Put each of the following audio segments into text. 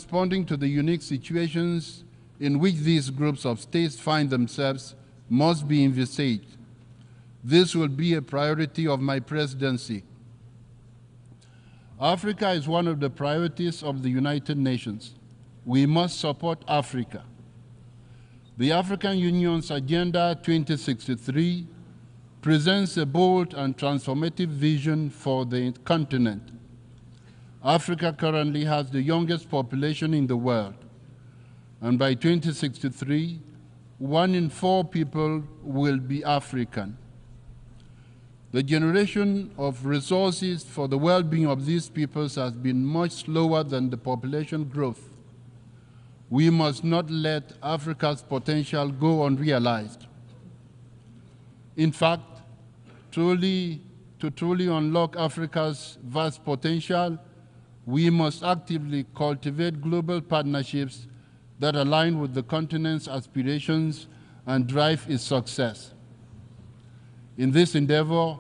responding to the unique situations in which these groups of states find themselves must be envisaged. This will be a priority of my presidency. Africa is one of the priorities of the United Nations. We must support Africa. The African Union's Agenda 2063 presents a bold and transformative vision for the continent. Africa currently has the youngest population in the world, and by 2063, 1 in 4 people will be African. The generation of resources for the well-being of these peoples has been much slower than the population growth. We must not let Africa's potential go unrealized. In fact, to truly unlock Africa's vast potential, we must actively cultivate global partnerships that align with the continent's aspirations and drive its success. In this endeavor,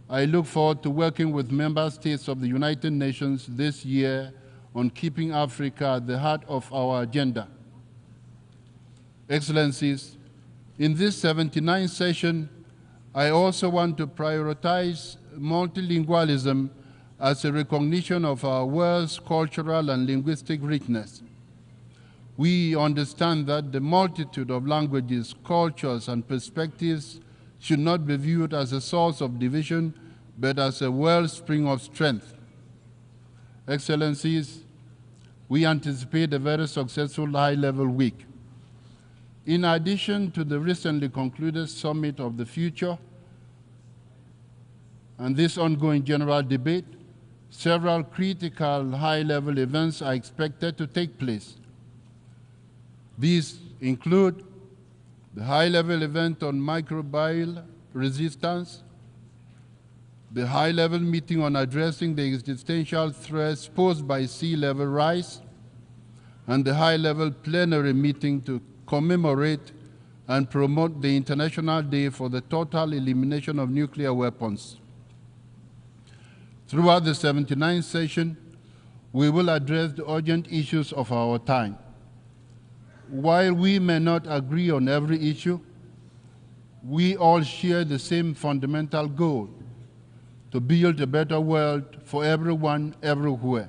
I look forward to working with member states of the United Nations this year on keeping Africa at the heart of our agenda. Excellencies, in this 79th session, I also want to prioritize multilingualism as a recognition of our world's cultural and linguistic richness. We understand that the multitude of languages, cultures, and perspectives should not be viewed as a source of division, but as a wellspring of strength. Excellencies, we anticipate a very successful high-level week. In addition to the recently concluded Summit of the Future and this ongoing general debate, several critical high-level events are expected to take place. These include the high-level event on microbial resistance, the high-level meeting on addressing the existential threats posed by sea level rise, and the high-level plenary meeting to commemorate and promote the International Day for the Total Elimination of Nuclear Weapons. Throughout the 79th session, we will address the urgent issues of our time. While we may not agree on every issue, we all share the same fundamental goal: to build a better world for everyone, everywhere.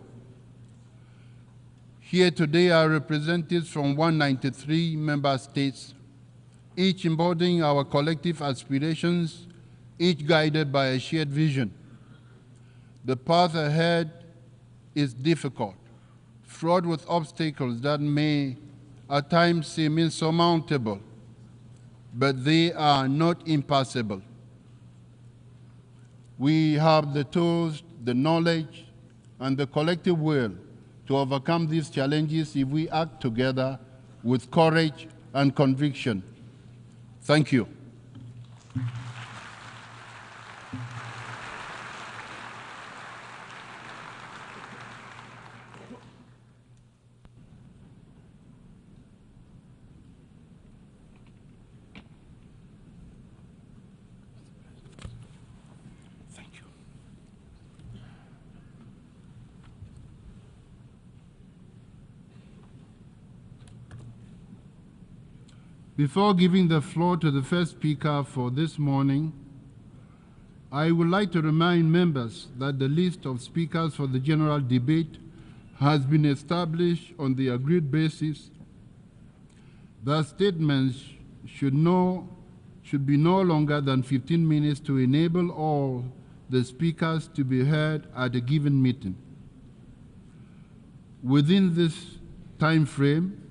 Here today are representatives from 193 member states, each embodying our collective aspirations, each guided by a shared vision. The path ahead is difficult, fraught with obstacles that may at times seem insurmountable, but they are not impassable. We have the tools, the knowledge, and the collective will to overcome these challenges if we act together with courage and conviction. Thank you. Before giving the floor to the first speaker for this morning, I would like to remind members that the list of speakers for the general debate has been established on the agreed basis that statements should be no longer than 15 minutes to enable all the speakers to be heard at a given meeting. Within this time frame,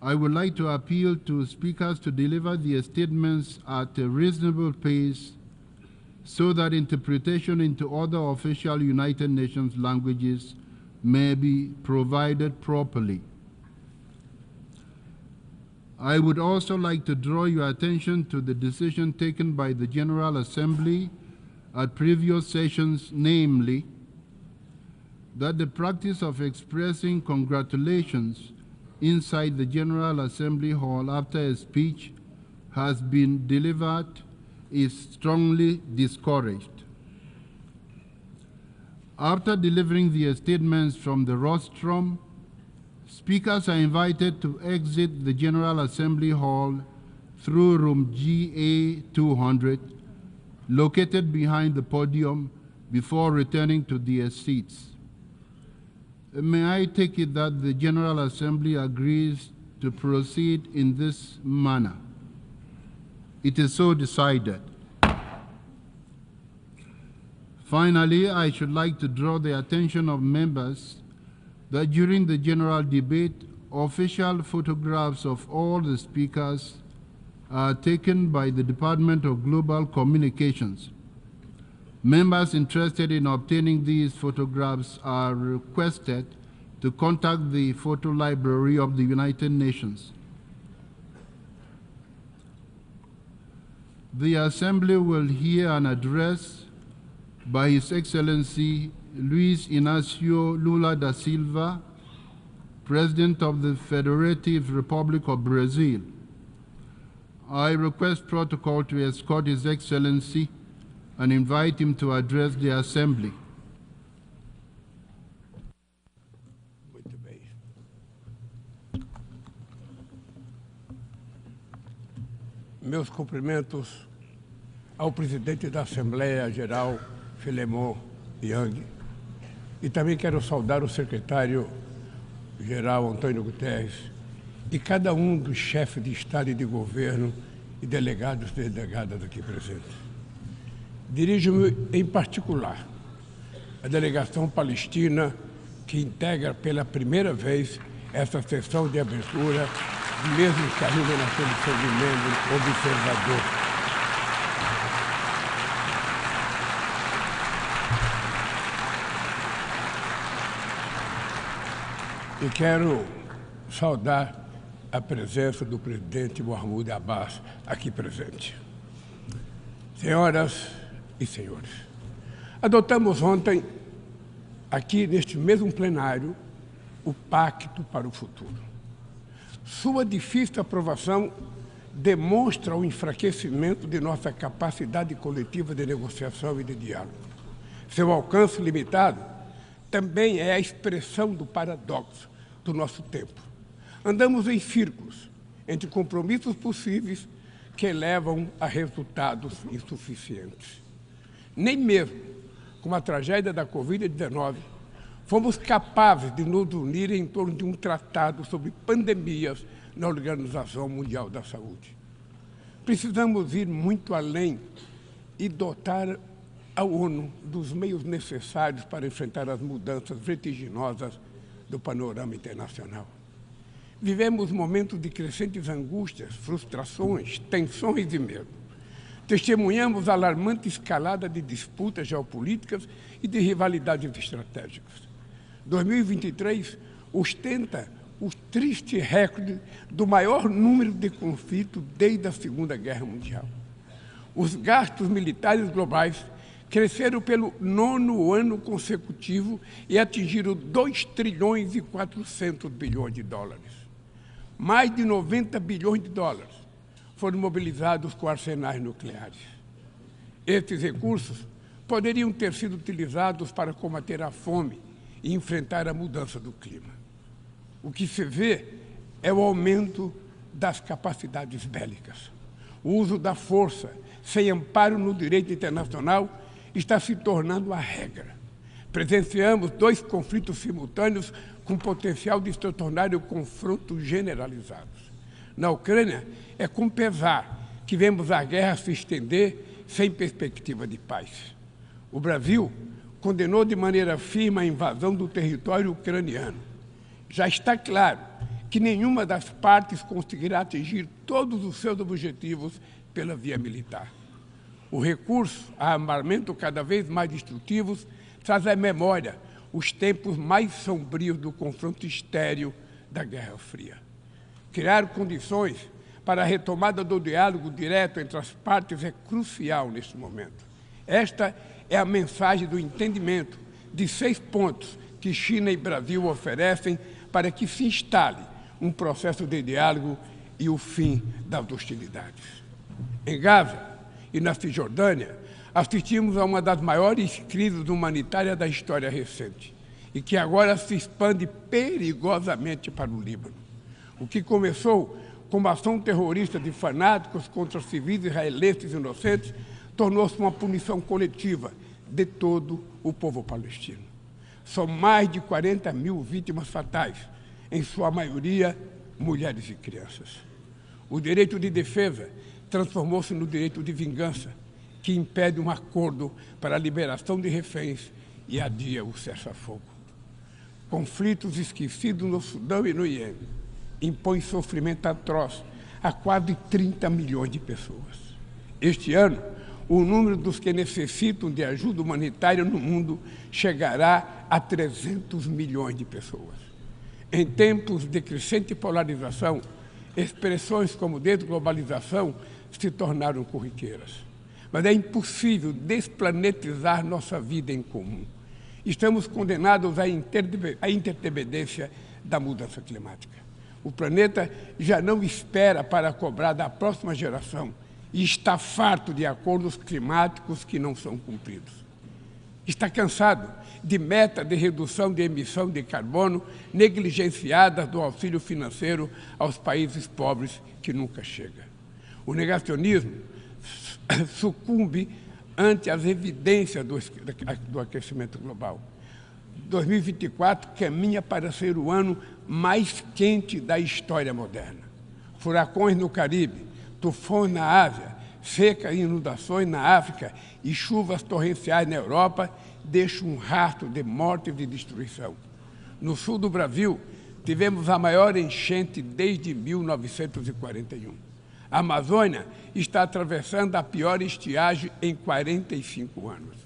I would like to appeal to speakers to deliver their statements at a reasonable pace so that interpretation into other official United Nations languages may be provided properly. I would also like to draw your attention to the decision taken by the General Assembly at previous sessions, namely, that the practice of expressing congratulations inside the General Assembly Hall after a speech has been delivered is strongly discouraged. After delivering their statements from the rostrum, Speakers are invited to exit the General Assembly Hall through room GA 200, located behind the podium, before returning to their seats. May I take it that the General Assembly agrees to proceed in this manner? It is so decided. Finally, I should like to draw the attention of members that during the general debate, official photographs of all the speakers are taken by the Department of Global Communications. Members interested in obtaining these photographs are requested to contact the Photo Library of the United Nations. The Assembly will hear an address by His Excellency Luis Inácio Lula da Silva, President of the Federative Republic of Brazil. I request protocol to escort His Excellency and invite him to address the Assembly. Muito bem. Meus cumprimentos ao presidente da Assembleia Geral, Filemon Yang, e também quero saudar o secretário-geral, Antônio Guterres, e cada um dos chefes de Estado e de governo e delegados e delegadas aqui presentes. Dirijo-me, em particular, à delegação palestina, que integra pela primeira vez essa sessão de abertura, mesmo que ainda na condição de membro observador. E quero saudar a presença do presidente Mahmoud Abbas aqui presente. Senhoras e senhores, adotamos ontem, aqui neste mesmo plenário, o Pacto para o Futuro. Sua difícil aprovação demonstra o enfraquecimento de nossa capacidade coletiva de negociação e de diálogo. Seu alcance limitado também é a expressão do paradoxo do nosso tempo. Andamos em círculos entre compromissos possíveis que levam a resultados insuficientes. Nem mesmo com a tragédia da Covid-19 fomos capazes de nos unir em torno de um tratado sobre pandemias na Organização Mundial da Saúde. Precisamos ir muito além e dotar a ONU dos meios necessários para enfrentar as mudanças vertiginosas do panorama internacional. Vivemos momentos de crescentes angústias, frustrações, tensões e medo. Testemunhamos a alarmante escalada de disputas geopolíticas e de rivalidades estratégicas. 2023 ostenta o triste recorde do maior número de conflitos desde a Segunda Guerra Mundial. Os gastos militares globais cresceram pelo 9º ano consecutivo e atingiram 2 trilhões e 400 bilhões de dólares. Mais de 90 bilhões de dólares foram mobilizados com arsenais nucleares. Esses recursos poderiam ter sido utilizados para combater a fome e enfrentar a mudança do clima. O que se vê é o aumento das capacidades bélicas. O uso da força, sem amparo no direito internacional, está se tornando a regra. Presenciamos 2 conflitos simultâneos com potencial de se tornarem confrontos generalizados. Na Ucrânia, é com pesar que vemos a guerra se estender sem perspectiva de paz. O Brasil condenou de maneira firme a invasão do território ucraniano. Já está claro que nenhuma das partes conseguirá atingir todos os seus objetivos pela via militar. O recurso a armamento cada vez mais destrutivos traz à memória os tempos mais sombrios do confronto estéril da Guerra Fria. Criar condições para a retomada do diálogo direto entre as partes é crucial neste momento. Esta é a mensagem do entendimento de 6 pontos que China e Brasil oferecem para que se instale um processo de diálogo e o fim das hostilidades. Em Gaza e na Cisjordânia, assistimos a uma das maiores crises humanitárias da história recente. e que agora se expande perigosamente para o Líbano. O que começou como ação terrorista de fanáticos contra civis israelenses inocentes tornou-se uma punição coletiva de todo o povo palestino. São mais de 40 mil vítimas fatais, em sua maioria mulheres e crianças. O direito de defesa transformou-se no direito de vingança, que impede um acordo para a liberação de reféns e adia o cessar-fogo. Conflitos esquecidos no Sudão e no Iêmen impõem sofrimento atroz a quase 30 milhões de pessoas. Este ano, o número dos que necessitam de ajuda humanitária no mundo chegará a 300 milhões de pessoas. Em tempos de crescente polarização, expressões como desglobalização se tornaram corriqueiras. Mas é impossível desplanetizar nossa vida em comum. Estamos condenados à interdependência da mudança climática. O planeta já não espera para cobrar da próxima geração e está farto de acordos climáticos que não são cumpridos. Está cansado de meta de redução de emissão de carbono negligenciadas do auxílio financeiro aos países pobres que nunca chega. O negacionismo sucumbe ante as evidências do aquecimento global. 2024 caminha para ser o ano mais quente da história moderna. Furacões no Caribe, tufões na Ásia, secas e inundações na África e chuvas torrenciais na Europa deixam um rastro de morte e de destruição. No sul do Brasil, tivemos a maior enchente desde 1941. A Amazônia está atravessando a pior estiagem em 45 anos.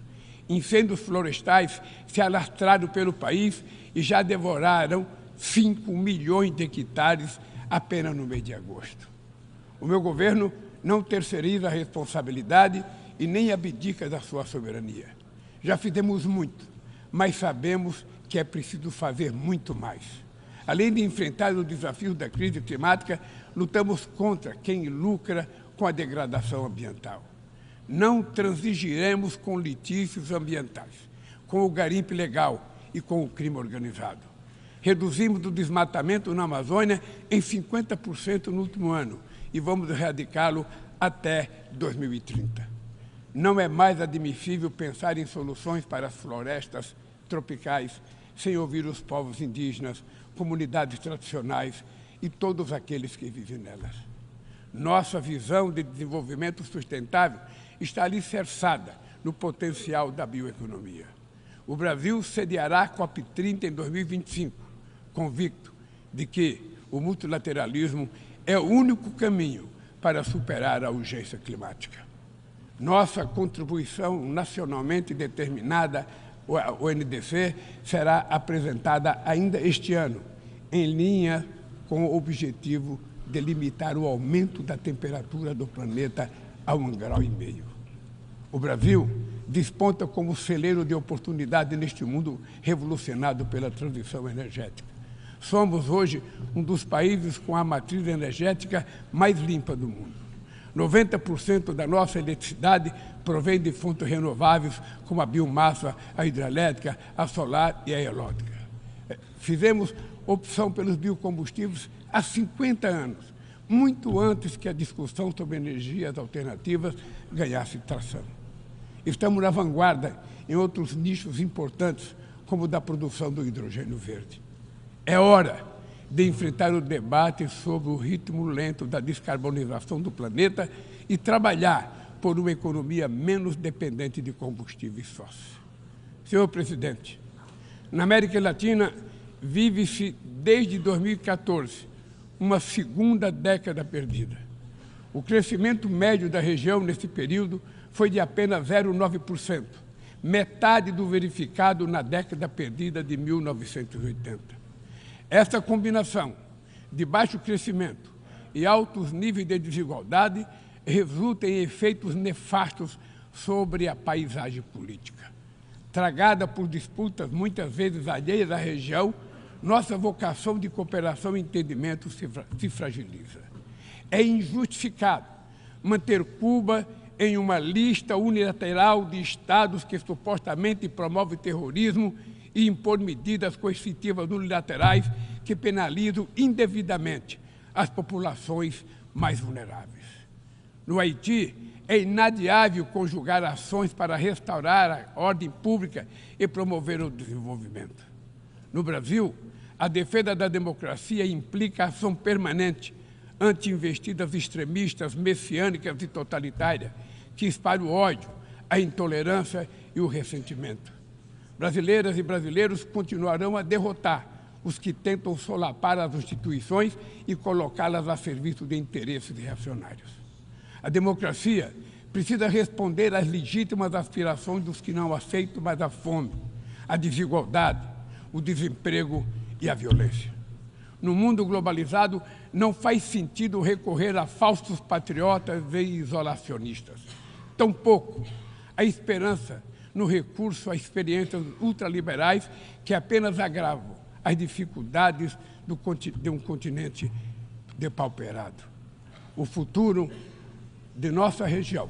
Incêndios florestais se alastraram pelo país e já devoraram 5 milhões de hectares apenas no mês de agosto. O meu governo não terceiriza a responsabilidade e nem abdica da sua soberania. Já fizemos muito, mas sabemos que é preciso fazer muito mais. Além de enfrentar os desafios da crise climática, lutamos contra quem lucra com a degradação ambiental. Não transigiremos com litígios ambientais, com o garimpo ilegal e com o crime organizado. Reduzimos o desmatamento na Amazônia em 50% no último ano e vamos erradicá-lo até 2030. Não é mais admissível pensar em soluções para as florestas tropicais sem ouvir os povos indígenas, comunidades tradicionais e todos aqueles que vivem nelas. Nossa visão de desenvolvimento sustentável está alicerçada no potencial da bioeconomia. O Brasil sediará a COP30 em 2025, convicto de que o multilateralismo é o único caminho para superar a urgência climática. Nossa contribuição nacionalmente determinada, o NDC, será apresentada ainda este ano, em linha com o objetivo de limitar o aumento da temperatura do planeta a 1,5 graus. O Brasil desponta como celeiro de oportunidade neste mundo revolucionado pela transição energética. Somos hoje um dos países com a matriz energética mais limpa do mundo. 90% da nossa eletricidade provém de fontes renováveis, como a biomassa, a hidrelétrica, a solar e a eólica. Fizemos opção pelos biocombustíveis há 50 anos, muito antes que a discussão sobre energias alternativas ganhasse tração. Estamos na vanguarda em outros nichos importantes, como o da produção do hidrogênio verde. É hora de enfrentar o debate sobre o ritmo lento da descarbonização do planeta e trabalhar por uma economia menos dependente de combustíveis fósseis. Senhor Presidente, na América Latina vive-se desde 2014 uma segunda década perdida. O crescimento médio da região nesse período foi de apenas 0,9%, metade do verificado na década perdida de 1980. Essa combinação de baixo crescimento e altos níveis de desigualdade resulta em efeitos nefastos sobre a paisagem política. Tragada por disputas muitas vezes alheias à região, nossa vocação de cooperação e entendimento se fragiliza. É injustificado manter Cuba em uma lista unilateral de estados que supostamente promovem terrorismo e impor medidas coercitivas unilaterais que penalizam indevidamente as populações mais vulneráveis. No Haiti, é inadiável conjugar ações para restaurar a ordem pública e promover o desenvolvimento. No Brasil, a defesa da democracia implica ação permanente ante investidas extremistas, messiânicas e totalitárias que espalham o ódio, a intolerância e o ressentimento. Brasileiras e brasileiros continuarão a derrotar os que tentam solapar as instituições e colocá-las a serviço de interesses reacionários. A democracia precisa responder às legítimas aspirações dos que não aceitam mais a fome, a desigualdade, o desemprego e a violência. No mundo globalizado, não faz sentido recorrer a falsos patriotas e isolacionistas. Tampouco a esperança no recurso a experiências ultraliberais que apenas agravam as dificuldades de um continente depauperado. O futuro de nossa região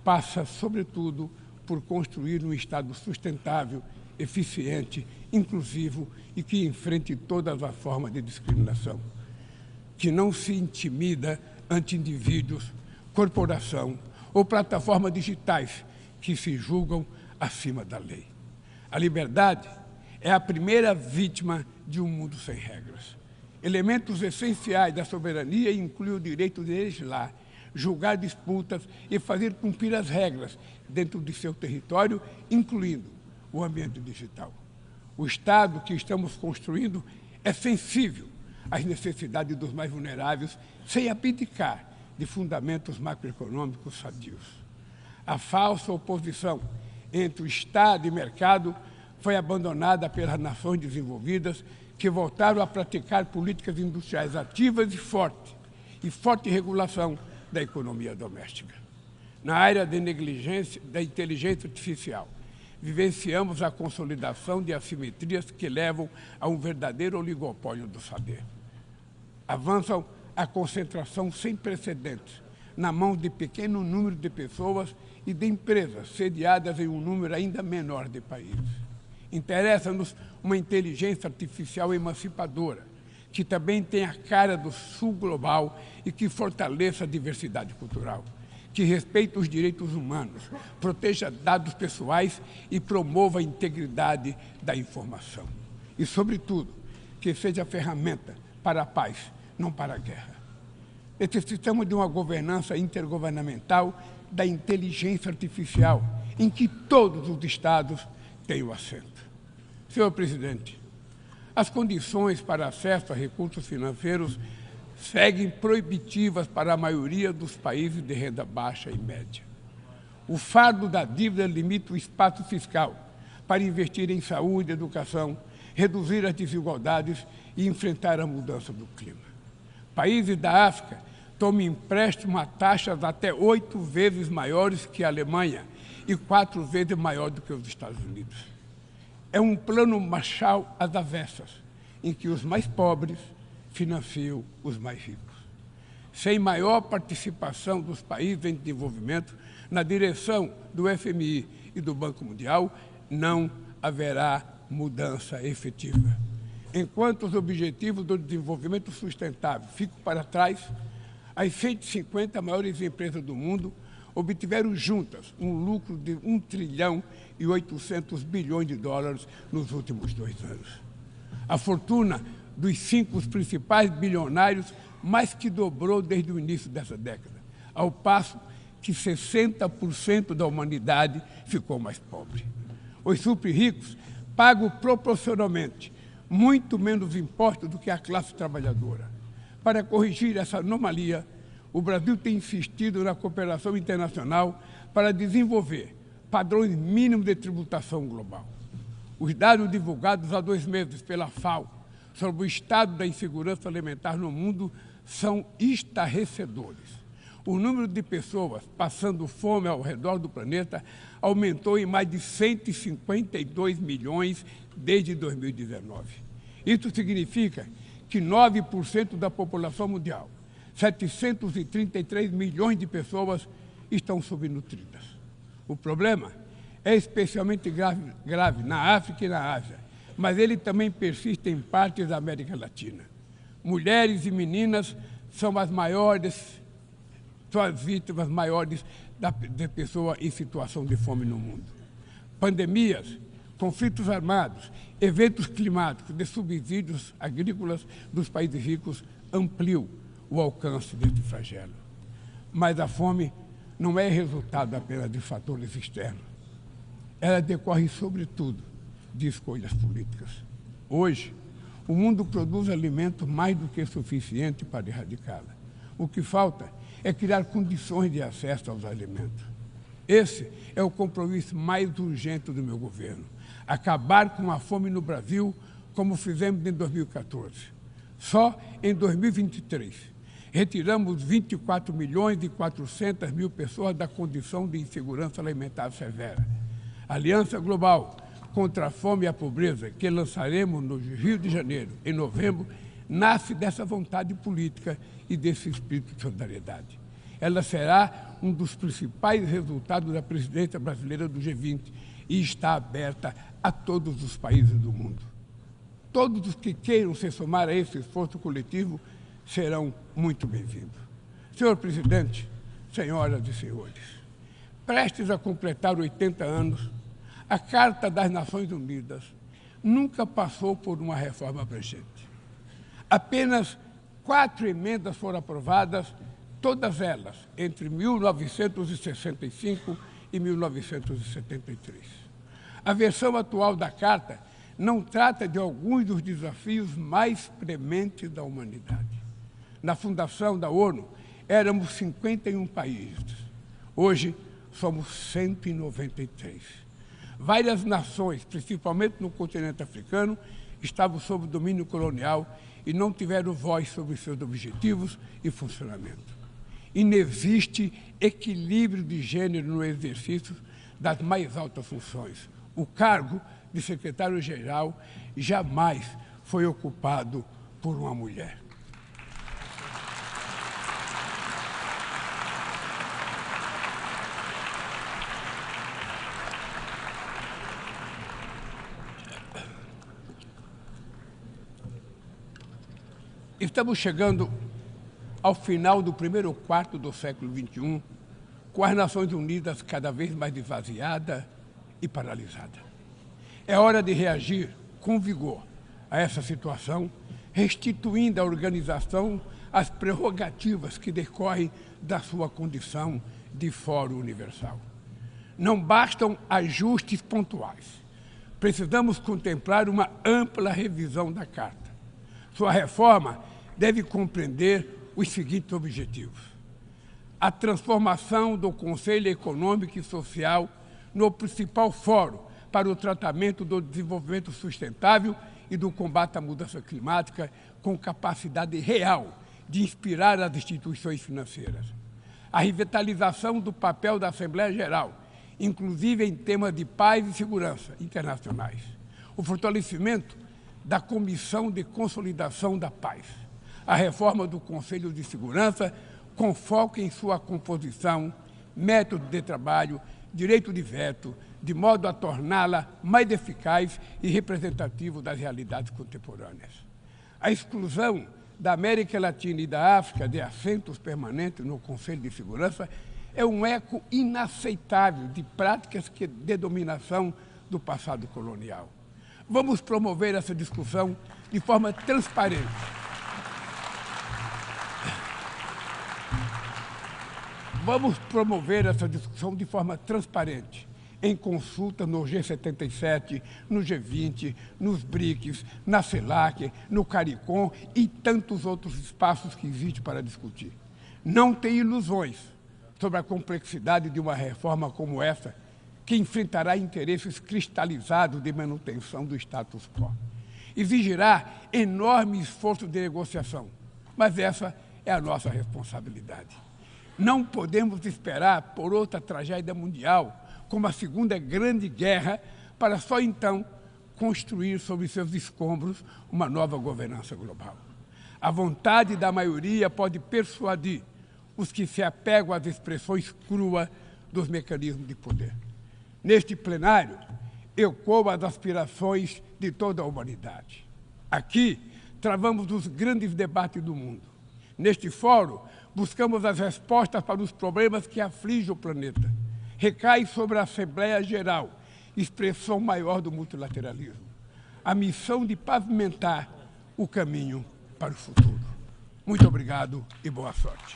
passa, sobretudo, por construir um Estado sustentável, eficiente, inclusivo e que enfrente todas as formas de discriminação, que não se intimida ante indivíduos, corporação ou plataformas digitais que se julgam acima da lei. A liberdade é a primeira vítima de um mundo sem regras. Elementos essenciais da soberania incluem o direito de legislar, julgar disputas e fazer cumprir as regras dentro de seu território, incluindo o ambiente digital. O Estado que estamos construindo é sensível às necessidades dos mais vulneráveis, sem abdicar de fundamentos macroeconômicos sadios. A falsa oposição entre o Estado e mercado foi abandonada pelas nações desenvolvidas que voltaram a praticar políticas industriais ativas e forte regulação da economia doméstica. Na área da inteligência artificial, vivenciamos a consolidação de assimetrias que levam a um verdadeiro oligopólio do saber. Avançam a concentração sem precedentes na mão de pequeno número de pessoas e de empresas sediadas em um número ainda menor de países. Interessa-nos uma inteligência artificial emancipadora, que também tem a cara do sul global e que fortaleça a diversidade cultural, que respeite os direitos humanos, proteja dados pessoais e promova a integridade da informação. E, sobretudo, que seja ferramenta para a paz, não para a guerra. Necessitamos de uma governança intergovernamental da inteligência artificial, em que todos os Estados tenham assento. Senhor Presidente, as condições para acesso a recursos financeiros seguem proibitivas para a maioria dos países de renda baixa e média. O fardo da dívida limita o espaço fiscal para investir em saúde, educação, reduzir as desigualdades e enfrentar a mudança do clima. Países da África tomam empréstimo a taxas até 8 vezes maiores que a Alemanha e 4 vezes maior do que os Estados Unidos. É um plano Marshall às avessas, em que os mais pobres financiam os mais ricos. Sem maior participação dos países em desenvolvimento na direção do FMI e do Banco Mundial, não haverá mudança efetiva. Enquanto os objetivos do desenvolvimento sustentável ficam para trás, as 150 maiores empresas do mundo obtiveram juntas um lucro de 1 trilhão e 800 bilhões de dólares nos últimos 2 anos. A fortuna dos 5 principais bilionários mais que dobrou desde o início dessa década, ao passo que 60% da humanidade ficou mais pobre. Os super ricos pagam proporcionalmente muito menos impostos do que a classe trabalhadora. Para corrigir essa anomalia, o Brasil tem insistido na cooperação internacional para desenvolver padrões mínimos de tributação global. Os dados divulgados há 2 meses pela FAO sobre o estado da insegurança alimentar no mundo são estarrecedores. O número de pessoas passando fome ao redor do planeta aumentou em mais de 152 milhões desde 2019. Isso significa que 9% da população mundial, 733 milhões de pessoas, estão subnutridas. O problema é especialmente grave na África e na Ásia, mas ele também persiste em partes da América Latina. Mulheres e meninas são as vítimas maiores de pessoas em situação de fome no mundo. Pandemias, conflitos armados, eventos climáticos, de subsídios agrícolas dos países ricos ampliam o alcance deste flagelo. Mas a fome não é resultado apenas de fatores externos. Ela decorre, sobretudo, de escolhas políticas. Hoje, o mundo produz alimento mais do que suficiente para erradicá-la. O que falta é criar condições de acesso aos alimentos. Esse é o compromisso mais urgente do meu governo. Acabar com a fome no Brasil, como fizemos em 2014. Só em 2023, retiramos 24.400.000 pessoas da condição de insegurança alimentar severa. A Aliança Global contra a Fome e a Pobreza, que lançaremos no Rio de Janeiro, em novembro, nasce dessa vontade política e desse espírito de solidariedade. Ela será um dos principais resultados da presidência brasileira do G20 e está aberta a todos os países do mundo. Todos os que queiram se somar a esse esforço coletivo serão muito bem-vindos. Senhor presidente, senhoras e senhores, prestes a completar 80 anos, a Carta das Nações Unidas nunca passou por uma reforma abrangente. Apenas 4 emendas foram aprovadas, todas elas entre 1965 e 1973. A versão atual da Carta não trata de alguns dos desafios mais prementes da humanidade. Na fundação da ONU, éramos 51 países. Hoje, somos 193. Várias nações, principalmente no continente africano, estavam sob domínio colonial e não tiveram voz sobre seus objetivos e funcionamento. Inexiste equilíbrio de gênero no exercício das mais altas funções. O cargo de secretário-geral jamais foi ocupado por uma mulher. Estamos chegando ao final do primeiro quarto do século XXI, com as Nações Unidas cada vez mais esvaziada e paralisada. É hora de reagir com vigor a essa situação, restituindo à organização as prerrogativas que decorrem da sua condição de fórum universal. Não bastam ajustes pontuais. Precisamos contemplar uma ampla revisão da Carta. Sua reforma deve compreender os seguintes objetivos: a transformação do Conselho Econômico e Social no principal fórum para o tratamento do desenvolvimento sustentável e do combate à mudança climática, com capacidade real de inspirar as instituições financeiras. A revitalização do papel da Assembleia Geral, inclusive em temas de paz e segurança internacionais. O fortalecimento da Comissão de Consolidação da Paz. A reforma do Conselho de Segurança, com foco em sua composição, método de trabalho, direito de veto, de modo a torná-la mais eficaz e representativa das realidades contemporâneas. A exclusão da América Latina e da África de assentos permanentes no Conselho de Segurança é um eco inaceitável de práticas de dominação do passado colonial. Vamos promover essa discussão de forma transparente. Vamos promover essa discussão de forma transparente, em consulta no G77, no G20, nos BRICS, na CELAC, no CARICOM e tantos outros espaços que existem para discutir. Não tem ilusões sobre a complexidade de uma reforma como essa, que enfrentará interesses cristalizados de manutenção do status quo. Exigirá enorme esforço de negociação, mas essa é a nossa responsabilidade. Não podemos esperar por outra tragédia mundial, como a Segunda Grande Guerra, para só então construir sobre seus escombros uma nova governança global. A vontade da maioria pode persuadir os que se apegam às expressões cruas dos mecanismos de poder. Neste plenário, ecoa as aspirações de toda a humanidade. Aqui, travamos os grandes debates do mundo. Neste fórum, buscamos as respostas para os problemas que afligem o planeta. Recai sobre a Asamblea General, expressão maior do multilateralismo, a missão de pavimentar o caminho para o futuro. Muito obrigado e boa sorte.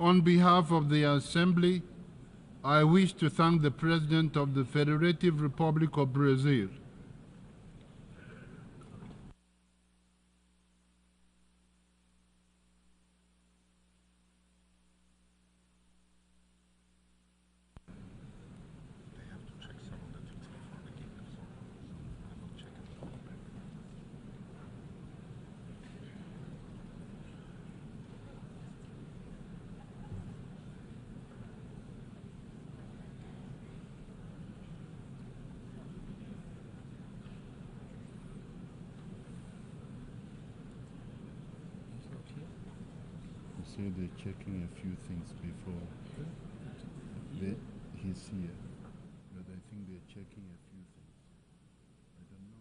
On behalf of the Assembly, I wish to thank the President of the Federative Republic of Brazil, they're checking a few things before he's here, but I think they're checking a few things. I don't know.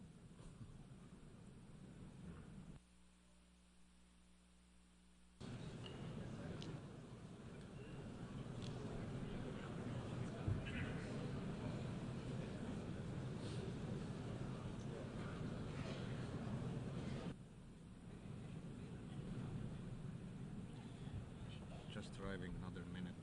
Just driving another minute.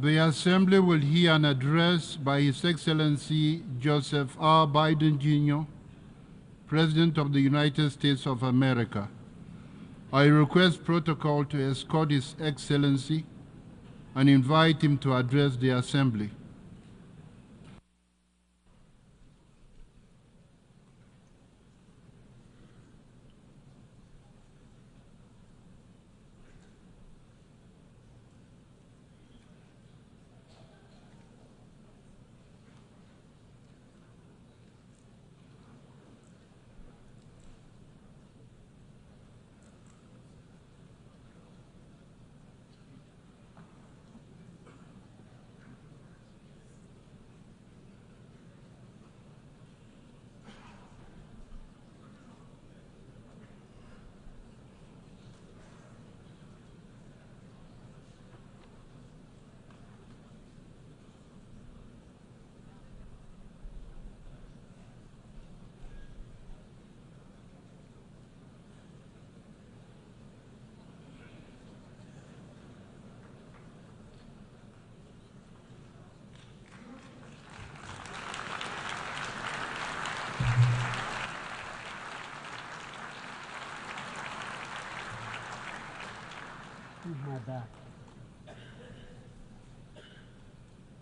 The Assembly will hear an address by His Excellency Joseph R. Biden, Jr., President of the United States of America. I request protocol to escort His Excellency and invite him to address the Assembly.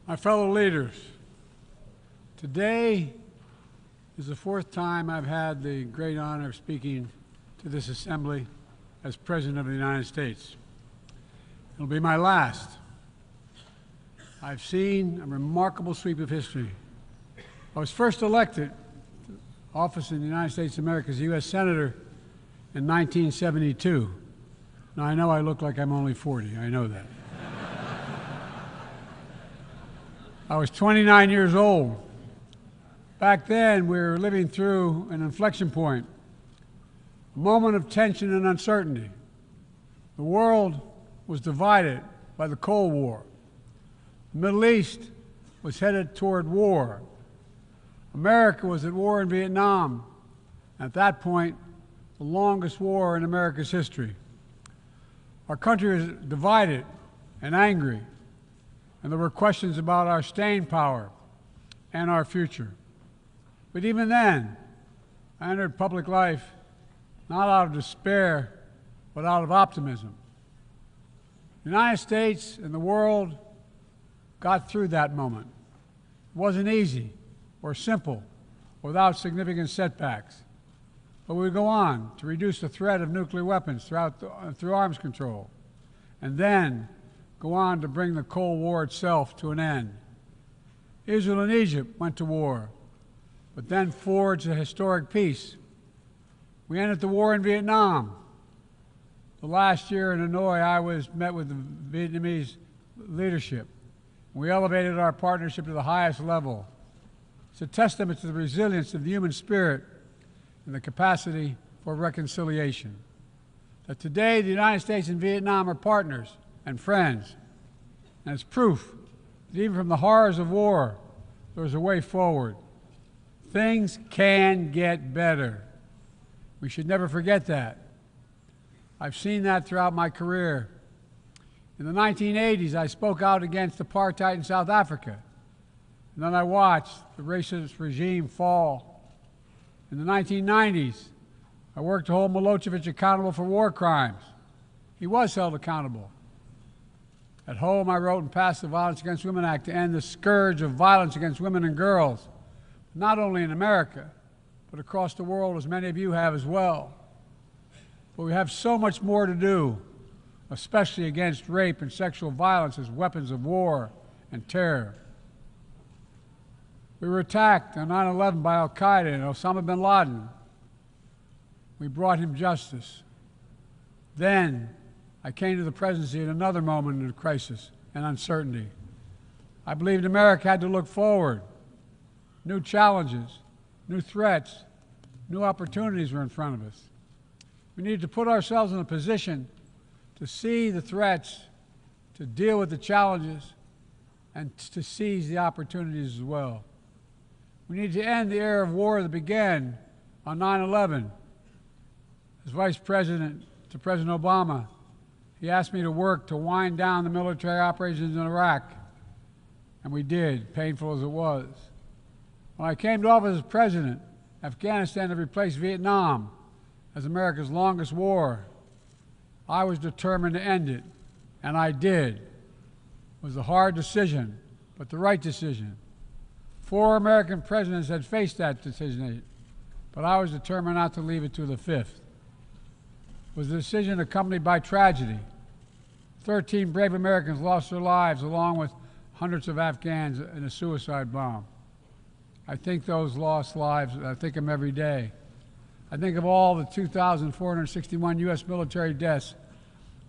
My fellow leaders, today is the fourth time I've had the great honor of speaking to this assembly as President of the United States. It'll be my last. I've seen a remarkable sweep of history. I was first elected to office in the United States of America as a U.S. Senator in 1972. Now, I know I look like I'm only 40. I know that. I was 29 years old. Back then, we were living through an inflection point, a moment of tension and uncertainty. The world was divided by the Cold War. The Middle East was headed toward war. America was at war in Vietnam. At that point, the longest war in America's history. Our country was divided and angry, and there were questions about our staying power and our future. But even then, I entered public life not out of despair, but out of optimism. The United States and the world got through that moment. It wasn't easy or simple without significant setbacks. But we would go on to reduce the threat of nuclear weapons through arms control, and then go on to bring the Cold War itself to an end. Israel and Egypt went to war, but then forged a historic peace. We ended the war in Vietnam. The last year in Hanoi, I met with the Vietnamese leadership. We elevated our partnership to the highest level. It's a testament to the resilience of the human spirit and the capacity for reconciliation. That today, the United States and Vietnam are partners and friends. And it's proof that even from the horrors of war, there's a way forward. Things can get better. We should never forget that. I've seen that throughout my career. In the 1980s, I spoke out against apartheid in South Africa. And then I watched the racist regime fall. In the 1990s, I worked to hold Milosevic accountable for war crimes. He was held accountable. At home, I wrote and passed the Violence Against Women Act to end the scourge of violence against women and girls, not only in America, but across the world, as many of you have as well. But we have so much more to do, especially against rape and sexual violence as weapons of war and terror. We were attacked on 9/11 by al-Qaeda and Osama bin Laden. We brought him justice. Then I came to the presidency at another moment of crisis and uncertainty. I believed America had to look forward. New challenges, new threats, new opportunities were in front of us. We needed to put ourselves in a position to see the threats, to deal with the challenges, and to seize the opportunities as well. We need to end the era of war that began on 9/11. As Vice President to President Obama, he asked me to work to wind down the military operations in Iraq and we did, painful as it was. When I came to office as president, Afghanistan had replaced Vietnam as America's longest war. I was determined to end it, and I did. It was a hard decision, but the right decision. 4 American presidents had faced that decision, but I was determined not to leave it to the 5th. It was a decision accompanied by tragedy. 13 brave Americans lost their lives, along with hundreds of Afghans in a suicide bomb. I think those lost lives, I think of them every day. I think of all the 2,461 U.S. military deaths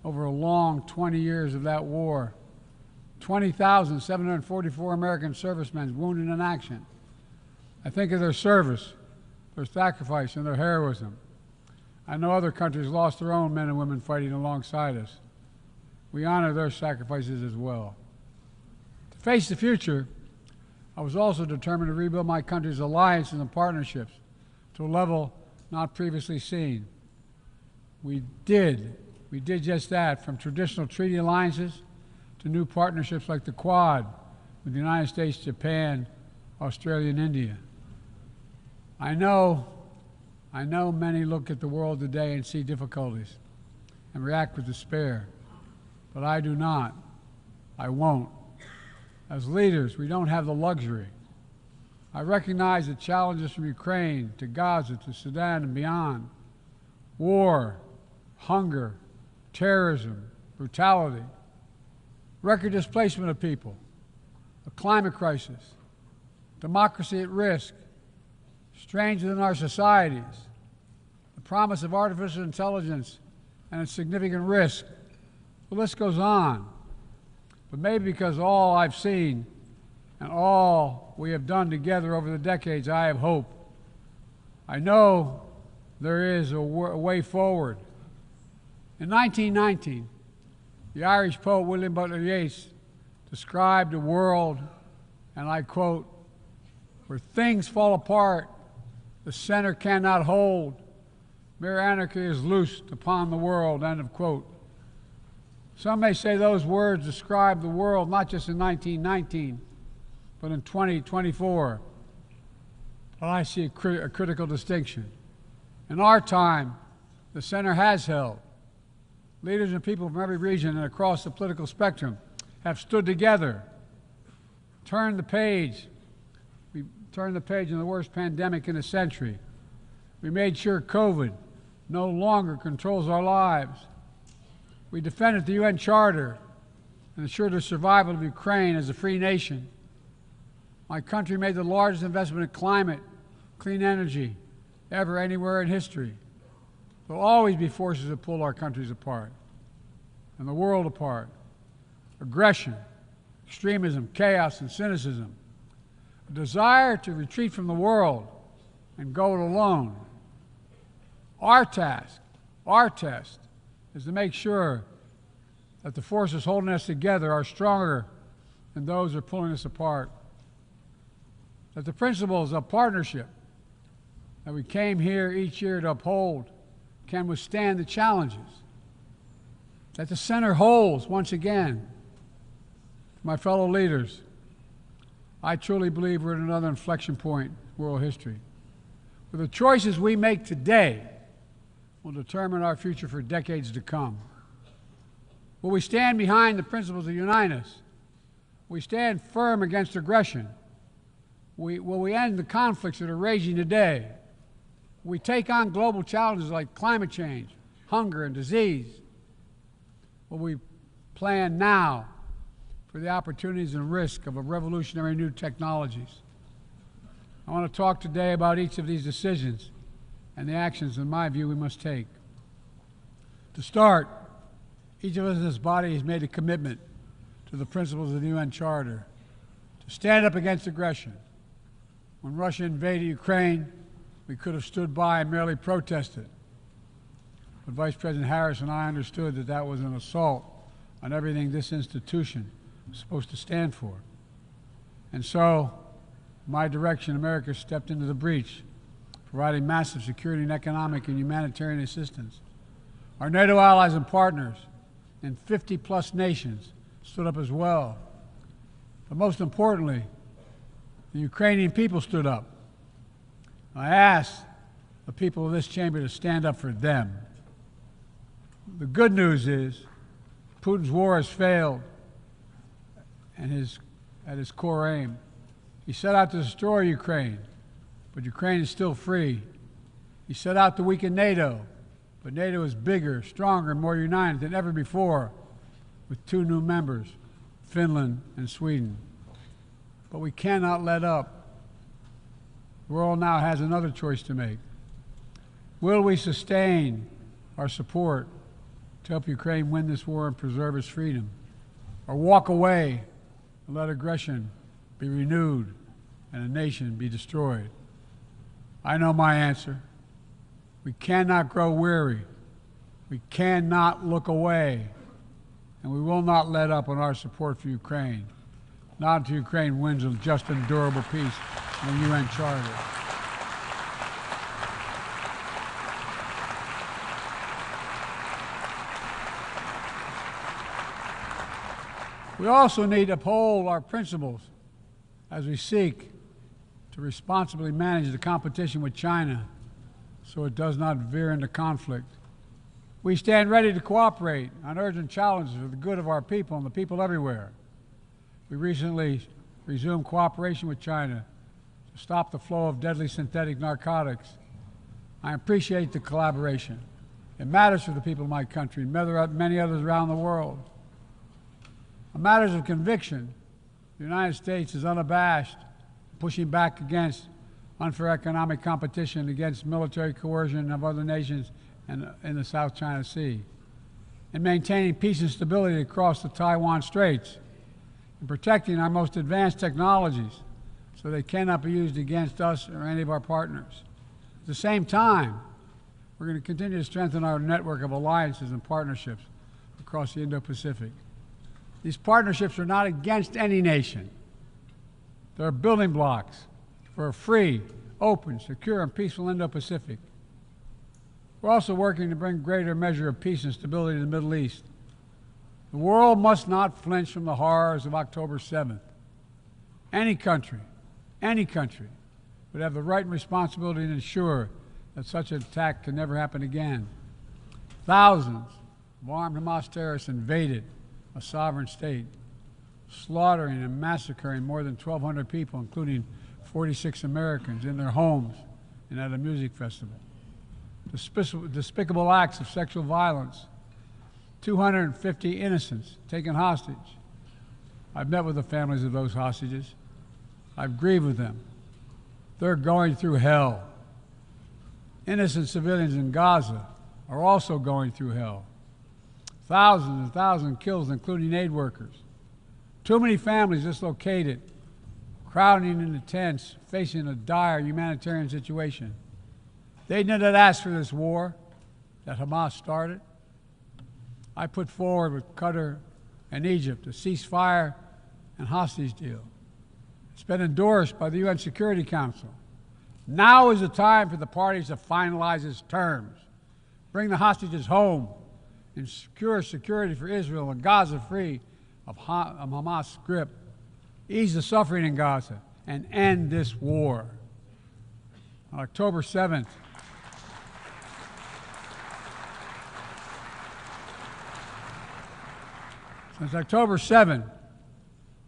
over a long 20 years of that war. 20,744 American servicemen wounded in action. I think of their service, their sacrifice, and their heroism. I know other countries lost their own men and women fighting alongside us. We honor their sacrifices as well. To face the future, I was also determined to rebuild my country's alliances and partnerships to a level not previously seen. We did just that, from traditional treaty alliances to new partnerships like the Quad with the United States, Japan, Australia, and India. I know many look at the world today and see difficulties and react with despair, but I do not. I won't. As leaders, we don't have the luxury. I recognize the challenges from Ukraine to Gaza to Sudan and beyond. War, hunger, terrorism, brutality, record displacement of people, a climate crisis, democracy at risk, strains within our societies, the promise of artificial intelligence and its significant risk. The list goes on. But maybe because all I've seen and all we have done together over the decades, I have hope. I know there is a way forward. In 1919, the Irish poet William Butler Yeats described a world, and I quote, "where things fall apart, the center cannot hold, mere anarchy is loosed upon the world," end of quote. Some may say those words describe the world not just in 1919, but in 2024. But I see a critical distinction. In our time, the center has held. Leaders and people from every region and across the political spectrum have stood together, turned the page. We turned the page in the worst pandemic in a century. We made sure COVID no longer controls our lives. We defended the UN Charter and ensured the survival of Ukraine as a free nation. My country made the largest investment in climate, clean energy, ever anywhere in history. There will always be forces that pull our countries apart and the world apart. Aggression, extremism, chaos, and cynicism. A desire to retreat from the world and go it alone. Our task, our test, is to make sure that the forces holding us together are stronger than those that are pulling us apart. That the principles of partnership that we came here each year to uphold can withstand the challenges. That the center holds once again. My fellow leaders, I truly believe we're at another inflection point in world history, where the choices we make today will determine our future for decades to come. Will we stand behind the principles that unite us? Will we stand firm against aggression? Will we end the conflicts that are raging today? Will we take on global challenges like climate change, hunger, and disease? Will we plan now for the opportunities and risk of a revolutionary new technologies? I want to talk today about each of these decisions and the actions, in my view, we must take. To start, each of us in this body has made a commitment to the principles of the UN Charter to stand up against aggression. When Russia invaded Ukraine, we could have stood by and merely protested. But Vice President Harris and I understood that that was an assault on everything this institution was supposed to stand for. And so, my direction, America stepped into the breach, providing massive security and economic and humanitarian assistance. Our NATO allies and partners in 50-plus nations stood up as well. But most importantly, the Ukrainian people stood up. I asked the people of this chamber to stand up for them. The good news is Putin's war has failed and at his core aim. He set out to destroy Ukraine, but Ukraine is still free. He set out to weaken NATO, but NATO is bigger, stronger, and more united than ever before, with 2 new members, Finland and Sweden. But we cannot let up. The world now has another choice to make. Will we sustain our support to help Ukraine win this war and preserve its freedom, or walk away and let aggression be renewed and a nation be destroyed? I know my answer. We cannot grow weary. We cannot look away. And we will not let up on our support for Ukraine, not until Ukraine wins a just and durable peace in the UN Charter. We also need to uphold our principles as we seek to responsibly manage the competition with China so it does not veer into conflict. We stand ready to cooperate on urgent challenges for the good of our people and the people everywhere. We recently resumed cooperation with China to stop the flow of deadly synthetic narcotics. I appreciate the collaboration. It matters for the people of my country and many others around the world. On matters of conviction, the United States is unabashed, pushing back against unfair economic competition, against military coercion of other nations and in the South China Sea, and maintaining peace and stability across the Taiwan Straits, and protecting our most advanced technologies so they cannot be used against us or any of our partners. At the same time, we're going to continue to strengthen our network of alliances and partnerships across the Indo-Pacific. These partnerships are not against any nation. They're building blocks for a free, open, secure, and peaceful Indo-Pacific. We're also working to bring greater measure of peace and stability to the Middle East. The world must not flinch from the horrors of October 7th. Any country would have the right and responsibility to ensure that such an attack can never happen again. Thousands of armed Hamas terrorists invaded a sovereign state, slaughtering and massacring more than 1,200 people, including 46 Americans, in their homes and at a music festival. Despicable acts of sexual violence, 250 innocents taken hostage. I've met with the families of those hostages. I've grieved with them. They're going through hell. Innocent civilians in Gaza are also going through hell. Thousands and thousands killed, including aid workers. Too many families dislocated, crowding into tents, facing a dire humanitarian situation. They did not ask for this war that Hamas started. I put forward with Qatar and Egypt a ceasefire and hostage deal. It's been endorsed by the UN Security Council. Now is the time for the parties to finalize its terms, bring the hostages home, and secure security for Israel and Gaza free of Hamas' grip, ease the suffering in Gaza, and end this war. On October 7th, since October 7th,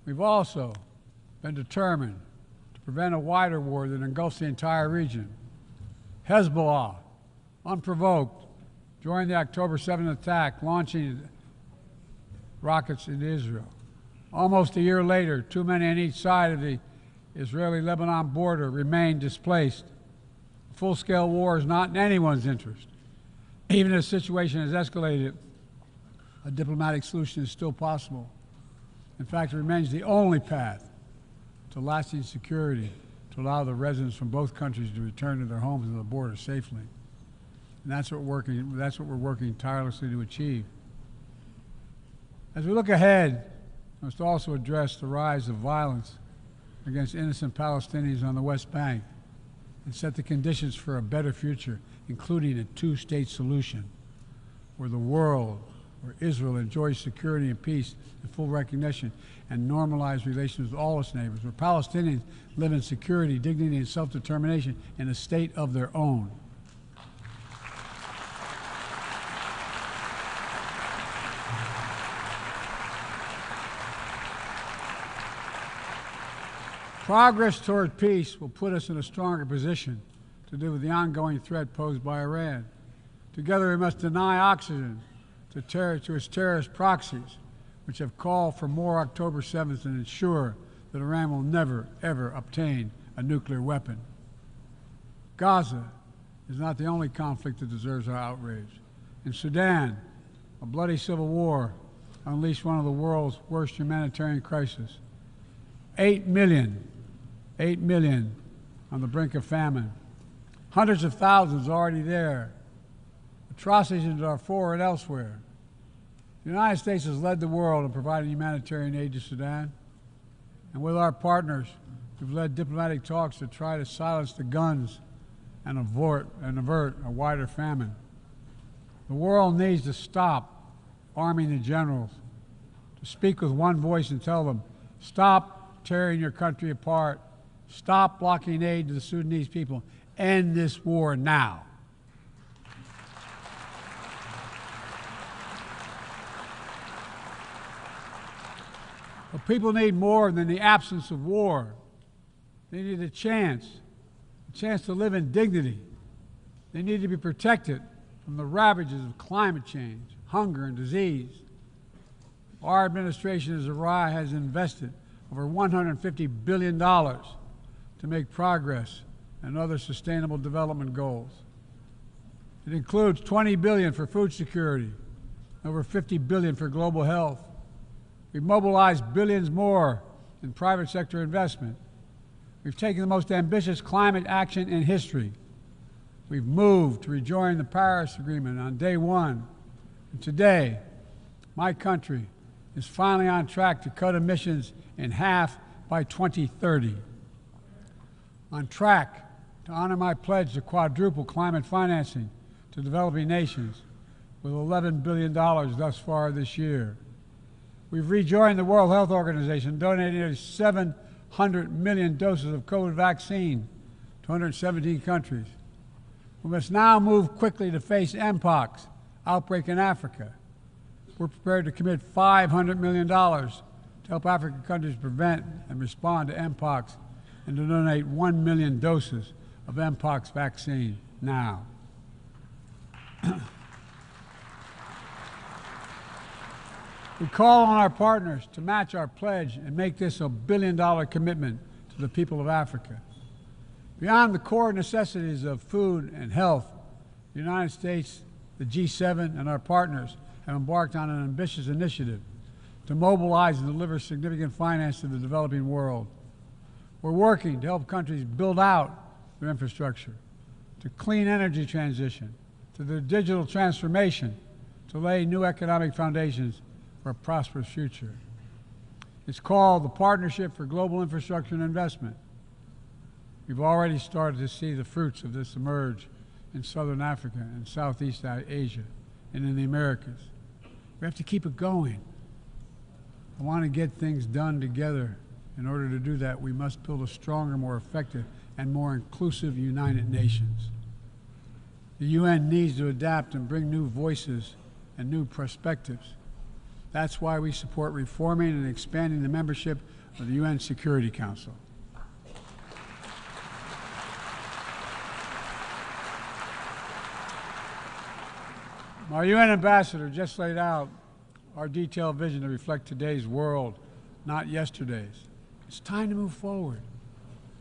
we've also been determined to prevent a wider war that engulfs the entire region. Hezbollah, unprovoked, joined the October 7th attack, launching rockets into Israel. Almost a year later, too many on each side of the Israeli-Lebanon border remain displaced. A full-scale war is not in anyone's interest. Even if the situation has escalated, a diplomatic solution is still possible. In fact, it remains the only path to lasting security to allow the residents from both countries to return to their homes and the border safely. And that's what we're working tirelessly to achieve. As we look ahead, we must also address the rise of violence against innocent Palestinians on the West Bank and set the conditions for a better future, including a two-state solution where the world where Israel enjoys security and peace and full recognition and normalized relations with all its neighbors, where Palestinians live in security, dignity, and self-determination in a state of their own. Progress toward peace will put us in a stronger position to deal with the ongoing threat posed by Iran. Together we must deny oxygen to its terrorist proxies, which have called for more October 7th and ensure that Iran will never, ever obtain a nuclear weapon. Gaza is not the only conflict that deserves our outrage. In Sudan, a bloody civil war unleashed one of the world's worst humanitarian crises. 8 million on the brink of famine. Hundreds of thousands already there. Atrocities in Darfur and elsewhere. The United States has led the world in providing humanitarian aid to Sudan. And with our partners, we've led diplomatic talks to try to silence the guns and avert a wider famine. The world needs to stop arming the generals, to speak with one voice and tell them, stop tearing your country apart, stop blocking aid to the Sudanese people, end this war now. But people need more than the absence of war. They need a chance to live in dignity. They need to be protected from the ravages of climate change, hunger, and disease. Our administration has invested over $150 billion to make progress and other sustainable development goals. It includes $20 billion for food security, over $50 billion for global health. We've mobilized billions more in private sector investment. We've taken the most ambitious climate action in history. We've moved to rejoin the Paris Agreement on day one. And today, my country is finally on track to cut emissions in half by 2030. On track to honor my pledge to quadruple climate financing to developing nations with $11 billion thus far this year. We've rejoined the World Health Organization, donating nearly 700 million doses of COVID vaccine to 117 countries. We must now move quickly to face Mpox outbreak in Africa. We're prepared to commit $500 million to help African countries prevent and respond to Mpox and to donate 1 million doses of Mpox vaccine now. We call on our partners to match our pledge and make this a billion-dollar commitment to the people of Africa. Beyond the core necessities of food and health, the United States, the G7, and our partners have embarked on an ambitious initiative to mobilize and deliver significant finance to the developing world. We're working to help countries build out their infrastructure, to clean energy transition, to their digital transformation, to lay new economic foundations for a prosperous future. It's called the Partnership for Global Infrastructure and Investment. We've already started to see the fruits of this emerge in Southern Africa and Southeast Asia and in the Americas. We have to keep it going. I want to get things done together. In order to do that, we must build a stronger, more effective, and more inclusive United Nations. The UN needs to adapt and bring new voices and new perspectives. That's why we support reforming and expanding the membership of the UN Security Council. Our UN ambassador just laid out our detailed vision to reflect today's world, not yesterday's. It's time to move forward.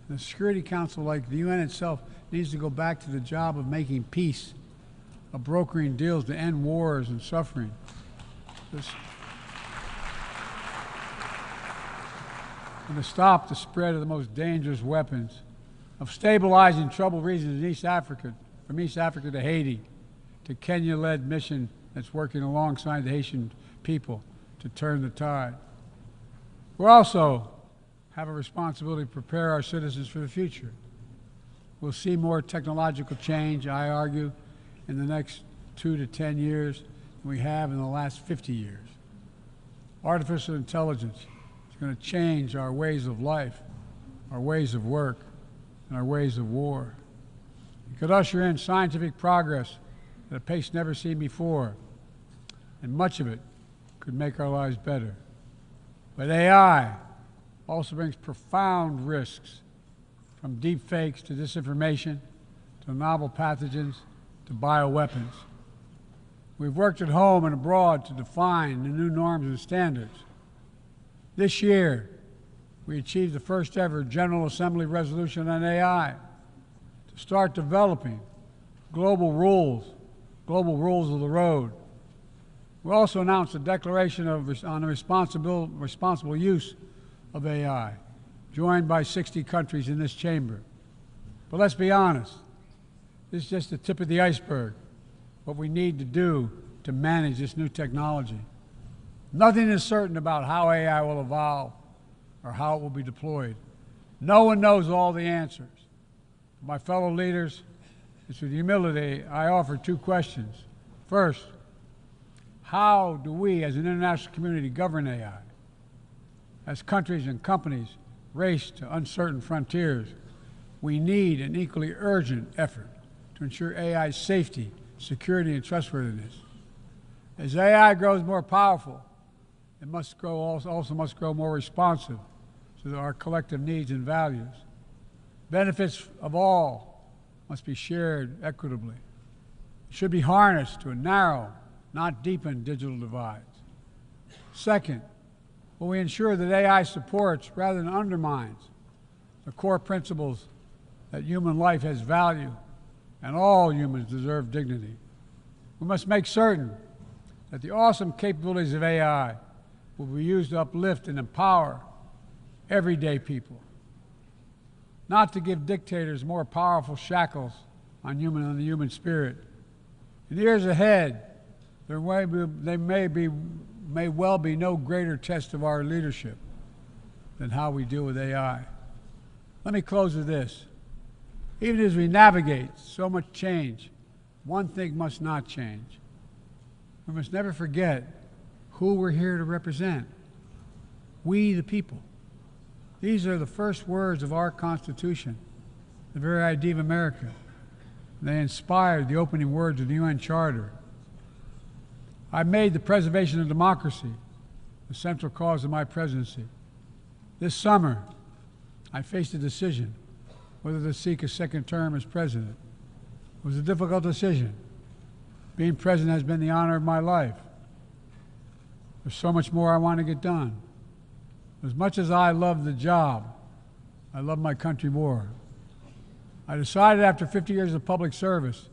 The Security Council, like the UN itself, needs to go back to the job of making peace, of brokering deals to end wars and suffering. And to stop the spread of the most dangerous weapons, of stabilizing troubled regions in East Africa, from East Africa to Haiti, to Kenya-led mission that's working alongside the Haitian people to turn the tide. We also have a responsibility to prepare our citizens for the future. We'll see more technological change, I argue, in the next 2 to 10 years than than we have in the last 50 years. Artificial intelligence is going to change our ways of life, our ways of work, and our ways of war. It could usher in scientific progress at a pace never seen before, and much of it could make our lives better. But AI also brings profound risks, from deep fakes to disinformation, to novel pathogens, to bioweapons. We've worked at home and abroad to define the new norms and standards. This year, we achieved the first ever General Assembly resolution on AI to start developing global rules of the road. We also announced a declaration on the responsible use of AI, joined by 60 countries in this chamber. But let's be honest, this is just the tip of the iceberg, what we need to do to manage this new technology. Nothing is certain about how AI will evolve or how it will be deployed. No one knows all the answers. My fellow leaders, it's with humility I offer two questions. First, how do we as an international community govern AI? As countries and companies race to uncertain frontiers, we need an equally urgent effort to ensure AI's safety, security, and trustworthiness. As AI grows more powerful, it also must grow more responsive to our collective needs and values. Benefits of all must be shared equitably. It should be harnessed to narrow, not deepen, digital divides. Second, will we ensure that AI supports rather than undermines the core principles that human life has value and all humans deserve dignity? We must make certain that the awesome capabilities of AI will be used to uplift and empower everyday people, not to give dictators more powerful shackles on the human spirit. In the years ahead, there may well be no greater test of our leadership than how we deal with AI. Let me close with this. Even as we navigate so much change, one thing must not change. We must never forget who we're here to represent. We, the people. These are the first words of our Constitution, the very idea of America. They inspired the opening words of the UN Charter. I made the preservation of democracy the central cause of my presidency. This summer, I faced a decision whether to seek a second term as president. It was a difficult decision. Being president has been the honor of my life. There's so much more I want to get done. As much as I love the job, I love my country more. I decided after 50 years of public service,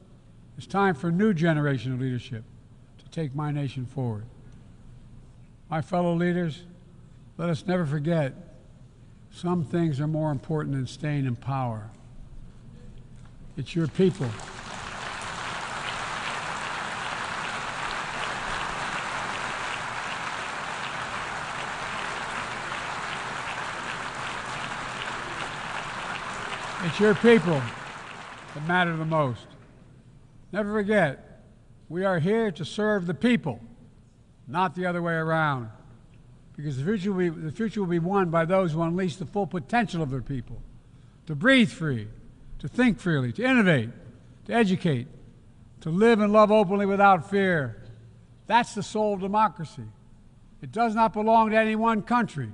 it's time for a new generation of leadership to take my nation forward. My fellow leaders, let us never forget, some things are more important than staying in power. It's your people. It's your people that matter the most. Never forget, we are here to serve the people, not the other way around. Because the future will be won by those who unleash the full potential of their people, to breathe free, to think freely, to innovate, to educate, to live and love openly without fear. That's the soul of democracy. It does not belong to any one country.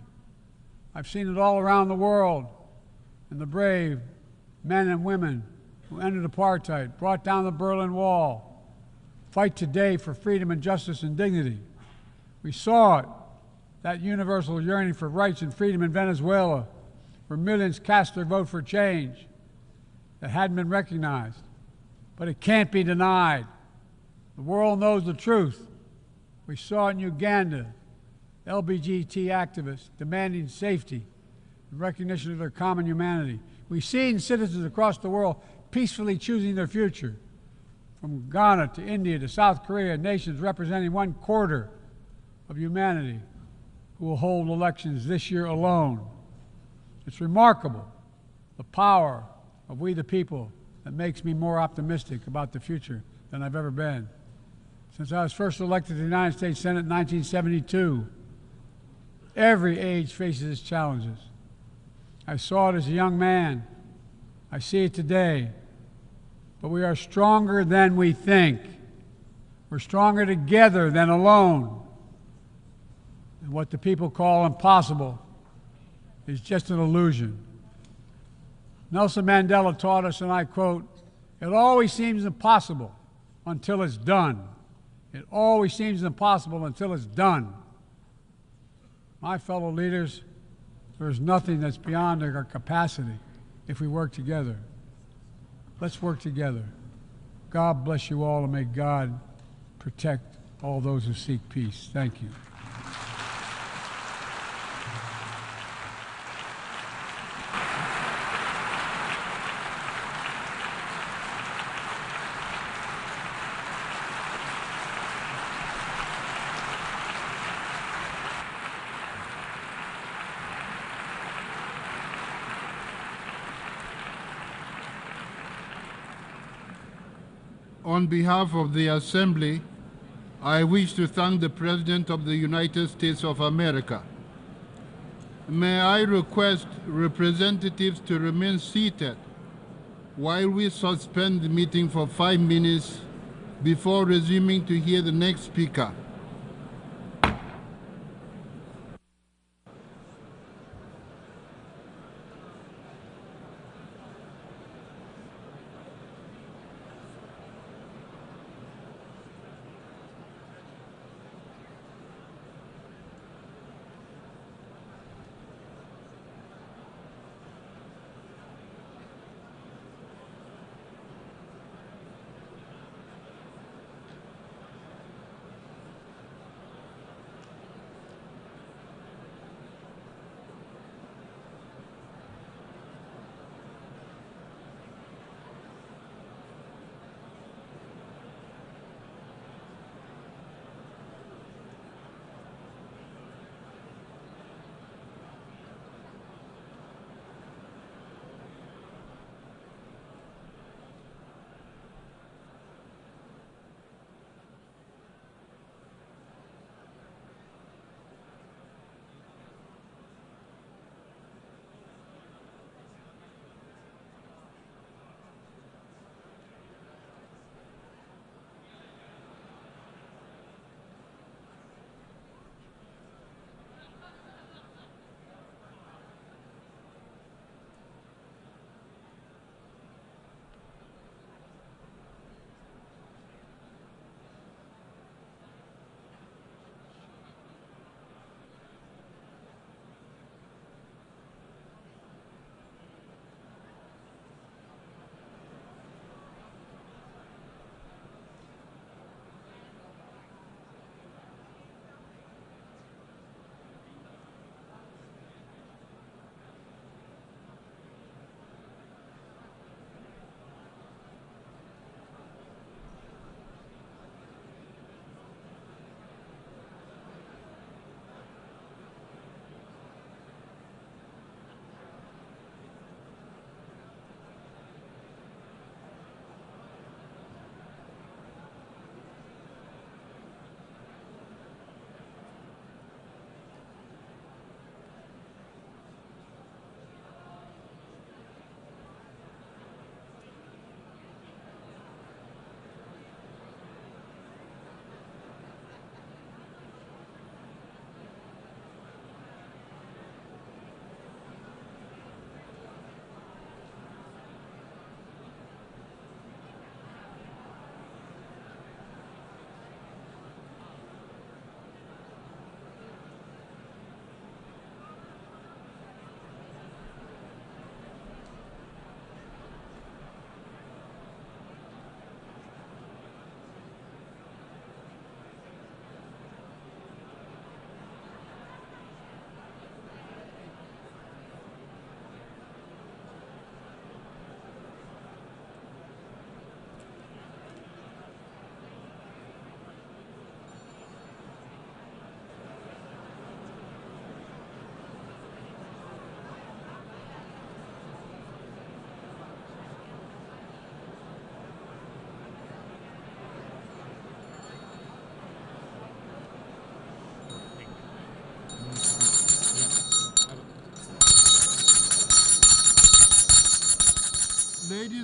I've seen it all around the world, and the brave men and women who ended apartheid, brought down the Berlin Wall, fight today for freedom and justice and dignity. We saw it, that universal yearning for rights and freedom in Venezuela, where millions cast their vote for change that hadn't been recognized. But it can't be denied. The world knows the truth. We saw it in Uganda, LGBT activists demanding safety and recognition of their common humanity. We see it in citizens across the world peacefully choosing their future. From Ghana to India to South Korea, nations representing 1/4 of humanity who will hold elections this year alone. It's remarkable, the power of we the people, that makes me more optimistic about the future than I've ever been. since I was first elected to the United States Senate in 1972. Every age faces its challenges. I saw it as a young man. I see it today. But we are stronger than we think. We're stronger together than alone. And what the people call impossible is just an illusion. Nelson Mandela taught us, and I quote, "It always seems impossible until it's done. It always seems impossible until it's done." My fellow leaders, there is nothing that's beyond our capacity if we work together. Let's work together. God bless you all, and may God protect all those who seek peace. Thank you. On behalf of the Assembly, I wish to thank the President of the United States of America. May I request representatives to remain seated while we suspend the meeting for 5 minutes before resuming to hear the next speaker.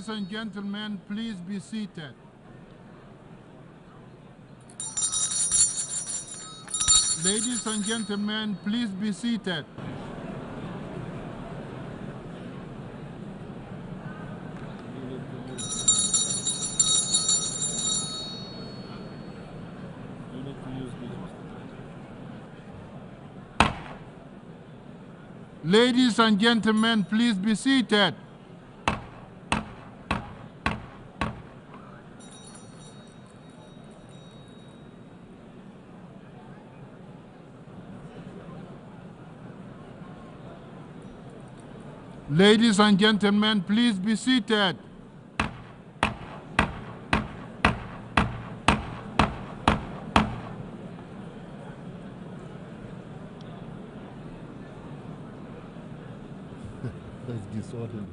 Ladies and gentlemen, please be seated. Ladies and gentlemen, please be seated. Ladies and gentlemen, please be seated. Ladies and gentlemen, please be seated. That's disorderly.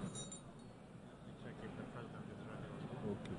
Okay.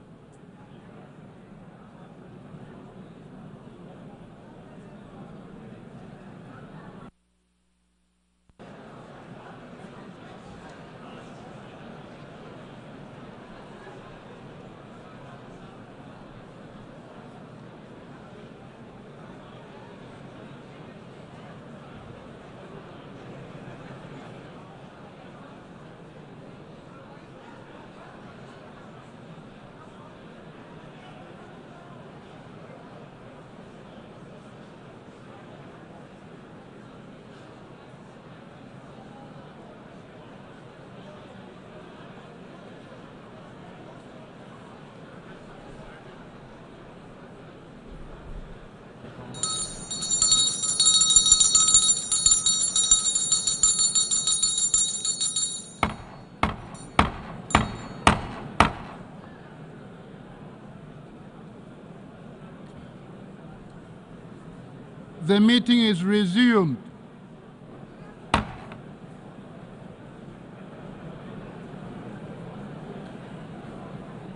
The meeting is resumed.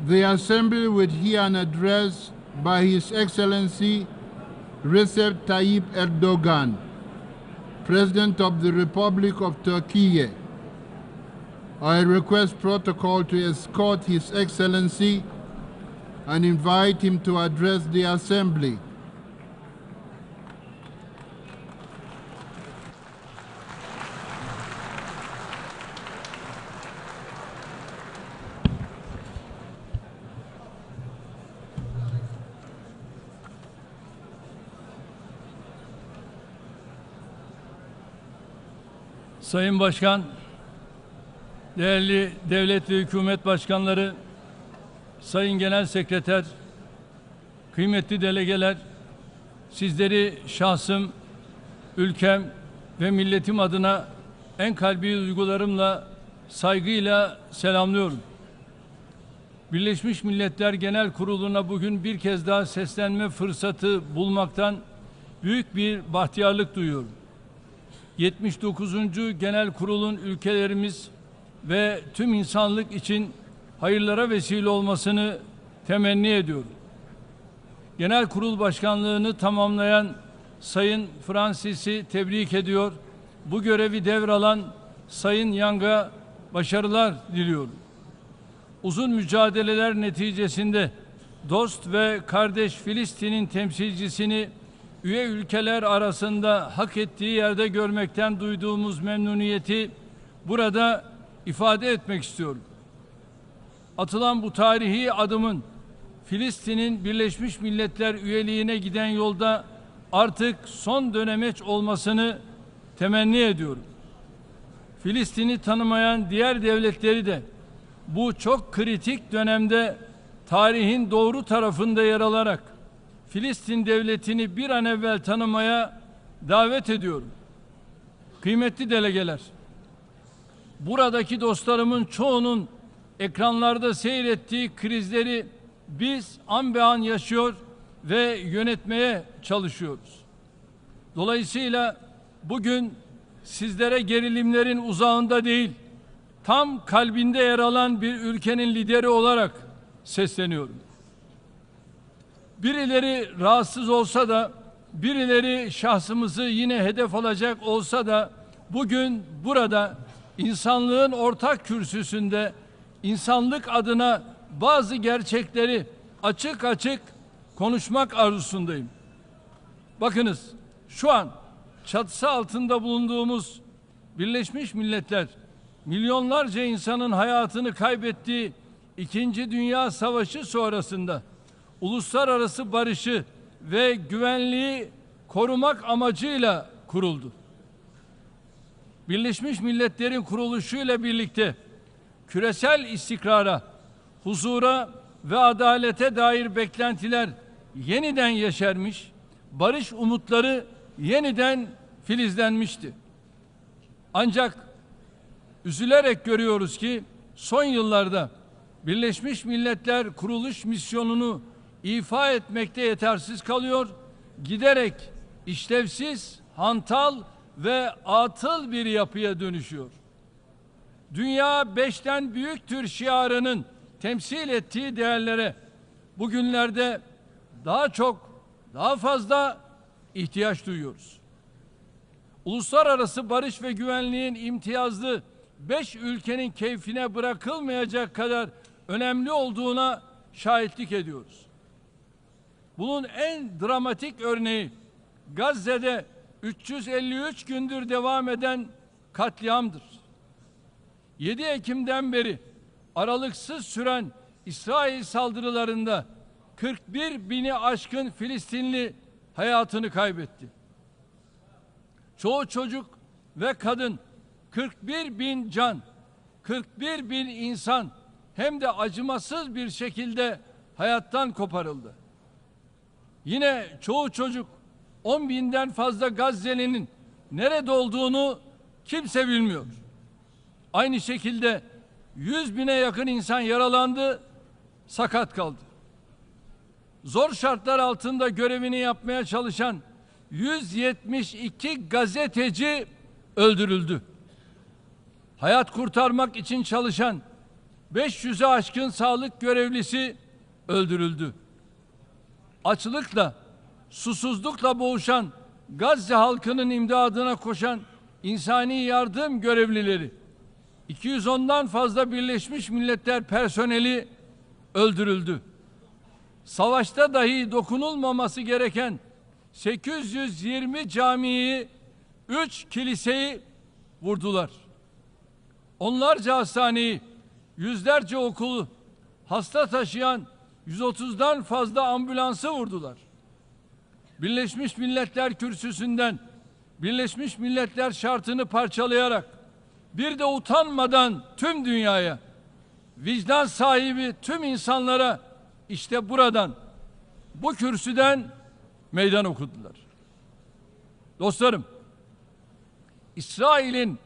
The Assembly will hear an address by His Excellency Recep Tayyip Erdogan, President of the Republic of Turkey. I request protocol to escort His Excellency and invite him to address the Assembly. Sayın Başkan, değerli devlet ve hükümet başkanları, Sayın Genel Sekreter, kıymetli delegeler, sizleri şahsım, ülkem ve milletim adına en kalbi duygularımla, saygıyla selamlıyorum. Birleşmiş Milletler Genel Kurulu'na bugün bir kez daha seslenme fırsatı bulmaktan büyük bir bahtiyarlık duyuyorum. 79. Genel Kurul'un ülkelerimiz ve tüm insanlık için hayırlara vesile olmasını temenni ediyorum. Genel Kurul Başkanlığını tamamlayan Sayın Francis'i tebrik ediyor. Bu görevi devralan Sayın Young'a başarılar diliyorum. Uzun mücadeleler neticesinde dost ve kardeş Filistin'in temsilcisini üye ülkeler arasında hak ettiği yerde görmekten duyduğumuz memnuniyeti burada ifade etmek istiyorum. Atılan bu tarihi adımın Filistin'in Birleşmiş Milletler üyeliğine giden yolda artık son dönemeç olmasını temenni ediyorum. Filistin'i tanımayan diğer devletleri de bu çok kritik dönemde tarihin doğru tarafında yer alarak Filistin devletini bir an evvel tanımaya davet ediyorum. Kıymetli delegeler, buradaki dostlarımın çoğunun ekranlarda seyrettiği krizleri biz an be an yaşıyor ve yönetmeye çalışıyoruz. Dolayısıyla bugün sizlere gerilimlerin uzağında değil, tam kalbinde yer alan bir ülkenin lideri olarak sesleniyorum. Birileri rahatsız olsa da, birileri şahsımızı yine hedef alacak olsa da, bugün burada insanlığın ortak kürsüsünde insanlık adına bazı gerçekleri açık açık konuşmak arzusundayım. Bakınız, şu an çatısı altında bulunduğumuz Birleşmiş Milletler, milyonlarca insanın hayatını kaybettiği İkinci Dünya Savaşı sonrasında uluslararası barışı ve güvenliği korumak amacıyla kuruldu. Birleşmiş Milletler'in kuruluşuyla birlikte küresel istikrara, huzura ve adalete dair beklentiler yeniden yeşermiş, barış umutları yeniden filizlenmişti. Ancak üzülerek görüyoruz ki son yıllarda Birleşmiş Milletler kuruluş misyonunu ifa etmekte yetersiz kalıyor, giderek işlevsiz, hantal ve atıl bir yapıya dönüşüyor. Dünya beşten büyüktür şiarının temsil ettiği değerlere bugünlerde daha çok, daha fazla ihtiyaç duyuyoruz. Uluslararası barış ve güvenliğin imtiyazlı 5 ülkenin keyfine bırakılmayacak kadar önemli olduğuna şahitlik ediyoruz. Bunun en dramatik örneği Gazze'de 353 gündür devam eden katliamdır. 7 Ekim'den beri aralıksız süren İsrail saldırılarında 41 bini aşkın Filistinli hayatını kaybetti. Çoğu çocuk ve kadın, 41 bin can, 41 bin insan hem de acımasız bir şekilde hayattan koparıldı. Yine çoğu çocuk, 10 binden fazla Gazze'linin nerede olduğunu kimse bilmiyor. Aynı şekilde 100 bine yakın insan yaralandı, sakat kaldı. Zor şartlar altında görevini yapmaya çalışan 172 gazeteci öldürüldü. Hayat kurtarmak için çalışan 500'e aşkın sağlık görevlisi öldürüldü. Açlıkla, susuzlukla boğuşan Gazze halkının imdadına koşan insani yardım görevlileri, 210'dan fazla Birleşmiş Milletler personeli öldürüldü. Savaşta dahi dokunulmaması gereken 820 camiyi, 3 kiliseyi vurdular. Onlarca hastaneyi, yüzlerce okulu, hasta taşıyan 130'dan fazla ambulansı vurdular. Birleşmiş Milletler kürsüsünden Birleşmiş Milletler şartını parçalayarak bir de utanmadan tüm dünyaya, vicdan sahibi tüm insanlara işte buradan, bu kürsüden meydan okudular. Dostlarım, İsrail'in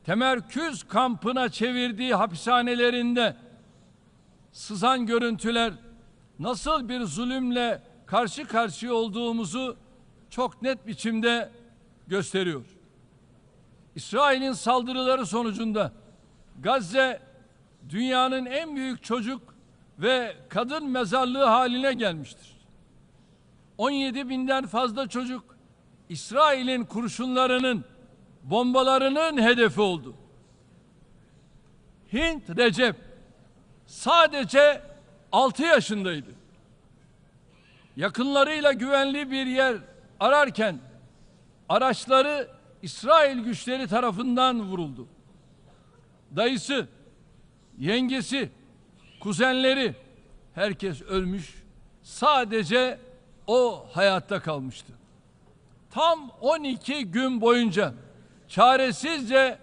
temerküz kampına çevirdiği hapishanelerinde sızan görüntüler nasıl bir zulümle karşı karşıya olduğumuzu çok net biçimde gösteriyor. İsrail'in saldırıları sonucunda Gazze dünyanın en büyük çocuk ve kadın mezarlığı haline gelmiştir. 17 binden fazla çocuk İsrail'in kurşunlarının, bombalarının hedefi oldu. Hint Recep sadece 6 yaşındaydı. Yakınlarıyla güvenli bir yer ararken araçları İsrail güçleri tarafından vuruldu. Dayısı, yengesi, kuzenleri herkes ölmüş. Sadece o hayatta kalmıştı. Tam 12 gün boyunca çaresizce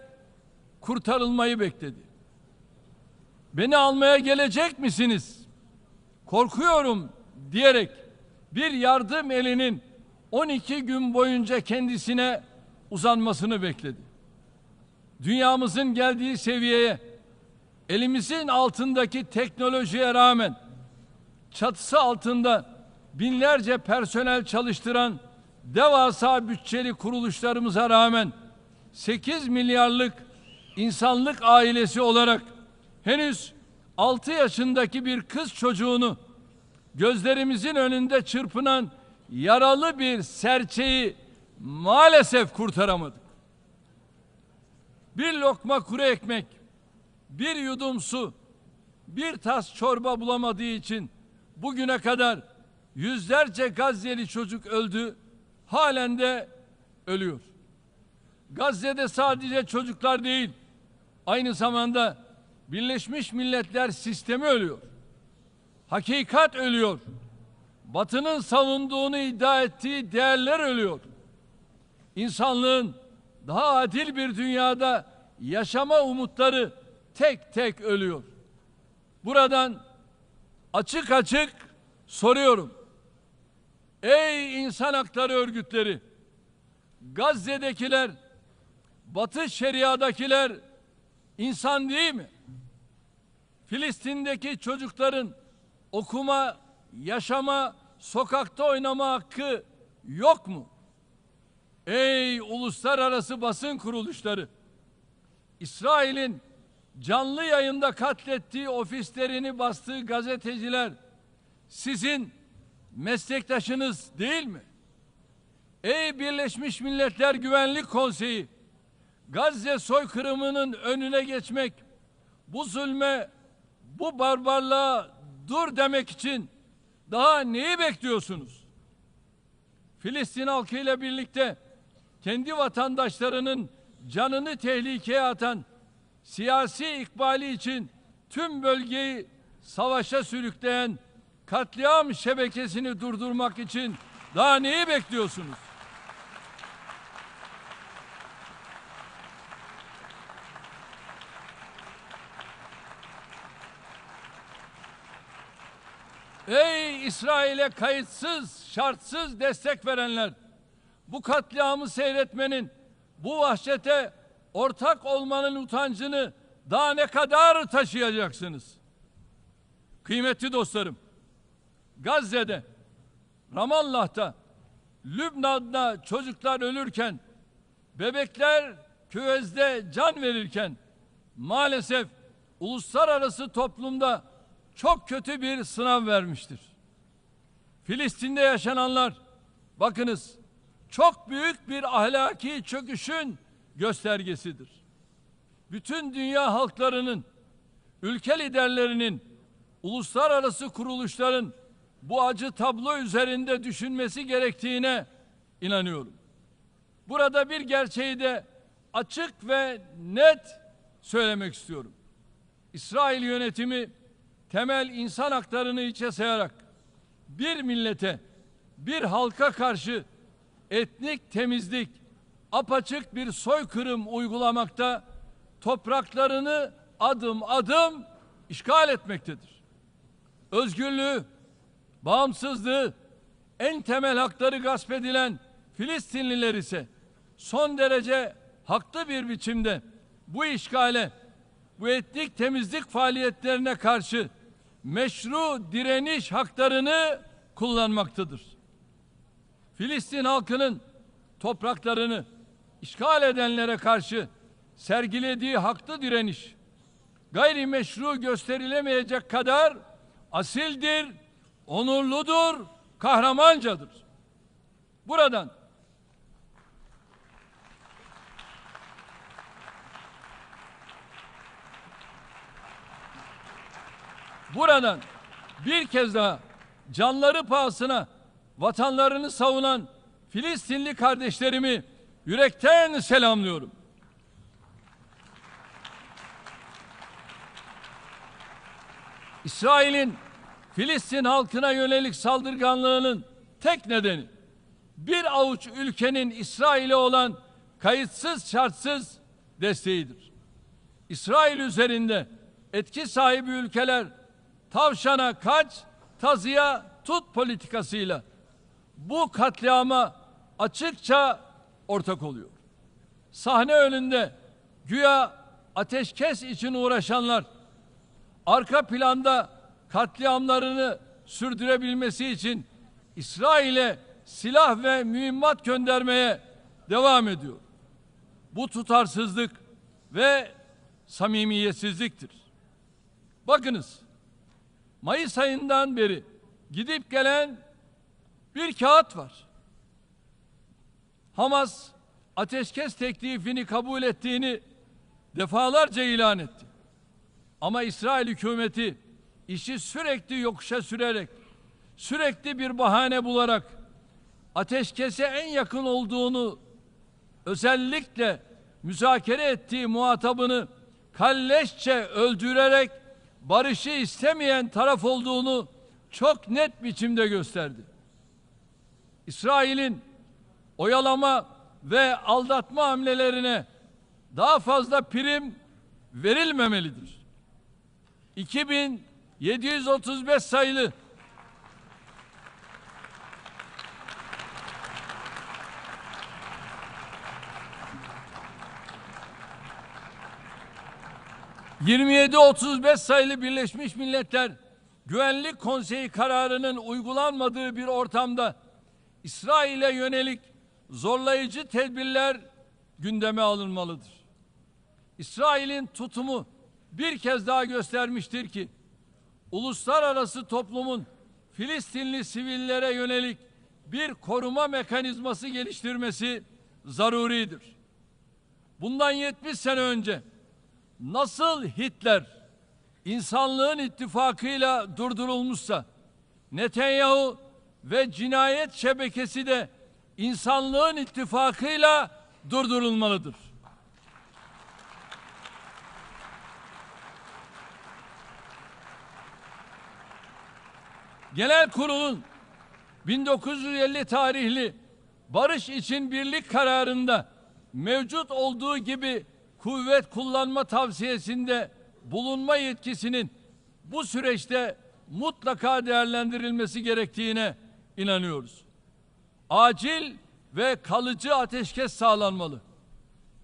kurtarılmayı bekledi. Beni almaya gelecek misiniz? Korkuyorum diyerek bir yardım elinin 12 gün boyunca kendisine uzanmasını bekledi. Dünyamızın geldiği seviyeye, elimizin altındaki teknolojiye rağmen çatısı altında binlerce personel çalıştıran devasa bütçeli kuruluşlarımıza rağmen 8 milyarlık insanlık ailesi olarak henüz 6 yaşındaki bir kız çocuğunu, gözlerimizin önünde çırpınan yaralı bir serçeyi maalesef kurtaramadık. Bir lokma kuru ekmek, bir yudum su, bir tas çorba bulamadığı için bugüne kadar yüzlerce Gazze'li çocuk öldü, halen de ölüyor. Gazze'de sadece çocuklar değil, aynı zamanda Birleşmiş Milletler sistemi ölüyor. Hakikat ölüyor. Batı'nın savunduğunu iddia ettiği değerler ölüyor. İnsanlığın daha adil bir dünyada yaşama umutları tek tek ölüyor. Buradan açık açık soruyorum. Ey insan hakları örgütleri, Gazze'dekiler, Batı Şeria'dakiler insan değil mi? Filistin'deki çocukların okuma, yaşama, sokakta oynama hakkı yok mu? Ey uluslararası basın kuruluşları! İsrail'in canlı yayında katlettiği ofislerini bastığı gazeteciler sizin meslektaşınız değil mi? Ey Birleşmiş Milletler Güvenlik Konseyi! Gazze soykırımının önüne geçmek, bu zulme, bu barbarlığa dur demek için daha neyi bekliyorsunuz? Filistin halkıyla birlikte kendi vatandaşlarının canını tehlikeye atan siyasi ikbali için tüm bölgeyi savaşa sürükleyen katliam şebekesini durdurmak için daha neyi bekliyorsunuz? Ey İsrail'e kayıtsız, şartsız destek verenler! Bu katliamı seyretmenin, bu vahşete ortak olmanın utancını daha ne kadar taşıyacaksınız? Kıymetli dostlarım, Gazze'de, Ramallah'ta, Lübnan'da çocuklar ölürken, bebekler küvezde can verirken, maalesef uluslararası toplumda çok kötü bir sınav vermiştir. Filistin'de yaşananlar, bakınız, çok büyük bir ahlaki çöküşün göstergesidir. Bütün dünya halklarının, ülke liderlerinin, uluslararası kuruluşların bu acı tablo üzerinde düşünmesi gerektiğine inanıyorum. Burada bir gerçeği de açık ve net söylemek istiyorum. İsrail yönetimi temel insan haklarını içe sayarak bir millete, bir halka karşı etnik temizlik, apaçık bir soykırım uygulamakta, topraklarını adım adım işgal etmektedir. Özgürlüğü, bağımsızlığı, en temel hakları gasp edilen Filistinliler ise son derece haklı bir biçimde bu işgale, bu etnik temizlik faaliyetlerine karşı meşru direniş haklarını kullanmaktadır. Filistin halkının topraklarını işgal edenlere karşı sergilediği haklı direniş, gayrimeşru gösterilemeyecek kadar asildir, onurludur, kahramancadır. Buradan bir kez daha canları pahasına vatanlarını savunan Filistinli kardeşlerimi yürekten selamlıyorum. İsrail'in Filistin halkına yönelik saldırganlığının tek nedeni bir avuç ülkenin İsrail'e olan kayıtsız şartsız desteğidir. İsrail üzerinde etki sahibi ülkeler tavşana kaç, tazıya tut politikasıyla bu katliama açıkça ortak oluyor. Sahne önünde güya ateşkes için uğraşanlar, arka planda katliamlarını sürdürebilmesi için İsrail'e silah ve mühimmat göndermeye devam ediyor. Bu tutarsızlık ve samimiyetsizliktir. Bakınız, Mayıs ayından beri gidip gelen bir kağıt var. Hamas ateşkes teklifini kabul ettiğini defalarca ilan etti. Ama İsrail hükümeti işi sürekli yokuşa sürerek, sürekli bir bahane bularak ateşkese en yakın olduğunu, özellikle müzakere ettiği muhatabını kalleşçe öldürerek barışı istemeyen taraf olduğunu çok net biçimde gösterdi. İsrail'in oyalama ve aldatma hamlelerine daha fazla prim verilmemelidir. 2735 sayılı ...2735 sayılı Birleşmiş Milletler Güvenlik Konseyi kararının uygulanmadığı bir ortamda İsrail'e yönelik zorlayıcı tedbirler gündeme alınmalıdır. İsrail'in tutumu bir kez daha göstermiştir ki uluslararası toplumun Filistinli sivillere yönelik bir koruma mekanizması geliştirmesi zaruridir. Bundan 70 sene önce nasıl Hitler insanlığın ittifakıyla durdurulmuşsa, Netanyahu ve cinayet şebekesi de insanlığın ittifakıyla durdurulmalıdır. Genel Kurul'un 1950 tarihli barış için birlik kararında mevcut olduğu gibi kuvvet kullanma tavsiyesinde bulunma yetkisinin bu süreçte mutlaka değerlendirilmesi gerektiğine inanıyoruz. Acil ve kalıcı ateşkes sağlanmalı.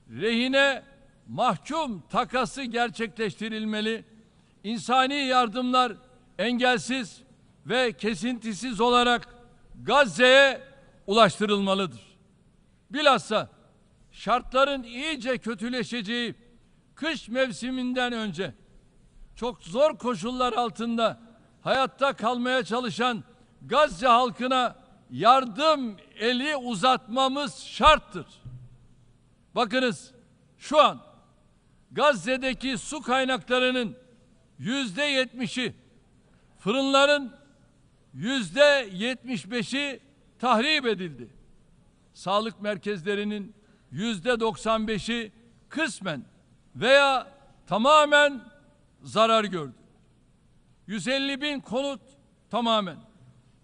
Rehine mahkum takası gerçekleştirilmeli. İnsani yardımlar engelsiz ve kesintisiz olarak Gazze'ye ulaştırılmalıdır. Bilhassa şartların iyice kötüleşeceği kış mevsiminden önce çok zor koşullar altında hayatta kalmaya çalışan Gazze halkına yardım eli uzatmamız şarttır. Bakınız, şu an Gazze'deki su kaynaklarının %70'i, fırınların %75'i tahrip edildi. Sağlık merkezlerinin %95'i kısmen veya tamamen zarar gördü. 150 bin konut tamamen,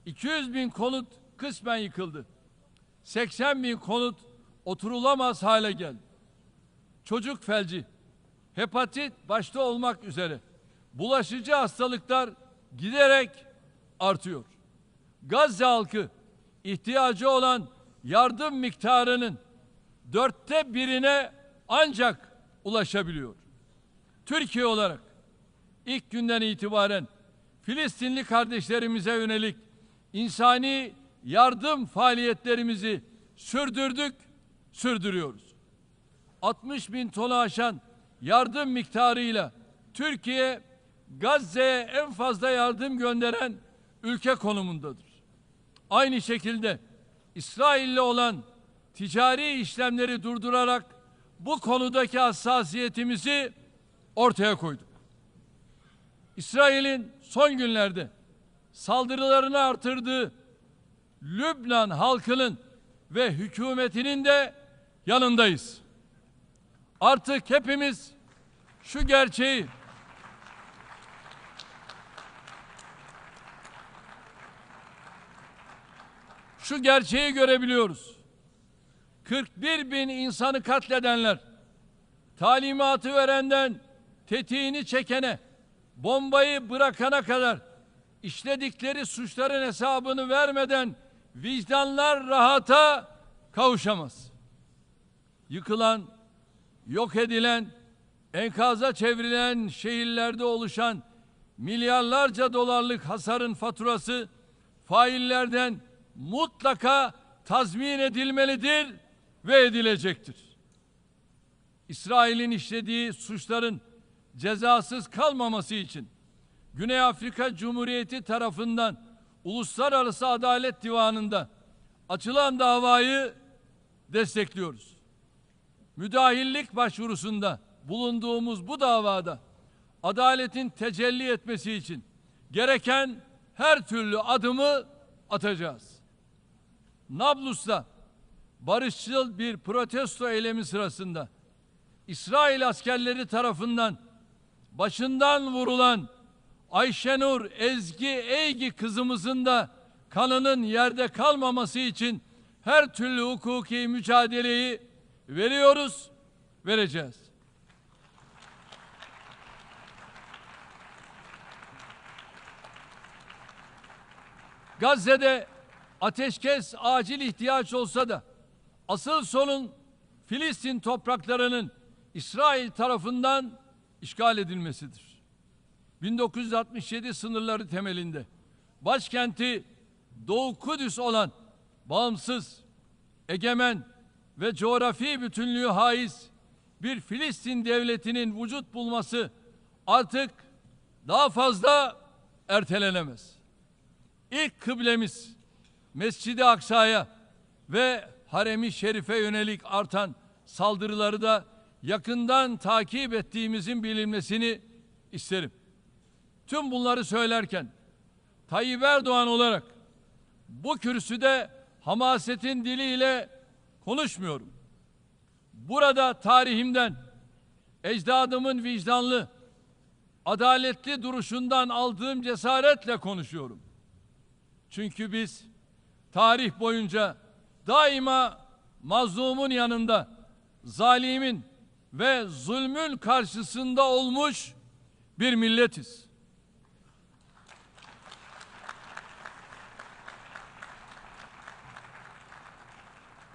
200 bin konut kısmen yıkıldı. 80 bin konut oturulamaz hale geldi. Çocuk felci, hepatit başta olmak üzere bulaşıcı hastalıklar giderek artıyor. Gazze halkı ihtiyacı olan yardım miktarının 1/4'ine ancak ulaşabiliyor. Türkiye olarak ilk günden itibaren Filistinli kardeşlerimize yönelik insani yardım faaliyetlerimizi sürdürdük, sürdürüyoruz. 60 bin tonu aşan yardım miktarıyla Türkiye, Gazze'ye en fazla yardım gönderen ülke konumundadır. Aynı şekilde İsrail'le olan ticari işlemleri durdurarak bu konudaki hassasiyetimizi ortaya koyduk. İsrail'in son günlerde saldırılarını artırdığı Lübnan halkının ve hükümetinin de yanındayız. Artık hepimiz şu gerçeği görebiliyoruz. 41 bin insanı katledenler, talimatı verenden tetiğini çekene, bombayı bırakana kadar işledikleri suçların hesabını vermeden vicdanlar rahata kavuşamaz. Yıkılan, yok edilen, enkaza çevrilen şehirlerde oluşan milyarlarca dolarlık hasarın faturası faillerden mutlaka tazmin edilmelidir ve edilecektir. İsrail'in işlediği suçların cezasız kalmaması için Güney Afrika Cumhuriyeti tarafından Uluslararası Adalet Divanı'nda açılan davayı destekliyoruz. Müdahillik başvurusunda bulunduğumuz bu davada adaletin tecelli etmesi için gereken her türlü adımı atacağız. Nablus'ta barışçıl bir protesto eylemi sırasında İsrail askerleri tarafından başından vurulan Ayşenur Ezgi Eygi kızımızın da kanının yerde kalmaması için her türlü hukuki mücadeleyi veriyoruz, vereceğiz. Gazze'de ateşkes acil ihtiyaç olsa da asıl sorun Filistin topraklarının İsrail tarafından işgal edilmesidir. 1967 sınırları temelinde başkenti Doğu Kudüs olan bağımsız, egemen ve coğrafi bütünlüğü haiz bir Filistin devletinin vücut bulması artık daha fazla ertelenemez. İlk kıblemiz Mescid-i Aksa'ya ve Harem-i Şerif'e yönelik artan saldırıları da yakından takip ettiğimizin bilinmesini isterim. Tüm bunları söylerken Tayyip Erdoğan olarak bu kürsüde hamasetin diliyle konuşmuyorum. Burada tarihimden, ecdadımın vicdanlı, adaletli duruşundan aldığım cesaretle konuşuyorum. Çünkü biz tarih boyunca daima mazlumun yanında, zalimin ve zulmün karşısında olmuş bir milletiz.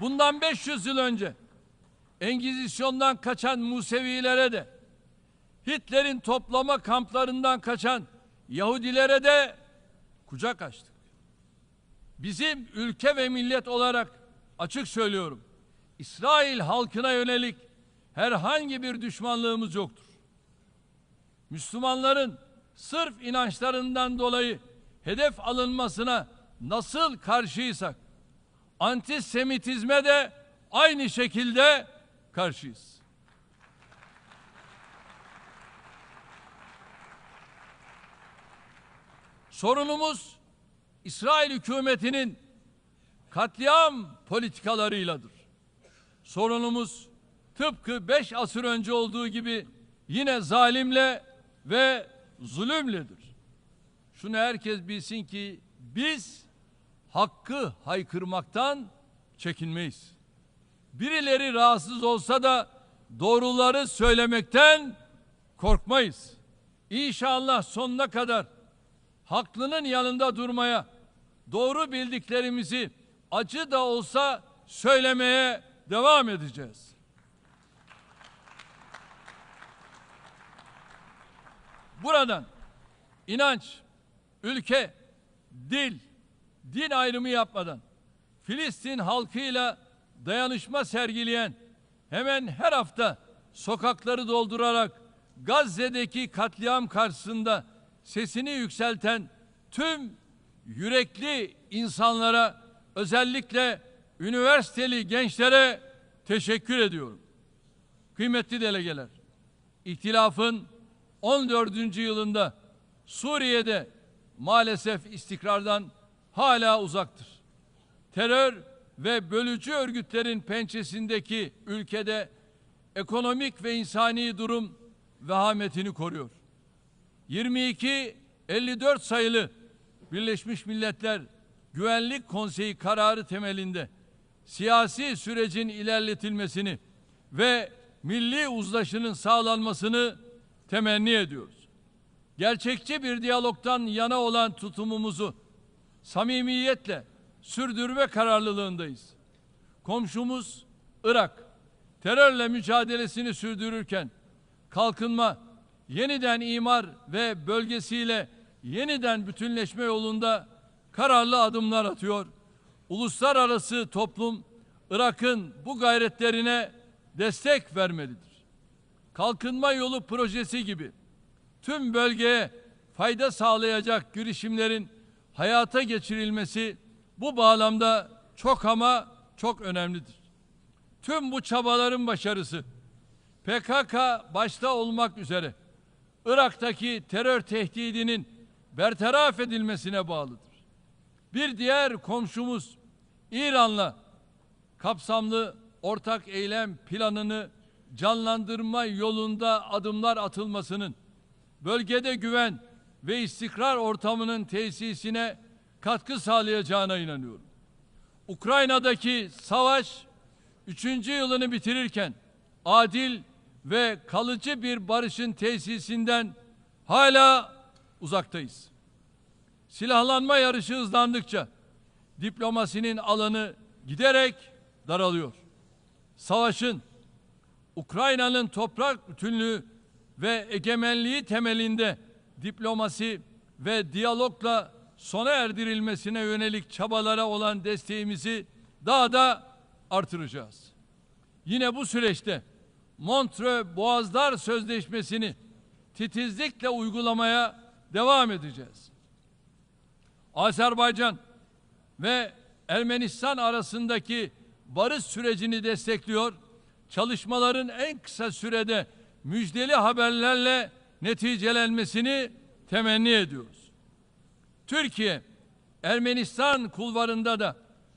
Bundan 500 yıl önce Engizisyon'dan kaçan Musevilere de, Hitler'in toplama kamplarından kaçan Yahudilere de kucak açtık. Bizim ülke ve millet olarak açık söylüyorum, İsrail halkına yönelik herhangi bir düşmanlığımız yoktur. Müslümanların sırf inançlarından dolayı hedef alınmasına nasıl karşıysak, antisemitizme de aynı şekilde karşıyız. Sorunumuz İsrail hükümetinin katliam politikalarıyladır. Sorunumuz tıpkı 5 asır önce olduğu gibi yine zalimle ve zulümledir. Şunu herkes bilsin ki biz hakkı haykırmaktan çekinmeyiz. Birileri rahatsız olsa da doğruları söylemekten korkmayız. İnşallah sonuna kadar haklının yanında durmaya, doğru bildiklerimizi acı da olsa söylemeye devam edeceğiz. Buradan inanç, ülke, dil, din ayrımı yapmadan Filistin halkıyla dayanışma sergileyen, hemen her hafta sokakları doldurarak Gazze'deki katliam karşısında sesini yükselten tüm yürekli insanlara, özellikle üniversiteli gençlere teşekkür ediyorum. Kıymetli delegeler, İhtilafın 14. yılında Suriye'de maalesef istikrardan hala uzaktır. Terör ve bölücü örgütlerin pençesindeki ülkede ekonomik ve insani durum vehametini koruyor. 22-54 sayılı Birleşmiş Milletler Güvenlik Konseyi kararı temelinde siyasi sürecin ilerletilmesini ve milli uzlaşının sağlanmasını temenni ediyoruz. Gerçekçi bir diyalogtan yana olan tutumumuzu samimiyetle sürdürme kararlılığındayız. Komşumuz Irak terörle mücadelesini sürdürürken kalkınma, yeniden imar ve bölgesiyle yeniden bütünleşme yolunda kararlı adımlar atıyor. Uluslararası toplum Irak'ın bu gayretlerine destek vermelidir. Kalkınma yolu projesi gibi tüm bölgeye fayda sağlayacak girişimlerin hayata geçirilmesi bu bağlamda çok ama çok önemlidir. Tüm bu çabaların başarısı PKK başta olmak üzere Irak'taki terör tehdidinin bertaraf edilmesine bağlıdır. Bir diğer komşumuz İran'la kapsamlı ortak eylem planını canlandırma yolunda adımlar atılmasının bölgede güven ve istikrar ortamının tesisine katkı sağlayacağına inanıyorum. Ukrayna'daki savaş 3. yılını bitirirken adil ve kalıcı bir barışın tesisinden hala uzaktayız. Silahlanma yarışı hızlandıkça diplomasinin alanı giderek daralıyor. Savaşın Ukrayna'nın toprak bütünlüğü ve egemenliği temelinde diplomasi ve diyalogla sona erdirilmesine yönelik çabalara olan desteğimizi daha da artıracağız. Yine bu süreçte Montreux Boğazlar Sözleşmesi'ni titizlikle uygulamaya devam edeceğiz. Azerbaycan ve Ermenistan arasındaki barış sürecini destekliyor, çalışmaların en kısa sürede müjdeli haberlerle neticelenmesini temenni ediyoruz. Türkiye, Ermenistan kulvarında da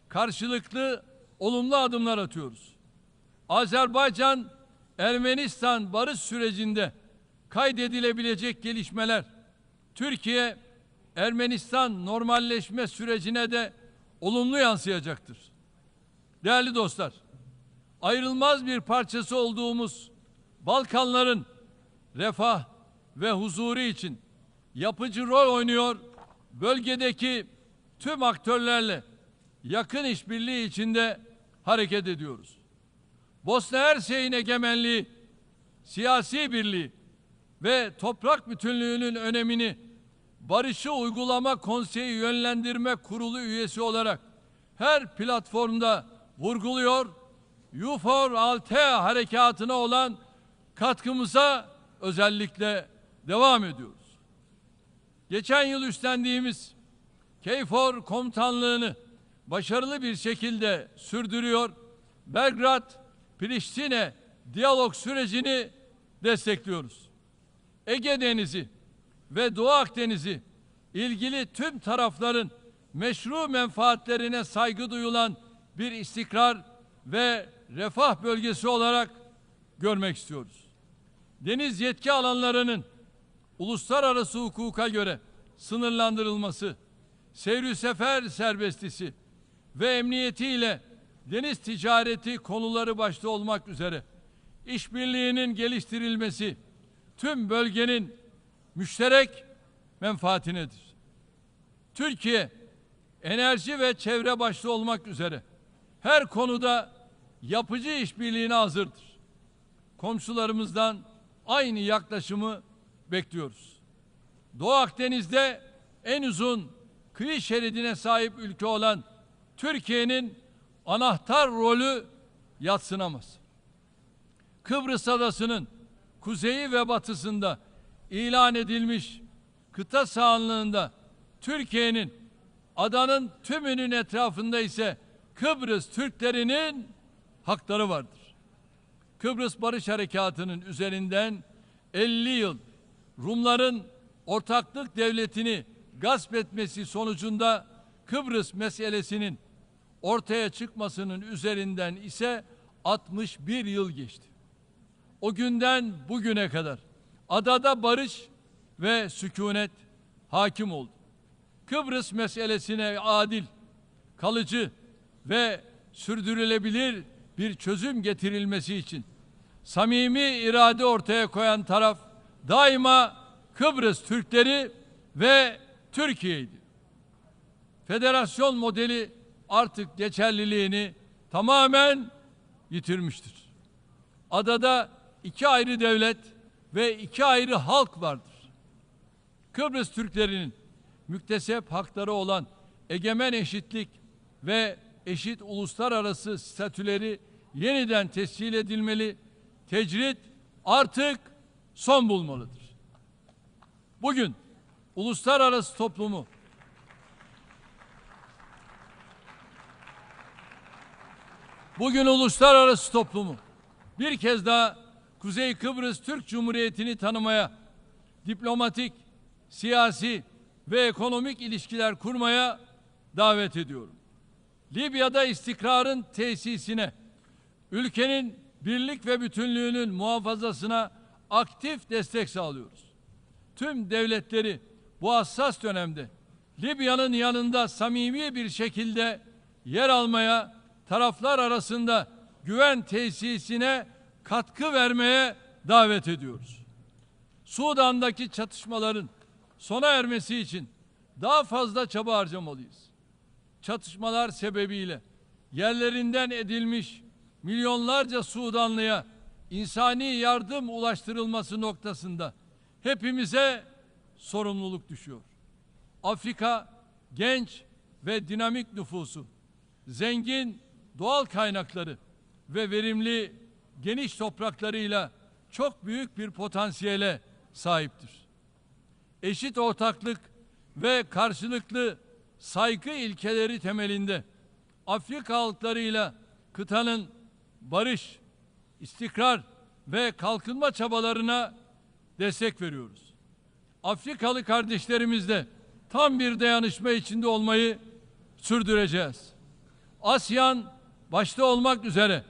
karşılıklı olumlu adımlar atıyoruz. Azerbaycan, Ermenistan barış sürecinde kaydedilebilecek gelişmeler, Türkiye, Ermenistan normalleşme sürecine de olumlu yansıyacaktır. Değerli dostlar, ayrılmaz bir parçası olduğumuz Balkanların refah ve huzuru için yapıcı rol oynuyor, bölgedeki tüm aktörlerle yakın işbirliği içinde hareket ediyoruz. Bosna Hersek'in egemenliği, siyasi birliği ve toprak bütünlüğünün önemini Barışı Uygulama Konseyi Yönlendirme Kurulu üyesi olarak her platformda vurguluyor, UFOR alto harekatına olan katkımıza özellikle devam ediyoruz. Geçen yıl üstlendiğimiz KFOR komutanlığını başarılı bir şekilde sürdürüyor, Belgrad-Priştine diyalog sürecini destekliyoruz. Ege Denizi ve Doğu Akdeniz'i ilgili tüm tarafların meşru menfaatlerine saygı duyulan bir istikrar ve refah bölgesi olarak görmek istiyoruz. Deniz yetki alanlarının uluslararası hukuka göre sınırlandırılması, seyri sefer serbestisi ve emniyetiyle deniz ticareti konuları başta olmak üzere işbirliğinin geliştirilmesi tüm bölgenin müşterek menfaatinedir. Türkiye, enerji ve çevre başta olmak üzere her konuda yapıcı işbirliğine hazırdır. Komşularımızdan aynı yaklaşımı bekliyoruz. Doğu Akdeniz'de en uzun kıyı şeridine sahip ülke olan Türkiye'nin anahtar rolü yadsınamaz. Kıbrıs Adası'nın kuzeyi ve batısında ilan edilmiş kıta sahanlığında Türkiye'nin, adanın tümünün etrafında ise Kıbrıs Türklerinin hakları vardır. Kıbrıs Barış Harekatı'nın üzerinden 50 yıl Rumların ortaklık devletini gasp etmesi sonucunda Kıbrıs meselesinin ortaya çıkmasının üzerinden ise 61 yıl geçti. O günden bugüne kadar adada barış ve sükunet hakim oldu. Kıbrıs meselesine adil, kalıcı ve sürdürülebilir bir çözüm getirilmesi için samimi irade ortaya koyan taraf daima Kıbrıs Türkleri ve Türkiye'ydi. Federasyon modeli artık geçerliliğini tamamen yitirmiştir. Adada iki ayrı devlet ve iki ayrı halk vardır. Kıbrıs Türklerinin müktesep hakları olan egemen eşitlik ve eşit uluslararası statüleri yeniden tescil edilmeli, tecrit artık son bulmalıdır. Bugün uluslararası toplumu bir kez daha Kuzey Kıbrıs Türk Cumhuriyeti'ni tanımaya, diplomatik, siyasi ve ekonomik ilişkiler kurmaya davet ediyorum. Libya'da istikrarın tesisine, ülkenin birlik ve bütünlüğünün muhafazasına aktif destek sağlıyoruz. Tüm devletleri bu hassas dönemde Libya'nın yanında samimi bir şekilde yer almaya, taraflar arasında güven tesisine katkı vermeye davet ediyoruz. Sudan'daki çatışmaların sona ermesi için daha fazla çaba harcamalıyız. Çatışmalar sebebiyle yerlerinden edilmiş milyonlarca Sudanlıya insani yardım ulaştırılması noktasında hepimize sorumluluk düşüyor. Afrika genç ve dinamik nüfusu, zengin doğal kaynakları ve verimli geniş topraklarıyla çok büyük bir potansiyele sahiptir. Eşit ortaklık ve karşılıklı saygı ilkeleri temelinde Afrika halklarıyla kıtanın barış, istikrar ve kalkınma çabalarına destek veriyoruz. Afrikalı kardeşlerimizle tam bir dayanışma içinde olmayı sürdüreceğiz. ASEAN başta olmak üzere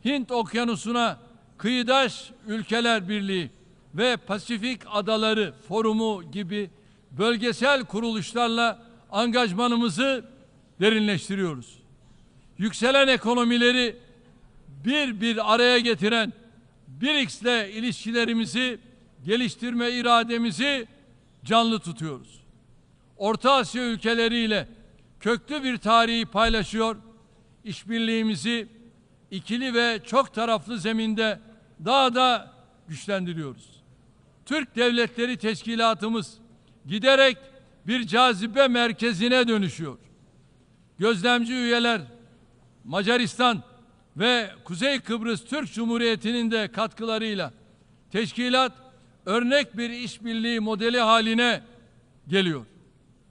Hint Okyanusu'na kıyıdaş ülkeler birliği ve Pasifik Adaları Forumu gibi bölgesel kuruluşlarla angajmanımızı derinleştiriyoruz. Yükselen ekonomileri bir araya getiren BRICS'le ilişkilerimizi geliştirme irademizi canlı tutuyoruz. Orta Asya ülkeleriyle köklü bir tarihi paylaşıyor, işbirliğimizi ikili ve çok taraflı zeminde daha da güçlendiriyoruz. Türk Devletleri Teşkilatımız giderek bir cazibe merkezine dönüşüyor. Gözlemci üyeler Macaristan ve Kuzey Kıbrıs Türk Cumhuriyeti'nin de katkılarıyla teşkilat örnek bir işbirliği modeli haline geliyor.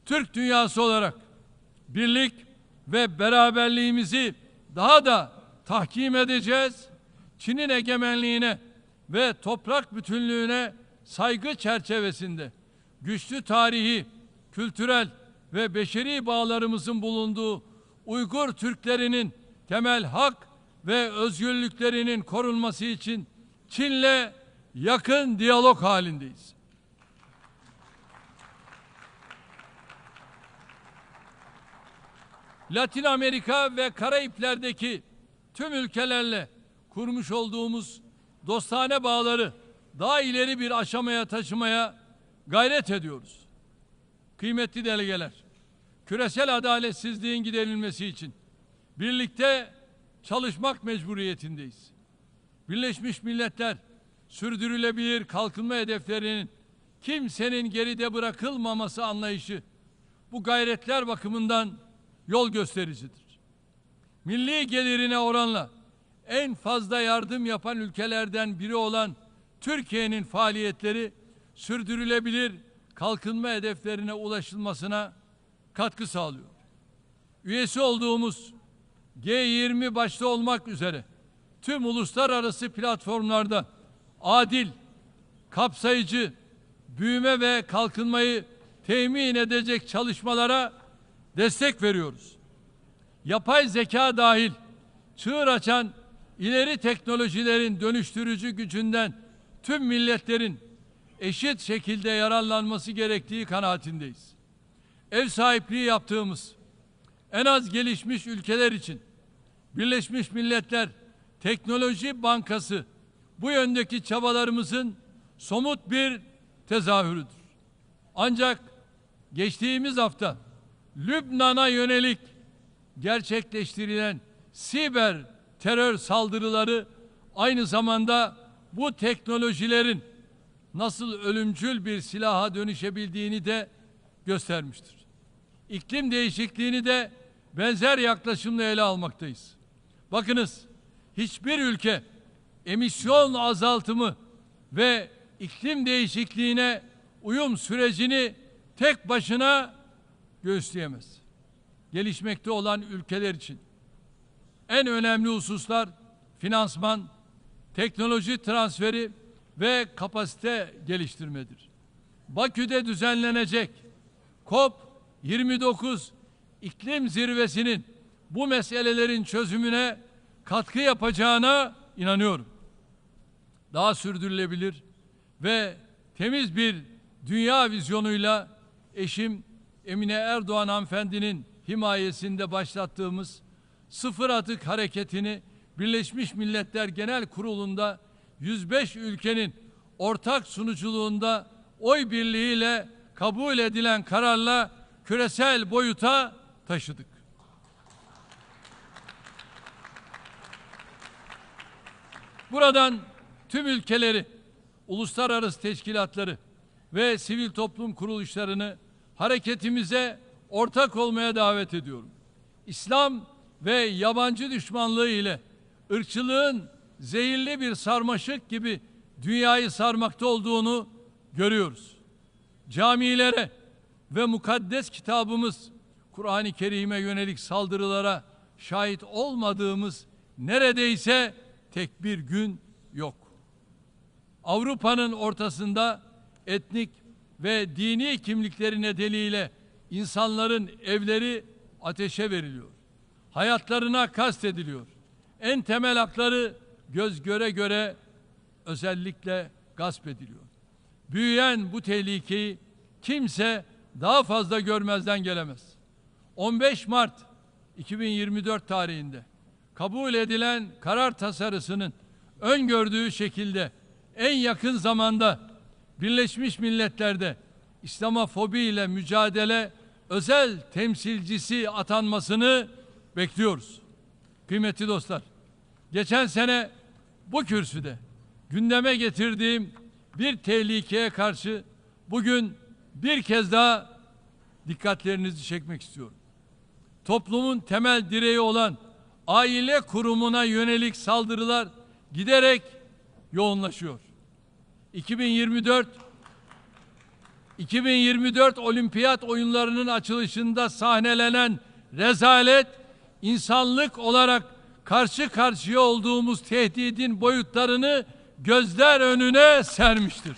Türk dünyası olarak birlik ve beraberliğimizi daha da tahkim edeceğiz. Çin'in egemenliğine ve toprak bütünlüğüne saygı çerçevesinde güçlü tarihi, kültürel ve beşeri bağlarımızın bulunduğu Uygur Türklerinin temel hak ve özgürlüklerinin korunması için Çin'le yakın diyalog halindeyiz. Latin Amerika ve Karayipler'deki tüm ülkelerle kurmuş olduğumuz dostane bağları daha ileri bir aşamaya taşımaya gayret ediyoruz. Kıymetli delegeler, küresel adaletsizliğin giderilmesi için birlikte çalışmak mecburiyetindeyiz. Birleşmiş Milletler sürdürülebilir kalkınma hedeflerinin kimsenin geride bırakılmaması anlayışı bu gayretler bakımından yol göstericidir. Milli gelirine oranla en fazla yardım yapan ülkelerden biri olan Türkiye'nin faaliyetleri sürdürülebilir kalkınma hedeflerine ulaşılmasına katkı sağlıyor. Üyesi olduğumuz G20 başta olmak üzere tüm uluslararası platformlarda adil, kapsayıcı, büyüme ve kalkınmayı temin edecek çalışmalara destek veriyoruz. Yapay zeka dahil çığır açan ileri teknolojilerin dönüştürücü gücünden tüm milletlerin eşit şekilde yararlanması gerektiği kanaatindeyiz. Ev sahipliği yaptığımız en az gelişmiş ülkeler için Birleşmiş Milletler Teknoloji Bankası bu yöndeki çabalarımızın somut bir tezahürüdür. Ancak geçtiğimiz hafta Lübnan'a yönelik gerçekleştirilen siber terör saldırıları aynı zamanda bu teknolojilerin nasıl ölümcül bir silaha dönüşebildiğini de göstermiştir. İklim değişikliğini de benzer yaklaşımla ele almaktayız. Bakınız, hiçbir ülke emisyon azaltımı ve iklim değişikliğine uyum sürecini tek başına göğüsleyemez. Gelişmekte olan ülkeler için en önemli hususlar finansman, teknoloji transferi ve kapasite geliştirmedir. Bakü'de düzenlenecek COP29 iklim zirvesinin bu meselelerin çözümüne katkı yapacağına inanıyorum. Daha sürdürülebilir ve temiz bir dünya vizyonuyla eşim Emine Erdoğan hanımefendinin himayesinde başlattığımız sıfır atık hareketini Birleşmiş Milletler Genel Kurulu'nda 105 ülkenin ortak sunuculuğunda oy birliğiyle kabul edilen kararla küresel boyuta taşıdık. Buradan tüm ülkeleri, uluslararası teşkilatları ve sivil toplum kuruluşlarını hareketimize ortak olmaya davet ediyorum. İslam ve yabancı düşmanlığı ile ırkçılığın zehirli bir sarmaşık gibi dünyayı sarmakta olduğunu görüyoruz. Camilere ve mukaddes kitabımız Kur'an-ı Kerim'e yönelik saldırılara şahit olmadığımız neredeyse tek bir gün yok. Avrupa'nın ortasında etnik ve dini kimlikleri nedeniyle insanların evleri ateşe veriliyor. Hayatlarına kastediliyor. En temel hakları göz göre göre özellikle gasp ediliyor. Büyüyen bu tehlikeyi kimse daha fazla görmezden gelemez. 15 Mart 2024 tarihinde kabul edilen karar tasarısının öngördüğü şekilde en yakın zamanda Birleşmiş Milletler'de İslamofobi ile mücadele özel temsilcisi atanmasını bekliyoruz. Kıymetli dostlar, geçen sene bu kürsüde gündeme getirdiğim bir tehlikeye karşı bugün bir kez daha dikkatlerinizi çekmek istiyorum. Toplumun temel direği olan aile kurumuna yönelik saldırılar giderek yoğunlaşıyor. 2024 Olimpiyat oyunlarının açılışında sahnelenen rezalet, insanlık olarak karşı karşıya olduğumuz tehdidin boyutlarını gözler önüne sermiştir.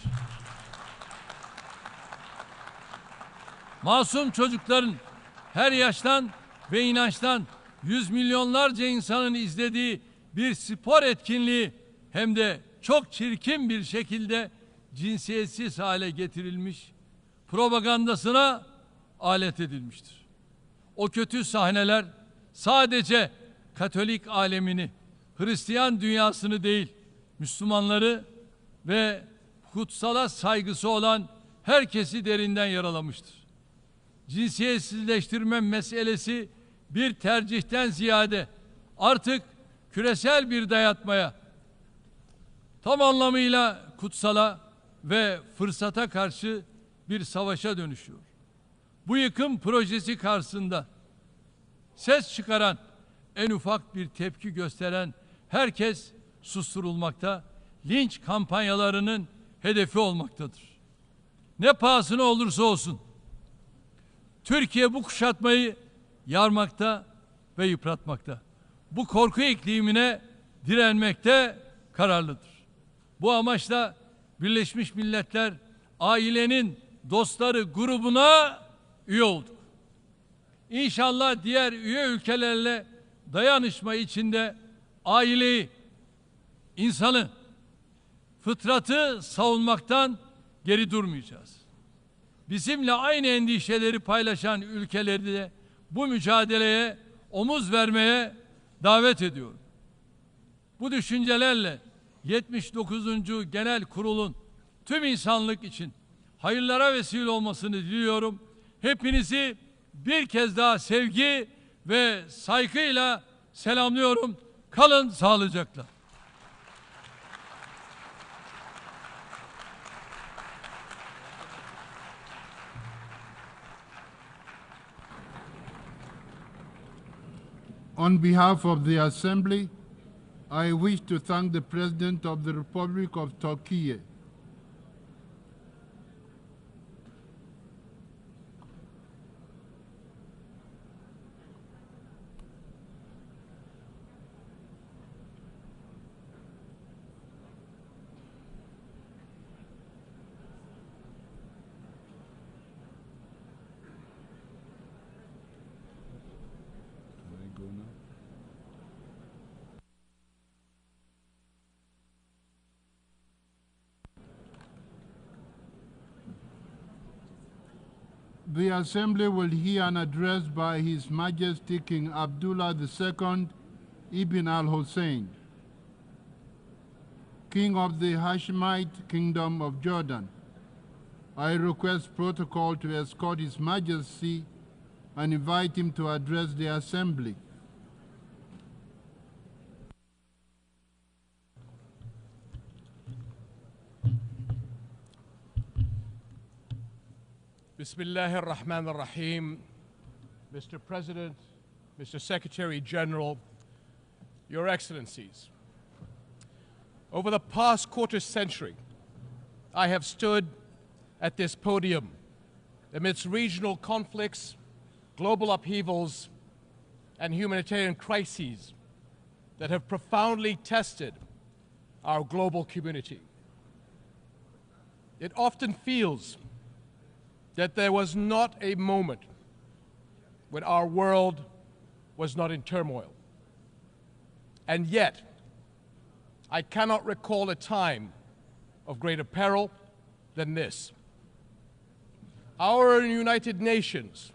Masum çocukların her yaştan ve inançtan yüz milyonlarca insanın izlediği bir spor etkinliği hem de çok çirkin bir şekilde cinsiyetsiz hale getirilmiş, propagandasına alet edilmiştir. O kötü sahneler sadece Katolik alemini, Hristiyan dünyasını değil, Müslümanları ve kutsala saygısı olan herkesi derinden yaralamıştır. Cinsiyetsizleştirme meselesi bir tercihten ziyade artık küresel bir dayatmaya, tam anlamıyla kutsala ve fırsata karşı bir savaşa dönüşüyor. Bu yıkım projesi karşısında ses çıkaran, en ufak bir tepki gösteren herkes susturulmakta, linç kampanyalarının hedefi olmaktadır. Ne pahasına olursa olsun Türkiye bu kuşatmayı yarmakta ve yıpratmakta. Bu korku iklimine direnmekte kararlıdır. Bu amaçla Birleşmiş Milletler ailenin dostları grubuna üye olduk. İnşallah diğer üye ülkelerle dayanışma içinde aileyi, insanı, fıtratı savunmaktan geri durmayacağız. Bizimle aynı endişeleri paylaşan ülkeleri de bu mücadeleye omuz vermeye davet ediyorum. Bu düşüncelerle 79. Genel Kurul'un tüm insanlık için hayırlara vesile olmasını diliyorum. Hepinizi bir kez daha sevgi ve saygıyla selamlıyorum. Kalın sağlıcakla. On behalf of the Assembly, I wish to thank the President of the Republic of Turkey, The Assembly will hear an address by His Majesty King Abdullah II Ibn al-Hussein, King of the Hashemite Kingdom of Jordan. I request protocol to escort His Majesty and invite him to address the Assembly. Bismillahir Rahmanir Rahim. Mr. President, Mr. Secretary General, Your Excellencies. Over the past quarter century, I have stood at this podium amidst regional conflicts, global upheavals, and humanitarian crises that have profoundly tested our global community. It often feels that there was not a moment when our world was not in turmoil. And yet, I cannot recall a time of greater peril than this. Our United Nations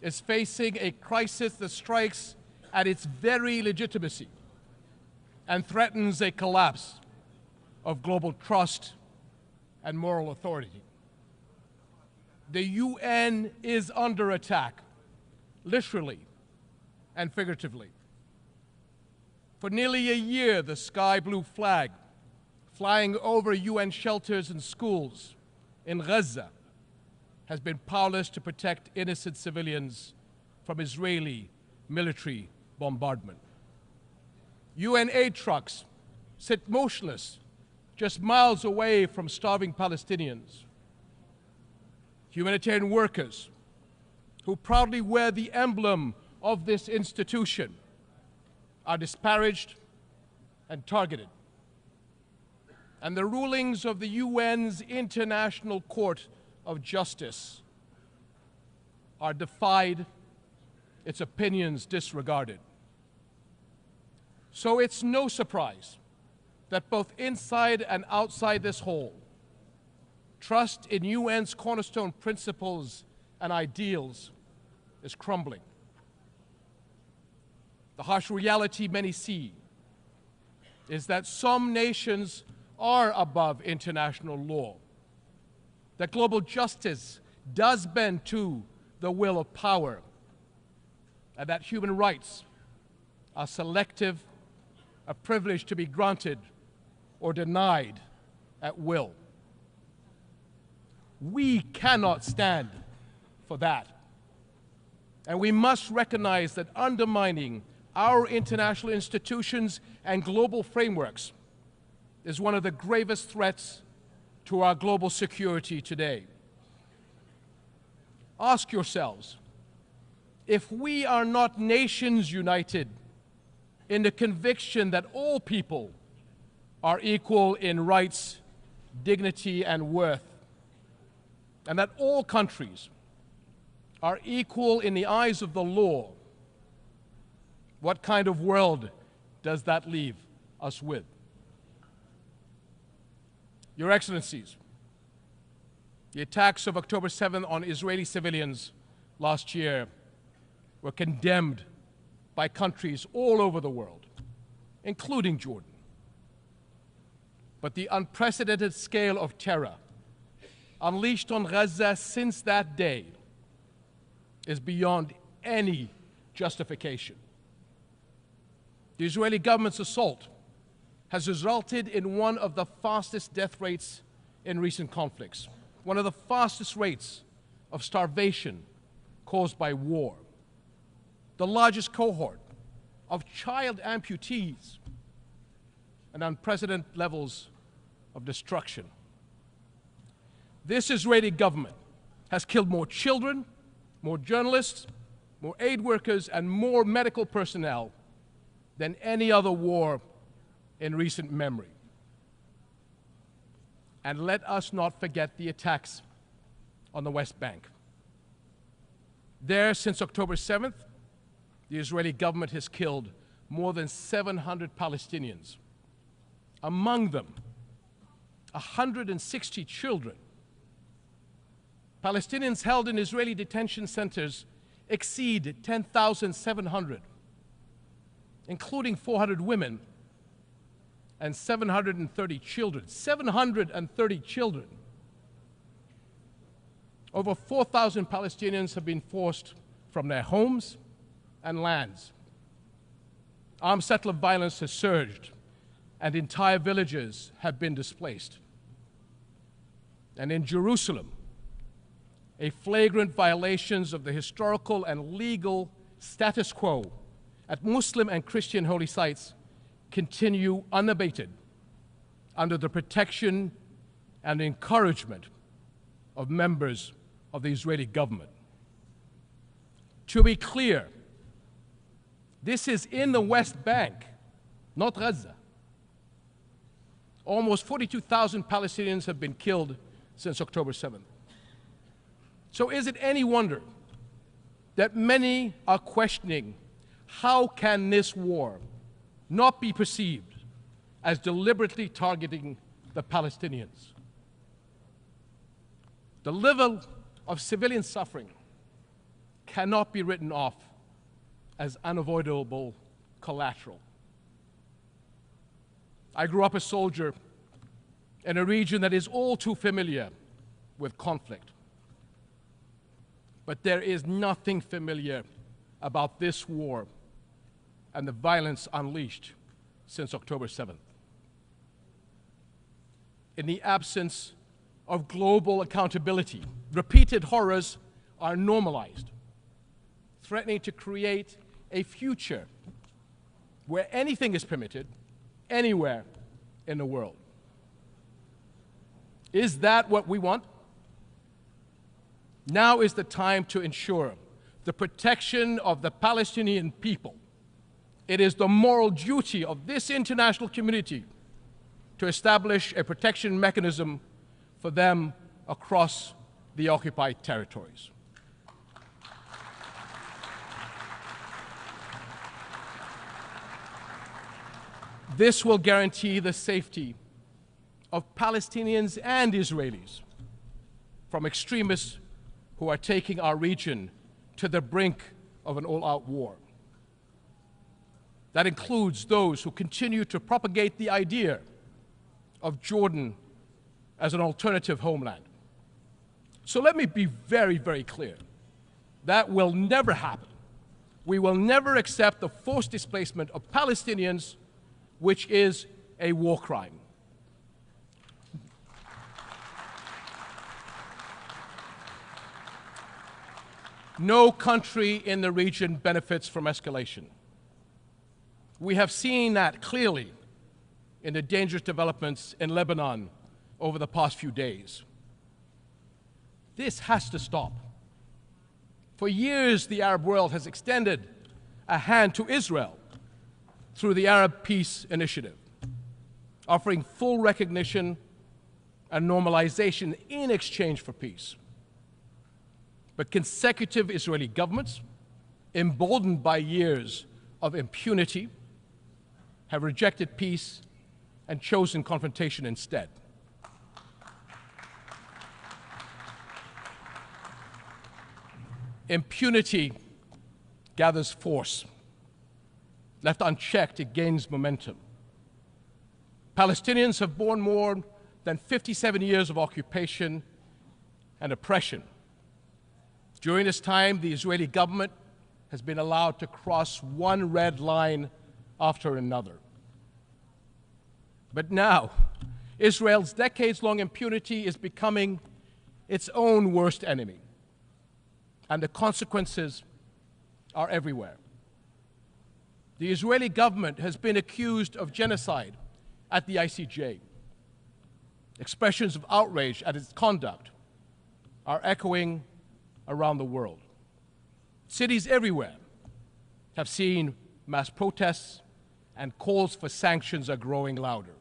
is facing a crisis that strikes at its very legitimacy and threatens a collapse of global trust and moral authority. The UN is under attack, literally and figuratively. For nearly a year, the sky blue flag flying over UN shelters and schools in Gaza has been powerless to protect innocent civilians from Israeli military bombardment. UN aid trucks sit motionless just miles away from starving Palestinians. Humanitarian workers who proudly wear the emblem of this institution are disparaged and targeted. And the rulings of the UN's International Court of Justice are defied, its opinions disregarded. So it's no surprise that both inside and outside this hall, trust in UN's cornerstone principles and ideals is crumbling. The harsh reality many see is that some nations are above international law, that global justice does bend to the will of power, and that human rights are selective, a privilege to be granted or denied at will. We cannot stand for that. And we must recognize that undermining our international institutions and global frameworks is one of the gravest threats to our global security today. Ask yourselves, if we are not nations united in the conviction that all people are equal in rights, dignity, and worth, and that all countries are equal in the eyes of the law, what kind of world does that leave us with? Your Excellencies, the attacks of October 7th on Israeli civilians last year were condemned by countries all over the world, including Jordan. But the unprecedented scale of terror unleashed on Gaza since that day is beyond any justification. The Israeli government's assault has resulted in one of the fastest death rates in recent conflicts, one of the fastest rates of starvation caused by war, the largest cohort of child amputees, and unprecedented levels of destruction. This Israeli government has killed more children, more journalists, more aid workers, and more medical personnel than any other war in recent memory. And let us not forget the attacks on the West Bank. There, since October 7th, the Israeli government has killed more than 700 Palestinians, among them 160 children. Palestinians held in Israeli detention centers exceed 10,700, including 400 women and 730 children. 730 children. Over 4,000 Palestinians have been forced from their homes and lands. Armed settler violence has surged, and entire villages have been displaced. And in Jerusalem, a flagrant violations of the historical and legal status quo at Muslim and Christian holy sites continue unabated under the protection and encouragement of members of the Israeli government. To be clear, this is in the West Bank, not Gaza. Almost 42,000 Palestinians have been killed since October 7th. So is it any wonder that many are questioning how can this war not be perceived as deliberately targeting the Palestinians? The level of civilian suffering cannot be written off as unavoidable collateral. I grew up a soldier in a region that is all too familiar with conflict. But there is nothing familiar about this war and the violence unleashed since October 7th. In the absence of global accountability, repeated horrors are normalized, threatening to create a future where anything is permitted, anywhere in the world. Is that what we want? Now is the time to ensure the protection of the Palestinian people. It is the moral duty of this international community to establish a protection mechanism for them across the occupied territories. This will guarantee the safety of Palestinians and Israelis from extremists who are taking our region to the brink of an all-out war. That includes those who continue to propagate the idea of Jordan as an alternative homeland. So let me be very, very clear. That will never happen. We will never accept the forced displacement of Palestinians, which is a war crime. No country in the region benefits from escalation. We have seen that clearly in the dangerous developments in Lebanon over the past few days. This has to stop. For years, the Arab world has extended a hand to Israel through the Arab Peace Initiative, offering full recognition and normalization in exchange for peace. But consecutive Israeli governments, emboldened by years of impunity, have rejected peace and chosen confrontation instead. Impunity gathers force. Left unchecked, it gains momentum. Palestinians have borne more than 57 years of occupation and oppression. During this time, the Israeli government has been allowed to cross one red line after another. But now, Israel's decades-long impunity is becoming its own worst enemy, and the consequences are everywhere. The Israeli government has been accused of genocide at the ICJ. Expressions of outrage at its conduct are echoing around the world. Cities everywhere have seen mass protests, and calls for sanctions are growing louder.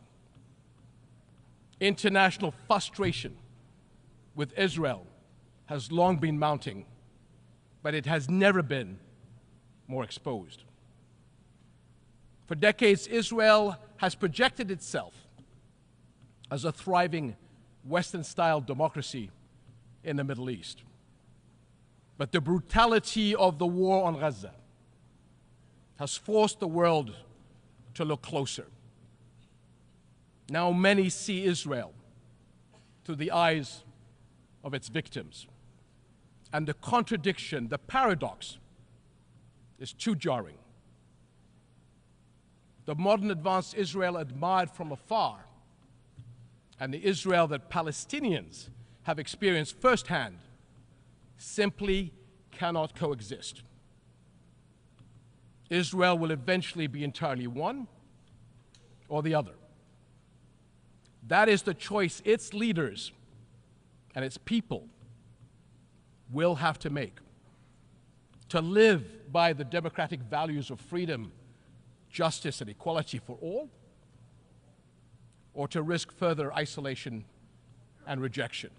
International frustration with Israel has long been mounting, but it has never been more exposed. For decades, Israel has projected itself as a thriving Western-style democracy in the Middle East. But the brutality of the war on Gaza has forced the world to look closer. Now many see Israel through the eyes of its victims. And the contradiction, the paradox, is too jarring. The modern advanced Israel admired from afar, and the Israel that Palestinians have experienced firsthand, simply cannot coexist. Israel will eventually be entirely one or the other. That is the choice its leaders and its people will have to make. To live by the democratic values of freedom, justice, and equality for all, or to risk further isolation and rejection.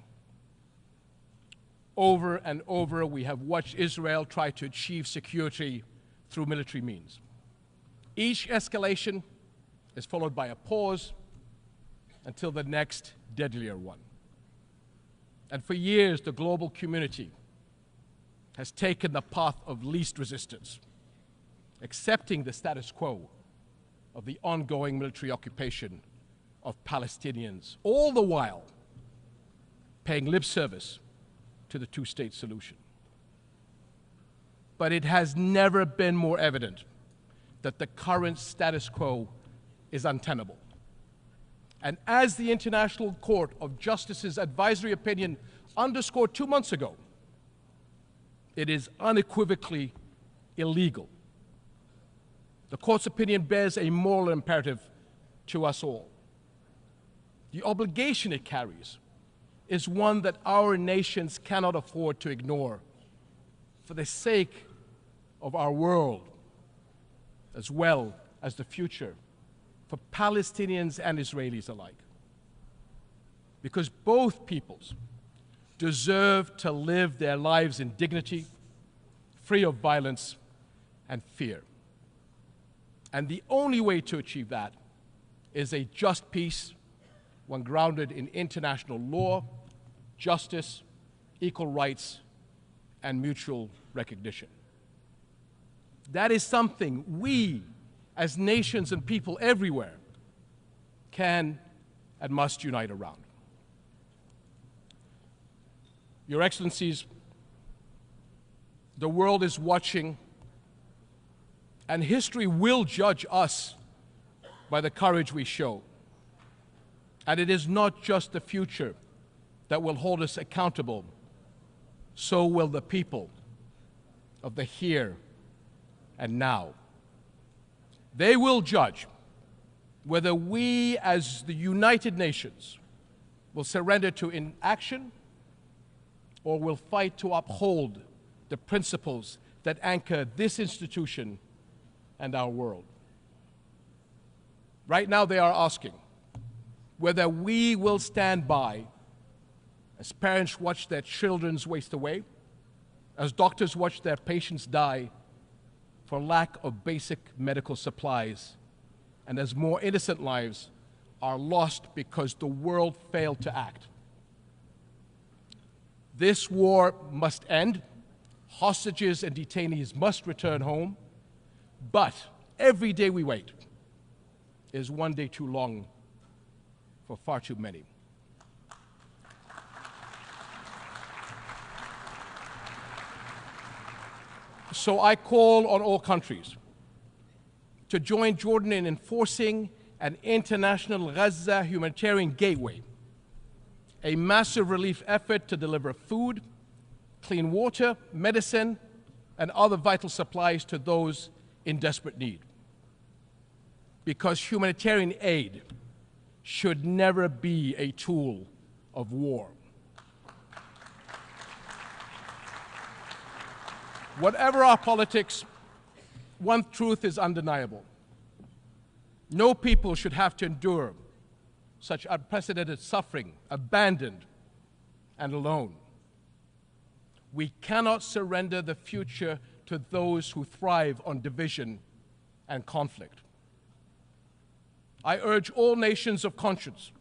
Over and over, we have watched Israel try to achieve security through military means. Each escalation is followed by a pause until the next deadlier one. And for years, the global community has taken the path of least resistance, accepting the status quo of the ongoing military occupation of Palestinians, all the while paying lip service to the two-state solution. But it has never been more evident that the current status quo is untenable. And as the International Court of Justice's advisory opinion underscored 2 months ago, it is unequivocally illegal. The court's opinion bears a moral imperative to us all. The obligation it carries is one that our nations cannot afford to ignore for the sake of our world, as well as the future for Palestinians and Israelis alike. Because both peoples deserve to live their lives in dignity, free of violence and fear. And the only way to achieve that is a just peace, one grounded in international law, justice, equal rights, and mutual recognition. That is something we, as nations and people everywhere, can and must unite around. Your Excellencies, the world is watching, and history will judge us by the courage we show. And it is not just the future that will hold us accountable, so will the people of the here and now. They will judge whether we, as the United Nations, will surrender to inaction or will fight to uphold the principles that anchor this institution and our world. Right now, they are asking whether we will stand by as parents watch their children waste away, as doctors watch their patients die for lack of basic medical supplies, and as more innocent lives are lost because the world failed to act. This war must end. Hostages and detainees must return home. But every day we wait is one day too long for far too many. So I call on all countries to join Jordan in enforcing an international Gaza humanitarian gateway, a massive relief effort to deliver food, clean water, medicine, and other vital supplies to those in desperate need. Because humanitarian aid should never be a tool of war. Whatever our politics, one truth is undeniable. No people should have to endure such unprecedented suffering, abandoned and alone. We cannot surrender the future to those who thrive on division and conflict. I urge all nations of conscience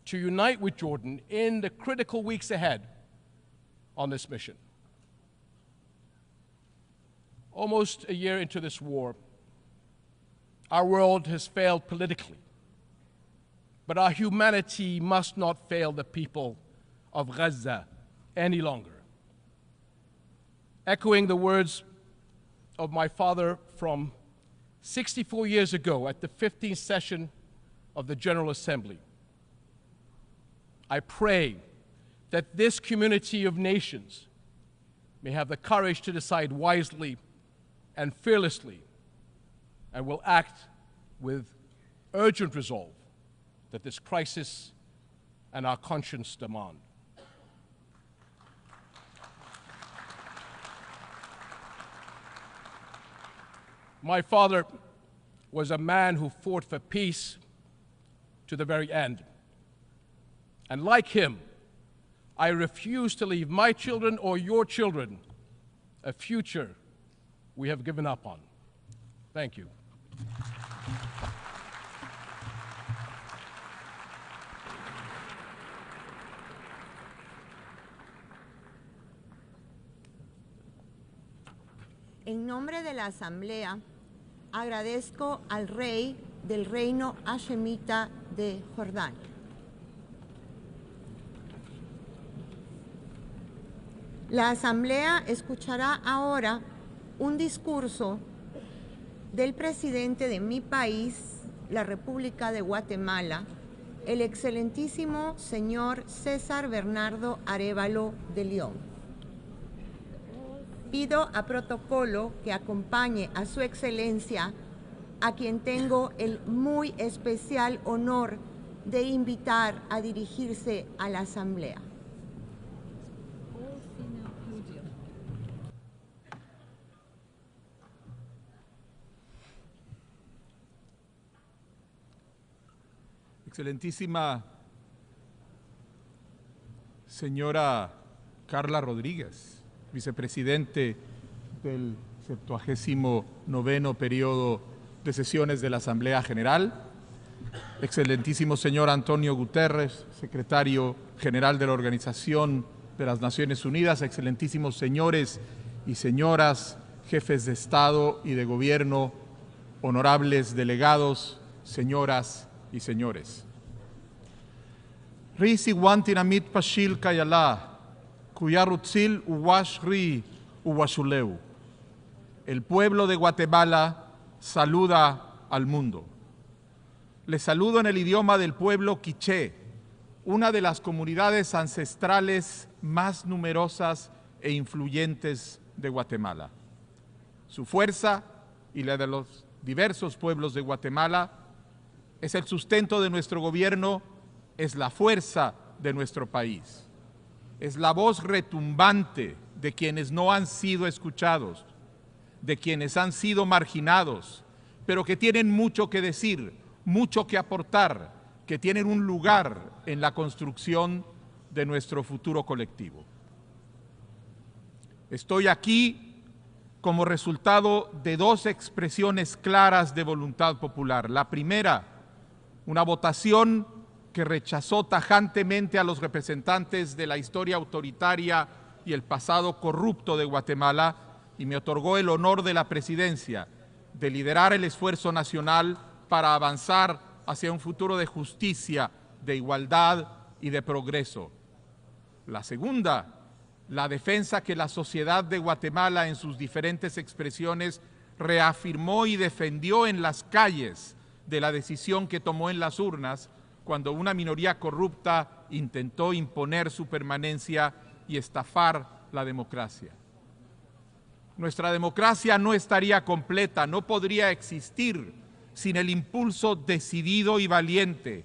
to unite with Jordan in the critical weeks ahead on this mission. Almost a year into this war, our world has failed politically, but our humanity must not fail the people of Gaza any longer. Echoing the words of my father from 64 years ago at the 15th session of the General Assembly, I pray that this community of nations may have the courage to decide wisely and fearlessly, and will act with urgent resolve that this crisis and our conscience demand. My father was a man who fought for peace to the very end. And like him, I refuse to leave my children or your children a future we have given up on. Thank you. En nombre de la Asamblea, agradezco al rey del reino hashemita de Jordania. La Asamblea escuchará ahora un discurso del presidente de mi país, la República de Guatemala, el excelentísimo señor César Bernardo Arévalo de Leone. Pido a protocolo que acompañe a su excelencia, a quien tengo el muy especial honor de invitar a dirigirse a la Asamblea. Excelentísima señora Carla Rodríguez, vicepresidente del 79º periodo de sesiones de la Asamblea General, excelentísimo señor Antonio Guterres, secretario general de la Organización de las Naciones Unidas, excelentísimos señores y señoras, jefes de Estado y de Gobierno, honorables delegados, señoras y señores. Risi wantinamit pashil kayala, kuyarutzil uwashri uwashuleu. El pueblo de Guatemala saluda al mundo. Les saludo en el idioma del pueblo quiché, una de las comunidades ancestrales más numerosas e influyentes de Guatemala. Su fuerza y la de los diversos pueblos de Guatemala es el sustento de nuestro gobierno, es la fuerza de nuestro país. Es la voz retumbante de quienes no han sido escuchados, de quienes han sido marginados, pero que tienen mucho que decir, mucho que aportar, que tienen un lugar en la construcción de nuestro futuro colectivo. Estoy aquí como resultado de dos expresiones claras de voluntad popular. La primera, una votación que rechazó tajantemente a los representantes de la historia autoritaria y el pasado corrupto de Guatemala y me otorgó el honor de la presidencia de liderar el esfuerzo nacional para avanzar hacia un futuro de justicia, de igualdad y de progreso. La segunda, la defensa que la sociedad de Guatemala en sus diferentes expresiones reafirmó y defendió en las calles de la decisión que tomó en las urnas cuando una minoría corrupta intentó imponer su permanencia y estafar la democracia. Nuestra democracia no estaría completa, no podría existir sin el impulso decidido y valiente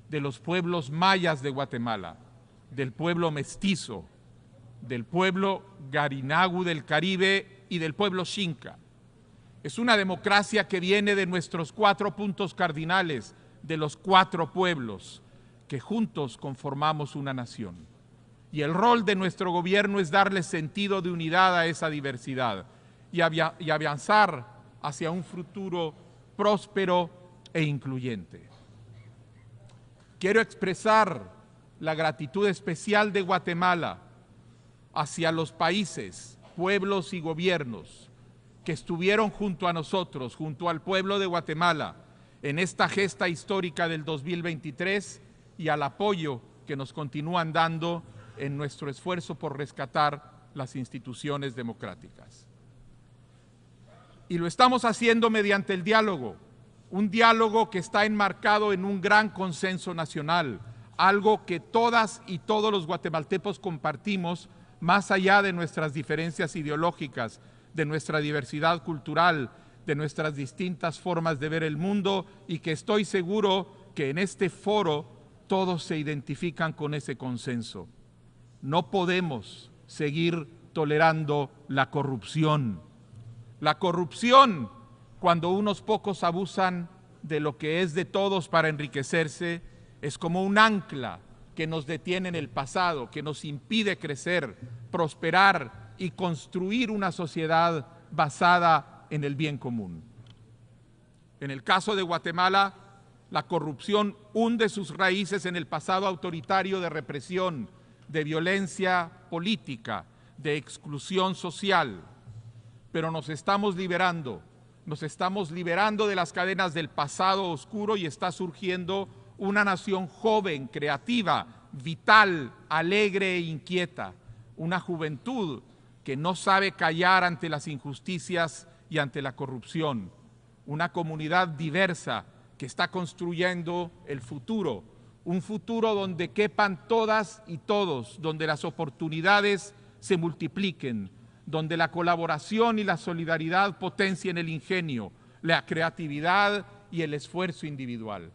de los pueblos mayas de Guatemala, del pueblo mestizo, del pueblo garinagu del Caribe y del pueblo xinca. Es una democracia que viene de nuestros 4 puntos cardinales, de los 4 pueblos que juntos conformamos una nación. Y el rol de nuestro gobierno es darle sentido de unidad a esa diversidad y avanzar hacia un futuro próspero e incluyente. Quiero expresar la gratitud especial de Guatemala hacia los países, pueblos y gobiernos que estuvieron junto a nosotros, junto al pueblo de Guatemala, en esta gesta histórica del 2023 y al apoyo que nos continúan dando en nuestro esfuerzo por rescatar las instituciones democráticas. Y lo estamos haciendo mediante el diálogo, un diálogo que está enmarcado en un gran consenso nacional, algo que todas y todos los guatemaltecos compartimos más allá de nuestras diferencias ideológicas, de nuestra diversidad cultural, de nuestras distintas formas de ver el mundo, y que estoy seguro que en este foro todos se identifican con ese consenso. No podemos seguir tolerando la corrupción. La corrupción, cuando unos pocos abusan de lo que es de todos para enriquecerse, es como un ancla que nos detiene en el pasado, que nos impide crecer, prosperar y construir una sociedad basada en el bien común. En el caso de Guatemala, la corrupción hunde sus raíces en el pasado autoritario de represión, de violencia política, de exclusión social. Pero nos estamos liberando de las cadenas del pasado oscuro y está surgiendo una nación joven, creativa, vital, alegre e inquieta, una juventud que no sabe callar ante las injusticias y ante la corrupción, una comunidad diversa que está construyendo el futuro, un futuro donde quepan todas y todos, donde las oportunidades se multipliquen, donde la colaboración y la solidaridad potencien el ingenio, la creatividad y el esfuerzo individual,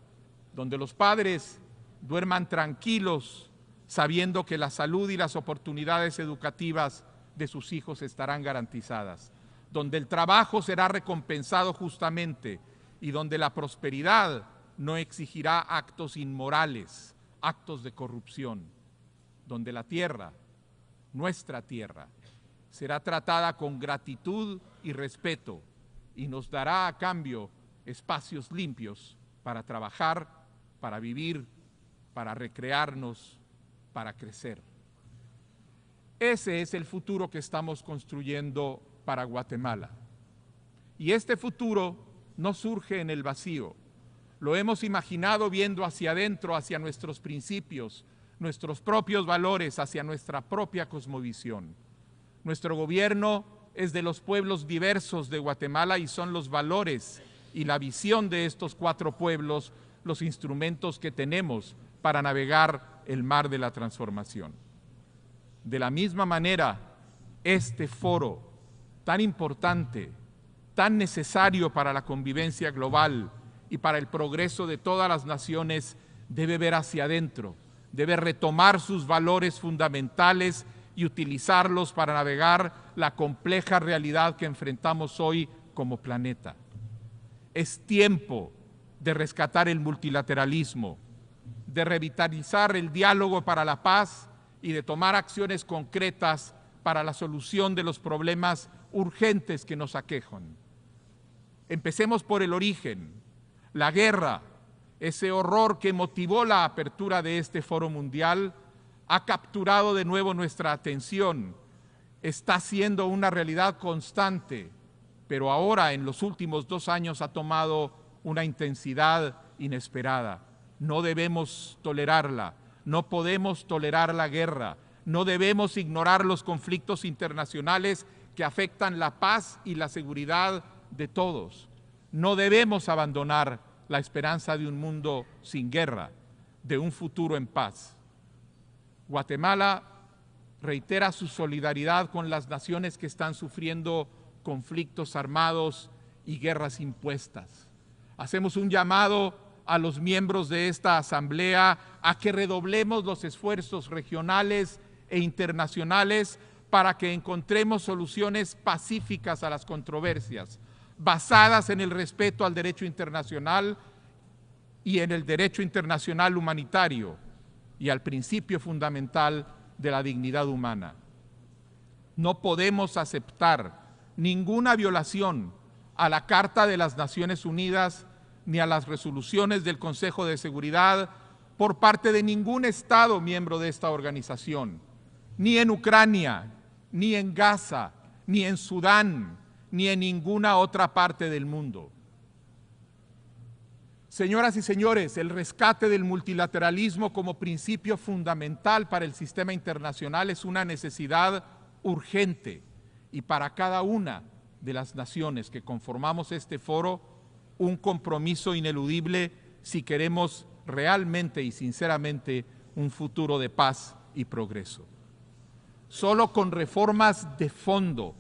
donde los padres duerman tranquilos sabiendo que la salud y las oportunidades educativas de sus hijos estarán garantizadas, donde el trabajo será recompensado justamente y donde la prosperidad no exigirá actos inmorales, actos de corrupción, donde la tierra, nuestra tierra, será tratada con gratitud y respeto y nos dará a cambio espacios limpios para trabajar, para vivir, para recrearnos, para crecer. Ese es el futuro que estamos construyendo para Guatemala. Y este futuro no surge en el vacío. Lo hemos imaginado viendo hacia adentro, hacia nuestros principios, nuestros propios valores, hacia nuestra propia cosmovisión. Nuestro gobierno es de los pueblos diversos de Guatemala y son los valores y la visión de estos 4 pueblos los instrumentos que tenemos para navegar el mar de la transformación. De la misma manera, este foro tan importante, tan necesario para la convivencia global y para el progreso de todas las naciones, debe ver hacia adentro, debe retomar sus valores fundamentales y utilizarlos para navegar la compleja realidad que enfrentamos hoy como planeta. Es tiempo de rescatar el multilateralismo, de revitalizar el diálogo para la paz y de tomar acciones concretas para la solución de los problemas urgentes que nos aquejan. Empecemos por el origen, la guerra, ese horror que motivó la apertura de este foro mundial, ha capturado de nuevo nuestra atención, está siendo una realidad constante, pero ahora en los últimos 2 años ha tomado una intensidad inesperada. No debemos tolerarla, no podemos tolerar la guerra, no debemos ignorar los conflictos internacionales que afectan la paz y la seguridad de todos. No debemos abandonar la esperanza de un mundo sin guerra, de un futuro en paz. Guatemala reitera su solidaridad con las naciones que están sufriendo conflictos armados y guerras impuestas. Hacemos un llamado a los miembros de esta asamblea a que redoblemos los esfuerzos regionales e internacionales para que encontremos soluciones pacíficas a las controversias, basadas en el respeto al derecho internacional y en el derecho internacional humanitario y al principio fundamental de la dignidad humana. No podemos aceptar ninguna violación a la Carta de las Naciones Unidas ni a las resoluciones del Consejo de Seguridad por parte de ningún Estado miembro de esta organización. ni en Ucrania, ni en Gaza, ni en Sudán, ni en ninguna otra parte del mundo. Señoras y señores, el rescate del multilateralismo como principio fundamental para el sistema internacional es una necesidad urgente y para cada una de las naciones que conformamos este foro, un compromiso ineludible si queremos realmente y sinceramente un futuro de paz y progreso. Solo con reformas de fondo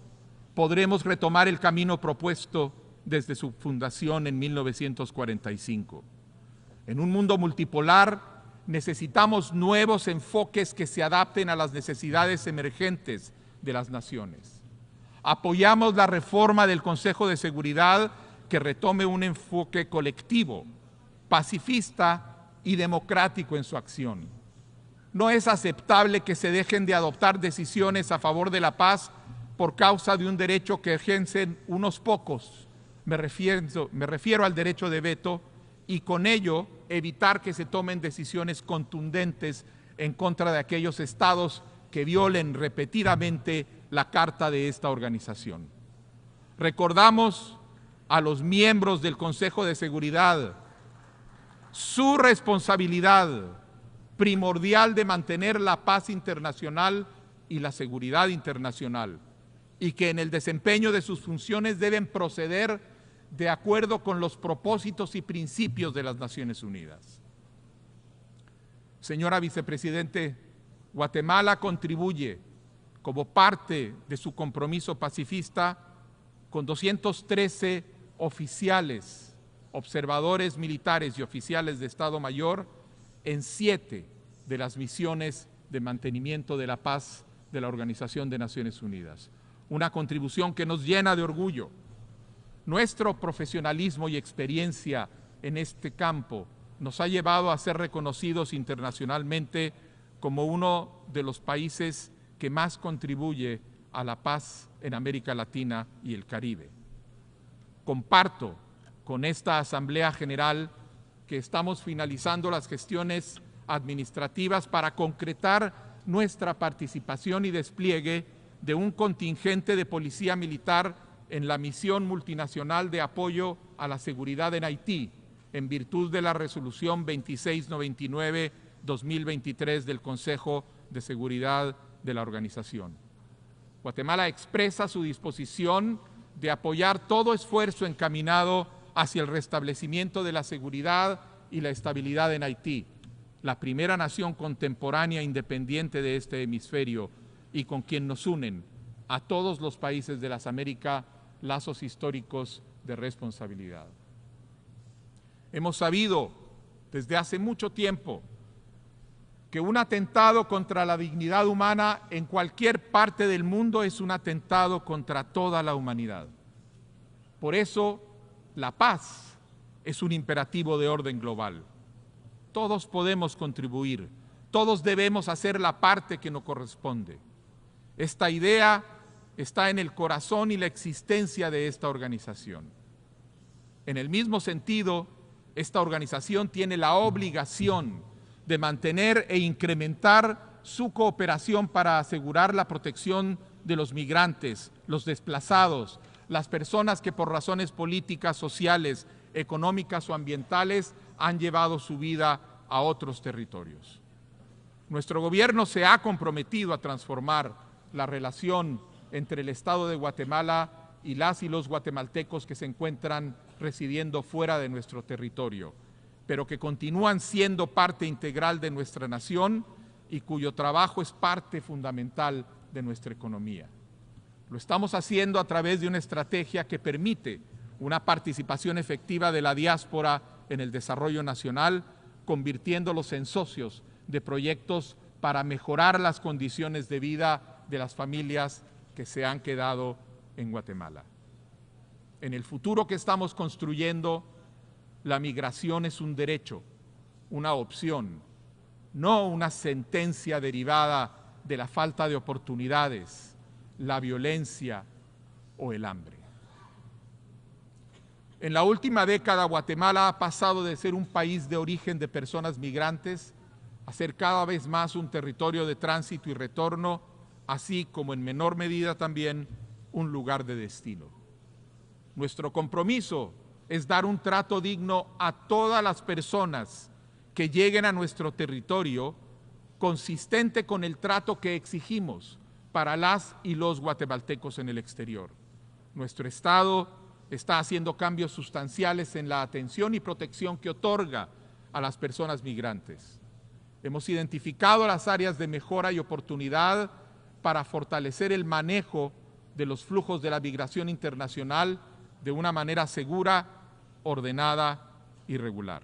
podremos retomar el camino propuesto desde su fundación en 1945. En un mundo multipolar necesitamos nuevos enfoques que se adapten a las necesidades emergentes de las naciones. Apoyamos la reforma del Consejo de Seguridad que retome un enfoque colectivo, pacifista y democrático en su acción. No es aceptable que se dejen de adoptar decisiones a favor de la paz por causa de un derecho que ejercen unos pocos. Me refiero al derecho de veto y con ello evitar que se tomen decisiones contundentes en contra de aquellos estados que violen repetidamente la carta de esta organización. Recordamos a los miembros del Consejo de Seguridad su responsabilidad primordial de mantener la paz internacional y la seguridad internacional, y que en el desempeño de sus funciones deben proceder de acuerdo con los propósitos y principios de las Naciones Unidas. Señora Vicepresidente, Guatemala contribuye como parte de su compromiso pacifista con 213 oficiales, observadores militares y oficiales de Estado Mayor en 7 de las misiones de mantenimiento de la paz de la Organización de Naciones Unidas. Una contribución que nos llena de orgullo. Nuestro profesionalismo y experiencia en este campo nos ha llevado a ser reconocidos internacionalmente como uno de los países que más contribuye a la paz en América Latina y el Caribe. Comparto con esta Asamblea General que estamos finalizando las gestiones administrativas para concretar nuestra participación y despliegue de un contingente de policía militar en la misión multinacional de apoyo a la seguridad en Haití, en virtud de la resolución 2699-2023 del Consejo de Seguridad de la organización. Guatemala expresa su disposición de apoyar todo esfuerzo encaminado hacia el restablecimiento de la seguridad y la estabilidad en Haití, la primera nación contemporánea independiente de este hemisferio y con quien nos unen a todos los países de las Américas lazos históricos de responsabilidad. Hemos sabido desde hace mucho tiempo que un atentado contra la dignidad humana en cualquier parte del mundo es un atentado contra toda la humanidad. Por eso, la paz es un imperativo de orden global. Todos podemos contribuir, todos debemos hacer la parte que nos corresponde. Esta idea está en el corazón y la existencia de esta organización. En el mismo sentido, esta organización tiene la obligación de mantener e incrementar su cooperación para asegurar la protección de los migrantes, los desplazados, las personas que por razones políticas, sociales, económicas o ambientales han llevado su vida a otros territorios. Nuestro gobierno se ha comprometido a transformar la relación entre el Estado de Guatemala y las y los guatemaltecos que se encuentran residiendo fuera de nuestro territorio, pero que continúan siendo parte integral de nuestra nación y cuyo trabajo es parte fundamental de nuestra economía. Lo estamos haciendo a través de una estrategia que permite una participación efectiva de la diáspora en el desarrollo nacional, convirtiéndolos en socios de proyectos para mejorar las condiciones de vida de las familias que se han quedado en Guatemala. En el futuro que estamos construyendo, la migración es un derecho, una opción, no una sentencia derivada de la falta de oportunidades, la violencia o el hambre. En la última década, Guatemala ha pasado de ser un país de origen de personas migrantes a ser cada vez más un territorio de tránsito y retorno, así como en menor medida también un lugar de destino. Nuestro compromiso es dar un trato digno a todas las personas que lleguen a nuestro territorio, consistente con el trato que exigimos para las y los guatemaltecos en el exterior. Nuestro Estado está haciendo cambios sustanciales en la atención y protección que otorga a las personas migrantes. Hemos identificado las áreas de mejora y oportunidad para fortalecer el manejo de los flujos de la migración internacional de una manera segura, ordenada y regular.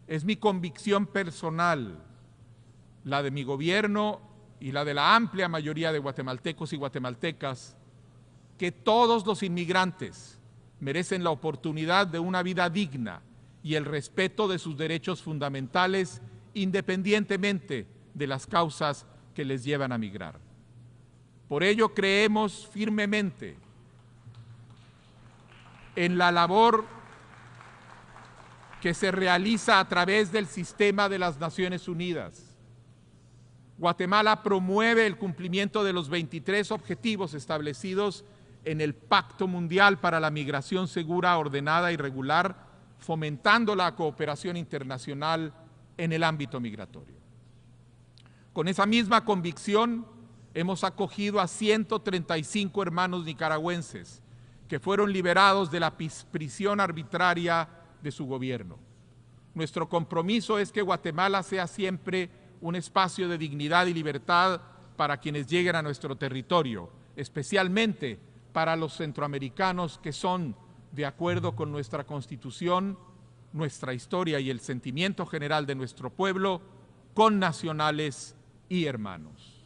Es mi convicción personal, la de mi gobierno y la de la amplia mayoría de guatemaltecos y guatemaltecas, que todos los inmigrantes merecen la oportunidad de una vida digna y el respeto de sus derechos fundamentales, independientemente de las causas que les llevan a migrar. Por ello creemos firmemente en la labor que se realiza a través del sistema de las Naciones Unidas. Guatemala promueve el cumplimiento de los 23 objetivos establecidos en el Pacto Mundial para la Migración Segura, Ordenada y Regular, fomentando la cooperación internacional en el ámbito migratorio. Con esa misma convicción, hemos acogido a 135 hermanos nicaragüenses que fueron liberados de la prisión arbitraria de su gobierno. Nuestro compromiso es que Guatemala sea siempre un espacio de dignidad y libertad para quienes lleguen a nuestro territorio, especialmente para los centroamericanos que son, de acuerdo con nuestra Constitución, nuestra historia y el sentimiento general de nuestro pueblo, connacionales y hermanos.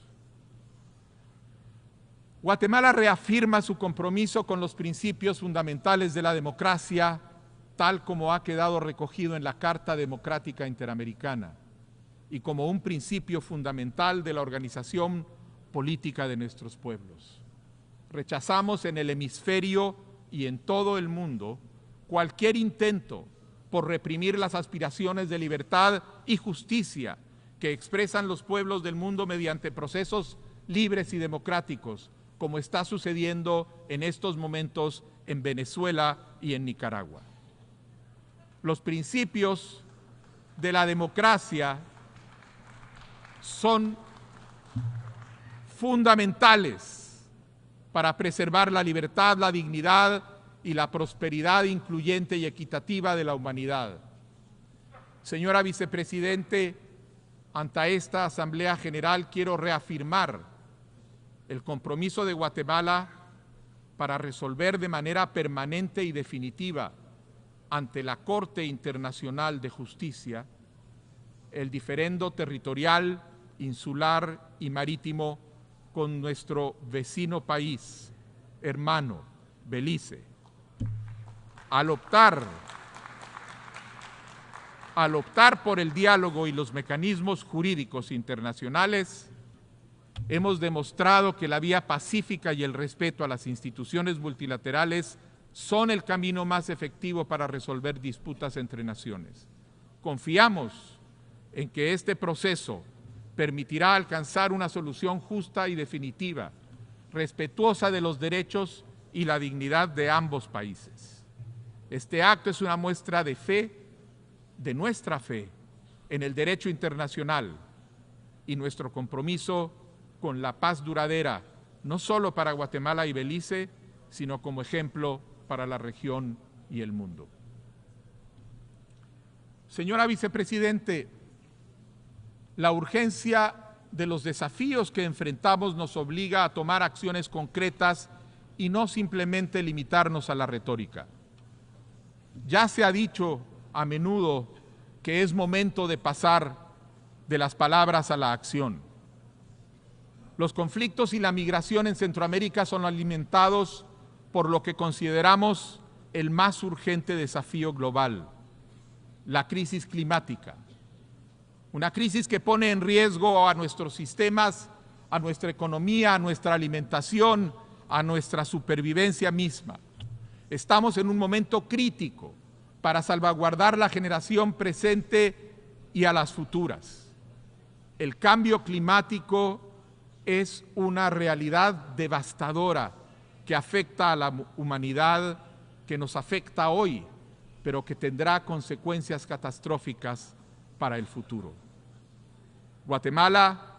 Guatemala reafirma su compromiso con los principios fundamentales de la democracia, tal como ha quedado recogido en la Carta Democrática Interamericana y como un principio fundamental de la organización política de nuestros pueblos. Rechazamos en el hemisferio y en todo el mundo cualquier intento por reprimir las aspiraciones de libertad y justicia que expresan los pueblos del mundo mediante procesos libres y democráticos, como está sucediendo en estos momentos en Venezuela y en Nicaragua. Los principios de la democracia son fundamentales para preservar la libertad, la dignidad y la prosperidad incluyente y equitativa de la humanidad. Señora Vicepresidente, ante esta Asamblea General quiero reafirmar el compromiso de Guatemala para resolver de manera permanente y definitiva ante la Corte Internacional de Justicia el diferendo territorial, insular y marítimo con nuestro vecino país, hermano, Belice. Al optar por el diálogo y los mecanismos jurídicos internacionales, hemos demostrado que la vía pacífica y el respeto a las instituciones multilaterales son el camino más efectivo para resolver disputas entre naciones. Confiamos en que este proceso permitirá alcanzar una solución justa y definitiva, respetuosa de los derechos y la dignidad de ambos países. Este acto es una muestra de fe, de nuestra fe en el derecho internacional y nuestro compromiso con la paz duradera, no solo para Guatemala y Belice, sino como ejemplo para la región y el mundo. Señora Vicepresidente, la urgencia de los desafíos que enfrentamos nos obliga a tomar acciones concretas y no simplemente limitarnos a la retórica. Ya se ha dicho a menudo que es momento de pasar de las palabras a la acción. Los conflictos y la migración en Centroamérica son alimentados por lo que consideramos el más urgente desafío global, la crisis climática. Una crisis que pone en riesgo a nuestros sistemas, a nuestra economía, a nuestra alimentación, a nuestra supervivencia misma. Estamos en un momento crítico para salvaguardar la generación presente y a las futuras. El cambio climático es una realidad devastadora que afecta a la humanidad, que nos afecta hoy, pero que tendrá consecuencias catastróficas para el futuro. Guatemala,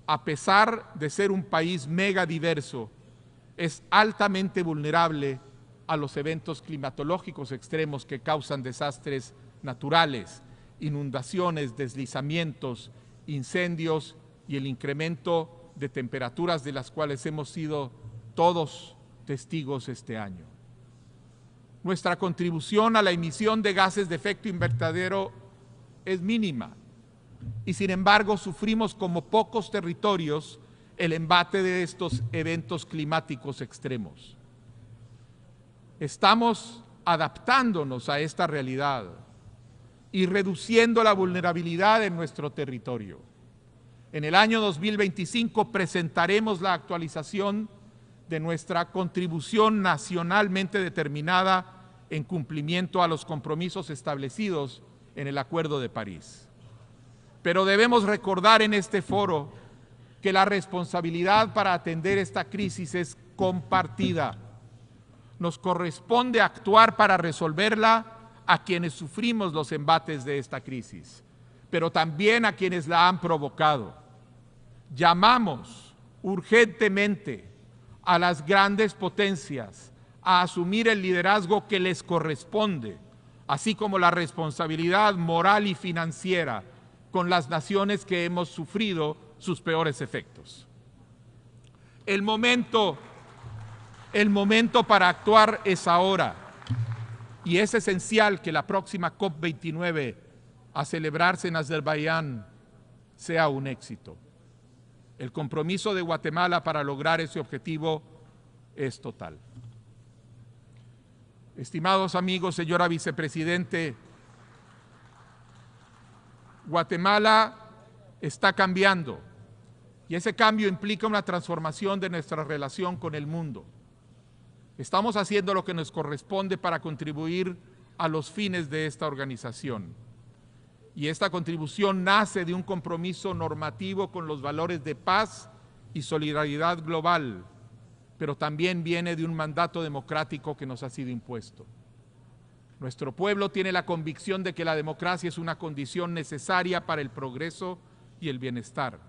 a pesar de ser un país mega diverso, es altamente vulnerable a los eventos climatológicos extremos que causan desastres naturales, inundaciones, deslizamientos, incendios y el incremento de temperaturas de las cuales hemos sido todos testigos este año. Nuestra contribución a la emisión de gases de efecto invernadero es mínima y sin embargo sufrimos como pocos territorios el embate de estos eventos climáticos extremos. Estamos adaptándonos a esta realidad y reduciendo la vulnerabilidad en nuestro territorio. En el año 2025 presentaremos la actualización de nuestra contribución nacionalmente determinada en cumplimiento a los compromisos establecidos en el Acuerdo de París. Pero debemos recordar en este foro que la responsabilidad para atender esta crisis es compartida. Nos corresponde actuar para resolverla a quienes sufrimos los embates de esta crisis, pero también a quienes la han provocado. Llamamos urgentemente a las grandes potencias a asumir el liderazgo que les corresponde, así como la responsabilidad moral y financiera con las naciones que hemos sufrido sus peores efectos. El momento para actuar es ahora, y es esencial que la próxima COP29 a celebrarse en Azerbaiyán sea un éxito. El compromiso de Guatemala para lograr ese objetivo es total. Estimados amigos, señora vicepresidente, Guatemala está cambiando y ese cambio implica una transformación de nuestra relación con el mundo. Estamos haciendo lo que nos corresponde para contribuir a los fines de esta organización. Y esta contribución nace de un compromiso normativo con los valores de paz y solidaridad global, pero también viene de un mandato democrático que nos ha sido impuesto. Nuestro pueblo tiene la convicción de que la democracia es una condición necesaria para el progreso y el bienestar.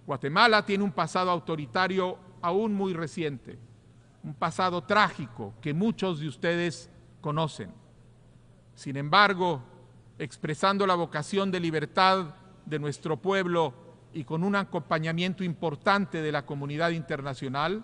Guatemala tiene un pasado autoritario aún muy reciente, un pasado trágico que muchos de ustedes conocen. Sin embargo, expresando la vocación de libertad de nuestro pueblo y con un acompañamiento importante de la comunidad internacional,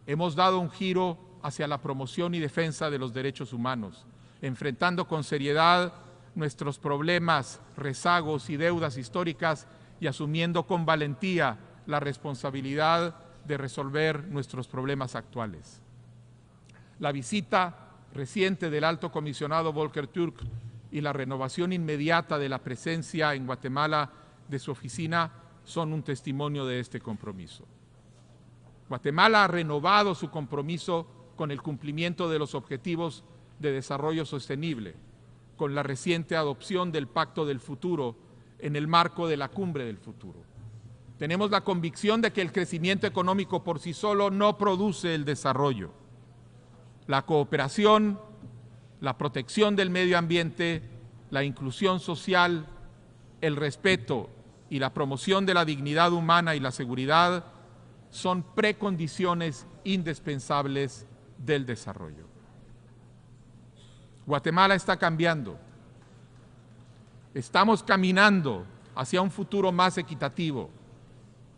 hemos dado un giro hacia la promoción y defensa de los derechos humanos, enfrentando con seriedad nuestros problemas, rezagos y deudas históricas y asumiendo con valentía la responsabilidad de resolver nuestros problemas actuales. La visita reciente del alto comisionado Volker Türk y la renovación inmediata de la presencia en Guatemala de su oficina son un testimonio de este compromiso. Guatemala ha renovado su compromiso con el cumplimiento de los objetivos de desarrollo sostenible, con la reciente adopción del Pacto del Futuro en el marco de la Cumbre del Futuro. Tenemos la convicción de que el crecimiento económico por sí solo no produce el desarrollo. La cooperación, la protección del medio ambiente, la inclusión social, el respeto y la promoción de la dignidad humana y la seguridad son precondiciones indispensables del desarrollo. Guatemala está cambiando. Estamos caminando hacia un futuro más equitativo,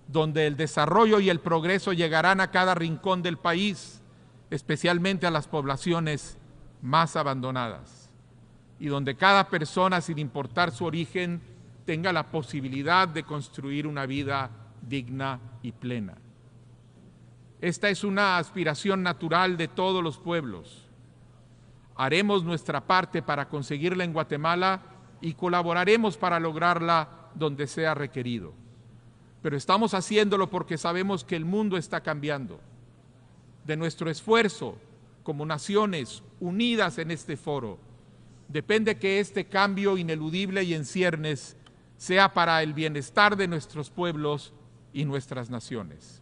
donde el desarrollo y el progreso llegarán a cada rincón del país, especialmente a las poblaciones más abandonadas, y donde cada persona, sin importar su origen, tenga la posibilidad de construir una vida digna y plena. Esta es una aspiración natural de todos los pueblos. Haremos nuestra parte para conseguirla en Guatemala y colaboraremos para lograrla donde sea requerido. Pero estamos haciéndolo porque sabemos que el mundo está cambiando. De nuestro esfuerzo como naciones unidas en este foro, depende que este cambio ineludible y en ciernes sea para el bienestar de nuestros pueblos y nuestras naciones.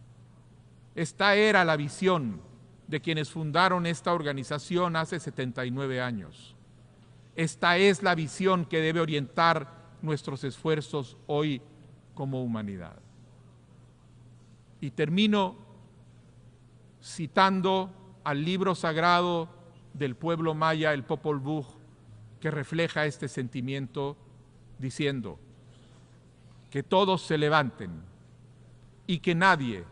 Esta era la visión de quienes fundaron esta organización hace 79 años. Esta es la visión que debe orientar nuestros esfuerzos hoy como humanidad. Y termino citando al libro sagrado del pueblo maya, el Popol Vuh, que refleja este sentimiento, diciendo que todos se levanten y que nadie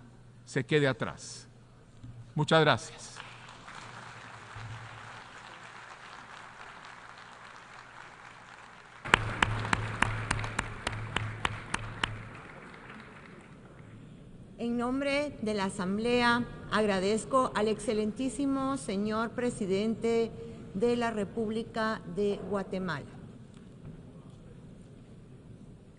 se quede atrás. Muchas gracias. En nombre de la Asamblea, agradezco al excelentísimo señor presidente de la República de Guatemala.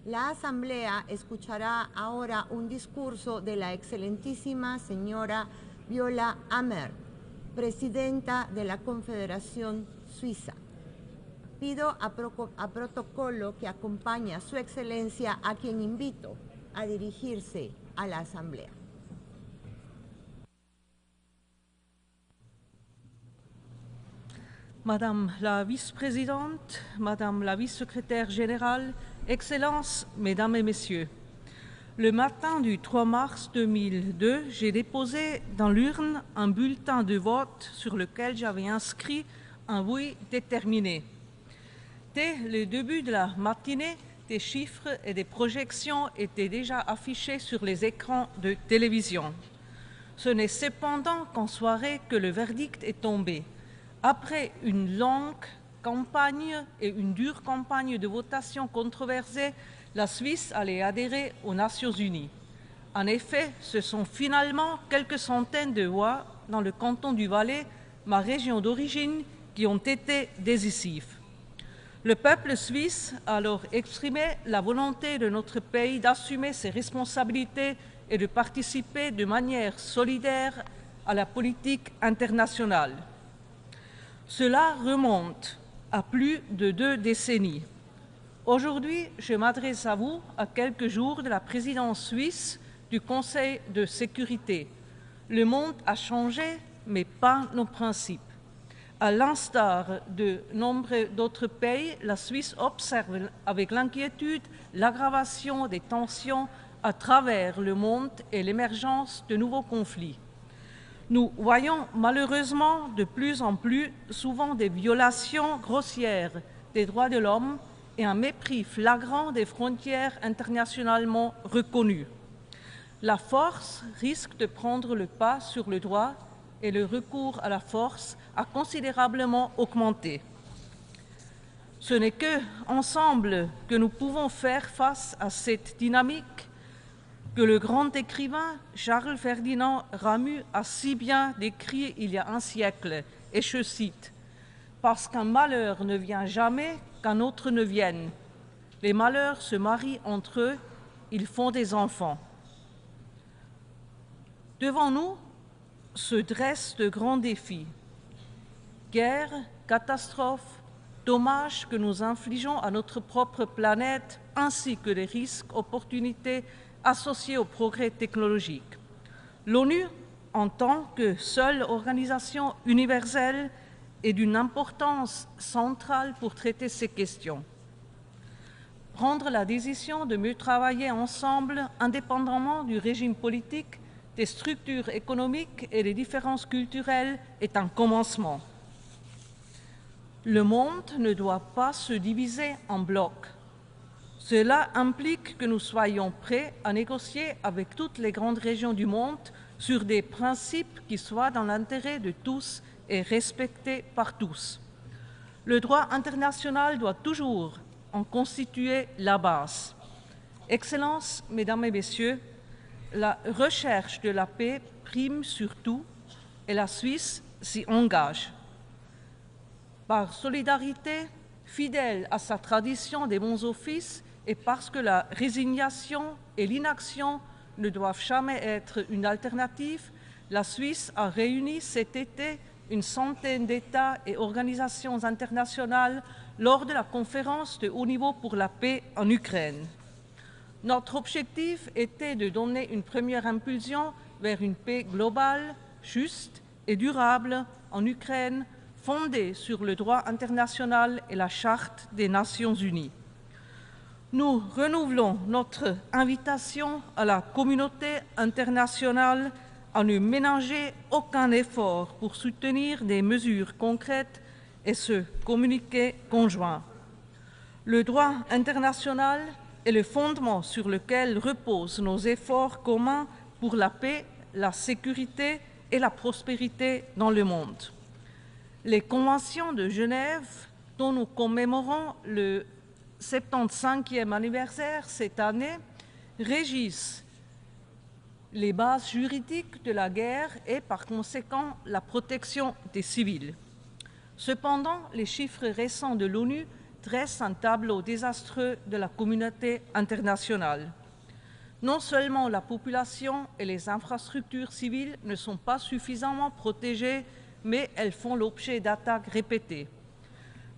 La Asamblea escuchará ahora un discurso de la excelentísima señora Viola Amher, presidenta de la Confederación Suiza. Pido a protocolo que acompañe a su excelencia, a quien invito a dirigirse a la Asamblea. Madame la vice-présidente, Madame la vice-secrétaire générale, Excellences, Mesdames et Messieurs, le matin du 3 mars 2002, j'ai déposé dans l'urne un bulletin de vote sur lequel j'avais inscrit un oui déterminé. Dès le début de la matinée, des chiffres et des projections étaient déjà affichés sur les écrans de télévision. Ce n'est cependant qu'en soirée que le verdict est tombé. Après une longue campagne et une dure campagne de votation controversée, la Suisse allait adhérer aux Nations Unies. En effet, ce sont finalement quelques centaines de voix dans le canton du Valais, ma région d'origine, qui ont été décisives. Le peuple suisse a alors exprimé la volonté de notre pays d'assumer ses responsabilités et de participer de manière solidaire à la politique internationale. Cela remonte à plus de 2 décennies. Aujourd'hui, je m'adresse à vous à quelques jours de la présidence suisse du Conseil de sécurité. Le monde a changé, mais pas nos principes. À l'instar de nombreux d'autres pays, la Suisse observe avec l'inquiétude l'aggravation des tensions à travers le monde et l'émergence de nouveaux conflits. Nous voyons malheureusement de plus en plus souvent des violations grossières des droits de l'homme et un mépris flagrant des frontières internationalement reconnues. La force risque de prendre le pas sur le droit et le recours à la force a considérablement augmenté. Ce n'est qu'ensemble que nous pouvons faire face à cette dynamique que le grand écrivain Charles Ferdinand Ramus a si bien décrit il y a un siècle, et je cite, « Parce qu'un malheur ne vient jamais, qu'un autre ne vienne. Les malheurs se marient entre eux, ils font des enfants. » Devant nous se dressent de grands défis. Guerre, catastrophes, dommages que nous infligeons à notre propre planète, ainsi que les risques, opportunités associés au progrès technologique. L'ONU, en tant que seule organisation universelle, est d'une importance centrale pour traiter ces questions. Prendre la décision de mieux travailler ensemble, indépendamment du régime politique, des structures économiques et des différences culturelles, est un commencement. Le monde ne doit pas se diviser en blocs. Cela implique que nous soyons prêts à négocier avec toutes les grandes régions du monde sur des principes qui soient dans l'intérêt de tous et respectés par tous. Le droit international doit toujours en constituer la base. Excellences, Mesdames et Messieurs, la recherche de la paix prime sur tout et la Suisse s'y engage. Par solidarité, fidèle à sa tradition des bons offices, et parce que la résignation et l'inaction ne doivent jamais être une alternative, la Suisse a réuni cet été une centaine d'États et organisations internationales lors de la conférence de haut niveau pour la paix en Ukraine. Notre objectif était de donner une première impulsion vers une paix globale, juste et durable en Ukraine, fondée sur le droit international et la Charte des Nations Unies. Nous renouvelons notre invitation à la communauté internationale à ne ménager aucun effort pour soutenir des mesures concrètes et ce communiqué conjoint. Le droit international est le fondement sur lequel reposent nos efforts communs pour la paix, la sécurité et la prospérité dans le monde. Les conventions de Genève, dont nous commémorons le 75e anniversaire cette année, régissent les bases juridiques de la guerre et par conséquent la protection des civils. Cependant, les chiffres récents de l'ONU dressent un tableau désastreux de la communauté internationale. Non seulement la population et les infrastructures civiles ne sont pas suffisamment protégées, mais elles font l'objet d'attaques répétées.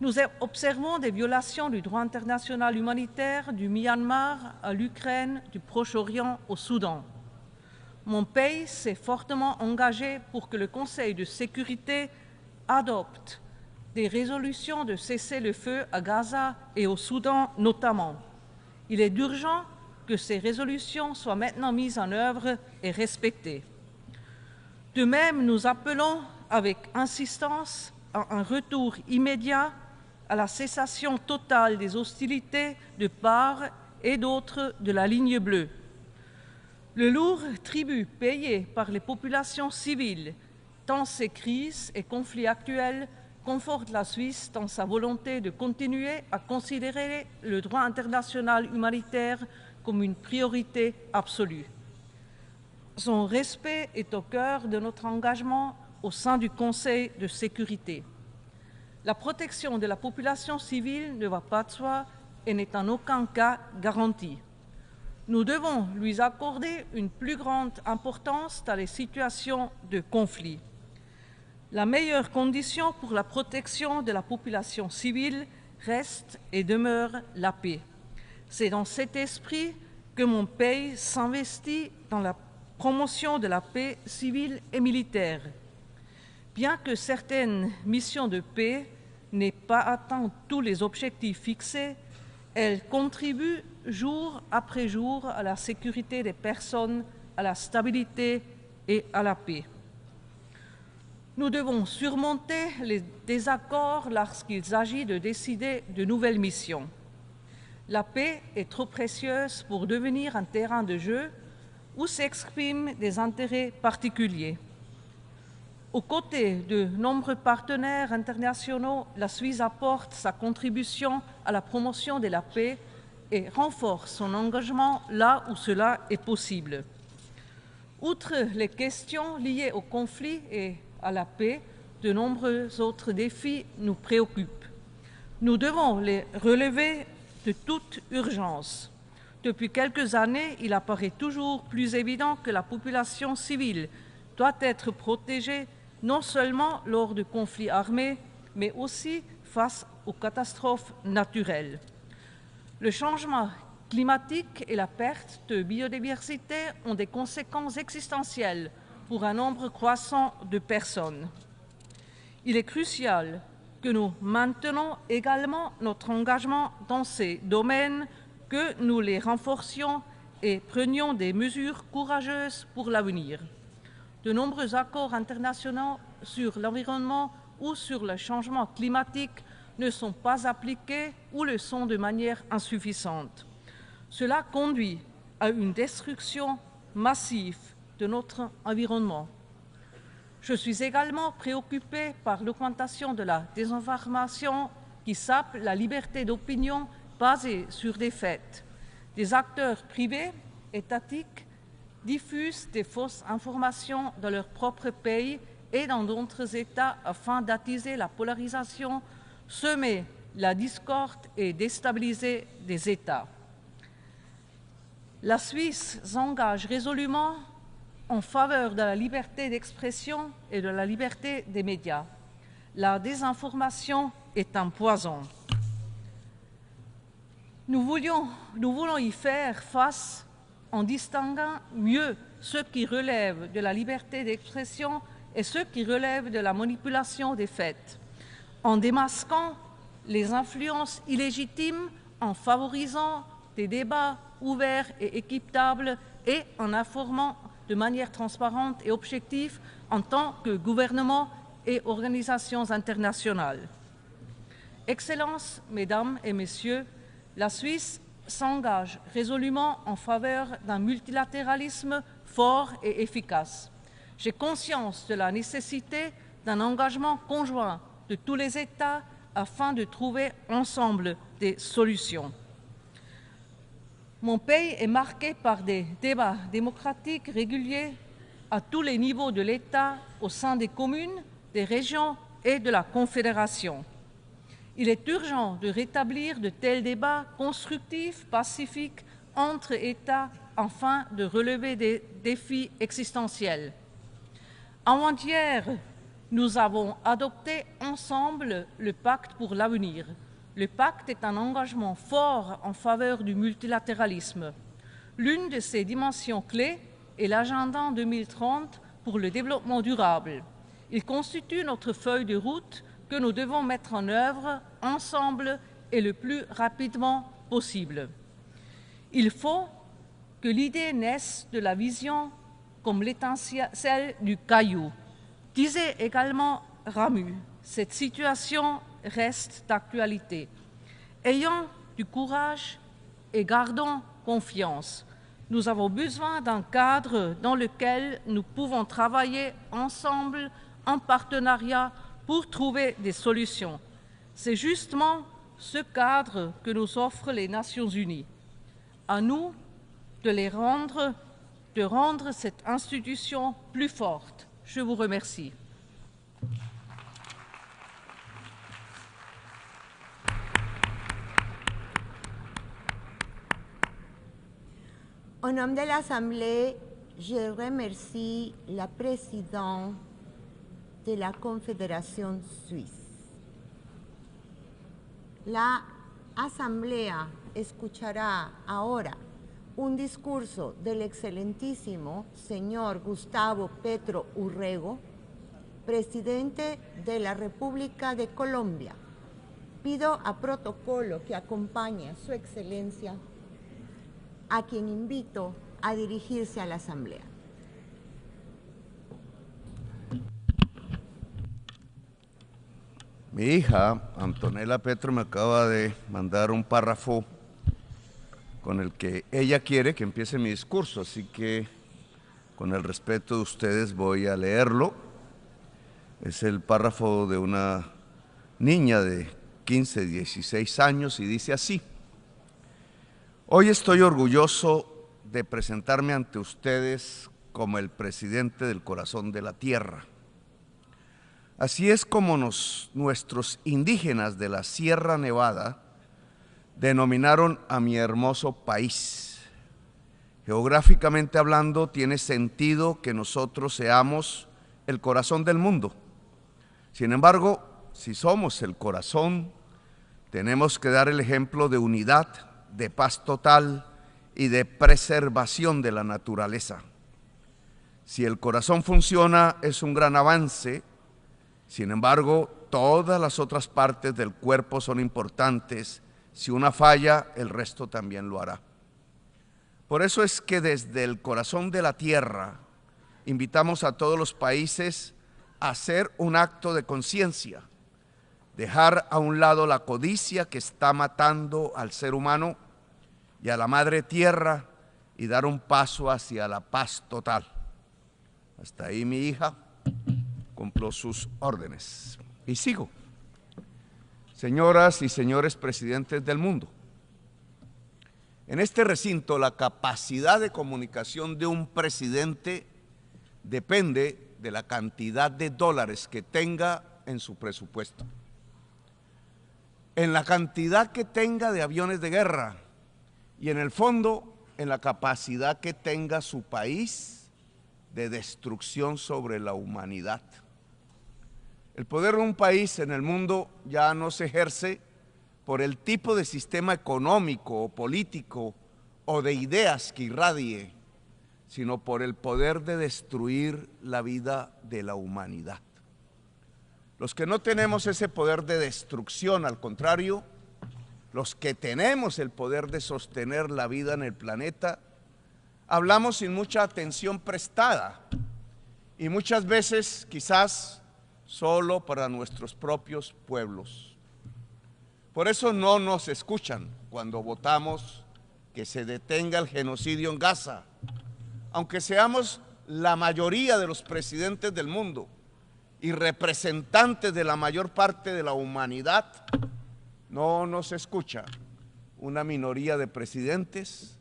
Nous observons des violations du droit international humanitaire du Myanmar à l'Ukraine, du Proche-Orient au Soudan. Mon pays s'est fortement engagé pour que le Conseil de sécurité adopte des résolutions de cessez-le-feu à Gaza et au Soudan notamment. Il est urgent que ces résolutions soient maintenant mises en œuvre et respectées. De même, nous appelons avec insistance à un retour immédiat à la cessation totale des hostilités de part et d'autre de la ligne bleue. Le lourd tribut payé par les populations civiles, tant ces crises et conflits actuels, conforte la Suisse dans sa volonté de continuer à considérer le droit international humanitaire comme une priorité absolue. Son respect est au cœur de notre engagement au sein du Conseil de sécurité. La protection de la population civile ne va pas de soi et n'est en aucun cas garantie. Nous devons lui accorder une plus grande importance dans les situations de conflit. La meilleure condition pour la protection de la population civile reste et demeure la paix. C'est dans cet esprit que mon pays s'investit dans la promotion de la paix civile et militaire. Bien que certaines missions de paix n'aient pas atteint tous les objectifs fixés, elles contribuent jour après jour à la sécurité des personnes, à la stabilité et à la paix. Nous devons surmonter les désaccords lorsqu'il s'agit de décider de nouvelles missions. La paix est trop précieuse pour devenir un terrain de jeu où s'expriment des intérêts particuliers. Aux côtés de nombreux partenaires internationaux, la Suisse apporte sa contribution à la promotion de la paix et renforce son engagement là où cela est possible. Outre les questions liées au conflit et à la paix, de nombreux autres défis nous préoccupent. Nous devons les relever de toute urgence. Depuis quelques années, il apparaît toujours plus évident que la population civile doit être protégée non seulement lors de conflits armés, mais aussi face aux catastrophes naturelles. Le changement climatique et la perte de biodiversité ont des conséquences existentielles pour un nombre croissant de personnes. Il est crucial que nous maintenons également notre engagement dans ces domaines, que nous les renforcions et prenions des mesures courageuses pour l'avenir. De nombreux accords internationaux sur l'environnement ou sur le changement climatique ne sont pas appliqués ou le sont de manière insuffisante. Cela conduit à une destruction massive de notre environnement. Je suis également préoccupée par l'augmentation de la désinformation qui sape la liberté d'opinion basée sur des faits. Des acteurs privés, étatiques, diffusent des fausses informations dans leur propre pays et dans d'autres États afin d'attiser la polarisation, semer la discorde et déstabiliser des États. La Suisse s'engage résolument en faveur de la liberté d'expression et de la liberté des médias. La désinformation est un poison. Nous voulons y faire face en distinguant mieux ce qui relève de la liberté d'expression et ce qui relève de la manipulation des faits, en démasquant les influences illégitimes, en favorisant des débats ouverts et équitables et en informant de manière transparente et objective en tant que gouvernement et organisations internationales. Excellences, Mesdames et Messieurs, la Suisse s'engage résolument en faveur d'un multilatéralisme fort et efficace. J'ai conscience de la nécessité d'un engagement conjoint de tous les États afin de trouver ensemble des solutions. Mon pays est marqué par des débats démocratiques réguliers à tous les niveaux de l'État, au sein des communes, des régions et de la Confédération. Il est urgent de rétablir de tels débats constructifs, pacifiques, entre États, afin de relever des défis existentiels. Avant-hier, nous avons adopté ensemble le pacte pour l'avenir. Le pacte est un engagement fort en faveur du multilatéralisme. L'une de ses dimensions clés est l'agenda 2030 pour le développement durable. Il constitue notre feuille de route que nous devons mettre en œuvre ensemble et le plus rapidement possible. Il faut que l'idée naisse de la vision comme l'étincelle du caillou. Disait également Ramu, cette situation reste d'actualité. Ayons du courage et gardons confiance. Nous avons besoin d'un cadre dans lequel nous pouvons travailler ensemble en partenariat pour trouver des solutions. C'est justement ce cadre que nous offrent les Nations Unies. À nous de rendre cette institution plus forte. Je vous remercie. Au nom de l'Assemblée, je remercie la présidente de la Confederación Suisse. La Asamblea escuchará ahora un discurso del excelentísimo señor Gustavo Petro Urrego, presidente de la República de Colombia. Pido a protocolo que acompañe a su excelencia, a quien invito a dirigirse a la Asamblea. Mi hija, Antonella Petro, me acaba de mandar un párrafo con el que ella quiere que empiece mi discurso, así que con el respeto de ustedes voy a leerlo. Es el párrafo de una niña de 15, 16 años y dice así: hoy estoy orgulloso de presentarme ante ustedes como el presidente del corazón de la tierra. Así es como nuestros indígenas de la Sierra Nevada denominaron a mi hermoso país. Geográficamente hablando, tiene sentido que nosotros seamos el corazón del mundo. Sin embargo, si somos el corazón, tenemos que dar el ejemplo de unidad, de paz total y de preservación de la naturaleza. Si el corazón funciona, es un gran avance. Sin embargo, todas las otras partes del cuerpo son importantes. Si una falla, el resto también lo hará. Por eso es que desde el corazón de la tierra invitamos a todos los países a hacer un acto de conciencia, dejar a un lado la codicia que está matando al ser humano y a la madre tierra y dar un paso hacia la paz total. Hasta ahí mi hija. Cumplo sus órdenes. Y sigo. Señoras y señores presidentes del mundo, en este recinto la capacidad de comunicación de un presidente depende de la cantidad de dólares que tenga en su presupuesto, en la cantidad que tenga de aviones de guerra y en el fondo en la capacidad que tenga su país de destrucción sobre la humanidad. El poder de un país en el mundo ya no se ejerce por el tipo de sistema económico o político o de ideas que irradie, sino por el poder de destruir la vida de la humanidad. Los que no tenemos ese poder de destrucción, al contrario, los que tenemos el poder de sostener la vida en el planeta, hablamos sin mucha atención prestada y muchas veces quizás solo para nuestros propios pueblos. Por eso no nos escuchan cuando votamos que se detenga el genocidio en Gaza, aunque seamos la mayoría de los presidentes del mundo y representantes de la mayor parte de la humanidad. No nos escucha una minoría de presidentes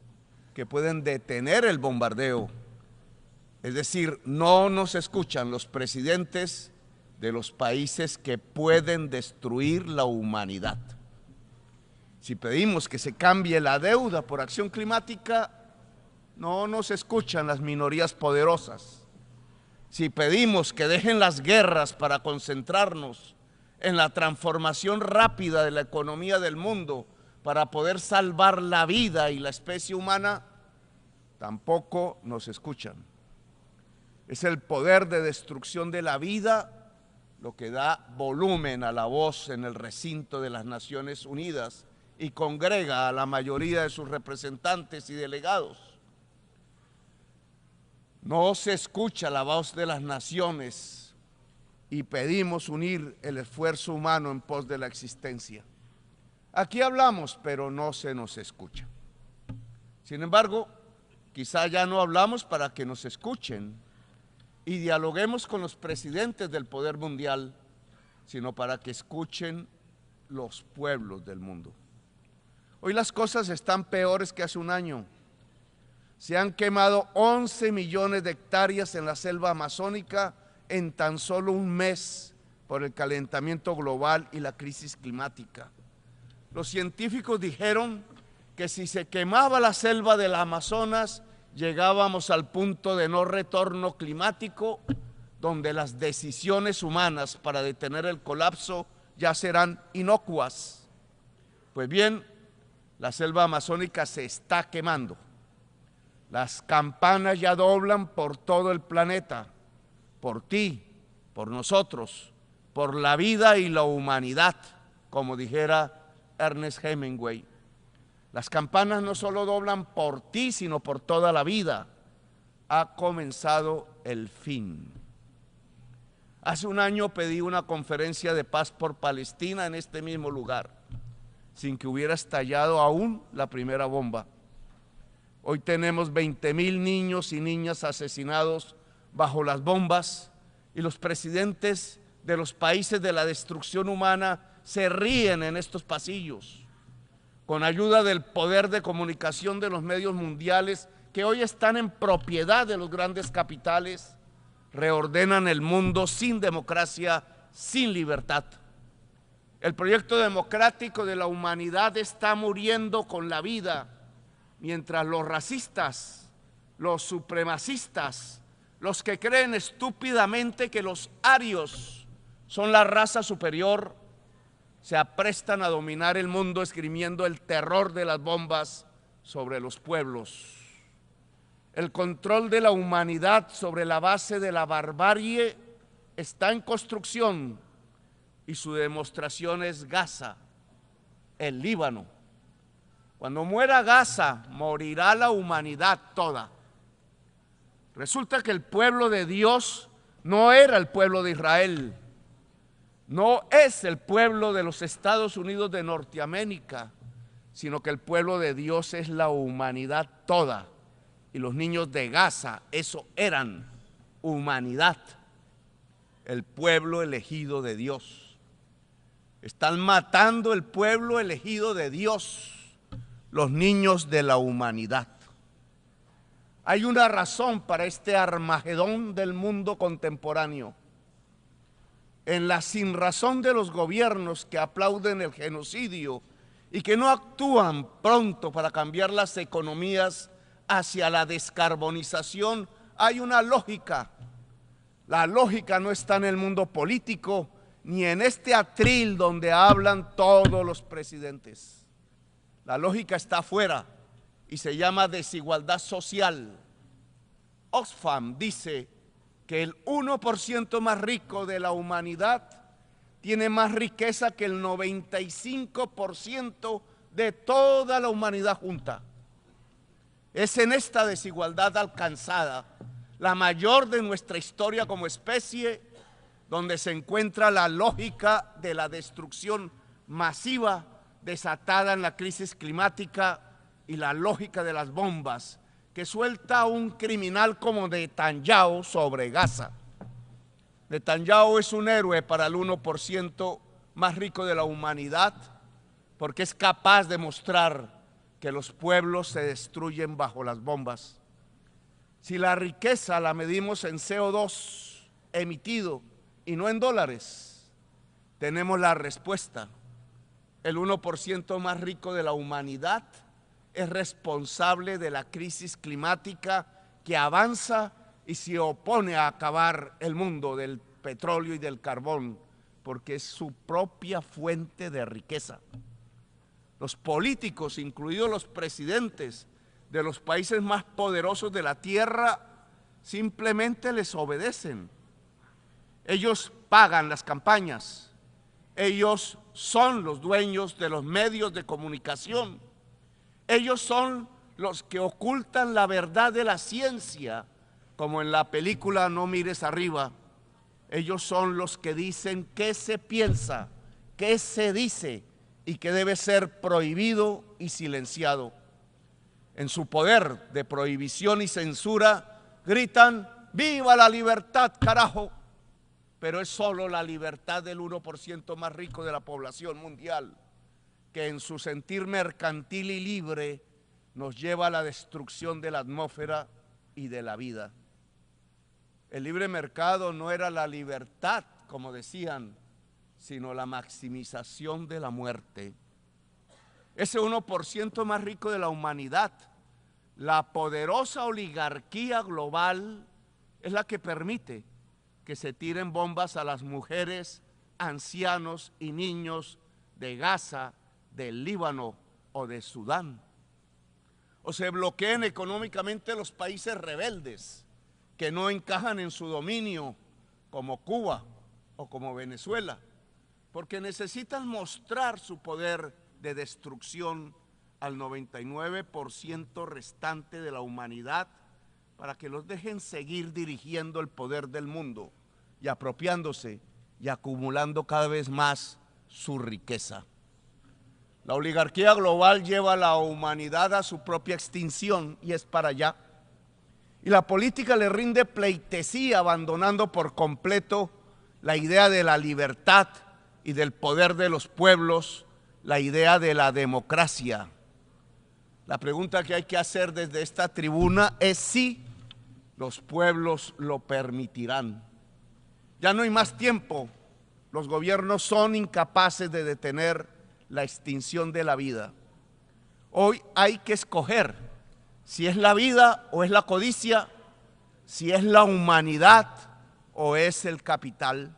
que pueden detener el bombardeo. Es decir, no nos escuchan los presidentes de los países que pueden destruir la humanidad. Si pedimos que se cambie la deuda por acción climática, no nos escuchan las minorías poderosas. Si pedimos que dejen las guerras para concentrarnos en la transformación rápida de la economía del mundo para poder salvar la vida y la especie humana, tampoco nos escuchan. Es el poder de destrucción de la vida lo que da volumen a la voz en el recinto de las Naciones Unidas y congrega a la mayoría de sus representantes y delegados. No se escucha la voz de las naciones y pedimos unir el esfuerzo humano en pos de la existencia. Aquí hablamos, pero no se nos escucha. Sin embargo, quizá ya no hablamos para que nos escuchen y dialoguemos con los presidentes del poder mundial, sino para que escuchen los pueblos del mundo. Hoy las cosas están peores que hace un año. Se han quemado 11 millones de hectáreas en la selva amazónica en tan solo un mes por el calentamiento global y la crisis climática. Los científicos dijeron que si se quemaba la selva del Amazonas, llegábamos al punto de no retorno climático, donde las decisiones humanas para detener el colapso ya serán inocuas. Pues bien, la selva amazónica se está quemando. Las campanas ya doblan por todo el planeta, por ti, por nosotros, por la vida y la humanidad, como dijera Ernest Hemingway. Las campanas no solo doblan por ti, sino por toda la vida. Ha comenzado el fin. Hace un año pedí una conferencia de paz por Palestina en este mismo lugar, sin que hubiera estallado aún la primera bomba. Hoy tenemos 20,000 niños y niñas asesinados bajo las bombas y los presidentes de los países de la destrucción humana se ríen en estos pasillos. Con ayuda del poder de comunicación de los medios mundiales que hoy están en propiedad de los grandes capitales, reordenan el mundo sin democracia, sin libertad. El proyecto democrático de la humanidad está muriendo con la vida, mientras los racistas, los supremacistas, los que creen estúpidamente que los arios son la raza superior, se aprestan a dominar el mundo esgrimiendo el terror de las bombas sobre los pueblos. El control de la humanidad sobre la base de la barbarie está en construcción y su demostración es Gaza, el Líbano. Cuando muera Gaza, morirá la humanidad toda. Resulta que el pueblo de Dios no era el pueblo de Israel, no es el pueblo de los Estados Unidos de Norteamérica, sino que el pueblo de Dios es la humanidad toda. Y los niños de Gaza, eso eran humanidad, el pueblo elegido de Dios. Están matando el pueblo elegido de Dios, los niños de la humanidad. Hay una razón para este Armagedón del mundo contemporáneo. En la sinrazón de los gobiernos que aplauden el genocidio y que no actúan pronto para cambiar las economías hacia la descarbonización, hay una lógica. La lógica no está en el mundo político ni en este atril donde hablan todos los presidentes. La lógica está afuera y se llama desigualdad social. Oxfam dice que el 1% más rico de la humanidad tiene más riqueza que el 95% de toda la humanidad junta. Es en esta desigualdad alcanzada, la mayor de nuestra historia como especie, donde se encuentra la lógica de la destrucción masiva desatada en la crisis climática y la lógica de las bombas que suelta un criminal como Netanyahu sobre Gaza. Netanyahu es un héroe para el 1% más rico de la humanidad porque es capaz de mostrar que los pueblos se destruyen bajo las bombas. Si la riqueza la medimos en CO2 emitido y no en dólares, tenemos la respuesta. El 1% más rico de la humanidad es responsable de la crisis climática que avanza y se opone a acabar el mundo del petróleo y del carbón, porque es su propia fuente de riqueza. Los políticos, incluidos los presidentes de los países más poderosos de la tierra, simplemente les obedecen. Ellos pagan las campañas, ellos son los dueños de los medios de comunicación, ellos son los que ocultan la verdad de la ciencia, como en la película No mires arriba. Ellos son los que dicen qué se piensa, qué se dice y que debe ser prohibido y silenciado. En su poder de prohibición y censura gritan: ¡viva la libertad, carajo! Pero es solo la libertad del 1% más rico de la población mundial que en su sentir mercantil y libre nos lleva a la destrucción de la atmósfera y de la vida. El libre mercado no era la libertad, como decían, sino la maximización de la muerte. Ese 1% más rico de la humanidad, la poderosa oligarquía global, es la que permite que se tiren bombas a las mujeres, ancianos y niños de Gaza, del Líbano o de Sudán. O se bloqueen económicamente los países rebeldes que no encajan en su dominio, como Cuba o como Venezuela, porque necesitan mostrar su poder de destrucción al 99% restante de la humanidad para que los dejen seguir dirigiendo el poder del mundo y apropiándose y acumulando cada vez más su riqueza. La oligarquía global lleva a la humanidad a su propia extinción y es para allá. Y la política le rinde pleitesía abandonando por completo la idea de la libertad y del poder de los pueblos, la idea de la democracia. La pregunta que hay que hacer desde esta tribuna es si los pueblos lo permitirán. Ya no hay más tiempo. Los gobiernos son incapaces de detener la extinción de la vida. Hoy hay que escoger si es la vida o es la codicia, si es la humanidad o es el capital.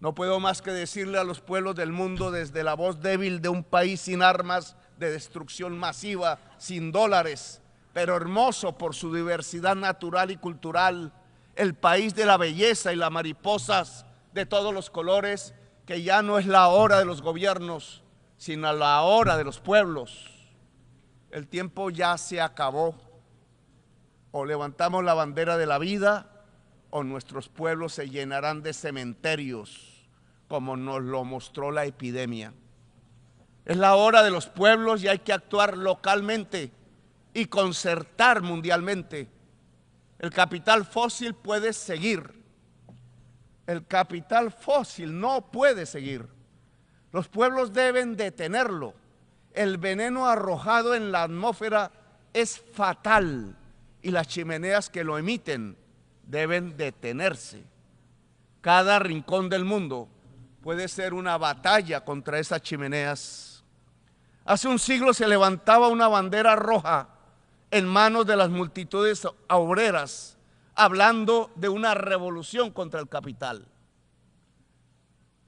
No puedo más que decirle a los pueblos del mundo desde la voz débil de un país sin armas de destrucción masiva, sin dólares, pero hermoso por su diversidad natural y cultural, el país de la belleza y las mariposas de todos los colores, que ya no es la hora de los gobiernos, sino la hora de los pueblos. El tiempo ya se acabó. O levantamos la bandera de la vida, o nuestros pueblos se llenarán de cementerios, como nos lo mostró la epidemia. Es la hora de los pueblos y hay que actuar localmente y concertar mundialmente. El capital fósil puede seguir. El capital fósil no puede seguir. Los pueblos deben detenerlo. El veneno arrojado en la atmósfera es fatal y las chimeneas que lo emiten deben detenerse. Cada rincón del mundo puede ser una batalla contra esas chimeneas. Hace un siglo se levantaba una bandera roja en manos de las multitudes obreras, hablando de una revolución contra el capital.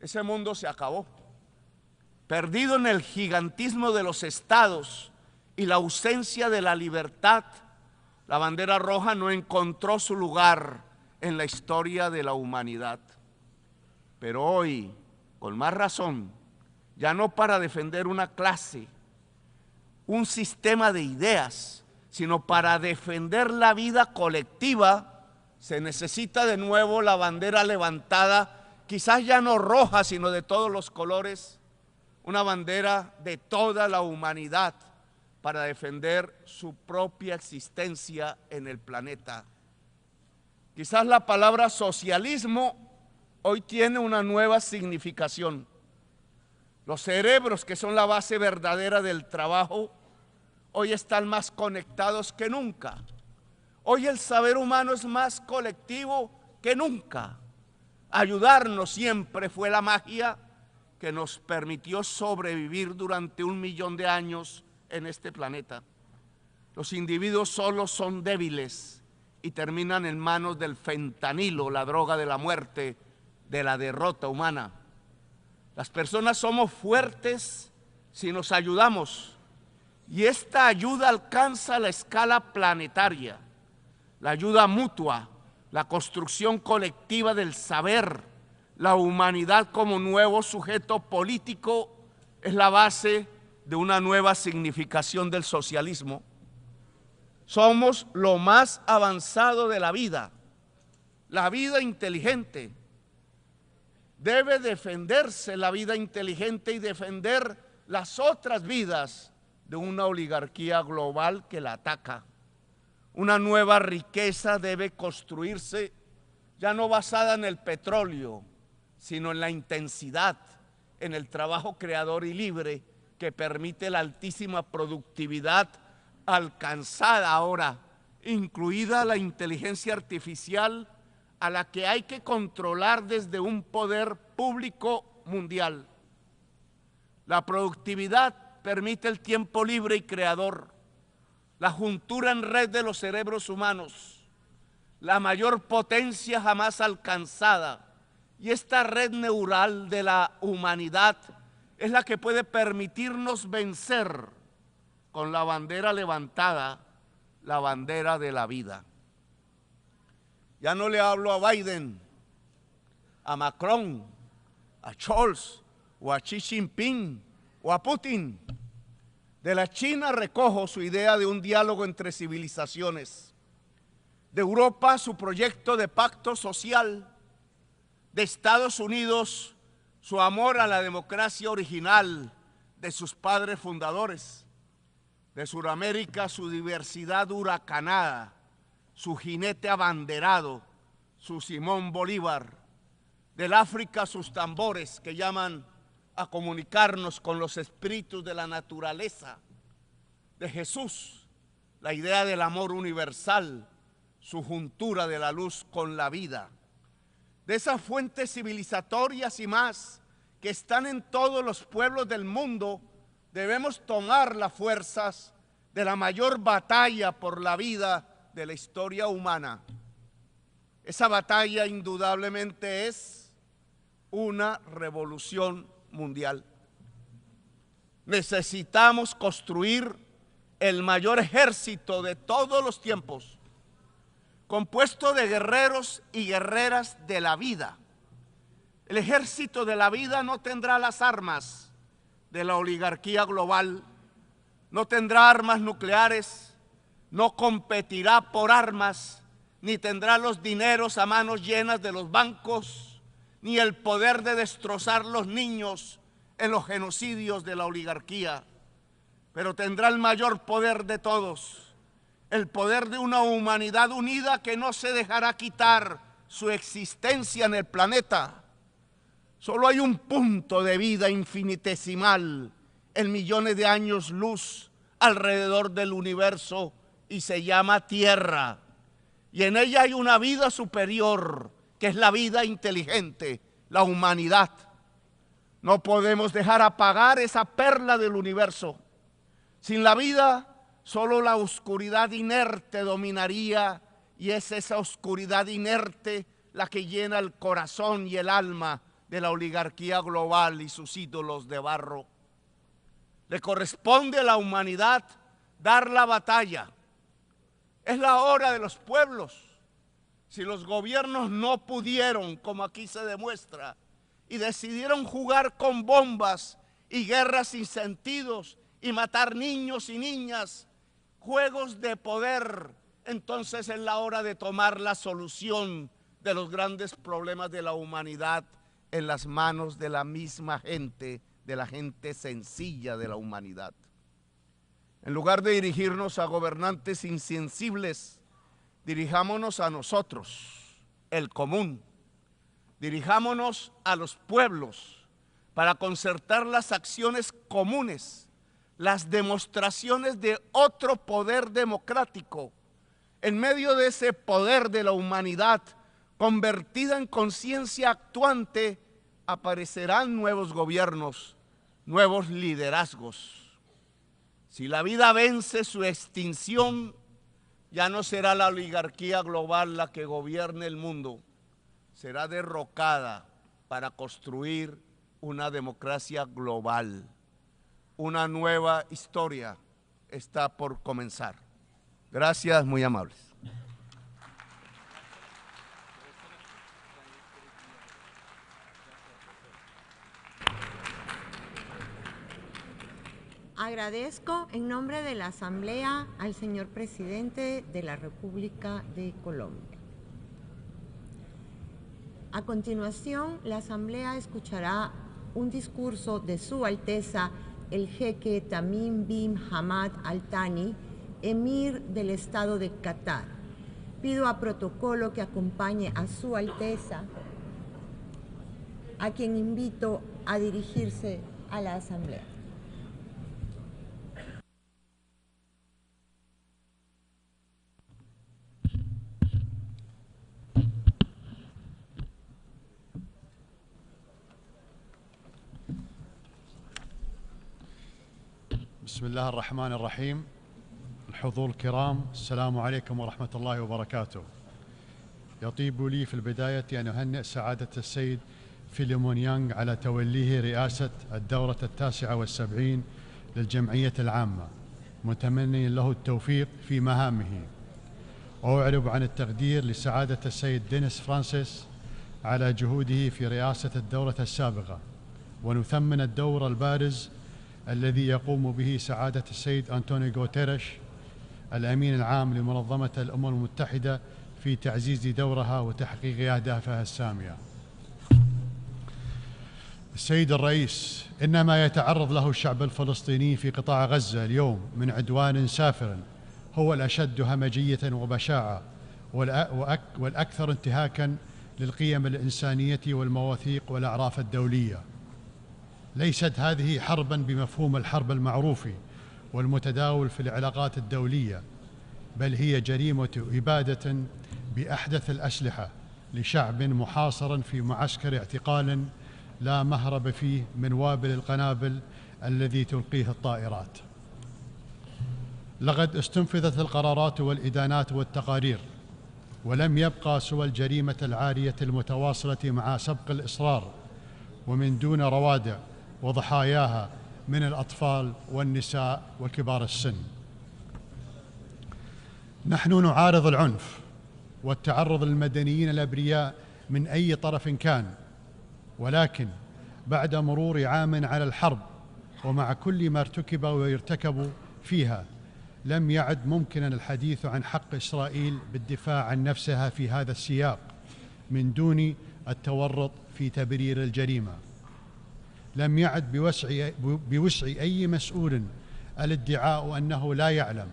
ese mundo se acabó. Perdido en el gigantismo de los estados y la ausencia de la libertad, la bandera roja no encontró su lugar en la historia de la humanidad. Pero hoy, con más razón, ya no para defender una clase, un sistema de ideas, sino para defender la vida colectiva, se necesita de nuevo la bandera levantada, quizás ya no roja, sino de todos los colores, una bandera de toda la humanidad para defender su propia existencia en el planeta. Quizás la palabra socialismo hoy tiene una nueva significación. Los cerebros, que son la base verdadera del trabajo, hoy están más conectados que nunca. Hoy el saber humano es más colectivo que nunca. Ayudarnos siempre fue la magia que nos permitió sobrevivir durante 1 millón de años en este planeta. Los individuos solos son débiles y terminan en manos del fentanilo, la droga de la muerte, de la derrota humana. Las personas somos fuertes si nos ayudamos, y esta ayuda alcanza la escala planetaria. La ayuda mutua, la construcción colectiva del saber, la humanidad como nuevo sujeto político es la base de una nueva significación del socialismo. Somos lo más avanzado de la vida inteligente. Debe defenderse la vida inteligente y defender las otras vidas de una oligarquía global que la ataca. Una nueva riqueza debe construirse, ya no basada en el petróleo, sino en la intensidad, en el trabajo creador y libre que permite la altísima productividad alcanzada ahora, incluida la inteligencia artificial, a la que hay que controlar desde un poder público mundial. La productividad permite el tiempo libre y creador, la juntura en red de los cerebros humanos, la mayor potencia jamás alcanzada, y esta red neural de la humanidad es la que puede permitirnos vencer con la bandera levantada, la bandera de la vida. Ya no le hablo a Biden, a Macron, a Scholz o a Xi Jinping o a Putin. De la China recojo su idea de un diálogo entre civilizaciones. De Europa su proyecto de pacto social. De Estados Unidos su amor a la democracia original de sus padres fundadores. De Sudamérica su diversidad huracanada, su jinete abanderado, su Simón Bolívar. Del África sus tambores que llaman a comunicarnos con los espíritus de la naturaleza. De Jesús, la idea del amor universal, su juntura de la luz con la vida. De esas fuentes civilizatorias y más que están en todos los pueblos del mundo, debemos tomar las fuerzas de la mayor batalla por la vida de la historia humana. Esa batalla indudablemente es una revolución mundial. Necesitamos construir el mayor ejército de todos los tiempos, compuesto de guerreros y guerreras de la vida. El ejército de la vida no tendrá las armas de la oligarquía global, no tendrá armas nucleares, no competirá por armas, ni tendrá los dineros a manos llenas de los bancos, ni el poder de destrozar los niños en los genocidios de la oligarquía, pero tendrá el mayor poder de todos, el poder de una humanidad unida que no se dejará quitar su existencia en el planeta. Solo hay un punto de vida infinitesimal en millones de años luz alrededor del universo y se llama Tierra. Y en ella hay una vida superior, que es la vida inteligente, la humanidad. No podemos dejar apagar esa perla del universo. Sin la vida, solo la oscuridad inerte dominaría, y es esa oscuridad inerte la que llena el corazón y el alma de la oligarquía global y sus ídolos de barro. Le corresponde a la humanidad dar la batalla. Es la hora de los pueblos. Si los gobiernos no pudieron, como aquí se demuestra, y decidieron jugar con bombas y guerras sin sentidos y matar niños y niñas, juegos de poder, entonces es la hora de tomar la solución de los grandes problemas de la humanidad en las manos de la misma gente, de la gente sencilla de la humanidad. En lugar de dirigirnos a gobernantes insensibles, dirijámonos a nosotros, el común. Dirijámonos a los pueblos para concertar las acciones comunes, las demostraciones de otro poder democrático. En medio de ese poder de la humanidad, convertida en conciencia actuante, aparecerán nuevos gobiernos, nuevos liderazgos. Si la vida vence su extinción, ya no será la oligarquía global la que gobierne el mundo, será derrocada para construir una democracia global. Una nueva historia está por comenzar. Gracias, muy amables. Agradezco en nombre de la Asamblea al señor Presidente de la República de Colombia. A continuación, la Asamblea escuchará un discurso de Su Alteza el jeque Tamim bin Hamad Al Thani, emir del Estado de Qatar. Pido a protocolo que acompañe a Su Alteza, a quien invito a dirigirse a la Asamblea. بسم الله الرحمن الرحيم. الحضور الكرام، السلام عليكم ورحمة الله وبركاته. يطيب لي في البداية أن أهنئ سعادة السيد فيليمون يانغ على توليه رئاسة الدورة 79 للجمعية العامة، متمنيا له التوفيق في مهامه. وأعرب عن التقدير لسعادة السيد دينيس فرانسيس على جهوده في رئاسة الدورة السابقة، ونثمن الدور البارز الذي يقوم به سعادة السيد أنطونيو غوتيريش الأمين العام لمنظمة الأمم المتحدة في تعزيز دورها وتحقيق أهدافها السامية. السيد الرئيس، إن ما يتعرض له الشعب الفلسطيني في قطاع غزة اليوم من عدوان سافر هو الأشد همجية وبشاعة والأكثر انتهاكاً للقيم الإنسانية والمواثيق والأعراف الدولية. ليست هذه حرباً بمفهوم الحرب المعروف والمتداول في العلاقات الدولية، بل هي جريمة إبادة بأحدث الأسلحة لشعب محاصر في معسكر اعتقال لا مهرب فيه من وابل القنابل الذي تلقيه الطائرات. لقد استنفذت القرارات والإدانات والتقارير، ولم يبقى سوى الجريمة العارية المتواصلة مع سبق الإصرار ومن دون روادع، وضحاياها من الأطفال والنساء وكبار السن. نحن نعارض العنف والتعرض للمدنيين الأبرياء من أي طرف كان، ولكن بعد مرور عام على الحرب ومع كل ما ارتكب ويرتكب فيها، لم يعد ممكنا الحديث عن حق إسرائيل بالدفاع عن نفسها في هذا السياق من دون التورط في تبرير الجريمة. لم يعد بوسع أي مسؤول الادعاء أنه لا يعلم،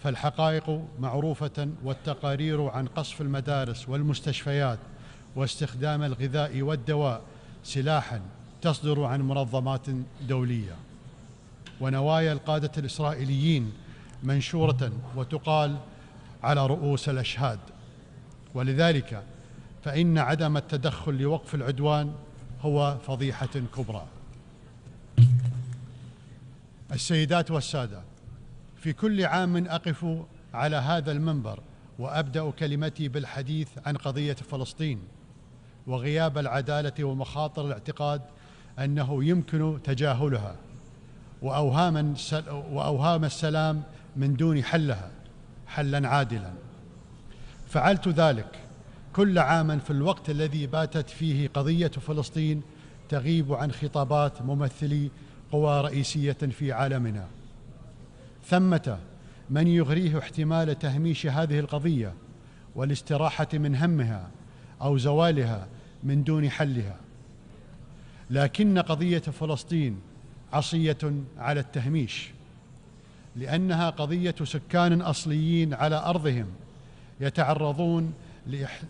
فالحقائق معروفة، والتقارير عن قصف المدارس والمستشفيات واستخدام الغذاء والدواء سلاحاً تصدر عن منظمات دولية. ونوايا القادة الإسرائيليين منشورة وتقال على رؤوس الأشهاد. ولذلك فإن عدم التدخل لوقف العدوان هو فضيحة كبرى. السيدات والسادة، في كل عام أقف على هذا المنبر وأبدأ كلمتي بالحديث عن قضية فلسطين، وغياب العدالة ومخاطر الاعتقاد أنه يمكن تجاهلها، وأوهام السلام من دون حلها حلا عادلا. فعلت ذلك كل عام في الوقت الذي باتت فيه قضية فلسطين تغيب عن خطابات ممثلي قوى رئيسية في عالمنا. ثمة من يغريه احتمال تهميش هذه القضية والاستراحة من همها أو زوالها من دون حلها، لكن قضية فلسطين عصية على التهميش، لأنها قضية سكان أصليين على أرضهم يتعرضون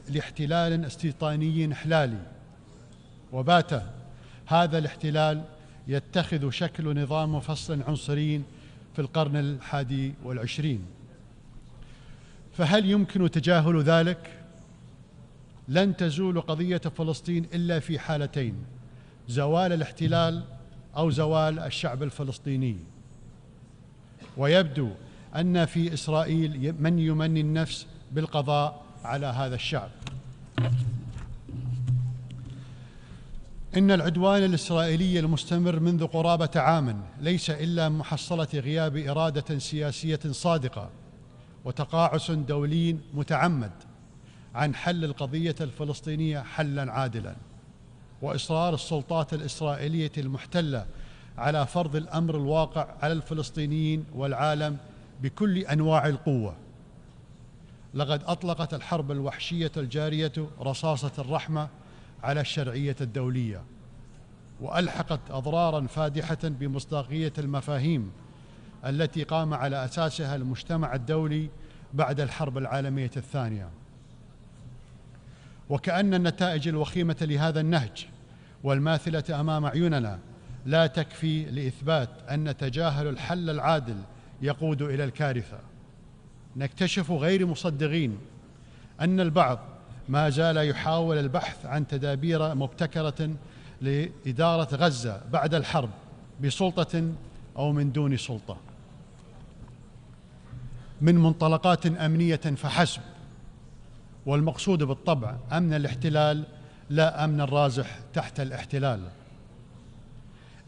لاحتلال استيطاني إحلالي، وبات هذا الاحتلال يتخذ شكل نظام مفصل عنصري في القرن ال21. فهل يمكن تجاهل ذلك؟ لن تزول قضية فلسطين إلا في حالتين: زوال الاحتلال أو زوال الشعب الفلسطيني. ويبدو أن في إسرائيل من يمني النفس بالقضاء على هذا الشعب. إن العدوان الإسرائيلي المستمر منذ قرابة عام ليس إلا محصلة غياب إرادة سياسية صادقة وتقاعس دولي متعمد عن حل القضية الفلسطينية حلا عادلا، وإصرار السلطات الإسرائيلية المحتلة على فرض الأمر الواقع على الفلسطينيين والعالم بكل أنواع القوة. لقد أطلقت الحرب الوحشية الجارية رصاصة الرحمة على الشرعية الدولية، وألحقت أضرارا فادحة بمصداقية المفاهيم التي قام على أساسها المجتمع الدولي بعد الحرب العالمية الثانية. وكأن النتائج الوخيمة لهذا النهج والماثلة أمام عيوننا لا تكفي لإثبات أن تجاهل الحل العادل يقود إلى الكارثة. نكتشف غير مصدقين أن البعض ما زال يحاول البحث عن تدابير مبتكرة لإدارة غزة بعد الحرب بسلطة أو من دون سلطة، من منطلقات أمنية فحسب، والمقصود بالطبع أمن الاحتلال لا أمن الرازح تحت الاحتلال.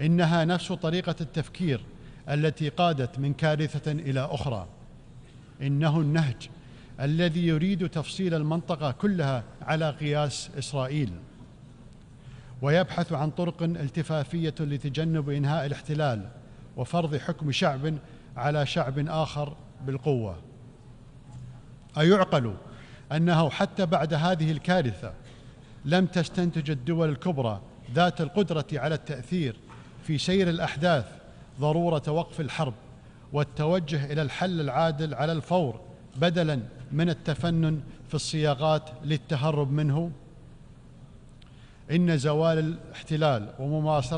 إنها نفس طريقة التفكير التي قادت من كارثة إلى أخرى. إنه النهج الذي يريد تفصيل المنطقة كلها على قياس إسرائيل، ويبحث عن طرق التفافية لتجنب إنهاء الاحتلال وفرض حكم شعب على شعب آخر بالقوة. أيعقل أنه حتى بعد هذه الكارثة لم تستنتج الدول الكبرى ذات القدرة على التأثير في سير الأحداث ضرورة وقف الحرب والتوجه إلى الحل العادل على الفور بدلاً من التفنن في الصياغات للتهرب منه؟ إن زوال الاحتلال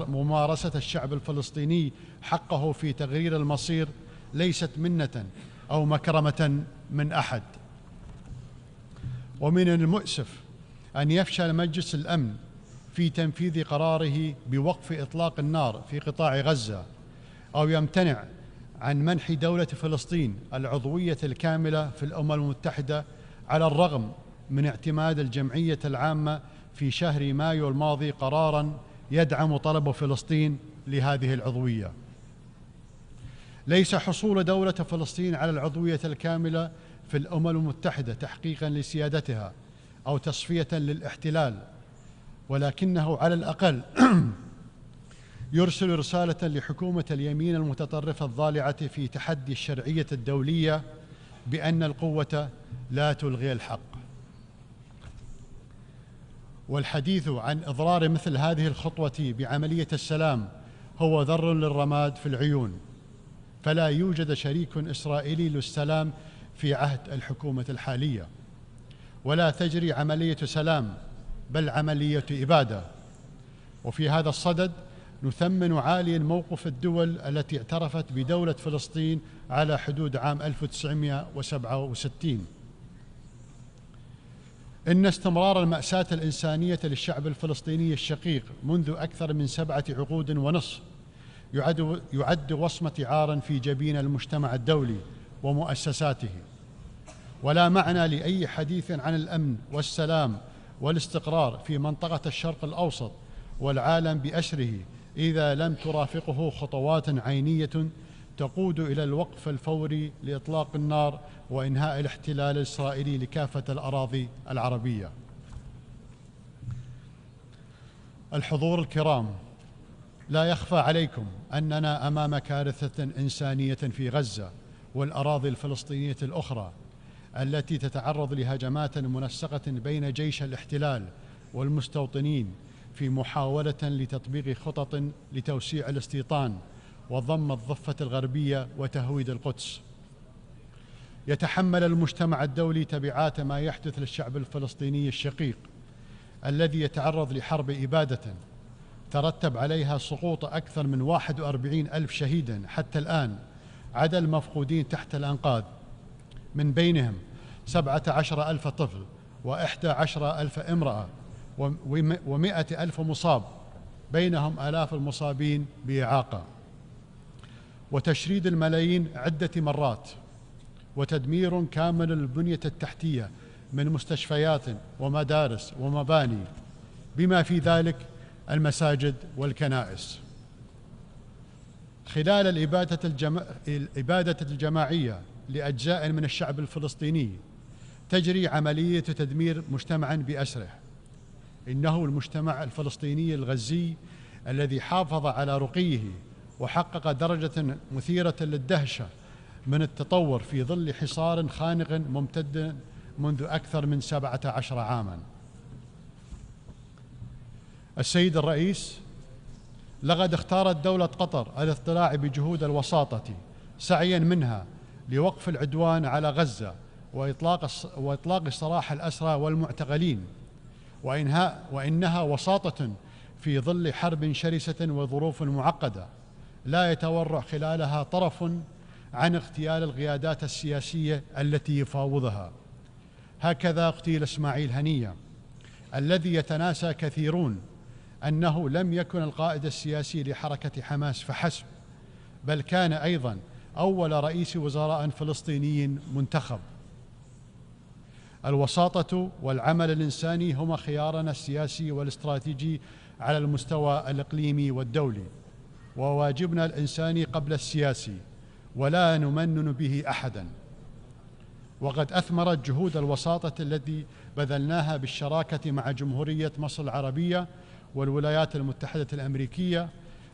وممارسة الشعب الفلسطيني حقه في تغيير المصير ليست منة أو مكرمة من أحد. ومن المؤسف أن يفشل مجلس الأمن في تنفيذ قراره بوقف إطلاق النار في قطاع غزة، أو يمتنع عن منح دولة فلسطين العضوية الكاملة في الأمم المتحدة على الرغم من اعتماد الجمعية العامة في شهر مايو الماضي قراراً يدعم طلب فلسطين لهذه العضوية. ليس حصول دولة فلسطين على العضوية الكاملة في الأمم المتحدة تحقيقاً لسيادتها أو تصفية للاحتلال، ولكنه على الأقل يرسل رسالة لحكومة اليمين المتطرفة الضالعة في تحدي الشرعية الدولية بأن القوة لا تلغي الحق. والحديث عن إضرار مثل هذه الخطوة بعملية السلام هو ذر للرماد في العيون، فلا يوجد شريك إسرائيلي للسلام في عهد الحكومة الحالية، ولا تجري عملية سلام بل عملية إبادة. وفي هذا الصدد نثمن عاليا موقف الدول التي اعترفت بدولة فلسطين على حدود عام 1967. إن استمرار المأساة الإنسانية للشعب الفلسطيني الشقيق منذ أكثر من 7 عقود ونصف يعد وصمة عار في جبين المجتمع الدولي ومؤسساته، ولا معنى لأي حديث عن الأمن والسلام والاستقرار في منطقة الشرق الأوسط والعالم بأسره إذا لم ترافقه خطوات عينية تقود إلى الوقف الفوري لإطلاق النار وإنهاء الاحتلال الإسرائيلي لكافة الأراضي العربية. الحضور الكرام، لا يخفى عليكم أننا أمام كارثة إنسانية في غزة والأراضي الفلسطينية الأخرى التي تتعرض لهجمات منسقة بين جيش الاحتلال والمستوطنين في محاولة لتطبيق خطط لتوسيع الاستيطان وضم الضفة الغربية وتهويد القدس. يتحمل المجتمع الدولي تبعات ما يحدث للشعب الفلسطيني الشقيق الذي يتعرض لحرب إبادة ترتب عليها سقوط أكثر من 41,000 شهيدا حتى الآن، عدا المفقودين تحت الأنقاض، من بينهم 17,000 طفل و11,000 امرأة و100,000 مصاب، بينهم آلاف المصابين بإعاقة، وتشريد الملايين عدة مرات، وتدمير كامل البنية التحتية من مستشفيات ومدارس ومباني بما في ذلك المساجد والكنائس. خلال الإبادة الجماعية لأجزاء من الشعب الفلسطيني تجري عملية تدمير مجتمع بأسره. إنه المجتمع الفلسطيني الغزي الذي حافظ على رقيه وحقق درجة مثيرة للدهشة من التطور في ظل حصار خانق ممتد منذ أكثر من 17 عاماً. السيد الرئيس، لقد اختارت دولة قطر الاضطلاع بجهود الوساطة سعياً منها لوقف العدوان على غزة وإطلاق سراح الأسرى والمعتقلين، وإنها وساطة في ظل حرب شرسة وظروف معقدة لا يتورع خلالها طرف عن اغتيال القيادات السياسية التي يفاوضها. هكذا اغتيل إسماعيل هنية الذي يتناسى كثيرون أنه لم يكن القائد السياسي لحركة حماس فحسب، بل كان أيضاً أول رئيس وزراء فلسطيني منتخب. الوساطة والعمل الإنساني هما خيارنا السياسي والاستراتيجي على المستوى الإقليمي والدولي، وواجبنا الإنساني قبل السياسي، ولا نمنن به أحداً. وقد أثمرت جهود الوساطة التي بذلناها بالشراكة مع جمهورية مصر العربية والولايات المتحدة الأمريكية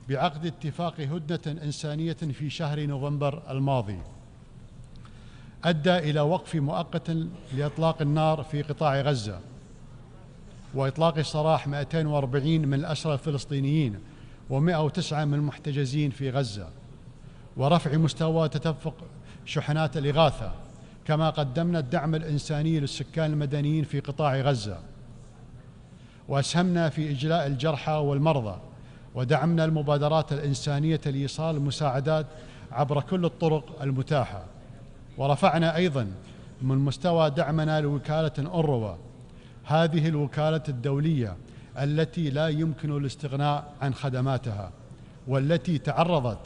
بعقد اتفاق هدنة إنسانية في شهر نوفمبر الماضي أدى إلى وقف مؤقت لإطلاق النار في قطاع غزة، وإطلاق سراح 240 من الأسرى الفلسطينيين و109 من المحتجزين في غزة، ورفع مستوى تدفق شحنات الإغاثة، كما قدمنا الدعم الإنساني للسكان المدنيين في قطاع غزة، وأسهمنا في إجلاء الجرحى والمرضى، ودعمنا المبادرات الإنسانية لإيصال المساعدات عبر كل الطرق المتاحة، ورفعنا أيضاً من مستوى دعمنا لوكالة أونروا، هذه الوكالة الدولية التي لا يمكن الاستغناء عن خدماتها، والتي تعرضت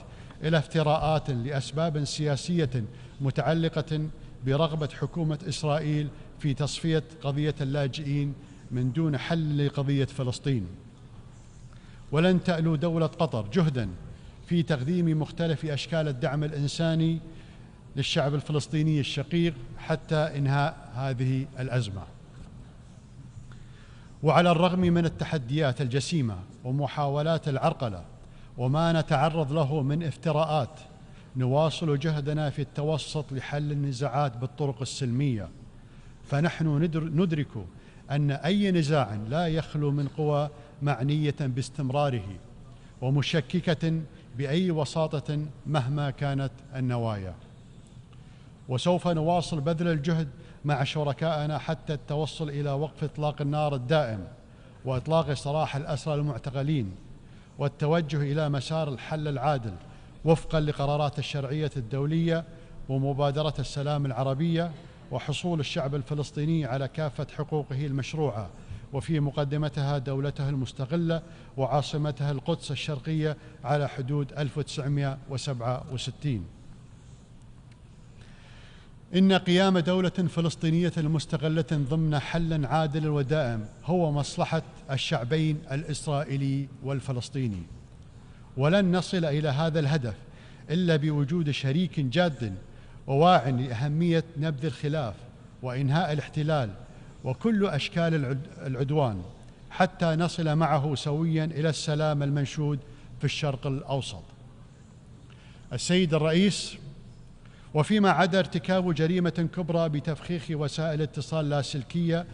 إلى افتراءات لأسباب سياسية متعلقة برغبة حكومة إسرائيل في تصفية قضية اللاجئين من دون حل لقضية فلسطين. ولن تألو دولة قطر جهداً في تقديم مختلف أشكال الدعم الإنساني للشعب الفلسطيني الشقيق حتى إنهاء هذه الأزمة. وعلى الرغم من التحديات الجسيمة ومحاولات العرقلة وما نتعرض له من افتراءات، نواصل جهدنا في التوسط لحل النزاعات بالطرق السلمية، فنحن ندرك أن أي نزاع لا يخلو من قوى معنية باستمراره ومشككة بأي وساطة مهما كانت النوايا. وسوف نواصل بذل الجهد مع شركائنا حتى التوصل إلى وقف إطلاق النار الدائم وإطلاق سراح الأسرى المعتقلين، والتوجه إلى مسار الحل العادل وفقاً لقرارات الشرعية الدولية ومبادرة السلام العربية، وحصول الشعب الفلسطيني على كافة حقوقه المشروعة، وفي مقدمتها دولته المستقلة وعاصمتها القدس الشرقية على حدود 1967. إن قيام دولة فلسطينية مستقلة ضمن حل عادل ودائم هو مصلحة الشعبين الإسرائيلي والفلسطيني، ولن نصل إلى هذا الهدف إلا بوجود شريك جاد وواع لأهمية نبذ الخلاف وإنهاء الاحتلال وكل أشكال العدوان، حتى نصل معه سويا إلى السلام المنشود في الشرق الأوسط. السيد الرئيس، وفيما عدا ارتكاب جريمة كبرى بتفخيخ وسائل اتصال لاسلكية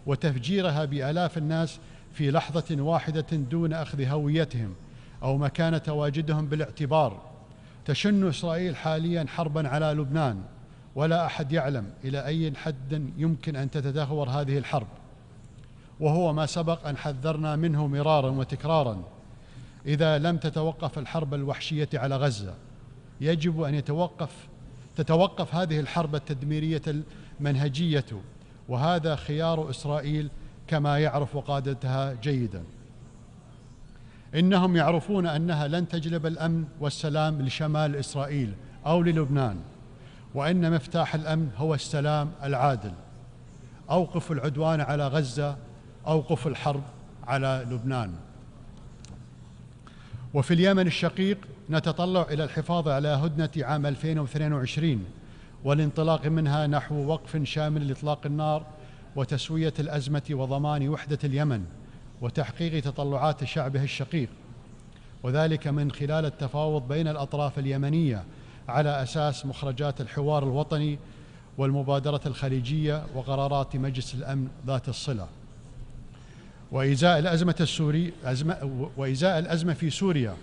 وتفجيرها بآلاف الناس في لحظة واحدة دون أخذ هويتهم أو مكان تواجدهم بالاعتبار، تشن إسرائيل حاليا حربا على لبنان، ولا أحد يعلم إلى أي حد يمكن أن تتدهور هذه الحرب، وهو ما سبق أن حذرنا منه مرارا وتكرارا. إذا لم تتوقف الحرب الوحشية على غزة، يجب أن تتوقف هذه الحرب التدميرية المنهجية، وهذا خيار إسرائيل كما يعرف قادتها جيدا. إنهم يعرفون أنها لن تجلب الأمن والسلام لشمال إسرائيل أو للبنان، وإن مفتاح الأمن هو السلام العادل. أوقفوا العدوان على غزة، أوقفوا الحرب على لبنان. وفي اليمن الشقيق نتطلع إلى الحفاظ على هدنة عام 2022 والانطلاق منها نحو وقف شامل لإطلاق النار وتسوية الأزمة وضمان وحدة اليمن وتحقيق تطلعات شعبه الشقيق، وذلك من خلال التفاوض بين الأطراف اليمنية على أساس مخرجات الحوار الوطني والمبادرة الخليجية وقرارات مجلس الأمن ذات الصلة. وإزاء الأزمة في سوريا،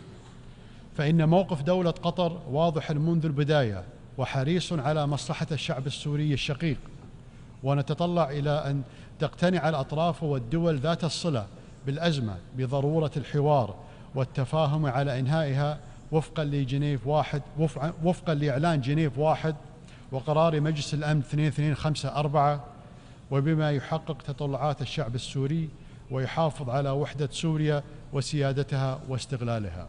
فإن موقف دولة قطر واضح منذ البداية وحريص على مصلحة الشعب السوري الشقيق، ونتطلع إلى أن تقتنع الأطراف والدول ذات الصلة بالأزمة بضرورة الحوار والتفاهم على إنهائها وفقا لإعلان جنيف 1 وقرار مجلس الأمن 2254، وبما يحقق تطلعات الشعب السوري ويحافظ على وحدة سوريا وسيادتها واستقلالها.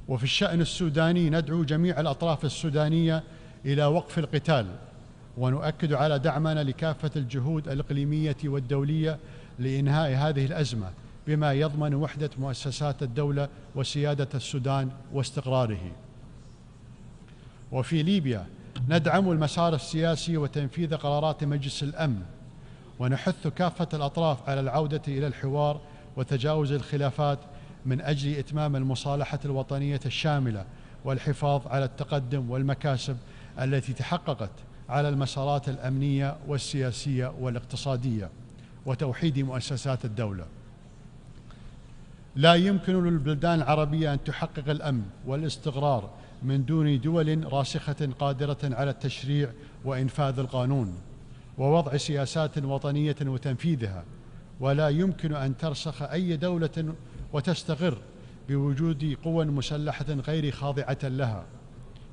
وفي الشأن السوداني ندعو جميع الأطراف السودانية إلى وقف القتال، ونؤكد على دعمنا لكافة الجهود الإقليمية والدولية لإنهاء هذه الأزمة بما يضمن وحدة مؤسسات الدولة وسيادة السودان واستقراره. وفي ليبيا ندعم المسار السياسي وتنفيذ قرارات مجلس الأمن، ونحث كافة الأطراف على العودة إلى الحوار وتجاوز الخلافات من أجل إتمام المصالحة الوطنية الشاملة والحفاظ على التقدم والمكاسب التي تحققت على المسارات الأمنية والسياسية والاقتصادية وتوحيد مؤسسات الدولة. لا يمكن للبلدان العربية أن تحقق الأمن والاستقرار من دون دول راسخة قادرة على التشريع وإنفاذ القانون ووضع سياسات وطنية وتنفيذها، ولا يمكن أن ترسخ أي دولة وتستقر بوجود قوى مسلحة غير خاضعة لها.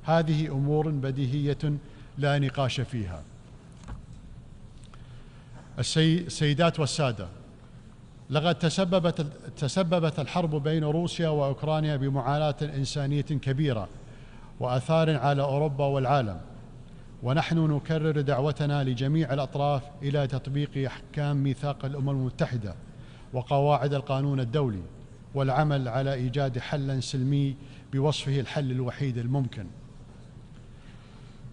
هذه أمور بديهية لا نقاش فيها. السيدات والسادة، لقد تسببت الحرب بين روسيا وأوكرانيا بمعاناة إنسانية كبيرة وآثار على أوروبا والعالم، ونحن نكرر دعوتنا لجميع الأطراف إلى تطبيق أحكام ميثاق الأمم المتحدة وقواعد القانون الدولي، والعمل على إيجاد حل سلمي بوصفه الحل الوحيد الممكن.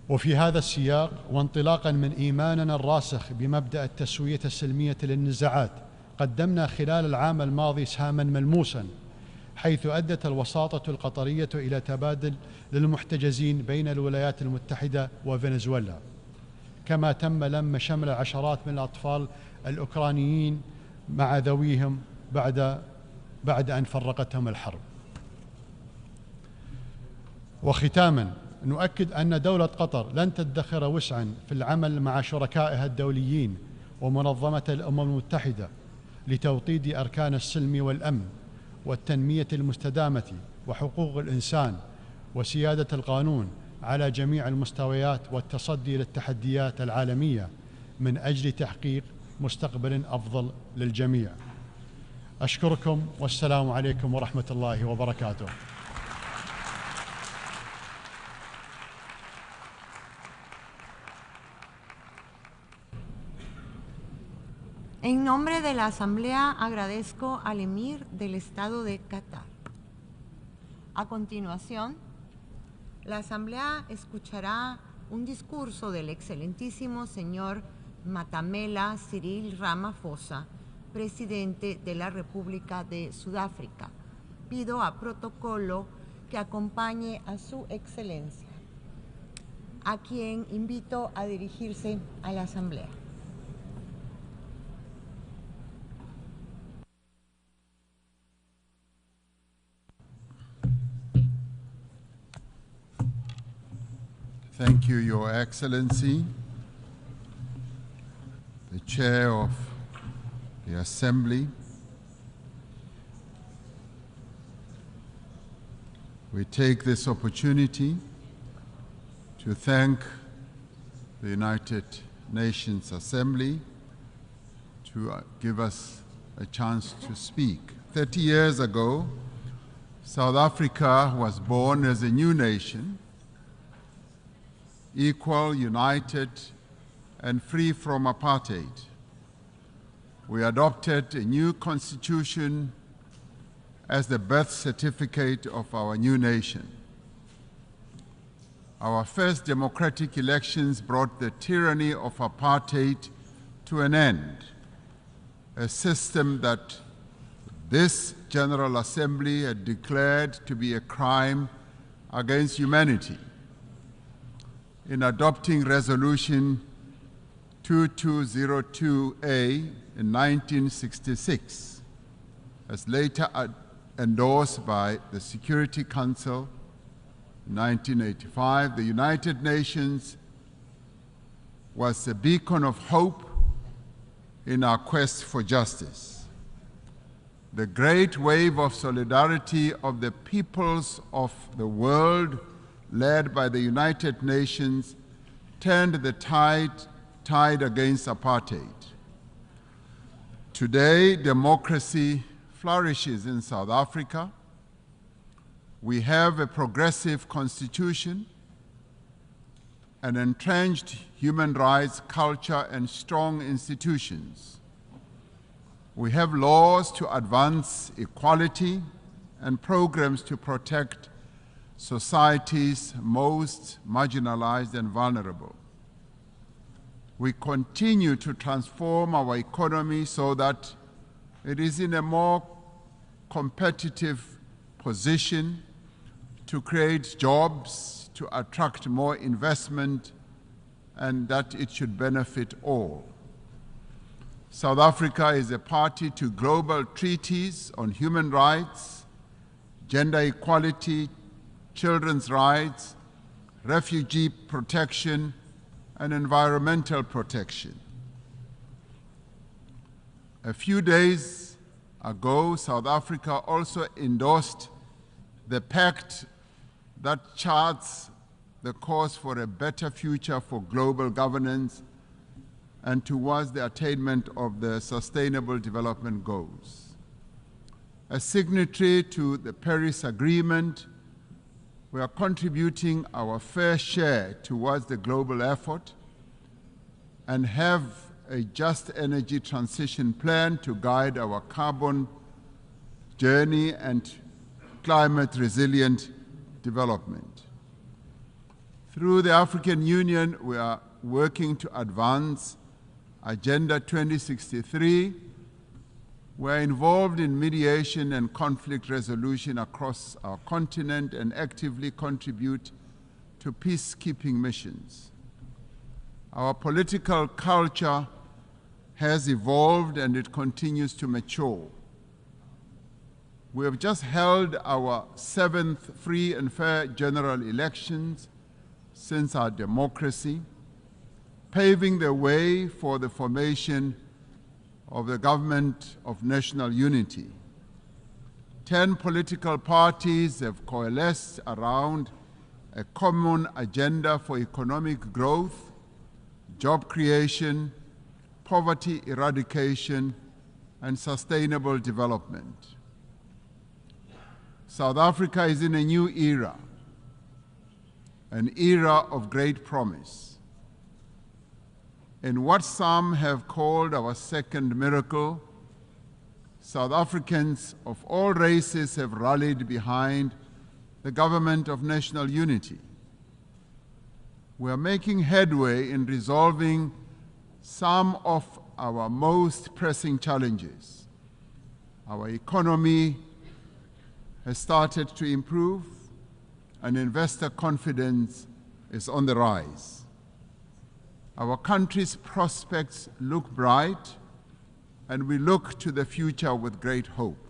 وفي هذا السياق، وانطلاقا من إيماننا الراسخ بمبدأ التسوية السلمية للنزاعات، قدمنا خلال العام الماضي سهاما ملموسا، حيث أدت الوساطة القطرية إلى تبادل للمحتجزين بين الولايات المتحدة وفنزويلا، كما تم لم شمل عشرات من الأطفال الأوكرانيين مع ذويهم بعد أن فرقتهم الحرب. وختاما، نؤكد أن دولة قطر لن تدخر وسعا في العمل مع شركائها الدوليين ومنظمة الأمم المتحدة لتوطيد أركان السلم والأمن والتنمية المستدامة وحقوق الإنسان وسيادة القانون على جميع المستويات والتصدي للتحديات العالمية من أجل تحقيق مستقبل أفضل للجميع. أشكركم والسلام عليكم ورحمة الله وبركاته. En nombre de la Asamblea agradezco al Emir del Estado de Qatar. A continuación, la Asamblea escuchará un discurso del excelentísimo señor Matamela Cyril Ramaphosa, presidente de la República de Sudáfrica. Pido a protocolo que acompañe a su excelencia, a quien invito a dirigirse a la Asamblea. Thank you, Your Excellency, the Chair of the Assembly. We take this opportunity to thank the United Nations Assembly to give us a chance to speak. 30 years ago, South Africa was born as a new nation, equal, united, and free from apartheid. We adopted a new constitution as the birth certificate of our new nation. Our first democratic elections brought the tyranny of apartheid to an end, a system that this General Assembly had declared to be a crime against humanity. In adopting Resolution 2202A in 1966, as later endorsed by the Security Council in 1985, the United Nations was a beacon of hope in our quest for justice. The great wave of solidarity of the peoples of the world, led by the United Nations, turned the tide against apartheid. Today, democracy flourishes in South Africa. We have a progressive constitution, an entrenched human rights culture, and strong institutions. We have laws to advance equality and programs to protect society's most marginalized and vulnerable. We continue to transform our economy so that it is in a more competitive position to create jobs, to attract more investment, and that it should benefit all. South Africa is a party to global treaties on human rights, gender equality, children's rights, refugee protection, and environmental protection. A few days ago, South Africa also endorsed the pact that charts the course for a better future for global governance and towards the attainment of the Sustainable Development Goals. As signatory to the Paris Agreement, we are contributing our fair share towards the global effort and have a just energy transition plan to guide our carbon journey and climate resilient development. Through the African Union, we are working to advance Agenda 2063. We're involved in mediation and conflict resolution across our continent and actively contribute to peacekeeping missions. Our political culture has evolved and it continues to mature. We have just held our 7th free and fair general elections since our democracy, paving the way for the formation of the government of national unity. 10 political parties have coalesced around a common agenda for economic growth, job creation, poverty eradication, and sustainable development. South Africa is in a new era, an era of great promise. in what some have called our second miracle, South Africans of all races have rallied behind the government of national unity. We are making headway in resolving some of our most pressing challenges. Our economy has started to improve, and investor confidence is on the rise. Our country's prospects look bright, and we look to the future with great hope.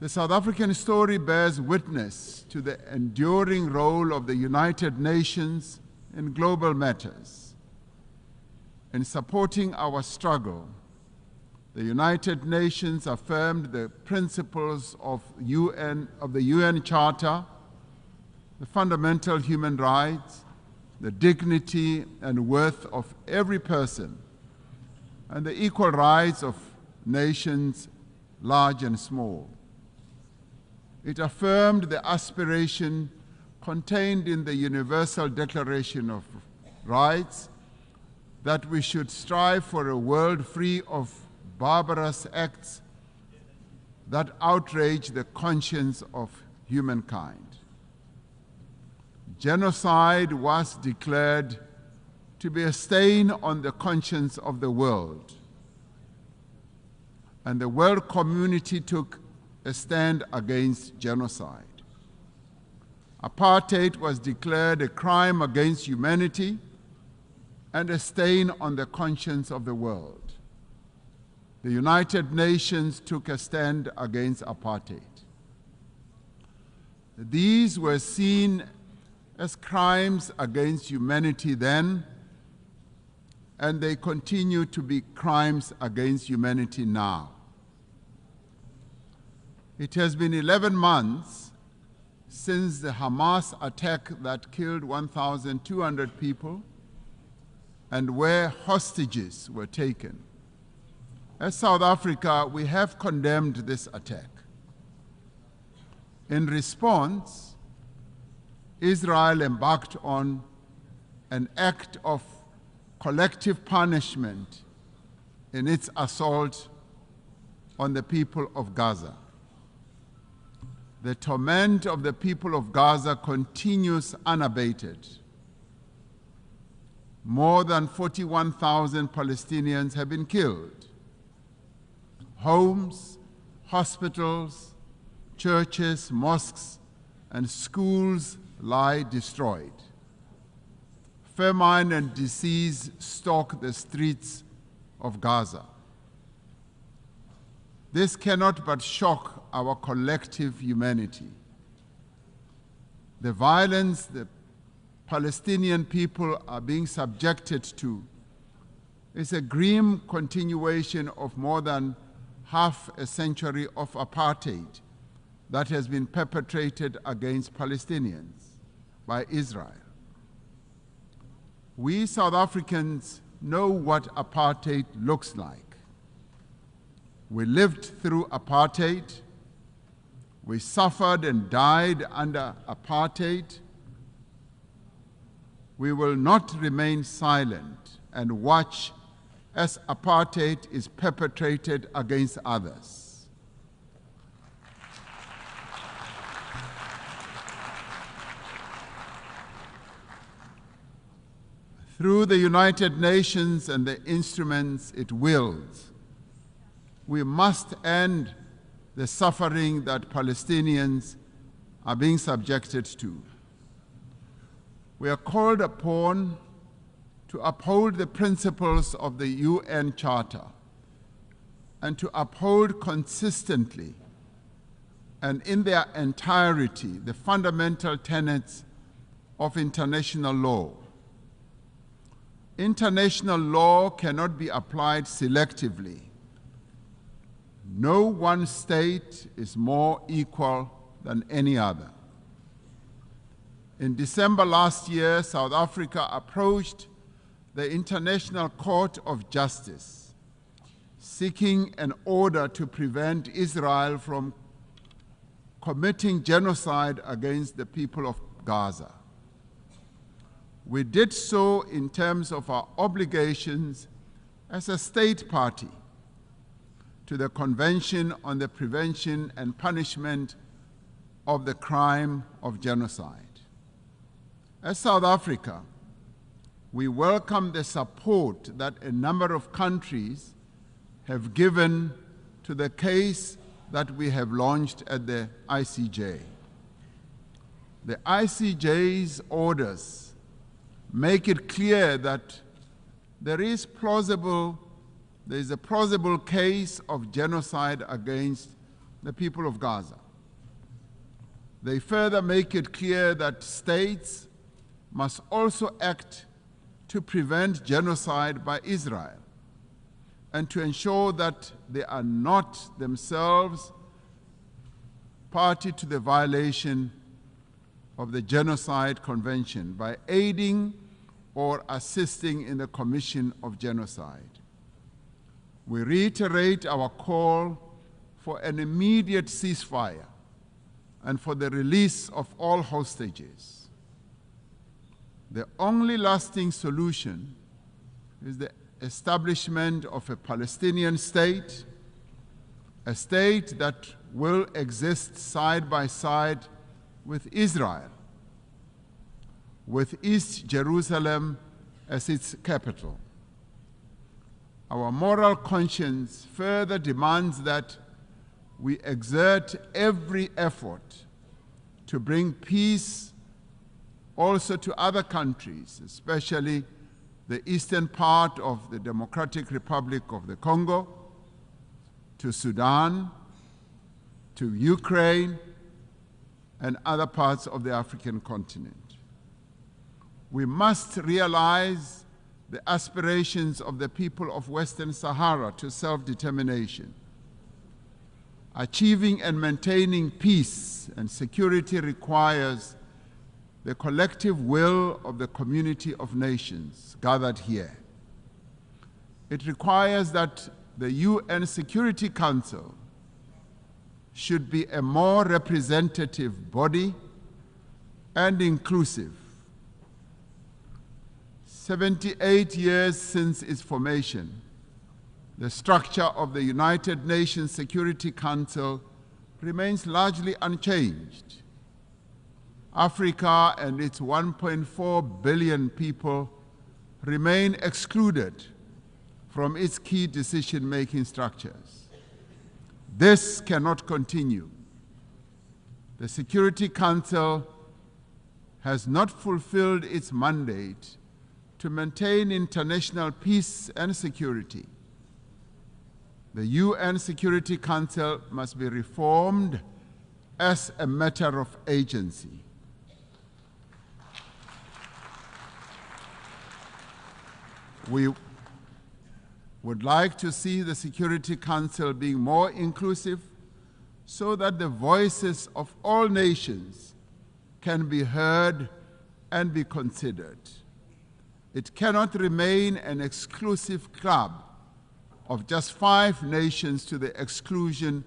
The South African story bears witness to the enduring role of the United Nations in global matters. In supporting our struggle, the United Nations affirmed the principles of the UN Charter, the fundamental human rights, the dignity and worth of every person, and the equal rights of nations, large and small. It affirmed the aspiration contained in the Universal Declaration of Rights that we should strive for a world free of barbarous acts that outrage the conscience of humankind. Genocide was declared to be a stain on the conscience of the world, and the world community took a stand against genocide. Apartheid was declared a crime against humanity and a stain on the conscience of the world. The United Nations took a stand against apartheid. These were seen as crimes against humanity then, and they continue to be crimes against humanity now. It has been 11 months since the Hamas attack that killed 1,200 people and where hostages were taken. As South Africa, we have condemned this attack. In response, Israel embarked on an act of collective punishment in its assault on the people of Gaza. The torment of the people of Gaza continues unabated. More than 41,000 Palestinians have been killed. Homes, hospitals, churches, mosques, and schools lie destroyed. Famine and disease stalk the streets of Gaza. This cannot but shock our collective humanity. The violence the Palestinian people are being subjected to is a grim continuation of more than half a century of apartheid that has been perpetrated against Palestinians by Israel. We South Africans know what apartheid looks like. We lived through apartheid. We suffered and died under apartheid. We will not remain silent and watch as apartheid is perpetrated against others. Through the United Nations and the instruments it wields, we must end the suffering that Palestinians are being subjected to. We are called upon to uphold the principles of the UN Charter and to uphold consistently and in their entirety the fundamental tenets of international law. International law cannot be applied selectively. No one state is more equal than any other. In December last year, South Africa approached the International Court of Justice, seeking an order to prevent Israel from committing genocide against the people of Gaza. We did so in terms of our obligations as a state party to the Convention on the Prevention and Punishment of the Crime of Genocide. As South Africa, we welcome the support that a number of countries have given to the case that we have launched at the ICJ. The ICJ's orders make it clear that there is a plausible case of genocide against the people of Gaza. They further make it clear that states must also act to prevent genocide by Israel and to ensure that they are not themselves party to the violation of the Genocide Convention by aiding or assisting in the commission of genocide. We reiterate our call for an immediate ceasefire and for the release of all hostages. The only lasting solution is the establishment of a Palestinian state, a state that will exist side by side with Israel, with East Jerusalem as its capital. Our moral conscience further demands that we exert every effort to bring peace also to other countries, especially the eastern part of the Democratic Republic of the Congo, to Sudan, to Ukraine, and other parts of the African continent. We must realize the aspirations of the people of Western Sahara to self-determination. Achieving and maintaining peace and security requires the collective will of the community of nations gathered here. It requires that the UN Security Council should be a more representative body and inclusive. 78 years since its formation, the structure of the United Nations Security Council remains largely unchanged. Africa and its 1.4 billion people remain excluded from its key decision-making structures. This cannot continue. The Security Council has not fulfilled its mandate to maintain international peace and security. The UN Security Council must be reformed as a matter of agency. We would like to see the Security Council being more inclusive so that the voices of all nations can be heard and be considered. It cannot remain an exclusive club of just 5 nations to the exclusion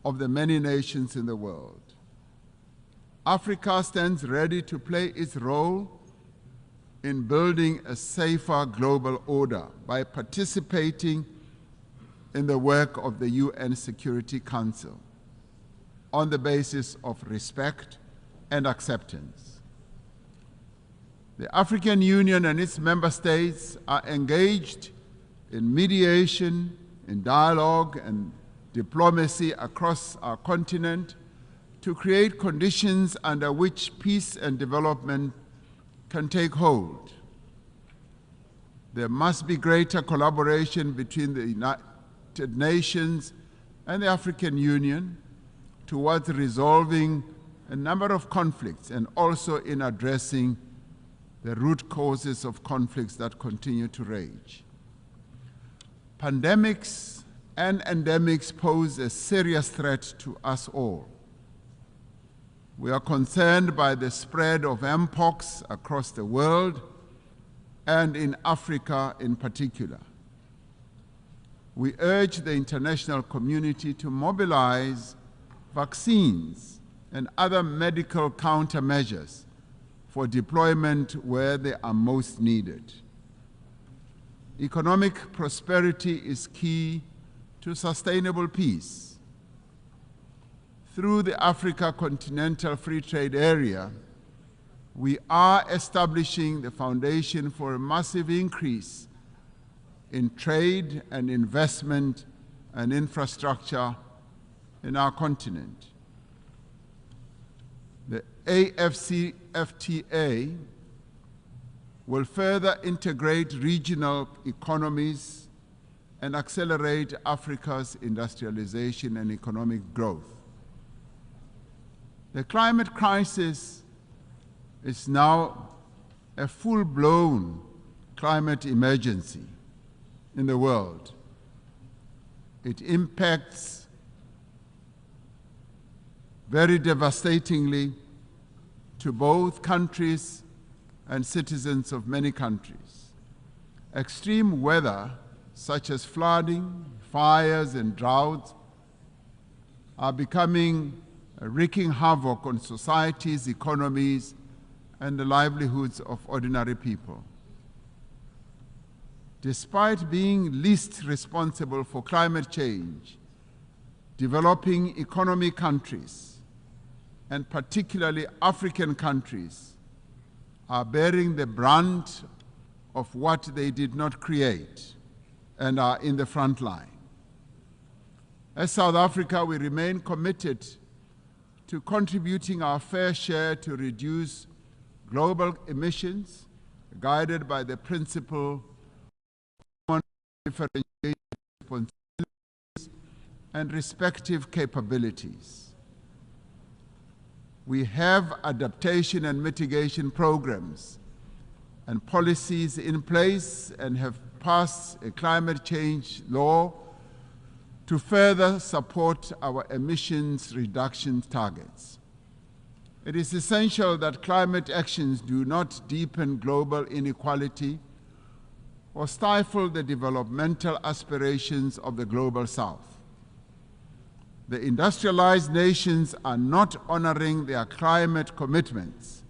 of the many nations in the world. Africa stands ready to play its role in building a safer global order by participating in the work of the UN Security Council on the basis of respect and acceptance. The African Union and its member states are engaged in mediation, in dialogue and diplomacy across our continent to create conditions under which peace and development can take hold. There must be greater collaboration between the United Nations and the African Union towards resolving a number of conflicts and also in addressing the root causes of conflicts that continue to rage. Pandemics and endemics pose a serious threat to us all. We are concerned by the spread of mpox across the world and in Africa in particular. We urge the international community to mobilize vaccines and other medical countermeasures for deployment where they are most needed. Economic prosperity is key to sustainable peace. Through the Africa Continental Free Trade Area, we are establishing the foundation for a massive increase in trade and investment and infrastructure in our continent. The AFCFTA will further integrate regional economies and accelerate Africa's industrialization and economic growth. The climate crisis is now a full-blown climate emergency in the world. It impacts very devastatingly to both countries and citizens of many countries. Extreme weather, such as flooding, fires, and droughts, are wreaking havoc on societies, economies, and the livelihoods of ordinary people. Despite being least responsible for climate change, developing economy countries, and particularly African countries, are bearing the brunt of what they did not create and are in the front line. As South Africa, we remain committed to contributing our fair share to reduce global emissions, guided by the principle of differentiated responsibilities and respective capabilities. We have adaptation and mitigation programs and policies in place and have passed a climate change law to further support our emissions reduction targets. It is essential that climate actions do not deepen global inequality or stifle the developmental aspirations of the Global South. The industrialized nations are not honoring their climate commitments,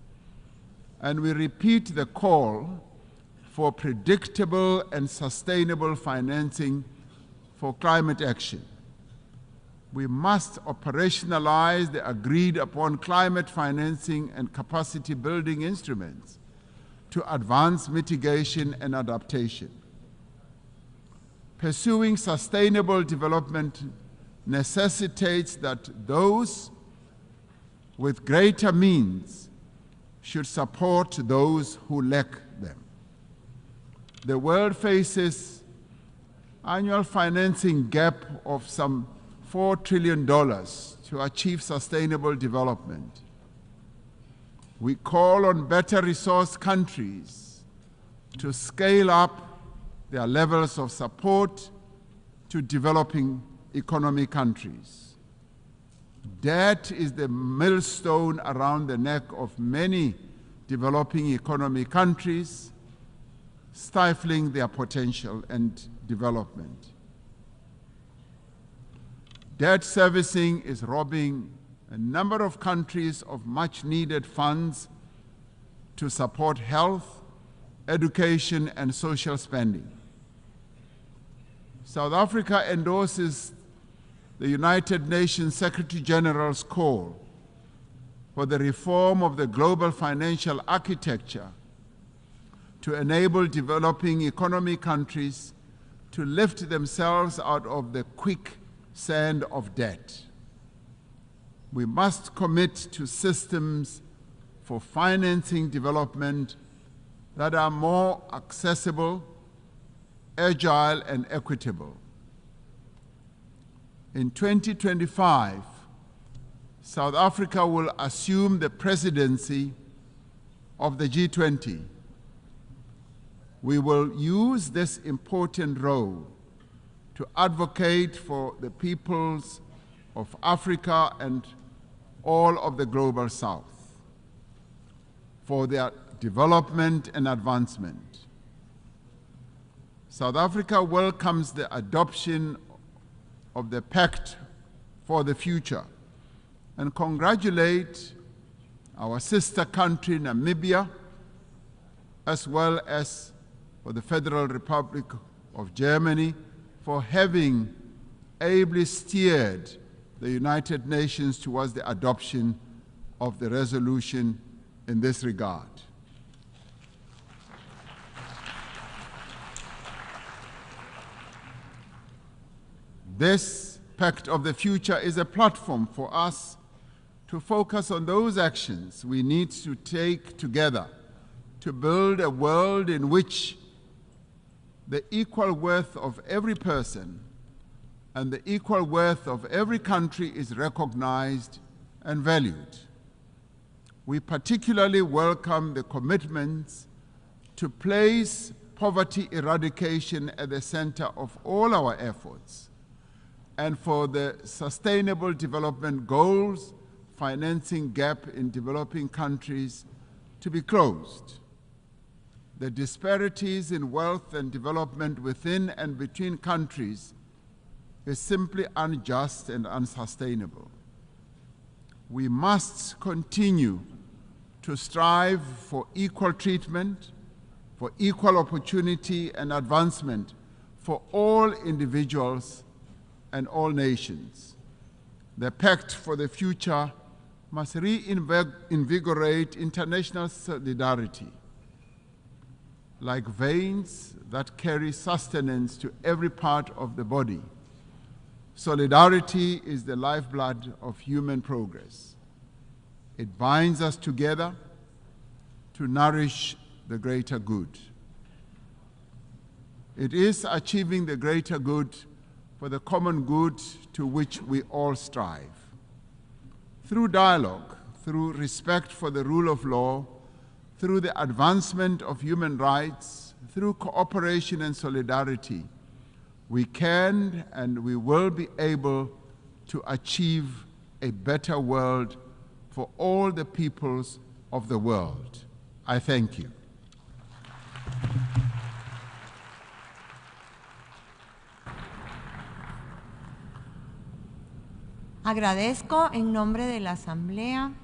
and we repeat the call for predictable and sustainable financing for climate action. We must operationalize the agreed-upon climate financing and capacity-building instruments to advance mitigation and adaptation. Pursuing sustainable development necessitates that those with greater means should support those who lack them. The world faces annual financing gap of some $4 trillion to achieve sustainable development. We call on better resourced countries to scale up their levels of support to developing economy countries. Debt is the millstone around the neck of many developing economy countries, stifling their potential and development. Debt servicing is robbing a number of countries of much needed funds to support health, education, and social spending. South Africa endorses the United Nations Secretary General's call for the reform of the global financial architecture to enable developing economy countries to lift themselves out of the quicksand of debt. We must commit to systems for financing development that are more accessible, agile, and equitable. In 2025, South Africa will assume the presidency of the G20. We will use this important role to advocate for the peoples of Africa and all of the Global South, for their development and advancement. South Africa welcomes the adoption of the Pact for the Future and congratulates our sister country Namibia, as well as for the Federal Republic of Germany for having ably steered the United Nations towards the adoption of the resolution in this regard. This Pact of the Future is a platform for us to focus on those actions we need to take together to build a world in which the equal worth of every person and the equal worth of every country is recognized and valued. We particularly welcome the commitments to place poverty eradication at the center of all our efforts, and for the Sustainable Development Goals financing gap in developing countries to be closed. The disparities in wealth and development within and between countries is simply unjust and unsustainable. We must continue to strive for equal treatment, for equal opportunity and advancement for all individuals and all nations. The Pact for the Future must reinvigorate international solidarity, like veins that carry sustenance to every part of the body. Solidarity is the lifeblood of human progress. It binds us together to nourish the greater good. It is achieving the greater good for the common good to which we all strive. Through dialogue, through respect for the rule of law, through the advancement of human rights, through cooperation and solidarity, we can and we will be able to achieve a better world for all the peoples of the world. I thank you. Agradezco en nombre de la Asamblea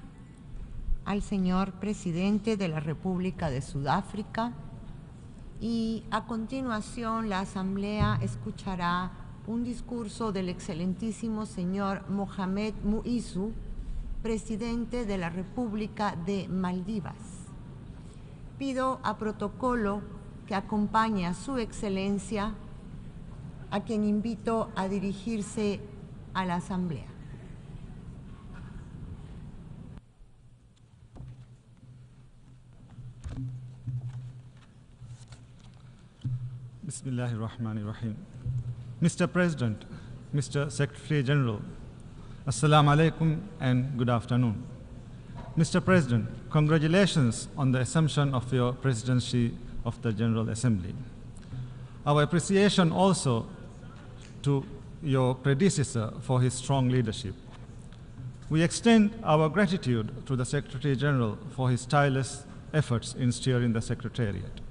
al señor Presidente de la República de Sudáfrica y a continuación la Asamblea escuchará un discurso del excelentísimo señor Mohamed Muizu, Presidente de la República de Maldivas. Pido a protocolo que acompañe a su Excelencia, a quien invito a dirigirse a la Asamblea. Bismillahirrahmanirrahim. Mr. President, Mr. Secretary General, Assalamu alaikum and good afternoon. Mr. President, congratulations on the assumption of your presidency of the General Assembly. Our appreciation also to your predecessor for his strong leadership. We extend our gratitude to the Secretary General for his tireless efforts in steering the Secretariat.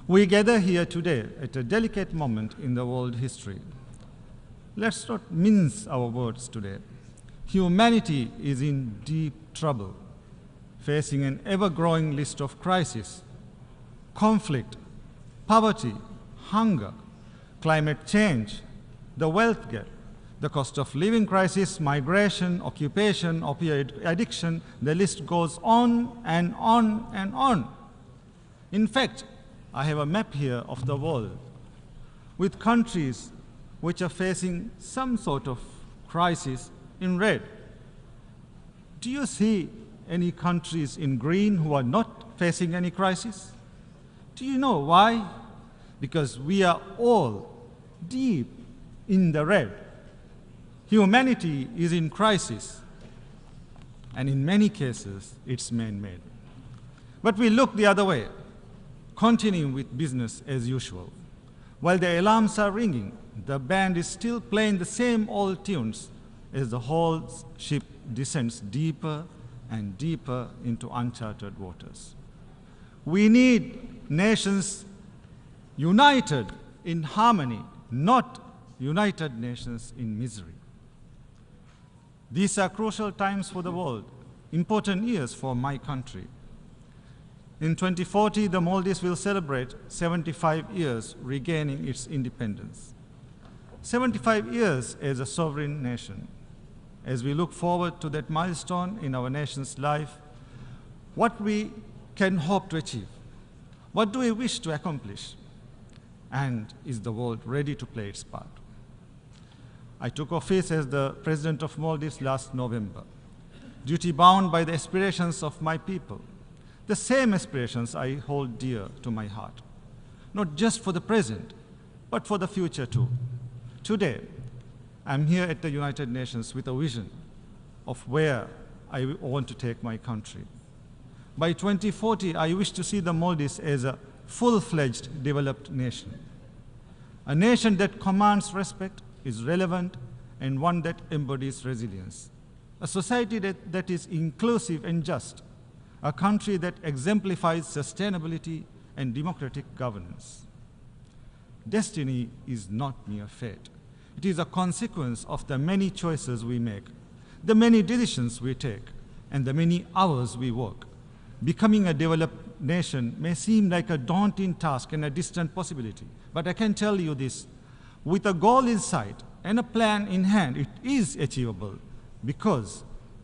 We gather here today at a delicate moment in the world history. Let's not mince our words today. Humanity is in deep trouble, facing an ever-growing list of crises: conflict, poverty, hunger, climate change, the wealth gap, the cost of living crisis, migration, occupation, opioid addiction. The list goes on and on and on. In fact, I have a map here of the world with countries which are facing some sort of crisis in red. Do you see any countries in green who are not facing any crisis? Do you know why? Because we are all deep in the red. Humanity is in crisis, and in many cases, it's man-made. But we look the other way, continuing with business as usual. While the alarms are ringing, the band is still playing the same old tunes as the whole ship descends deeper and deeper into uncharted waters. We need nations united in harmony, not United Nations in misery. These are crucial times for the world. important years for my country. In 2040, the Maldives will celebrate 75 years regaining its independence. 75 years as a sovereign nation. As we look forward to that milestone in our nation's life, what we can hope to achieve? What do we wish to accomplish? And is the world ready to play its part? I took office as the President of Maldives last November, duty-bound by the aspirations of my people. The same aspirations I hold dear to my heart, not just for the present, but for the future too. Today, I'm here at the United Nations with a vision of where I want to take my country. By 2040, I wish to see the Maldives as a full-fledged developed nation. A nation that commands respect, is relevant, and one that embodies resilience. A society that is inclusive and just. A country that exemplifies sustainability and democratic governance. Destiny is not mere fate. It is a consequence of the many choices we make, the many decisions we take, and the many hours we work. Becoming a developed nation may seem like a daunting task and a distant possibility, but I can tell you this, with a goal in sight and a plan in hand, it is achievable because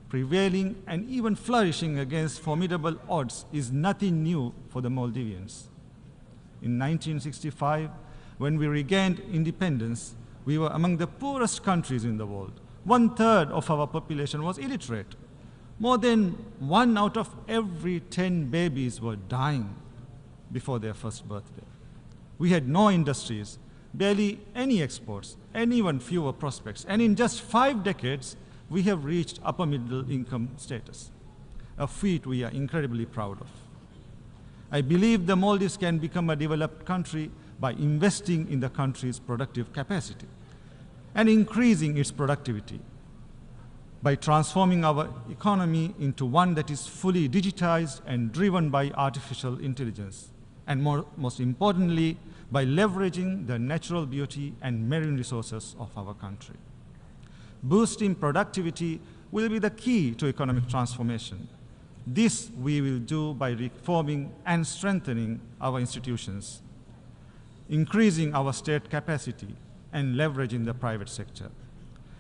prevailing and even flourishing against formidable odds is nothing new for the Maldivians. In 1965, when we regained independence, we were among the poorest countries in the world. 1/3 of our population was illiterate. More than 1 out of every 10 babies were dying before their first birthday. We had no industries, barely any exports, and even fewer prospects. And in just 5 decades, we have reached upper middle income status, a feat we are incredibly proud of. I believe the Maldives can become a developed country by investing in the country's productive capacity and increasing its productivity, by transforming our economy into one that is fully digitized and driven by artificial intelligence, and most importantly, by leveraging the natural beauty and marine resources of our country. Boosting productivity will be the key to economic transformation. This we will do by reforming and strengthening our institutions, increasing our state capacity, and leveraging the private sector.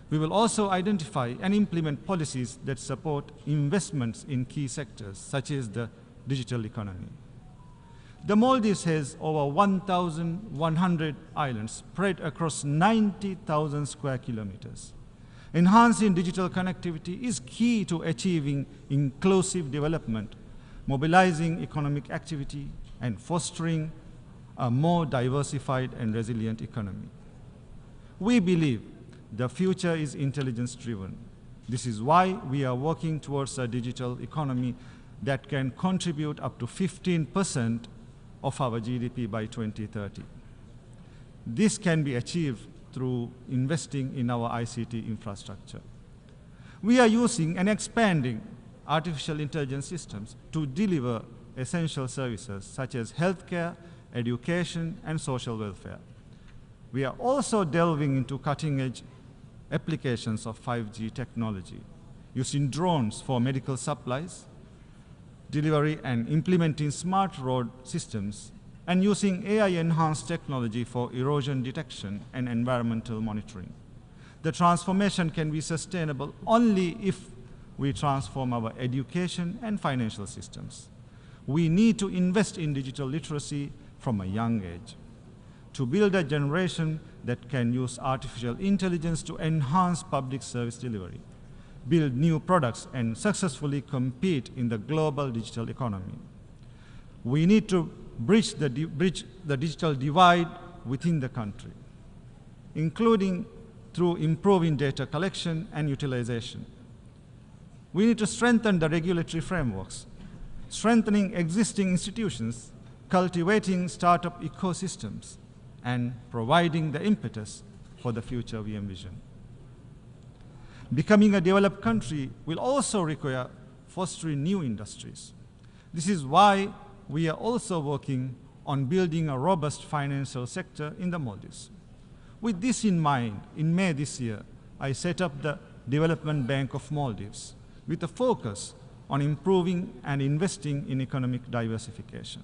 We will also identify and implement policies that support investments in key sectors, such as the digital economy. The Maldives has over 1,100 islands spread across 90,000 square kilometers. Enhancing digital connectivity is key to achieving inclusive development, mobilizing economic activity, and fostering a more diversified and resilient economy. We believe the future is intelligence-driven. This is why we are working towards a digital economy that can contribute up to 15% of our GDP by 2030. This can be achieved through investing in our ICT infrastructure. We are using and expanding artificial intelligence systems to deliver essential services such as healthcare, education, and social welfare. We are also delving into cutting-edge applications of 5G technology, using drones for medical supplies, delivery and implementing smart road systems, and using AI-enhanced technology for erosion detection and environmental monitoring. The transformation can be sustainable only if we transform our education and financial systems. We need to invest in digital literacy from a young age to build a generation that can use artificial intelligence to enhance public service delivery, build new products, and successfully compete in the global digital economy. We need to bridge the digital divide within the country, including through improving data collection and utilization. We need to strengthen the regulatory frameworks, strengthening existing institutions, cultivating startup ecosystems, and providing the impetus for the future we envision. Becoming a developed country will also require fostering new industries. This is why we are also working on building a robust financial sector in the Maldives. With this in mind, in May this year, I set up the Development Bank of Maldives with a focus on improving and investing in economic diversification.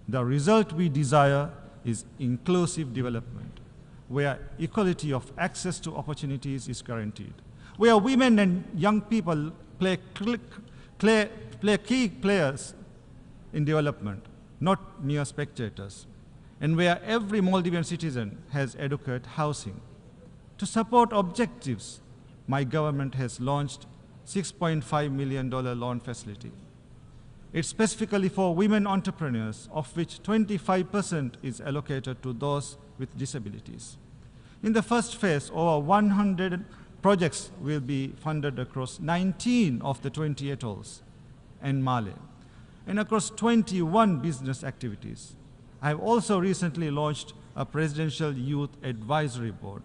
The result we desire is inclusive development, where equality of access to opportunities is guaranteed, where women and young people play key players in development, not mere spectators, and where every Maldivian citizen has adequate housing. To support objectives, my government has launched $6.5 million loan facility. It's specifically for women entrepreneurs, of which 25% is allocated to those with disabilities. In the first phase, over 100 projects will be funded across 19 of the 20 atolls and Mali, and across 21 business activities. I have also recently launched a Presidential Youth Advisory Board.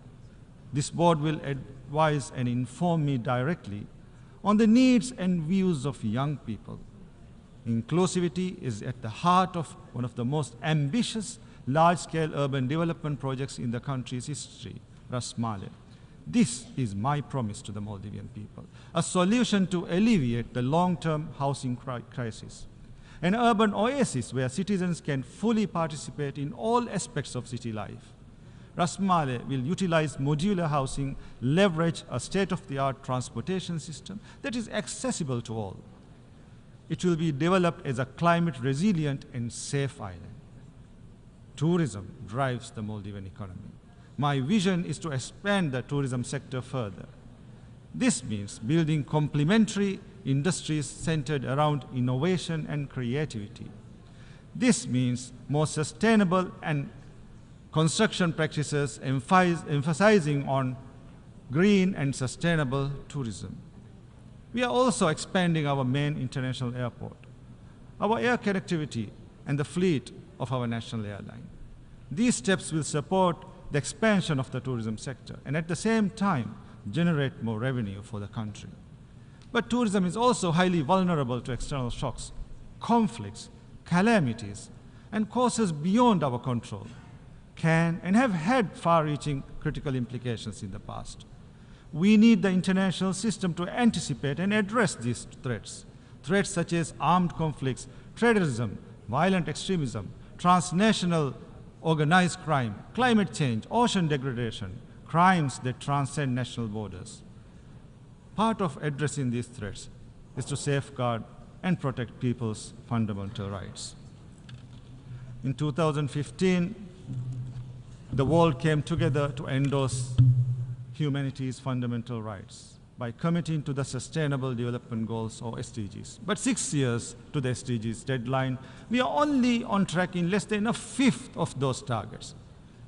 This board will advise and inform me directly on the needs and views of young people. Inclusivity is at the heart of one of the most ambitious large-scale urban development projects in the country's history, Ras Mali. This is my promise to the Maldivian people, a solution to alleviate the long-term housing crisis, an urban oasis where citizens can fully participate in all aspects of city life. Ras Mali will utilize modular housing, leverage a state-of-the-art transportation system that is accessible to all. It will be developed as a climate-resilient and safe island. Tourism drives the Maldivian economy. My vision is to expand the tourism sector further. This means building complementary industries centered around innovation and creativity. This means more sustainable and construction practices emphasizing on green and sustainable tourism. We are also expanding our main international airport, our air connectivity, and the fleet of our national airline. These steps will support the expansion of the tourism sector and at the same time generate more revenue for the country. But tourism is also highly vulnerable to external shocks, conflicts, calamities, and causes beyond our control can and have had far-reaching critical implications in the past. We need the international system to anticipate and address these threats. Threats such as armed conflicts, terrorism, violent extremism, transnational organized crime, climate change, ocean degradation, crimes that transcend national borders. Part of addressing these threats is to safeguard and protect people's fundamental rights. In 2015, the world came together to endorse humanity's fundamental rights by committing to the Sustainable Development Goals, or SDGs. But 6 years to the SDGs deadline, we are only on track in less than a fifth of those targets.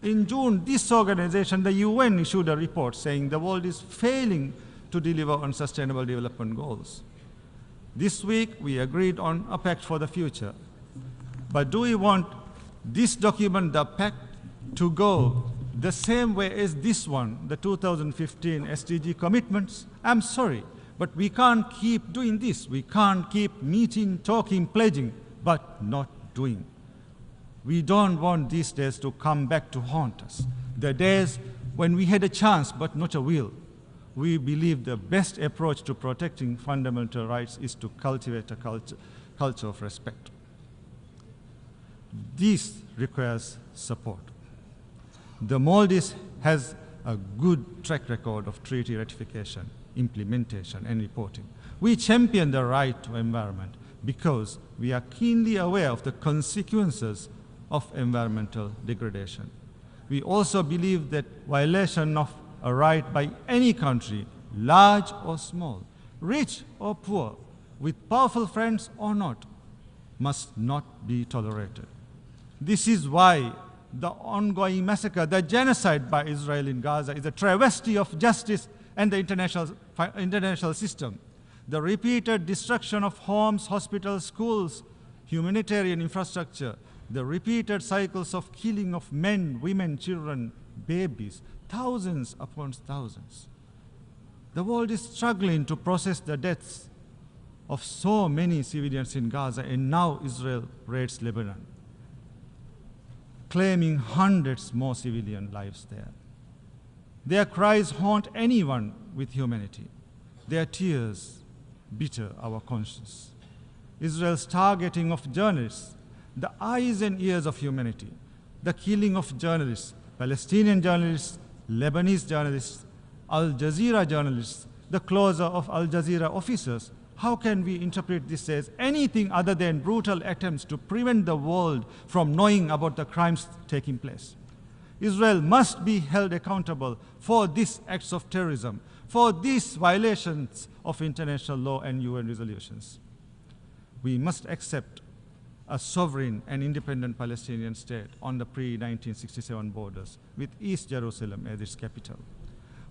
In June, this organization, the UN, issued a report saying the world is failing to deliver on Sustainable Development Goals. This week, we agreed on a pact for the future. But do we want this document, the pact, to go the same way as this one, the 2015 SDG commitments? I'm sorry, but we can't keep doing this. We can't keep meeting, talking, pledging, but not doing. We don't want these days to come back to haunt us. The days when we had a chance but not a will. We believe the best approach to protecting fundamental rights is to cultivate a culture of respect. This requires support. The Maldives has a good track record of treaty ratification, implementation, and reporting. We champion the right to environment because we are keenly aware of the consequences of environmental degradation. We also believe that violation of a right by any country, large or small, rich or poor, with powerful friends or not, must not be tolerated. This is why the ongoing massacre, the genocide by Israel in Gaza, is a travesty of justice and the international system. The repeated destruction of homes, hospitals, schools, humanitarian infrastructure, the repeated cycles of killing of men, women, children, babies, thousands upon thousands. The world is struggling to process the deaths of so many civilians in Gaza, and now Israel raids Lebanon, claiming hundreds more civilian lives there. Their cries haunt anyone with humanity. Their tears bitter our conscience. Israel's targeting of journalists, the eyes and ears of humanity, the killing of journalists, Palestinian journalists, Lebanese journalists, Al Jazeera journalists, the closure of Al Jazeera officers, how can we interpret this as anything other than brutal attempts to prevent the world from knowing about the crimes taking place? Israel must be held accountable for these acts of terrorism, for these violations of international law and UN resolutions. We must accept a sovereign and independent Palestinian state on the pre-1967 borders with East Jerusalem as its capital.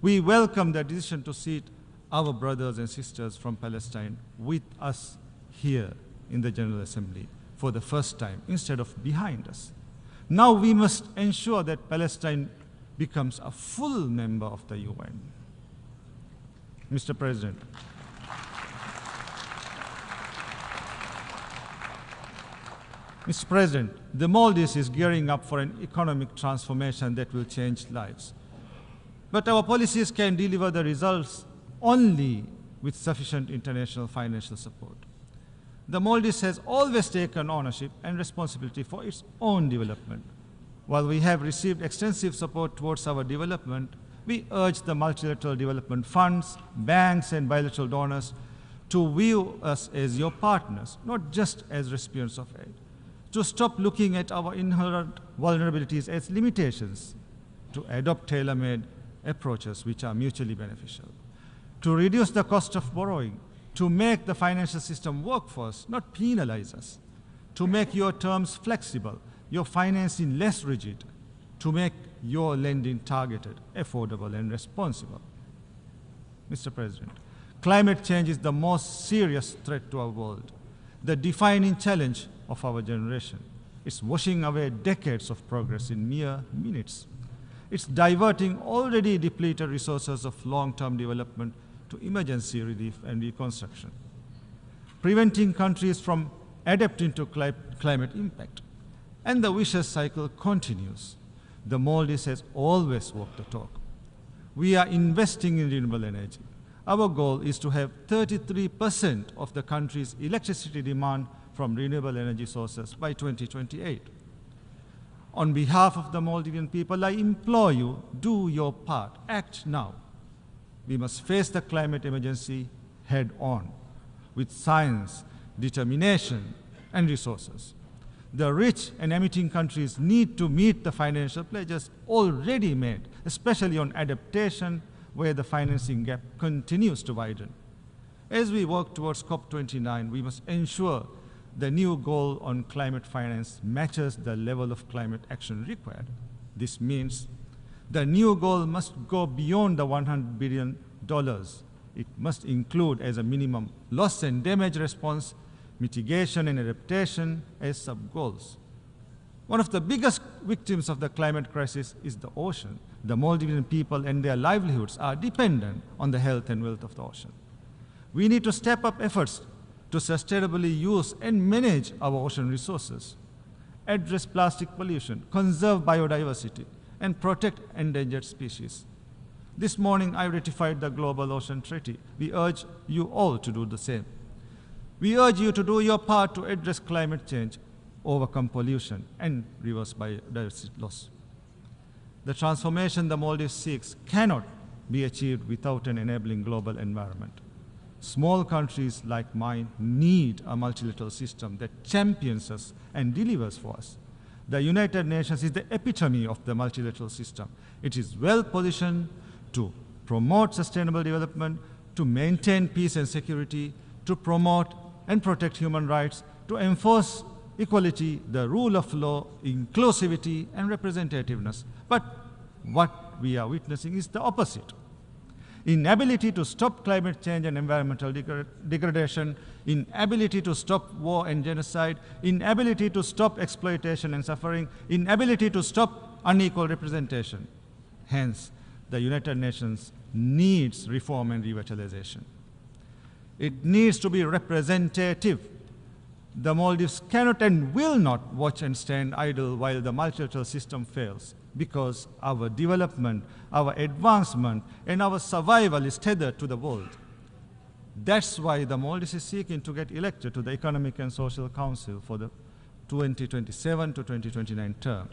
We welcome the decision to seat our brothers and sisters from Palestine with us here in the General Assembly for the first time instead of behind us. Now we must ensure that Palestine becomes a full member of the UN. Mr. President, Mr. President, the Maldives is gearing up for an economic transformation that will change lives. But our policies can deliver the results only with sufficient international financial support. The Maldives has always taken ownership and responsibility for its own development. While we have received extensive support towards our development, we urge the multilateral development funds, banks, and bilateral donors to view us as your partners, not just as recipients of aid, to stop looking at our inherent vulnerabilities as limitations, to adopt tailor-made approaches which are mutually beneficial, to reduce the cost of borrowing, to make the financial system work for us, not penalize us, to make your terms flexible, your financing less rigid, to make your lending targeted, affordable, and responsible. Mr. President, climate change is the most serious threat to our world, the defining challenge of our generation. It's washing away decades of progress in mere minutes. It's diverting already depleted resources of long-term development to emergency relief and reconstruction, preventing countries from adapting to climate impact. And the vicious cycle continues. The Maldives has always walked the talk. We are investing in renewable energy. Our goal is to have 33% of the country's electricity demand from renewable energy sources by 2028. On behalf of the Maldivian people, I implore you, do your part, act now. We must face the climate emergency head on with science, determination, and resources. The rich and emitting countries need to meet the financial pledges already made, especially on adaptation, where the financing gap continues to widen. As we work towards COP29, we must ensure the new goal on climate finance matches the level of climate action required. This means the new goal must go beyond the $100 billion. It must include as a minimum loss and damage response, mitigation and adaptation as sub-goals. One of the biggest victims of the climate crisis is the ocean. The Maldivian people and their livelihoods are dependent on the health and wealth of the ocean. We need to step up efforts to sustainably use and manage our ocean resources, address plastic pollution, conserve biodiversity, and protect endangered species. This morning, I ratified the Global Ocean Treaty. We urge you all to do the same. We urge you to do your part to address climate change, overcome pollution, and reverse biodiversity loss. The transformation the Maldives seeks cannot be achieved without an enabling global environment. Small countries like mine need a multilateral system that champions us and delivers for us. The United Nations is the epitome of the multilateral system. It is well positioned to promote sustainable development, to maintain peace and security, to promote and protect human rights, to enforce equality, the rule of law, inclusivity, and representativeness. But what we are witnessing is the opposite. Inability to stop climate change and environmental degradation, inability to stop war and genocide, inability to stop exploitation and suffering, inability to stop unequal representation. Hence, the United Nations needs reform and revitalization. It needs to be representative. The Maldives cannot and will not watch and stand idle while the multilateral system fails, because our development, our advancement, and our survival is tethered to the world. That's why the Maldives is seeking to get elected to the Economic and Social Council for the 2027 to 2029 term.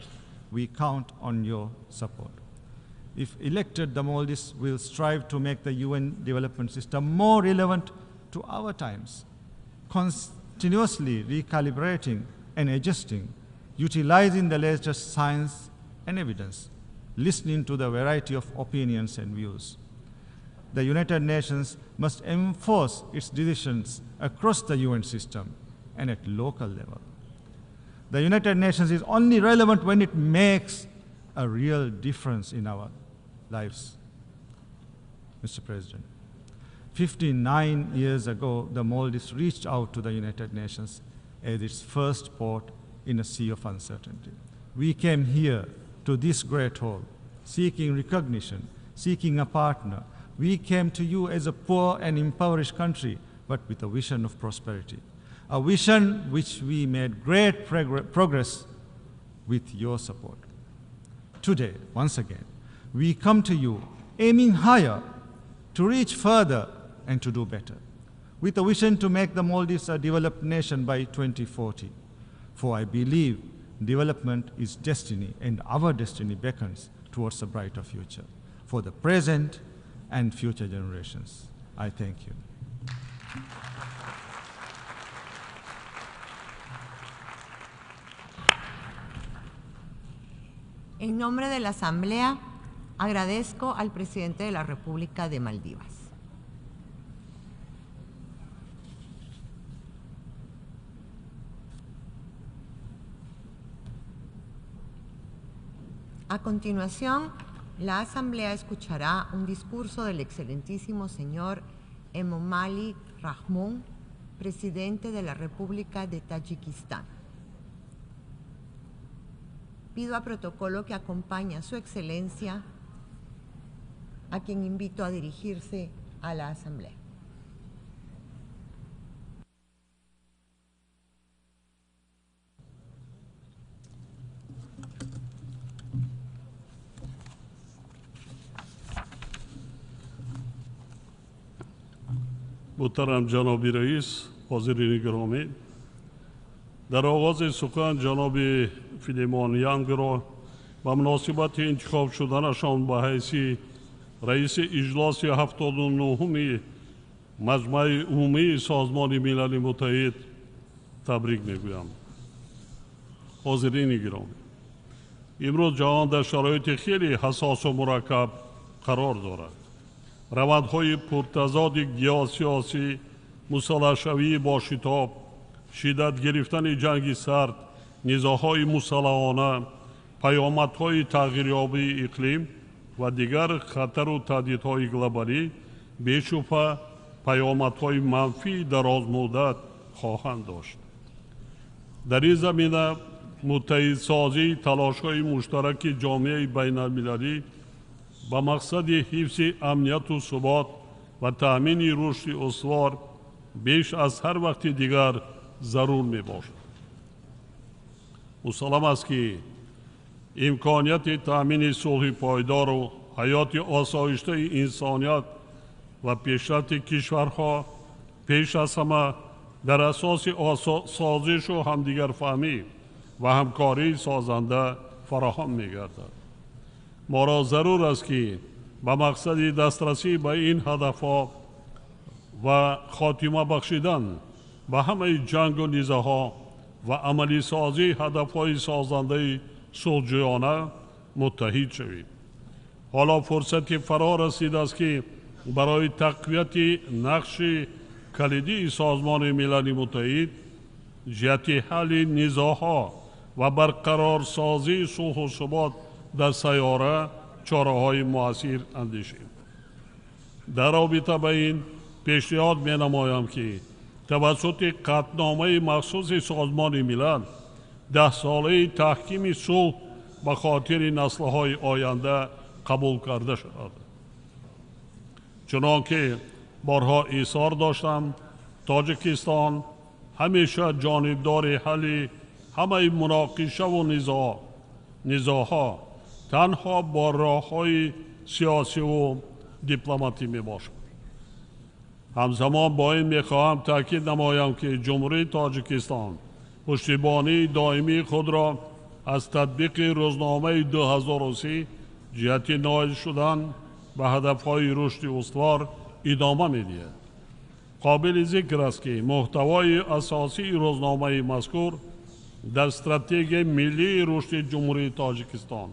We count on your support. If elected, the Maldives will strive to make the UN development system more relevant to our times, continuously recalibrating and adjusting, utilizing the latest science and evidence, listening to the variety of opinions and views. The United Nations must enforce its decisions across the UN system and at local level. The United Nations is only relevant when it makes a real difference in our lives. Mr. President, 59 years ago, the Maldives reached out to the United Nations as its first port in a sea of uncertainty. We came here to this great hall, seeking recognition, seeking a partner. We came to you as a poor and impoverished country, but with a vision of prosperity, a vision which we made great progress with your support. Today, once again, we come to you aiming higher, to reach further and to do better, with a vision to make the Maldives a developed nation by 2040. For I believe development is destiny, and our destiny beckons towards a brighter future for the present and future generations. I thank you. En nombre de la Asamblea, agradezco al presidente de la República de Maldivas. A continuación, la Asamblea escuchará un discurso del excelentísimo señor Emomali Rahmon, presidente de la República de Tayikistán. Pido a protocolo que acompañe a su excelencia, a quien invito a dirigirse a la Asamblea. محترم جناب رئیس، حاضرین گرامی، در آغاز سخن جناب فیلیمون یانگ را به مناسبت انتخاب شدنشان به حیث رئیس اجلاس 79 مجمع عمومی سازمان ملل متحد تبریک میگویم. حاضرین گرامی، امروز جهان در شرایط خیلی حساس و مرکب قرار دارد. روندهای پرتضاد گیاه‌سیاسی، مسلح‌شوی با شتاب، شدت گرفتن جنگ سرد، نزاع‌های مسلحانه، پیامدهای تغییریابی اقلیم و دیگر خطر و تهدیدهای گلوبالی بی‌شبهه پیامدهای منفی درازمدت خواهند داشت. در این زمینه متحدسازی تلاش‌های مشترک جامعه بین‌المللی با مقصد حفظ امنیت و ثبات و تأمین رشد استوار بیش از هر وقت دیگر ضرور می باشد. مسلم است که امکانیت تأمین صلح پایدار و حیات آسایشته انسانیت و پیشرفت کشورها پیش از همه در اساس سازش و همدیگر فهمی و همکاری سازنده فراهم می گردد. ما را ضرور است که به مقصد دسترسی به این هدفها و خاتمه بخشیدن به همه جنگ و نزاع‌ها و عملی سازی هدفهای سازنده صلح‌جویانه متحد شویم. حالا فرصت فرا رسیده است که برای تقویت نقش کلیدی سازمان ملل متحد جهت حل نزاع‌ها و برقرار سازی صلح و ثبات در سیاره چاره‌های مؤثر اندیشیم. در رابطه با این پیشنهاد می‌نمایم که توسط قطعنامه مخصوص سازمان ملل 10 ساله تحکیم صلح به خاطر نسل‌های آینده قبول کرده شود. چنانکه بارها اصرار داشتم، تاجیکستان همیشه جانبدار حل همه مناقشه و نزاع‌ها تنها با راه‌های سیاسی و دیپلماتی می باشد. همزمان با این میخواهم تاکید نمایم که جمهوری تاجیکستان پشتیبانی دائمی خود را از تطبیق روزنامه 2030 جهت نائل شدن به هدفهای رشد استوار ادامه می‌دهد. قابل ذکر است که محتوای اساسی روزنامه مذکور در استراتژی ملی رشد جمهوری تاجیکستان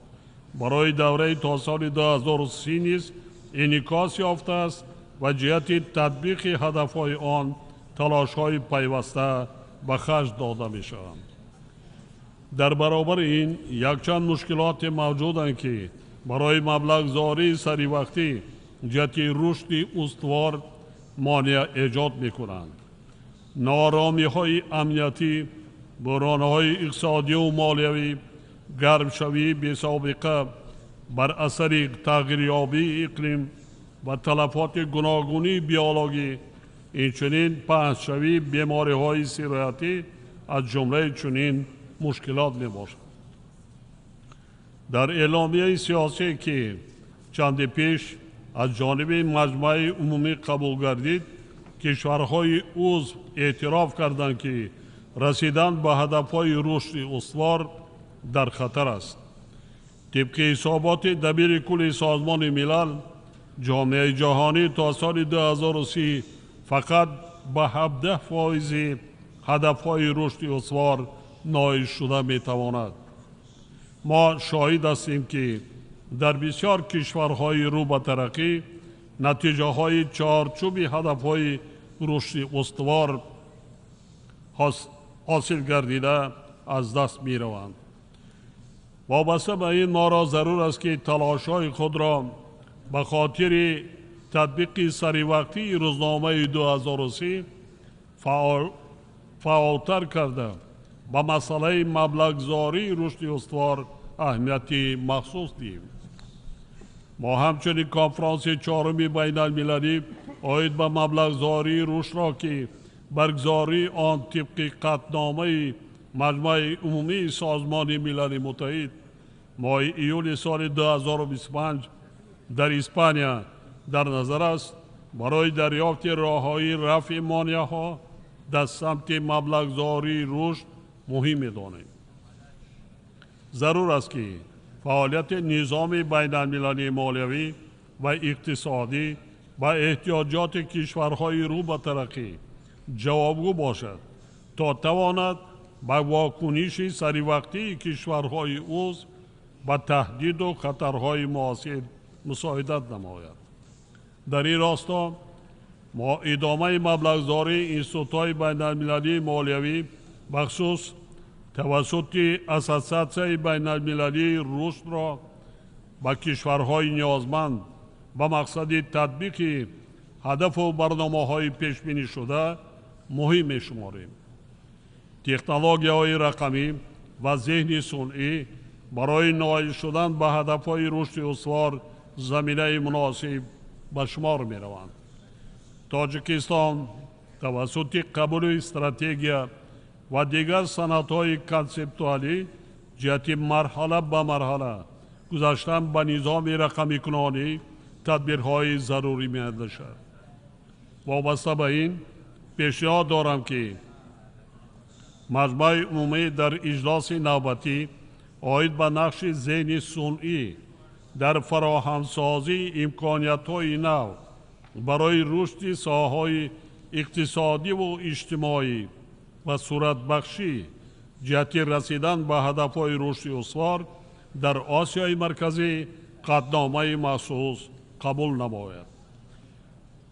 برای دوره تا سال 2030 نیز انعکاس یافته است و جهت تطبیق هدفهای آن تلاش‌های پیوسته به خرج داده می‌شوند. در برابر این یکچند مشکلات موجودند که برای مبلغ‌زاری سری وقتی جهت رشد استوار مانع ایجاد می‌کنند. ناآرامی‌های امنیتی، بحران‌های اقتصادی و مالیوی، گرمشوی بی‌سابقه بر اثر تغییریابی اقلیم و تلفات گوناگونی بیولوژی، اینچنین پهن‌شوی بیماری‌های سرایتی از جمله چنین مشکلات میباشد. در اعلامیه سیاسی که چند پیش از جانب مجمع عمومی قبول گردید، کشورهای عضو اعتراف کردند که رسیدن به هدفهای رشد استوار در خطر است. طبق حسابات دبیر کل سازمان ملل، جامعه جهانی تا سال 2030 فقط به 17% هدفهای رشد استوار نائل شده میتواند. ما شاهد هستیم که در بسیار کشورهای رو به ترقی نتیجه های چارچوب هدفهای رشد استوار حاصل گردیده از دست می روند. وابسته به این ما را ضرور است که تلاش های خود را به خاطر تطبیق سری وقتی روزنامه 2030 فعالتر کرده به مسئله مبلغ‌زاری رشد استوار اهمیتی مخصوص دهیم. ما همچنین کنفرانس چهارم بین المللی عاید به مبلغ‌زاری رشد را که برگزاری آن طبق قطعنامه مجمع عمومی سازمان ملل متحد ماه ایول سال 2025 در اسپانیا در نظر است، برای دریافت راه‌های رفع مانع‌ها در سمت مبلغ‌زاری رشد مهم می‌دانیم. ضرور است که فعالیت نظام بین المللی مالیوی و اقتصادی با احتیاجات کشورهای رو به ترقی جوابگو باشد تا تواند با واکنش سری وقتی کشورهای عضو با تهدید و خطرهای معاصر مساعدت نماید. در این راستا ما ادامه مبلغ‌زاری انستیتوت‌های بین المللی مالیوی بخصوص توسط اساسیاسیون بین المللی رشد را با کشورهای نیازمند با مقصد تطبیق هدف و برنامه‌های پیش بینی شده مهم می‌شماریم. تکنولوژی‌های رقمی و ذهن صنعی برای نائل شدن به هدف‌های رشد استوار زمینه مناسب به شمار می‌روند. تاجیکستان توسط قبول استراتژی و دیگر سنت‌های کنسپتوالی جهت مرحله به مرحله گذاشتن به نظام رقمی کنانی تدبیرهای ضروری می‌اندیشد. وابسته به این پیشنهاد دارم که مجمع عمومی در اجلاس نوبتی عاید به نقش ذهن صنعی در فراهمسازی امکانیت‌های نو برای رشد ساحه‌های اقتصادی و اجتماعی و صورت بخشی جهت رسیدن به هدف‌های رشد استوار در آسیای مرکزی قطعنامه مخصوص قبول نماید.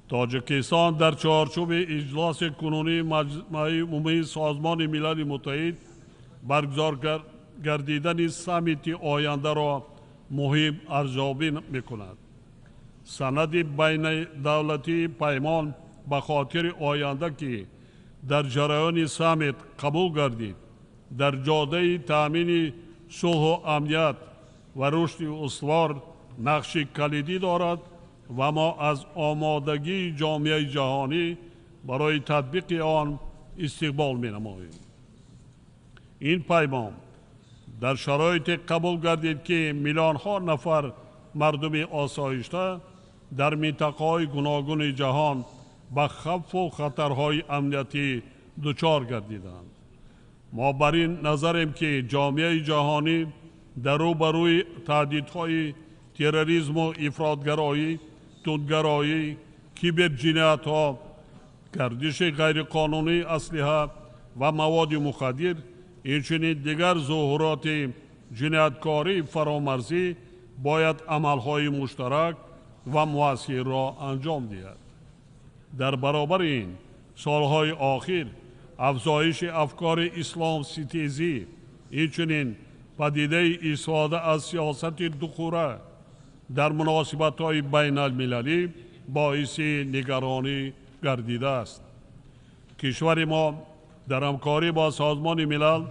تاجیکستان در چارچوب اجلاس کنونی مجمع عمومی سازمان ملل متحد برگزار گردیدن سمیت آینده را مهم ارزیابی می‌کند. سند بین دولتی پیمان به خاطر آینده که در جریان سمیت قبول گردید در جاده تأمین صلح و امنیت و رشد استوار نقش کلیدی دارد و ما از آمادگی جامعه جهانی برای تطبیق آن استقبال می‌نماییم. این پیمان در شرایط قبول گردید که میلیون‌ها نفر مردم آسایشته در منطقه‌های گوناگون جهان به خف و خطرهای امنیتی دچار گردیدند. ما بر این نظریم که جامعه جهانی در روبروی تهدیدهای تروریسم و افراطگرایی، تندگرایی، کیبرجنایت‌ها، گردش غیرقانونی اسلحه و مواد مخدر، اینچنین دیگر ظهورات جنایتکاری فرامرزی باید عملهای مشترک و مؤثر را انجام دهد. در برابر این سالهای آخر افزایش افکار اسلام ستیزی، اینچنین پدیده استفاده از سیاست دخوره در مناسبت‌های بین المللی باعث نگرانی گردیده است. کشور ما در همکاری با سازمان ملل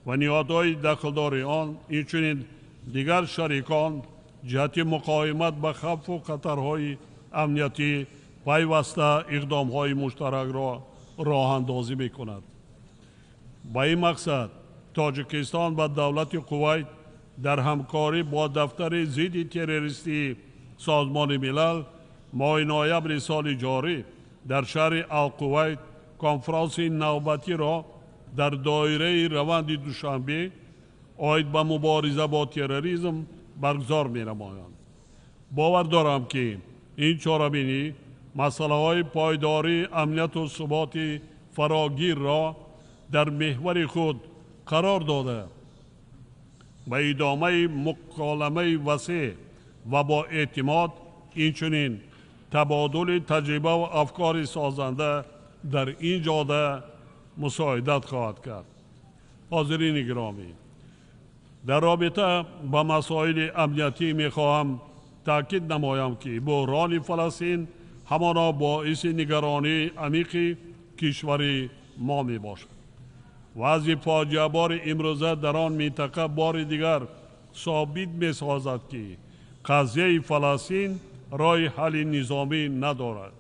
و نهادهای دخلدار آن، اینچنین دیگر شریکان جهت مقاومت به خطر و خطرهای امنیتی پیوسته اقدام‌های مشترک را راه اندازی می‌کند. با این مقصد تاجیکستان و دولت کویت در همکاری با دفتر ضد تروریستی سازمان ملل ماه نوامبر سال جاری در شهر الکویت کنفرانس نوبتی را در دایره روند دوشنبه عاید به مبارزه با تروریسم برگزار می‌نمایند. باور دارم که این چهاربینی مسئله‌های پایداری امنیت و ثبات فراگیر را در محور خود قرار داده به ادامه مکالمه وسیع و با اعتماد، اینچنین تبادل تجربه و افکار سازنده در این جاده مساعدت خواهد کرد. حاضرین گرامی، در رابطه با مسائل امنیتی می‌خواهم تأکید نمایم که بحران فلسطین همانا باعث نگرانی عمیق کشور ما میباشد. وضع فاجعه بار امروزه در آن منطقه بار دیگر ثابت می‌سازد که قضیه فلسطین راه حل نظامی ندارد.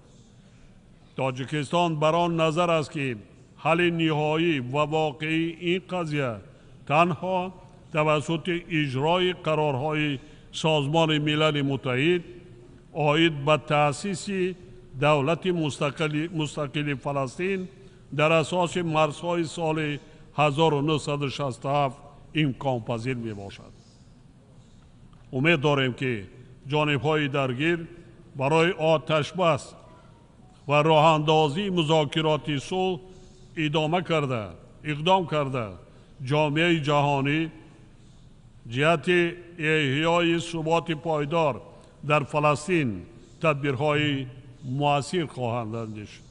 تاجیکستان بر آن نظر است که حل نهایی و واقعی این قضیه تنها توسط اجرای قرارهای سازمان ملل متحد عاید به تأسیس دولت مستقل فلسطین در اساس مرزهای سال 1967 امکان پذیر می باشد. امید داریم که جانب‌های درگیر برای آتش بس و راه اندازی مذاکرات صلح اقدام کرده جامعه جهانی جهت احیای ثبات پایدار در فلسطین تدبیرهای مؤثر خواهند اندیشید.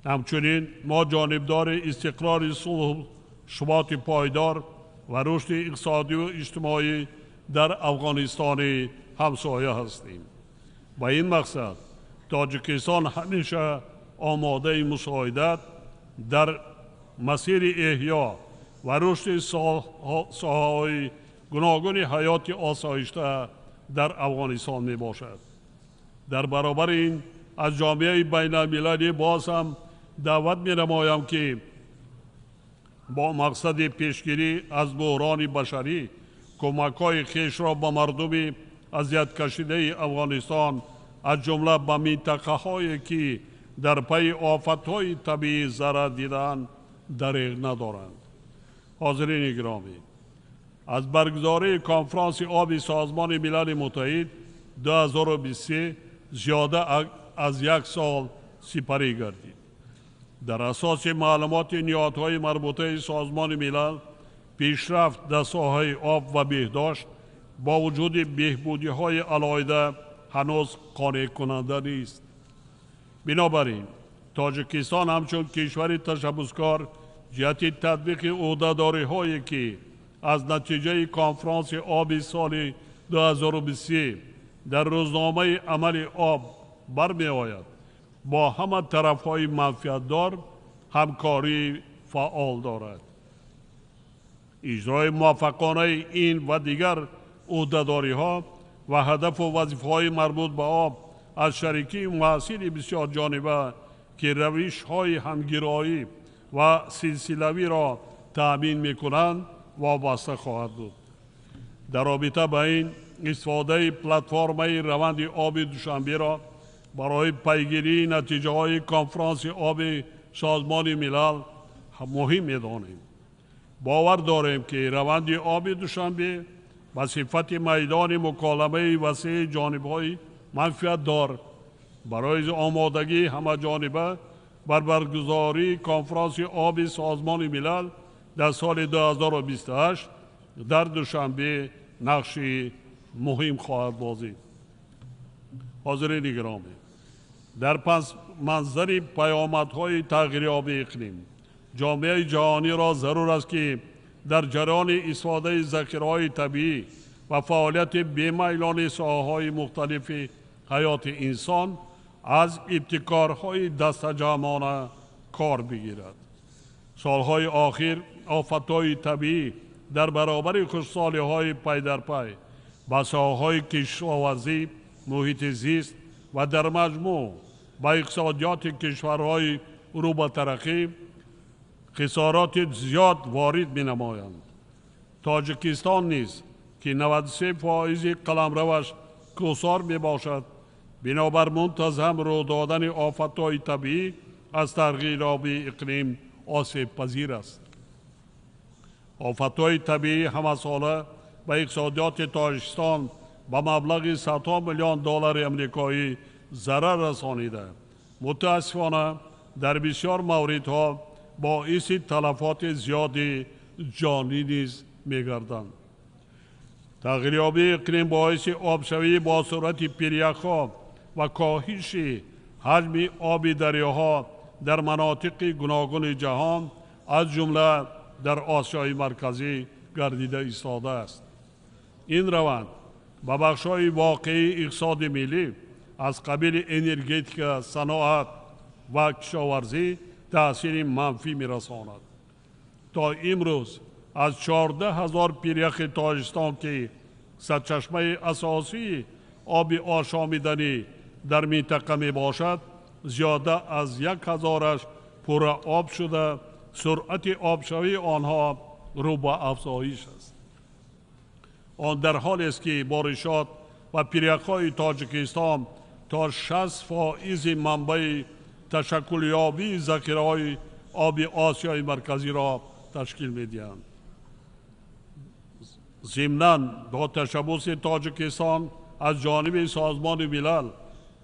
همچنین ما جانبدار استقرار صلح، ثبات پایدار و رشد اقتصادی و اجتماعی در افغانستان همسایه هستیم. با این مقصد تاجیکستان همیشه آماده مساعدت در مسیر احیا و رشد ساحه‌های گوناگون حیات آسایشته در افغانستان می باشد. در برابر این از جامعه بین المللی باز هم دعوت می نمایم که با مقصد پیشگیری از بحران بشری کمک‌های خویش را به مردم اذیت کشیده افغانستان از جمله به منطقه‌هایی که در پی آفت‌های طبیعی ضرر دیدند دریغ ندارند. حاضرین گرامی، از برگزاری کنفرانس آب سازمان ملل متحد 2023 زیاده از یک سال سپری گردید. در اساس معلومات نهادهای مربوطه سازمان ملل، پیشرفت در ساحه آب و بهداشت با وجود بهبودی‌های علاوه هنوز قانع کننده نیست. بنابراین تاجیکستان همچون کشور تشبثکار جهت تطبیق عهده‌داری‌هایی که از نتیجه کنفرانس آب سال 2023 در روزنامه عمل آب برمی آید با همه طرف‌های منفعت‌دار همکاری فعال دارد. اجرای موفقانه این و دیگر عهده‌داری‌ها و هدف و وظیفه‌های مربوط به آب از شریکی مؤثر بسیار جانبه که روش‌های همگرایی و سلسله‌ای را تأمین می‌کنند وابسته خواهد بود. در رابطه با این استفاده پلتفرم روند آب دوشنبه را برای پیگیری نتیجه های کنفرانس آب سازمان ملل مهم می‌دانیم. باور داریم که روند آب دوشنبه به صفت میدان مکالمه وسیع جانب‌های منفعت دار برای آمادگی همه جانبه بر برگزاری کنفرانس آب سازمان ملل در سال 2028 در دوشنبه نقشی مهم خواهد بازید. حاضرین گرامی، در پس منظر پیامدهای تغییر آب اقلیم، جامعه جهانی را ضرور است که در جریان استفاده ذخیره‌های طبیعی و فعالیت بی‌میلان ساحه‌های مختلف حیات انسان از ابتکارهای دستجمعانه کار بگیرد. سالهای آخر آفتهای طبیعی در برابر خشکسالی‌های پی در پی به ساحه‌های کشاورزی، محیط زیست و در مجموع به اقتصادیات کشورهای رو به ترقی خسارات زیاد وارد می‌نمایند. تاجیکستان نیز که 93% قلمروش کوسار میباشد، بنابر منتظم رو دادن آفتهای طبیعی از تغییر آب اقلیم آسیب پذیر است. آفتهای طبیعی همه ساله به اقتصادیات تاجیکستان به مبلغ صدها میلیون دلار امریکایی ضرر رسانیده. متاسفانه در بسیار موردها باعث تلفات زیادی جانی نیز می‌گردند. تغییر آب اقلیم باعث آبشوی با صورت پریخ‌ها و کاهش حجم آب دریاها در مناطق گوناگون جهان از جمله در آسیای مرکزی گردیده ایستاده است. این روند به بخش‌های واقعی اقتصاد ملی از قبیل انرژتیک، صنعت و کشاورزی تأثیر منفی می‌رساند. تا امروز از 14,000 پریخ تاجیکستان که سرچشمه اساسی آب آشامیدنی در منطقه می باشد، زیاده از 1,000 پر آب شده، سرعت آبشوی آنها رو به افزایش است. آن در حالی است که بارشات و پریخ‌های تاجیکستان تا 60% منبع تشکل یابی ذخیره‌های آب آسیای مرکزی را تشکیل می‌دهند. ضمناً با تشبث تاجیکستان از جانب سازمان ملل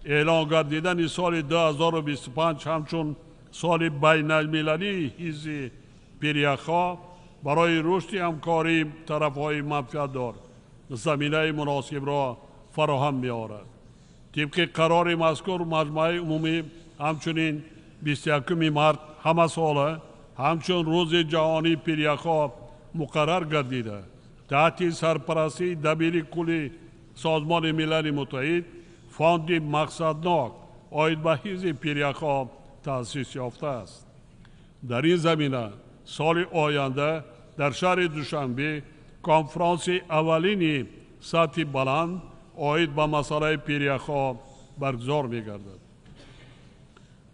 اعلان گردیدن سال 2025 همچون سال بین المللی حفظ پریخ‌ها برای رشد همکاری طرف‌های منفعت دار زمینه مناسب را فراهم می‌آورد. طبق قرار مذکور مجمع عمومی همچنین 21 مارس همه ساله همچون روز جهانی پریخ‌ها مقرر گردیده تحت سرپرستی دبیر کل سازمان ملل متحد فاند مقصدناک آید به حفظ پریخ‌ها تأسیس یافته است. در این زمینه سال آینده در شهر دوشنبه کنفرانس اولین سطح بلند آید به مسئله پریخ‌ها برگزار می‌گردد.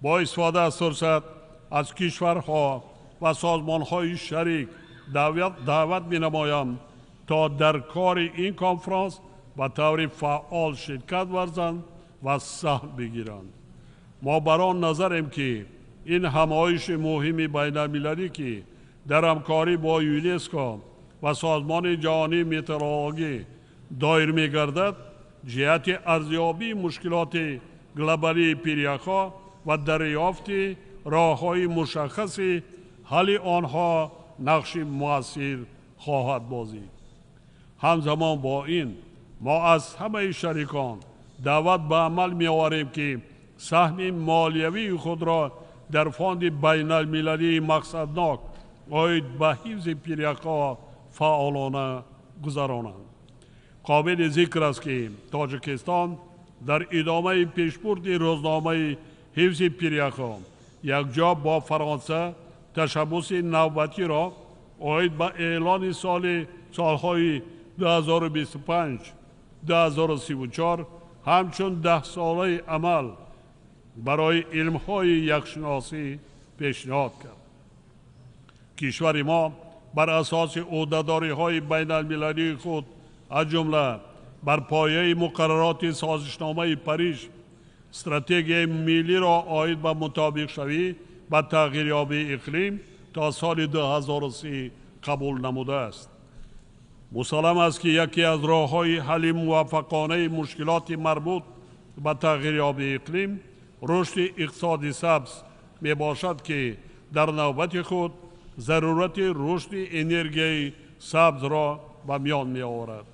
با استفاده از فرصت از کشورها و سازمان‌های شریک دعوت می‌نمایم تا در کار این کنفرانس به طور فعال شرکت ورزند و سهم بگیرند. ما بر آن نظریم که این همایش مهم بین المللی که در همکاری با یونسکو و سازمان جهانی متئورولوژی دایر می‌گردد، جهت ارزیابی مشکلات گلوبالی پریخ‌ها و دریافت راه‌های مشخص حل آنها نقش مؤثر خواهد بازید. همزمان با این ما از همه شریکان دعوت به عمل می‌آوریم که سهم مالیوی خود را در فاند بین المللی مقصدناک آید به حفظ پریخ‌ها فعالانه گذرانند. قابل ذکر است که تاجیکستان در ادامه پیشبرد روزنامه حفظ پریخ‌ها یکجا با فرانسه تشبث نوبتی را آید به اعلان سالهای 2025 2034 همچون 10 ساله عمل برای علم‌های یکشناسی پیشنهاد کرد. کشور ما بر اساس عهده‌داری‌های بین المللی خود از جمله بر پایه مقررات سازشنامه پاریس استراتژی ملی را آید به مطابق شوی با تغییریابی اقلیم تا سال 2030 قبول نموده است. مسلم است که یکی از راه‌های حل موفقانه مشکلات مربوط به تغییریابی اقلیم رشد اقتصادی سبز می باشد که در نوبت خود ضرورت رشد انرژی سبز را به میان می آورد.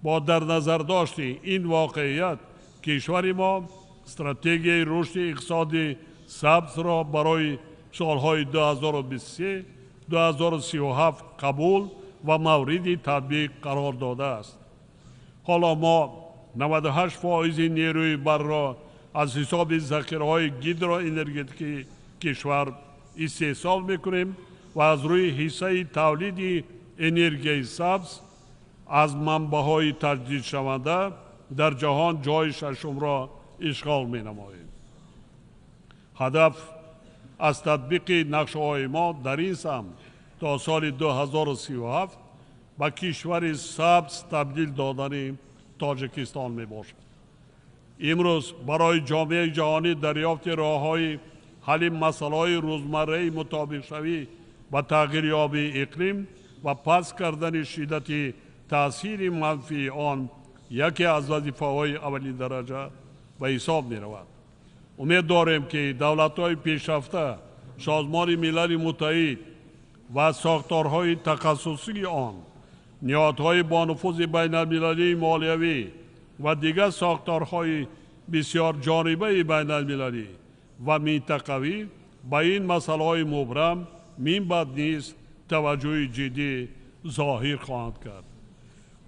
با در نظر داشت این واقعیت کشور ما استراتژی رشد اقتصادی سبز را برای سالهای 2023-2037 قبول و مورد تطبیق قرار داده است. حالا ما 98% نیروی بر را از حساب ذخیره‌های هیدروانرژتیکی کشور استحصال می‌کنیم و از روی حصه تولید انرژی سبز از منبع‌های تجدید شونده در جهان جای ششم را اشغال می‌نماییم. هدف از تطبیق نقشه‌های ما در این سمت تا سال 2037 به کشور سبز تبدیل دادن تاجیکستان می باشد. امروز برای جامعه جهانی دریافت راه‌های حل مسائل روزمره مطابق شوی و تغییریابی اقلیم و پس کردن شدت تأثیر منفی آن یکی از وظیفه‌های اولی درجه به حساب می رود. امید داریم که دولت‌های پیشرفته، سازمان ملل متحد و ساختارهای تخصصی آن، نهادهای با نفوذ بین المللی مالیوی و دیگر ساختارهای بسیار جانبه بین المللی و منطقوی به این مسائل مبرم من بعد نیز توجه جدی ظاهر خواهند کرد.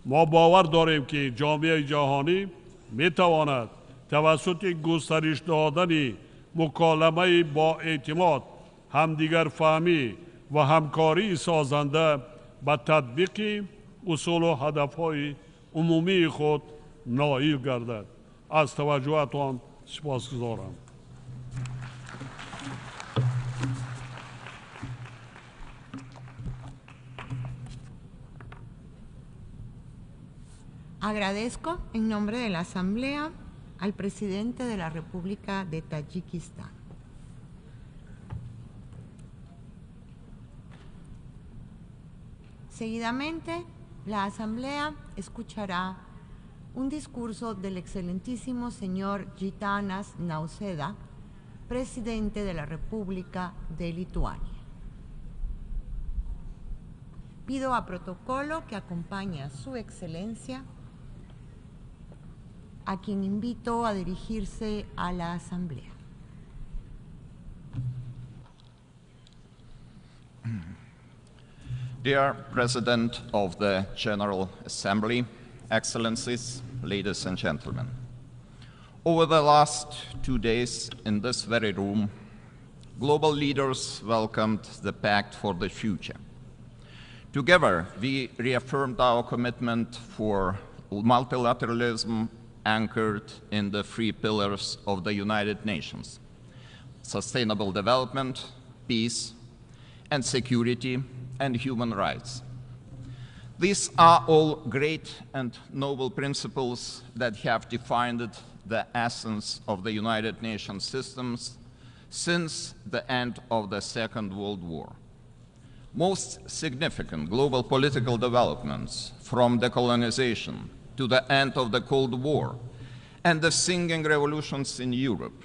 ما باور داریم که جامعه جهانی می تواند توسط گسترش دادن مکالمه با اعتماد، همدیگر فهمی و همکاری سازنده به تطبیق اصول و هدفهای عمومی خود نائل گردد. از توجهتان سپاسگزارم. Agradezco en nombre de la Asamblea al presidente de la República de Tayikistán. Seguidamente, la Asamblea escuchará un discurso del excelentísimo señor Gitanas Nausėda, presidente de la República de Lituania. Pido a protocolo que acompañe a su excelencia, a quien invito a dirigirse a la Asamblea. Dear President of the General Assembly, Excellencies, ladies and gentlemen, over the last 2 days in this very room, global leaders welcomed the Pact for the Future. Together, we reaffirmed our commitment for multilateralism anchored in the 3 pillars of the United Nations: sustainable development, peace, and security, and human rights. These are all great and noble principles that have defined the essence of the United Nations systems since the end of the Second World War. Most significant global political developments, from decolonization to the end of the Cold War and the singing revolutions in Europe,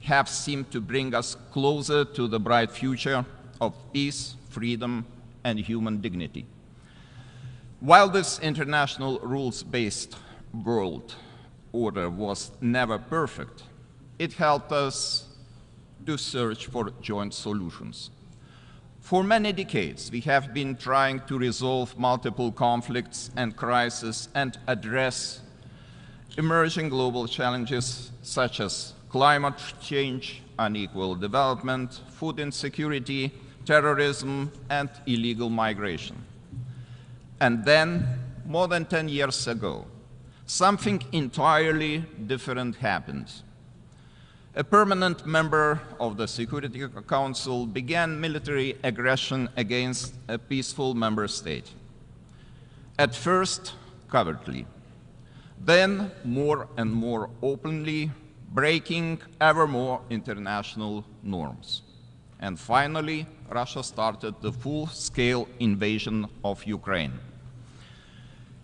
have seemed to bring us closer to the bright future of peace, freedom, and human dignity. While this international rules-based world order was never perfect, it helped us to search for joint solutions. For many decades, we have been trying to resolve multiple conflicts and crises and address emerging global challenges such as climate change, unequal development, food insecurity, terrorism, and illegal migration. And then, more than 10 years ago, something entirely different happened. A permanent member of the Security Council began military aggression against a peaceful member state. At first, covertly, then more and more openly breaking ever more international norms. And finally, Russia started the full-scale invasion of Ukraine.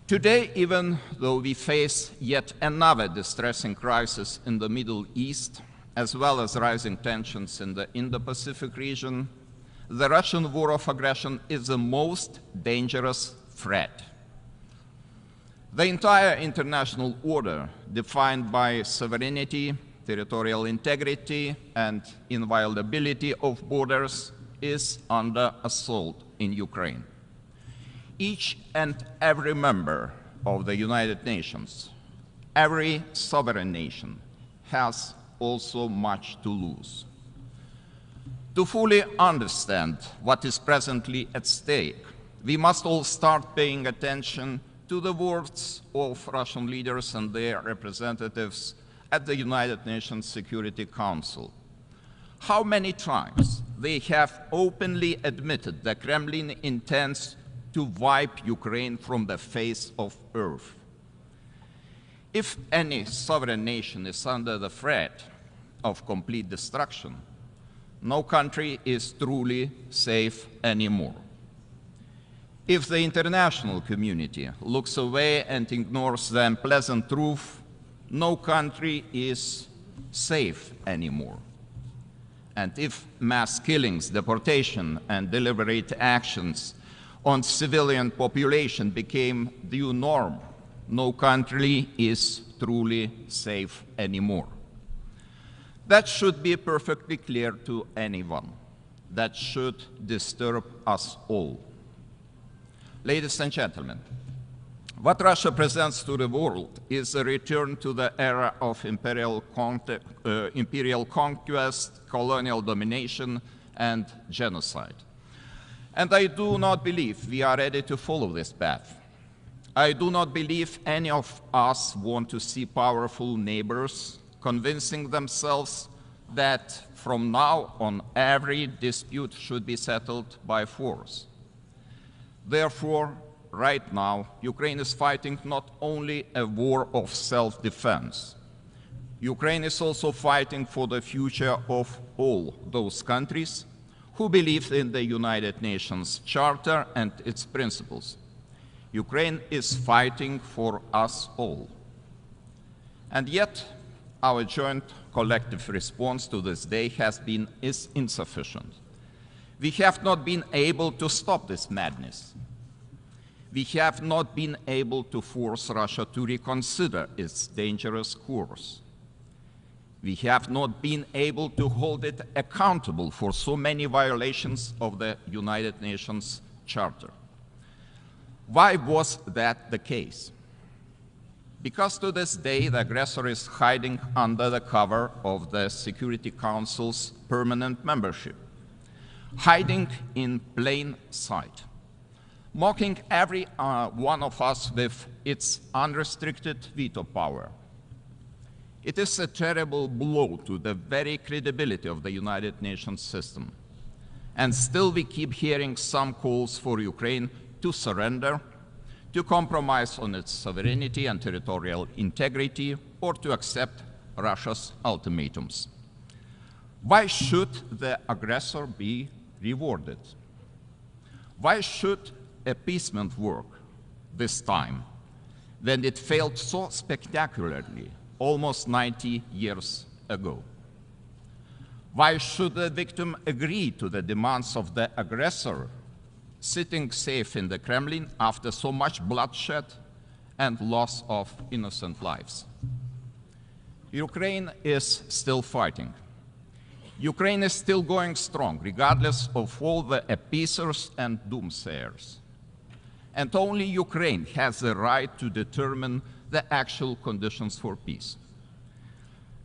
Today, even though we face yet another distressing crisis in the Middle East, as well as rising tensions in the Indo-Pacific region, the Russian war of aggression is the most dangerous threat. The entire international order, defined by sovereignty, territorial integrity, and inviolability of borders, is under assault in Ukraine. Each and every member of the United Nations, every sovereign nation, has also much to lose. To fully understand what is presently at stake, we must all start paying attention to the words of Russian leaders and their representatives at the United Nations Security Council. How many times they have openly admitted the Kremlin intends to wipe Ukraine from the face of earth. If any sovereign nation is under the threat of complete destruction, no country is truly safe anymore. If the international community looks away and ignores the unpleasant truth, no country is safe anymore. And if mass killings, deportation, and deliberate actions on civilian population became the new norm, no country is truly safe anymore. That should be perfectly clear to anyone. That should disturb us all. Ladies and gentlemen, what Russia presents to the world is a return to the era of imperial conquest, colonial domination, and genocide. And I do not believe we are ready to follow this path. I do not believe any of us want to see powerful neighbors convincing themselves that from now on every dispute should be settled by force. Therefore, right now, Ukraine is fighting not only a war of self-defense. Ukraine is also fighting for the future of all those countries who believe in the United Nations Charter and its principles. Ukraine is fighting for us all. And yet, our joint collective response to this day is insufficient. We have not been able to stop this madness. We have not been able to force Russia to reconsider its dangerous course. We have not been able to hold it accountable for so many violations of the United Nations Charter. Why was that the case? Because to this day, the aggressor is hiding under the cover of the Security Council's permanent membership, hiding in plain sight, mocking every one of us with its unrestricted veto power. It is a terrible blow to the very credibility of the United Nations system. And still we keep hearing some calls for Ukraine to surrender, to compromise on its sovereignty and territorial integrity, or to accept Russia's ultimatums. Why should the aggressor be rewarded? Why should appeasement work this time when it failed so spectacularly almost 90 years ago? Why should the victim agree to the demands of the aggressor, sitting safe in the Kremlin after so much bloodshed and loss of innocent lives? Ukraine is still fighting. Ukraine is still going strong, regardless of all the appeasers and doomsayers. And only Ukraine has the right to determine the actual conditions for peace.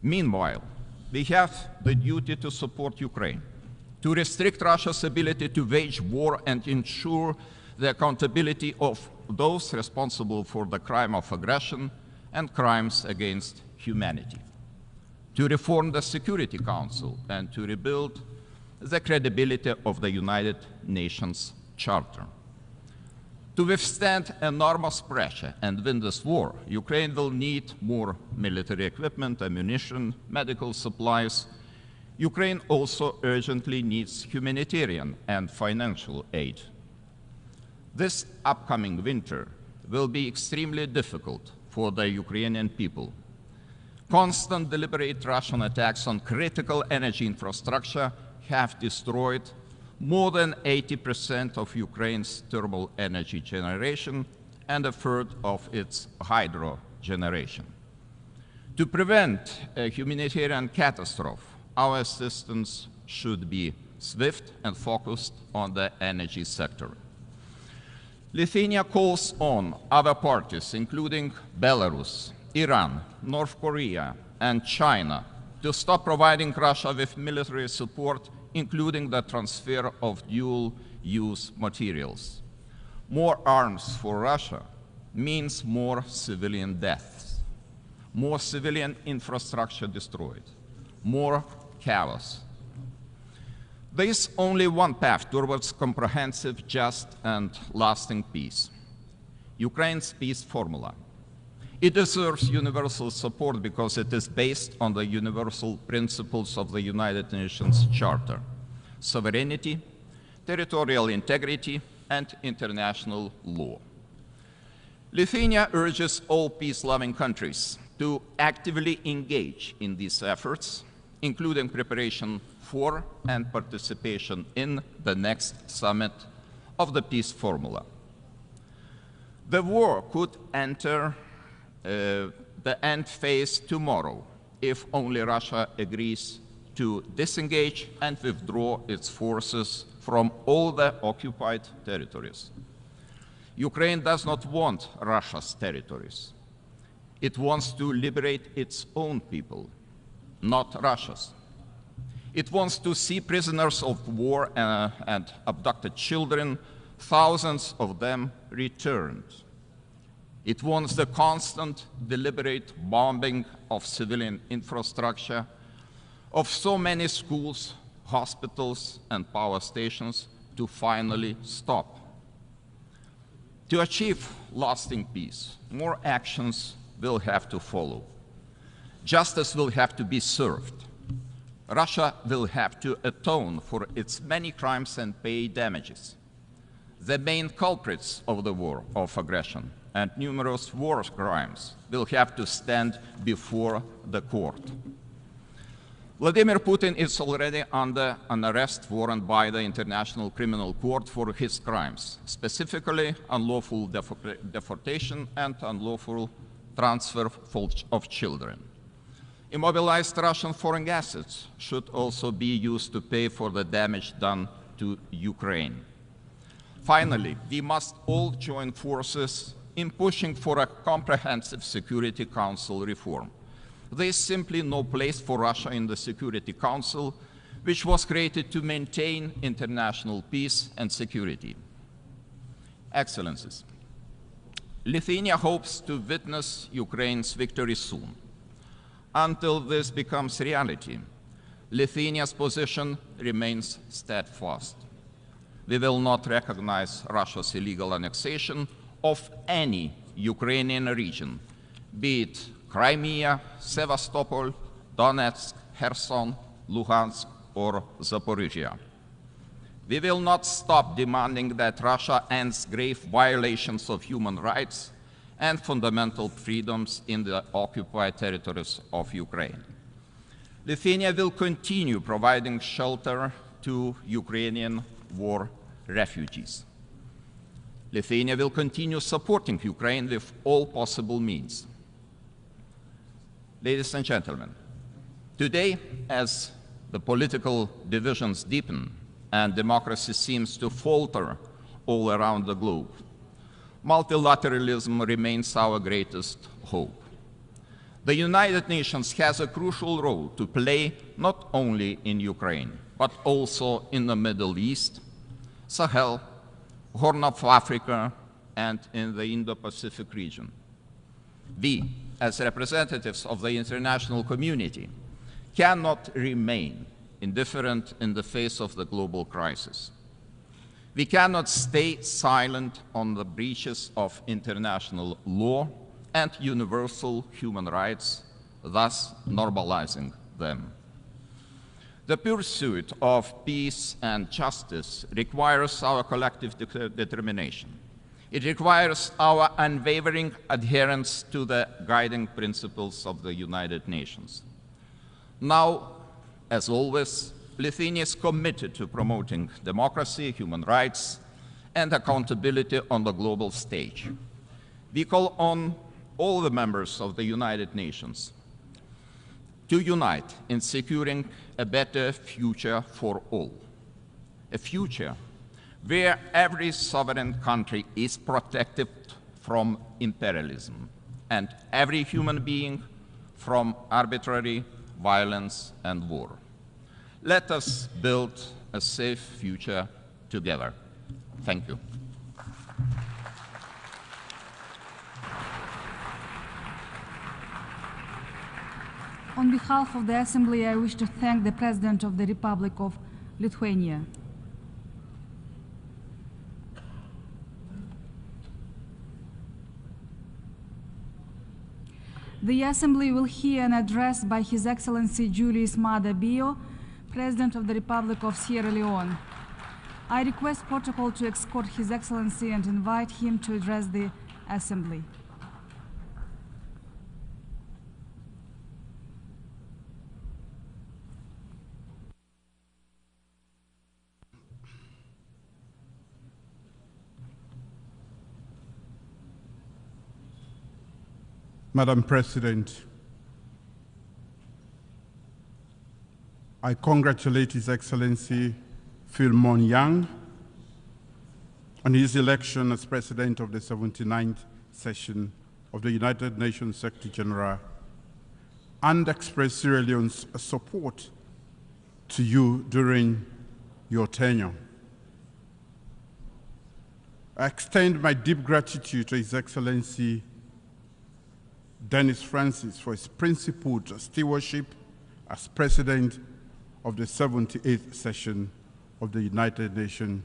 Meanwhile, we have the duty to support Ukraine, to restrict Russia's ability to wage war and ensure the accountability of those responsible for the crime of aggression and crimes against humanity, to reform the Security Council and to rebuild the credibility of the United Nations Charter. To withstand enormous pressure and win this war, Ukraine will need more military equipment, ammunition, medical supplies. Ukraine also urgently needs humanitarian and financial aid. This upcoming winter will be extremely difficult for the Ukrainian people. Constant deliberate Russian attacks on critical energy infrastructure have destroyed more than 80% of Ukraine's thermal energy generation and a third of its hydro generation. To prevent a humanitarian catastrophe, our assistance should be swift and focused on the energy sector. Lithuania calls on other parties, including Belarus, Iran, North Korea, and China, to stop providing Russia with military support, including the transfer of dual-use materials. More arms for Russia means more civilian deaths, more civilian infrastructure destroyed, more chaos. There is only one path towards comprehensive, just, and lasting peace: Ukraine's peace formula. It deserves universal support because it is based on the universal principles of the United Nations Charter: sovereignty, territorial integrity, and international law. Lithuania urges all peace-loving countries to actively engage in these efforts, including preparation for and participation in the next summit of the peace formula. The war could enter the end phase tomorrow if only Russia agrees to disengage and withdraw its forces from all the occupied territories. Ukraine does not want Russia's territories. It wants to liberate its own people, not Russia's. It wants to see prisoners of war and abducted children, thousands of them, returned. It wants the constant, deliberate bombing of civilian infrastructure, of so many schools, hospitals, and power stations to finally stop. To achieve lasting peace, more actions will have to follow. Justice will have to be served. Russia will have to atone for its many crimes and pay damages. The main culprits of the war of aggression and numerous war crimes will have to stand before the court. Vladimir Putin is already under an arrest warrant by the International Criminal Court for his crimes, specifically unlawful deportation and unlawful transfer of children. Immobilized Russian foreign assets should also be used to pay for the damage done to Ukraine. Finally, we must all join forces in pushing for a comprehensive Security Council reform. There is simply no place for Russia in the Security Council, which was created to maintain international peace and security. Excellencies, Lithuania hopes to witness Ukraine's victory soon. Until this becomes reality, Lithuania's position remains steadfast. We will not recognize Russia's illegal annexation of any Ukrainian region, be it Crimea, Sevastopol, Donetsk, Kherson, Luhansk, or Zaporizhia. We will not stop demanding that Russia ends grave violations of human rights and fundamental freedoms in the occupied territories of Ukraine. Lithuania will continue providing shelter to Ukrainian war refugees. Lithuania will continue supporting Ukraine with all possible means. Ladies and gentlemen, today, as the political divisions deepen and democracy seems to falter all around the globe, multilateralism remains our greatest hope. The United Nations has a crucial role to play not only in Ukraine, but also in the Middle East, Sahel, Horn of Africa, and in the Indo-Pacific region. We, as representatives of the international community, cannot remain indifferent in the face of the global crisis. We cannot stay silent on the breaches of international law and universal human rights, thus normalizing them. The pursuit of peace and justice requires our collective determination. It requires our unwavering adherence to the guiding principles of the United Nations. Now, as always, Lithuania is committed to promoting democracy, human rights, and accountability on the global stage. We call on all the members of the United Nations to unite in securing a better future for all, a future where every sovereign country is protected from imperialism and every human being from arbitrary violence and war. Let us build a safe future together. Thank you. On behalf of the Assembly, I wish to thank the President of the Republic of Lithuania. The Assembly will hear an address by His Excellency Julius Maada Bio, President of the Republic of Sierra Leone. I request protocol to escort His Excellency and invite him to address the Assembly. Madam President, I congratulate His Excellency Philemon Yang on his election as President of the 79th session of the United Nations Secretary General and express Sierra Leone's support to you during your tenure. I extend my deep gratitude to His Excellency Dennis Francis for his principled stewardship as President of the 78th session of the United Nations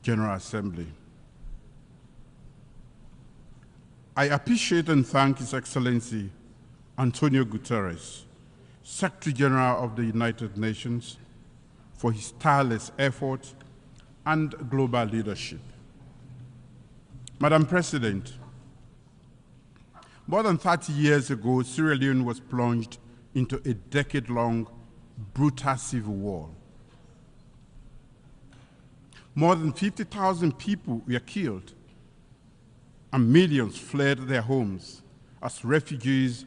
General Assembly. I appreciate and thank His Excellency Antonio Guterres, Secretary General of the United Nations, for his tireless effort and global leadership. Madam President, more than 30 years ago, Sierra Leone was plunged into a decade-long brutal civil war. More than 50,000 people were killed, and millions fled their homes as refugees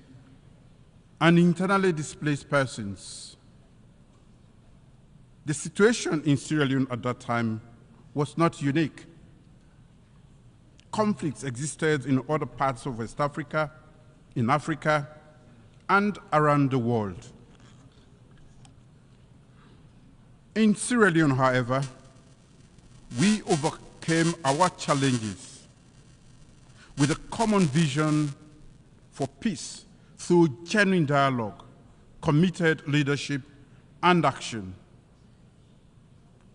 and internally displaced persons. The situation in Sierra Leone at that time was not unique. Conflicts existed in other parts of West Africa, in Africa, and around the world. In Sierra Leone, however, we overcame our challenges with a common vision for peace through genuine dialogue, committed leadership, and action.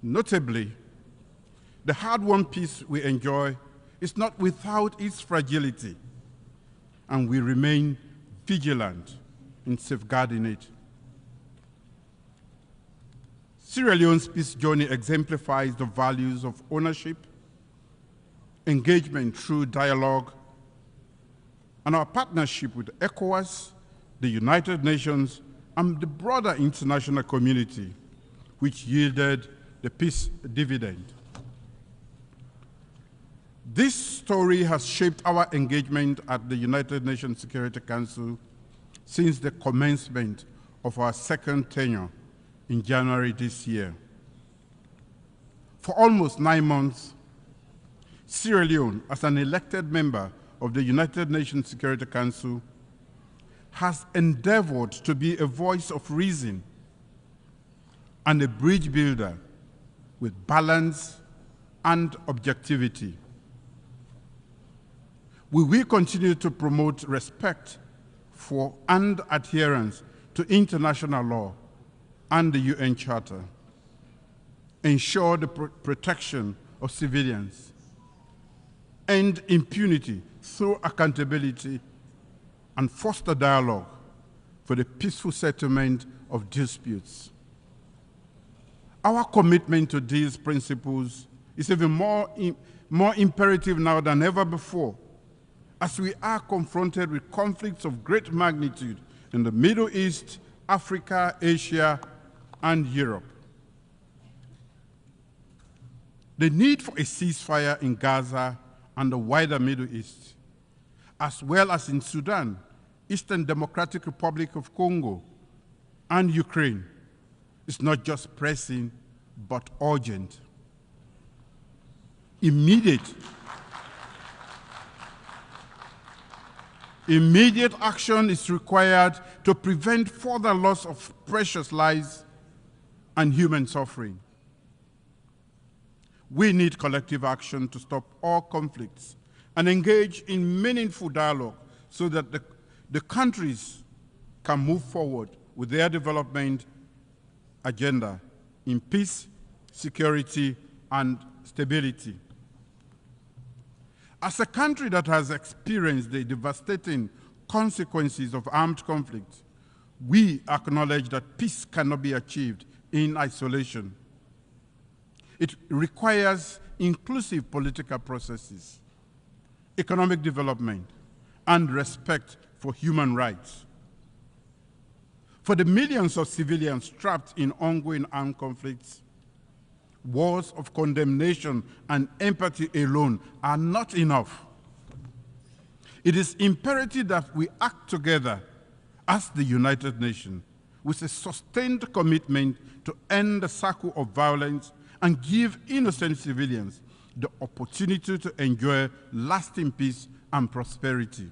Notably, the hard-won peace we enjoy is not without its fragility, and we remain vigilant in safeguarding it. Sierra Leone's peace journey exemplifies the values of ownership, engagement through dialogue, and our partnership with ECOWAS, the United Nations, and the broader international community, which yielded the peace dividend. This story has shaped our engagement at the United Nations Security Council since the commencement of our second tenure in January this year. For almost 9 months, Sierra Leone, as an elected member of the United Nations Security Council, has endeavored to be a voice of reason and a bridge builder with balance and objectivity. We will continue to promote respect for and adherence to international law and the UN Charter, ensure the protection of civilians, end impunity through accountability, and foster dialogue for the peaceful settlement of disputes. Our commitment to these principles is even more imperative now than ever before, as we are confronted with conflicts of great magnitude in the Middle East, Africa, Asia, and Europe. The need for a ceasefire in Gaza and the wider Middle East, as well as in Sudan, Eastern Democratic Republic of Congo, and Ukraine, is not just pressing, but urgent. Immediate action is required to prevent further loss of precious lives and human suffering. We need collective action to stop all conflicts and engage in meaningful dialogue so that the countries can move forward with their development agenda in peace, security, and stability. As a country that has experienced the devastating consequences of armed conflict, we acknowledge that peace cannot be achieved in isolation. It requires inclusive political processes, economic development, and respect for human rights. For the millions of civilians trapped in ongoing armed conflicts, words of condemnation and empathy alone are not enough. It is imperative that we act together as the United Nations with a sustained commitment to end the cycle of violence and give innocent civilians the opportunity to enjoy lasting peace and prosperity.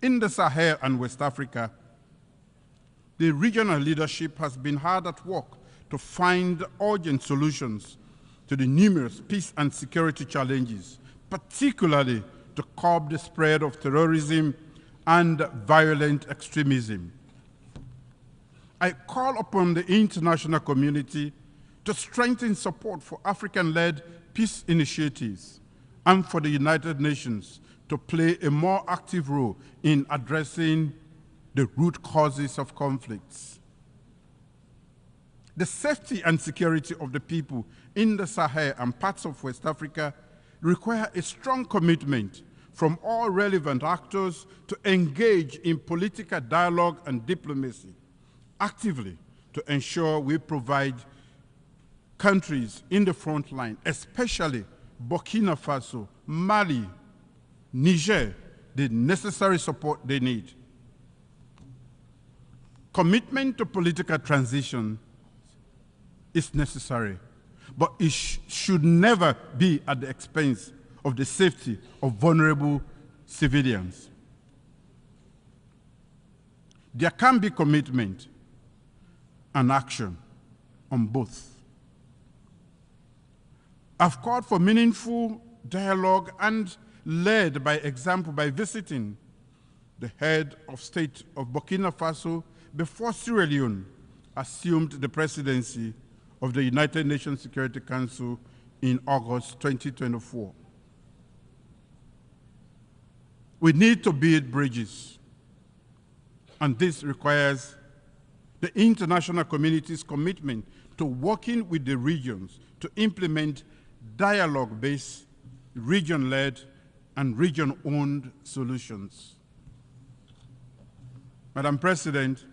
In the Sahel and West Africa, the regional leadership has been hard at work to find urgent solutions to the numerous peace and security challenges, particularly to curb the spread of terrorism and violent extremism. I call upon the international community to strengthen support for African-led peace initiatives and for the United Nations to play a more active role in addressing the root causes of conflicts. The safety and security of the people in the Sahel and parts of West Africa require a strong commitment from all relevant actors to engage in political dialogue and diplomacy actively to ensure we provide countries in the front line, especially Burkina Faso, Mali, Niger, the necessary support they need. Commitment to political transition is necessary, but it should never be at the expense of the safety of vulnerable civilians. There can be commitment and action on both. I've called for meaningful dialogue and led by example by visiting the head of state of Burkina Faso before Sierra Leone assumed the presidency of the United Nations Security Council in August 2024. We need to build bridges, and this requires the international community's commitment to working with the regions to implement dialogue-based, region-led, and region-owned solutions. Madam President,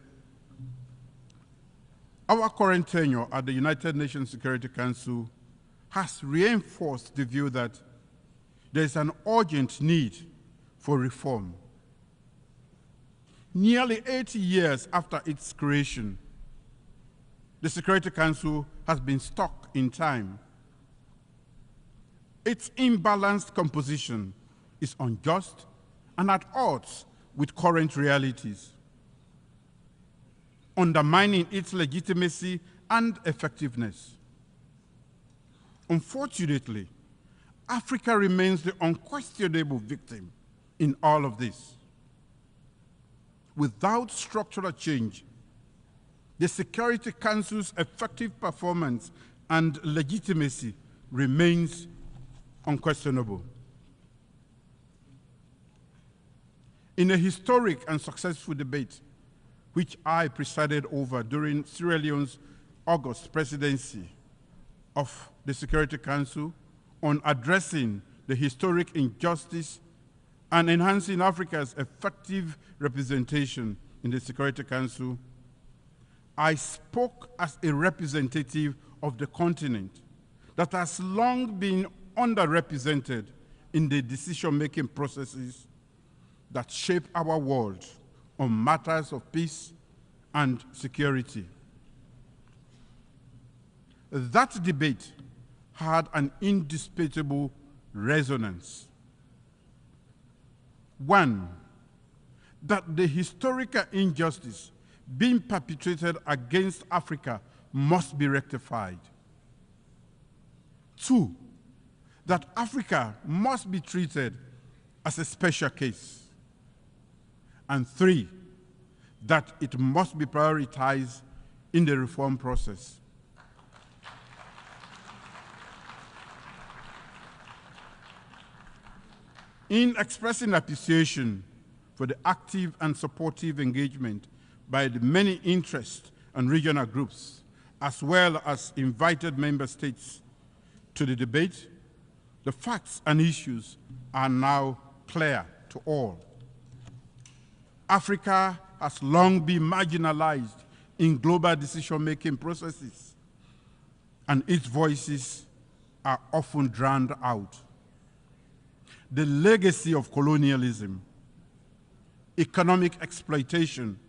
our current tenure at the United Nations Security Council has reinforced the view that there is an urgent need for reform. Nearly 80 years after its creation, the Security Council has been stuck in time. Its imbalanced composition is unjust and at odds with current realities, undermining its legitimacy and effectiveness. Unfortunately, Africa remains the unquestionable victim in all of this. Without structural change, the Security Council's effective performance and legitimacy remains unquestionable. In a historic and successful debate, which I presided over during Sierra Leone's August presidency of the Security Council on addressing the historic injustice and enhancing Africa's effective representation in the Security Council, I spoke as a representative of the continent that has long been underrepresented in the decision-making processes that shape our world on matters of peace and security. That debate had an indisputable resonance. One, that the historical injustice being perpetrated against Africa must be rectified. Two, that Africa must be treated as a special case. And three, that it must be prioritized in the reform process. In expressing appreciation for the active and supportive engagement by the many interest and regional groups, as well as invited member states to the debate, the facts and issues are now clear to all. Africa has long been marginalized in global decision-making processes, and its voices are often drowned out. The legacy of colonialism, economic exploitation,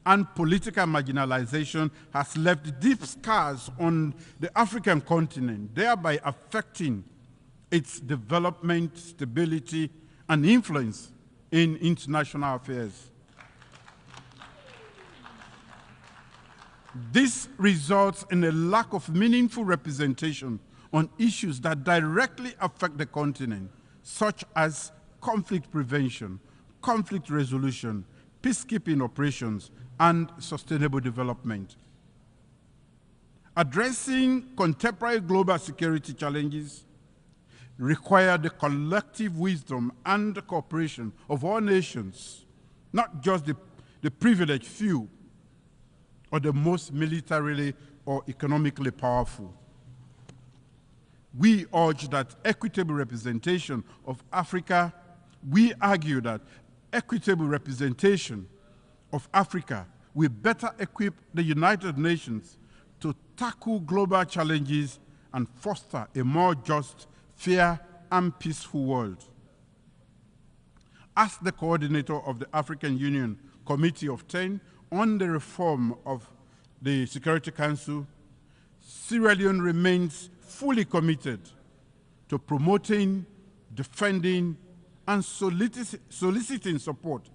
and political marginalization has left deep scars on the African continent, thereby affecting its development, stability, and influence in international affairs. This results in a lack of meaningful representation on issues that directly affect the continent, such as conflict prevention, conflict resolution, peacekeeping operations, and sustainable development. Addressing contemporary global security challenges require the collective wisdom and cooperation of all nations, not just the privileged few or the most militarily or economically powerful. We urge that equitable representation of Africa, we argue that equitable representation of Africa will better equip the United Nations to tackle global challenges and foster a more just, fair, and peaceful world. As the coordinator of the African Union Committee of 10 on the reform of the Security Council, Sierra Leone remains fully committed to promoting, defending, and soliciting support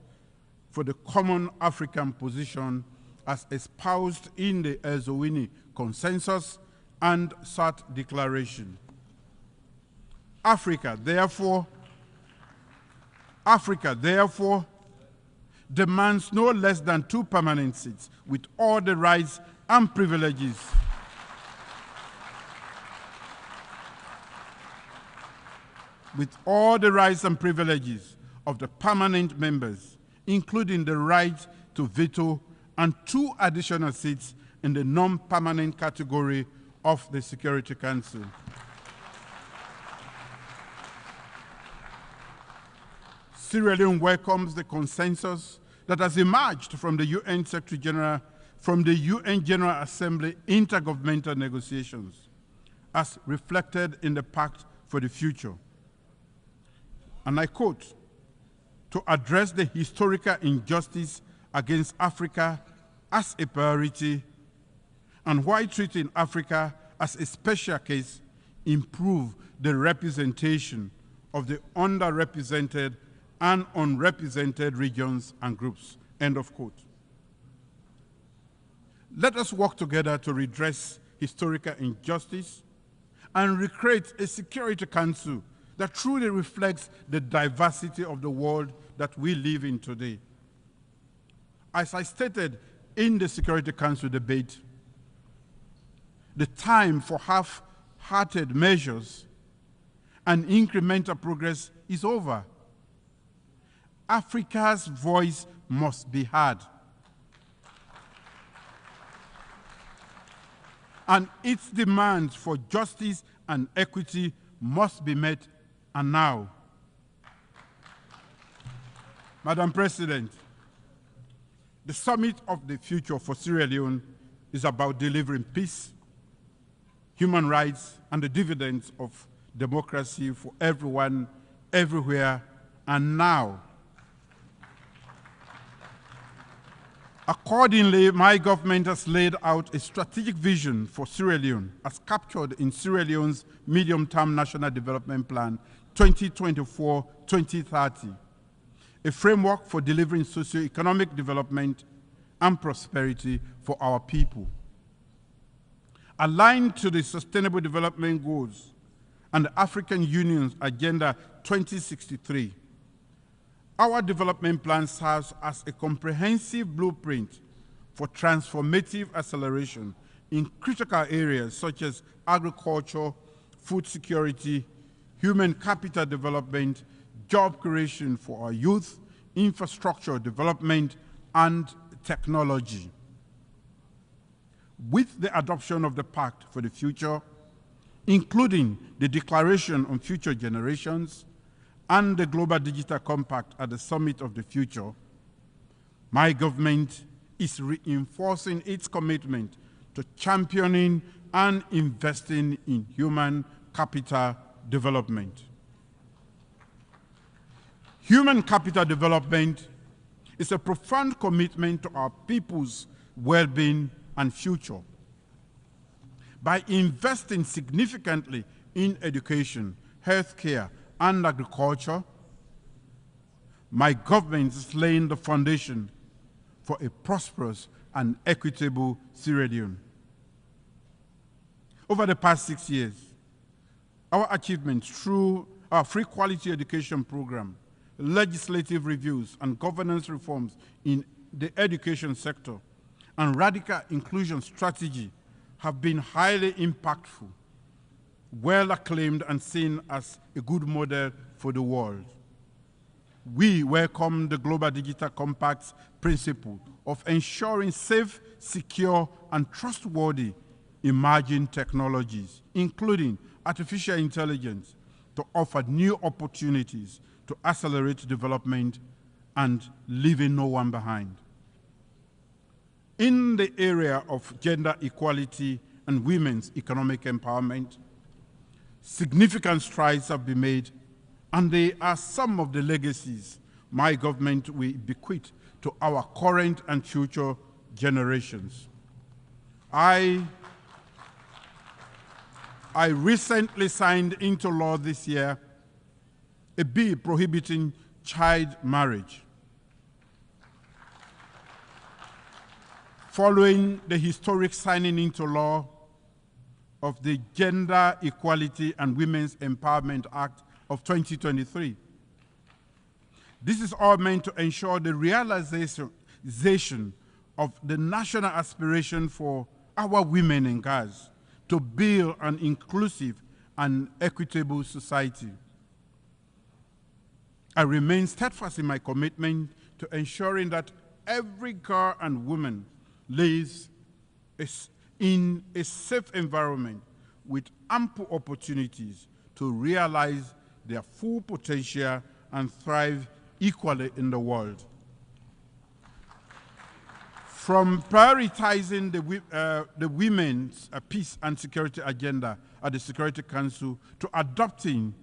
for the common African position as espoused in the Ezowini Consensus and SAT Declaration. Africa, therefore, demands no less than 2 permanent seats with all the rights and privileges of the permanent members, including the right to veto and 2 additional seats in the non-permanent category of the Security Council. Sierra Leone welcomes the consensus that has emerged from the UN Secretary General, from the UN General Assembly intergovernmental negotiations, as reflected in the Pact for the Future. And I quote, "To address the historical injustice against Africa as a priority, and while treating Africa as a special case, improve the representation of the underrepresented and unrepresented regions and groups," end of quote. Let us work together to redress historical injustice and recreate a Security Council that truly reflects the diversity of the world that we live in today. As I stated in the Security Council debate, The time for half-hearted measures and incremental progress is over. Africa's voice must be heard. And its demands for justice and equity must be met, and now. Madam President, the Summit of the Future for Sierra Leone is about delivering peace, human rights, and the dividends of democracy for everyone, everywhere, and now. Accordingly, my government has laid out a strategic vision for Sierra Leone as captured in Sierra Leone's Medium-Term National Development Plan 2024-2030, a framework for delivering socio-economic development and prosperity for our people. Aligned to the Sustainable Development Goals and the African Union's Agenda 2063, our development plan serves as a comprehensive blueprint for transformative acceleration in critical areas such as agriculture, food security, human capital development, job creation for our youth, infrastructure development, and technology. With the adoption of the Pact for the Future, including the Declaration on Future Generations, and the Global Digital Compact at the Summit of the Future, my government is reinforcing its commitment to championing and investing in human capital development. Human capital development is a profound commitment to our people's well-being and future. By investing significantly in education, healthcare, and agriculture, my government is laying the foundation for a prosperous and equitable Sierra Leone. Over the past 6 years, our achievements through our free quality education program, legislative reviews, and governance reforms in the education sector, and radical inclusion strategy have been highly impactful, well acclaimed and seen as a good model for the world. We welcome the Global Digital Compact's principle of ensuring safe, secure, and trustworthy emerging technologies, including artificial intelligence, to offer new opportunities to accelerate development and leaving no one behind. In the area of gender equality and women's economic empowerment, significant strides have been made, and they are some of the legacies my government will bequeath to our current and future generations. I recently signed into law this year a bill prohibiting child marriage. Following the historic signing into law of the Gender Equality and Women's Empowerment Act of 2023. This is all meant to ensure the realization of the national aspiration for our women and girls to build an inclusive and equitable society. I remain steadfast in my commitment to ensuring that every girl and woman lives in a safe environment with ample opportunities to realize their full potential and thrive equally in the world. From prioritizing the women's peace and security agenda at the Security Council to adoption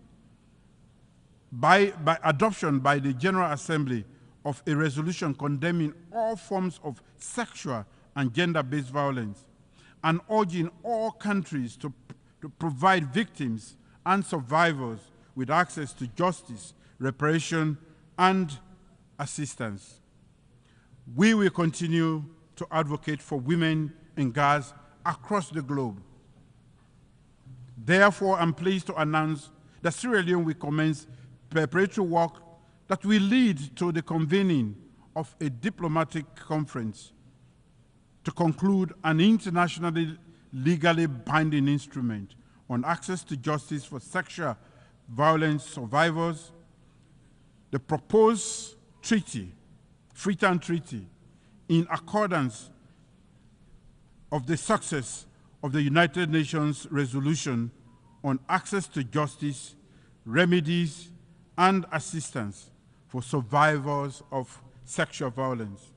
by the General Assembly of a resolution condemning all forms of sexual and gender-based violence, and urging all countries to provide victims and survivors with access to justice, reparation, and assistance. We will continue to advocate for women and girls across the globe. Therefore, I'm pleased to announce that Sierra Leone will commence preparatory work that will lead to the convening of a diplomatic conference to conclude an internationally legally binding instrument on access to justice for sexual violence survivors, the proposed treaty, Freetown Treaty, in accordance of the success of the United Nations resolution on access to justice, remedies, and assistance for survivors of sexual violence.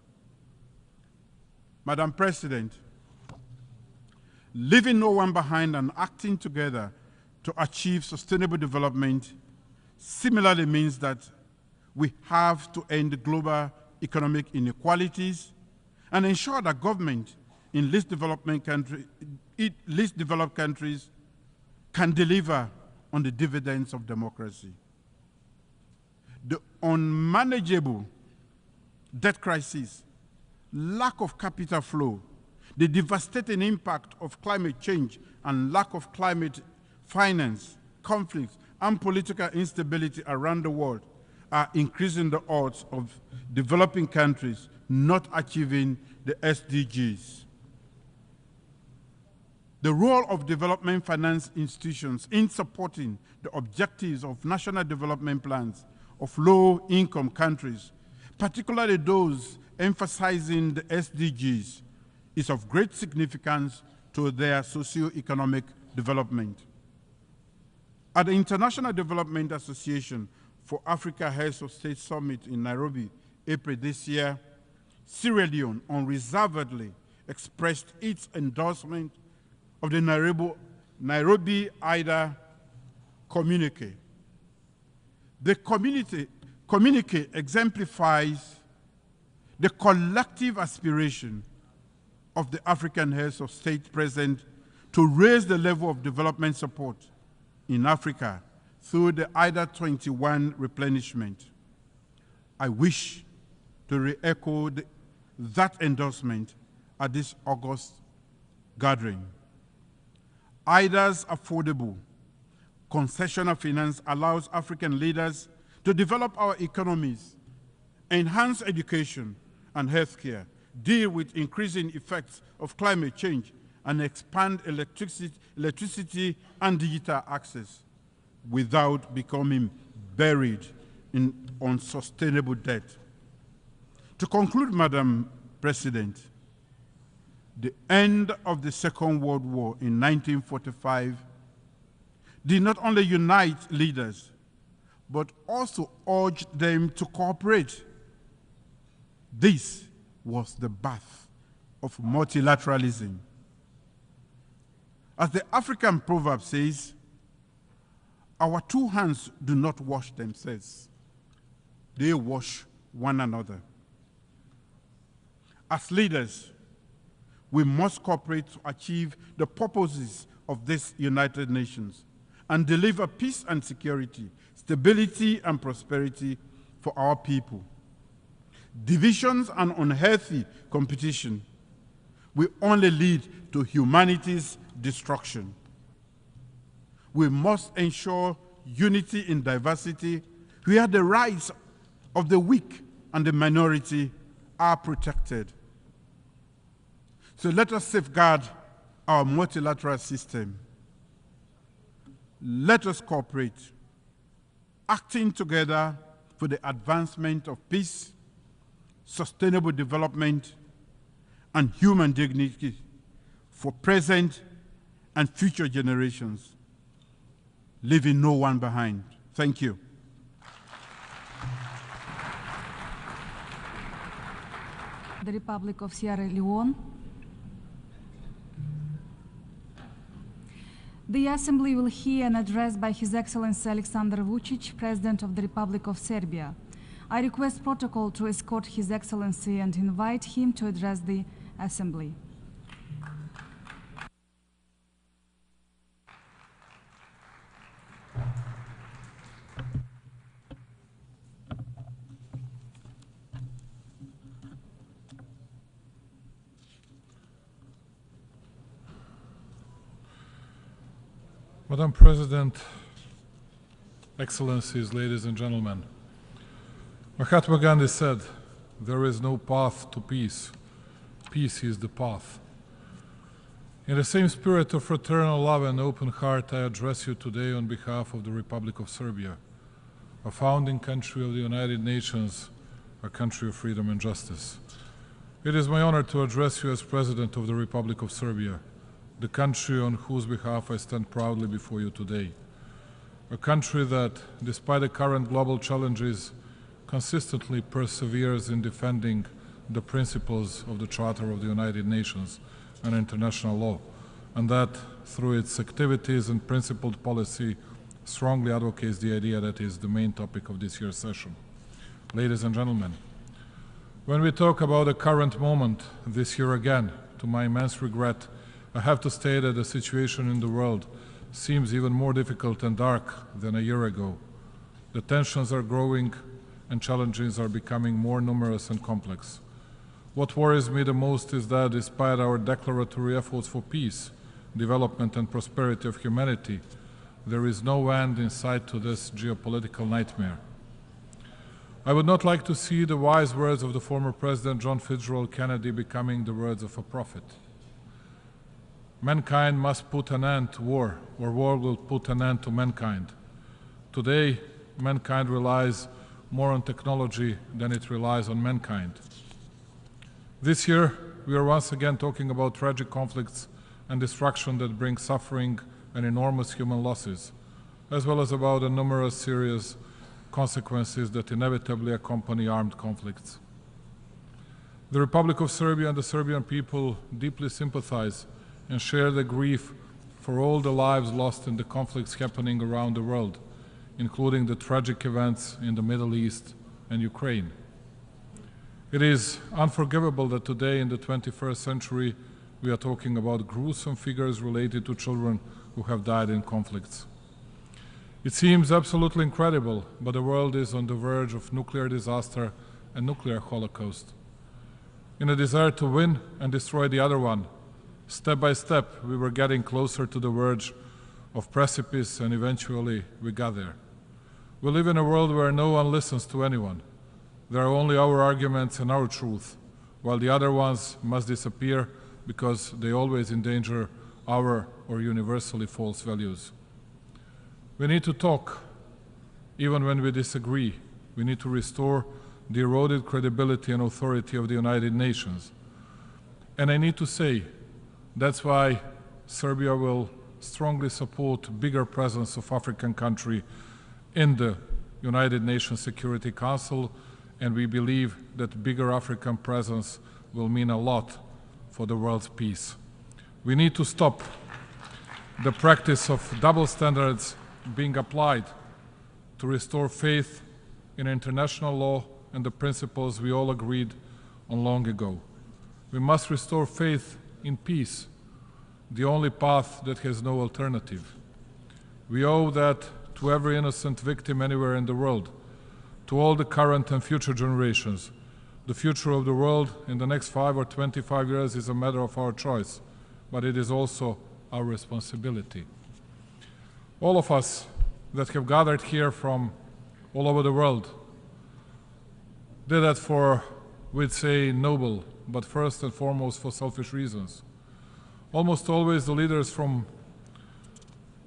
Madam President, leaving no one behind and acting together to achieve sustainable development similarly means that we have to end global economic inequalities and ensure that government in least developed countries can deliver on the dividends of democracy. The unmanageable debt crisis, lack of capital flow, the devastating impact of climate change and lack of climate finance, conflicts, and political instability around the world are increasing the odds of developing countries not achieving the SDGs. The role of development finance institutions in supporting the objectives of national development plans of low-income countries, particularly those emphasizing the SDGs, is of great significance to their socio-economic development. At the International Development Association for Africa Heads of State Summit in Nairobi, April this year, Sierra Leone unreservedly expressed its endorsement of the Nairobi IDA communique. The communique exemplifies the collective aspiration of the African heads of state present to raise the level of development support in Africa through the IDA 21 replenishment. I wish to re-echo that endorsement at this August gathering. IDA's affordable concessional finance allows African leaders to develop our economies, enhance education and healthcare, deal with increasing effects of climate change, and expand electricity and digital access without becoming buried in unsustainable debt. To conclude, Madam President, the end of the Second World War in 1945 did not only unite leaders, but also urged them to cooperate. This was the birth of multilateralism. As the African proverb says, our two hands do not wash themselves. They wash one another. As leaders, we must cooperate to achieve the purposes of this United Nations and deliver peace and security, stability and prosperity for our people. Divisions and unhealthy competition will only lead to humanity's destruction. We must ensure unity in diversity, where the rights of the weak and the minority are protected. So let us safeguard our multilateral system. Let us cooperate, acting together for the advancement of peace, sustainable development, and human dignity for present and future generations, leaving no one behind. Thank you. The Republic of Sierra Leone. The Assembly will hear an address by His Excellency Alexander Vučić, President of the Republic of Serbia. I request protocol to escort His Excellency and invite him to address the Assembly. Madam President, Excellencies, ladies and gentlemen, Mahatma Gandhi said, "There is no path to peace. Peace is the path." In the same spirit of fraternal love and open heart, I address you today on behalf of the Republic of Serbia, a founding country of the United Nations, a country of freedom and justice. It is my honor to address you as President of the Republic of Serbia, the country on whose behalf I stand proudly before you today. A country that, despite the current global challenges, consistently perseveres in defending the principles of the Charter of the United Nations and international law, and that, through its activities and principled policy, strongly advocates the idea that is the main topic of this year's session. Ladies and gentlemen, when we talk about the current moment this year again, to my immense regret, I have to state that the situation in the world seems even more difficult and dark than a year ago. The tensions are growing and challenges are becoming more numerous and complex. What worries me the most is that despite our declaratory efforts for peace, development and prosperity of humanity, there is no end in sight to this geopolitical nightmare. I would not like to see the wise words of the former President John Fitzgerald Kennedy becoming the words of a prophet. Mankind must put an end to war, or war will put an end to mankind. Today, mankind relies more on technology than it relies on mankind. This year, we are once again talking about tragic conflicts and destruction that bring suffering and enormous human losses, as well as about the numerous serious consequences that inevitably accompany armed conflicts. The Republic of Serbia and the Serbian people deeply sympathize and share the grief for all the lives lost in the conflicts happening around the world, including the tragic events in the Middle East and Ukraine. It is unforgivable that today, in the 21st century, we are talking about gruesome figures related to children who have died in conflicts. It seems absolutely incredible, but the world is on the verge of nuclear disaster and nuclear holocaust. In a desire to win and destroy the other one, step by step, we were getting closer to the verge of precipice, and eventually we got there. We live in a world where no one listens to anyone. There are only our arguments and our truth, while the other ones must disappear because they always endanger our or universally false values. We need to talk, even when we disagree. We need to restore the eroded credibility and authority of the United Nations. And I need to say, that's why Serbia will strongly support bigger presence of African country in the United Nations Security Council, and we believe that bigger African presence will mean a lot for the world's peace. We need to stop the practice of double standards being applied to restore faith in international law and the principles we all agreed on long ago. We must restore faith in peace, the only path that has no alternative. We owe that to every innocent victim anywhere in the world, to all the current and future generations. The future of the world in the next 5 or 25 years is a matter of our choice, but it is also our responsibility. All of us that have gathered here from all over the world did that for, we'd say, noble, but first and foremost for selfish reasons. Almost always the leaders from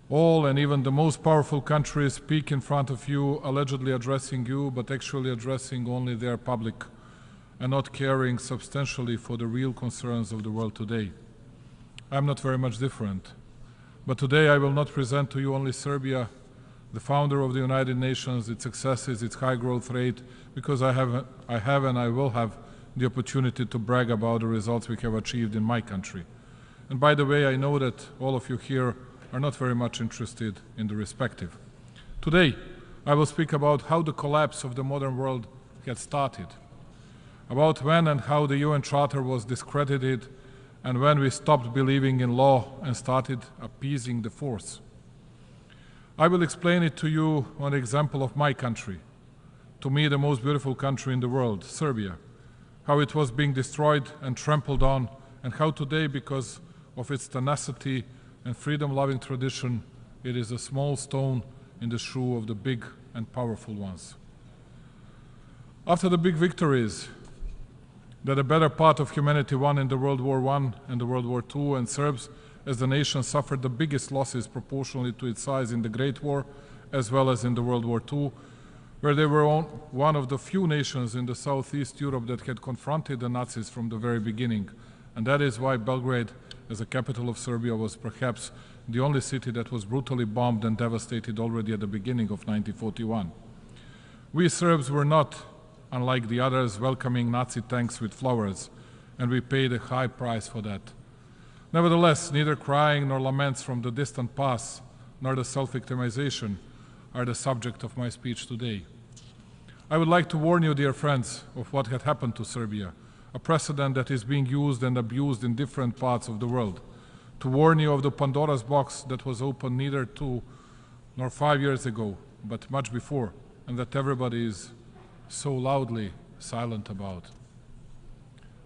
all and even the most powerful countries speak in front of you, allegedly addressing you, but actually addressing only their public and not caring substantially for the real concerns of the world today. I'm not very much different. But today I will not present to you only Serbia, the founder of the United Nations, its successes, its high growth rate, because I have and I will have the opportunity to brag about the results we have achieved in my country. And by the way, I know that all of you here are not very much interested in the respective. Today, I will speak about how the collapse of the modern world had started, about when and how the UN Charter was discredited, and when we stopped believing in law and started appeasing the force. I will explain it to you on the example of my country, to me the most beautiful country in the world, Serbia, how it was being destroyed and trampled on, and how today, because of its tenacity and freedom-loving tradition, it is a small stone in the shoe of the big and powerful ones. After the big victories that a better part of humanity won in the World War I and the World War II, and Serbs as the nation suffered the biggest losses proportionally to its size in the Great War, as well as in the World War II, where they were one of the few nations in the Southeast Europe that had confronted the Nazis from the very beginning. And that is why Belgrade, as the capital of Serbia, was perhaps the only city that was brutally bombed and devastated already at the beginning of 1941. We Serbs were not, unlike the others, welcoming Nazi tanks with flowers, and we paid a high price for that. Nevertheless, neither crying nor laments from the distant past, nor the self-victimization are the subject of my speech today. I would like to warn you, dear friends, of what had happened to Serbia, a precedent that is being used and abused in different parts of the world. To warn you of the Pandora's box that was opened neither 2 nor 5 years ago, but much before, and that everybody is so loudly silent about.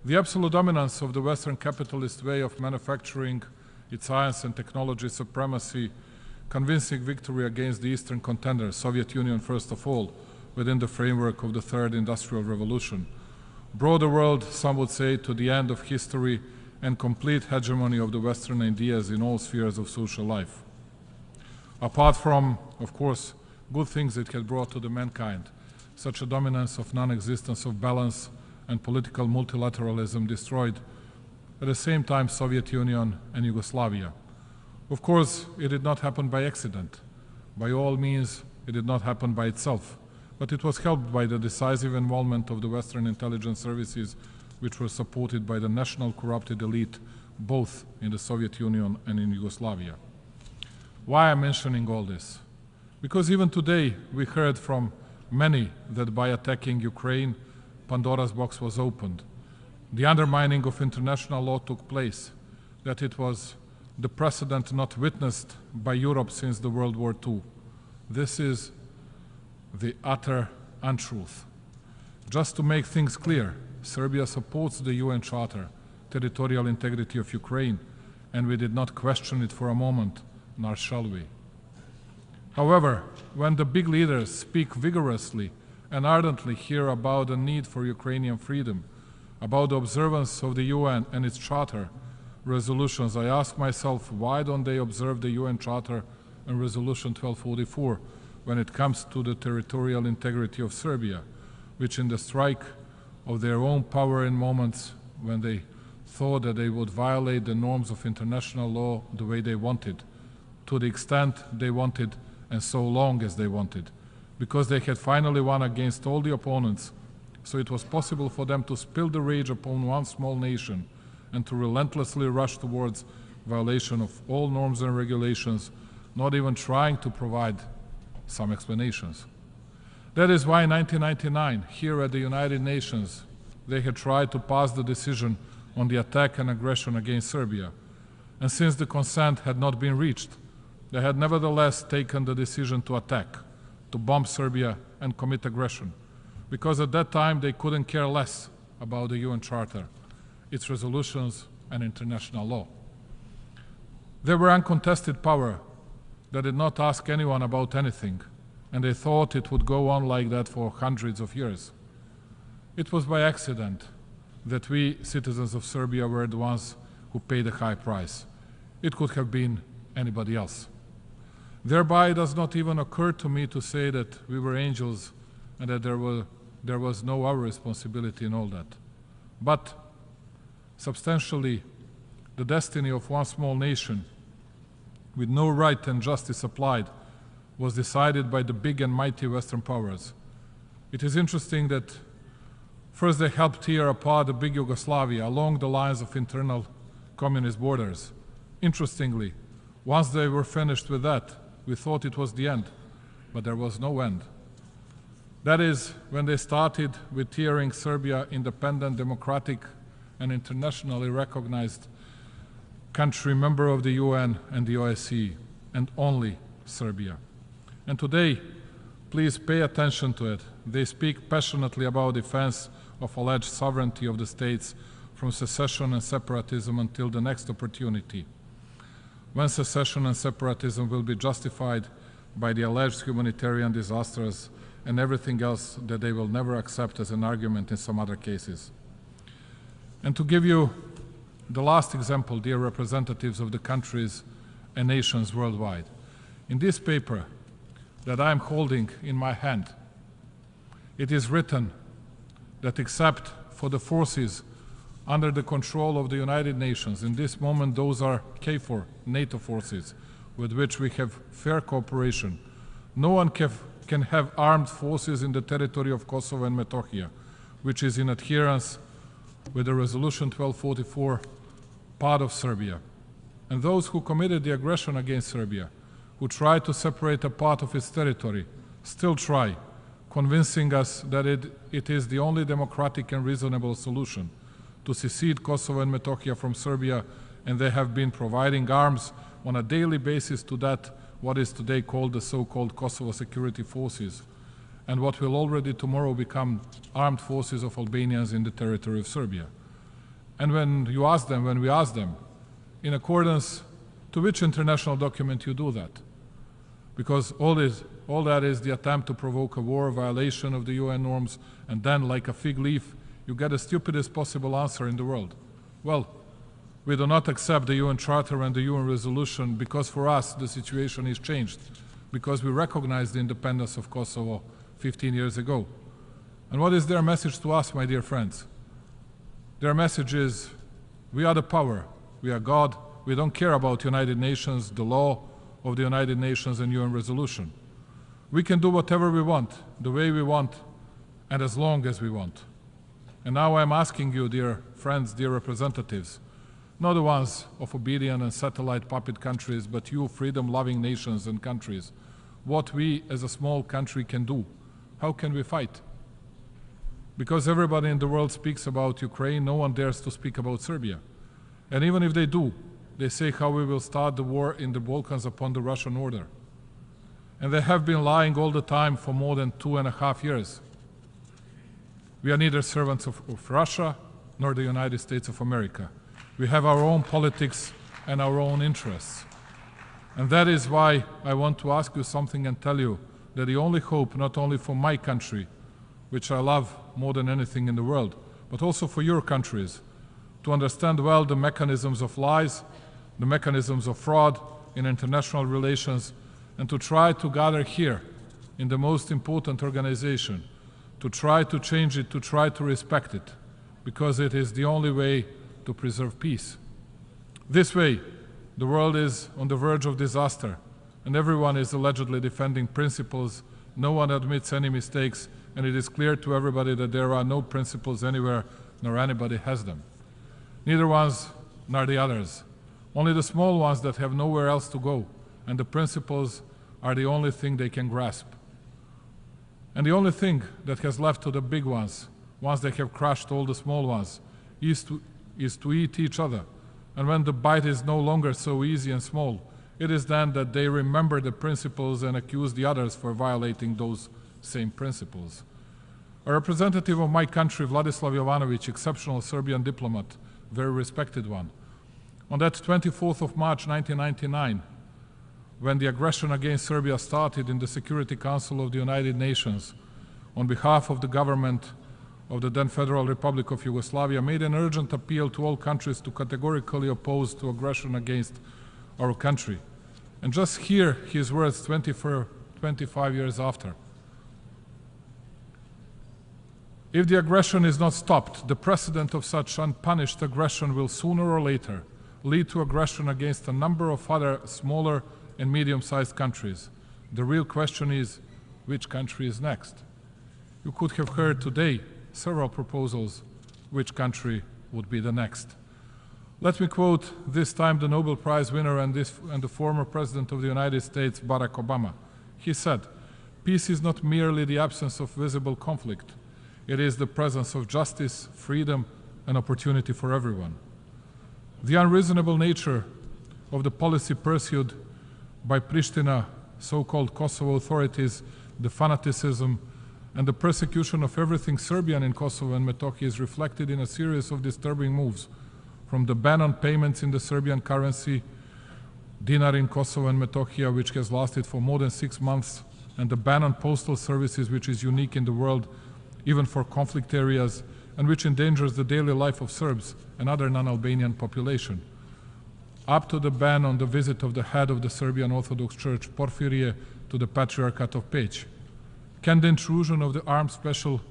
The absolute dominance of the Western capitalist way of manufacturing, its science and technology supremacy, convincing victory against the Eastern contenders, Soviet Union first of all, within the framework of the Third Industrial Revolution, brought the world, some would say, to the end of history and complete hegemony of the Western ideas in all spheres of social life. Apart from, of course, good things it had brought to the mankind, such a dominance of non-existence of balance and political multilateralism destroyed at the same time Soviet Union and Yugoslavia. Of course, it did not happen by accident. By all means, it did not happen by itself, but it was helped by the decisive involvement of the Western intelligence services, which were supported by the national corrupted elite, both in the Soviet Union and in Yugoslavia. Why am I mentioning all this? Because even today, we heard from many that by attacking Ukraine, Pandora's box was opened. The undermining of international law took place, that it was the precedent not witnessed by Europe since the World War II. This is the utter untruth. Just to make things clear, Serbia supports the UN Charter, territorial integrity of Ukraine, and we did not question it for a moment, nor shall we. However, when the big leaders speak vigorously and ardently here about the need for Ukrainian freedom, about the observance of the UN and its Charter resolutions, I ask myself, why don't they observe the UN Charter and Resolution 1244 when it comes to the territorial integrity of Serbia, which in the strike of their own power in moments when they thought that they would violate the norms of international law the way they wanted, to the extent they wanted and so long as they wanted, because they had finally won against all the opponents, so it was possible for them to spill the rage upon one small nation and to relentlessly rush towards violation of all norms and regulations, not even trying to provide some explanations. That is why in 1999, here at the United Nations, they had tried to pass the decision on the attack and aggression against Serbia. And since the consent had not been reached, they had nevertheless taken the decision to attack, to bomb Serbia and commit aggression, because at that time they couldn't care less about the UN Charter, its resolutions and international law. They were uncontested power that did not ask anyone about anything, and they thought it would go on like that for hundreds of years. It was by accident that we, citizens of Serbia, were the ones who paid a high price. It could have been anybody else. Thereby, it does not even occur to me to say that we were angels and that there was no our responsibility in all that. But substantially, the destiny of one small nation with no right and justice applied was decided by the big and mighty Western powers. It is interesting that first they helped tear apart the big Yugoslavia along the lines of internal communist borders. Interestingly, once they were finished with that, we thought it was the end, but there was no end. That is when they started with tearing Serbia independent, democratic, and internationally recognized country, member of the UN and the OSCE, and only Serbia. And today, please pay attention to it. They speak passionately about defense of alleged sovereignty of the states from secession and separatism until the next opportunity, when secession and separatism will be justified by the alleged humanitarian disasters and everything else that they will never accept as an argument in some other cases. And to give you the last example, dear representatives of the countries and nations worldwide. In this paper that I am holding in my hand, it is written that except for the forces under the control of the United Nations, in this moment those are KFOR, NATO forces, with which we have fair cooperation, no one can have armed forces in the territory of Kosovo and Metohija, which is in adherence with the Resolution 1244, part of Serbia. And those who committed the aggression against Serbia, who tried to separate a part of its territory, still try, convincing us that it is the only democratic and reasonable solution to secede Kosovo and Metohija from Serbia, and they have been providing arms on a daily basis to that what is today called the so-called Kosovo Security Forces, and what will already tomorrow become armed forces of Albanians in the territory of Serbia. And when we ask them, in accordance to which international document you do that? Because all that is the attempt to provoke a war, violation of the UN norms, and then, like a fig leaf, you get the stupidest possible answer in the world. Well, we do not accept the UN Charter and the UN resolution because for us the situation is changed, because we recognize the independence of Kosovo 15 years ago. And what is their message to us, my dear friends? Their message is, we are the power, we are God, we don't care about United Nations, the law of the United Nations and UN resolution. We can do whatever we want, the way we want, and as long as we want. And now I'm asking you, dear friends, dear representatives, not the ones of obedient and satellite puppet countries, but you freedom-loving nations and countries, what we as a small country can do. How can we fight? Because everybody in the world speaks about Ukraine, no one dares to speak about Serbia. And even if they do, they say how we will start the war in the Balkans upon the Russian order. And they have been lying all the time for more than 2.5 years. We are neither servants of Russia nor the United States of America. We have our own politics and our own interests. And that is why I want to ask you something and tell you that the only hope, not only for my country, which I love more than anything in the world, but also for your countries, to understand well the mechanisms of lies, the mechanisms of fraud in international relations, and to try to gather here in the most important organization, to try to change it, to try to respect it, because it is the only way to preserve peace. This way, the world is on the verge of disaster, and everyone is allegedly defending principles. No one admits any mistakes, and it is clear to everybody that there are no principles anywhere, nor anybody has them. Neither ones nor the others. Only the small ones that have nowhere else to go, and the principles are the only thing they can grasp. And the only thing that has left to the big ones, once they have crushed all the small ones, is to eat each other. And when the bite is no longer so easy and small, it is then that they remember the principles and accuse the others for violating those same principles. A representative of my country, Vladislav Jovanovic, exceptional Serbian diplomat, very respected one, on that 24th of March 1999, when the aggression against Serbia started in the Security Council of the United Nations, on behalf of the government of the then Federal Republic of Yugoslavia, made an urgent appeal to all countries to categorically oppose to aggression against our country. And just hear his words 25 years after. If the aggression is not stopped, the precedent of such unpunished aggression will sooner or later lead to aggression against a number of other smaller and medium-sized countries. The real question is, which country is next? You could have heard today several proposals which country would be the next. Let me quote this time the Nobel Prize winner and the former President of the United States, Barack Obama. He said, "Peace is not merely the absence of visible conflict. It is the presence of justice, freedom, and opportunity for everyone." The unreasonable nature of the policy pursued by Pristina, so-called Kosovo authorities, the fanaticism, and the persecution of everything Serbian in Kosovo and Metohija is reflected in a series of disturbing moves, from the ban on payments in the Serbian currency, dinar in Kosovo and Metohija, which has lasted for more than 6 months, and the ban on postal services, which is unique in the world, even for conflict areas, and which endangers the daily life of Serbs and other non-Albanian population. Up to the ban on the visit of the head of the Serbian Orthodox Church, Porphyrie, to the Patriarchate of Peć. Can the intrusion of the armed special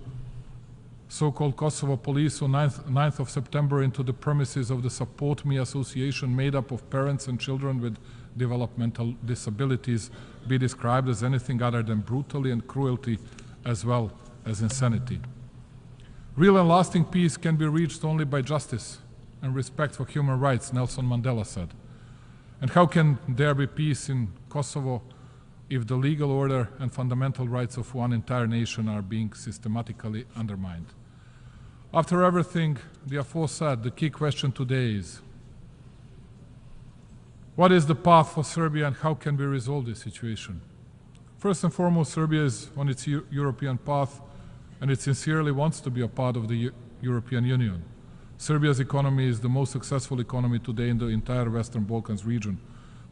so-called Kosovo police on 9th of September into the premises of the Support Me Association made up of parents and children with developmental disabilities be described as anything other than brutality and cruelty as well as insanity? Real and lasting peace can be reached only by justice and respect for human rights, Nelson Mandela said. And how can there be peace in Kosovo if the legal order and fundamental rights of one entire nation are being systematically undermined? After everything the aforesaid, the key question today is, what is the path for Serbia and how can we resolve this situation? First and foremost, Serbia is on its European path and it sincerely wants to be a part of the European Union. Serbia's economy is the most successful economy today in the entire Western Balkans region.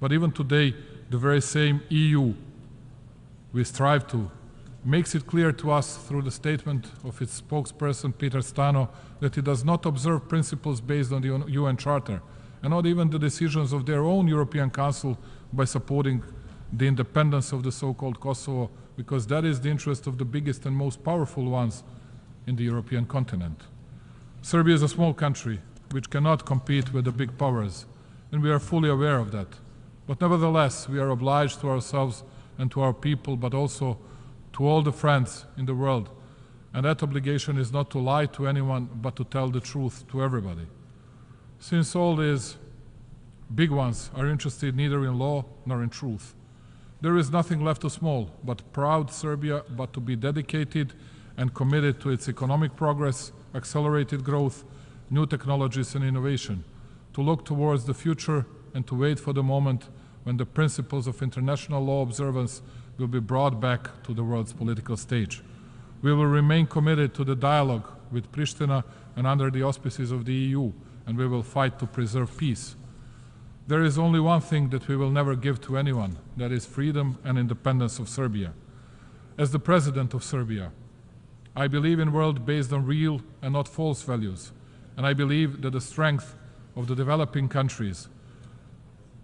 But even today, the very same EU we strive to makes it clear to us through the statement of its spokesperson, Peter Stano, that it does not observe principles based on the UN Charter, and not even the decisions of their own European Council by supporting the independence of the so-called Kosovo, because that is the interest of the biggest and most powerful ones in the European continent. Serbia is a small country which cannot compete with the big powers, and we are fully aware of that. But nevertheless, we are obliged to ourselves and to our people, but also to all the friends in the world. And that obligation is not to lie to anyone, but to tell the truth to everybody. Since all these big ones are interested neither in law nor in truth, there is nothing left to small but proud Serbia, but to be dedicated and committed to its economic progress, accelerated growth, new technologies and innovation, to look towards the future and to wait for the moment when the principles of international law observance will be brought back to the world's political stage. We will remain committed to the dialogue with Pristina and under the auspices of the EU, and we will fight to preserve peace. There is only one thing that we will never give to anyone, that is freedom and independence of Serbia. As the President of Serbia, I believe in a world based on real and not false values, and I believe that the strength of the developing countries,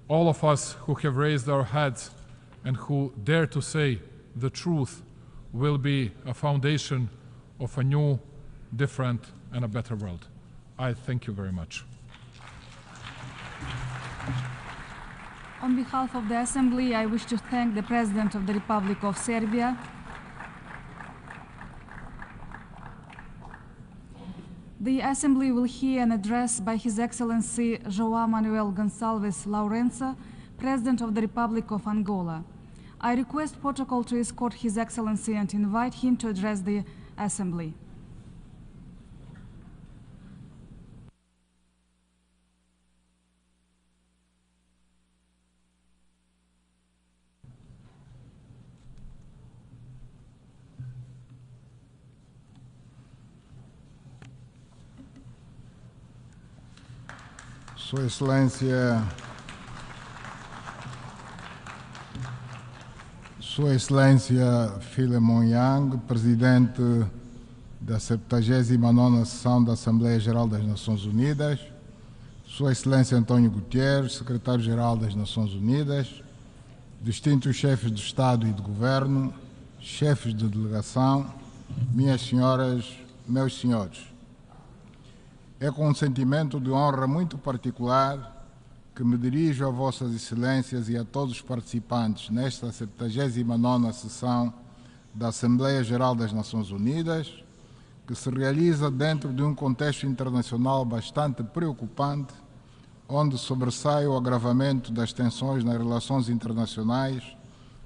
all of us who have raised our heads and who dare to say the truth, will be a foundation of a new, different, and a better world. I thank you very much. On behalf of the Assembly, I wish to thank the President of the Republic of Serbia, the Assembly will hear an address by His Excellency João Manuel Gonçalves Lourenço, President of the Republic of Angola. I request protocol to escort His Excellency and invite him to address the Assembly. Sua Excelência Philemon Yang, Presidente da 79ª Sessão da Asamblea General das Nações Unidas, Sua Excelência António Guterres, Secretário-Geral das Nações Unidas, distintos chefes de Estado e de Governo, chefes de delegação, minhas senhoras, meus senhores. É com um sentimento de honra muito particular que me dirijo a Vossas Excelências e a todos os participantes nesta 79ª sessão da Assembleia Geral das Nações Unidas, que se realiza dentro de um contexto internacional bastante preocupante, onde sobressai o agravamento das tensões nas relações internacionais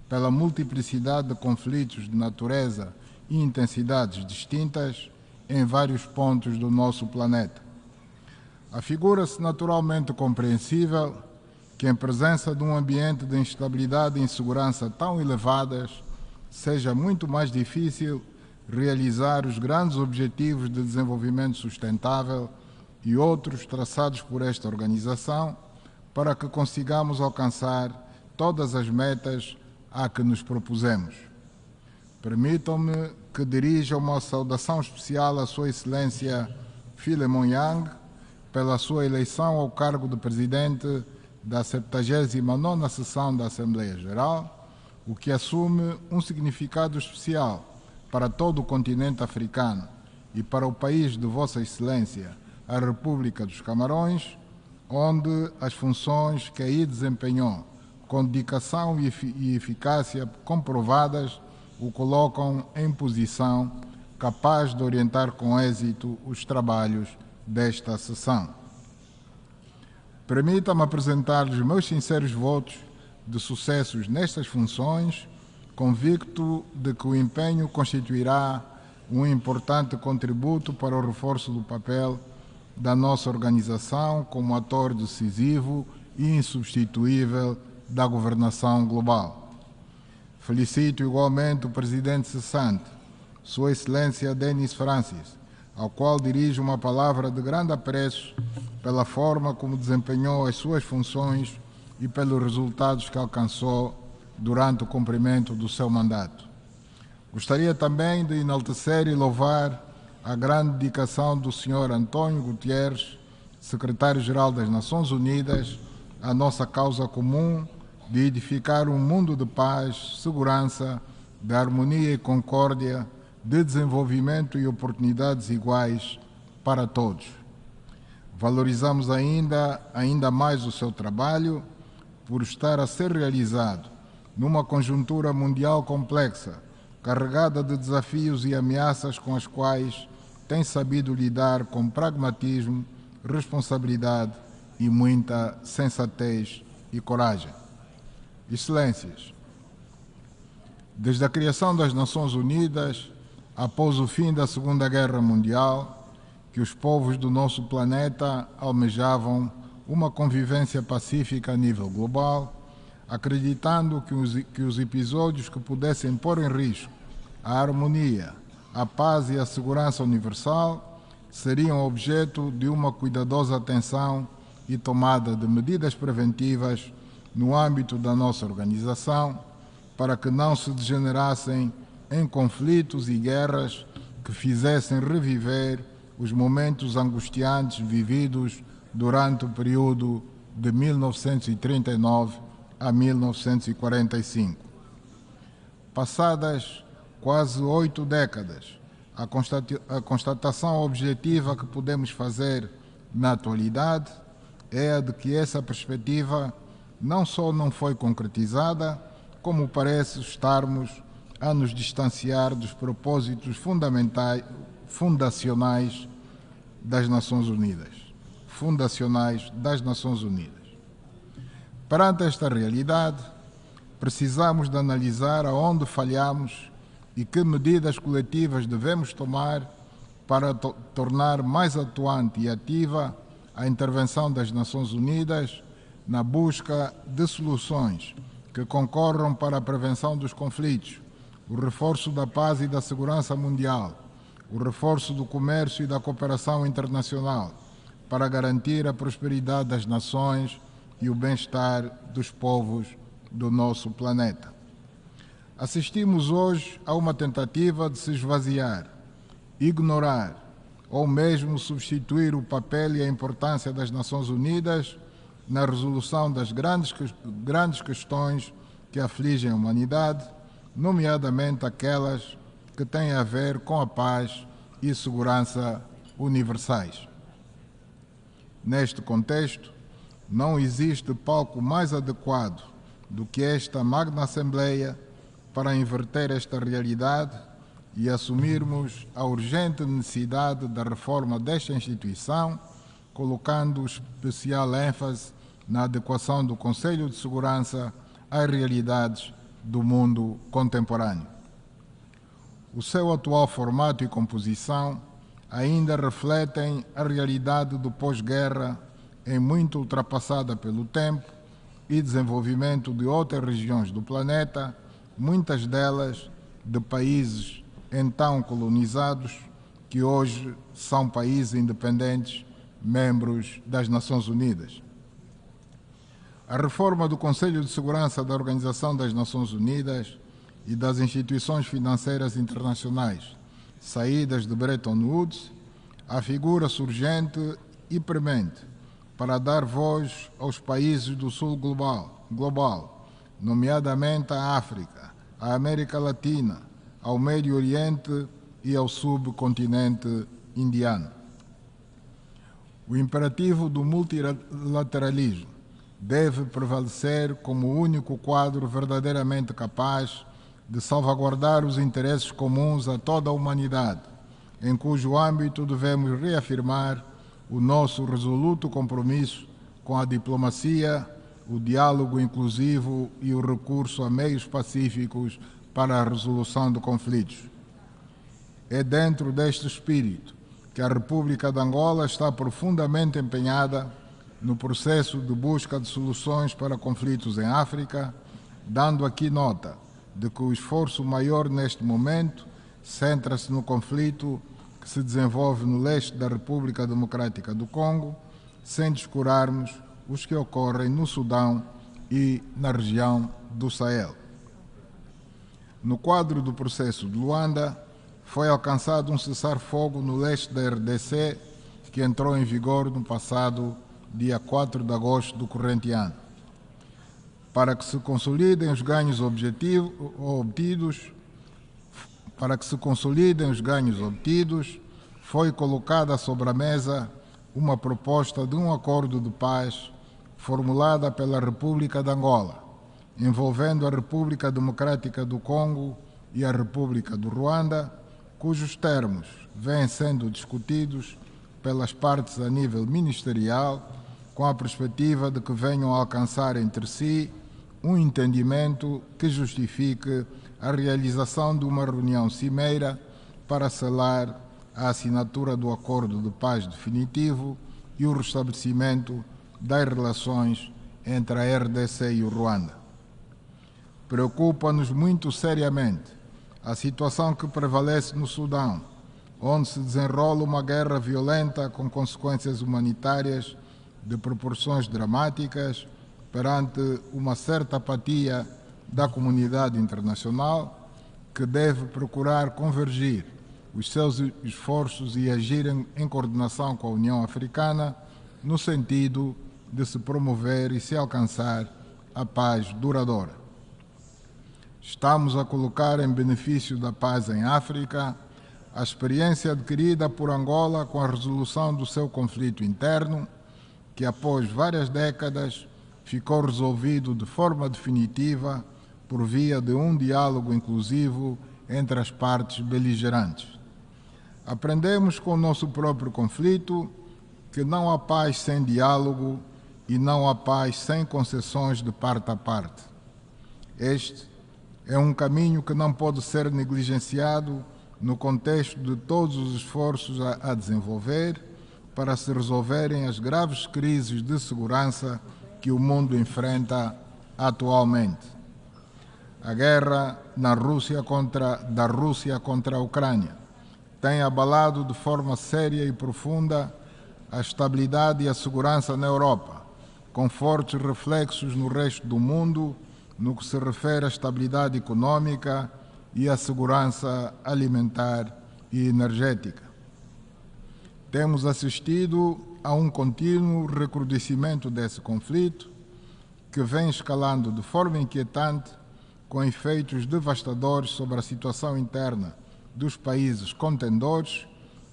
pela multiplicidade de conflitos de natureza e intensidades distintas em vários pontos do nosso planeta. Afigura-se naturalmente compreensível que, em presença de um ambiente de instabilidade e insegurança tão elevadas, seja muito mais difícil realizar os grandes objetivos de desenvolvimento sustentável e outros traçados por esta organização para que consigamos alcançar todas as metas a que nos propusemos. Permitam-me que dirija uma saudação especial à Sua Excelência Philemon Yang pela sua eleição ao cargo de Presidente da 79ª Sessão da Assembleia Geral, o que assume um significado especial para todo o continente africano e para o país de Vossa Excelência, a República dos Camarões, onde as funções que aí desempenhou, com dedicação e eficácia comprovadas, o colocam em posição capaz de orientar com êxito os trabalhos desta sessão. Permita-me apresentar-lhes meus sinceros votos de sucessos nestas funções, convicto de que o empenho constituirá um importante contributo para o reforço do papel da nossa organização como ator decisivo e insubstituível da governação global. Felicito igualmente o Presidente cessante, Sua Excelência Denis Francis, ao qual dirijo uma palavra de grande apreço pela forma como desempenhou as suas funções e pelos resultados que alcançou durante o cumprimento do seu mandato. Gostaria também de enaltecer e louvar a grande dedicação do Sr. António Guterres, Secretário-Geral das Nações Unidas, à nossa causa comum de edificar um mundo de paz, segurança, de harmonia e concórdia, de desenvolvimento e oportunidades iguais para todos. Valorizamos ainda mais o seu trabalho por estar a ser realizado numa conjuntura mundial complexa, carregada de desafios e ameaças com as quais tem sabido lidar com pragmatismo, responsabilidade e muita sensatez e coragem. Excelências, desde a criação das Nações Unidas, após o fim da Segunda Guerra Mundial, que os povos do nosso planeta almejavam uma convivência pacífica a nível global, acreditando que os episódios que pudessem pôr em risco a harmonia, a paz e a segurança universal seriam objeto de uma cuidadosa atenção e tomada de medidas preventivas no âmbito da nossa organização, para que não se degenerassem em conflitos e guerras que fizessem reviver os momentos angustiantes vividos durante o período de 1939 a 1945. Passadas quase 8 décadas, a constatação objetiva que podemos fazer na atualidade é a de que essa perspectiva não só não foi concretizada, como parece estarmos a nos distanciar dos propósitos fundacionais das Nações Unidas. Perante esta realidade, precisamos de analisar aonde falhamos e que medidas coletivas devemos tomar para tornar mais atuante e ativa a intervenção das Nações Unidas na busca de soluções que concorram para a prevenção dos conflitos, o reforço da paz e da segurança mundial, o reforço do comércio e da cooperação internacional, para garantir a prosperidade das nações e o bem-estar dos povos do nosso planeta. Assistimos hoje a uma tentativa de se esvaziar, ignorar ou mesmo substituir o papel e a importância das Nações Unidas na resolução das grandes questões que afligem a humanidade, nomeadamente aquelas que têm a ver com a paz e segurança universais. Neste contexto, não existe palco mais adequado do que esta magna Assembleia para inverter esta realidade e assumirmos a urgente necessidade da reforma desta instituição, colocando especial ênfase na adequação do Conselho de Segurança às realidades do mundo contemporâneo. O seu atual formato e composição ainda refletem a realidade do pós-guerra, em muito ultrapassada pelo tempo e desenvolvimento de outras regiões do planeta, muitas delas de países então colonizados, que hoje são países independentes, membros das Nações Unidas. A reforma do Conselho de Segurança da Organização das Nações Unidas e das instituições financeiras internacionais, saídas de Bretton Woods, afigura-se urgente e premente para dar voz aos países do sul global, nomeadamente à África, à América Latina, ao Médio Oriente e ao subcontinente indiano. O imperativo do multilateralismo deve prevalecer como o único quadro verdadeiramente capaz de salvaguardar os interesses comuns a toda a humanidade, em cujo âmbito devemos reafirmar o nosso resoluto compromisso com a diplomacia, o diálogo inclusivo e o recurso a meios pacíficos para a resolução de conflitos. É dentro deste espírito que a República de Angola está profundamente empenhada no processo de busca de soluções para conflitos em África, dando aqui nota de que o esforço maior neste momento centra-se no conflito que se desenvolve no leste da República Democrática do Congo, sem descurarmos os que ocorrem no Sudão e na região do Sahel. No quadro do processo de Luanda, foi alcançado um cessar-fogo no leste da RDC, que entrou em vigor no passado dia 4 de agosto do corrente ano. Para que se consolidem os ganhos obtidos, foi colocada sobre a mesa uma proposta de um acordo de paz formulada pela República de Angola, envolvendo a República Democrática do Congo e a República do Ruanda, cujos termos vêm sendo discutidos pelas partes a nível ministerial, com a perspectiva de que venham a alcançar entre si um entendimento que justifique a realização de uma reunião cimeira para selar a assinatura do acordo de paz definitivo e o restabelecimento das relações entre a RDC e o Ruanda. Preocupa-nos muito seriamente a situação que prevalece no Sudão, onde se desenrola uma guerra violenta com consequências humanitárias de proporções dramáticas perante uma certa apatia da comunidade internacional, que deve procurar convergir os seus esforços e agir em coordenação com a União Africana no sentido de se promover e se alcançar a paz duradoura. Estamos a colocar em benefício da paz em África a experiência adquirida por Angola com a resolução do seu conflito interno, que após várias décadas ficou resolvido de forma definitiva por via de um diálogo inclusivo entre as partes beligerantes. Aprendemos com o nosso próprio conflito que não há paz sem diálogo e não há paz sem concessões de parte a parte. Este é um caminho que não pode ser negligenciado no contexto de todos os esforços a desenvolver para se resolverem as graves crises de segurança que o mundo enfrenta atualmente. A guerra da Rússia contra a Ucrânia tem abalado de forma séria e profunda a estabilidade e a segurança na Europa, com fortes reflexos no resto do mundo no que se refere à estabilidade econômica e à segurança alimentar e energética. Temos assistido a um contínuo recrudescimento desse conflito, que vem escalando de forma inquietante, com efeitos devastadores sobre a situação interna dos países contendores,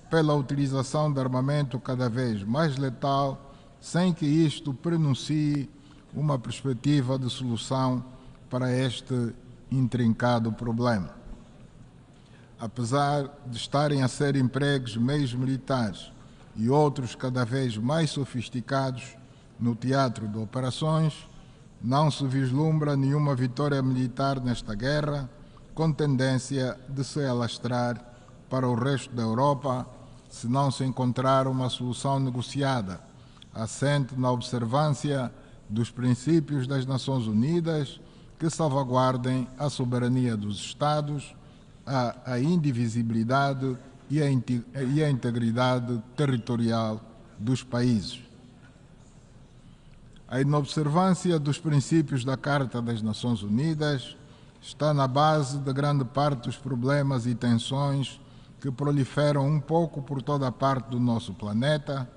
pela utilização de armamento cada vez mais letal, sem que isto prenuncie uma perspectiva de solução para este intrincado problema. Apesar de estarem a ser empregues meios militares e outros cada vez mais sofisticados no teatro de operações, não se vislumbra nenhuma vitória militar nesta guerra, com tendência de se alastrar para o resto da Europa, se não se encontrar uma solução negociada, assente na observância dos princípios das Nações Unidas, que salvaguardem a soberania dos Estados, a indivisibilidade e a integridade territorial dos países. A inobservância dos princípios da Carta das Nações Unidas está na base de grande parte dos problemas e tensões que proliferam um pouco por toda a parte do nosso planeta,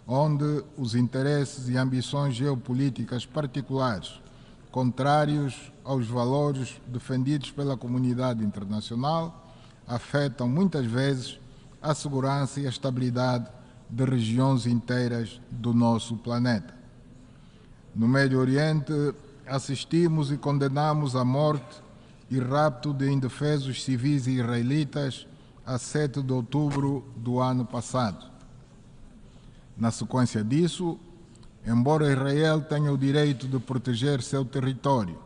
onde os interesses e ambições geopolíticas particulares, contrários aos valores defendidos pela comunidade internacional, afetam muitas vezes a segurança e a estabilidade de regiões inteiras do nosso planeta. No Médio Oriente, assistimos e condenamos a morte e rapto de indefesos civis israelitas a 7 de outubro do ano passado. Na sequência disso, embora Israel tenha o direito de proteger seu território,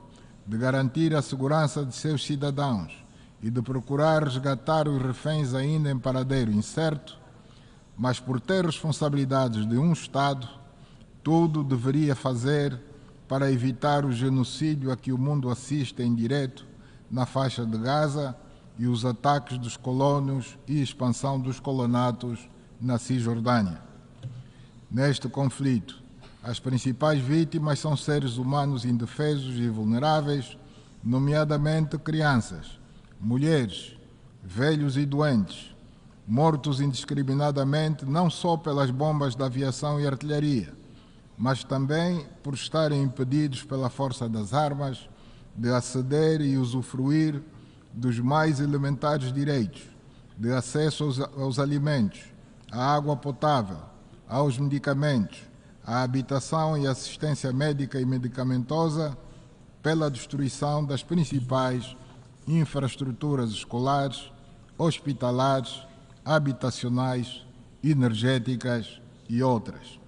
de garantir a segurança de seus cidadãos e de procurar resgatar os reféns ainda em paradeiro incerto, mas por ter responsabilidades de um Estado, tudo deveria fazer para evitar o genocídio a que o mundo assiste em direto na faixa de Gaza e os ataques dos colonos e expansão dos colonatos na Cisjordânia. Neste conflito, as principais vítimas são seres humanos indefesos e vulneráveis, nomeadamente crianças, mulheres, velhos e doentes, mortos indiscriminadamente não só pelas bombas da aviação e artilharia, mas também por estarem impedidos pela força das armas de aceder e usufruir dos mais elementares direitos, de acesso aos alimentos, à água potável, aos medicamentos, à habitação e assistência médica e medicamentosa, pela destruição das principais infraestruturas escolares, hospitalares, habitacionais, energéticas e outras.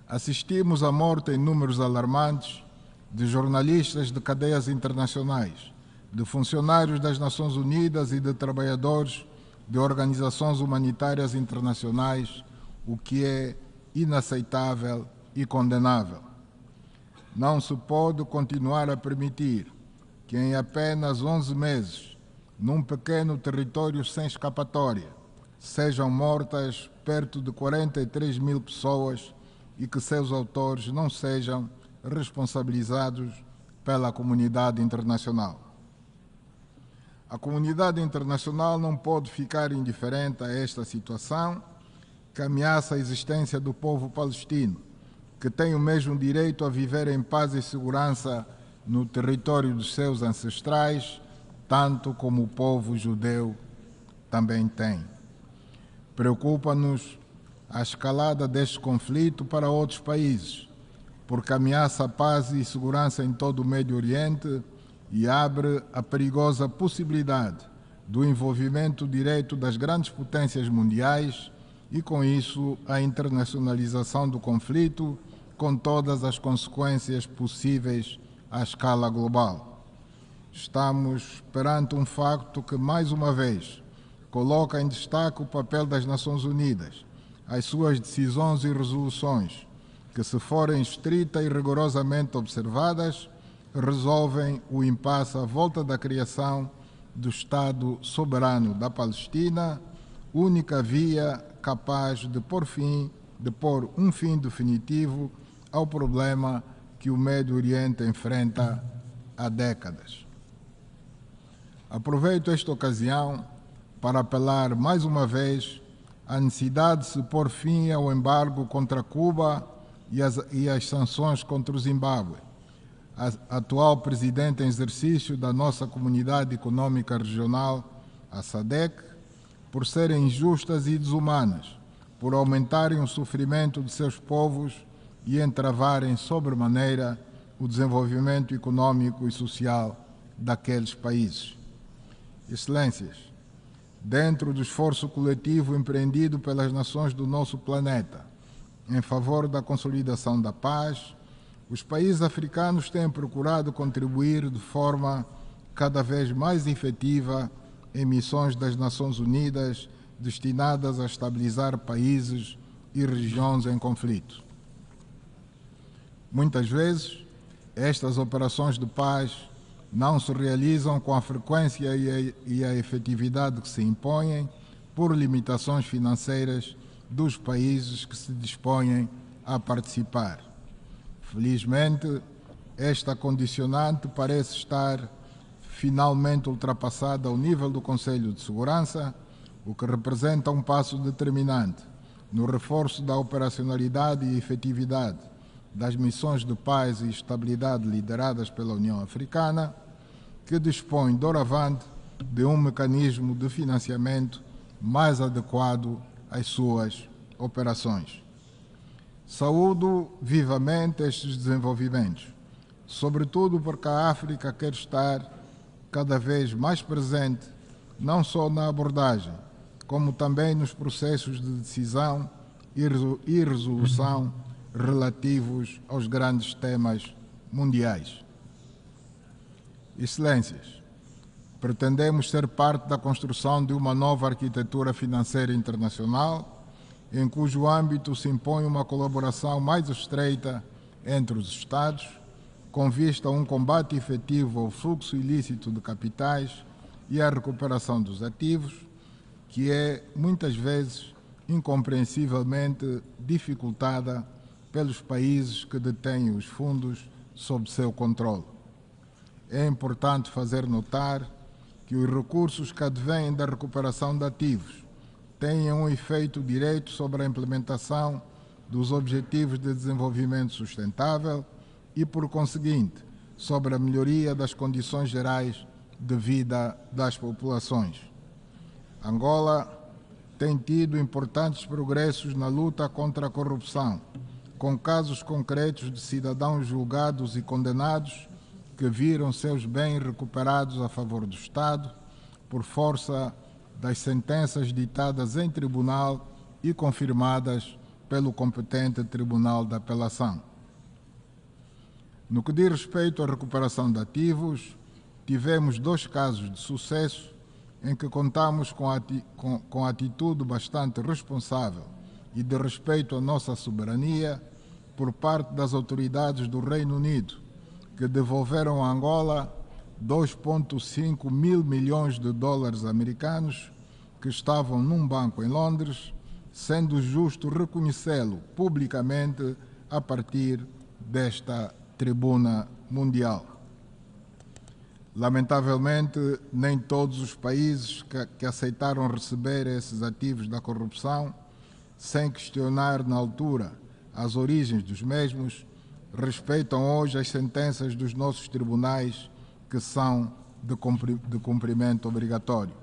Assistimos à morte em números alarmantes de jornalistas de cadeias internacionais, de funcionários das Nações Unidas e de trabalhadores de organizações humanitárias internacionais, o que é inaceitável e condenável. Não se pode continuar a permitir que em apenas 11 meses, num pequeno território sem escapatória, sejam mortas perto de 43 mil pessoas e que seus autores não sejam responsabilizados pela comunidade internacional. A comunidade internacional não pode ficar indiferente a esta situação que ameaça a existência do povo palestino, que tem o mesmo direito a viver em paz e segurança no território dos seus ancestrais, tanto como o povo judeu também tem. Preocupa-nos a escalada deste conflito para outros países, porque ameaça a paz e segurança em todo o Médio Oriente e abre a perigosa possibilidade do envolvimento direto das grandes potências mundiais e, com isso, a internacionalização do conflito, com todas as consequências possíveis à escala global. Estamos perante um facto que, mais uma vez, coloca em destaque o papel das Nações Unidas, as suas decisões e resoluções, que, se forem estrita e rigorosamente observadas, resolvem o impasse à volta da criação do Estado soberano da Palestina, única via capaz de pôr um fim definitivo ao problema que o Médio Oriente enfrenta há décadas. Aproveito esta ocasião para apelar mais uma vez à necessidade de se pôr fim ao embargo contra Cuba e as sanções contra o Zimbábue, atual presidente em exercício da nossa Comunidade Econômica Regional, a SADC, por serem injustas e desumanas, por aumentarem o sofrimento de seus povos e entravarem sobremaneira o desenvolvimento econômico e social daqueles países. Excelências, dentro do esforço coletivo empreendido pelas nações do nosso planeta em favor da consolidação da paz, os países africanos têm procurado contribuir de forma cada vez mais efetiva em missões das Nações Unidas destinadas a estabilizar países e regiões em conflito. Muitas vezes, estas operações de paz não se realizam com a frequência e a efetividade que se impõem por limitações financeiras dos países que se dispõem a participar. Felizmente, esta condicionante parece estar finalmente ultrapassada ao nível do Conselho de Segurança, o que representa um passo determinante no reforço da operacionalidade e efetividade das missões de paz e estabilidade lideradas pela União Africana, que dispõe, doravante, de um mecanismo de financiamento mais adequado às suas operações. Saúdo vivamente estes desenvolvimentos, sobretudo porque a África quer estar cada vez mais presente, não só na abordagem, como também nos processos de decisão e resolução relativos aos grandes temas mundiais. Excelências, pretendemos ser parte da construção de uma nova arquitetura financeira internacional, em cujo âmbito se impõe uma colaboração mais estreita entre os Estados, com vista a um combate efetivo ao fluxo ilícito de capitais e à recuperação dos ativos, que é, muitas vezes, incompreensivelmente dificultada pelos países que detêm os fundos sob seu controle. É importante fazer notar que os recursos que advêm da recuperação de ativos têm um efeito direto sobre a implementação dos Objetivos de Desenvolvimento Sustentável e, por conseguinte, sobre a melhoria das condições gerais de vida das populações. Angola tem tido importantes progressos na luta contra a corrupção, com casos concretos de cidadãos julgados e condenados que viram seus bens recuperados a favor do Estado por força das sentenças ditadas em tribunal e confirmadas pelo competente Tribunal de Apelação. No que diz respeito à recuperação de ativos, tivemos 2 casos de sucesso em que contamos com atitude bastante responsável e de respeito à nossa soberania por parte das autoridades do Reino Unido, que devolveram a Angola 2,5 mil milhões de dólares americanos que estavam num banco em Londres, sendo justo reconhecê-lo publicamente a partir desta tribuna mundial. Lamentavelmente, nem todos os países que aceitaram receber esses ativos da corrupção, sem questionar na altura as origens dos mesmos, respeitam hoje as sentenças dos nossos tribunais que são de cumprimento obrigatório.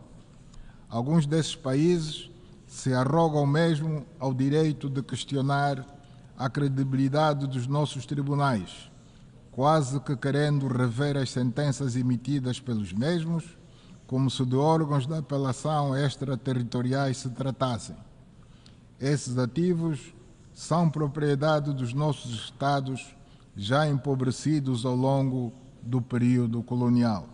Alguns desses países se arrogam mesmo ao direito de questionar a credibilidade dos nossos tribunais, quase que querendo rever as sentenças emitidas pelos mesmos, como se de órgãos de apelação extraterritoriais se tratassem. Esses ativos são propriedade dos nossos Estados já empobrecidos ao longo do período colonial.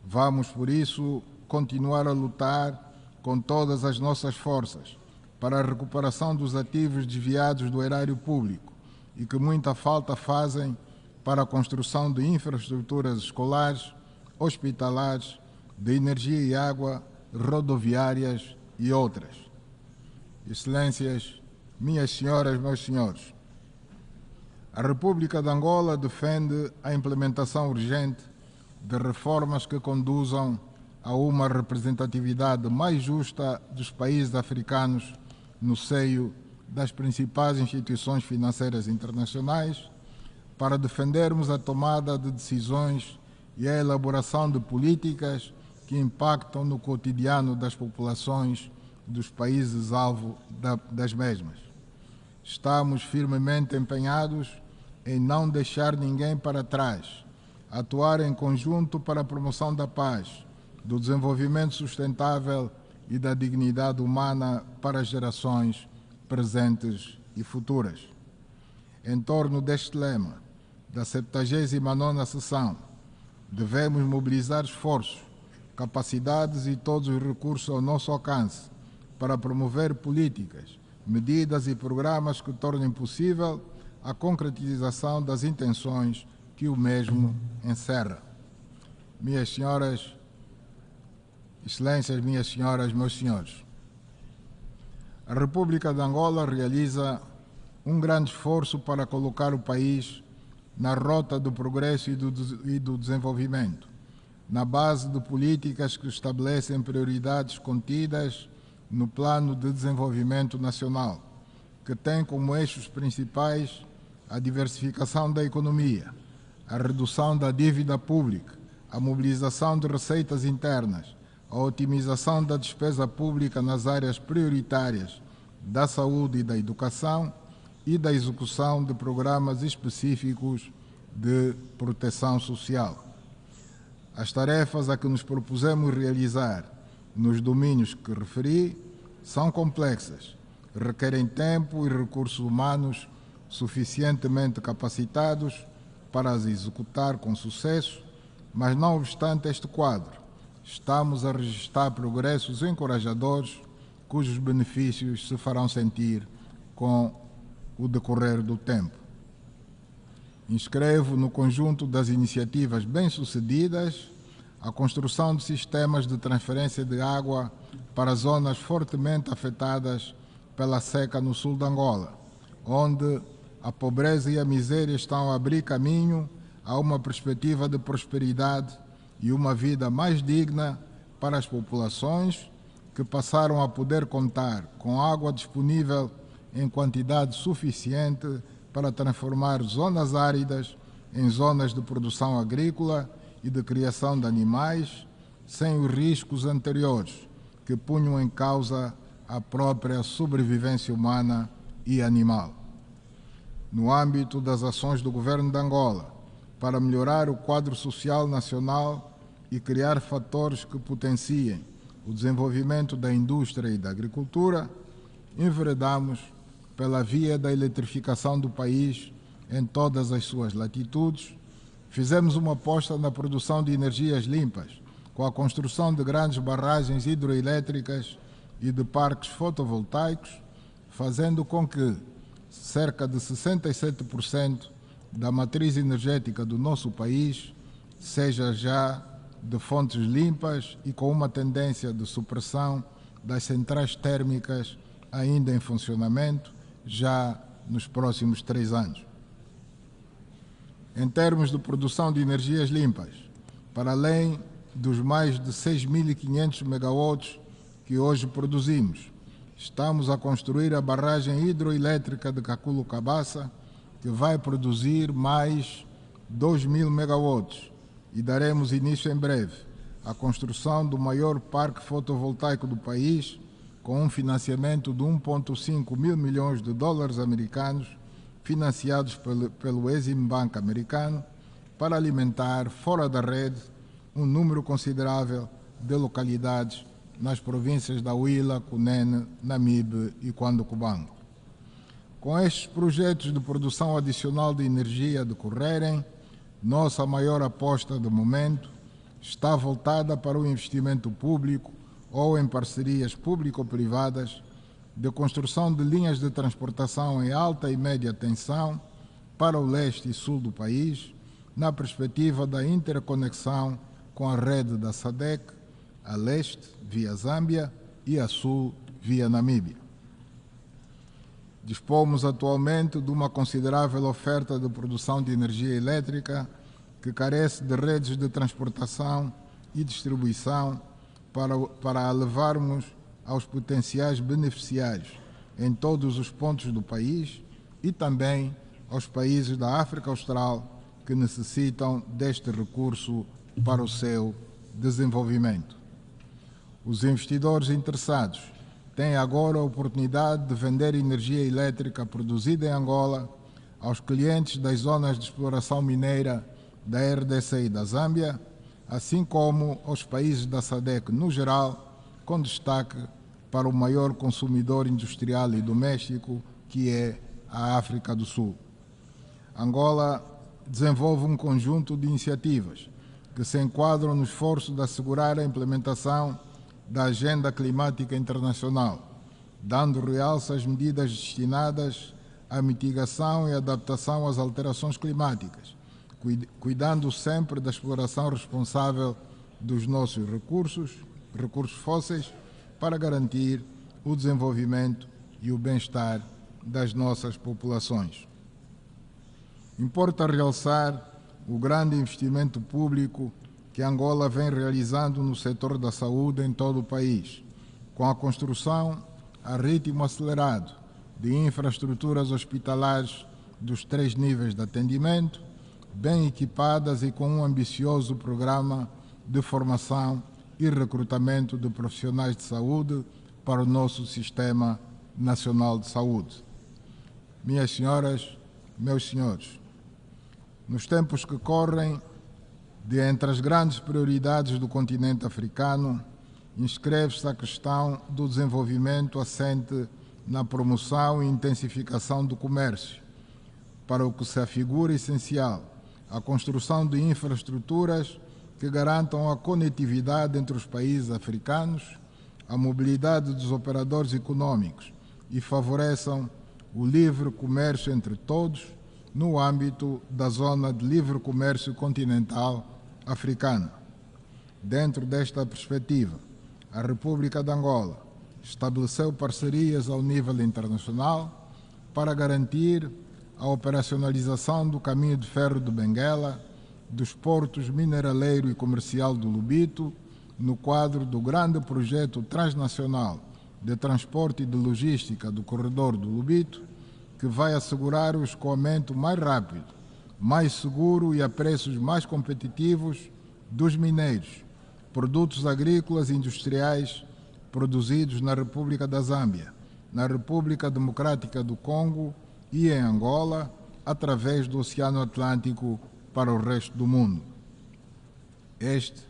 Vamos, por isso, continuar a lutar com todas as nossas forças para a recuperação dos ativos desviados do erário público e que muita falta fazem para a construção de infraestruturas escolares, hospitalares, de energia e água, rodoviárias e outras. Excelências, minhas senhoras, meus senhores, a República de Angola defende a implementação urgente de reformas que conduzam a uma representatividade mais justa dos países africanos no seio das principais instituições financeiras internacionais, para defendermos a tomada de decisões e a elaboração de políticas que impactam no cotidiano das populações dos países-alvo das mesmas. Estamos firmemente empenhados em não deixar ninguém para trás, atuar em conjunto para a promoção da paz, do desenvolvimento sustentável e da dignidade humana para as gerações presentes e futuras. Em torno deste lema, da 79ª sessão, devemos mobilizar esforços, capacidades e todos os recursos ao nosso alcance para promover políticas, medidas e programas que tornem possível a concretização das intenções que o mesmo encerra. Minhas senhoras, excelências, minhas senhoras, meus senhores, a República de Angola realiza um grande esforço para colocar o país na rota do progresso e do desenvolvimento, na base de políticas que estabelecem prioridades contidas no Plano de Desenvolvimento Nacional, que tem como eixos principais a diversificação da economia, a redução da dívida pública, a mobilização de receitas internas, a otimização da despesa pública nas áreas prioritárias da saúde e da educação e da execução de programas específicos de proteção social. As tarefas a que nos propusemos realizar nos domínios que referi são complexas, requerem tempo e recursos humanos suficientemente capacitados para as executar com sucesso, mas não obstante este quadro, estamos a registrar progressos encorajadores cujos benefícios se farão sentir com o decorrer do tempo. Inscrevo no conjunto das iniciativas bem-sucedidas a construção de sistemas de transferência de água para zonas fortemente afetadas pela seca no sul de Angola, onde a pobreza e a miséria estão a abrir caminho a uma perspectiva de prosperidade e uma vida mais digna para as populações que passaram a poder contar com água disponível em quantidade suficiente para transformar zonas áridas em zonas de produção agrícola e de criação de animais, sem os riscos anteriores que punham em causa a própria sobrevivência humana e animal. No âmbito das ações do governo de Angola, para melhorar o quadro social nacional e criar fatores que potenciem o desenvolvimento da indústria e da agricultura, enveredamos pela via da eletrificação do país em todas as suas latitudes. Fizemos uma aposta na produção de energias limpas, com a construção de grandes barragens hidroelétricas e de parques fotovoltaicos, fazendo com que cerca de 67% da matriz energética do nosso país seja já de fontes limpas e com uma tendência de supressão das centrais térmicas ainda em funcionamento já nos próximos 3 anos. Em termos de produção de energias limpas, para além dos mais de 6.500 megawatts que hoje produzimos, estamos a construir a barragem hidroelétrica de Caculo Cabaça, que vai produzir mais 2.000 megawatts, e daremos início em breve à construção do maior parque fotovoltaico do país, com um financiamento de 1,5 mil milhões de dólares americanos, financiados pelo Exim Bank americano, para alimentar, fora da rede, um número considerável de localidades nas províncias da Huila, Cunene, Namibe e Cuando-Cubango. Com estes projetos de produção adicional de energia a decorrerem, nossa maior aposta de momento está voltada para o investimento público ou em parcerias público-privadas de construção de linhas de transportação em alta e média tensão para o leste e sul do país, na perspectiva da interconexão com a rede da SADC, a leste, via Zâmbia, e a sul, via Namíbia. Dispomos atualmente de uma considerável oferta de produção de energia elétrica que carece de redes de transportação e distribuição para a levarmos aos potenciais beneficiários em todos os pontos do país e também aos países da África Austral que necessitam deste recurso para o seu desenvolvimento. Os investidores interessados têm agora a oportunidade de vender energia elétrica produzida em Angola aos clientes das zonas de exploração mineira da RDC e da Zâmbia, assim como aos países da SADC no geral, com destaque para o maior consumidor industrial e doméstico, que é a África do Sul. Angola desenvolve um conjunto de iniciativas que se enquadram no esforço de assegurar a implementação da Agenda Climática Internacional, dando realce às medidas destinadas à mitigação e adaptação às alterações climáticas, cuidando sempre da exploração responsável dos nossos recursos fósseis, para garantir o desenvolvimento e o bem-estar das nossas populações. Importa realçar o grande investimento público que Angola vem realizando no setor da saúde em todo o país, com a construção a ritmo acelerado de infraestruturas hospitalares dos 3 níveis de atendimento, bem equipadas e com um ambicioso programa de formação e recrutamento de profissionais de saúde para o nosso Sistema Nacional de Saúde. Minhas senhoras, meus senhores, nos tempos que correm, de entre as grandes prioridades do continente africano, inscreve-se a questão do desenvolvimento assente na promoção e intensificação do comércio, para o que se afigura essencial a construção de infraestruturas que garantam a conectividade entre os países africanos, a mobilidade dos operadores econômicos e favoreçam o livre comércio entre todos no âmbito da Zona de Livre Comércio Continental Africana. Dentro desta perspectiva, a República de Angola estabeleceu parcerias ao nível internacional para garantir a operacionalização do caminho de ferro de Benguela, dos portos mineraleiro e comercial do Lubito, no quadro do grande projeto transnacional de transporte e de logística do corredor do Lubito, que vai assegurar o escoamento mais rápido, mais seguro e a preços mais competitivos dos minérios, produtos agrícolas e industriais produzidos na República da Zâmbia, na República Democrática do Congo e em Angola, através do Oceano Atlântico para o resto do mundo. Este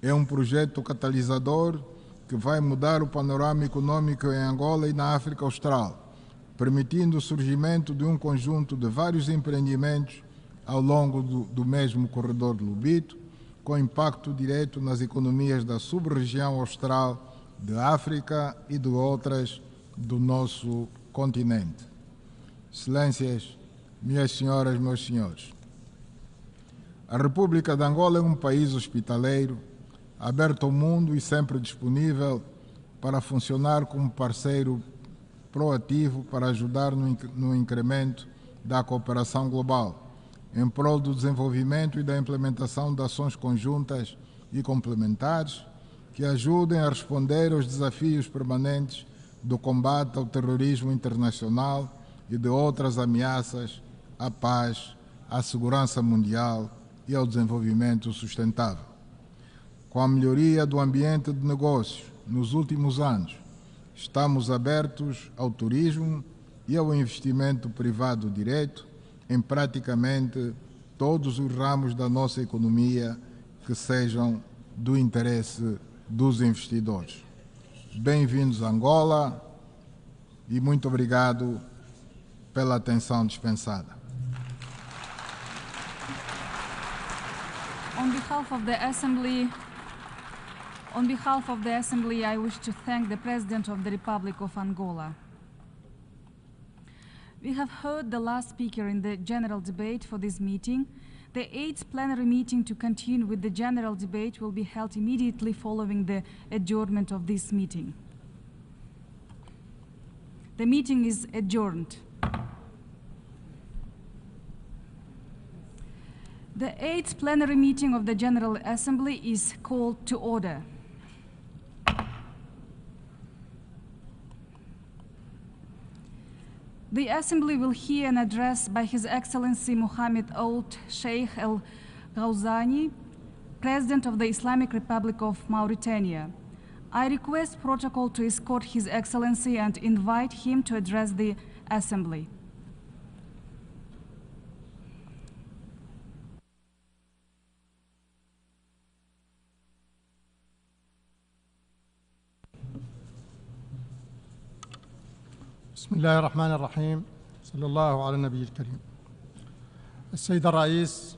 é um projeto catalisador que vai mudar o panorama econômico em Angola e na África Austral, permitindo o surgimento de um conjunto de vários empreendimentos ao longo do mesmo corredor do Lubito, com impacto direto nas economias da sub-região austral de África e de outras do nosso continente. Excelências, minhas senhoras, meus senhores, a República de Angola é um país hospitaleiro, aberto ao mundo e sempre disponível para funcionar como parceiro proativo para ajudar no incremento da cooperação global, em prol do desenvolvimento e da implementação de ações conjuntas e complementares que ajudem a responder aos desafios permanentes do combate ao terrorismo internacional e de outras ameaças à paz, à segurança mundial e ao desenvolvimento sustentável. Com a melhoria do ambiente de negócios nos últimos anos, estamos abertos ao turismo e ao investimento privado direto em praticamente todos os ramos da nossa economia que sejam do interesse dos investidores. Bem-vindos a Angola e muito obrigado pela atenção dispensada. On behalf of the Assembly, I wish to thank the President of the Republic of Angola. We have heard the last speaker in the general debate for this meeting. The 8th plenary meeting to continue with the general debate will be held immediately following the adjournment of this meeting. The meeting is adjourned. The 8th plenary meeting of the General Assembly is called to order. The Assembly will hear an address by His Excellency Mohammed Ould Sheikh Al Ghazouani, President of the Islamic Republic of Mauritania. I request protocol to escort His Excellency and invite him to address the Assembly. بسم الله الرحمن الرحيم. صلى الله على النبي الكريم. السيد الرئيس،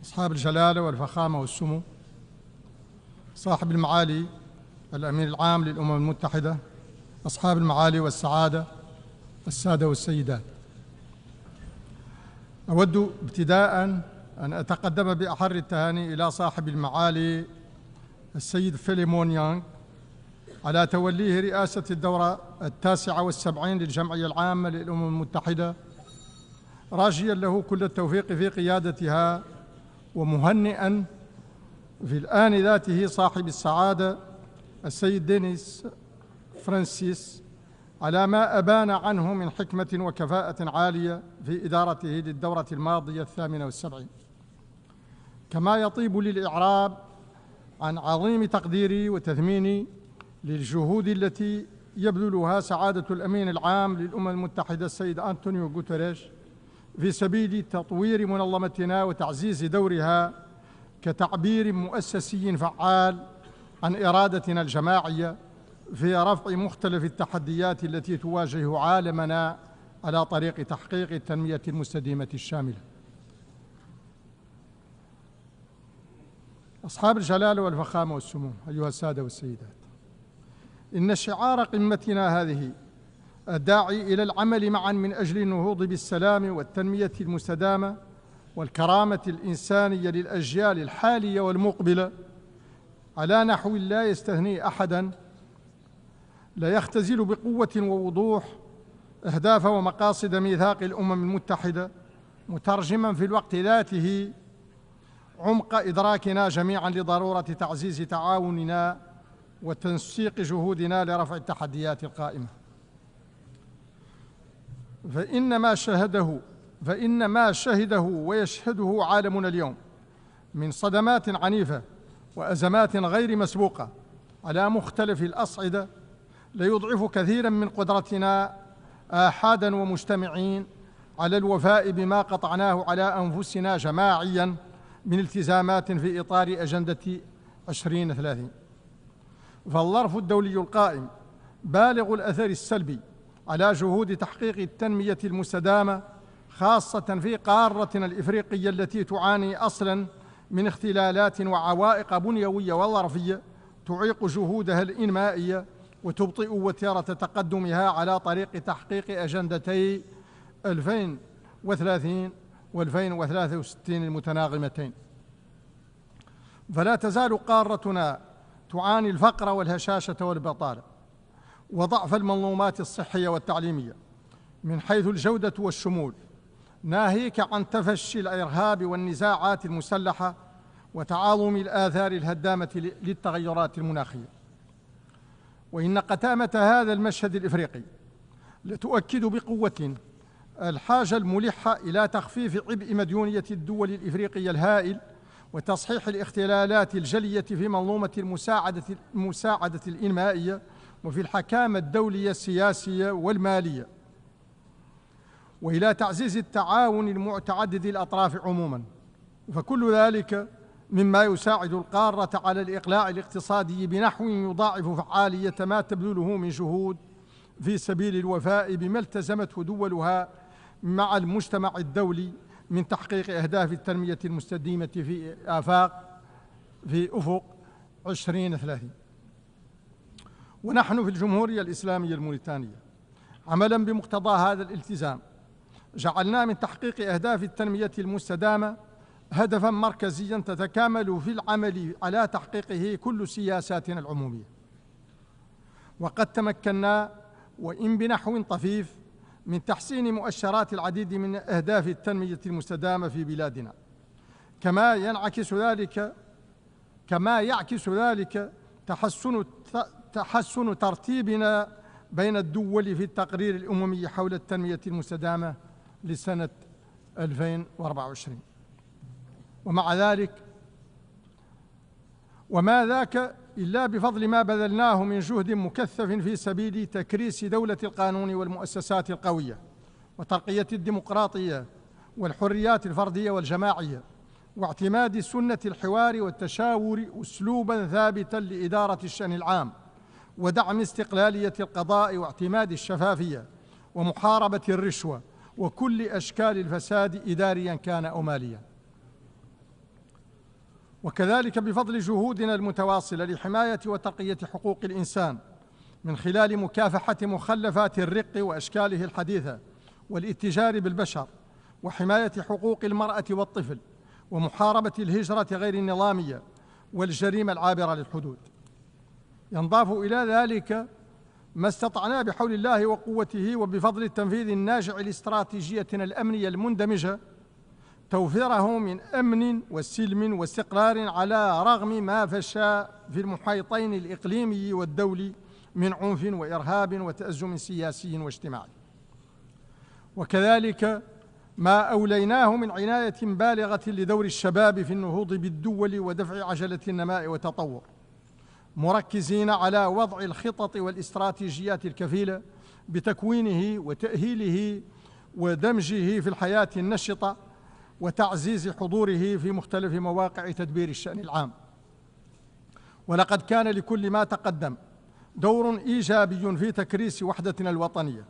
أصحاب الجلالة والفخامة والسمو، صاحب المعالي الأمين العام للأمم المتحدة، أصحاب المعالي والسعادة، السادة والسيدات، أود ابتداء أن أتقدم بأحر التهاني إلى صاحب المعالي السيد فيليمون يانغ على توليه رئاسة الدورة 79 للجمعية العامة للأمم المتحدة، راجيا له كل التوفيق في قيادتها ومهنئا في الآن ذاته صاحب السعادة السيد دينيس فرانسيس على ما أبان عنه من حكمة وكفاءة عالية في إدارته للدورة الماضية 78. كما يطيب للإعراب عن عظيم تقديري وتثميني للجهود التي يبذلها سعادة الأمين العام للأمم المتحدة السيد أنطونيو غوتيريش في سبيل تطوير منظمتنا وتعزيز دورها كتعبير مؤسسي فعال عن إرادتنا الجماعية في رفع مختلف التحديات التي تواجه عالمنا على طريق تحقيق التنمية المستدامة الشاملة. أصحاب الجلالة والفخامة والسمو، أيها السادة والسيدات، إن شعار قمتنا هذه الداعي إلى العمل معا من أجل النهوض بالسلام والتنمية المستدامة والكرامة الإنسانية للأجيال الحالية والمقبلة على نحو لا يستثني أحداً، لا يختزل بقوة ووضوح أهداف ومقاصد ميثاق الأمم المتحدة، مترجماً في الوقت ذاته عمق إدراكنا جميعاً لضرورة تعزيز تعاوننا وتنسيق جهودنا لرفع التحديات القائمة. فإن ما شهده ويشهده عالمنا اليوم من صدمات عنيفة وأزمات غير مسبوقة على مختلف الأصعدة ليضعف كثيراً من قدرتنا آحاداً ومجتمعين على الوفاء بما قطعناه على أنفسنا جماعياً من التزامات في إطار أجندة 2030. فالظرف الدولي القائم بالغ الأثر السلبي على جهود تحقيق التنمية المستدامة، خاصة في قارتنا الإفريقية التي تعاني أصلاً من اختلالات وعوائق بنيوية وظرفية تعيق جهودها الإنمائية وتبطئ وتيرة تقدمها على طريق تحقيق أجندتي 2030 و2063 المتناغمتين. فلا تزال قارتنا تعاني الفقر والهشاشة والبطالة وضعف المنظومات الصحية والتعليمية من حيث الجودة والشمول، ناهيك عن تفشي الإرهاب والنزاعات المسلحة وتعاظم الآثار الهدامة للتغيرات المناخية. وإن قتامة هذا المشهد الإفريقي لتؤكد بقوة الحاجة الملحة إلى تخفيف عبء مديونية الدول الإفريقية الهائل وتصحيح الاختلالات الجلية في منظومة المساعدة الإنمائية وفي الحكامة الدولية السياسية والمالية، وإلى تعزيز التعاون المتعدد الأطراف عموماً، فكل ذلك مما يساعد القارة على الإقلاع الاقتصادي بنحو يضاعف فعالية ما تبذله من جهود في سبيل الوفاء بما التزمته دولها مع المجتمع الدولي من تحقيق أهداف التنمية المستدامة في أفق 2030. ونحن في الجمهورية الإسلامية الموريتانية عملاً بمقتضى هذا الالتزام جعلنا من تحقيق أهداف التنمية المستدامة هدفاً مركزياً تتكامل في العمل على تحقيقه كل سياساتنا العمومية. وقد تمكنا وإن بنحو طفيف من تحسين مؤشرات العديد من أهداف التنمية المستدامة في بلادنا، كما يعكس ذلك تحسن ترتيبنا بين الدول في التقرير الأممي حول التنمية المستدامة لسنة 2024. ومع ذلك وما ذاك إلا بفضل ما بذلناه من جهد مكثف في سبيل تكريس دولة القانون والمؤسسات القوية وترقية الديمقراطية والحريات الفردية والجماعية، واعتماد سنة الحوار والتشاور أسلوباً ثابتاً لإدارة الشأن العام، ودعم استقلالية القضاء واعتماد الشفافية ومحاربة الرشوة وكل أشكال الفساد إدارياً كان أو مالياً. وكذلك بفضل جهودنا المتواصلة لحماية وترقية حقوق الإنسان من خلال مكافحة مخلفات الرق وأشكاله الحديثة والاتجار بالبشر، وحماية حقوق المرأة والطفل، ومحاربة الهجرة غير النظامية والجريمة العابرة للحدود. ينضاف إلى ذلك ما استطعنا بحول الله وقوته وبفضل التنفيذ الناجع لاستراتيجيتنا الأمنية المندمجة توفيره من أمن وسلم واستقرار على رغم ما فشى في المحيطين الإقليمي والدولي من عنف وإرهاب وتأزم سياسي واجتماعي. وكذلك ما أوليناه من عناية بالغة لدور الشباب في النهوض بالدول ودفع عجلة النماء والتطور، مركزين على وضع الخطط والاستراتيجيات الكفيلة بتكوينه وتأهيله ودمجه في الحياة النشطة وتعزيز حضوره في مختلف مواقع تدبير الشأن العام. ولقد كان لكل ما تقدم دور إيجابي في تكريس وحدتنا الوطنية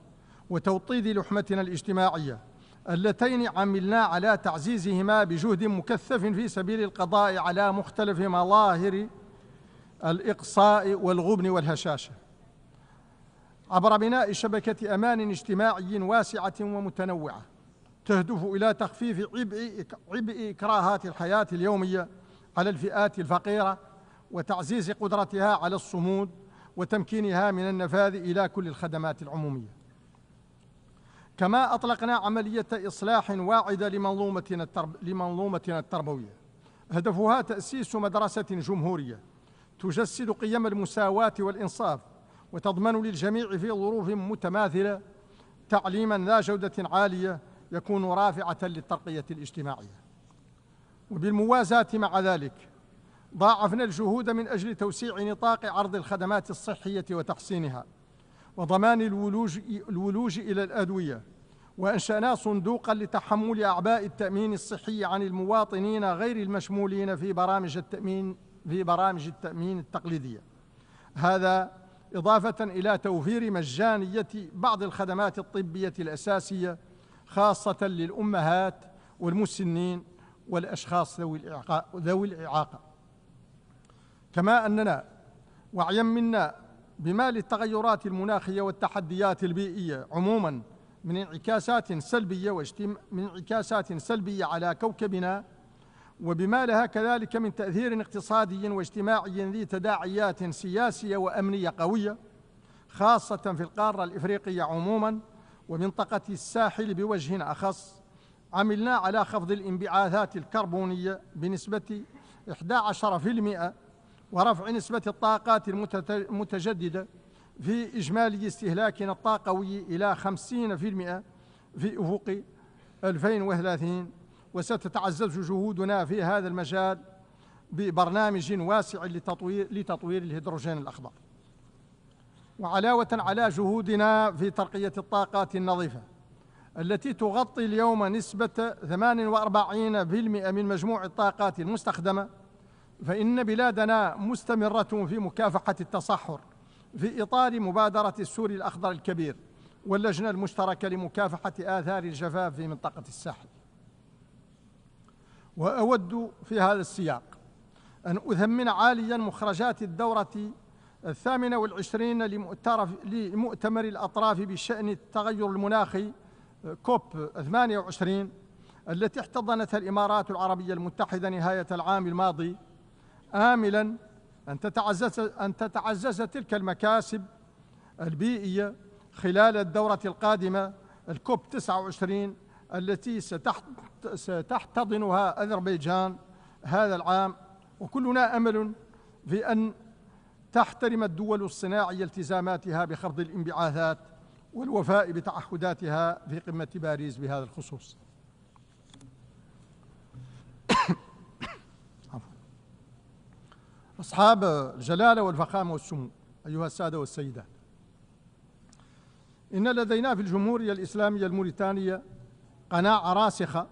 وتوطيد لحمتنا الاجتماعية، اللتين عملنا على تعزيزهما بجهد مكثف في سبيل القضاء على مختلف مظاهر الإقصاء والغبن والهشاشة عبر بناء شبكة أمان اجتماعي واسعة ومتنوعة تهدف إلى تخفيف عبء إكراهات الحياة اليومية على الفئات الفقيرة وتعزيز قدرتها على الصمود وتمكينها من النفاذ إلى كل الخدمات العمومية. كما أطلقنا عملية إصلاح واعدة لمنظومتنا التربوية هدفها تأسيس مدرسة جمهورية تجسد قيم المساواة والإنصاف وتضمن للجميع في ظروف متماثلة تعليماً ذا جودة عالية يكون رافعة للترقية الاجتماعية. وبالموازاة مع ذلك ضاعفنا الجهود من أجل توسيع نطاق عرض الخدمات الصحية وتحسينها وضمان الولوج إلى الأدوية، وأنشأنا صندوقاً لتحمل أعباء التأمين الصحي عن المواطنين غير المشمولين في برامج التأمين التقليدية، هذا إضافة إلى توفير مجانية بعض الخدمات الطبية الأساسية خاصة للأمهات والمسنين والأشخاص ذوي الإعاقة. كما أننا وعيا منا بما للتغيرات المناخية والتحديات البيئية عموما من انعكاسات سلبية على كوكبنا، وبما لها كذلك من تأثير اقتصادي واجتماعي ذي تداعيات سياسية وأمنية قوية خاصة في القارة الإفريقية عموما ومنطقة الساحل بوجه أخص، عملنا على خفض الانبعاثات الكربونية بنسبة 11% ورفع نسبة الطاقات المتجددة في إجمالي استهلاكنا الطاقوي إلى 50% في أفق 2030. وستتعزز جهودنا في هذا المجال ببرنامج واسع لتطوير الهيدروجين الأخضر. وعلاوة على جهودنا في ترقية الطاقات النظيفة التي تغطي اليوم نسبة 48% من مجموع الطاقات المستخدمة، فإن بلادنا مستمرة في مكافحة التصحر في إطار مبادرة السور الأخضر الكبير واللجنة المشتركة لمكافحة آثار الجفاف في منطقة الساحل. وأود في هذا السياق أن أثمن عالياً مخرجات الدورة 28 لمؤتمر الأطراف بشأن التغير المناخي كوب 28 التي احتضنتها الإمارات العربية المتحدة نهاية العام الماضي، آملاً أن تتعزز تلك المكاسب البيئية خلال الدورة القادمة الكوب 29 التي ستحتضنها أذربيجان هذا العام. وكلنا أمل في أن تحترم الدول الصناعية التزاماتها بخفض الانبعاثات والوفاء بتعهداتها في قمة باريس بهذا الخصوص. أصحاب الجلالة والفخامة والسمو، أيها السادة والسيدات، إن لدينا في الجمهورية الإسلامية الموريتانية قناعة راسخة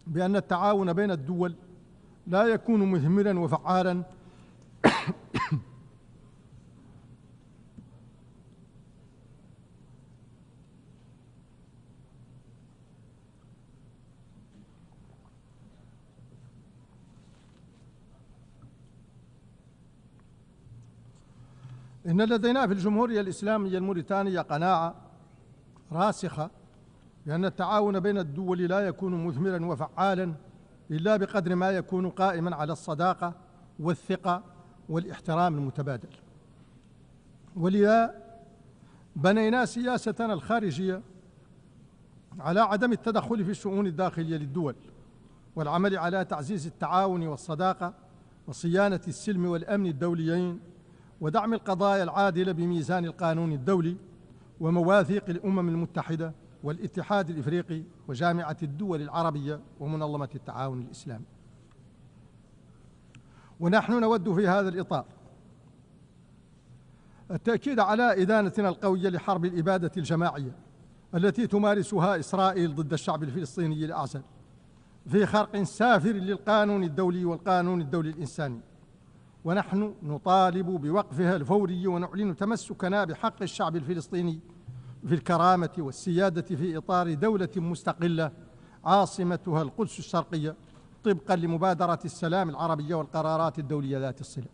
بأن التعاون بين الدول لا يكون مثمراً وفعالاً إن لدينا في الجمهورية الإسلامية الموريتانية قناعة راسخة بأن التعاون بين الدول لا يكون مثمراً وفعالاً إلا بقدر ما يكون قائماً على الصداقة والثقة والاحترام المتبادل. ولذا بنينا سياستنا الخارجية على عدم التدخل في الشؤون الداخلية للدول والعمل على تعزيز التعاون والصداقة وصيانة السلم والأمن الدوليين ودعم القضايا العادلة بميزان القانون الدولي ومواثيق الأمم المتحدة والاتحاد الإفريقي وجامعة الدول العربية ومنظمة التعاون الإسلامي. ونحن نود في هذا الإطار التأكيد على إدانتنا القوية لحرب الإبادة الجماعية التي تمارسها إسرائيل ضد الشعب الفلسطيني الأعزل في خرق سافر للقانون الدولي والقانون الدولي الإنساني، ونحن نطالب بوقفها الفوري ونعلن تمسكنا بحق الشعب الفلسطيني في الكرامة والسيادة في إطار دولة مستقلة عاصمتها القدس الشرقية طبقا لمبادرة السلام العربية والقرارات الدولية ذات الصلة.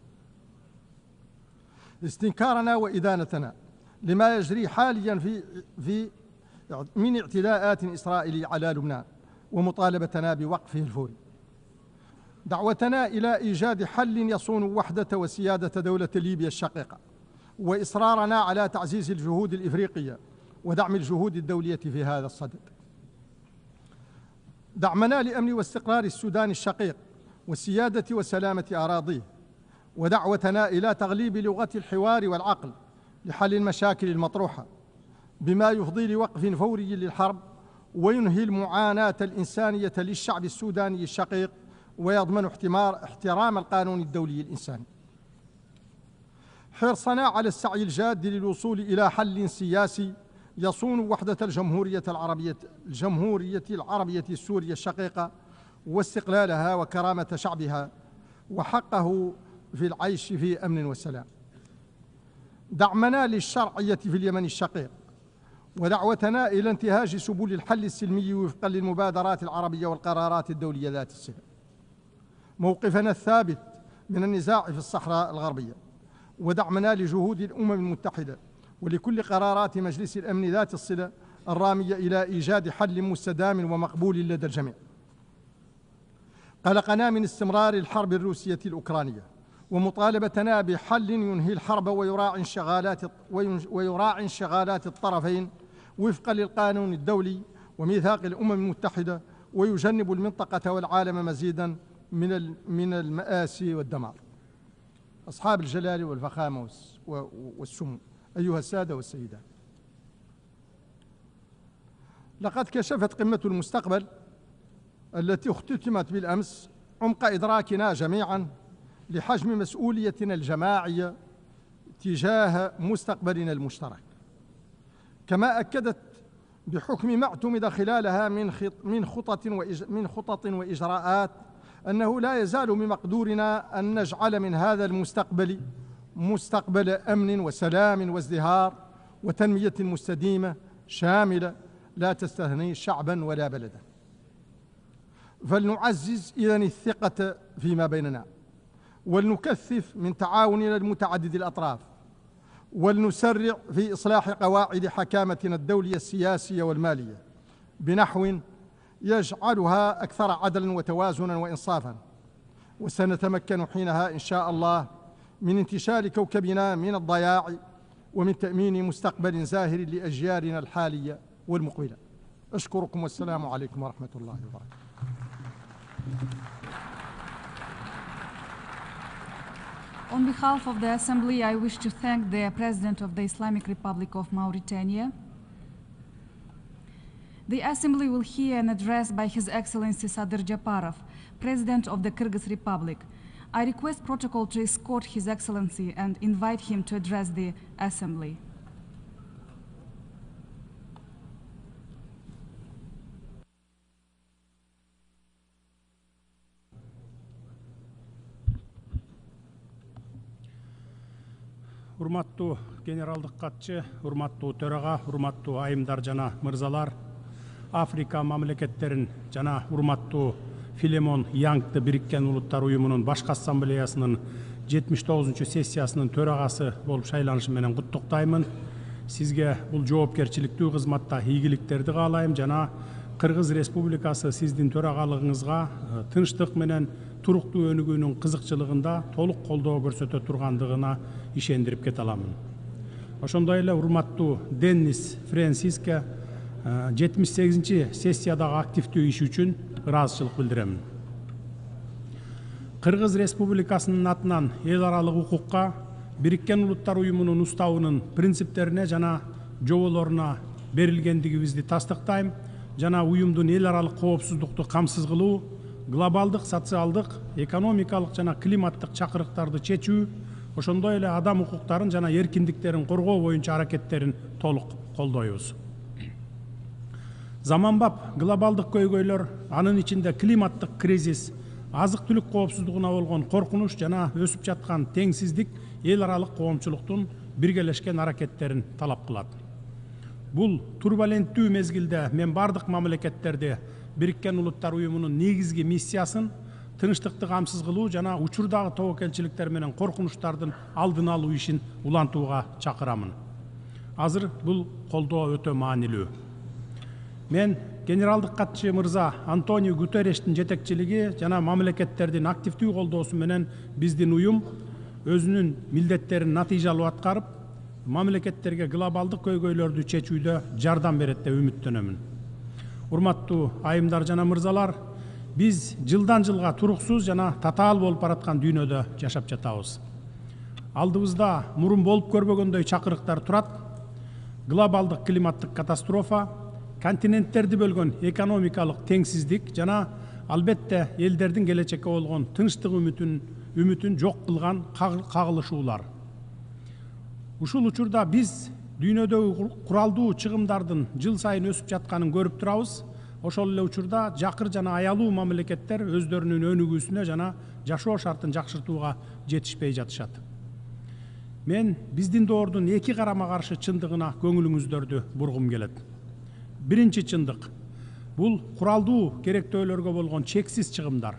استنكارنا وإدانتنا لما يجري حاليا من اعتداءات إسرائيلية على لبنان ومطالبتنا بوقفه الفوري. دعوتنا إلى إيجاد حل يصون وحدة وسيادة دولة ليبيا الشقيقة، وإصرارنا على تعزيز الجهود الإفريقية ودعم الجهود الدولية في هذا الصدد. دعمنا لأمن واستقرار السودان الشقيق والسيادة وسلامة أراضيه، ودعوتنا إلى تغليب لغة الحوار والعقل لحل المشاكل المطروحة بما يفضي لوقف فوري للحرب وينهي المعاناة الإنسانية للشعب السوداني الشقيق ويضمن احترام القانون الدولي الإنساني. حرصنا على السعي الجاد للوصول إلى حل سياسي يصون وحدة الجمهورية العربية السورية الشقيقة واستقلالها وكرامة شعبها وحقه في العيش في أمن وسلام. دعمنا للشرعية في اليمن الشقيق ودعوتنا إلى انتهاج سبل الحل السلمي وفقا للمبادرات العربية والقرارات الدولية ذات الصلة. موقفنا الثابت من النزاع في الصحراء الغربية ودعمنا لجهود الأمم المتحدة ولكل قرارات مجلس الأمن ذات الصلة الرامية إلى إيجاد حل مستدام ومقبول لدى الجميع. قلقنا من استمرار الحرب الروسية الأوكرانية ومطالبتنا بحل ينهي الحرب ويراعي انشغالات الطرفين وفقا للقانون الدولي وميثاق الأمم المتحدة ويجنب المنطقة والعالم مزيدا من المآسي والدمار. أصحاب الجلال والفخامة والسمو، أيها السادة والسيدات، لقد كشفت قمة المستقبل التي اختتمت بالأمس عمق إدراكنا جميعا لحجم مسؤوليتنا الجماعية تجاه مستقبلنا المشترك، كما أكدت بحكم ما اعتمد خلالها من خطط وإجراءات أنه لا يزال بمقدورنا أن نجعل من هذا المستقبل مستقبل أمن وسلام وازدهار وتنمية مستديمة شاملة لا تستثني شعبا ولا بلدا. فلنعزز إذن الثقة فيما بيننا ولنكثف من تعاوننا المتعدد الأطراف ولنسرع في إصلاح قواعد حكامتنا الدولية السياسية والمالية بنحو يجعلها أكثر عدلا وتوازنا وإنصافا، وسنتمكن حينها إن شاء الله من انتشال كوكبنا من الضياع ومن تأمين مستقبل زاهر لأجيالنا الحالية والمقبلة. أشكركم والسلام عليكم ورحمة الله وبركاته. On behalf of the Assembly, I wish to thank the President of the Islamic Republic of Mauritania. The Assembly will hear an address by His Excellency Sadir Japarov, President of the Kyrgyz Republic. I request protocol to escort His Excellency and invite him to address the Assembly. Урматтуу генералдык катчы, урматтуу төрага, урматтуу айымдар жана мырзалар, Африка мамлекеттерин жана урматтуу Филимон Янгты Бириккен Улуттар Уюмунун башкы ассамблеясынын 79-чу сессиясынын төрагасы болуп шайланышы менен куттуктаймын. Сизге бул жоопкерчиликтүү кызматта ийгиликтерди каалайм жана Кыргыз Республикасы сиздин төрагалыгыңызга тынчтык менен туруктуу өнүгүүнүн кызыкчылыгында толук колдоо көрсөтө тургандыгына ишендирип кете аламын. Ошондой эле урматтуу Деннис Фрэнсиске 78-чи сессиядагы активдүү иши үчүн ыраазычылык билдирем. Кыргыз Республикасынын атынан эл аралык укукка, Бириккен Улуттар Уюмунун уставынын принциптерине жана жоболоруна берилгендигибизди тастыктайм. Жана уюмдун эл аралык коопсуздукту камсыз кылуу, глобалдык, социалдык, экономикалык жана климаттык чакырыктарды чечүү, ошондой эле адам укуктарын жана эркиндиктерин коргоо боюнча аракеттерин толук колдойбуз. Заманбап глобалдык көйгөйлөр, анын ичинде климаттык кризис, азык-түлүк коопсуздугуна болгон коркунуч жана өсүп жаткан теңсиздик эл аралык коомчулуктун биргелешкен аракеттерин талап кылат. Бул турбуленттүү мезгилде мен бардык мамлекеттерди Бириккен Улуттар Уюмунун негизги миссиясын тынчтыкты камсыз кылуу жана учурдагы тобокелчиликтер менен коркунучтардын алдын алуу ишин улантууга чакырамын. Азыр бул колдоо өтө маанилүү. Мен генералдык катчы мырза Антонио Гутеррештин жетекчилиги жана мамлекеттердин активдүү колдоосу менен биздин уюм өзүнүн милдеттерин натыйжалуу аткарып, мамлекеттерге глобалдык көйгөйлөрдү чечүүдө жардам берет деп үмүттөнөмүн. Урматтуу айымдар жана мырзалар, биз жылдан жылга туруксуз жана татаал болуп бараткан дүйнөдө жашап жатабыз. Алдыбызда мурун болуп көрбөгөндөй чакырыктар турат. Глобалдык климаттык катастрофа, континенттерди бөлгөн экономикалык теңсиздик жана албетте элдердин келечекке болгон тынчтык үмүтүн жок кылган кагылышуулар. Ушул учурда биз дүйнөдөгү куралдуу чыгымдардын жыл сайын өсүп жатканын көрүп турабыз. Ошол эле учурда жакыр жана аялуу мамлекеттер өздөрүнүн өнүгүүсүнө жана жашоо шартын жакшыртууга жетишпей жатышат. Мен биздин доордун эки карама каршы чындыгына көңүлүңүздөрдү бургум келет. Биринчи чындык бул куралдуу керектөөлөргө болгон чексиз чыгымдар.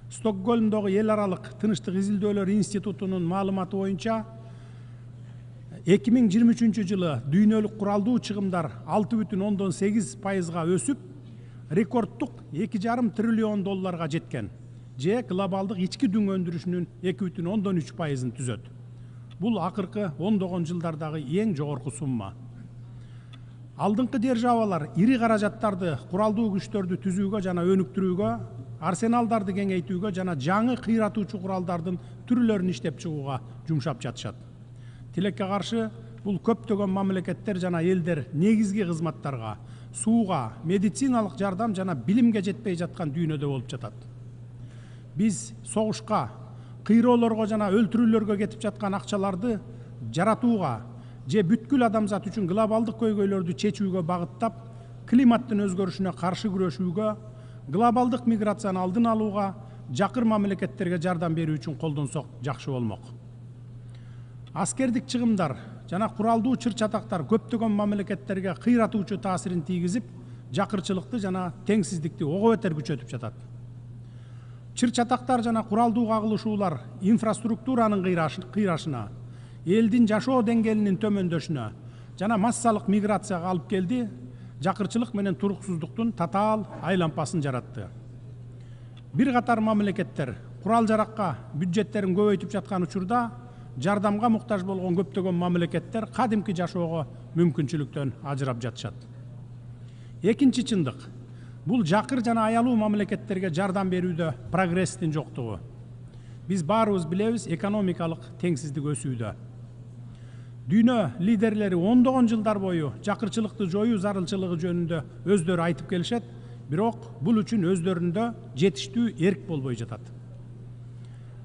Стокгольмдогу эл аралык тынчтык изилдөөлөр институтунун маалыматы боюнча 2023 жылы дүйнөлүк куралдуу чыгымдар 6,8%га өсүп, рекордтук 2,5 триллион долларга жеткен. Же глобалдык ички дүң өндүрүшүнүн 2,3%-ын түзөт. Бул акыркы ондогон жылдардагы эң жогорку сумма. Алдыңкы державалар ири каражаттарды куралдуу күчтөрдү түзүүгө жана өнүктүрүүгө, арсеналдарды кеңейтүүгө жана жаңы кыйратуучу куралдардын түрлөрүн иштеп чыгууга жумшап жатышат. Тилекке каршы бул көптөгөн мамлекеттер жана элдер негизги кызматтарга, сууга, медициналык жардам жана билимге жетпей жаткан дүйнөдө болуп жатат. Биз согушка, кыйроолорго жана өлтүрүүлөргө кетип жаткан акчаларды жаратууга же бүткүл адамзат үчүн глобалдык көйгөйлөрдү чечүүгө багыттап, климаттын өзгөрүшүнө каршы күрөшүүгө, глобалдык миграцияны алдын алууга, жакыр мамлекеттерге жардам берүү үчүн колдонсок жакшы болмок. Аскердик чыгымдар жана куралдуу чыр-чатактар көптөгөн мамлекеттерге кыйратуучу таасирин тийгизип, жакырчылыкты жана теңсиздикти ого бетер күчөтүп жатат. Чыр-чатактар жана куралдуу кагылышуулар инфраструктуранын кыйрашына, элдин жашоо деңгээлинин төмөндөшүнө жана массалык миграцияга алып келди, жакырчылык менен туруксуздуктун татаал айлампасын жаратты. Бир катар мамлекеттер курал жаракка бюджеттерин көбөйтүп жаткан учурда жардамга муктаж болгон көптөгөн мамлекеттер кадимки жашоого мүмкүнчүлүктөн ажырап жатышат. Экинчи чындык бул жакыр жана аялуу мамлекеттерге жардам берүүдө прогресстин жоктугу. Биз баарыбыз билебиз, экономикалык теңсиздик өсүүдө. Дүйнө лидерлери ондогон жылдар бою жакырчылыкты жоюу зарылчылыгы жөнүндө өздөрү айтып келишет, бирок бул үчүн өздөрүндө жетиштүү эрк болбой жатат.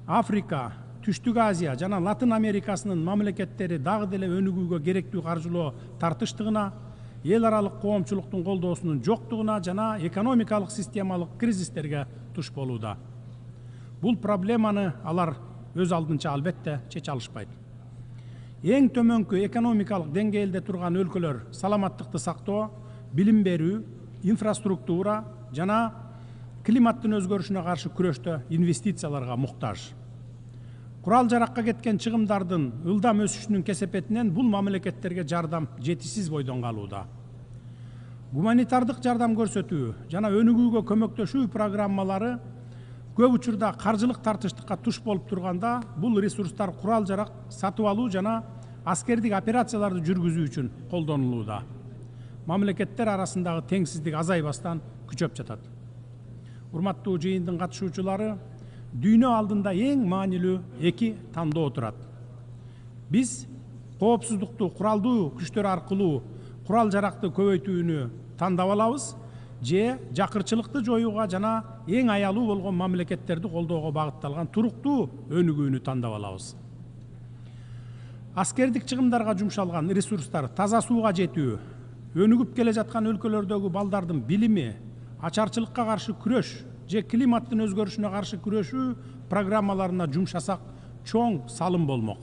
Африка, Түштүк Азия жана Латын Америкасынын мамлекеттери дагы деле өнүгүүгө керектүү каржылоо тартыштыгына, эл аралык коомчулуктун колдоосунун жоктугуна жана экономикалык системалык кризистерге туш болууда. Бул проблеманы алар өз алдынча албетте чече алышпайт. Эң төмөнкү экономикалык деңгээлде турган өлкөлөр саламаттыкты сактоо, билим берүү, инфраструктура жана климаттын өзгөрүшүнө каршы күрөштө инвестицияларга муктаж. Курал жаракка кеткен чыгымдардын ылдам өсүшүнүн кесепетинен бул мамлекеттерге жардам жетишсиз бойдон калууда. Гуманитардык жардам көрсөтүү жана өнүгүүгө көмөктөшүү программалары көп учурда каржылык тартыштыкка туш болуп турганда, бул ресурстар курал жарак сатып алуу жана аскердик операцияларды жүргүзүү үчүн колдонулууда. Мамлекеттер арасындагы теңсиздик азайбастан күчөп жатат. Урматтуу жыйындын катышуучулары, дүйнө алдында эң маанилүү эки тандоо турат. Биз коопсуздукту куралдуу күчтөр аркылуу курал жаракты көбөйтүүнү тандап алабыз же жакырчылыкты жоюуга жана эң аялуу болгон мамлекеттерди колдоого багытталган туруктуу өнүгүүнү тандап алабыз. Аскердик чыгымдарга жумшалган ресурстар таза сууга жетүү, өнүгүп келе жаткан өлкөлөрдөгү балдардын билими, ачарчылыкка каршы күрөш же климаттын өзгөрүшүнө каршы күрөшүү программаларына жумшасак чоң салым болмок.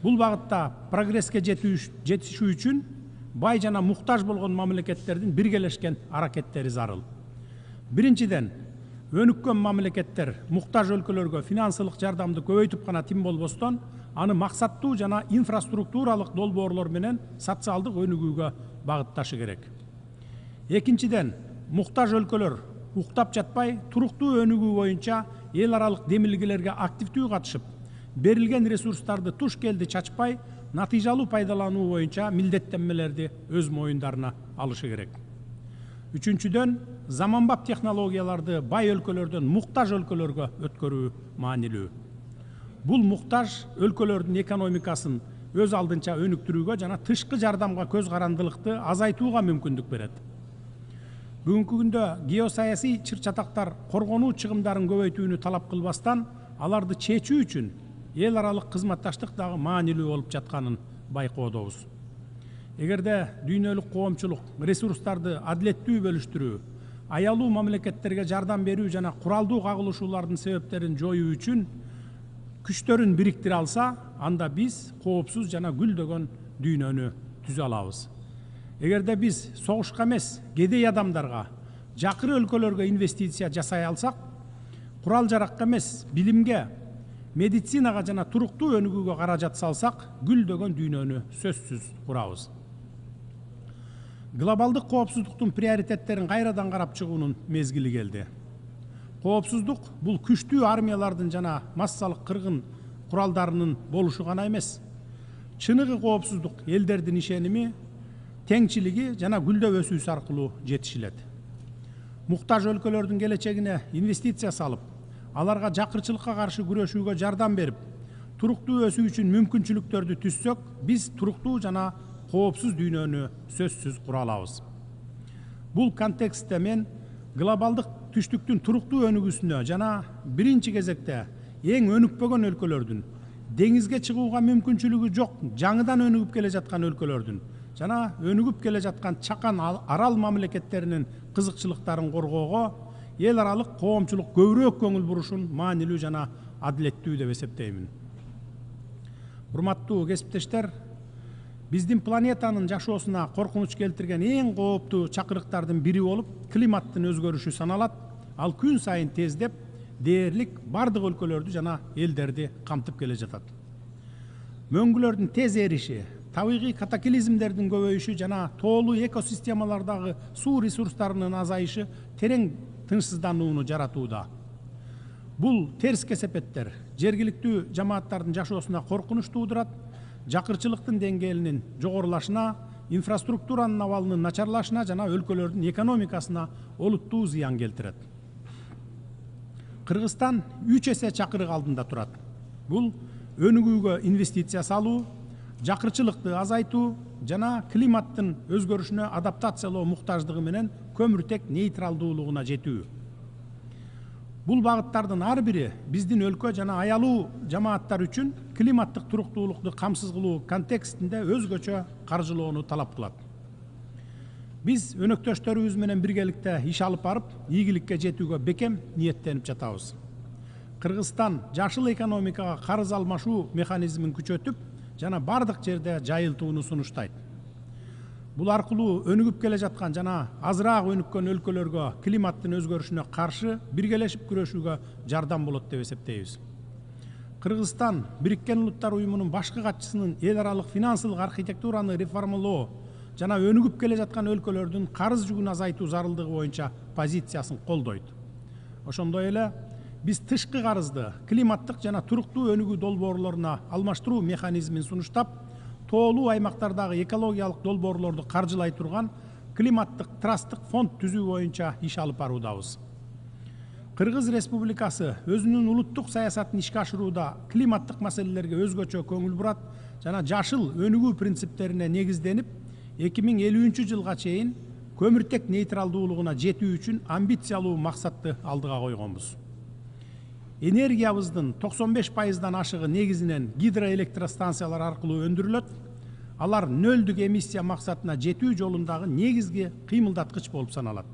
Бул багытта прогресске жетишүү үчүн бай жана муктаж болгон мамлекеттердин биргелешкен аракеттери зарыл. Биринчиден, өнүккөн мамлекеттер муктаж өлкөлөргө финансылык жардамды көбөйтүп гана тим болбостон, аны максаттуу жана инфраструктуралык долбоорлор менен социалдык өнүгүүгө багытташы керек. Экинчиден, муктаж өлкөлөр уктап жатпай, туруктуу өнүгүү боюнча эл аралык демилгелерге активдүү катышып, берилген ресурстарды туш келди чачпай, натыйжалуу пайдалануу боюнча милдеттенмелерди өз моюндарына алышы керек. Үчүнчүдөн, заманбап технологияларды бай өлкөлөрдөн муктаж өлкөлөргө өткөрүү маанилүү. Бул муктаж өлкөлөрдүн экономикасын өз алдынча өнүктүрүүгө жана тышкы жардамга көз карандылыкты азайтууга мүмкүндүк берет. Бүгүнкү күндө геосаясий чыр-чатактар коргонуу чыгымдарын көбөйтүүнү талап кылбастан, аларды чечүү үчүн эл аралык кызматташтык дагы маанилүү болуп жатканын байкоодобуз. Эгерде дүйнөлүк коомчулук ресурстарды адилеттүү бөлүштүрүү, аялуу мамлекеттерге жардам берүү жана куралдуу кагылышуулардын себептерин жоюу үчүн күчтөрүн бириктире алса, анда биз коопсуз жана гүлдөгөн дүйнөнү түзө алабыз. Эгерде биз согушка эмес, кедей адамдарга, жакыры өлкөлөргө инвестиция жасай алсак, курал жаракка эмес, билимге, медицинага жана туруктуу өнүгүүгө каражат салсак, гүлдөгөн дүйнөнү сөзсүз курабыз. Глобалдык коопсуздуктун приоритеттерин кайрадан карап чыгуунун мезгили келди. Коопсуздук бул күчтүү армиялардын жана массалык кыргын куралдарынын болушу гана эмес. Чыныгы коопсуздук элдердин ишеними, теңчилиги жана гүлдөп өсүүсү аркылуу жетишилет. Муктаж өлкөлөрдүн келечегине инвестиция салып, аларга жакырчылыкка каршы күрөшүүгө жардам берип, туруктуу өсүү үчүн мүмкүнчүлүктөрдү түзсөк, биз туруктуу жана коопсуз дүйнөнү сөзсүз кура алабыз. Бул контекстте мен глобалдык түштүктүн туруктуу өнүгүүсүнө жана биринчи кезекте эң өнүкпөгөн өлкөлөрдүн, деңизге чыгууга мүмкүнчүлүгү жок, жаңыдан өнүгүп келе жаткан өлкөлөрдүн жана өнүгүп келе жаткан чакан арал мамлекеттеринин кызыкчылыктарын коргоого эл аралык коомчулук көбүрөөк көңүл бурушун маанилүү жана адилеттүү деп эсептеймин. Урматтуу кесиптештер, биздин планетанын жашоосуна коркунуч келтирген эң кооптуу чакырыктардын бири болуп климаттын өзгөрүшү саналат. Ал күн сайын тездеп, дээрлик бардык өлкөлөрдү жана элдерди камтып келе жатат. Мөңгүлөрдүн тез эриши, табигый катаклизмдердин көбөйүшү жана тоолуу экосистемалардагы суу ресурстарынын азайышы терең тынчсызданууну жаратууда. Бул терс кесепеттер жергиликтүү жамааттардын жашоосуна коркунуч туудурат, жакырчылыктын деңгээлинин жогорулашына, инфраструктуранын абалынын начарлашына жана өлкөлөрдүн экономикасына олуттуу зыян келтирет. Кыргызстан 3 эсе чакырык алдында турат. Бул өнүгүүгө инвестиция салуу, жакырчылыкты азайтуу жана климаттын өзгөрүшүнө адаптациялоо муктаждыгы менен көмүртек нейтралдуулугуна жетүү. Бул багыттардын ар бири биздин өлкө жана аялуу жамааттар үчүн климаттык туруктуулукту камсыз кылуу контекстинде өзгөчө каржылоону талап кылат. Биз өнөктөштөрүбүз менен биргеликте иш алып барып, ийгиликке жетүүгө бекем ниеттенип жатабыз. Кыргызстан жашыл экономикага карыз алмашуу механизмин күчөтүп жана бардык жерде жайылтууну сунуштайт. Бул аркылуу өнүгүп келе жаткан жана азыраак өнүккөн өлкөлөргө климаттын өзгөрүшүнө каршы биргелешип күрөшүүгө жардам болот деп эсептейбиз. Кыргызстан Бириккен Улуттар Уюмунун башкы катчысынын эл аралык финансылык архитектураны реформалоо жана өнүгүп келе жаткан өлкөлөрдүн карыз жүгүн азайтуу зарылдыгы боюнча позициясын колдойт. Ошондой эле биз тышкы карызды климаттык жана туруктуу өнүгүү долбоорлоруна алмаштыруу механизмин сунуштап, тоолуу аймактардагы экологиялык долбоорлорду каржылай турган климаттык трасттык фонд түзүү боюнча иш алып баруудабыз. Кыргыз Республикасы өзүнүн улуттук саясатын ишке ашырууда климаттык маселелерге өзгөчө көңүл бурат жана жашыл өнүгүү принциптерине негизденип 2050 жылга чейин көмүртек нейтралдуулугуна жетүү үчүн амбициялуу максатты алдыга койгонбуз. Энергиябыздын 95%дан ашыгы негизинен гидроэлектростанциялар аркылуу өндүрүлөт. Алар нөлдүк эмиссия максатына жетүү жолундагы негизги кыймылдаткыч болуп саналат.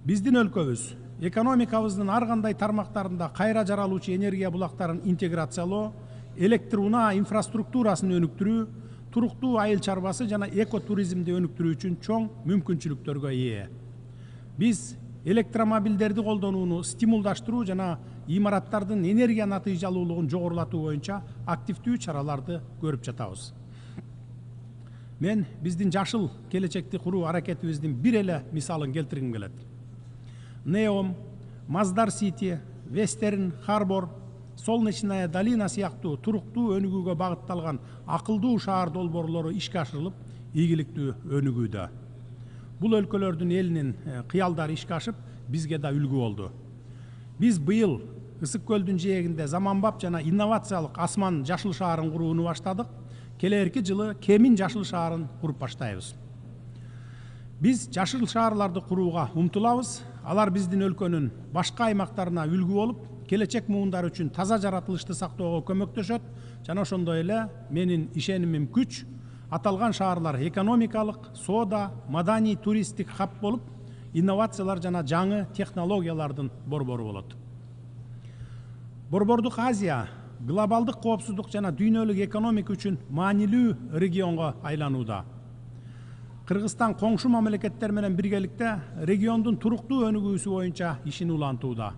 Биздин өлкөбүз экономикабыздын ар кандай тармактарында кайра жаралуучу энергия булактарын интеграциялоо, электр унаа инфраструктурасын өнүктүрүү, туруктуу айыл чарбасы жана экотуризмди өнүктүрүү үчүн чоң мүмкүнчүлүктөргө ээ. Биз электромобилдерди колдонууну стимулдаштыруу жана имараттардын энергия натыйжалуулугун жогорулатуу боюнча активдүү чараларды көрүп жатабыз. Мен биздин жашыл келечекти куруу аракетибиздин бир эле мисалын келтиргим келет. Неом, Маздар Сити, Вестерн Харбор, Солнечная долина сыяктуу туруктуу өнүгүүгө багытталган акылдуу шаар долбоорлору ишке ашырылып, ийгиликтүү өнүгүүдө. Бул өлкөлөрдүн элинин кыялдары ишке ашып, бизге да үлгү болду. Биз быйыл Ысык көлдүн жээгинде заманбап жана инновациялык Асман жашыл шаарын курууну баштадык. Келерки жылы Кемин жашыл шаарын куруп баштайбыз. Биз жашыл шаарларды курууга умтулабыз. Алар биздин өлкөнүн башка аймактарына үлгү болуп, келечек муундар үчүн таза жаратылышты сактоого көмөктөшөт. Жана ошондой эле менин ишенимим күч, аталган шаарлар экономикалык, соода, маданий, туристтик хаб болуп, инновациялар жана жаңы технологиялардын борбору болот. Борбордук Азия глобалдык коопсуздук жана дүйнөлүк экономика үчүн маанилүү регионго айланууда. Кыргызстан коңшу мамлекеттер менен биргеликте региондун туруктуу өнүгүүсү боюнча ишин улантууда.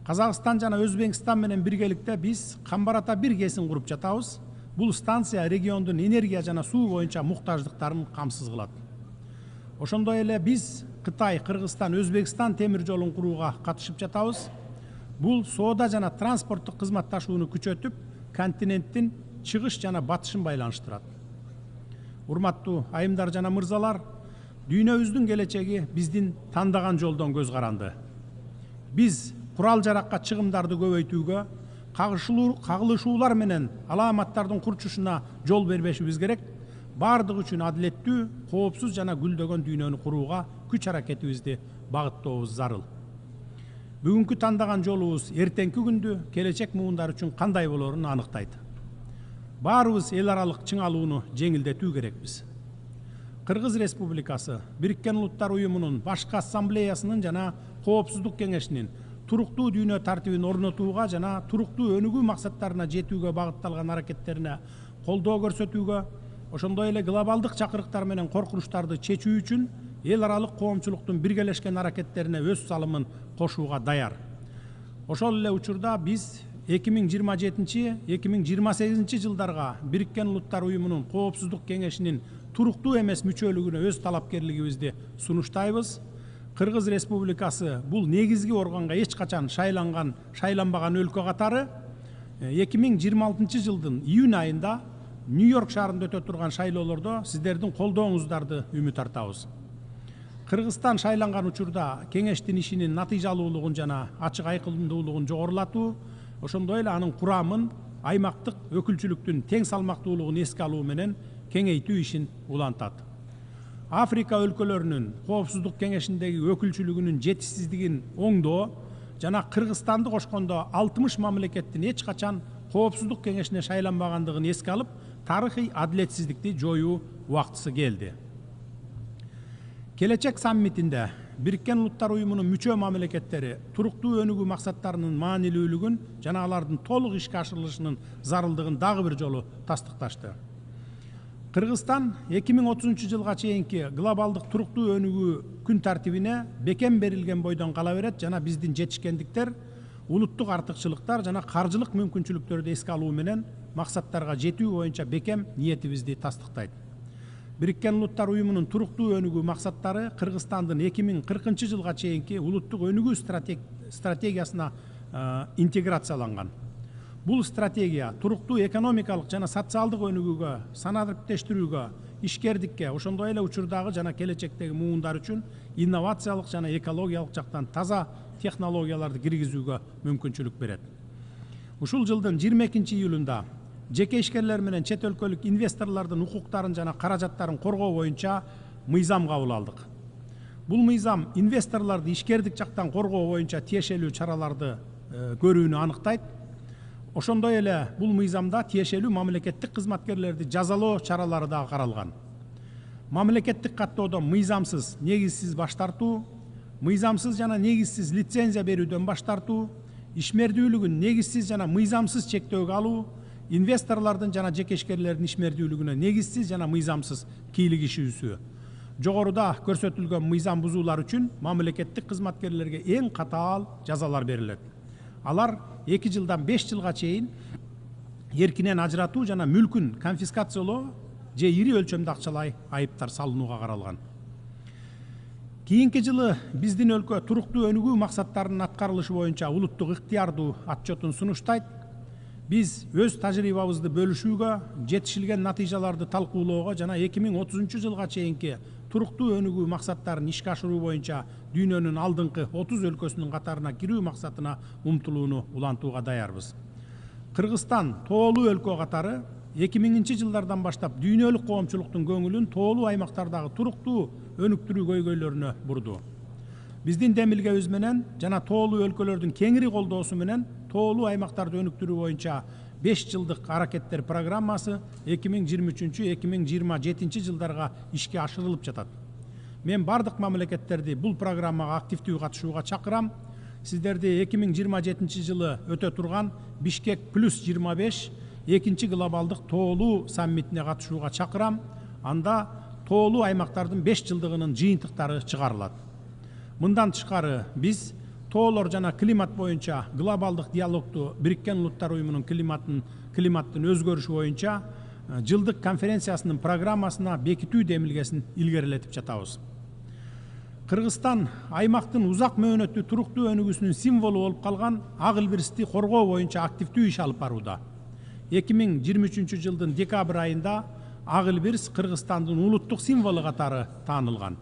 Казакстан жана Өзбекстан менен биргеликте биз Камбарата бир кесин куруп жатабыз. Бул станция региондун энергия жана суу боюнча муктаждыктарын камсыз кылат. Ошондой эле биз Кытай, Кыргызстан, Өзбекстан темир жолун курууга катышып жатабыз. Бул соода жана транспорттук кызматташууну күчөтүп, континенттин чыгыш жана батышын байланыштырат. Урматтуу айымдар жана мырзалар, дүйнөбүздүн келечеги биздин тандаган жолдон көз каранды. Биз курал жаракка чыгымдарды көбөйтүүгө, кагылышуулар менен алааматтардын курчушуна жол бербешибиз керек. Бардык үчүн адилеттүү, коопсуз жана гүлдөгөн дүйнөнү курууга күч аракетибизди багыттообуз зарыл. Бүгүнкү тандаган жолубуз эртеңки күндү келечек муундар үчүн кандай болорун аныктайт. Баарыбыз эл аралык чыңалууну жеңилдетүү керекпиз. Кыргыз Республикасы Бириккен Улуттар Уюмунун башкы ассамблеясынын жана коопсуздук кеңешинин туруктуу дүйнө тартибин орнотууга жана туруктуу өнүгүү максаттарына жетүүгө багытталган аракеттерине колдоо көрсөтүүгө, ошондой эле глобалдык чакырыктар менен коркунучтарды чечүү үчүн эл аралык коомчулуктун биргелешкен аракеттерине өз салымын кошууга даяр. Ошол эле учурда биз 2027-2028 жылдарга Бириккен Улуттар Уюмунун коопсуздук кеңешинин туруктуу эмес мүчөлүгүнө өз талапкерлигибизди сунуштайбыз. Кыргыз Республикасы бул негизги органга эч качан шайланбаган өлкө катары 2026 жылдын июнь айында Нью-Йорк шаарында өтө турган шайлоолордо сиздердин колдооңуздарды үмүт артабыз. Кыргызстан шайланган учурда кеңештин ишинин натыйжалуулугун жана ачык айкындуулугун жогорулатуу, ошондой эле анын курамын аймактык өкүлчүлүктүн тең салмактуулугун эске алуу менен кеңейтүү ишин улантат. Африка өлкөлөрүнүн коопсуздук кеңешиндеги өкүлчүлүгүнүн жетишсиздигин оңдоо жана Кыргызстанды кошкондо 60 мамлекеттин эч качан коопсуздук кеңешине шайланбагандыгын эске алып, тарыхый адилетсиздикти жоюу убактысы келди. Келечек саммитинде Бириккен Улуттар Уюмунун мүчө мамлекеттери туруктуу өнүгүү максаттарынын маанилүүлүгүн жана алардын толук ишке ашырылышынын зарылдыгын дагы бир жолу тастыкташты. Кыргызстан 2030 жылга чейинки глобалдык туруктуу өнүгүү күн тартибине бекем берилген бойдон кала берет жана биздин жетишкендиктер, улуттук артыкчылыктар жана каржылык мүмкүнчүлүктөрдү эске алуу менен максаттарга жетүү боюнча бекем ниетибизди тастыктайт. Бириккен Улуттар Уюмунун туруктуу өнүгүү максаттары Кыргызстандын 2040 жылга чейинки улуттук өнүгүү стратегиясына интеграцияланган. Бул стратегия туруктуу экономикалык жана социалдык өнүгүүгө, санариптештирүүгө, ишкердикке, ошондой эле учурдагы жана келечектеги муундар үчүн инновациялык жана экологиялык жактан таза технологияларды киргизүүгө мүмкүнчүлүк берет. Ушул жылдын 22-июлунда жеке ишкерлер менен чет өлкөлүк инвесторлордун укуктарын жана каражаттарын коргоо боюнча мыйзам кабыл алдык. Бул мыйзам инвесторлорду ишкердик жактан коргоо боюнча тиешелүү чараларды көрүүнү аныктайт. Ошондой эле бул мыйзамда тиешелүү мамлекеттик кызматкерлерди жазалоо чаралары да каралган. Мамлекеттик каттоодон мыйзамсыз, негизсиз баш тартуу, мыйзамсыз жана негизсиз лицензия берүүдөн баш тартуу, ишмердүүлүгүн негизсиз жана мыйзамсыз чектөөгө алуу, инвесторлордун жана жеке ишкерлердин ишмердүүлүгүнө негизсиз жана мыйзамсыз кийлигишүүсү. Жогоруда көрсөтүлгөн мыйзам бузуулар үчүн мамлекеттик кызматкерлерге эң катаал жазалар берилет. Алар 2 жылдан 5 жылга чейин эркинен ажыратуу жана мүлкүн конфискациялоо же ири өлчөмдө акчалай айыптар салынууга каралган. Кийинки жылы биздин өлкө туруктуу өнүгүү максаттарынын аткарылышы боюнча улуттук ыктыярдуу отчетун сунуштайт. Биз өз тажрыйбабызды бөлүшүүгө, жетишилген натыйжаларды талкуулоого жана 2030 жылга чейинки туруктуу өнүгүү максаттарын ишке ашыруу боюнча дүйнөнүн алдыңкы 30 өлкөсүнүн катарына кирүү максатына умтулууну улантууга даярбыз. Кыргызстан тоолуу өлкө катары 2000 жылдардан баштап дүйнөлүк коомчулуктун көңүлүн тоолуу аймактардагы туруктуу өнүктүрүү көйгөйлөрүнө бурду. Биздин демилгебиз менен жана тоолуу өлкөлөрдүн кеңири колдоосу менен тоолуу аймактарды өнүктүрүү боюнча 5 жылдык аракеттер программасы 2023-2027 жылдарга ишке ашырылып жатат. Мен бардык мамлекеттерди бул программага активдүү катышууга чакырам. Сиздерди 2027 жылы өтө турган Бишкек плюс 25 экинчи глобалдык тоолуу саммитине катышууга чакырам. Анда тоолуу аймактардын 5 жылдыгынын жыйынтыктары чыгарылат. Мындан тышкары биз тоолор жана климат боюнча глобалдык диалогту Бириккен Улуттар Уюмунун климаттын өзгөрүшү боюнча жылдык конференциясынын программасына бекитүү демилгесин илгерилетип жатабыз. Кыргызстан аймактын узак мөөнөттүү туруктуу өнүгүүсүнүн символу болуп калган ак илбирсти коргоо боюнча активдүү иш алып барууда. 2023 жылдын декабрь айында ак илбирс Кыргызстандын улуттук символу катары таанылган.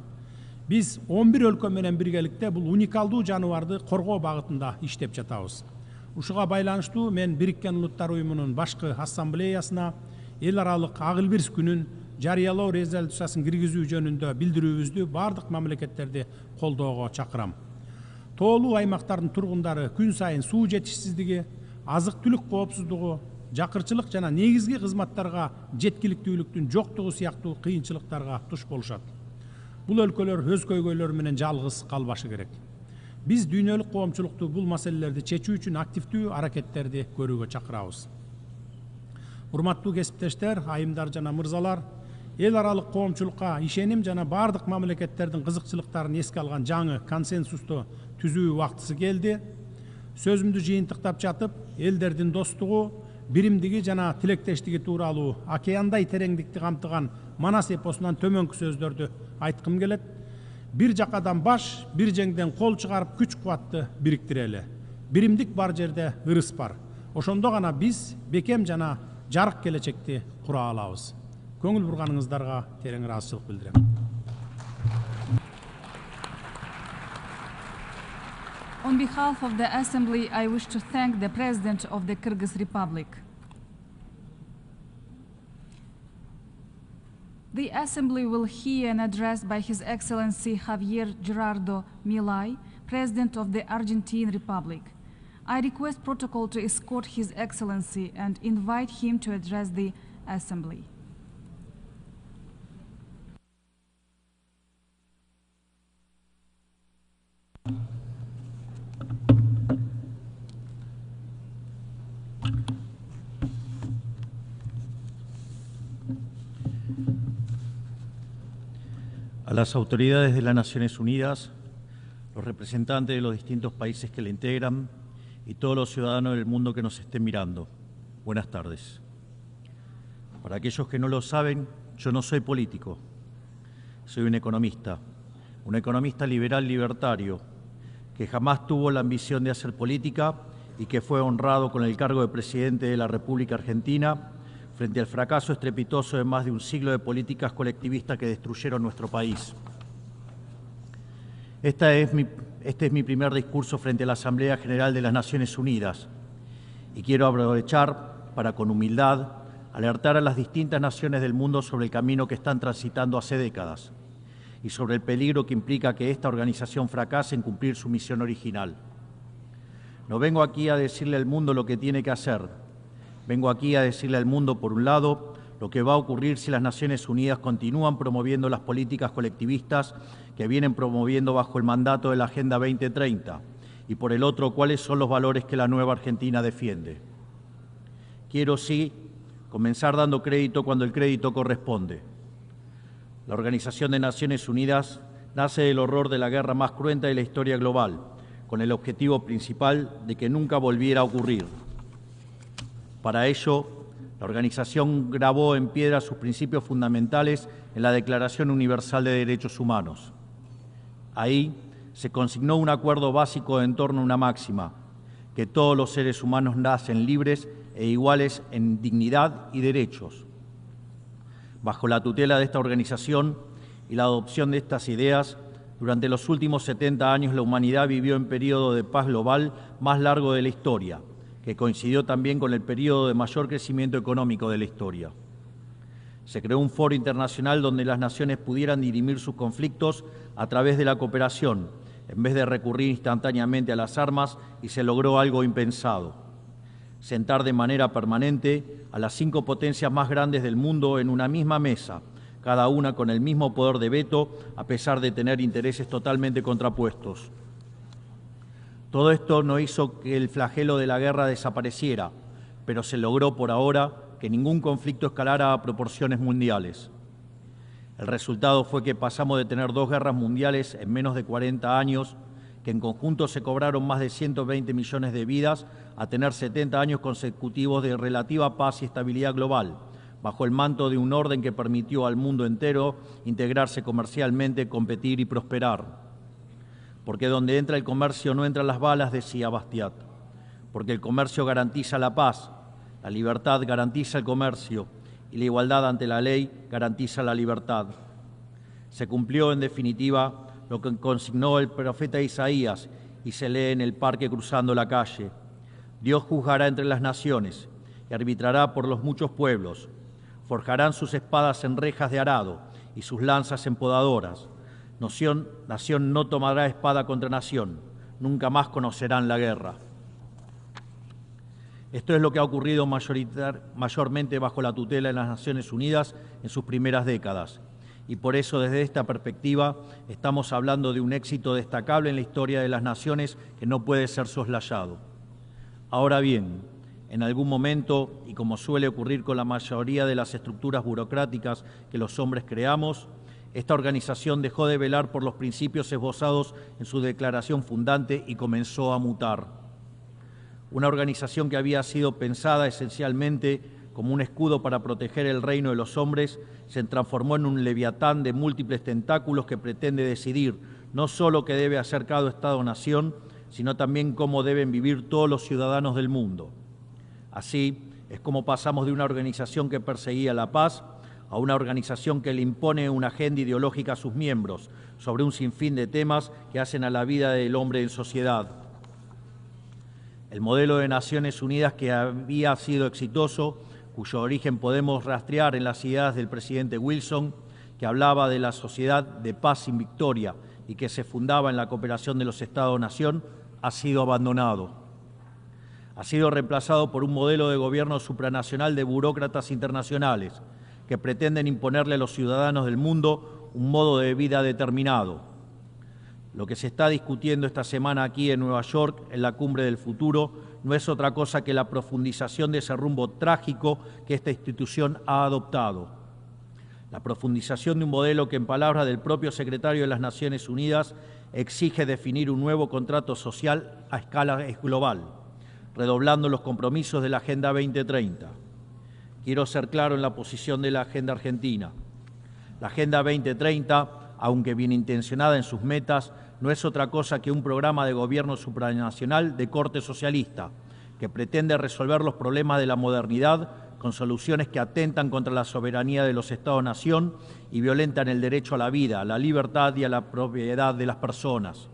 Биз 11 өлкө менен биргеликте бул уникалдуу жаныбарды коргоо багытында иштеп жатабыз. Ушуга байланыштуу мен Бириккен Улуттар Уюмунун башкы ассамблеясына эл аралык ак илбирс күнүн жарыялоо резолюциясын киргизүү жөнүндө билдирүүбүздү бардык мамлекеттерди колдоого чакырам. Тоолуу аймактардын тургундары күн сайын суу жетишсиздиги, азык-түлүк коопсуздугу, жакырчылык жана негизги кызматтарга жеткиликтүүлүктүн жоктугу сыяктуу кыйынчылыктарга туш болушат. Бул өлкөлөр өз көйгөйлөрү менен жалгыз калбашы керек. Биз дүйнөлүк коомчулукту бул маселелерди чечүү үчүн активдүү аракеттерди көрүүгө чакырабыз. Урматтуу кесиптештер, айымдар жана мырзалар, эл аралык коомчулукка ишеним жана бардык мамлекеттердин кызыкчылыктарын эске алган жаңы консенсусту түзүү убактысы келди. Сөзүмдү жыйынтыктап жатып, элдердин достугу, биримдиги жана тилектештиги тууралуу океандай тереңдикти камтыган Манас эпосунан төмөнкү сөздөрдү айткым келет. Бир жакадан баш, бир жеңден кол чыгарып күч кубатты бириктирели. Биримдик бар жерде ырыс бар. Ошондо гана биз бекем жана жарык келечекти кура алабыз. Көңүл бурганыңыздарга терең ыраазычылык билдирем. On behalf of the Assembly, I wish to thank the President of the Kyrgyz Republic. The Assembly will hear an address by His Excellency Javier Gerardo Milei, President of the Argentine Republic. I request protocol to escort His Excellency and invite him to address the Assembly. A las autoridades de las Naciones Unidas, los representantes de los distintos países que la integran y todos los ciudadanos del mundo que nos estén mirando, buenas tardes. Para aquellos que no lo saben, yo no soy político, soy un economista liberal libertario, que jamás tuvo la ambición de hacer política y que fue honrado con el cargo de presidente de la República Argentina frente al fracaso estrepitoso de más de un siglo de políticas colectivistas que destruyeron nuestro país. Este es mi primer discurso frente a la Asamblea General de las Naciones Unidas y quiero aprovechar para, con humildad, alertar a las distintas naciones del mundo sobre el camino que están transitando hace décadas y sobre el peligro que implica que esta organización fracase en cumplir su misión original. No vengo aquí a decirle al mundo lo que tiene que hacer. Vengo aquí a decirle al mundo, por un lado, lo que va a ocurrir si las Naciones Unidas continúan promoviendo las políticas colectivistas que vienen promoviendo bajo el mandato de la Agenda 2030, y por el otro, cuáles son los valores que la nueva Argentina defiende. Quiero, sí, comenzar dando crédito cuando el crédito corresponde. La Organización de Naciones Unidas nace del horror de la guerra más cruenta de la historia global, con el objetivo principal de que nunca volviera a ocurrir. Para ello, la organización grabó en piedra sus principios fundamentales en la Declaración Universal de Derechos Humanos. Ahí se consignó un acuerdo básico en torno a una máxima, que todos los seres humanos nacen libres e iguales en dignidad y derechos. Bajo la tutela de esta organización y la adopción de estas ideas, durante los últimos 70 años la humanidad vivió un periodo de paz global más largo de la historia, que coincidió también con el periodo de mayor crecimiento económico de la historia. Se creó un foro internacional donde las naciones pudieran dirimir sus conflictos a través de la cooperación, en vez de recurrir instantáneamente a las armas, y se logró algo impensado: sentar de manera permanente a las 5 potencias más grandes del mundo en una misma mesa, cada una con el mismo poder de veto, a pesar de tener intereses totalmente contrapuestos. Todo esto no hizo que el flagelo de la guerra desapareciera, pero se logró por ahora que ningún conflicto escalara a proporciones mundiales. El resultado fue que pasamos de tener 2 guerras mundiales en menos de 40 años, que en conjunto se cobraron más de 120 millones de vidas, a tener 70 años consecutivos de relativa paz y estabilidad global, bajo el manto de un orden que permitió al mundo entero integrarse comercialmente, competir y prosperar. Porque donde entra el comercio no entran las balas, decía Bastiat. Porque el comercio garantiza la paz, la libertad garantiza el comercio y la igualdad ante la ley garantiza la libertad. Se cumplió, en definitiva, lo que consignó el profeta Isaías y se lee en el parque cruzando la calle. Dios juzgará entre las naciones y arbitrará por los muchos pueblos. Forjarán sus espadas en rejas de arado y sus lanzas en podadoras. Nación no tomará espada contra nación, nunca más conocerán la guerra. Esto es lo que ha ocurrido mayormente bajo la tutela de las Naciones Unidas en sus primeras décadas, y por eso desde esta perspectiva estamos hablando de un éxito destacable en la historia de las naciones que no puede ser soslayado. Ahora bien, en algún momento, y como suele ocurrir con la mayoría de las estructuras burocráticas que los hombres creamos, esta organización dejó de velar por los principios esbozados en su declaración fundante y comenzó a mutar. Una organización que había sido pensada esencialmente como un escudo para proteger el reino de los hombres se transformó en un leviatán de múltiples tentáculos que pretende decidir no solo qué debe hacer cada Estado-nación, sino también cómo deben vivir todos los ciudadanos del mundo. Así es como pasamos de una organización que perseguía la paz a una organización que le impone una agenda ideológica a sus miembros sobre un sinfín de temas que hacen a la vida del hombre en sociedad. El modelo de Naciones Unidas que había sido exitoso, cuyo origen podemos rastrear en las ideas del presidente Wilson, que hablaba de la sociedad de paz sin victoria y que se fundaba en la cooperación de los Estados-nación, ha sido abandonado. Ha sido reemplazado por un modelo de gobierno supranacional de burócratas internacionales que pretenden imponerle a los ciudadanos del mundo un modo de vida determinado. Lo que se está discutiendo esta semana aquí en Nueva York, en la Cumbre del Futuro, no es otra cosa que la profundización de ese rumbo trágico que esta institución ha adoptado. La profundización de un modelo que, en palabras del propio secretario de las Naciones Unidas, exige definir un nuevo contrato social a escala global, redoblando los compromisos de la Agenda 2030. Quiero ser claro en la posición de la Agenda Argentina. La Agenda 2030, aunque bien intencionada en sus metas, no es otra cosa que un programa de gobierno supranacional de corte socialista, que pretende resolver los problemas de la modernidad con soluciones que atentan contra la soberanía de los Estados-nación y violentan el derecho a la vida, a la libertad y a la propiedad de las personas.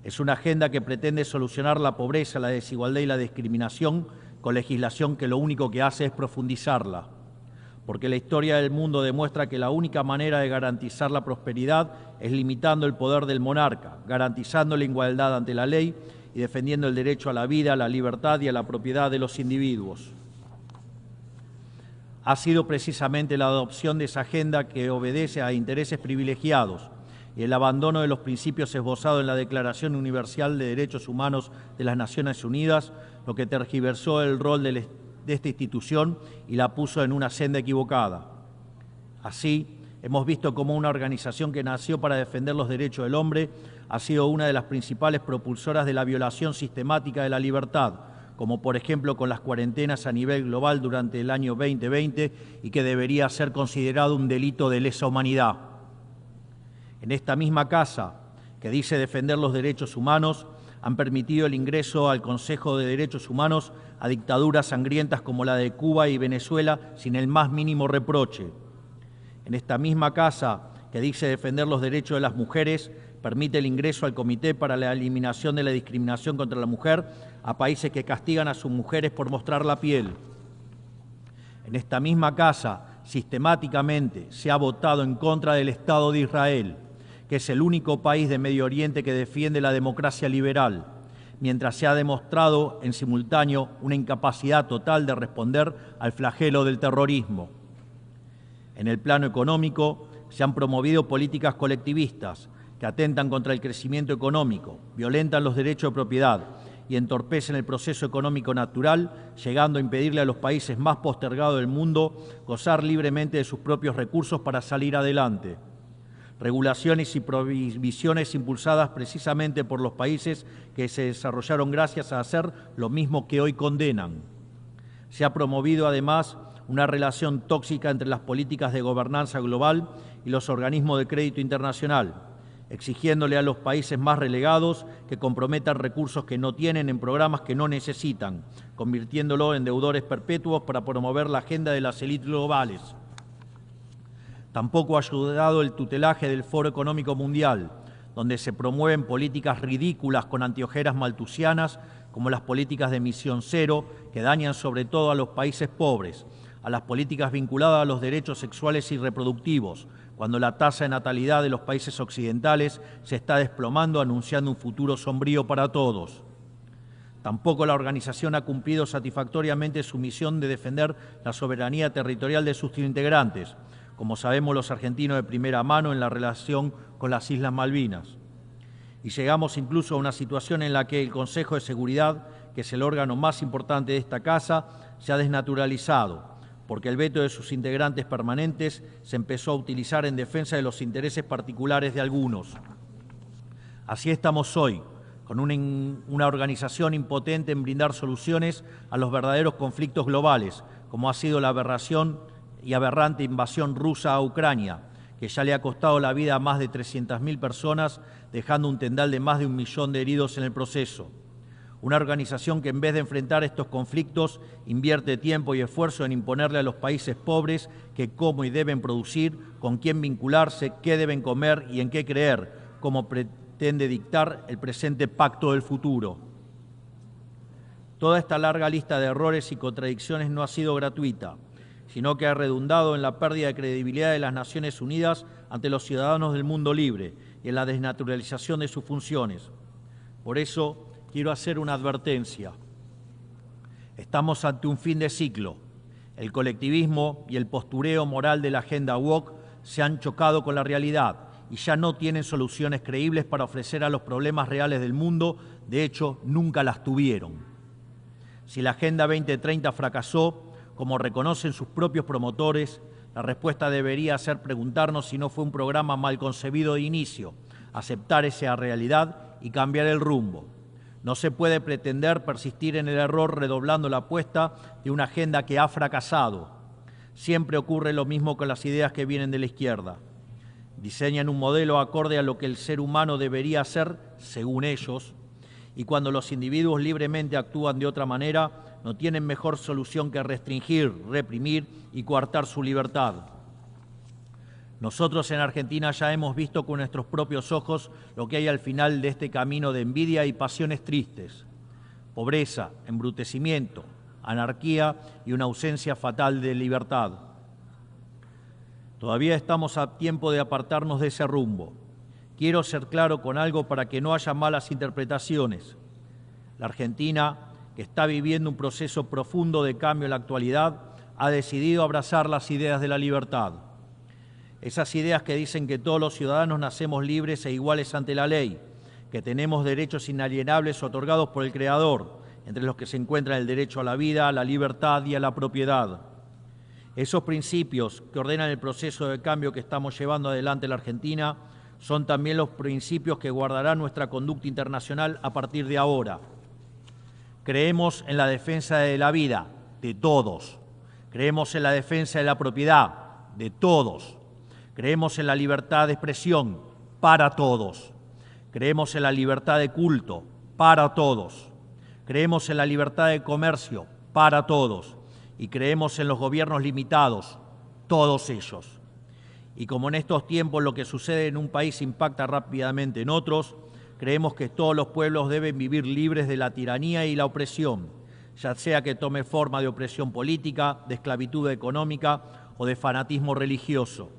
Es una agenda que pretende solucionar la pobreza, la desigualdad y la discriminación con legislación que lo único que hace es profundizarla. Porque la historia del mundo demuestra que la única manera de garantizar la prosperidad es limitando el poder del monarca, garantizando la igualdad ante la ley y defendiendo el derecho a la vida, a la libertad y a la propiedad de los individuos. Ha sido precisamente la adopción de esa agenda que obedece a intereses privilegiados y el abandono de los principios esbozados en la Declaración Universal de Derechos Humanos de las Naciones Unidas lo que tergiversó el rol de esta institución y la puso en una senda equivocada. Así, hemos visto cómo una organización que nació para defender los derechos del hombre ha sido una de las principales propulsoras de la violación sistemática de la libertad, como por ejemplo con las cuarentenas a nivel global durante el año 2020 y que debería ser considerado un delito de lesa humanidad. En esta misma casa, que dice defender los derechos humanos, han permitido el ingreso al Consejo de Derechos Humanos a dictaduras sangrientas como la de Cuba y Venezuela sin el más mínimo reproche. En esta misma casa, que dice defender los derechos de las mujeres, permite el ingreso al Comité para la Eliminación de la Discriminación contra la Mujer a países que castigan a sus mujeres por mostrar la piel. En esta misma casa, sistemáticamente, se ha votado en contra del Estado de Israel, que es el único país de Medio Oriente que defiende la democracia liberal, mientras se ha demostrado en simultáneo una incapacidad total de responder al flagelo del terrorismo. En el plano económico, se han promovido políticas colectivistas que atentan contra el crecimiento económico, violentan los derechos de propiedad y entorpecen el proceso económico natural, llegando a impedirle a los países más postergados del mundo gozar libremente de sus propios recursos para salir adelante. Regulaciones y prohibiciones impulsadas precisamente por los países que se desarrollaron gracias a hacer lo mismo que hoy condenan. Se ha promovido además una relación tóxica entre las políticas de gobernanza global y los organismos de crédito internacional, exigiéndole a los países más relegados que comprometan recursos que no tienen en programas que no necesitan, convirtiéndolo en deudores perpetuos para promover la agenda de las élites globales. Tampoco ha ayudado el tutelaje del Foro Económico Mundial, donde se promueven políticas ridículas con anteojeras maltusianas, como las políticas de emisión cero, que dañan sobre todo a los países pobres, a las políticas vinculadas a los derechos sexuales y reproductivos, cuando la tasa de natalidad de los países occidentales se está desplomando, anunciando un futuro sombrío para todos. Tampoco la organización ha cumplido satisfactoriamente su misión de defender la soberanía territorial de sus integrantes, como sabemos los argentinos de primera mano en la relación con las Islas Malvinas. Y llegamos incluso a una situación en la que el Consejo de Seguridad, que es el órgano más importante de esta casa, se ha desnaturalizado, porque el veto de sus integrantes permanentes se empezó a utilizar en defensa de los intereses particulares de algunos. Así estamos hoy, con una organización impotente en brindar soluciones a los verdaderos conflictos globales, como ha sido la aberración y aberrante invasión rusa a Ucrania, que ya le ha costado la vida a más de 300.000 personas, dejando un tendal de más de 1 millón de heridos en el proceso. Una organización que en vez de enfrentar estos conflictos, invierte tiempo y esfuerzo en imponerle a los países pobres qué, cómo y deben producir, con quién vincularse, qué deben comer y en qué creer, como pretende dictar el presente pacto del futuro. Toda esta larga lista de errores y contradicciones no ha sido gratuita, sino que ha redundado en la pérdida de credibilidad de las Naciones Unidas ante los ciudadanos del mundo libre y en la desnaturalización de sus funciones. Por eso, quiero hacer una advertencia. Estamos ante un fin de ciclo. El colectivismo y el postureo moral de la agenda woke se han chocado con la realidad y ya no tienen soluciones creíbles para ofrecer a los problemas reales del mundo. De hecho, nunca las tuvieron. Si la Agenda 2030 fracasó, como reconocen sus propios promotores, la respuesta debería ser preguntarnos si no fue un programa mal concebido de inicio, aceptar esa realidad y cambiar el rumbo. No se puede pretender persistir en el error redoblando la apuesta de una agenda que ha fracasado. Siempre ocurre lo mismo con las ideas que vienen de la izquierda. Diseñan un modelo acorde a lo que el ser humano debería ser, según ellos, y cuando los individuos libremente actúan de otra manera, no tienen mejor solución que restringir, reprimir y coartar su libertad. Nosotros en Argentina ya hemos visto con nuestros propios ojos lo que hay al final de este camino de envidia y pasiones tristes. Pobreza, embrutecimiento, anarquía y una ausencia fatal de libertad. Todavía estamos a tiempo de apartarnos de ese rumbo. Quiero ser claro con algo para que no haya malas interpretaciones. La Argentina, que está viviendo un proceso profundo de cambio en la actualidad, ha decidido abrazar las ideas de la libertad. Esas ideas que dicen que todos los ciudadanos nacemos libres e iguales ante la ley, que tenemos derechos inalienables otorgados por el Creador, entre los que se encuentran el derecho a la vida, a la libertad y a la propiedad. Esos principios que ordenan el proceso de cambio que estamos llevando adelante en la Argentina son también los principios que guardarán nuestra conducta internacional a partir de ahora. Creemos en la defensa de la vida de todos. Creemos en la defensa de la propiedad de todos. Creemos en la libertad de expresión para todos. Creemos en la libertad de culto para todos. Creemos en la libertad de comercio para todos. Y creemos en los gobiernos limitados, todos ellos. Y como en estos tiempos lo que sucede en un país impacta rápidamente en otros, creemos que todos los pueblos deben vivir libres de la tiranía y la opresión, ya sea que tome forma de opresión política, de esclavitud económica o de fanatismo religioso.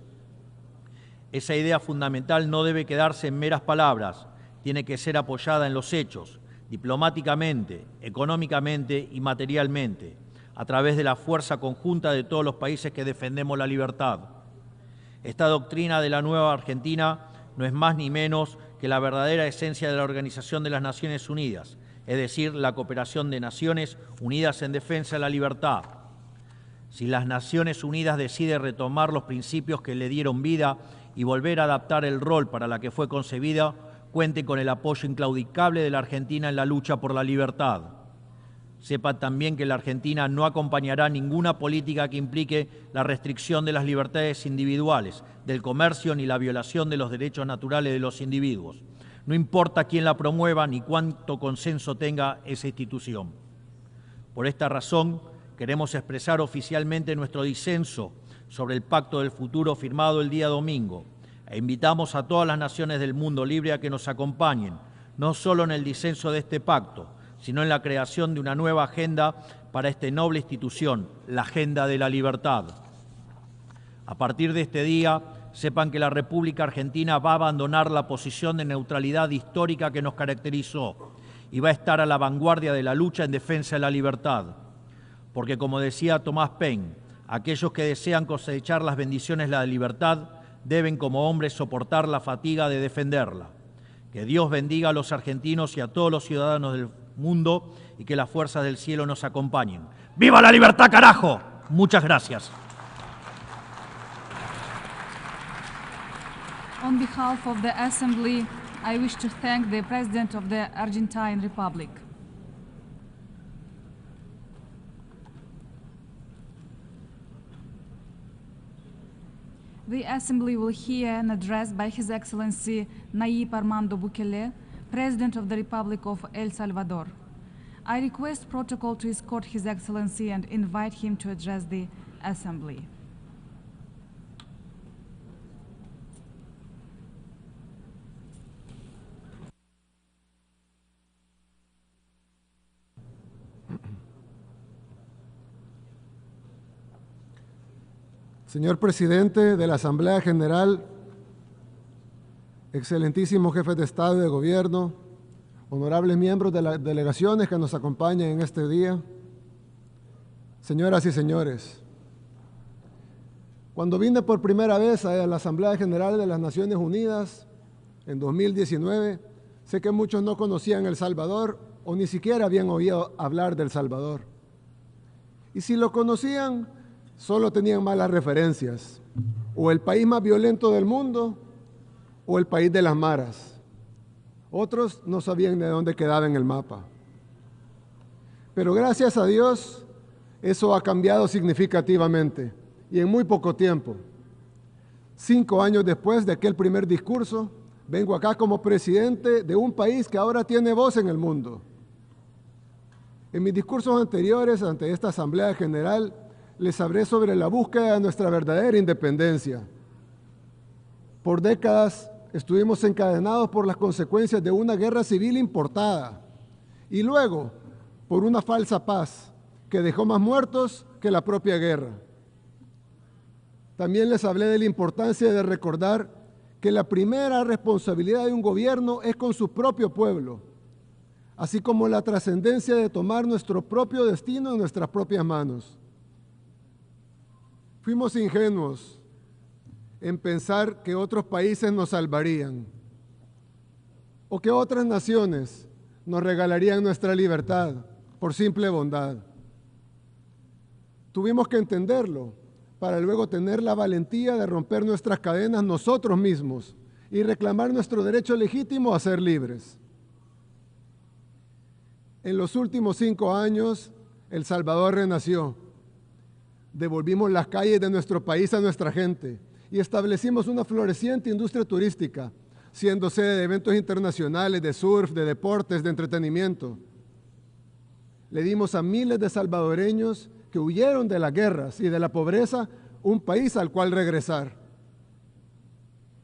Esa idea fundamental no debe quedarse en meras palabras, tiene que ser apoyada en los hechos, diplomáticamente, económicamente y materialmente, a través de la fuerza conjunta de todos los países que defendemos la libertad. Esta doctrina de la nueva Argentina no es más ni menos que la verdadera esencia de la Organización de las Naciones Unidas, es decir, la cooperación de Naciones Unidas en defensa de la libertad. Si las Naciones Unidas deciden retomar los principios que le dieron vida y volver a adaptar el rol para la que fue concebida, cuente con el apoyo inclaudicable de la Argentina en la lucha por la libertad. Sepa también que la Argentina no acompañará ninguna política que implique la restricción de las libertades individuales, del comercio ni la violación de los derechos naturales de los individuos. No importa quién la promueva ni cuánto consenso tenga esa institución. Por esta razón, queremos expresar oficialmente nuestro disenso sobre el Pacto del Futuro firmado el día domingo e invitamos a todas las naciones del mundo libre a que nos acompañen, no solo en el disenso de este pacto, sino en la creación de una nueva agenda para esta noble institución, la agenda de la libertad. A partir de este día, sepan que la República Argentina va a abandonar la posición de neutralidad histórica que nos caracterizó y va a estar a la vanguardia de la lucha en defensa de la libertad. Porque, como decía Tomás Paine, aquellos que desean cosechar las bendiciones de la libertad deben como hombres soportar la fatiga de defenderla. Que Dios bendiga a los argentinos y a todos los ciudadanos del mundo y que las fuerzas del cielo nos acompañen. ¡Viva la libertad, carajo! Muchas gracias. On behalf of the Assembly, I wish to thank the President of the Argentine Republic. The Assembly will hear an address by His Excellency Nayib Armando Bukele, President of the Republic of El Salvador. I request protocol to escort His Excellency and invite him to address the Assembly. Señor Presidente de la Asamblea General, excelentísimos jefes de Estado y de Gobierno, honorables miembros de las delegaciones que nos acompañan en este día, señoras y señores, cuando vine por primera vez a la Asamblea General de las Naciones Unidas en 2019, sé que muchos no conocían El Salvador o ni siquiera habían oído hablar de El Salvador. Y si lo conocían, solo tenían malas referencias, o el país más violento del mundo, o el país de las maras. Otros no sabían de dónde quedaba en el mapa. Pero gracias a Dios, eso ha cambiado significativamente, y en muy poco tiempo. 5 años después de aquel primer discurso, vengo acá como presidente de un país que ahora tiene voz en el mundo. En mis discursos anteriores ante esta Asamblea General les hablé sobre la búsqueda de nuestra verdadera independencia. Por décadas estuvimos encadenados por las consecuencias de una guerra civil importada y luego por una falsa paz que dejó más muertos que la propia guerra. También les hablé de la importancia de recordar que la primera responsabilidad de un gobierno es con su propio pueblo, así como la trascendencia de tomar nuestro propio destino en nuestras propias manos. Fuimos ingenuos en pensar que otros países nos salvarían o que otras naciones nos regalarían nuestra libertad por simple bondad. Tuvimos que entenderlo para luego tener la valentía de romper nuestras cadenas nosotros mismos y reclamar nuestro derecho legítimo a ser libres. En los últimos 5 años, El Salvador renació. Devolvimos las calles de nuestro país a nuestra gente y establecimos una floreciente industria turística, siendo sede de eventos internacionales, de surf, de deportes, de entretenimiento. Le dimos a miles de salvadoreños que huyeron de las guerras y de la pobreza un país al cual regresar.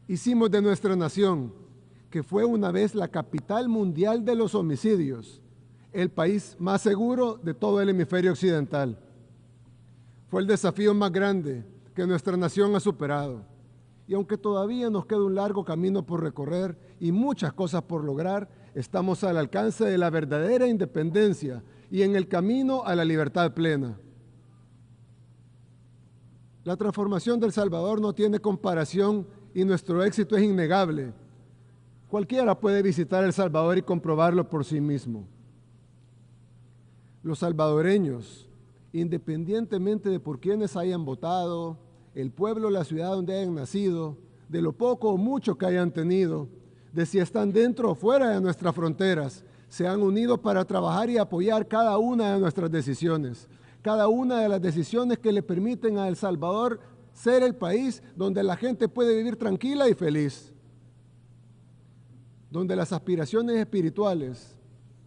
Hicimos de nuestra nación, que fue una vez la capital mundial de los homicidios, el país más seguro de todo el hemisferio occidental. Fue el desafío más grande que nuestra nación ha superado. Y aunque todavía nos queda un largo camino por recorrer y muchas cosas por lograr, estamos al alcance de la verdadera independencia y en el camino a la libertad plena. La transformación de El Salvador no tiene comparación y nuestro éxito es innegable. Cualquiera puede visitar El Salvador y comprobarlo por sí mismo. Los salvadoreños, independientemente de por quienes hayan votado, el pueblo o la ciudad donde hayan nacido, de lo poco o mucho que hayan tenido, de si están dentro o fuera de nuestras fronteras, se han unido para trabajar y apoyar cada una de nuestras decisiones, cada una de las decisiones que le permiten a El Salvador ser el país donde la gente puede vivir tranquila y feliz, donde las aspiraciones espirituales,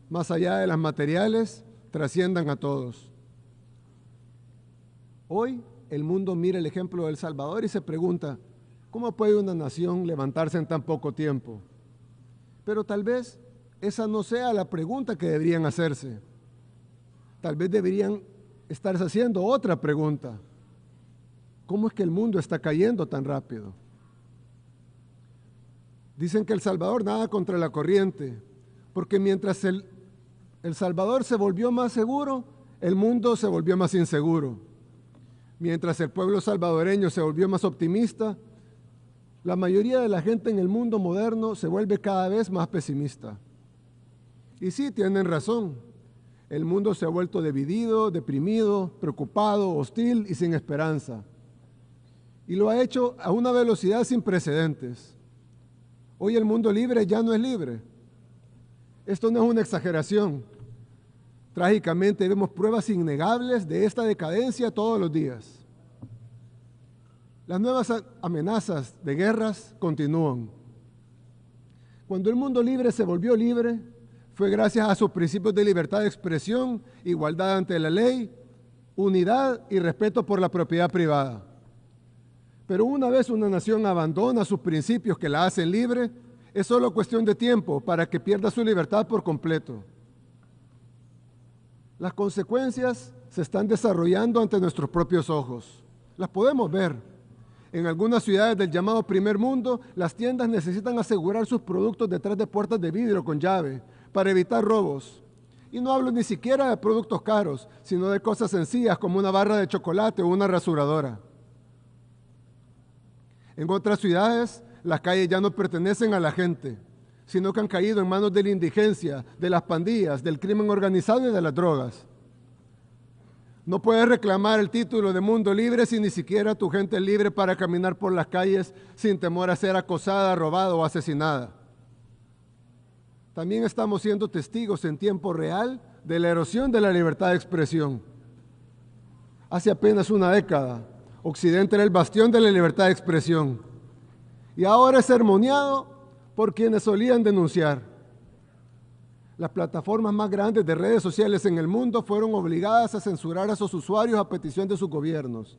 más allá de las materiales, trasciendan a todos. Hoy el mundo mira el ejemplo de El Salvador y se pregunta, ¿cómo puede una nación levantarse en tan poco tiempo? Pero tal vez esa no sea la pregunta que deberían hacerse. Tal vez deberían estarse haciendo otra pregunta. ¿Cómo es que el mundo está cayendo tan rápido? Dicen que El Salvador nada contra la corriente, porque mientras El Salvador se volvió más seguro, el mundo se volvió más inseguro. Mientras el pueblo salvadoreño se volvió más optimista, la mayoría de la gente en el mundo moderno se vuelve cada vez más pesimista. Y sí, tienen razón. El mundo se ha vuelto dividido, deprimido, preocupado, hostil y sin esperanza. Y lo ha hecho a una velocidad sin precedentes. Hoy el mundo libre ya no es libre. Esto no es una exageración. Trágicamente vemos pruebas innegables de esta decadencia todos los días. Las nuevas amenazas de guerras continúan. Cuando el mundo libre se volvió libre, fue gracias a sus principios de libertad de expresión, igualdad ante la ley, unidad y respeto por la propiedad privada. Pero una vez una nación abandona sus principios que la hacen libre, es solo cuestión de tiempo para que pierda su libertad por completo. Las consecuencias se están desarrollando ante nuestros propios ojos. Las podemos ver. En algunas ciudades del llamado primer mundo, las tiendas necesitan asegurar sus productos detrás de puertas de vidrio con llave para evitar robos. Y no hablo ni siquiera de productos caros, sino de cosas sencillas como una barra de chocolate o una rasuradora. En otras ciudades, las calles ya no pertenecen a la gente, sino que han caído en manos de la indigencia, de las pandillas, del crimen organizado y de las drogas. No puedes reclamar el título de mundo libre si ni siquiera tu gente es libre para caminar por las calles sin temor a ser acosada, robada o asesinada. También estamos siendo testigos en tiempo real de la erosión de la libertad de expresión. Hace apenas una década, Occidente era el bastión de la libertad de expresión y ahora es sermoneado por quienes solían denunciar. Las plataformas más grandes de redes sociales en el mundo fueron obligadas a censurar a sus usuarios a petición de sus gobiernos.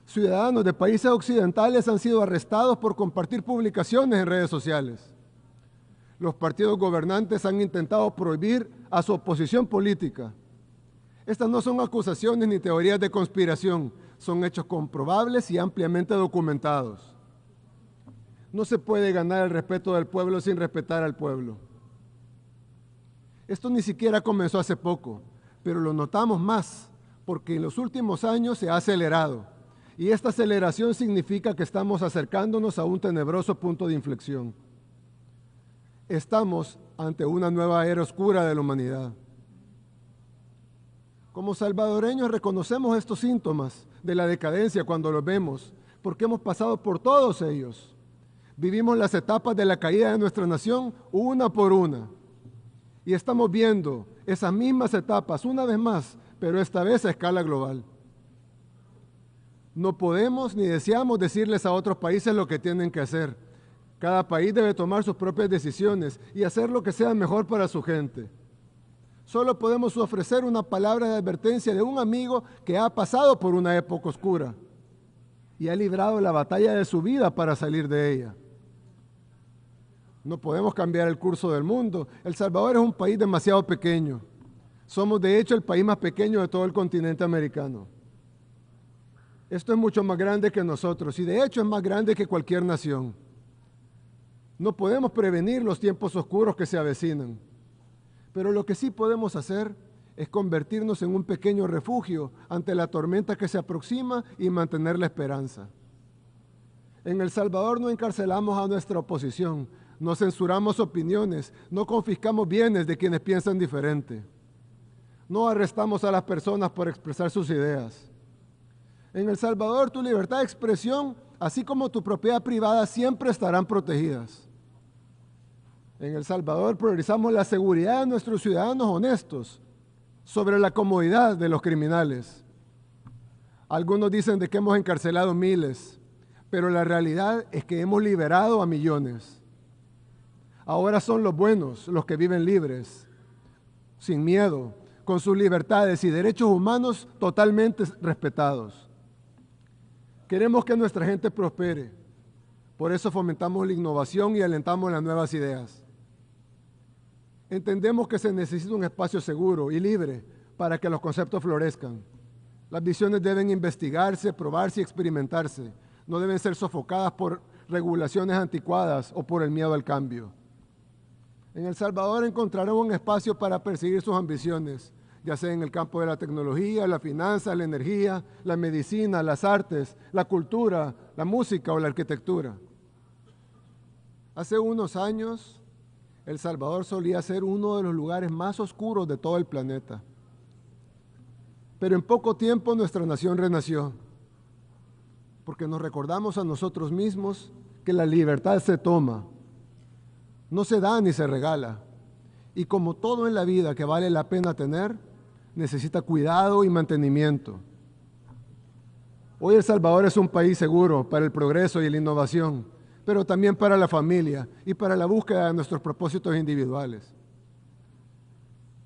Ciudadanos de países occidentales han sido arrestados por compartir publicaciones en redes sociales. Los partidos gobernantes han intentado prohibir a su oposición política. Estas no son acusaciones ni teorías de conspiración, son hechos comprobables y ampliamente documentados. No se puede ganar el respeto del pueblo sin respetar al pueblo. Esto ni siquiera comenzó hace poco, pero lo notamos más porque en los últimos años se ha acelerado. Y esta aceleración significa que estamos acercándonos a un tenebroso punto de inflexión. Estamos ante una nueva era oscura de la humanidad. Como salvadoreños reconocemos estos síntomas de la decadencia cuando los vemos, porque hemos pasado por todos ellos. Vivimos las etapas de la caída de nuestra nación una por una. Y estamos viendo esas mismas etapas una vez más, pero esta vez a escala global. No podemos ni deseamos decirles a otros países lo que tienen que hacer. Cada país debe tomar sus propias decisiones y hacer lo que sea mejor para su gente. Solo podemos ofrecer una palabra de advertencia de un amigo que ha pasado por una época oscura y ha librado la batalla de su vida para salir de ella. No podemos cambiar el curso del mundo. El Salvador es un país demasiado pequeño. Somos de hecho el país más pequeño de todo el continente americano. Esto es mucho más grande que nosotros y de hecho es más grande que cualquier nación. No podemos prevenir los tiempos oscuros que se avecinan, pero lo que sí podemos hacer es convertirnos en un pequeño refugio ante la tormenta que se aproxima y mantener la esperanza. En El Salvador no encarcelamos a nuestra oposición, no censuramos opiniones, no confiscamos bienes de quienes piensan diferente. No arrestamos a las personas por expresar sus ideas. En El Salvador tu libertad de expresión, así como tu propiedad privada, siempre estarán protegidas. En El Salvador priorizamos la seguridad de nuestros ciudadanos honestos sobre la comodidad de los criminales. Algunos dicen de que hemos encarcelado miles, pero la realidad es que hemos liberado a millones. Ahora son los buenos los que viven libres, sin miedo, con sus libertades y derechos humanos totalmente respetados. Queremos que nuestra gente prospere, por eso fomentamos la innovación y alentamos las nuevas ideas. Entendemos que se necesita un espacio seguro y libre para que los conceptos florezcan. Las visiones deben investigarse, probarse y experimentarse. No deben ser sofocadas por regulaciones anticuadas o por el miedo al cambio. En El Salvador encontrarán un espacio para perseguir sus ambiciones, ya sea en el campo de la tecnología, la finanza, la energía, la medicina, las artes, la cultura, la música o la arquitectura. Hace unos años, El Salvador solía ser uno de los lugares más oscuros de todo el planeta. Pero en poco tiempo nuestra nación renació, porque nos recordamos a nosotros mismos que la libertad se toma, no se da ni se regala. Y como todo en la vida que vale la pena tener, necesita cuidado y mantenimiento. Hoy El Salvador es un país seguro para el progreso y la innovación, pero también para la familia y para la búsqueda de nuestros propósitos individuales.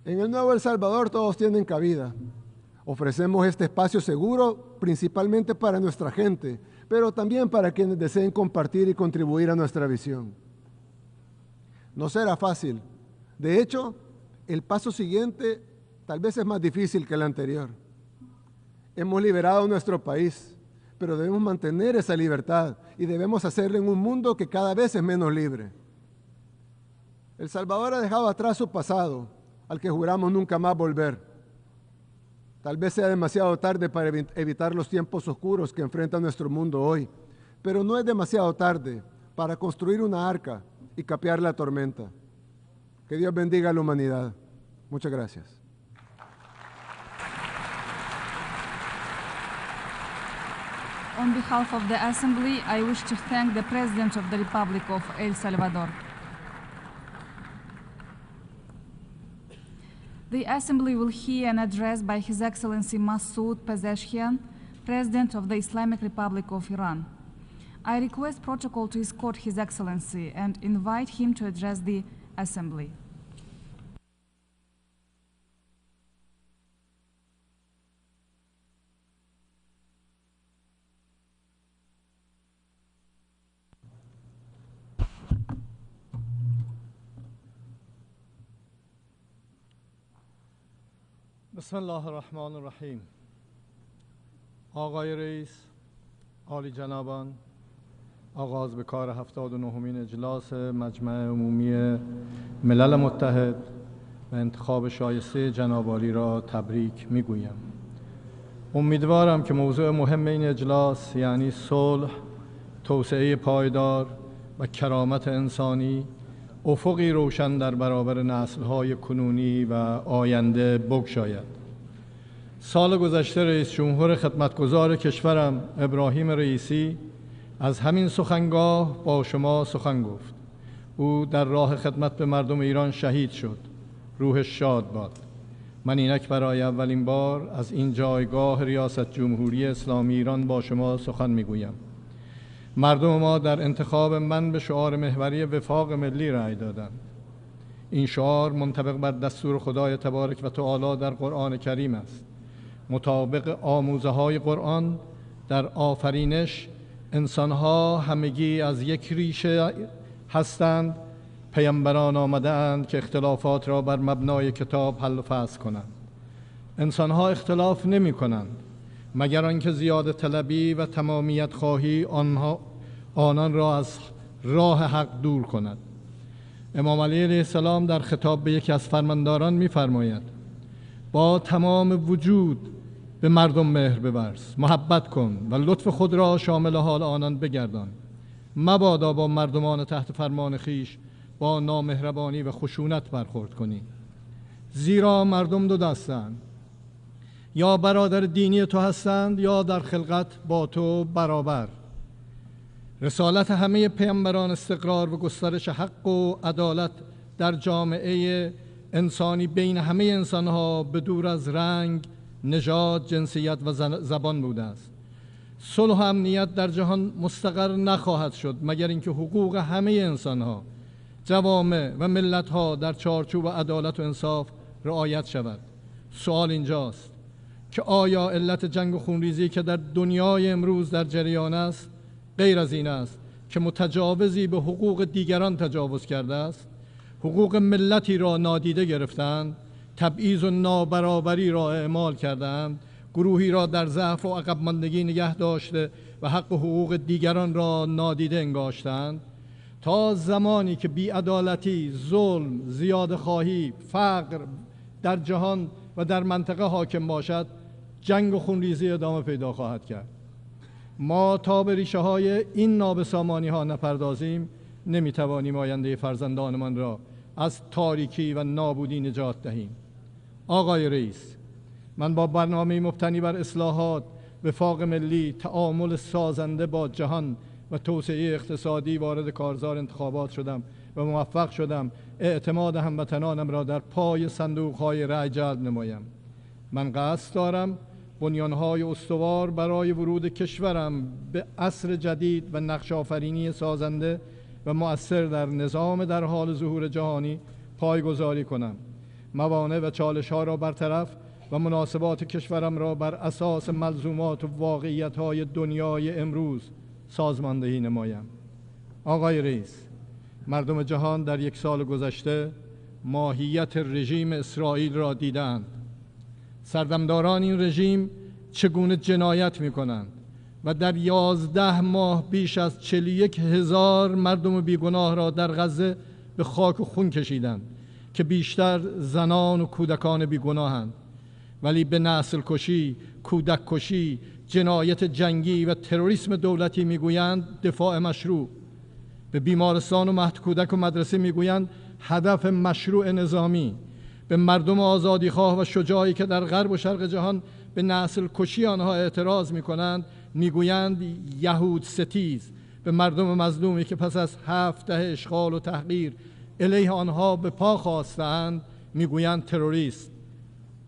En el nuevo El Salvador todos tienen cabida. Ofrecemos este espacio seguro principalmente para nuestra gente, pero también para quienes deseen compartir y contribuir a nuestra visión. No será fácil. De hecho, el paso siguiente tal vez es más difícil que el anterior. Hemos liberado nuestro país, pero debemos mantener esa libertad y debemos hacerlo en un mundo que cada vez es menos libre. El Salvador ha dejado atrás su pasado, al que juramos nunca más volver. Tal vez sea demasiado tarde para evitar los tiempos oscuros que enfrenta nuestro mundo hoy, pero no es demasiado tarde para construir una arca y capear la tormenta. Que Dios bendiga a la humanidad. Muchas gracias. On behalf of the Assembly, I wish to thank the President of the Republic of El Salvador. The Assembly will hear an address by His Excellency Masoud Pezeshkian, President of the Islamic Republic of Iran. I request protocol to escort His Excellency and invite him to address the Assembly. بسم الله الرحمن الرحیم. آقای رئیس، عالی جنابان، آغاز به کار 79مین اجلاس مجمع عمومی ملل متحد و انتخاب شایسته جناب عالی را تبریک میگویم. امیدوارم که موضوع مهم این اجلاس یعنی صلح، توسعه پایدار و کرامت انسانی افقی روشن در برابر نسل‌های کنونی و آینده بگشاید. سال گذشته رئیس جمهور خدمتگزار کشورم ابراهیم رئیسی از همین سخنگاه با شما سخن گفت. او در راه خدمت به مردم ایران شهید شد. روحش شاد باد. من اینک برای اولین بار از این جایگاه ریاست جمهوری اسلامی ایران با شما سخن میگویم. مردم ما در انتخاب من به شعار محوری وفاق ملی رأی دادند. این شعار منطبق بر دستور خدای تبارک و تعالی در قرآن کریم است. مطابق آموزه های قرآن در آفرینش انسانها همگی از یک ریشه هستند. پیامبران آمده‌اند که اختلافات را بر مبنای کتاب حل و فصل کنند. انسانها اختلاف نمی کنند مگر آنکه زیاده طلبی و تمامیت خواهی آنان را از راه حق دور کند. امام علی علیه السلام در خطاب به یکی از فرمانداران می‌فرماید با تمام وجود به مردم مهر بورز، محبت کن و لطف خود را شامل حال آنان بگردان. مبادا با مردمان تحت فرمان خیش با نامهربانی و خشونت برخورد کنی. زیرا مردم دو دستند، یا برادر دینی تو هستند یا در خلقت با تو برابر. رسالت همه پیامبران استقرار و گسترش حق و عدالت در جامعه انسانی بین همه انسانها به دور از رنگ، نژاد، جنسیت و زبان بوده است. صلح و امنیت در جهان مستقر نخواهد شد مگر اینکه حقوق همه انسانها، جوامع و ملتها در چارچوب عدالت و انصاف رعایت شود. سوال اینجاست که آیا علت جنگ و خونریزی که در دنیای امروز در جریان است غیر از این است که متجاوزی به حقوق دیگران تجاوز کرده است، حقوق ملتی را نادیده گرفتند، تبعیض و نابرابری را اعمال کردند، گروهی را در ضعف و عقب ماندگی نگه داشته و حق و حقوق دیگران را نادیده انگاشتند. تا زمانی که بی‌عدالتی، ظلم، زیادخواهی، فقر در جهان و در منطقه حاکم باشد، جنگ و خونریزی ادامه پیدا خواهد کرد. ما تا به ریشه های این نابسامانی ها نپردازیم نمیتوانیم آینده فرزندانمان را از تاریکی و نابودی نجات دهیم. آقای رئیس، من با برنامه مبتنی بر اصلاحات، وفاق ملی، تعامل سازنده با جهان و توسعه اقتصادی وارد کارزار انتخابات شدم و موفق شدم اعتماد هموطنانم را در پای صندوق‌های رأی جلب نمایم. من قصد دارم بنیان‌های استوار برای ورود کشورم به عصر جدید و نقش آفرینی سازنده و مؤثر در نظام در حال ظهور جهانی پایگذاری کنم. موانع و چالش‌ها را برطرف و مناسبات کشورم را بر اساس ملزومات و واقعیت‌های دنیای امروز سازماندهی نمایم. آقای رئیس، مردم جهان در یک سال گذشته ماهیت رژیم اسرائیل را دیدند. سردمداران این رژیم چگونه جنایت می‌کنند و در 11 ماه بیش از 41,000 مردم بیگناه را در غزه به خاک و خون کشیدند که بیشتر زنان و کودکان بیگناهند، ولی به نسل کشی، کودک کشی، جنایت جنگی و تروریسم دولتی میگویند دفاع مشروع. به بیمارستان و مهد کودک و مدرسه میگویند هدف مشروع نظامی. به مردم آزادیخواه و شجاعی که در غرب و شرق جهان به نسل کشی آنها اعتراض میکنند میگویند یهود ستیز. به مردم مظلومی که پس از 7 دهه اشغال و تحقیر علیه آنها به پا خواستند میگویند تروریست.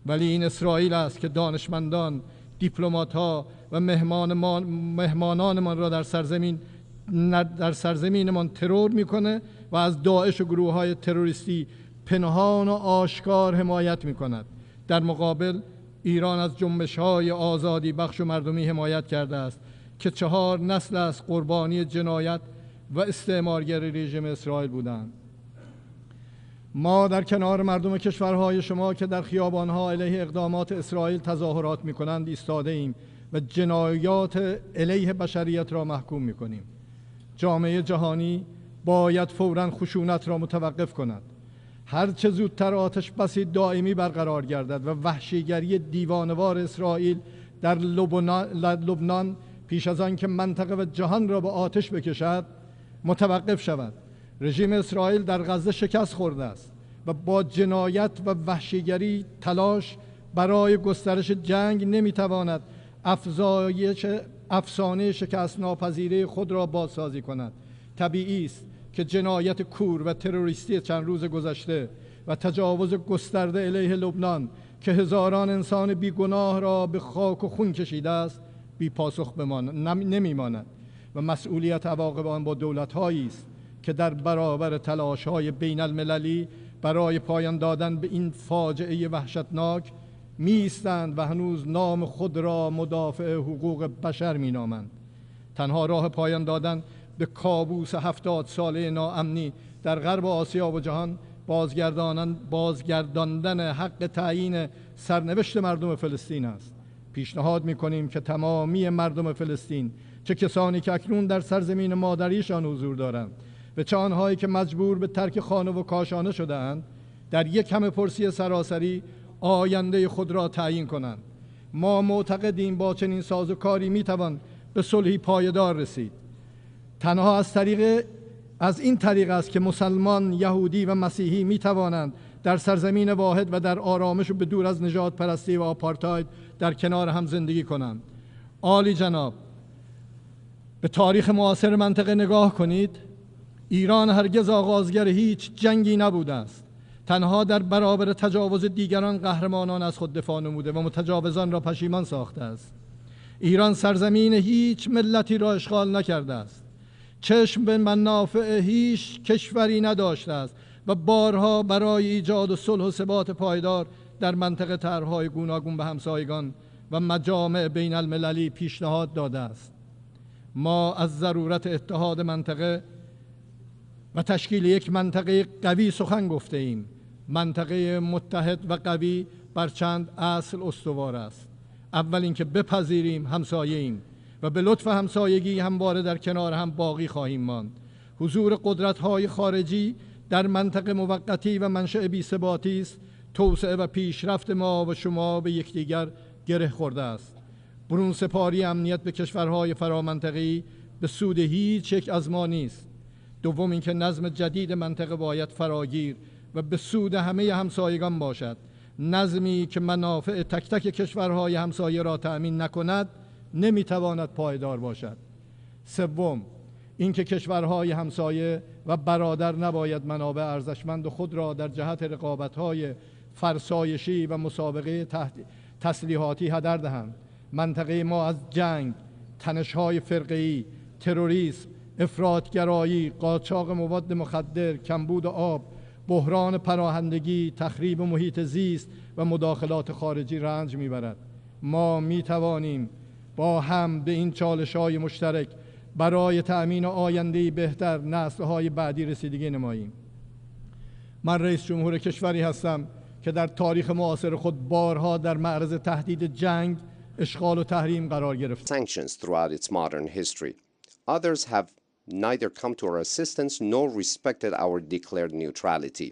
ولی این اسرائیل است که دانشمندان، دیپلمات‌ها و مهمانانمان را در سرزمینمان ترور میکنه و از داعش و گروه‌های تروریستی پنهان و آشکار حمایت میکند. در مقابل ایران از جنبش‌های آزادی بخش و مردمی حمایت کرده است که 4 نسل از قربانی جنایت و استعمارگری رژیم اسرائیل بودند. ما در کنار مردم کشورهای شما که در خیابانها علیه اقدامات اسرائیل تظاهرات می‌کنند ایستاده ایم و جنایات علیه بشریت را محکوم می‌کنیم. جامعه جهانی باید فوراً خشونت را متوقف کند. هر چه زودتر آتش بسی دائمی برقرار گردد و وحشیگری دیوانوار اسرائیل در لبنان پیش از آن که منطقه و جهان را به آتش بکشد متوقف شود. رژیم اسرائیل در غزه شکست خورده است و با جنایت و وحشیگری تلاش برای گسترش جنگ نمیتواند افسانه شکست ناپذیره خود را بازسازی کند. طبیعی است که جنایت کور و تروریستی چند روز گذشته و تجاوز گسترده علیه لبنان که هزاران انسان بیگناه را به خاک و خون کشیده است بی پاسخ نمیماند و مسئولیت عواقب آن با دولت‌هایی است که در برابر تلاش‌های بین المللی برای پایان دادن به این فاجعه وحشتناک می‌ایستند و هنوز نام خود را مدافع حقوق بشر می‌نامند. تنها راه پایان دادن به کابوس 70 ساله ناامنی در غرب آسیا و جهان بازگرداندن حق تعیین سرنوشت مردم فلسطین است. پیشنهاد می‌کنیم که تمامی مردم فلسطین، چه کسانی که اکنون در سرزمین مادریشان حضور دارند و چه آنهایی که مجبور به ترک خانه و کاشانه شده‌اند، در یک همه‌پرسی سراسری آینده خود را تعیین کنند. ما معتقدیم با چنین سازوکاری می‌توان به صلحی پایدار رسید. تنها از این طریق است که مسلمان، یهودی و مسیحی می توانند در سرزمین واحد و در آرامش و به دور از نژاد پرستی و آپارتاید در کنار هم زندگی کنند. عالی جناب، به تاریخ معاصر منطقه نگاه کنید. ایران هرگز آغازگر هیچ جنگی نبوده است. تنها در برابر تجاوز دیگران قهرمانان از خود دفاع نموده و متجاوزان را پشیمان ساخته است. ایران سرزمین هیچ ملتی را اشغال نکرده است. چشم به منافع هیچ کشوری نداشته است و بارها برای ایجاد صلح و ثبات پایدار در منطقه طرح‌های گوناگون به همسایگان و مجامع بین المللی پیشنهاد داده است. ما از ضرورت اتحاد منطقه و تشکیل یک منطقه قوی سخن گفته ایم. منطقه متحد و قوی بر چند اصل استوار است. اول اینکه بپذیریم همسایه ایم و به لطف همسایگی همواره در کنار هم باقی خواهیم ماند. حضور قدرت‌های خارجی در منطقه موقتی و منشأ بی‌ثباتی است. توسعه و پیشرفت ما و شما به یکدیگر گره خورده است. برون سپاری امنیت به کشورهای فرامنطقه‌ای به سود هیچ یک از ما نیست. دوم اینکه نظم جدید منطقه باید فراگیر و به سود همه همسایگان باشد. نظمی که منافع تک تک کشورهای همسایه را تأمین نکند نمیتواند پایدار باشد. سوم اینکه کشورهای همسایه و برادر نباید منابع ارزشمند خود را در جهت رقابت‌های فرسایشی و مسابقه تسلیحاتی هدر دهند. منطقه ما از جنگ، تنش‌های فرقه‌ای، تروریسم، افراطگرایی، قاچاق مواد مخدر، کمبود آب، بحران پناهندگی، تخریب محیط زیست و مداخلات خارجی رنج میبرد. ما میتوانیم با هم به این چالش‌های مشترک برای تأمین آینده‌ای بهتر نسل‌های بعدی رسیدگی نماییم. من رئیس جمهور کشوری هستم که در تاریخ معاصر خود بارها در معرض تهدید جنگ، اشغال و تحریم قرار گرفت. Sanctions throughout its modern history. Others have neither come to our assistance nor respected our declared neutrality.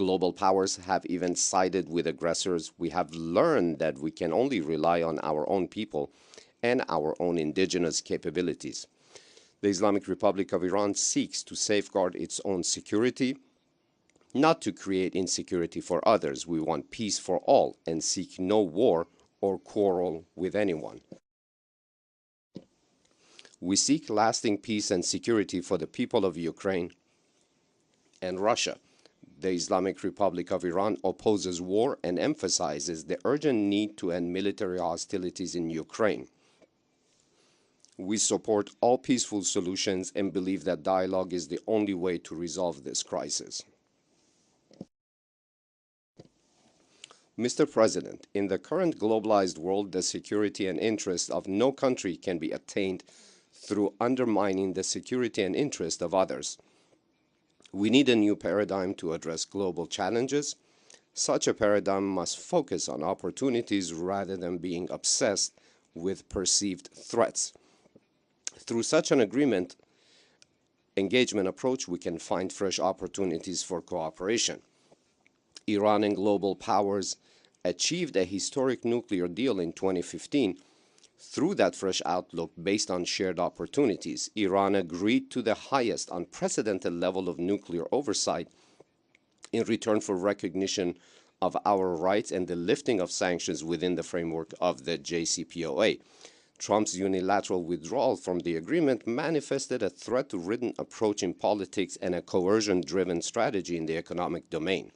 Global powers have even sided with aggressors. We have learned that we can only rely on our own people and our own indigenous capabilities. The Islamic Republic of Iran seeks to safeguard its own security, not to create insecurity for others. We want peace for all and seek no war or quarrel with anyone. We seek lasting peace and security for the people of Ukraine and Russia. The Islamic Republic of Iran opposes war and emphasizes the urgent need to end military hostilities in Ukraine. We support all peaceful solutions and believe that dialogue is the only way to resolve this crisis. Mr. President, in the current globalized world, the security and interest of no country can be attained through undermining the security and interest of others. We need a new paradigm to address global challenges. Such a paradigm must focus on opportunities rather than being obsessed with perceived threats. Through such an engagement approach, we can find fresh opportunities for cooperation. Iran and global powers achieved a historic nuclear deal in 2015. Through that fresh outlook based on shared opportunities, Iran agreed to the highest unprecedented level of nuclear oversight in return for recognition of our rights and the lifting of sanctions within the framework of the JCPOA. Trump's unilateral withdrawal from the agreement manifested a threat-ridden approach in politics and a coercion-driven strategy in the economic domain.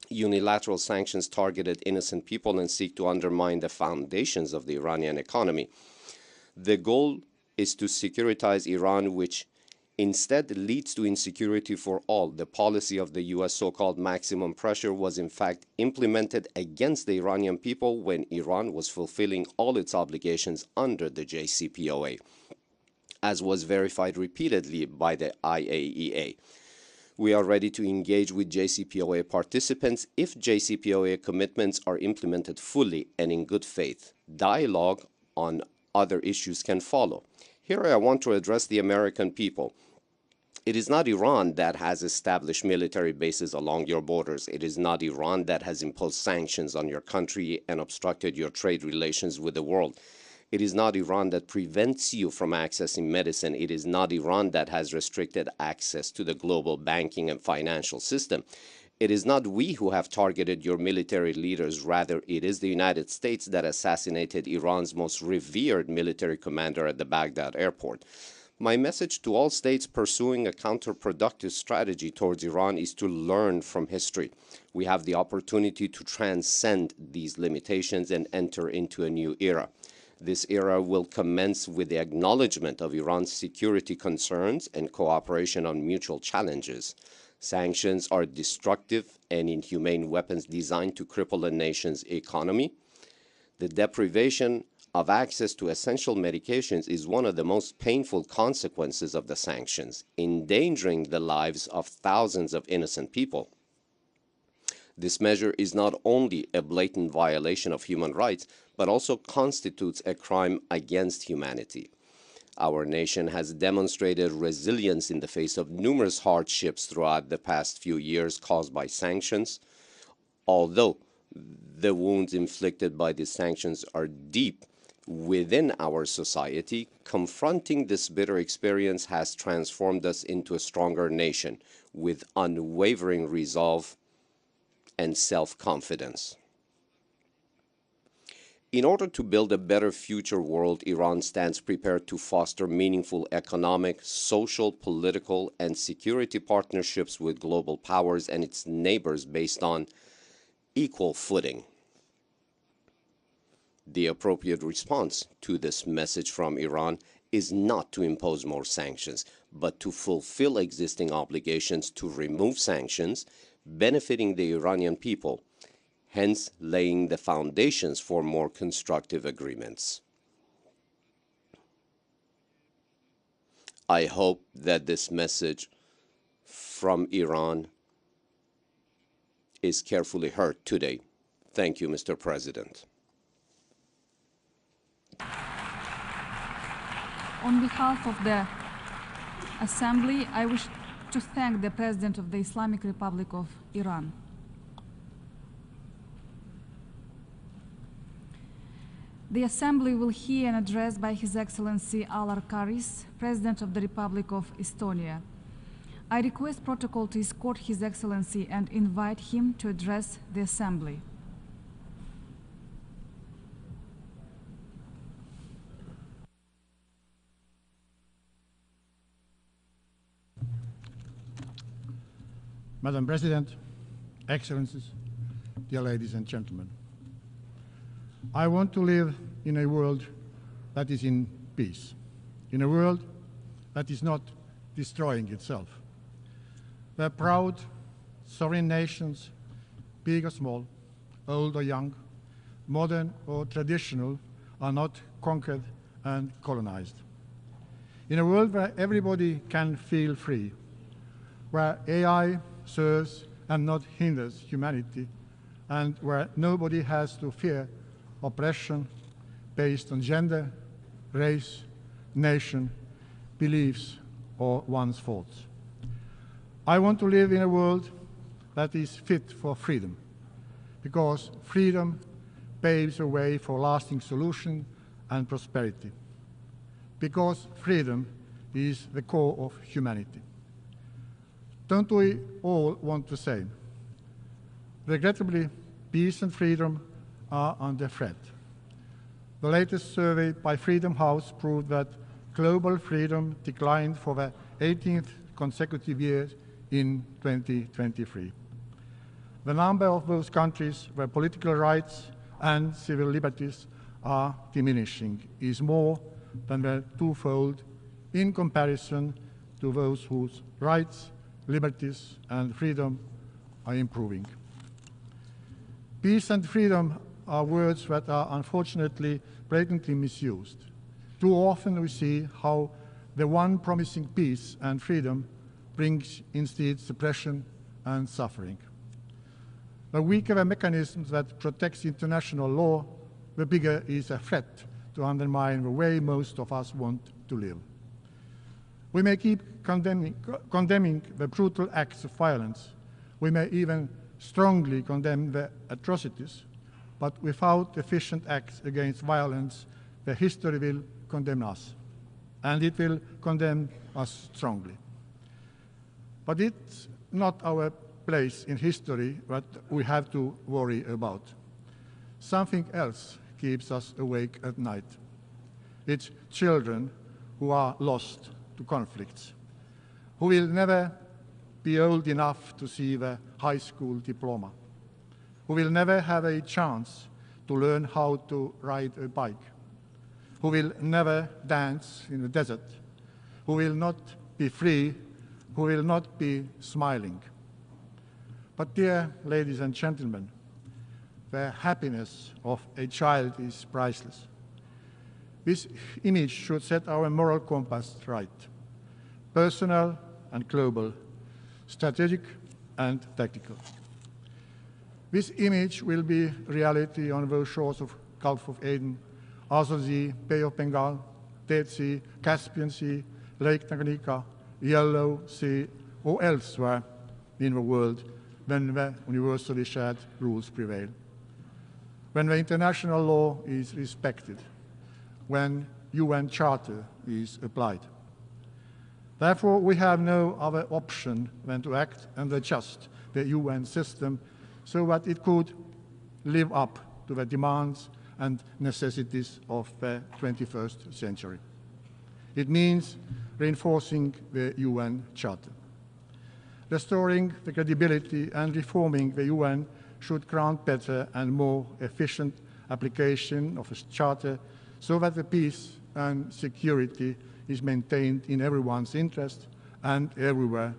Unilateral sanctions targeted innocent people and seek to undermine the foundations of the Iranian economy. The goal is to securitize Iran, which instead leads to insecurity for all. The policy of the U.S. so-called maximum pressure was in fact implemented against the Iranian people when Iran was fulfilling all its obligations under the JCPOA, as was verified repeatedly by the IAEA. We are ready to engage with JCPOA participants if JCPOA commitments are implemented fully and in good faith. Dialogue on other issues can follow. Here I want to address the American people. It is not Iran that has established military bases along your borders. It is not Iran that has imposed sanctions on your country and obstructed your trade relations with the world. It is not Iran that prevents you from accessing medicine. It is not Iran that has restricted access to the global banking and financial system. It is not we who have targeted your military leaders. Rather, it is the United States that assassinated Iran's most revered military commander at the Baghdad airport. My message to all states pursuing a counterproductive strategy towards Iran is to learn from history. We have the opportunity to transcend these limitations and enter into a new era. This era will commence with the acknowledgement of Iran's security concerns and cooperation on mutual challenges. Sanctions are destructive and inhumane weapons designed to cripple a nation's economy. The deprivation of access to essential medications is one of the most painful consequences of the sanctions, endangering the lives of thousands of innocent people. This measure is not only a blatant violation of human rights, but also constitutes a crime against humanity. Our nation has demonstrated resilience in the face of numerous hardships throughout the past few years caused by sanctions. Although the wounds inflicted by these sanctions are deep within our society, confronting this bitter experience has transformed us into a stronger nation with unwavering resolve and self-confidence. In order to build a better future world, Iran stands prepared to foster meaningful economic, social, political, and security partnerships with global powers and its neighbors based on equal footing. The appropriate response to this message from Iran is not to impose more sanctions, but to fulfill existing obligations to remove sanctions, benefiting the Iranian people, hence laying the foundations for more constructive agreements. I hope that this message from Iran is carefully heard today. Thank you, Mr. President. On behalf of the Assembly, I wish to thank the President of the Islamic Republic of Iran. The Assembly will hear an address by His Excellency Alar Karis, President of the Republic of Estonia. I request protocol to escort His Excellency and invite him to address the Assembly. Madam President, Excellencies, dear ladies and gentlemen, I want to live in a world that is in peace, in a world that is not destroying itself, where proud, sovereign nations, big or small, old or young, modern or traditional, are not conquered and colonized. In a world where everybody can feel free, where AI serves and not hinders humanity, and where nobody has to fear oppression based on gender, race, nation, beliefs, or one's thoughts. I want to live in a world that is fit for freedom, because freedom paves a way for lasting solution and prosperity, because freedom is the core of humanity. Don't we all want the same? Regrettably, peace and freedom are under threat. The latest survey by Freedom House proved that global freedom declined for the 18th consecutive year in 2023. The number of those countries where political rights and civil liberties are diminishing is more than the twofold in comparison to those whose rights, liberties, and freedom are improving. Peace and freedom are words that are unfortunately blatantly misused. Too often we see how the one promising peace and freedom brings instead suppression and suffering. The weaker the mechanism that protects international law, the bigger is a threat to undermine the way most of us want to live. We may keep condemning the brutal acts of violence. We may even strongly condemn the atrocities, but without efficient acts against violence, the history will condemn us, and it will condemn us strongly. But it's not our place in history that we have to worry about. Something else keeps us awake at night. It's children who are lost to conflicts, who will never be old enough to see the high school diploma, who will never have a chance to learn how to ride a bike, who will never dance in the desert, who will not be free, who will not be smiling. But dear ladies and gentlemen, the happiness of a child is priceless. This image should set our moral compass right, personal and global, strategic and tactical. This image will be reality on those shores of Gulf of Aden, Azov Sea, Bay of Bengal, Dead Sea, Caspian Sea, Lake Tanganyika, Yellow Sea, or elsewhere in the world when the universally shared rules prevail, when the international law is respected, when UN Charter is applied. Therefore, we have no other option than to act and adjust the UN system so that it could live up to the demands and necessities of the 21st century. It means reinforcing the UN Charter. Restoring the credibility and reforming the UN should grant better and more efficient application of the Charter so that the peace and security is maintained in everyone's interest and everywhere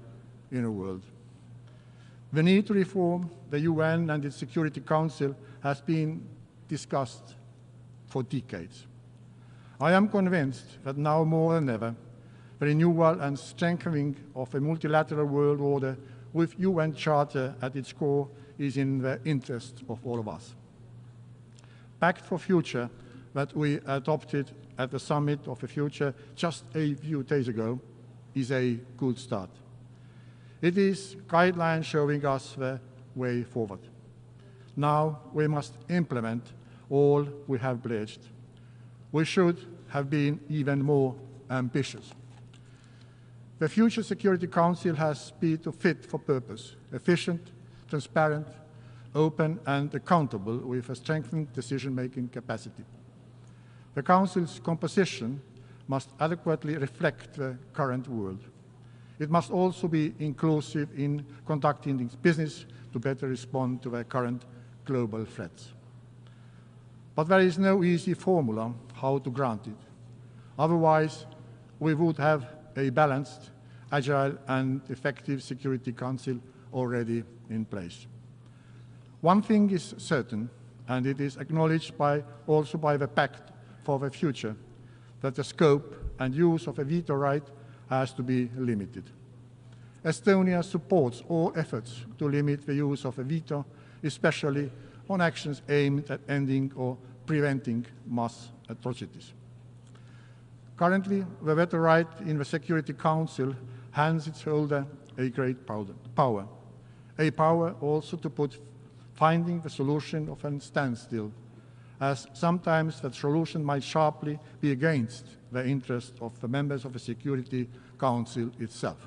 in the world. The need to reform the UN and its Security Council has been discussed for decades. I am convinced that now more than ever, the renewal and strengthening of a multilateral world order with UN Charter at its core is in the interest of all of us. Pact for Future that we adopted at the Summit of the Future just a few days ago is a good start. It is guidelines showing us the way forward. Now we must implement all we have pledged. We should have been even more ambitious. The future Security Council has to be fit for purpose, efficient, transparent, open and accountable with a strengthened decision-making capacity. The Council's composition must adequately reflect the current world. It must also be inclusive in conducting its business to better respond to the current global threats. But there is no easy formula how to grant it. Otherwise, we would have a balanced, agile and effective Security Council already in place. One thing is certain, and it is acknowledged also by the Pact for the Future, that the scope and use of a veto right has to be limited. Estonia supports all efforts to limit the use of a veto, especially on actions aimed at ending or preventing mass atrocities. Currently, the veto right in the Security Council hands its holder a great power, a power also to put finding the solution of a standstill, as sometimes that solution might sharply be against the interest of the members of the Security Council itself.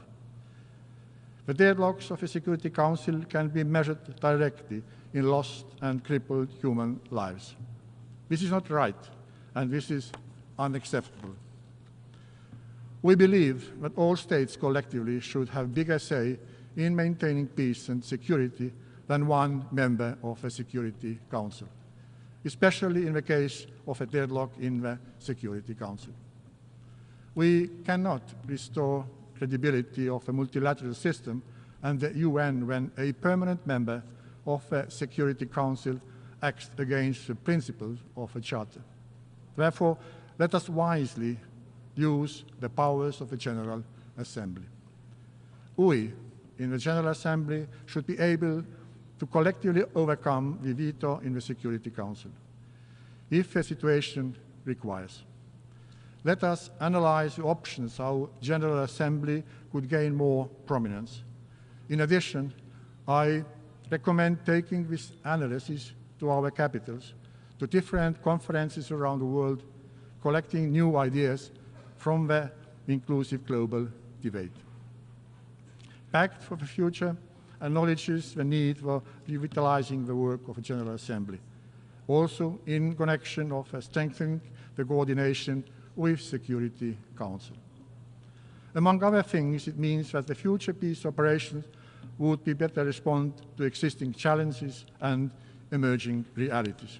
The deadlocks of the Security Council can be measured directly in lost and crippled human lives. This is not right, and this is unacceptable. We believe that all states collectively should have bigger say in maintaining peace and security than one member of the Security Council, especially in the case of a deadlock in the Security Council. We cannot restore credibility of a multilateral system and the UN when a permanent member of the Security Council acts against the principles of a charter. Therefore, let us wisely use the powers of the General Assembly. We, in the General Assembly, should be able to collectively overcome the veto in the Security Council, if the situation requires. Let us analyze the options how General Assembly could gain more prominence. In addition, I recommend taking this analysis to our capitals, to different conferences around the world, collecting new ideas from the inclusive global debate. Pact for the Future acknowledges the need for revitalizing the work of the General Assembly, also in connection of strengthening the coordination with Security Council. Among other things, it means that the future peace operations would be better respond to existing challenges and emerging realities.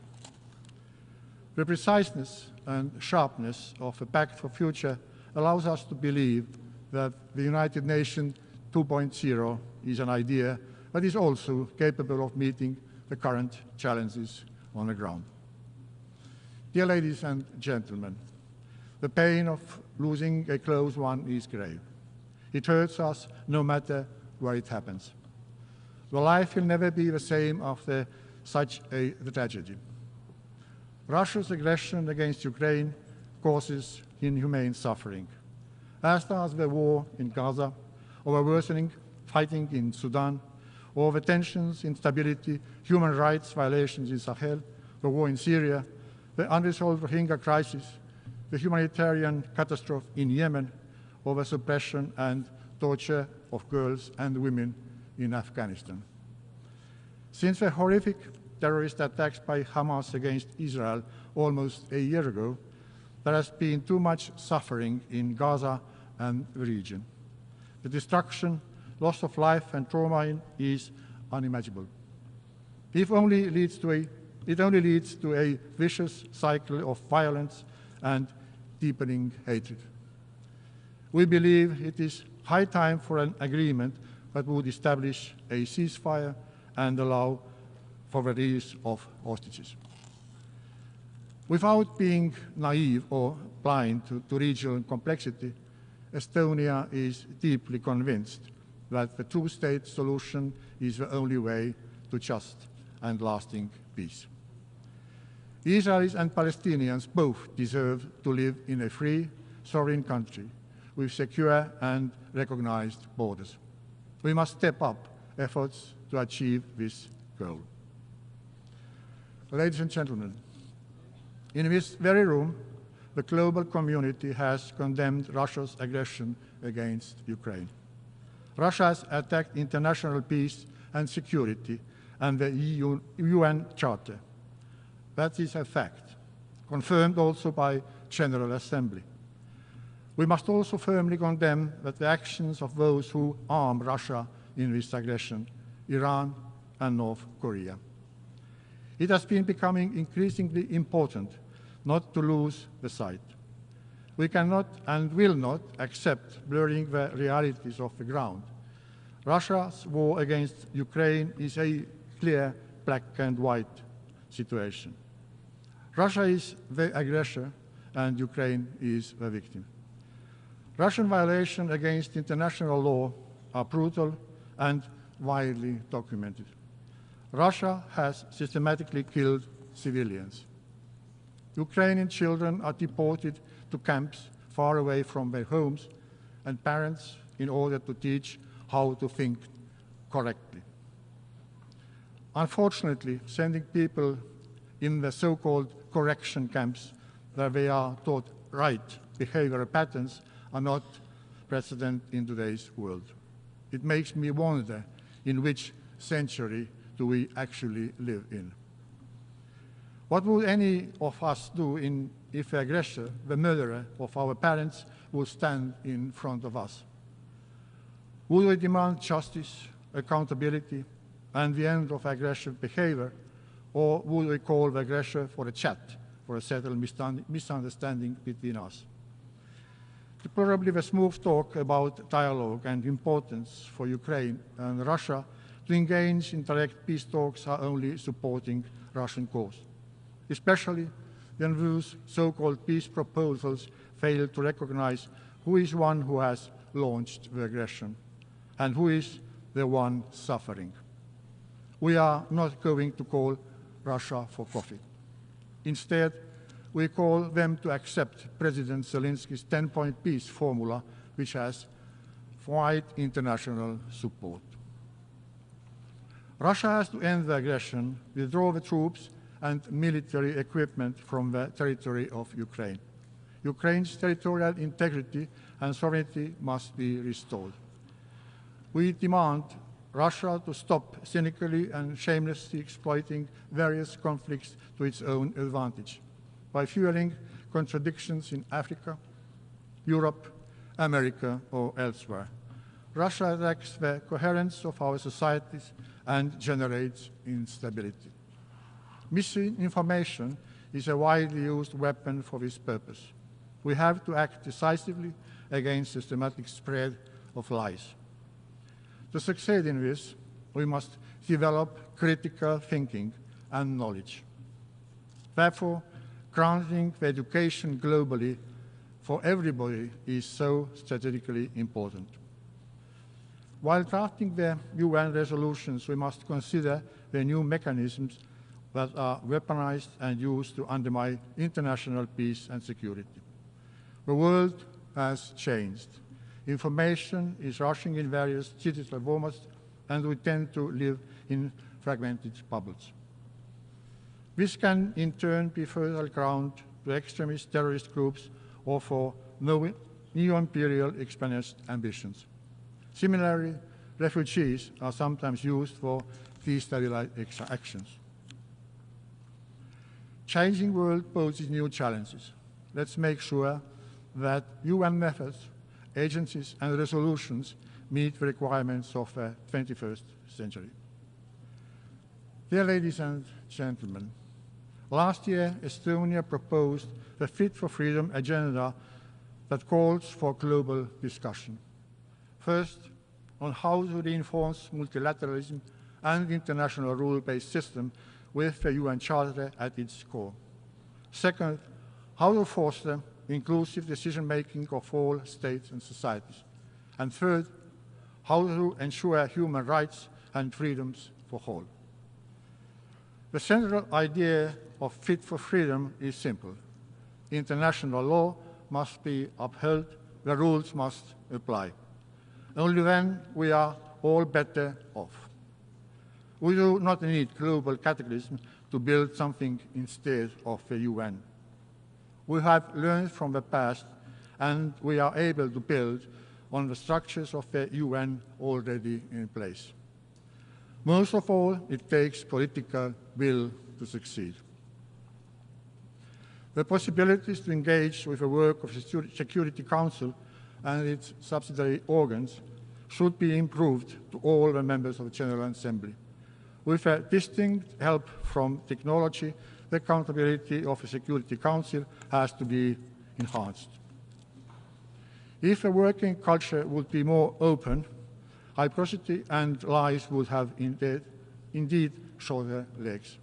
The preciseness and sharpness of the Pact for Future allows us to believe that the United Nations 2.0 is an idea that is also capable of meeting the current challenges on the ground. Dear ladies and gentlemen, the pain of losing a close one is grave. It hurts us no matter where it happens. The life will never be the same after such a tragedy. Russia's aggression against Ukraine causes inhumane suffering, as does the war in Gaza, or the worsening fighting in Sudan, or the tensions, instability, human rights violations in Sahel, the war in Syria, the unresolved Rohingya crisis, the humanitarian catastrophe in Yemen, or the suppression and torture of girls and women in Afghanistan. Since the horrific terrorist attacks by Hamas against Israel almost a year ago, there has been too much suffering in Gaza and the region. The destruction, loss of life, and trauma is unimaginable. It only leads to a vicious cycle of violence and deepening hatred. We believe it is high time for an agreement that would establish a ceasefire and allow for the release of hostages. Without being naive or blind to regional complexity, Estonia is deeply convinced that the two-state solution is the only way to just and lasting peace. Israelis and Palestinians both deserve to live in a free, sovereign country with secure and recognized borders. We must step up efforts to achieve this goal. Ladies and gentlemen, in this very room, the global community has condemned Russia's aggression against Ukraine. Russia has attacked international peace and security and the UN Charter. That is a fact, confirmed also by General Assembly. We must also firmly condemn that the actions of those who arm Russia in this aggression, Iran and North Korea. It has been becoming increasingly important not to lose the sight. We cannot and will not accept blurring the realities of the ground. Russia's war against Ukraine is a clear black and white situation. Russia is the aggressor and Ukraine is the victim. Russian violations against international law are brutal and widely documented. Russia has systematically killed civilians. Ukrainian children are deported to camps far away from their homes and parents in order to teach how to think correctly. Unfortunately, sending people in the so-called correction camps where they are taught right behavioral patterns are not precedent in today's world. It makes me wonder in which century do we actually live in. What would any of us do if the aggressor, the murderer of our parents, would stand in front of us? Would we demand justice, accountability, and the end of aggressive behavior, or would we call the aggressor for a chat, for a settled misunderstanding between us? Probably the smooth talk about dialogue and importance for Ukraine and Russia to engage in direct peace talks are only supporting Russian cause, especially when those so-called peace proposals fail to recognize who is one who has launched the aggression and who is the one suffering. We are not going to call Russia for coffee. Instead, we call them to accept President Zelensky's 10-point peace formula, which has wide international support. Russia has to end the aggression, withdraw the troops and military equipment from the territory of Ukraine. Ukraine's territorial integrity and sovereignty must be restored. We demand Russia to stop cynically and shamelessly exploiting various conflicts to its own advantage by fueling contradictions in Africa, Europe, America, or elsewhere. Russia attacks the coherence of our societies and generates instability. Misinformation is a widely used weapon for this purpose. We have to act decisively against systematic spread of lies. To succeed in this, we must develop critical thinking and knowledge. Therefore, granting the education globally for everybody is so strategically important. While drafting the UN resolutions, we must consider the new mechanisms that are weaponized and used to undermine international peace and security. The world has changed. Information is rushing in various digital formats, and we tend to live in fragmented bubbles. This can, in turn, be fertile ground to extremist terrorist groups or for neo-imperial expansionist ambitions. Similarly, refugees are sometimes used for destabilizing actions. Changing world poses new challenges. Let's make sure that UN methods, agencies, and resolutions meet the requirements of the 21st century. Dear ladies and gentlemen, last year, Estonia proposed the Fit for Freedom agenda that calls for global discussion. First, on how to reinforce multilateralism and international rule-based system with the UN Charter at its core. Second, how to foster inclusive decision-making of all states and societies. And third, how to ensure human rights and freedoms for all. The central idea of Fit for Freedom is simple. International law must be upheld, the rules must apply. Only then we are all better off. We do not need global cataclysm to build something instead of the UN. We have learned from the past, and we are able to build on the structures of the UN already in place. Most of all, it takes political will to succeed. The possibilities to engage with the work of the Security Council and its subsidiary organs should be improved to all the members of the General Assembly. With a distinct help from technology, the accountability of the Security Council has to be enhanced. If a working culture would be more open, hypocrisy and lies would have indeed shorter legs.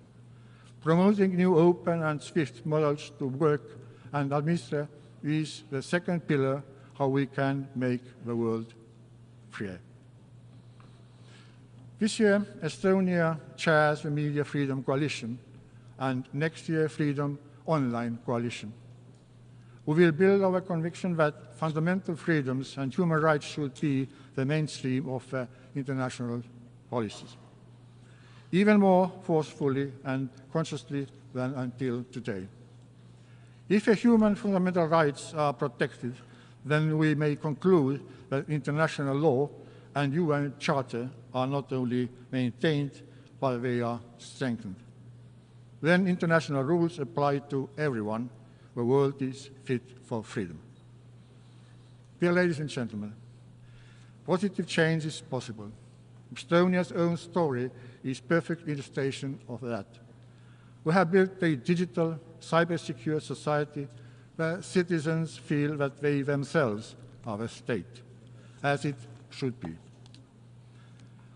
Promoting new open and swift models to work and administer is the second pillar how we can make the world freer. This year, Estonia chairs the Media Freedom Coalition, and next year, Freedom Online Coalition. We will build our conviction that fundamental freedoms and human rights should be the mainstream of international policies, even more forcefully and consciously than until today. If human fundamental rights are protected, then we may conclude that international law and UN Charter are not only maintained, but they are strengthened. Then international rules apply to everyone. The world is fit for freedom. Dear ladies and gentlemen, positive change is possible. Estonia's own story is a perfect illustration of that. We have built a digital, cyber-secure society where citizens feel that they themselves are the state, as it should be.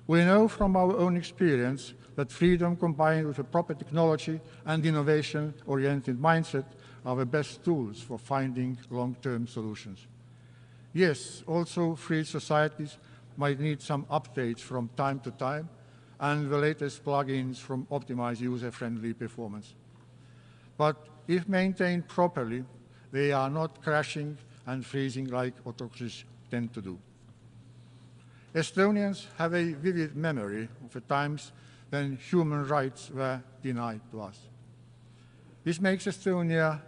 We know from our own experience that freedom combined with a proper technology and innovation-oriented mindset are the best tools for finding long-term solutions. Yes, also free societies might need some updates from time to time, and the latest plugins from optimized user-friendly performance. But if maintained properly, they are not crashing and freezing like autocracies tend to do. Estonians have a vivid memory of the times when human rights were denied to us. This makes Estonia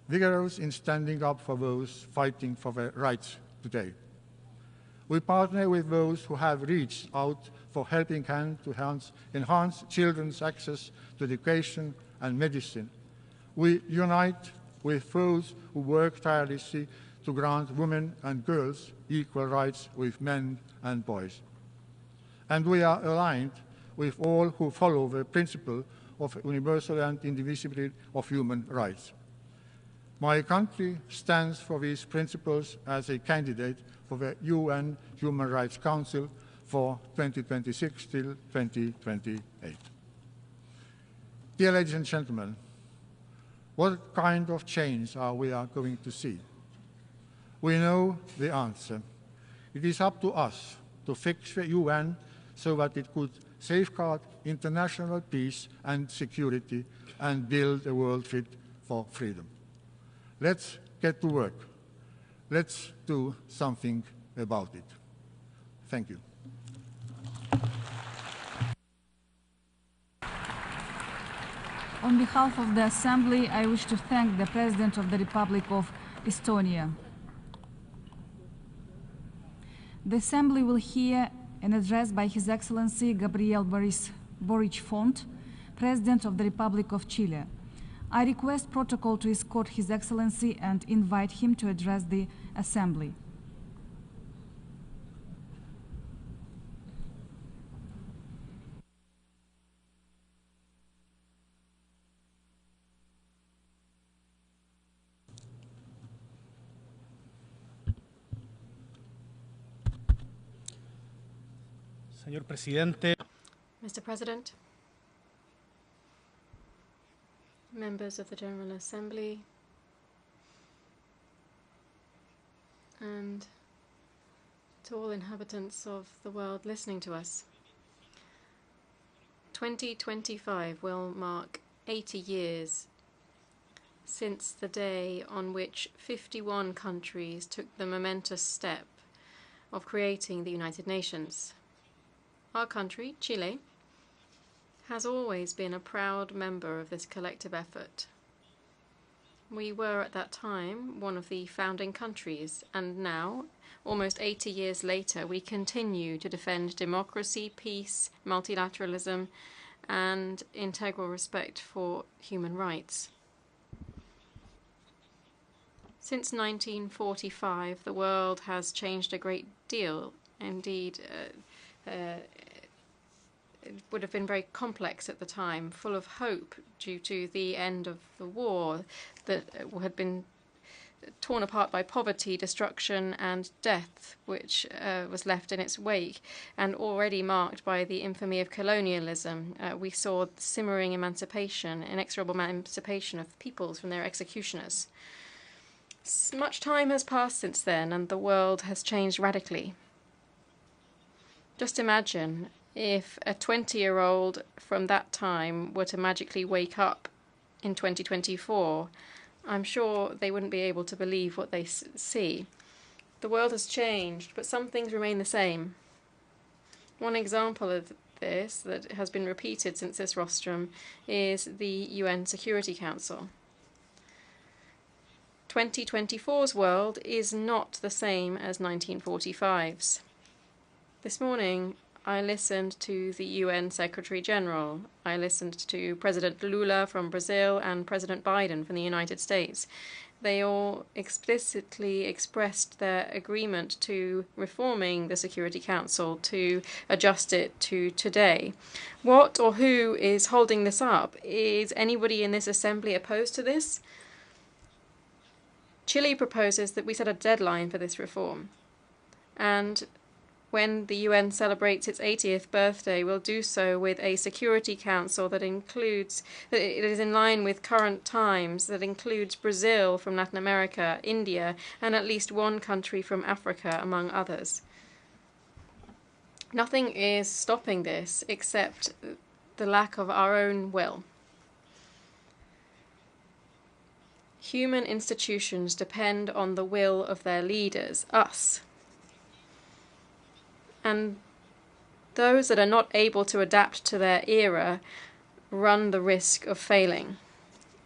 vigorous in standing up for those fighting for their rights today. We partner with those who have reached out for helping hand to enhance children's access to education and medicine. We unite with those who work tirelessly to grant women and girls equal rights with men and boys. And we are aligned with all who follow the principle of universal and indivisibility of human rights. My country stands for these principles as a candidate for the UN Human Rights Council for 2026 till 2028. Dear ladies and gentlemen, what kind of change are we going to see? We know the answer. It is up to us to fix the UN so that it could safeguard international peace and security and build a world fit for freedom. Let's get to work. Let's do something about it. Thank you. On behalf of the Assembly, I wish to thank the President of the Republic of Estonia. The Assembly will hear an address by His Excellency Gabriel Boric Font, President of the Republic of Chile. I request protocol to escort His Excellency and invite him to address the Assembly. Señor Presidente. Mr. President, members of the General Assembly, and to all inhabitants of the world listening to us. 2025 will mark 80 years since the day on which 51 countries took the momentous step of creating the United Nations. Our country, Chile, has always been a proud member of this collective effort. We were at that time one of the founding countries, and now, almost 80 years later, we continue to defend democracy, peace, multilateralism, and integral respect for human rights. Since 1945, the world has changed a great deal. Indeed, it would have been very complex at the time, full of hope due to the end of the war that had been torn apart by poverty, destruction, and death, which was left in its wake, and already marked by the infamy of colonialism. We saw simmering emancipation, inexorable emancipation of peoples from their executioners. Much time has passed since then, and the world has changed radically. Just imagine If a 20-year-old from that time were to magically wake up in 2024, I'm sure they wouldn't be able to believe what they see. The world has changed, but some things remain the same. One example of this that has been repeated since this rostrum is the UN Security Council. 2024's world is not the same as 1945's. This morning, I listened to the UN Secretary General. I listened to President Lula from Brazil and President Biden from the United States. They all explicitly expressed their agreement to reforming the Security Council to adjust it to today. What or who is holding this up? Is anybody in this assembly opposed to this? Chile proposes that we set a deadline for this reform, and when the UN celebrates its 80th birthday, we'll do so with a Security Council that is in line with current times, that includes Brazil from Latin America, India, and at least one country from Africa, among others. Nothing is stopping this except the lack of our own will. Human institutions depend on the will of their leaders, us. And those that are not able to adapt to their era run the risk of failing.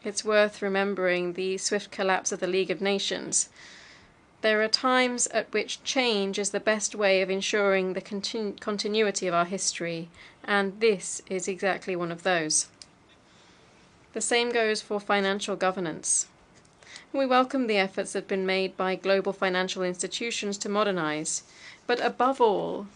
It's worth remembering the swift collapse of the League of Nations. There are times at which change is the best way of ensuring the continuity of our history, and this is exactly one of those. The same goes for financial governance. We welcome the efforts that have been made by global financial institutions to modernize, but above all,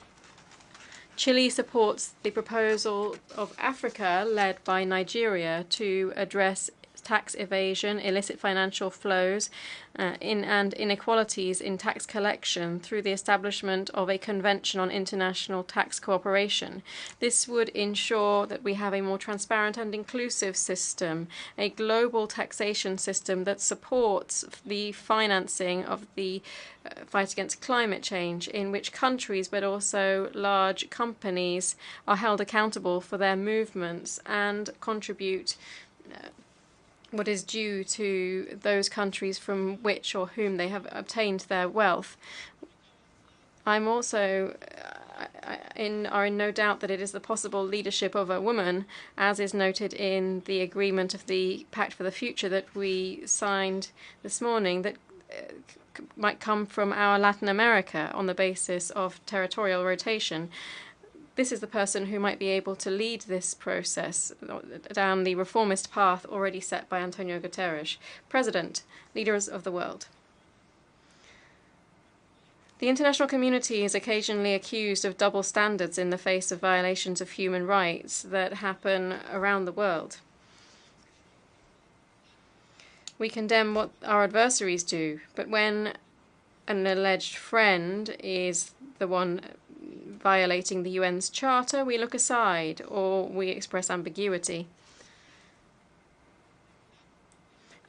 Chile supports the proposal of Africa, led by Nigeria, to address tax evasion, illicit financial flows, and inequalities in tax collection through the establishment of a Convention on International Tax Cooperation. This would ensure that we have a more transparent and inclusive system, a global taxation system that supports the financing of the fight against climate change, in which countries but also large companies are held accountable for their movements and contribute what is due to those countries from which or whom they have obtained their wealth. I'm also in no doubt that it is the possible leadership of a woman, as is noted in the agreement of the Pact for the Future that we signed this morning, that might come from our Latin America on the basis of territorial rotation. This is the person who might be able to lead this process down the reformist path already set by Antonio Guterres. President, leaders of the world. The international community is occasionally accused of double standards in the face of violations of human rights that happen around the world. We condemn what our adversaries do, but when an alleged friend is the one violating the UN's charter, we look aside or we express ambiguity.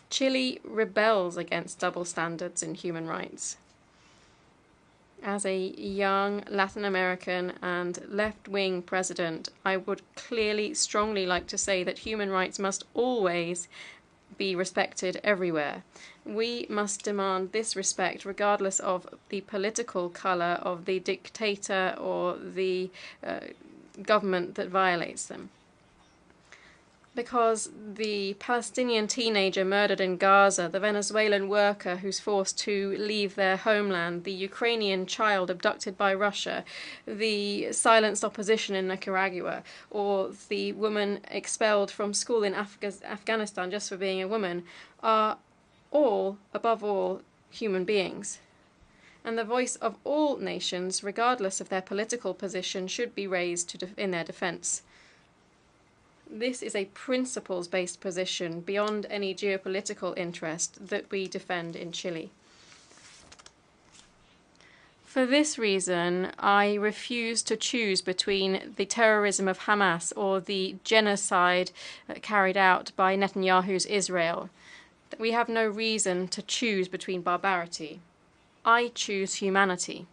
Chile rebels against double standards in human rights. As a young Latin American and left-wing president, I would clearly, strongly like to say that human rights must always be respected everywhere. We must demand this respect regardless of the political color of the dictator or the government that violates them. Because the Palestinian teenager murdered in Gaza, the Venezuelan worker who's forced to leave their homeland, the Ukrainian child abducted by Russia, the silenced opposition in Nicaragua, or the woman expelled from school in Afghanistan just for being a woman, are all, above all, human beings. And the voice of all nations, regardless of their political position, should be raised in their defense. This is a principles-based position beyond any geopolitical interest that we defend in Chile. For this reason, I refuse to choose between the terrorism of Hamas or the genocide carried out by Netanyahu's Israel. We have no reason to choose between barbarity. I choose humanity.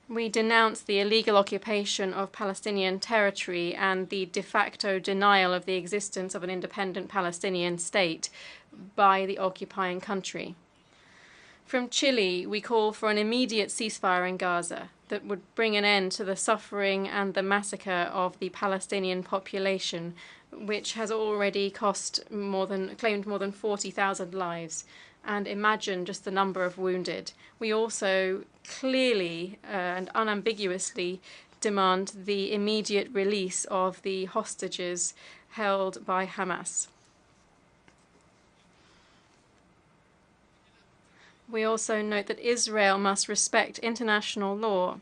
We denounce the illegal occupation of Palestinian territory and the de facto denial of the existence of an independent Palestinian state by the occupying country. From Chile, we call for an immediate ceasefire in Gaza that would bring an end to the suffering and the massacre of the Palestinian population, which has already claimed more than 40,000 lives. And imagine just the number of wounded. We also clearly and unambiguously demand the immediate release of the hostages held by Hamas. We also note that Israel must respect international law,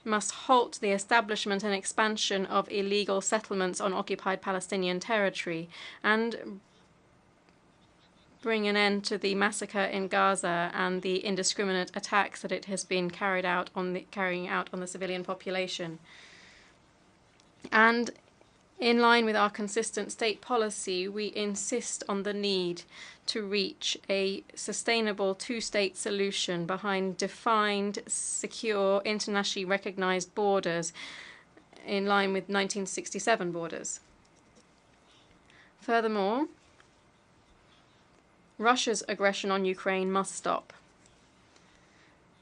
must halt the establishment and expansion of illegal settlements on occupied Palestinian territory, and bring an end to the massacre in Gaza and the indiscriminate attacks that it has been carrying out on the civilian population. And in line with our consistent state policy, we insist on the need to reach a sustainable two-state solution behind defined, secure, internationally recognized borders in line with 1967 borders. Furthermore, Russia's aggression on Ukraine must stop.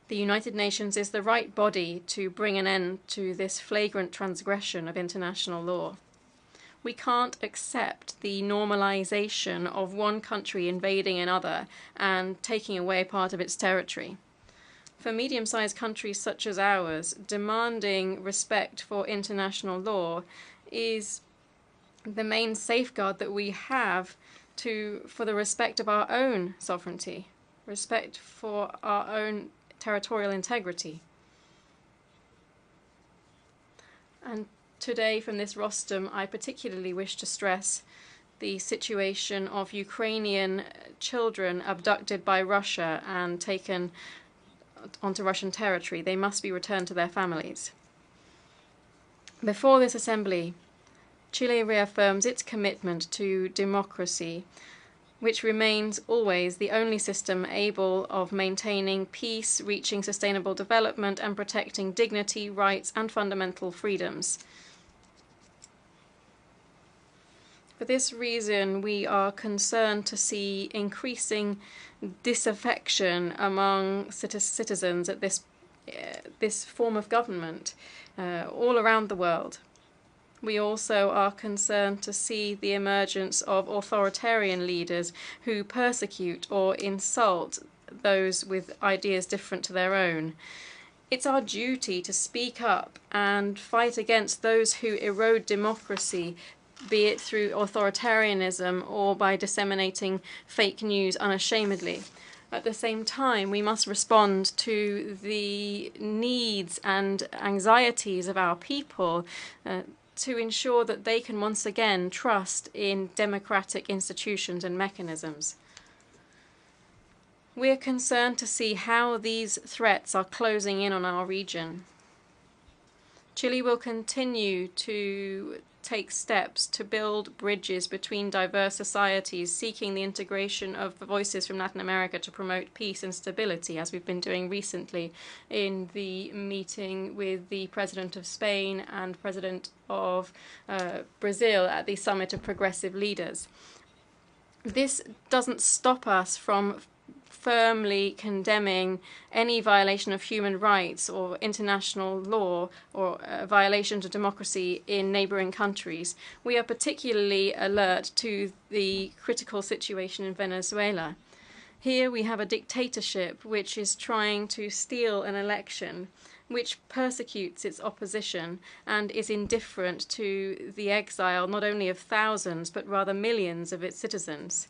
The United Nations is the right body to bring an end to this flagrant transgression of international law. We can't accept the normalization of one country invading another and taking away part of its territory. For medium-sized countries such as ours, demanding respect for international law is the main safeguard that we have for the respect of our own sovereignty, respect for our own territorial integrity. And today, from this rostrum, I particularly wish to stress the situation of Ukrainian children abducted by Russia and taken onto Russian territory. They must be returned to their families. Before this assembly, Chile reaffirms its commitment to democracy, which remains always the only system able of maintaining peace, reaching sustainable development, and protecting dignity, rights, and fundamental freedoms. For this reason, we are concerned to see increasing disaffection among citizens at this form of government all around the world. We also are concerned to see the emergence of authoritarian leaders who persecute or insult those with ideas different to their own. It's our duty to speak up and fight against those who erode democracy, be it through authoritarianism or by disseminating fake news unashamedly. At the same time, we must respond to the needs and anxieties of our people to ensure that they can once again trust in democratic institutions and mechanisms. We are concerned to see how these threats are closing in on our region. Chile will continue to take steps to build bridges between diverse societies, seeking the integration of voices from Latin America to promote peace and stability, as we've been doing recently in the meeting with the President of Spain and President of Brazil at the Summit of Progressive Leaders. This doesn't stop us from firmly condemning any violation of human rights or international law or violations of democracy in neighboring countries. We are particularly alert to the critical situation in Venezuela. Here we have a dictatorship which is trying to steal an election, which persecutes its opposition and is indifferent to the exile not only of thousands but rather millions of its citizens.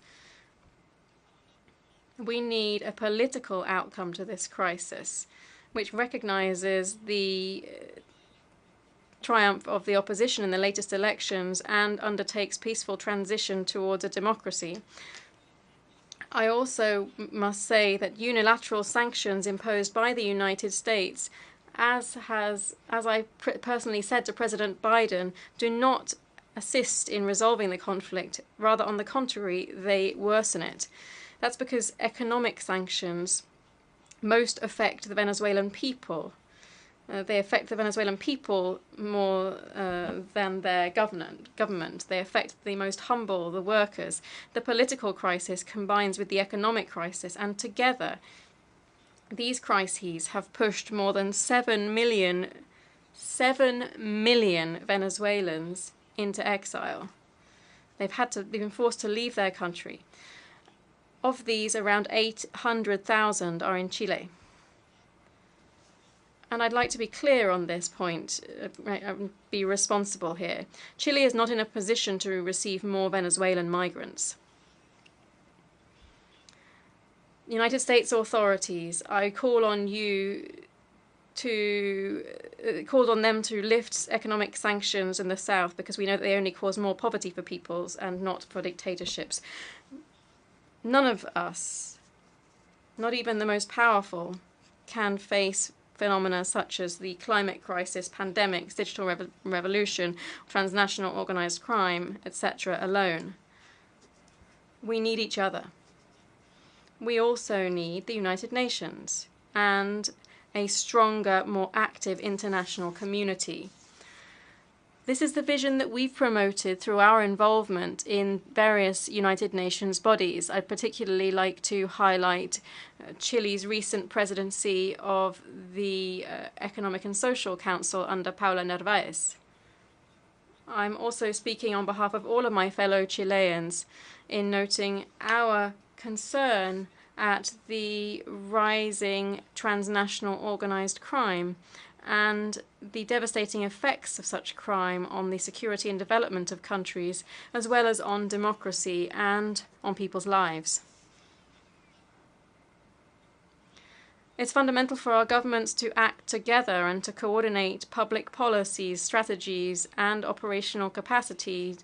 We need a political outcome to this crisis, which recognizes the triumph of the opposition in the latest elections and undertakes peaceful transition towards a democracy. I also must say that unilateral sanctions imposed by the United States, as I personally said to President Biden, do not assist in resolving the conflict. Rather, on the contrary, they worsen it. That's because economic sanctions most affect the Venezuelan people. They affect the Venezuelan people more than their government. They affect the most humble, the workers. The political crisis combines with the economic crisis, and together these crises have pushed more than 7 million Venezuelans into exile. They've been forced to leave their country. Of these, around 800,000 are in Chile. And I'd like to be clear on this point, be responsible here. Chile is not in a position to receive more Venezuelan migrants. United States authorities, I call on you called on them to lift economic sanctions in the south, because we know that they only cause more poverty for peoples and not for dictatorships. None of us, not even the most powerful, can face phenomena such as the climate crisis, pandemics, digital revolution, transnational organized crime, etc. alone. We need each other. We also need the United Nations and a stronger, more active international community. This is the vision that we've promoted through our involvement in various United Nations bodies. I'd particularly like to highlight Chile's recent presidency of the Economic and Social Council under Paula Narváez. I'm also speaking on behalf of all of my fellow Chileans in noting our concern at the rising transnational organized crime and the devastating effects of such crime on the security and development of countries, as well as on democracy and on people's lives. It's fundamental for our governments to act together and to coordinate public policies, strategies, and operational capacity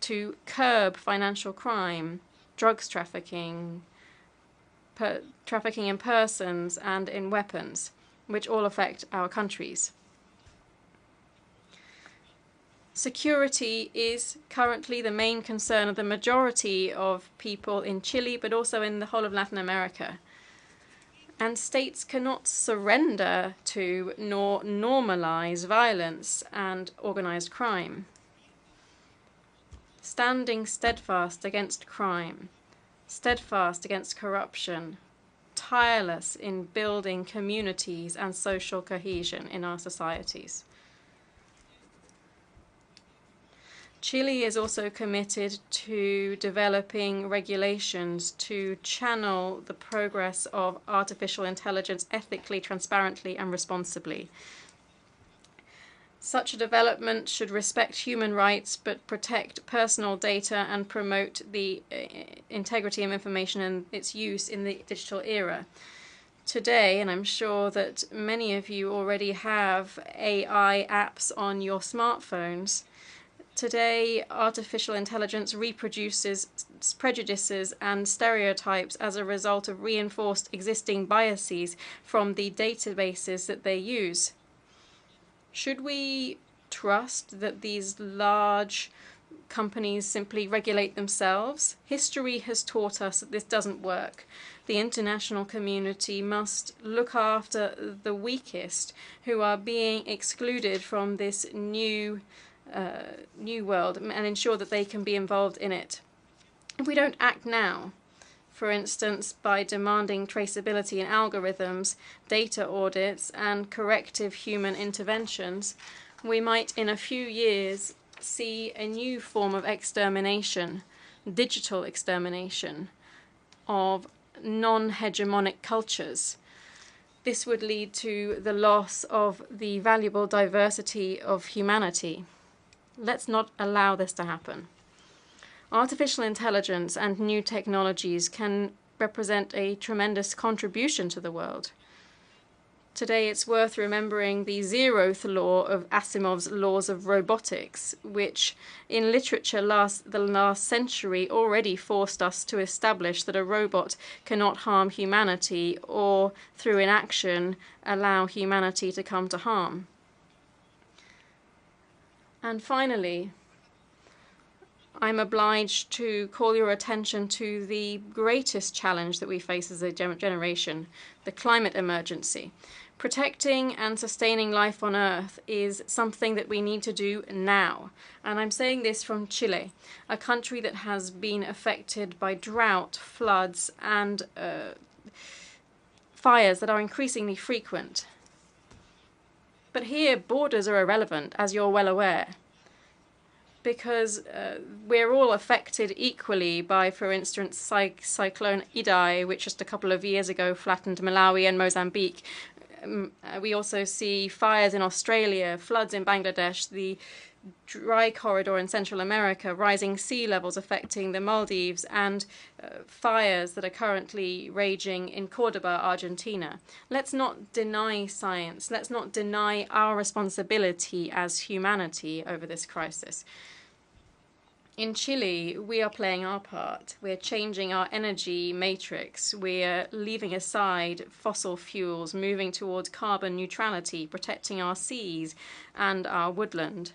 to curb financial crime, drugs trafficking, trafficking in persons and in weapons, which all affect our countries. Security is currently the main concern of the majority of people in Chile, but also in the whole of Latin America. And states cannot surrender to nor normalize violence and organized crime. Standing steadfast against crime, steadfast against corruption, tireless in building communities and social cohesion in our societies. Chile is also committed to developing regulations to channel the progress of artificial intelligence ethically, transparently, and responsibly. Such a development should respect human rights but protect personal data and promote the integrity of information and its use in the digital era. Today, and I'm sure that many of you already have AI apps on your smartphones, today artificial intelligence reproduces prejudices and stereotypes as a result of reinforced existing biases from the databases that they use. Should we trust that these large companies simply regulate themselves? History has taught us that this doesn't work. The international community must look after the weakest who are being excluded from this new world and ensure that they can be involved in it. If we don't act now, for instance, by demanding traceability in algorithms, data audits, and corrective human interventions, we might in a few years see a new form of extermination, digital extermination, of non-hegemonic cultures. This would lead to the loss of the valuable diversity of humanity. Let's not allow this to happen. Artificial intelligence and new technologies can represent a tremendous contribution to the world. Today, it's worth remembering the 0th law of Asimov's laws of robotics, which in literature the last century already forced us to establish that a robot cannot harm humanity or, through inaction, allow humanity to come to harm. And finally, I'm obliged to call your attention to the greatest challenge that we face as a generation, the climate emergency. Protecting and sustaining life on Earth is something that we need to do now. And I'm saying this from Chile, a country that has been affected by drought, floods, and fires that are increasingly frequent. But here, borders are irrelevant, as you're well aware, because we're all affected equally by, for instance, Cyclone Idai, which just a couple of years ago flattened Malawi and Mozambique. We also see fires in Australia, floods in Bangladesh, the dry corridor in Central America, rising sea levels affecting the Maldives, and fires that are currently raging in Cordoba, Argentina. Let's not deny science. Let's not deny our responsibility as humanity over this crisis. In Chile, we are playing our part. We're changing our energy matrix. We're leaving aside fossil fuels, moving towards carbon neutrality, protecting our seas and our woodland.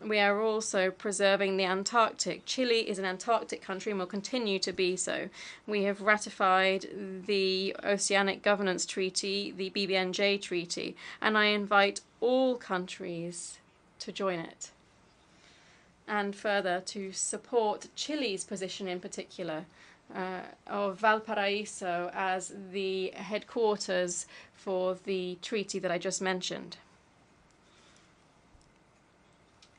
We are also preserving the Antarctic. Chile is an Antarctic country and will continue to be so. We have ratified the Oceanic Governance Treaty, the BBNJ Treaty, and I invite all countries to join it. And further, to support Chile's position in particular of Valparaiso as the headquarters for the treaty that I just mentioned.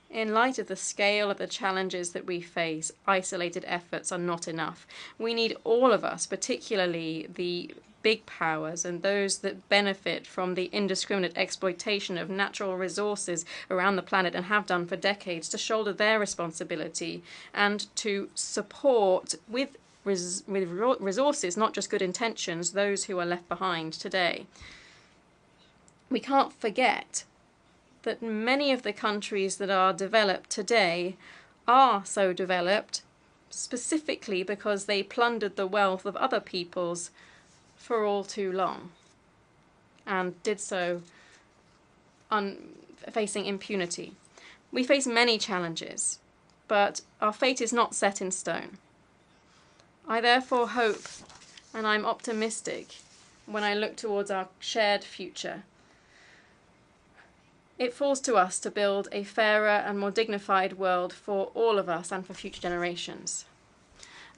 In light of the scale of the challenges that we face, isolated efforts are not enough. We need all of us, particularly the big powers and those that benefit from the indiscriminate exploitation of natural resources around the planet and have done for decades, to shoulder their responsibility and to support with resources, not just good intentions, those who are left behind today. We can't forget that many of the countries that are developed today are so developed specifically because they plundered the wealth of other peoples for all too long, and did so facing impunity. We face many challenges, but our fate is not set in stone. I therefore hope, and I'm optimistic when I look towards our shared future. It falls to us to build a fairer and more dignified world for all of us and for future generations.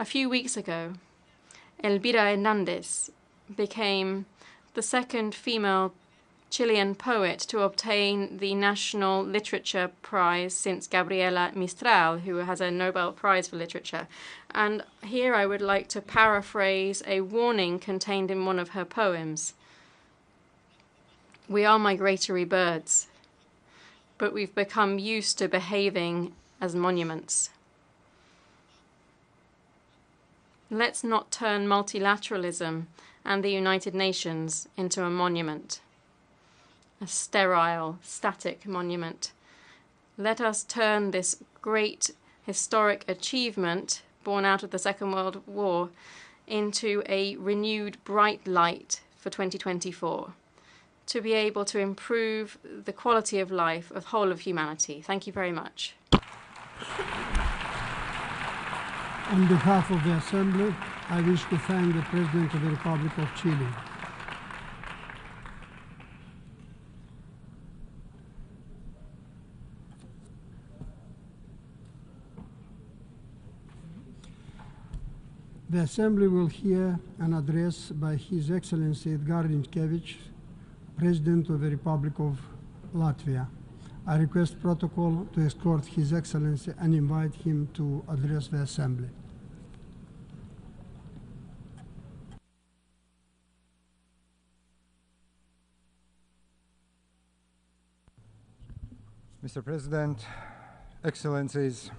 A few weeks ago, Elvira Hernández became the second female Chilean poet to obtain the National Literature Prize since Gabriela Mistral, who has a Nobel Prize for Literature. And here I would like to paraphrase a warning contained in one of her poems. We are migratory birds, but we've become used to behaving as monuments. Let's not turn multilateralism and the United Nations into a monument, a sterile, static monument. Let us turn this great historic achievement, born out of the Second World War, into a renewed bright light for 2024, to be able to improve the quality of life of the whole of humanity. Thank you very much. On behalf of the Assembly, I wish to thank the President of the Republic of Chile. The Assembly will hear an address by His Excellency Edgar Rinkevich, President of the Republic of Latvia. I request protocol to escort His Excellency and invite him to address the Assembly. Mr. President, Excellencies,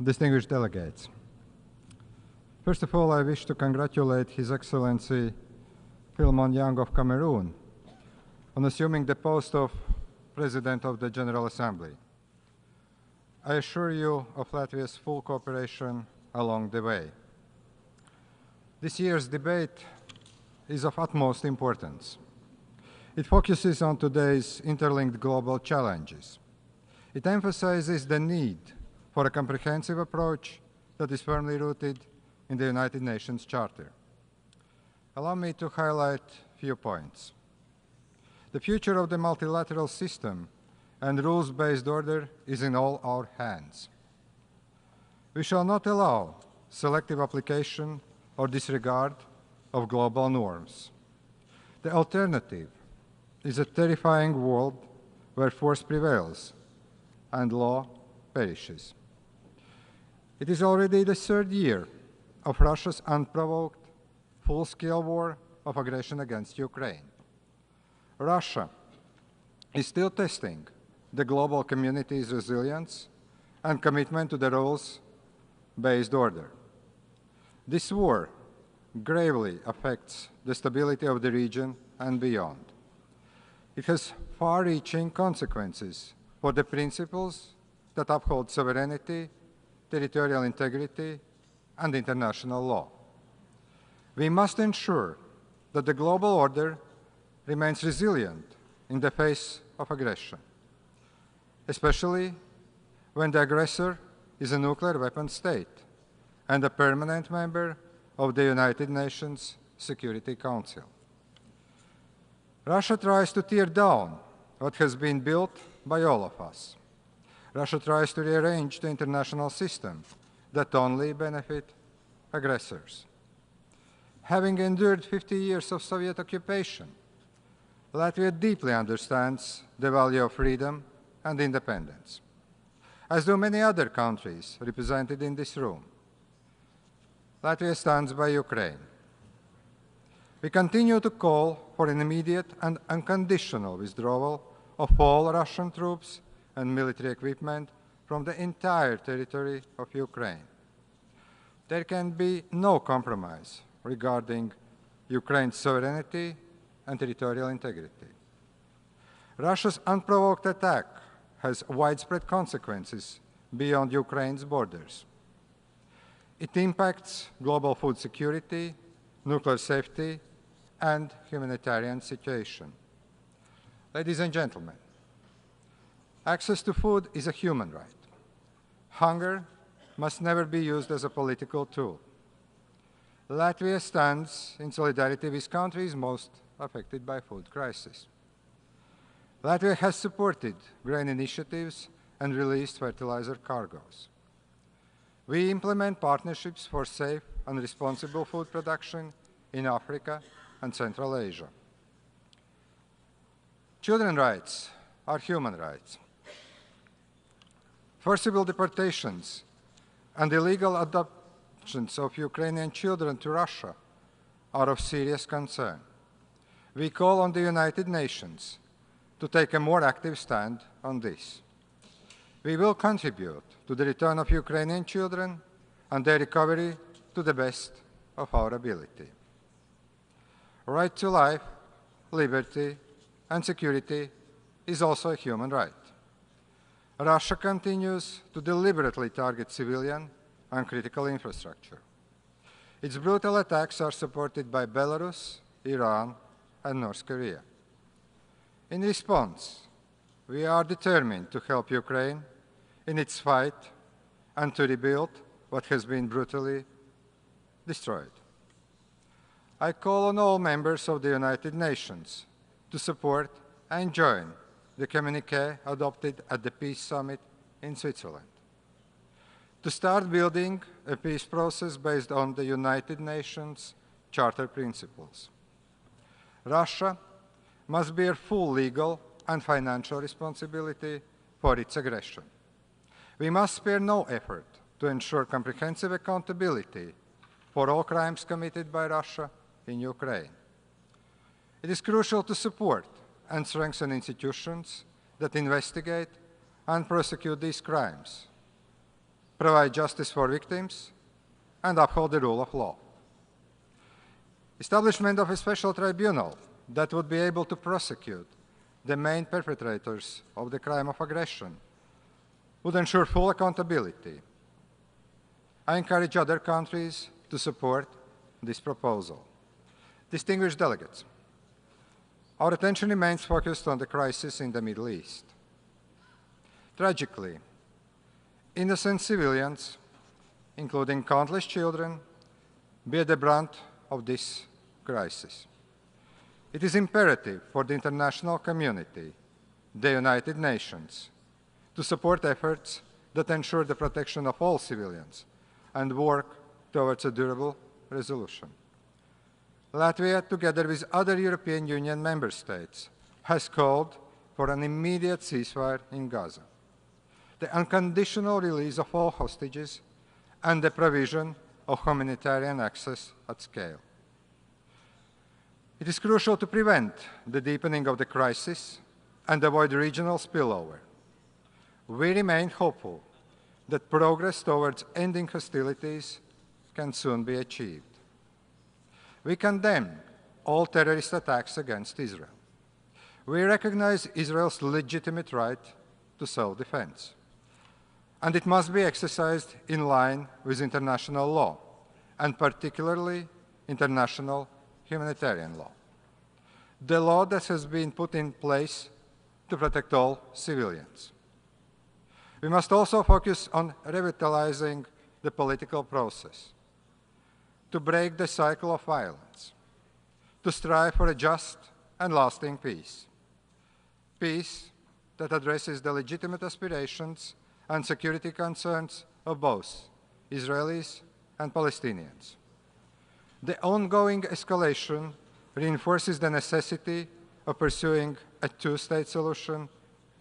distinguished delegates. First of all, I wish to congratulate His Excellency Philemon Yang of Cameroon on assuming the post of President of the General Assembly. I assure you of Latvia's full cooperation along the way. This year's debate is of utmost importance. It focuses on today's interlinked global challenges. It emphasizes the need for a comprehensive approach that is firmly rooted in the United Nations Charter. Allow me to highlight a few points. The future of the multilateral system and rules-based order is in all our hands. We shall not allow selective application or disregard of global norms. The alternative is a terrifying world where force prevails and law perishes. It is already the third year of Russia's unprovoked, full-scale war of aggression against Ukraine. Russia is still testing the global community's resilience and commitment to the rules-based order. This war gravely affects the stability of the region and beyond. It has far-reaching consequences for the principles that uphold sovereignty, territorial integrity, and international law. We must ensure that the global order remains resilient in the face of aggression, especially when the aggressor is a nuclear weapon state and a permanent member of the United Nations Security Council. Russia tries to tear down what has been built by all of us. Russia tries to rearrange the international system that only benefit aggressors. Having endured 50 years of Soviet occupation, Latvia deeply understands the value of freedom and independence, as do many other countries represented in this room. Latvia stands by Ukraine. We continue to call for an immediate and unconditional withdrawal of all Russian troops and military equipment from the entire territory of Ukraine. There can be no compromise regarding Ukraine's sovereignty and territorial integrity. Russia's unprovoked attack has widespread consequences beyond Ukraine's borders. It impacts global food security, nuclear safety, and humanitarian situation. Ladies and gentlemen, access to food is a human right. Hunger must never be used as a political tool. Latvia stands in solidarity with countries most affected by food crisis. Latvia has supported grain initiatives and released fertilizer cargoes. We implement partnerships for safe and responsible food production in Africa and Central Asia. Children's rights are human rights. Forcible deportations and illegal adoptions of Ukrainian children to Russia are of serious concern. We call on the United Nations to take a more active stand on this. We will contribute to the return of Ukrainian children and their recovery to the best of our ability. Right to life, liberty, and security is also a human right. Russia continues to deliberately target civilian and critical infrastructure. Its brutal attacks are supported by Belarus, Iran, and North Korea. In response, we are determined to help Ukraine in its fight and to rebuild what has been brutally destroyed. I call on all members of the United Nations to support and join the communiqué adopted at the Peace Summit in Switzerland, to start building a peace process based on the United Nations Charter principles. Russia must bear full legal and financial responsibility for its aggression. We must spare no effort to ensure comprehensive accountability for all crimes committed by Russia in Ukraine. It is crucial to support and strengthen institutions that investigate and prosecute these crimes, provide justice for victims, and uphold the rule of law. Establishment of a special tribunal that would be able to prosecute the main perpetrators of the crime of aggression would ensure full accountability. I encourage other countries to support this proposal. Distinguished delegates, our attention remains focused on the crisis in the Middle East. Tragically, innocent civilians, including countless children, bear the brunt of this crisis. It is imperative for the international community, the United Nations, to support efforts that ensure the protection of all civilians and work towards a durable resolution. Latvia, together with other European Union member states, has called for an immediate ceasefire in Gaza, the unconditional release of all hostages, and the provision of humanitarian access at scale. It is crucial to prevent the deepening of the crisis and avoid regional spillover. We remain hopeful that progress towards ending hostilities can soon be achieved. We condemn all terrorist attacks against Israel. We recognize Israel's legitimate right to self-defense, and it must be exercised in line with international law, and particularly international humanitarian law, the law that has been put in place to protect all civilians. We must also focus on revitalizing the political process, to break the cycle of violence, to strive for a just and lasting peace. Peace that addresses the legitimate aspirations and security concerns of both Israelis and Palestinians. The ongoing escalation reinforces the necessity of pursuing a two-state solution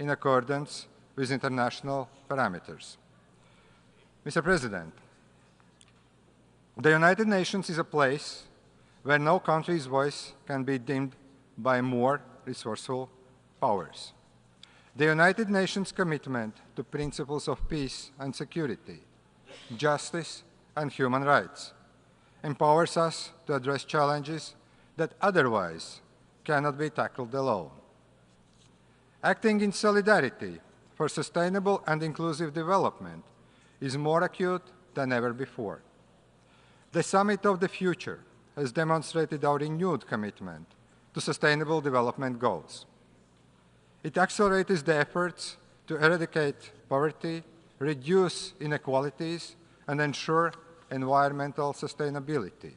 in accordance with international parameters. Mr. President, the United Nations is a place where no country's voice can be dimmed by more resourceful powers. The United Nations commitment to principles of peace and security, justice and human rights empowers us to address challenges that otherwise cannot be tackled alone. Acting in solidarity for sustainable and inclusive development is more acute than ever before. The Summit of the Future has demonstrated our renewed commitment to sustainable development goals. It accelerates the efforts to eradicate poverty, reduce inequalities, and ensure environmental sustainability.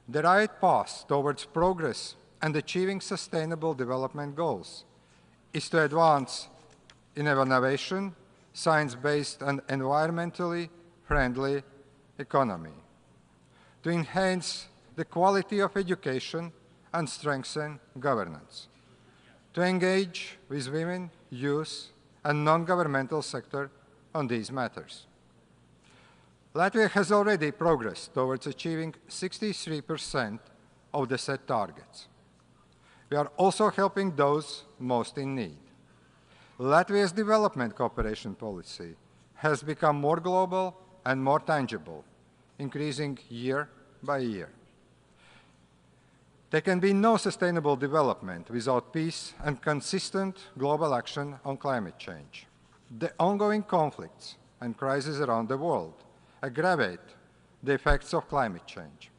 The right path towards progress and achieving sustainable development goals is to advance in innovation, science-based and environmentally friendly economy, to enhance the quality of education and strengthen governance, to engage with women, youth, and non-governmental sector on these matters. Latvia has already progressed towards achieving 63% of the set targets. We are also helping those most in need. Latvia's development cooperation policy has become more global and more tangible, increasing year by year. There can be no sustainable development without peace and consistent global action on climate change. The ongoing conflicts and crises around the world aggravate the effects of climate change.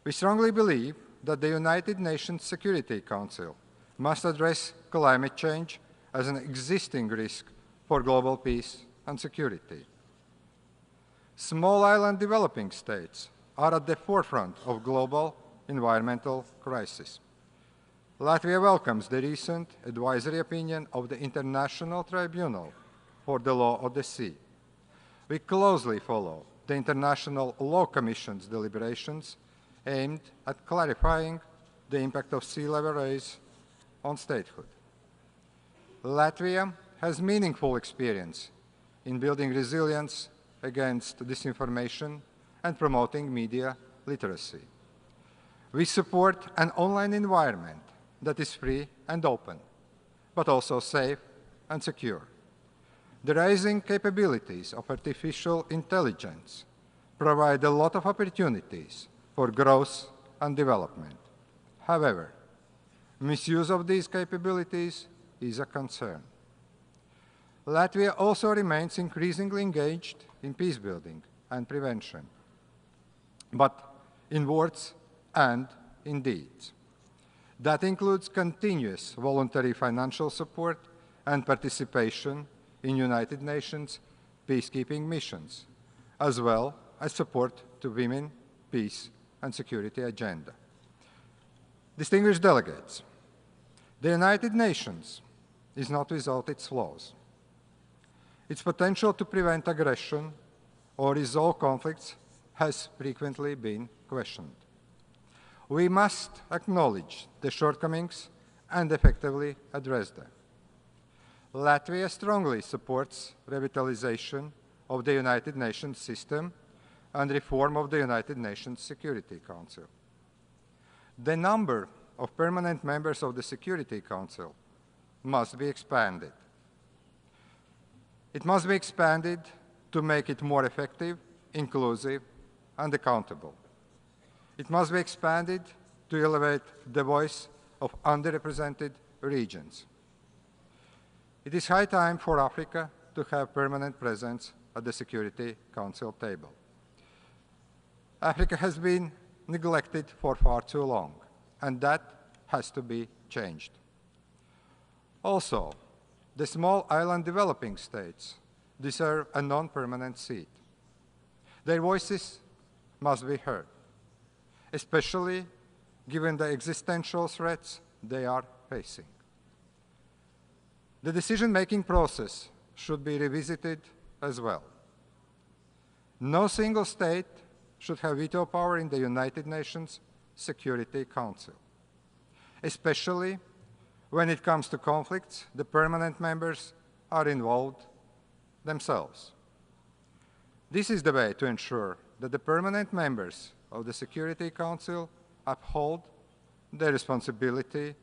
We strongly believe that the United Nations Security Council must address climate change as an existing risk for global peace and security. Small island developing states are at the forefront of global environmental crisis. Latvia welcomes the recent advisory opinion of the International Tribunal for the Law of the Sea. We closely follow the International Law Commission's deliberations aimed at clarifying the impact of sea level rise on statehood. Latvia has meaningful experience in building resilience against disinformation and promoting media literacy. We support an online environment that is free and open, but also safe and secure. The rising capabilities of artificial intelligence provide a lot of opportunities for growth and development. However, misuse of these capabilities is a concern. Latvia also remains increasingly engaged in peacebuilding and prevention, but in words and in deeds. That includes continuous voluntary financial support and participation in United Nations peacekeeping missions, as well as support to women, peace, and security agenda. Distinguished delegates, the United Nations is not without its flaws. Its potential to prevent aggression or resolve conflicts has frequently been questioned. We must acknowledge the shortcomings and effectively address them. Latvia strongly supports revitalization of the United Nations system and reform of the United Nations Security Council. The number of permanent members of the Security Council must be expanded. It must be expanded to make it more effective, inclusive, and accountable. It must be expanded to elevate the voice of underrepresented regions. It is high time for Africa to have permanent presence at the Security Council table. Africa has been neglected for far too long, and that has to be changed. Also, the small island developing states deserve a non-permanent seat. Their voices must be heard, especially given the existential threats they are facing. The decision-making process should be revisited as well. No single state should have veto power in the United Nations Security Council. Especially when it comes to conflicts, the permanent members are involved themselves. This is the way to ensure that the permanent members of the Security Council uphold their responsibility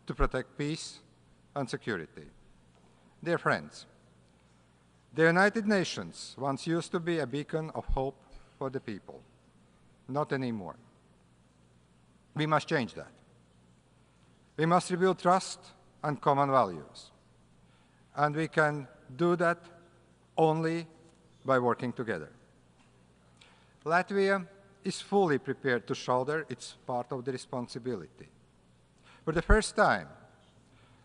to protect peace and security. Dear friends, the United Nations once used to be a beacon of hope for the people. Not anymore. We must change that. We must rebuild trust and common values. And we can do that only by working together. Latvia is fully prepared to shoulder its part of the responsibility. For the first time,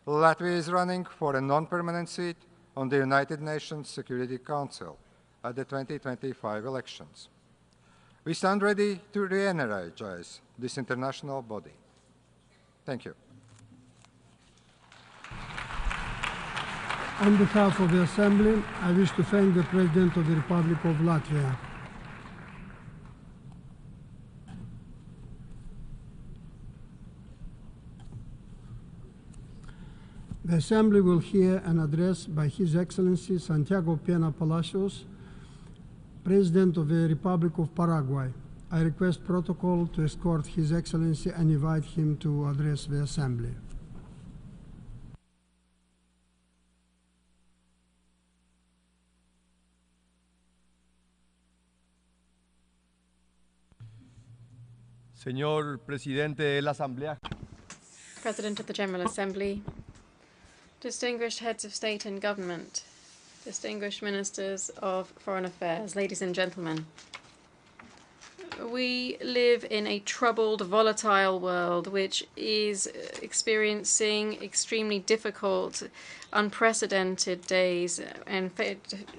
Latvia is running for a non-permanent seat on the United Nations Security Council at the 2025 elections. We stand ready to re-energize this international body. Thank you. On behalf of the Assembly, I wish to thank the President of the Republic of Latvia. The Assembly will hear an address by His Excellency Santiago Pena Palacios, President of the Republic of Paraguay. I request protocol to escort His Excellency and invite him to address the Assembly. Señor Presidente de la Asamblea. President of the General Assembly, distinguished heads of state and government, distinguished ministers of foreign affairs, ladies and gentlemen. We live in a troubled, volatile world which is experiencing extremely difficult, unprecedented days and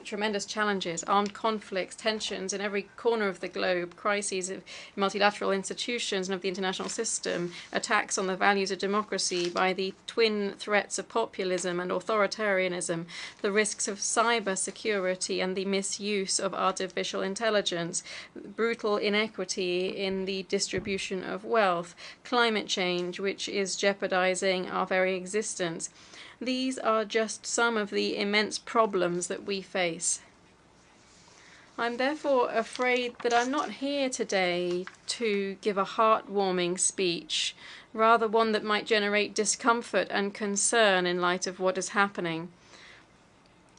tremendous challenges, armed conflicts, tensions in every corner of the globe, crises of multilateral institutions and of the international system, attacks on the values of democracy by the twin threats of populism and authoritarianism, the risks of cyber security and the misuse of artificial intelligence, brutal inequity in the distribution of wealth, climate change, which is jeopardizing our very existence. These are just some of the immense problems that we face. I'm therefore afraid that I'm not here today to give a heartwarming speech, rather one that might generate discomfort and concern in light of what is happening.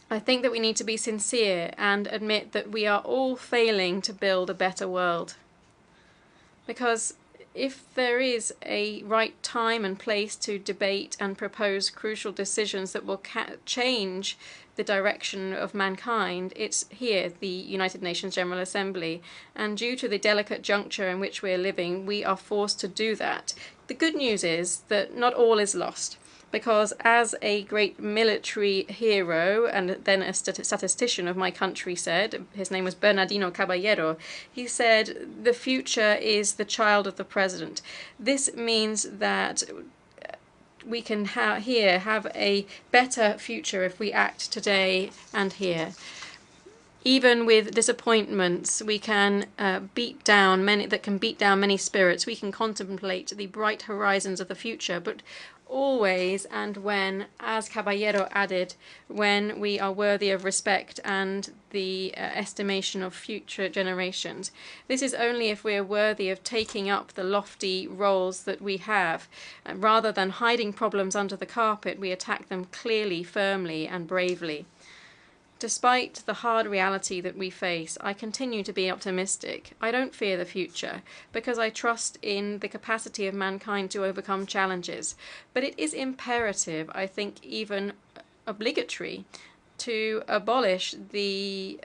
I think that we need to be sincere and admit that we are all failing to build a better world. Because if there is a right time and place to debate and propose crucial decisions that will change the direction of mankind, it's here, the United Nations General Assembly. And due to the delicate juncture in which we're living, we are forced to do that. The good news is that not all is lost. because as a great military hero and then a statistician of my country said, his name was Bernardino Caballero, he said, the future is the child of the president. This means that we can have a better future if we act today and here. Even with disappointments, we can beat down many spirits. We can contemplate the bright horizons of the future, but always and when, as Caballero added, when we are worthy of respect and the estimation of future generations. This is only if we are worthy of taking up the lofty roles that we have. Rather than hiding problems under the carpet, we attack them clearly, firmly, and bravely. Despite the hard reality that we face, I continue to be optimistic. I don't fear the future, because I trust in the capacity of mankind to overcome challenges. But it is imperative, I think even obligatory, to abolish the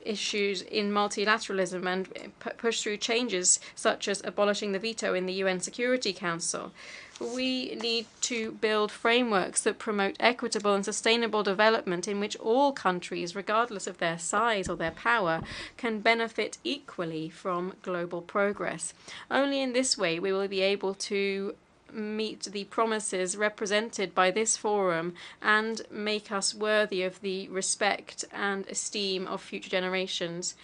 issues in multilateralism and push through changes such as abolishing the veto in the UN Security Council. We need to build frameworks that promote equitable and sustainable development in which all countries, regardless of their size or their power, can benefit equally from global progress. Only in this way we will be able to meet the promises represented by this forum and make us worthy of the respect and esteem of future generations.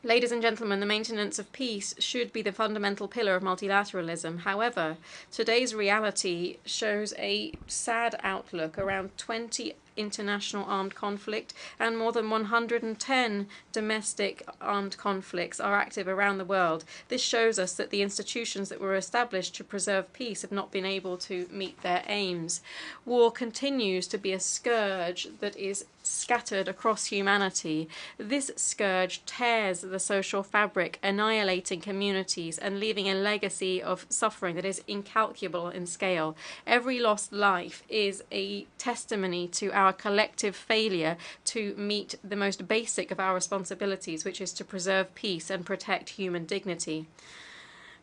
Ladies and gentlemen, the maintenance of peace should be the fundamental pillar of multilateralism. However, today's reality shows a sad outlook. Around 20 international armed conflict and more than 110 domestic armed conflicts are active around the world. This shows us that the institutions that were established to preserve peace have not been able to meet their aims. War continues to be a scourge that is scattered across humanity. This scourge tears the social fabric, annihilating communities and leaving a legacy of suffering that is incalculable in scale. Every lost life is a testimony to our collective failure to meet the most basic of our responsibilities, which is to preserve peace and protect human dignity.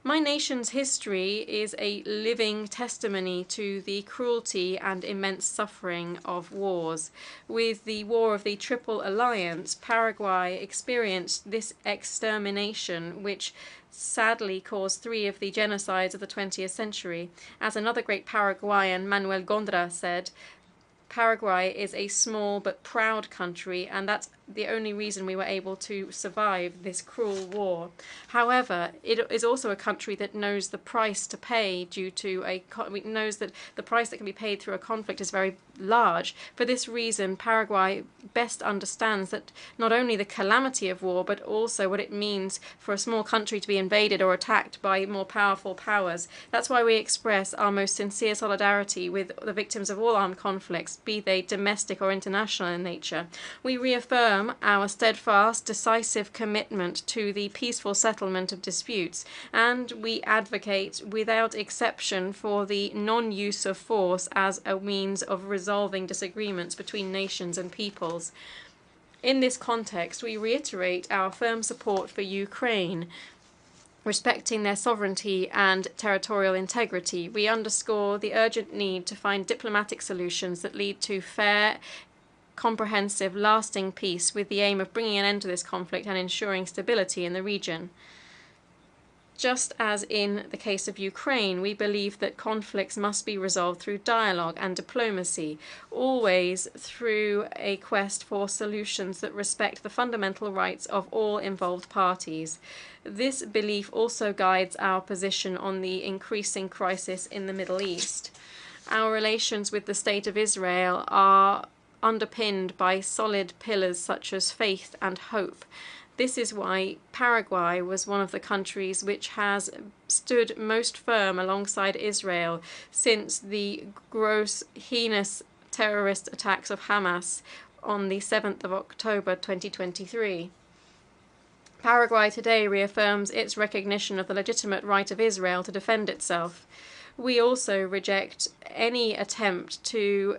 My nation's history is a living testimony to the cruelty and immense suffering of wars. With the War of the Triple Alliance, Paraguay experienced this extermination, which sadly caused 3 of the genocides of the 20th century. As another great Paraguayan, Manuel Gondra, said, Paraguay is a small but proud country, and that's the only reason we were able to survive this cruel war. However, it is also a country that knows the price to pay knows that the price that can be paid through a conflict is very large. For this reason, Paraguay best understands that not only the calamity of war, but also what it means for a small country to be invaded or attacked by more powerful powers. That's why we express our most sincere solidarity with the victims of all armed conflicts, be they domestic or international in nature. We reaffirm our steadfast, decisive commitment to the peaceful settlement of disputes, and we advocate without exception for the non-use of force as a means of resolving disagreements between nations and peoples. In this context, we reiterate our firm support for Ukraine, respecting their sovereignty and territorial integrity. We underscore the urgent need to find diplomatic solutions that lead to fair, comprehensive, lasting peace with the aim of bringing an end to this conflict and ensuring stability in the region. Just as in the case of Ukraine, we believe that conflicts must be resolved through dialogue and diplomacy, always through a quest for solutions that respect the fundamental rights of all involved parties. This belief also guides our position on the increasing crisis in the Middle East. Our relations with the State of Israel are underpinned by solid pillars such as faith and hope. This is why Paraguay was one of the countries which has stood most firm alongside Israel since the gross, heinous terrorist attacks of Hamas on the 7th of October 2023. Paraguay today reaffirms its recognition of the legitimate right of Israel to defend itself. We also reject any attempt to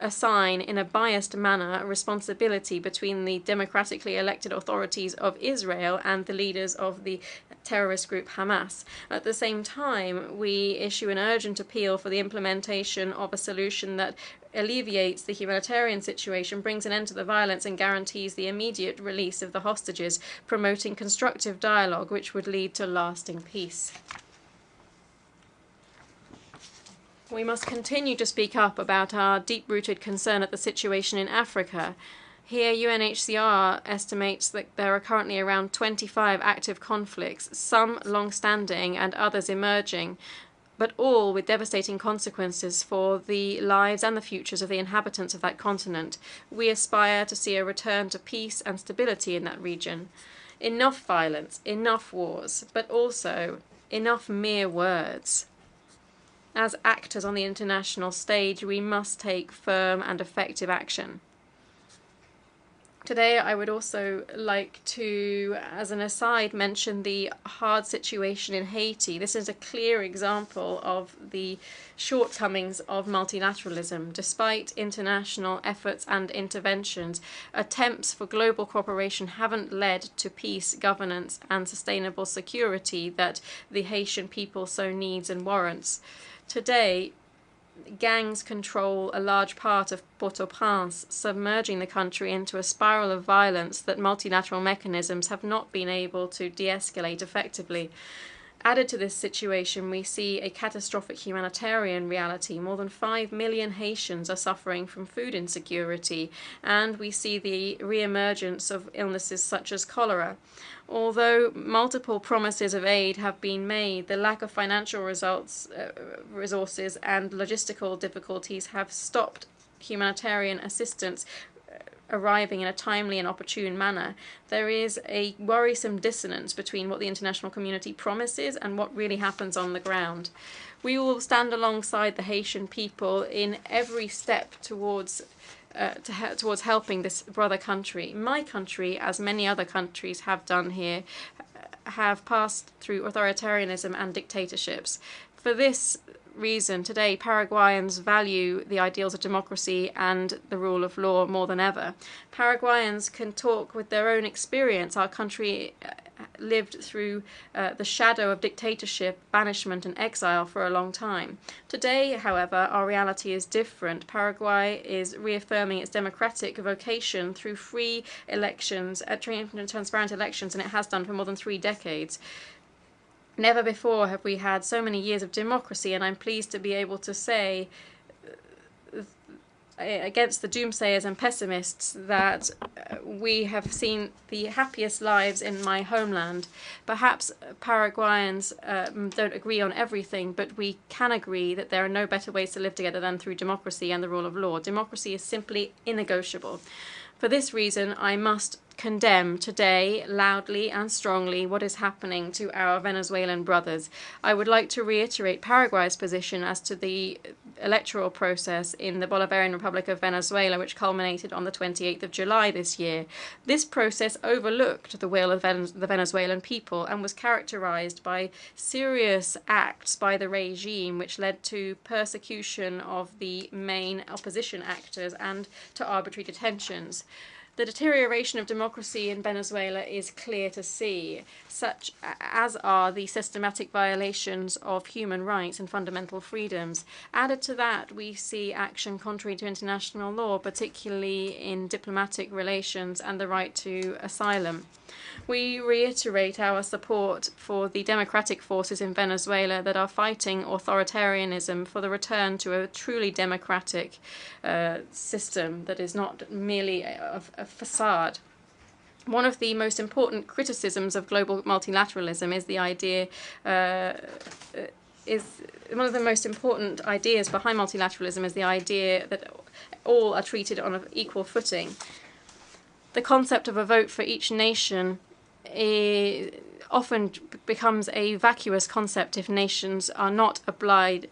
assign in a biased manner responsibility between the democratically elected authorities of Israel and the leaders of the terrorist group Hamas. At the same time, we issue an urgent appeal for the implementation of a solution that alleviates the humanitarian situation, brings an end to the violence, and guarantees the immediate release of the hostages, promoting constructive dialogue which would lead to lasting peace. We must continue to speak up about our deep-rooted concern at the situation in Africa. Here, UNHCR estimates that there are currently around 25 active conflicts, some long-standing and others emerging, but all with devastating consequences for the lives and the futures of the inhabitants of that continent. We aspire to see a return to peace and stability in that region. Enough violence, enough wars, but also enough mere words. As actors on the international stage, we must take firm and effective action. Today, I would also like to, as an aside, mention the hard situation in Haiti. This is a clear example of the shortcomings of multilateralism. Despite international efforts and interventions, attempts for global cooperation haven't led to peace, governance, and sustainable security that the Haitian people so needs and warrants. Today, gangs control a large part of Port-au-Prince, submerging the country into a spiral of violence that multilateral mechanisms have not been able to de-escalate effectively. Added to this situation, we see a catastrophic humanitarian reality. More than 5 million Haitians are suffering from food insecurity, and we see the re-emergence of illnesses such as cholera. Although multiple promises of aid have been made, the lack of financial resources and logistical difficulties have stopped humanitarian assistance arriving in a timely and opportune manner. There is a worrisome dissonance between what the international community promises and what really happens on the ground. We will stand alongside the Haitian people in every step towards helping this brother country. My country, as many other countries have done here, have passed through authoritarianism and dictatorships. For this reason, today Paraguayans value the ideals of democracy and the rule of law more than ever. Paraguayans can talk with their own experience. Our country lived through the shadow of dictatorship, banishment, and exile for a long time. Today, however, our reality is different. Paraguay is reaffirming its democratic vocation through free elections, transparent elections, and it has done for more than 3 decades. Never before have we had so many years of democracy, and I'm pleased to be able to say, against the doomsayers and pessimists, that we have seen the happiest lives in my homeland. Perhaps Paraguayans don't agree on everything, but we can agree that there are no better ways to live together than through democracy and the rule of law. Democracy is simply innegotiable. For this reason, I must condemn today, loudly and strongly, what is happening to our Venezuelan brothers. I would like to reiterate Paraguay's position as to the electoral process in the Bolivarian Republic of Venezuela, which culminated on the 28th of July this year. This process overlooked the will of the Venezuelan people and was characterized by serious acts by the regime, which led to persecution of the main opposition actors and to arbitrary detentions. The deterioration of democracy in Venezuela is clear to see, such as are the systematic violations of human rights and fundamental freedoms. Added to that, we see action contrary to international law, particularly in diplomatic relations and the right to asylum. We reiterate our support for the democratic forces in Venezuela that are fighting authoritarianism for the return to a truly democratic system that is not merely a facade. One of the most important criticisms of global multilateralism is the idea one of the most important ideas behind multilateralism is the idea that all are treated on an equal footing. The concept of a vote for each nation often becomes a vacuous concept if nations are not obliged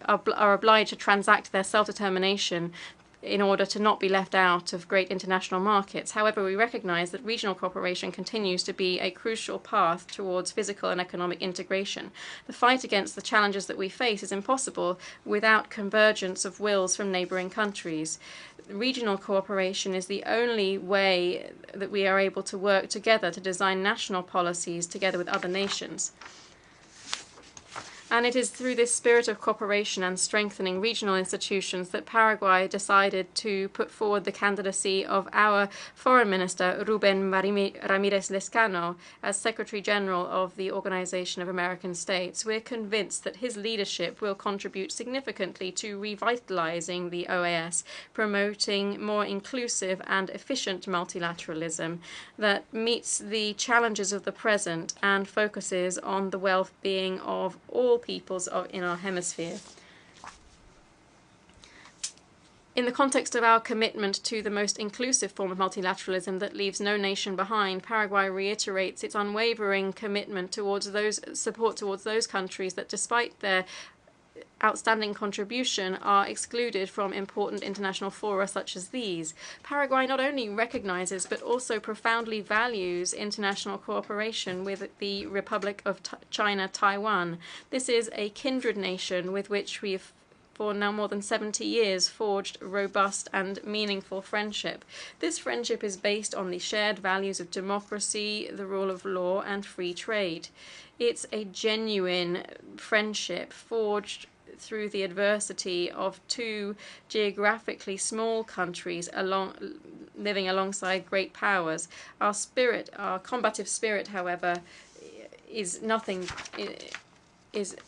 to transact their self-determination in order to not be left out of great international markets. However, we recognize that regional cooperation continues to be a crucial path towards physical and economic integration. The fight against the challenges that we face is impossible without convergence of wills from neighboring countries. Regional cooperation is the only way that we are able to work together to design national policies together with other nations. And it is through this spirit of cooperation and strengthening regional institutions that Paraguay decided to put forward the candidacy of our Foreign Minister, Ruben Ramirez Lescano, as Secretary General of the Organization of American States. We're convinced that his leadership will contribute significantly to revitalizing the OAS, promoting more inclusive and efficient multilateralism that meets the challenges of the present and focuses on the well-being of all peoples in our hemisphere. In the context of our commitment to the most inclusive form of multilateralism that leaves no nation behind, Paraguay reiterates its unwavering commitment towards support towards those countries that, despite their outstanding contribution, are excluded from important international fora such as these. Paraguay not only recognizes but also profoundly values international cooperation with the Republic of China, Taiwan. This is a kindred nation with which we have for now more than 70 years forged robust and meaningful friendship. This friendship is based on the shared values of democracy, the rule of law, and free trade. It's a genuine friendship forged through the adversity of two geographically small countries living alongside great powers. Our combative spirit, however, is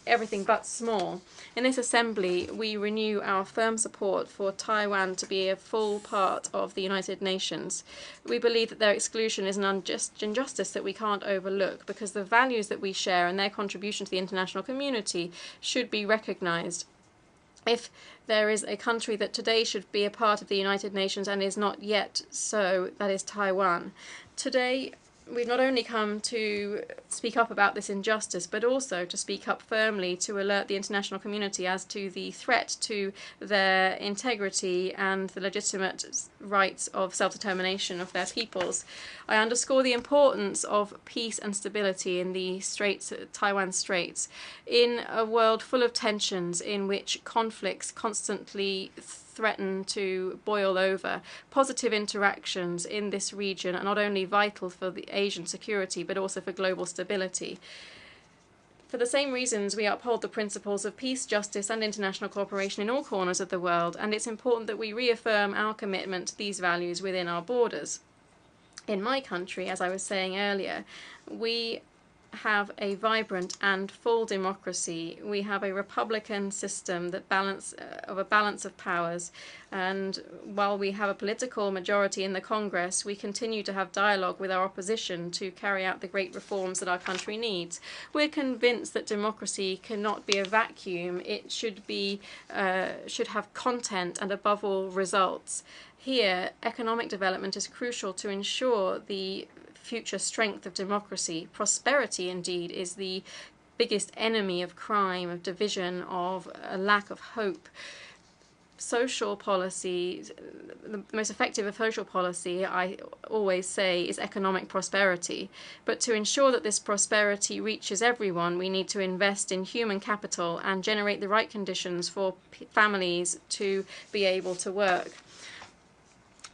everything but small. In this assembly, we renew our firm support for Taiwan to be a full part of the United Nations. We believe that their exclusion is an injustice that we can't overlook, because the values that we share and their contribution to the international community should be recognized. If there is a country that today should be a part of the United Nations and is not yet so, that is Taiwan. Today, we've not only come to speak up about this injustice, but also to speak up firmly to alert the international community as to the threat to their integrity and the legitimate rights of self-determination of their peoples. I underscore the importance of peace and stability in the Taiwan Straits. In a world full of tensions in which conflicts constantly threaten to boil over, positive interactions in this region are not only vital for the Asian security, but also for global stability. For the same reasons, we uphold the principles of peace, justice, and international cooperation in all corners of the world, and it's important that we reaffirm our commitment to these values within our borders. In my country, as I was saying earlier, we have a vibrant and full democracy. We have a republican system that of a balance of powers, and while we have a political majority in the Congress, we continue to have dialogue with our opposition to carry out the great reforms that our country needs. We're convinced that democracy cannot be a vacuum. It should have content and, above all, results. Here, economic development is crucial to ensure the future strength of democracy. Prosperity, indeed, is the biggest enemy of crime, of division, of a lack of hope. Social policy, the most effective of social policy, I always say, is economic prosperity. But to ensure that this prosperity reaches everyone, we need to invest in human capital and generate the right conditions for families to be able to work.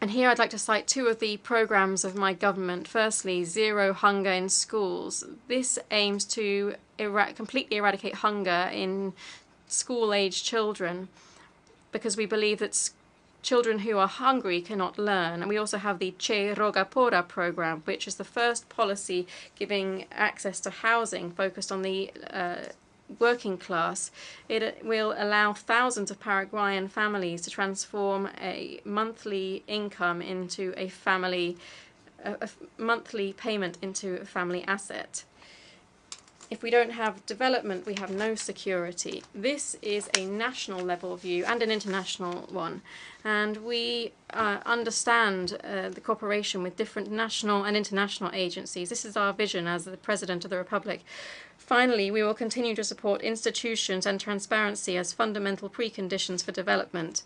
And here I'd like to cite two of the programs of my government. Firstly, Zero Hunger in Schools. This aims to completely eradicate hunger in school-age children, because we believe that children who are hungry cannot learn. And we also have the Che Roga Pora program, which is the first policy giving access to housing focused on the working class. It will allow thousands of Paraguayan families to transform a monthly income into a monthly payment into a family asset. If we don't have development, we have no security. This is a national level view and an international one. And we understand the cooperation with different national and international agencies. This is our vision as the President of the Republic. Finally, we will continue to support institutions and transparency as fundamental preconditions for development.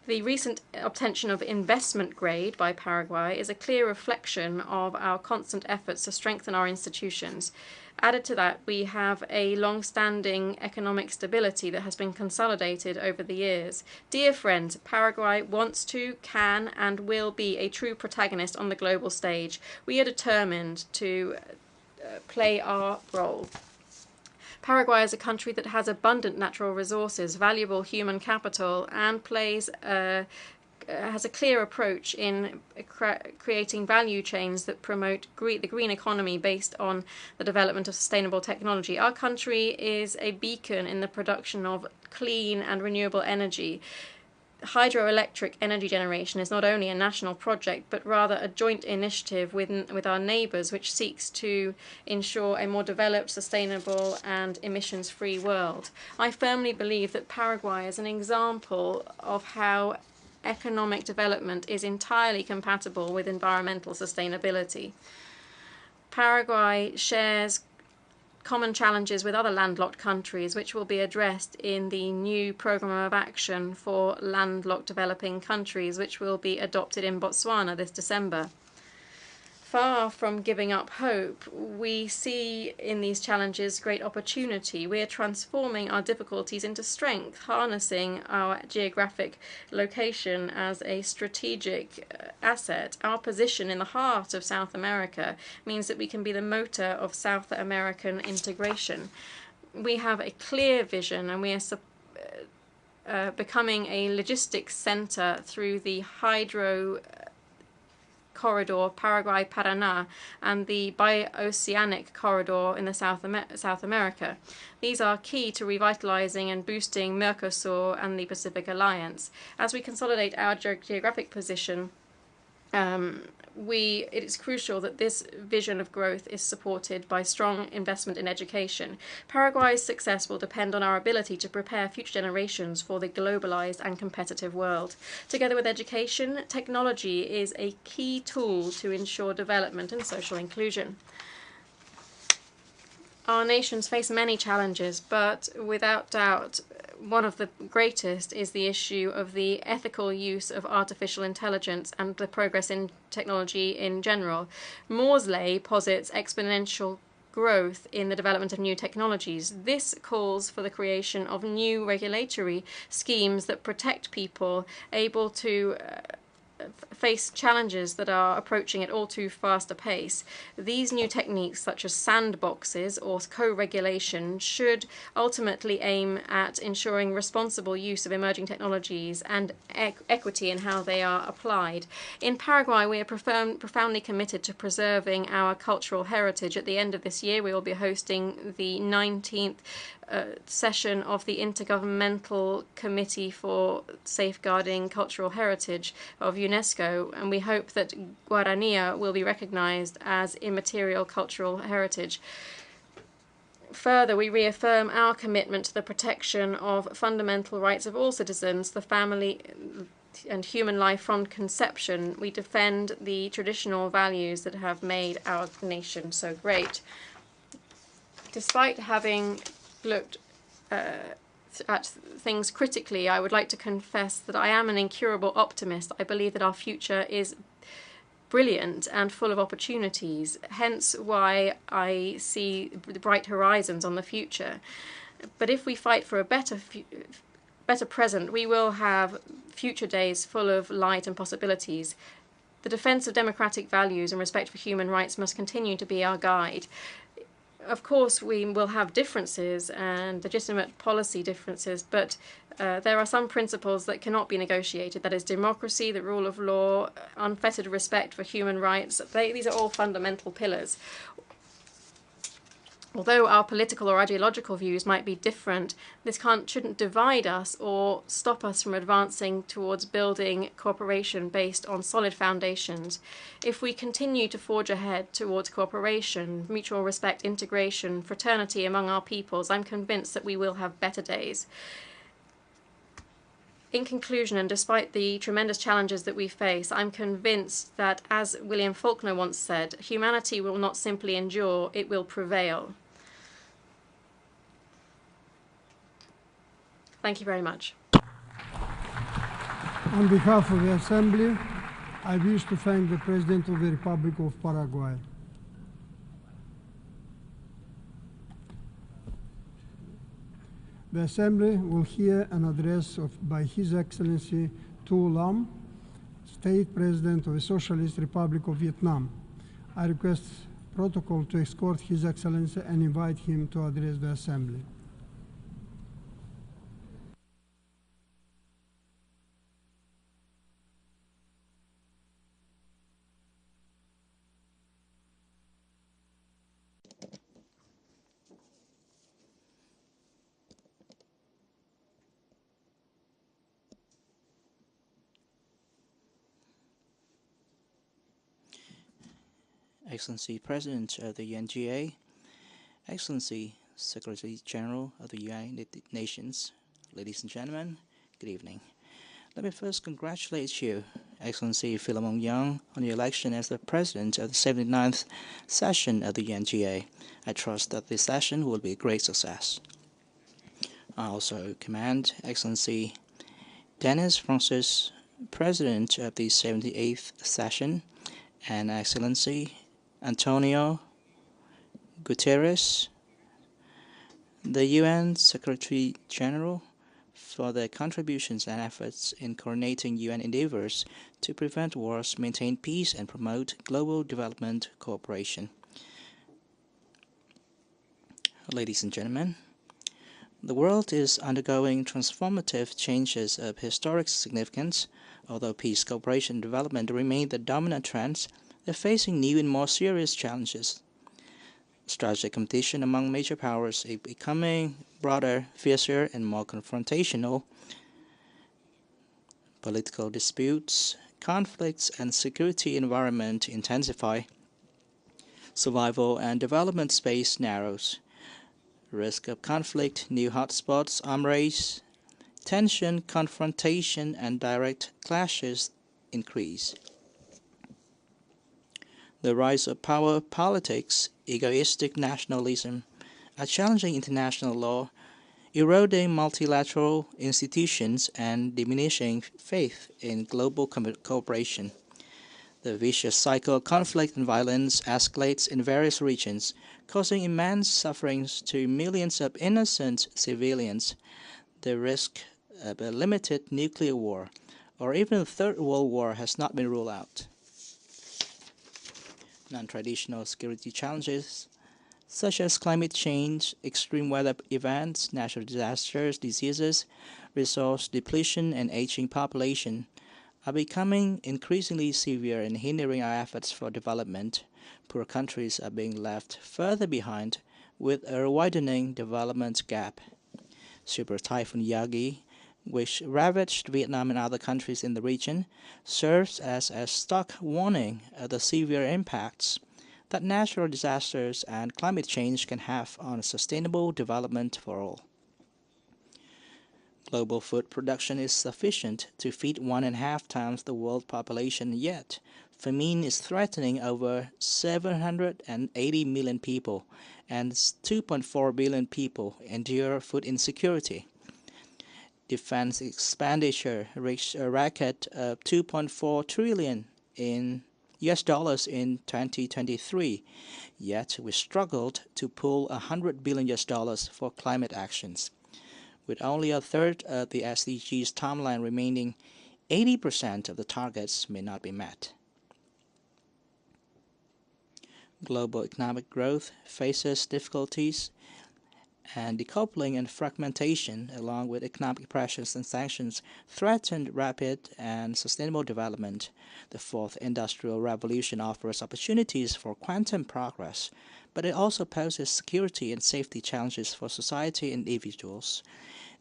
The recent obtention of investment grade by Paraguay is a clear reflection of our constant efforts to strengthen our institutions. Added to that, we have a long-standing economic stability that has been consolidated over the years. Dear friends, Paraguay wants to, can, and will be a true protagonist on the global stage. We are determined to play our role. Paraguay is a country that has abundant natural resources, valuable human capital, and has a clear approach in creating value chains that promote the green economy based on the development of sustainable technology. Our country is a beacon in the production of clean and renewable energy. Hydroelectric energy generation is not only a national project, but rather a joint initiative with our neighbours, which seeks to ensure a more developed, sustainable and emissions-free world. I firmly believe that Paraguay is an example of how economic development is entirely compatible with environmental sustainability. Paraguay shares common challenges with other landlocked countries, which will be addressed in the new Programme of Action for Landlocked Developing Countries, which will be adopted in Botswana this December. Far from giving up hope, we see in these challenges great opportunity. We are transforming our difficulties into strength, harnessing our geographic location as a strategic asset. Our position in the heart of South America means that we can be the motor of South American integration. We have a clear vision, and we are becoming a logistics center through the hydro corridor Paraguay-Paraná and the bioceanic corridor in the South America. These are key to revitalizing and boosting Mercosur and the Pacific Alliance. As we consolidate our geographic position, it is crucial that this vision of growth is supported by strong investment in education. Paraguay's success will depend on our ability to prepare future generations for the globalized and competitive world. Together with education, technology is a key tool to ensure development and social inclusion. Our nations face many challenges, but without doubt, one of the greatest is the issue of the ethical use of artificial intelligence and the progress in technology in general. Morsley posits exponential growth in the development of new technologies. This calls for the creation of new regulatory schemes that protect people able to face challenges that are approaching at all too fast a pace. These new techniques, such as sandboxes or co-regulation, should ultimately aim at ensuring responsible use of emerging technologies and equity in how they are applied. In Paraguay, we are profoundly committed to preserving our cultural heritage. At the end of this year, we will be hosting the 19th session of the Intergovernmental Committee for Safeguarding Cultural Heritage of UNESCO, and we hope that Guarania will be recognized as immaterial cultural heritage. Further, we reaffirm our commitment to the protection of fundamental rights of all citizens, the family and human life from conception. We defend the traditional values that have made our nation so great. Despite having looked at things critically, I would like to confess that I am an incurable optimist. I believe that our future is brilliant and full of opportunities, hence why I see the bright horizons on the future. But if we fight for a better present, we will have future days full of light and possibilities. The defense of democratic values and respect for human rights must continue to be our guide. Of course, we will have differences and legitimate policy differences, but there are some principles that cannot be negotiated. That is democracy, the rule of law, unfettered respect for human rights. These are all fundamental pillars. Although our political or ideological views might be different, this shouldn't divide us or stop us from advancing towards building cooperation based on solid foundations. If we continue to forge ahead towards cooperation, mutual respect, integration, fraternity among our peoples, I'm convinced that we will have better days. In conclusion, and despite the tremendous challenges that we face, I'm convinced that, as William Faulkner once said, humanity will not simply endure, it will prevail. Thank you very much. On behalf of the Assembly, I wish to thank the President of the Republic of Paraguay. The Assembly will hear an address by His Excellency Tu Lam, State President of the Socialist Republic of Vietnam. I request protocol to escort His Excellency and invite him to address the Assembly. Excellency President of the UNGA, Excellency Secretary General of the United Nations, ladies and gentlemen, good evening. Let me first congratulate you, Excellency Philemon Young, on your election as the President of the 79th session of the UNGA. I trust that this session will be a great success. I also commend Excellency Denis Francis, President of the 78th session, and Excellency Antonio Guterres, the UN Secretary General, for their contributions and efforts in coordinating UN endeavors to prevent wars, maintain peace, and promote global development cooperation. Ladies and gentlemen, the world is undergoing transformative changes of historic significance. Although peace, cooperation, and development remain the dominant trends, they're facing new and more serious challenges. Strategic competition among major powers is becoming broader, fiercer, and more confrontational. Political disputes, conflicts, and security environment intensify. Survival and development space narrows. Risk of conflict, new hotspots, arms race, tension, confrontation, and direct clashes increase. The rise of power politics, egoistic nationalism, are challenging international law, eroding multilateral institutions, and diminishing faith in global cooperation. The vicious cycle of conflict and violence escalates in various regions, causing immense sufferings to millions of innocent civilians. The risk of a limited nuclear war, or even a Third World War, has not been ruled out. Non-traditional security challenges, such as climate change, extreme weather events, natural disasters, diseases, resource depletion, and aging population, are becoming increasingly severe and hindering our efforts for development. Poor countries are being left further behind, with a widening development gap. Super Typhoon Yagi, which ravaged Vietnam and other countries in the region, serves as a stark warning of the severe impacts that natural disasters and climate change can have on sustainable development for all. Global food production is sufficient to feed 1.5 times the world population, yet famine is threatening over 780 million people, and 2.4 billion people endure food insecurity. Defense expenditure reached a record of $2.4 trillion in US dollars in 2023, yet we struggled to pull $100 billion US dollars for climate actions. With only a third of the SDGs timeline remaining, 80% of the targets may not be met. Global economic growth faces difficulties, and decoupling and fragmentation, along with economic pressures and sanctions, threaten rapid and sustainable development. The fourth industrial revolution offers opportunities for quantum progress, but it also poses security and safety challenges for society and individuals.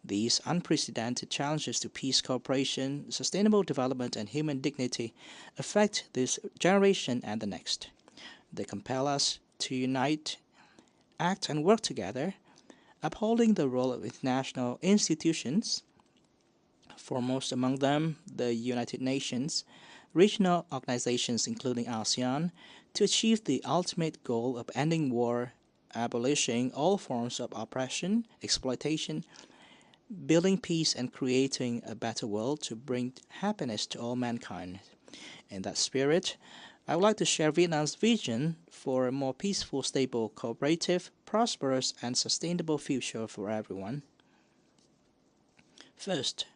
These unprecedented challenges to peace, cooperation, sustainable development, and human dignity affect this generation and the next. They compel us to unite, act, and work together, upholding the role of international institutions, foremost among them the United Nations, regional organizations including ASEAN, to achieve the ultimate goal of ending war, abolishing all forms of oppression, exploitation, building peace, and creating a better world to bring happiness to all mankind. In that spirit, I would like to share Vietnam's vision for a more peaceful, stable, cooperative, prosperous, and sustainable future for everyone. First,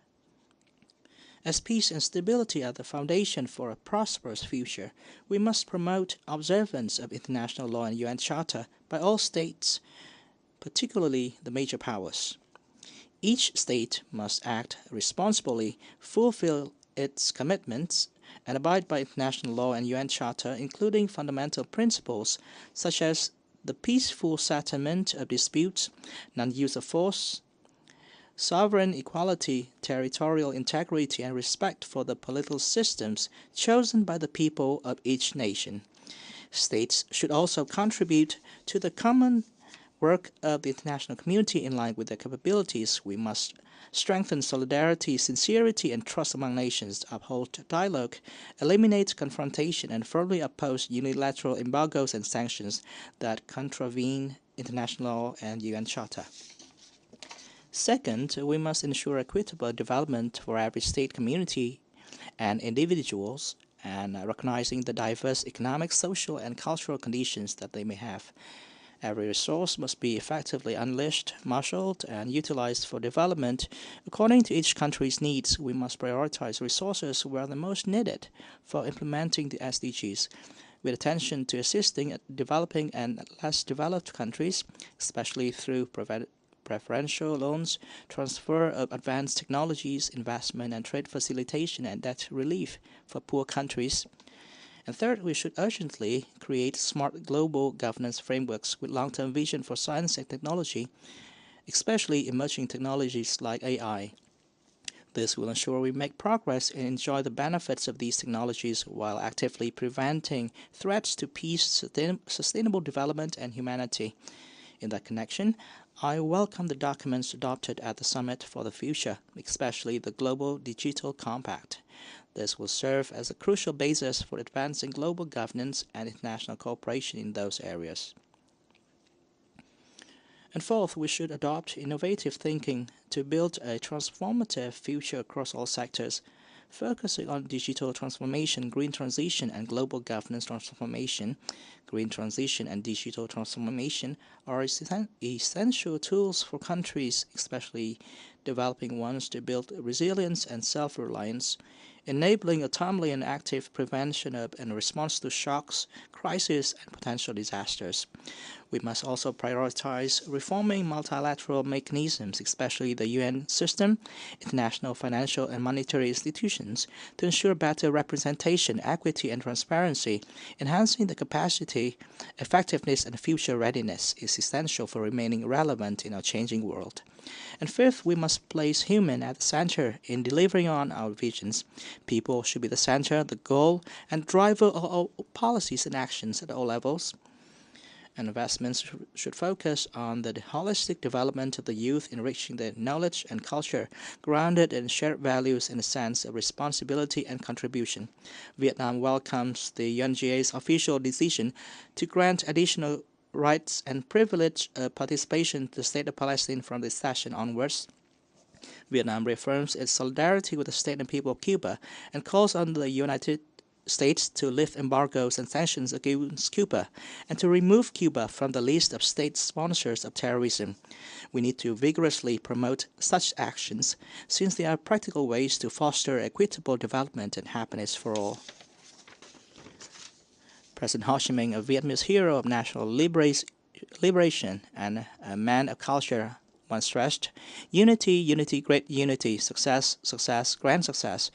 As peace and stability are the foundation for a prosperous future, we must promote observance of international law and UN Charter by all states, particularly the major powers. Each state must act responsibly, fulfill its commitments, and abide by international law and UN Charter, including fundamental principles such as the peaceful settlement of disputes, non-use of force, sovereign equality, territorial integrity, and respect for the political systems chosen by the people of each nation. States should also contribute to the common work of the international community in line with their capabilities. We must strengthen solidarity, sincerity, and trust among nations, uphold dialogue, eliminate confrontation, and firmly oppose unilateral embargoes and sanctions that contravene international law and UN Charter. Second, we must ensure equitable development for every state, community, and individuals, and recognizing the diverse economic, social, and cultural conditions that they may have. Every resource must be effectively unleashed, marshaled, and utilized for development. According to each country's needs, we must prioritize resources where they're most needed for implementing the SDGs, with attention to assisting developing and less developed countries, especially through preferential loans, transfer of advanced technologies, investment and trade facilitation, and debt relief for poor countries. And third, we should urgently create smart global governance frameworks with long-term vision for science and technology, especially emerging technologies like AI. This will ensure we make progress and enjoy the benefits of these technologies while actively preventing threats to peace, sustainable development, and humanity. In that connection, I welcome the documents adopted at the Summit for the Future, especially the Global Digital Compact. This will serve as a crucial basis for advancing global governance and international cooperation in those areas. And fourth, we should adopt innovative thinking to build a transformative future across all sectors, focusing on digital transformation, green transition, and global governance transformation. Green transition and digital transformation are essential tools for countries, especially developing ones, to build resilience and self-reliance, enabling a timely and active prevention of and response to shocks, crises, and potential disasters. We must also prioritize reforming multilateral mechanisms, especially the UN system, international financial and monetary institutions, to ensure better representation, equity, and transparency. Enhancing the capacity, effectiveness, and future readiness is essential for remaining relevant in our changing world. And fifth, we must place human at the center in delivering on our visions. People should be the center, the goal, and driver of all policies and actions at all levels. And investments should focus on the holistic development of the youth, enriching their knowledge and culture, grounded in shared values and a sense of responsibility and contribution. Vietnam welcomes the UNGA's official decision to grant additional rights and privilege participation to the State of Palestine from this session onwards. Vietnam reaffirms its solidarity with the state and people of Cuba and calls on the United States to lift embargoes and sanctions against Cuba and to remove Cuba from the list of state sponsors of terrorism. We need to vigorously promote such actions since they are practical ways to foster equitable development and happiness for all. President Ho Chi Minh, a Vietnamese hero of national liberation and a man of culture, once stressed, unity, unity, great unity, success, success, grand success.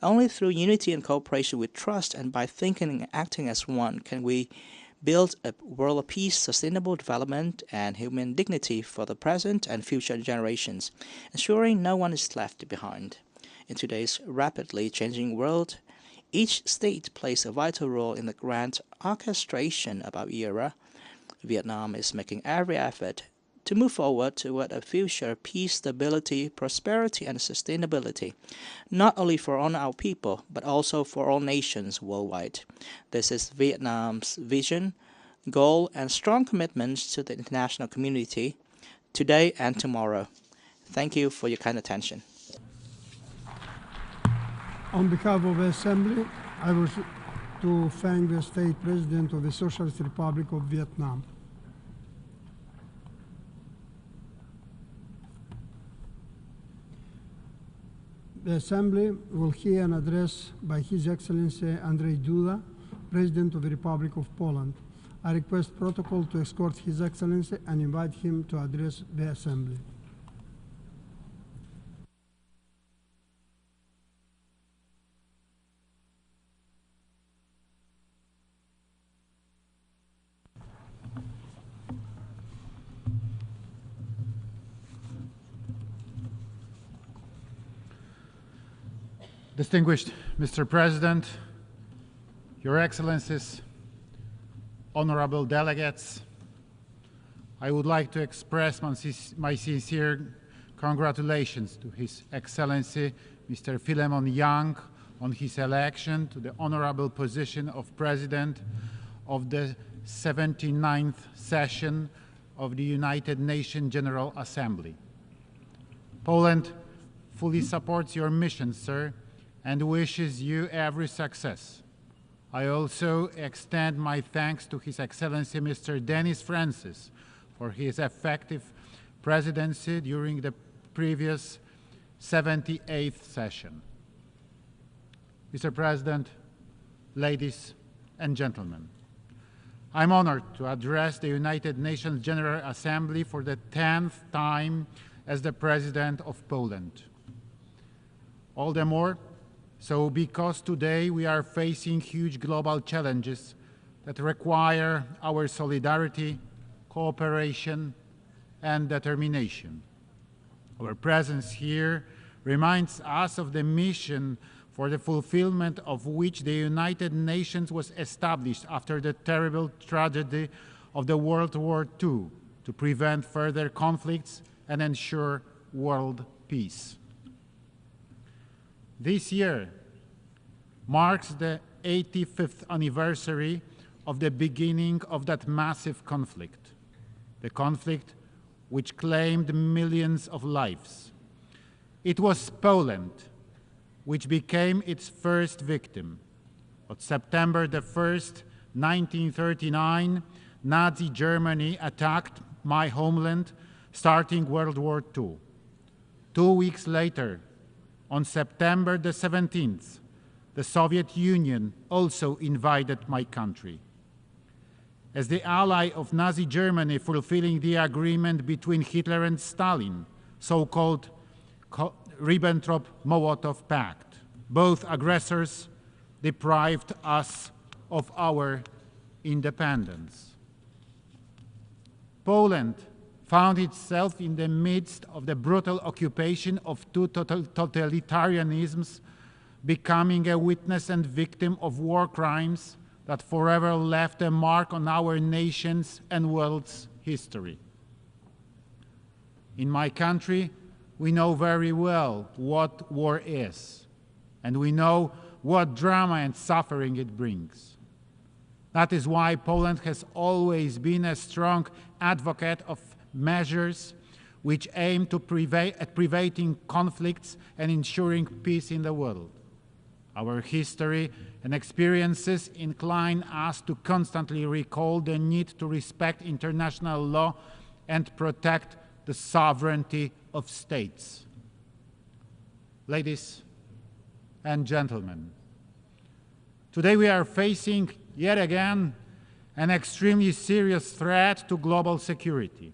Only through unity and cooperation with trust and by thinking and acting as one can we build a world of peace, sustainable development, and human dignity for the present and future generations, ensuring no one is left behind. In today's rapidly changing world, each state plays a vital role in the grand orchestration of our era. Vietnam is making every effort to move forward toward a future of peace, stability, prosperity, and sustainability, not only for all our people, but also for all nations worldwide. This is Vietnam's vision, goal, and strong commitments to the international community, today and tomorrow. Thank you for your kind attention. On behalf of the Assembly, I wish to thank the State President of the Socialist Republic of Vietnam. The Assembly will hear an address by His Excellency Andrzej Duda, President of the Republic of Poland. I request protocol to escort His Excellency and invite him to address the Assembly. Distinguished Mr. President, Your Excellencies, honorable delegates, I would like to express my sincere congratulations to His Excellency Mr. Philemon Young on his election to the honorable position of President of the 79th session of the United Nations General Assembly. Poland fully supports your mission, sir, and wishes you every success. I also extend my thanks to His Excellency Mr. Denis Francis for his effective presidency during the previous 78th session. Mr. President, ladies and gentlemen, I'm honored to address the United Nations General Assembly for the 10th time as the President of Poland. All the more so because today we are facing huge global challenges that require our solidarity, cooperation, and determination. Our presence here reminds us of the mission for the fulfillment of which the United Nations was established after the terrible tragedy of the World War II, to prevent further conflicts and ensure world peace. This year marks the 85th anniversary of the beginning of that massive conflict, the conflict which claimed millions of lives. It was Poland which became its first victim. On September the 1st, 1939, Nazi Germany attacked my homeland, starting World War II. 2 weeks later, on September the 17th, the Soviet Union also invaded my country. As the ally of Nazi Germany fulfilling the agreement between Hitler and Stalin, so-called Ribbentrop-Molotov Pact, both aggressors deprived us of our independence. Poland found itself in the midst of the brutal occupation of two totalitarianisms, becoming a witness and victim of war crimes that forever left a mark on our nation's and world's history. In my country, we know very well what war is, and we know what drama and suffering it brings. That is why Poland has always been a strong advocate of measures which aim to preventing conflicts and ensuring peace in the world. Our history and experiences incline us to constantly recall the need to respect international law and protect the sovereignty of states. Ladies and gentlemen, today we are facing yet again an extremely serious threat to global security.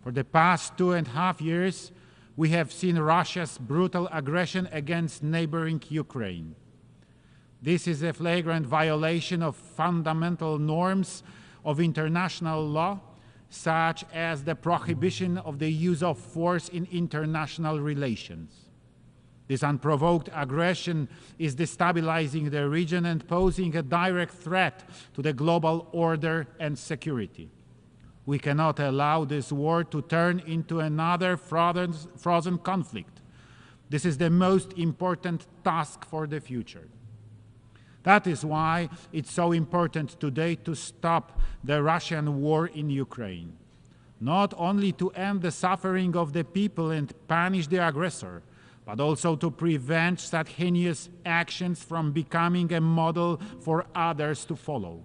For the past 2.5 years, we have seen Russia's brutal aggression against neighboring Ukraine. This is a flagrant violation of fundamental norms of international law, such as the prohibition of the use of force in international relations. This unprovoked aggression is destabilizing the region and posing a direct threat to the global order and security. We cannot allow this war to turn into another frozen conflict. This is the most important task for the future. That is why it's so important today to stop the Russian war in Ukraine. Not only to end the suffering of the people and punish the aggressor, but also to prevent such heinous actions from becoming a model for others to follow.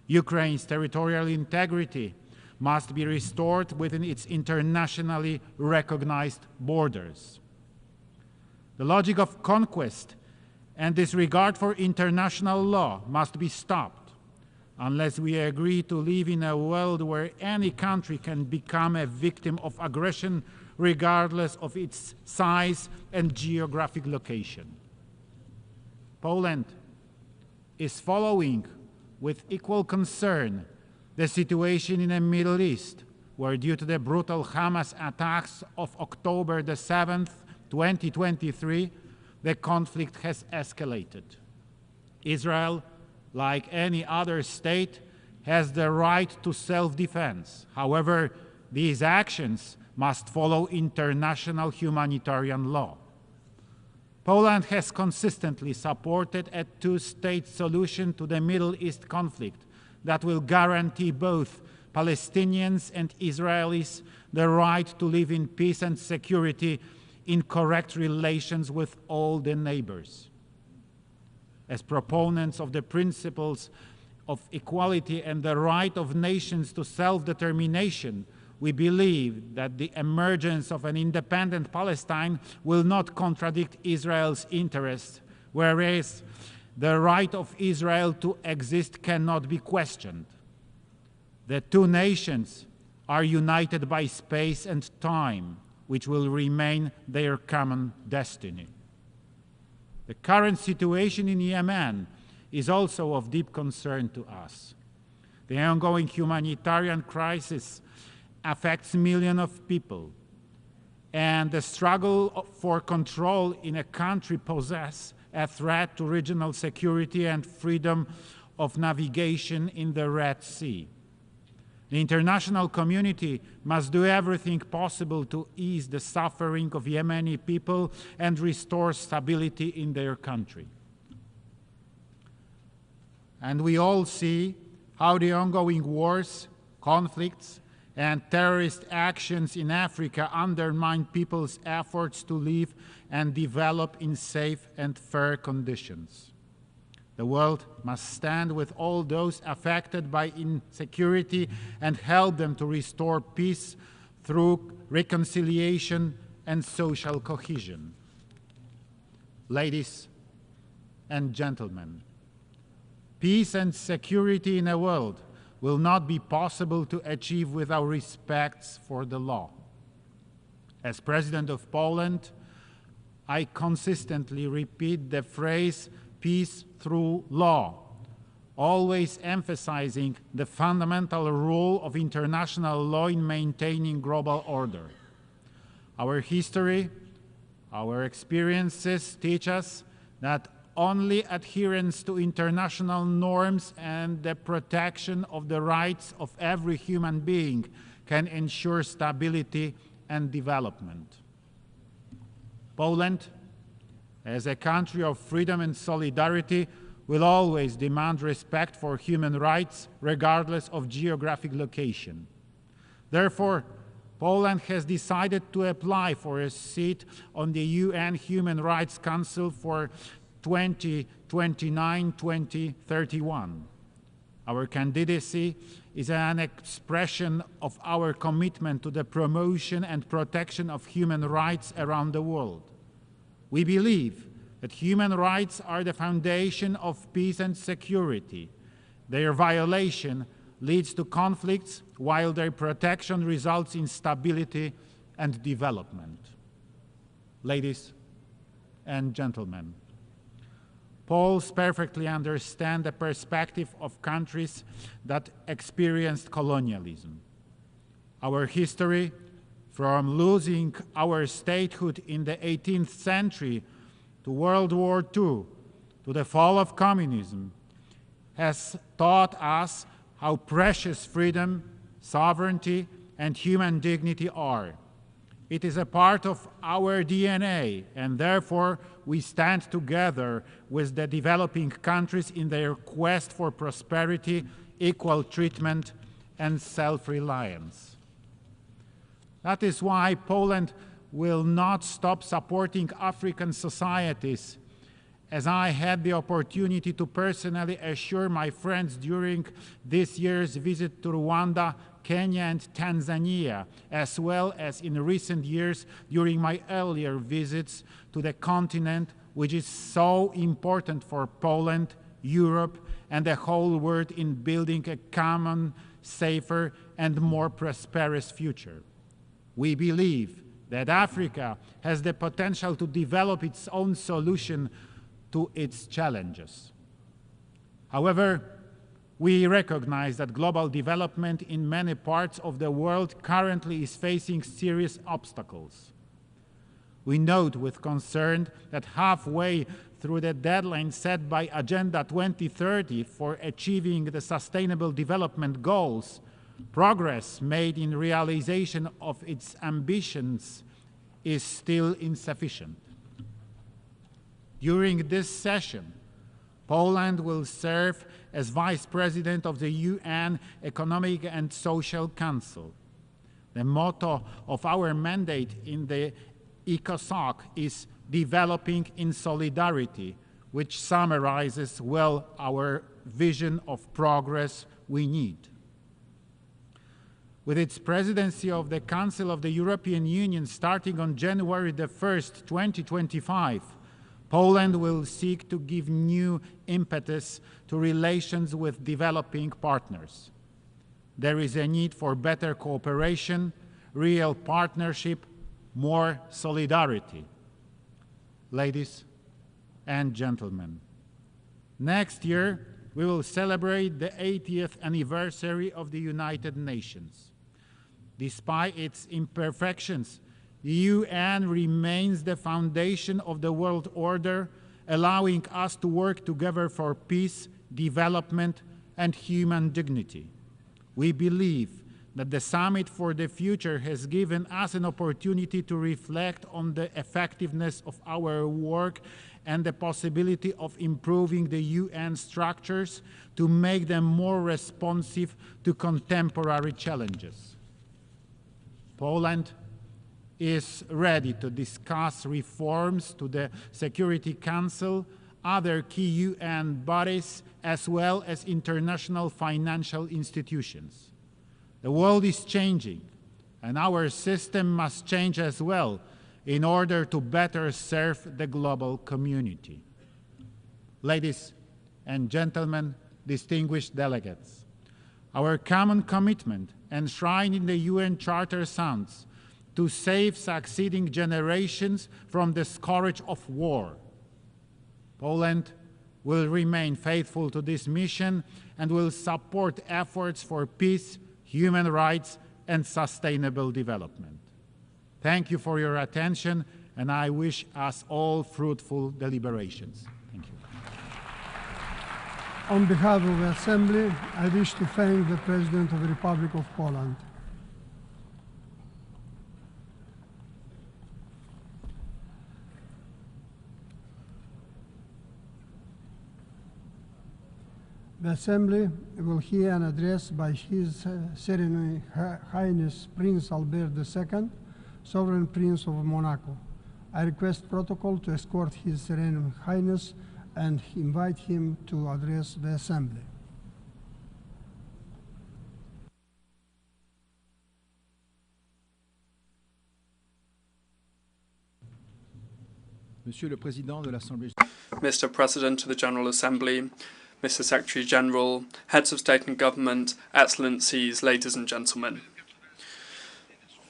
Ukraine's territorial integrity must be restored within its internationally recognized borders. The logic of conquest and disregard for international law must be stopped unless we agree to live in a world where any country can become a victim of aggression regardless of its size and geographic location. Poland is following with equal concern the situation in the Middle East, where due to the brutal Hamas attacks of October the 7th, 2023, the conflict has escalated. Israel, like any other state, has the right to self-defense. However, these actions must follow international humanitarian law. Poland has consistently supported a two-state solution to the Middle East conflict that will guarantee both Palestinians and Israelis the right to live in peace and security in correct relations with all the neighbors. As proponents of the principles of equality and the right of nations to self-determination, we believe that the emergence of an independent Palestine will not contradict Israel's interests, whereas the right of Israel to exist cannot be questioned. The two nations are united by space and time, which will remain their common destiny. The current situation in Yemen is also of deep concern to us. The ongoing humanitarian crisis affects millions of people, and the struggle for control in a country poses a threat to regional security and freedom of navigation in the Red Sea. The international community must do everything possible to ease the suffering of Yemeni people and restore stability in their country. And we all see how the ongoing wars, conflicts, and terrorist actions in Africa undermine people's efforts to live and develop in safe and fair conditions. The world must stand with all those affected by insecurity and help them to restore peace through reconciliation and social cohesion. Ladies and gentlemen, peace and security in a world will not be possible to achieve without respect for the law. As President of Poland, I consistently repeat the phrase peace through law, always emphasizing the fundamental role of international law in maintaining global order. Our history, our experiences teach us that only adherence to international norms and the protection of the rights of every human being can ensure stability and development. Poland, as a country of freedom and solidarity, will always demand respect for human rights regardless of geographic location. Therefore, Poland has decided to apply for a seat on the UN Human Rights Council for 2029-2031. Our candidacy is an expression of our commitment to the promotion and protection of human rights around the world. We believe that human rights are the foundation of peace and security. Their violation leads to conflicts, while their protection results in stability and development. Ladies and gentlemen, Poles perfectly understand the perspective of countries that experienced colonialism. Our history, from losing our statehood in the 18th century to World War II, to the fall of communism, has taught us how precious freedom, sovereignty, and human dignity are. It is a part of our DNA, and therefore we stand together with the developing countries in their quest for prosperity, equal treatment, and self-reliance. That is why Poland will not stop supporting African societies, as I had the opportunity to personally assure my friends during this year's visit to Rwanda, Kenya and Tanzania, as well as in recent years during my earlier visits to the continent, which is so important for Poland, Europe, and the whole world in building a common, safer, and more prosperous future. We believe that Africa has the potential to develop its own solution to its challenges. However, we recognize that global development in many parts of the world currently is facing serious obstacles. We note with concern that halfway through the deadline set by Agenda 2030 for achieving the Sustainable Development Goals, progress made in realization of its ambitions is still insufficient. During this session, Poland will serve as Vice President of the UN Economic and Social Council. The motto of our mandate in the ECOSOC is Developing in Solidarity, which summarizes well our vision of progress we need. With its presidency of the Council of the European Union starting on January the 1st, 2025, Poland will seek to give new impetus to relations with developing partners. There is a need for better cooperation, real partnership, more solidarity. Ladies and gentlemen, next year we will celebrate the 80th anniversary of the United Nations. Despite its imperfections, the UN remains the foundation of the world order, allowing us to work together for peace, development, and human dignity. We believe that the Summit for the Future has given us an opportunity to reflect on the effectiveness of our work and the possibility of improving the UN structures to make them more responsive to contemporary challenges. Poland is ready to discuss reforms to the Security Council, other key UN bodies, as well as international financial institutions. The world is changing, and our system must change as well in order to better serve the global community. Ladies and gentlemen, distinguished delegates, our common commitment enshrined in the UN Charter sounds to save succeeding generations from the scourge of war. Poland will remain faithful to this mission and will support efforts for peace, human rights, and sustainable development. Thank you for your attention, and I wish us all fruitful deliberations. Thank you. On behalf of the Assembly, I wish to thank the President of the Republic of Poland. The Assembly will hear an address by His Serene Highness Prince Albert II, Sovereign Prince of Monaco. I request protocol to escort His Serene Highness and invite him to address the Assembly. Monsieur le Président de l'Assemblée. Mr. President of the General Assembly, Mr. Secretary General, Heads of State and Government, Excellencies, ladies and gentlemen.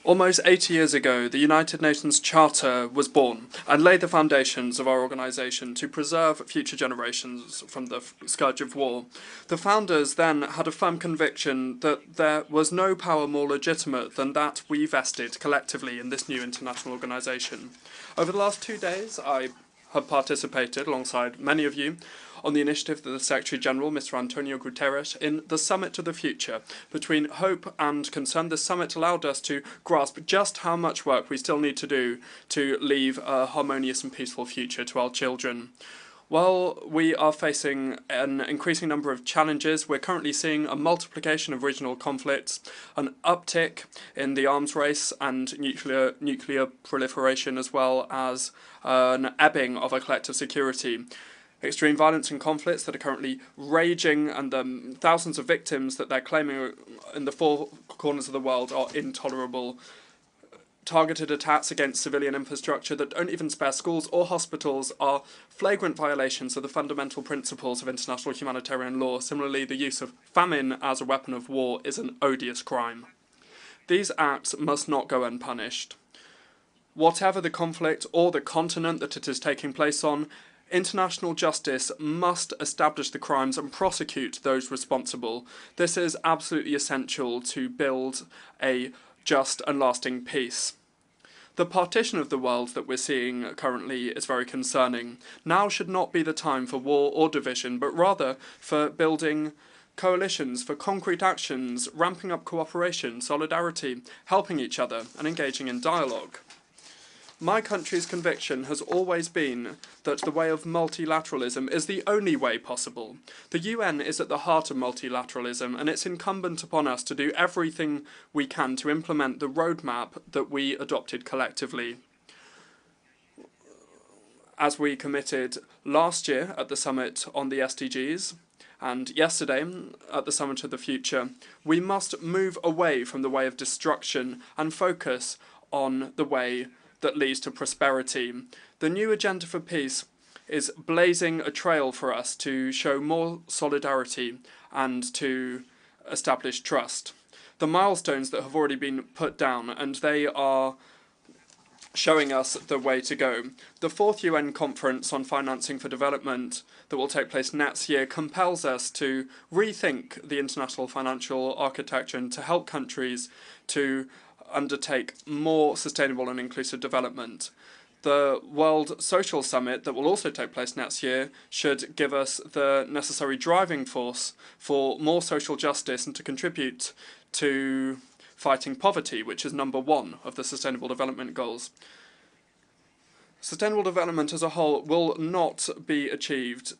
Almost 80 years ago, the United Nations Charter was born and laid the foundations of our organisation to preserve future generations from the scourge of war. The founders then had a firm conviction that there was no power more legitimate than that we vested collectively in this new international organisation. Over the last 2 days, I have participated, alongside many of you, on the initiative of the Secretary-General, Mr. Antonio Guterres, in the Summit to the Future. Between hope and concern, this summit allowed us to grasp just how much work we still need to do to leave a harmonious and peaceful future to our children. While we are facing an increasing number of challenges, we're currently seeing a multiplication of regional conflicts, an uptick in the arms race and nuclear proliferation, as well as an ebbing of our collective security. extreme violence and conflicts that are currently raging and the thousands of victims that they're claiming in the four corners of the world are intolerable. Targeted attacks against civilian infrastructure that don't even spare schools or hospitals are flagrant violations of the fundamental principles of international humanitarian law. Similarly, the use of famine as a weapon of war is an odious crime. These acts must not go unpunished. Whatever the conflict or the continent that it is taking place on, international justice must establish the crimes and prosecute those responsible. This is absolutely essential to build a just and lasting peace. The partition of the world that we're seeing currently is very concerning. Now should not be the time for war or division, but rather for building coalitions, for concrete actions, ramping up cooperation, solidarity, helping each other, and engaging in dialogue. My country's conviction has always been that the way of multilateralism is the only way possible. The UN is at the heart of multilateralism, and it's incumbent upon us to do everything we can to implement the roadmap that we adopted collectively. As we committed last year at the summit on the SDGs, and yesterday at the Summit of the Future, we must move away from the way of destruction and focus on the way that leads to prosperity. The new agenda for peace is blazing a trail for us to show more solidarity and to establish trust. The milestones that have already been put down, and they are showing us the way to go. The 4th UN Conference on Financing for Development that will take place next year compels us to rethink the international financial architecture and to help countries to undertake more sustainable and inclusive development. The World Social Summit that will also take place next year should give us the necessary driving force for more social justice and to contribute to fighting poverty, which is number 1 of the Sustainable Development Goals. Sustainable development as a whole will not be achieved,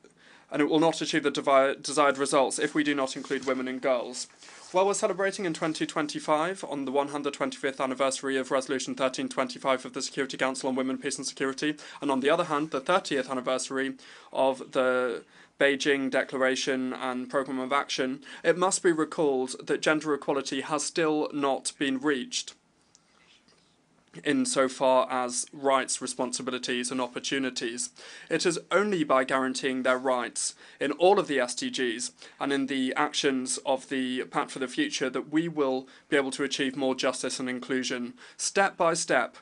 and it will not achieve the desired results if we do not include women and girls. While we're celebrating in 2025 on the 125th anniversary of Resolution 1325 of the Security Council on Women, Peace and Security, and on the other hand, the 30th anniversary of the Beijing Declaration and Programme of Action, it must be recalled that gender equality has still not been reached insofar as rights, responsibilities and opportunities. It is only by guaranteeing their rights in all of the SDGs and in the actions of the Pact for the Future that we will be able to achieve more justice and inclusion. Step by step,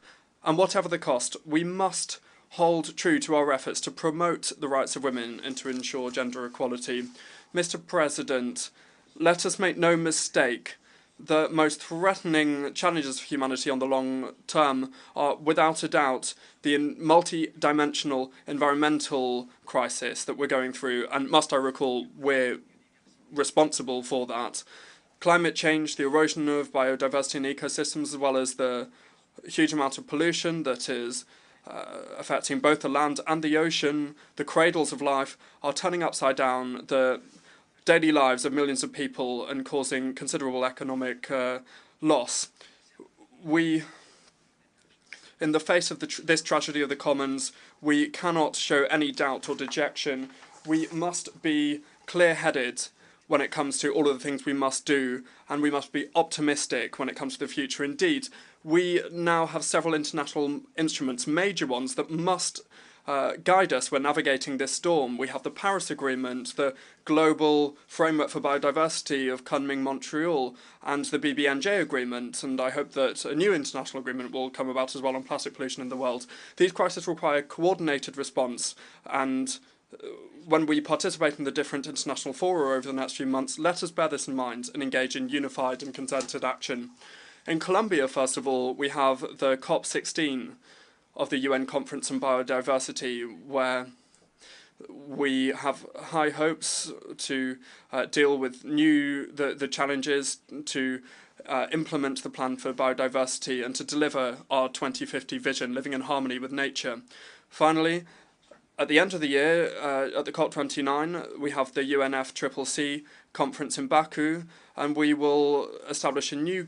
and whatever the cost, we must hold true to our efforts to promote the rights of women and to ensure gender equality. Mr. President, let us make no mistake. The most threatening challenges for humanity on the long term are, without a doubt, the multi-dimensional environmental crisis that we're going through, and must I recall, we're responsible for that. Climate change, the erosion of biodiversity and ecosystems, as well as the huge amount of pollution that is affecting both the land and the ocean, the cradles of life, are turning upside down the daily lives of millions of people and causing considerable economic loss. We, in the face of this tragedy of the commons, we cannot show any doubt or dejection. We must be clear-headed when it comes to all of the things we must do, and we must be optimistic when it comes to the future. Indeed, we now have several international instruments, major ones, that must guide us when navigating this storm. We have the Paris Agreement, the Global Framework for Biodiversity of Kunming-Montreal, and the BBNJ Agreement, and I hope that a new international agreement will come about as well on plastic pollution in the world. These crises require coordinated response, and when we participate in the different international fora over the next few months, let us bear this in mind and engage in unified and concerted action. In Colombia, first of all, we have the COP16 of the UN Conference on Biodiversity, where we have high hopes to deal with the challenges, to implement the plan for biodiversity and to deliver our 2050 vision, living in harmony with nature. Finally, at the end of the year, at the COP29, we have the UNFCCC conference in Baku, and we will establish a new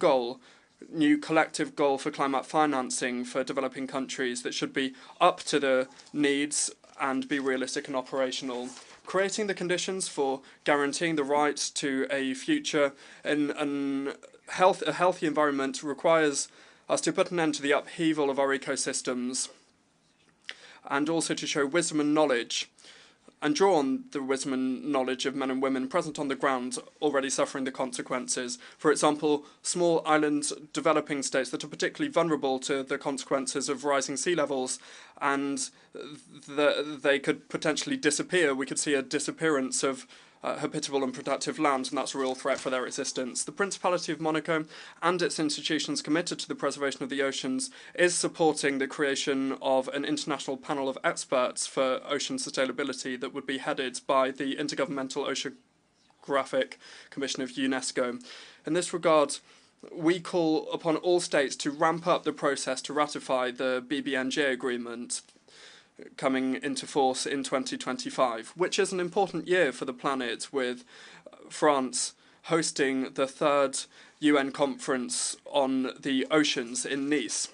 collective goal for climate financing for developing countries that should be up to the needs and be realistic and operational. Creating the conditions for guaranteeing the right to a future in a healthy environment requires us to put an end to the upheaval of our ecosystems and also to show wisdom and knowledge and draw on the wisdom and knowledge of men and women present on the ground already suffering the consequences. For example, small island developing states that are particularly vulnerable to the consequences of rising sea levels, and they could potentially disappear. We could see a disappearance of habitable and productive land, and that's a real threat for their existence. The Principality of Monaco and its institutions committed to the preservation of the oceans is supporting the creation of an international panel of experts for ocean sustainability that would be headed by the Intergovernmental Oceanographic Commission of UNESCO. In this regard, we call upon all states to ramp up the process to ratify the BBNJ agreement coming into force in 2025, which is an important year for the planet, with France hosting the 3rd UN conference on the oceans in Nice.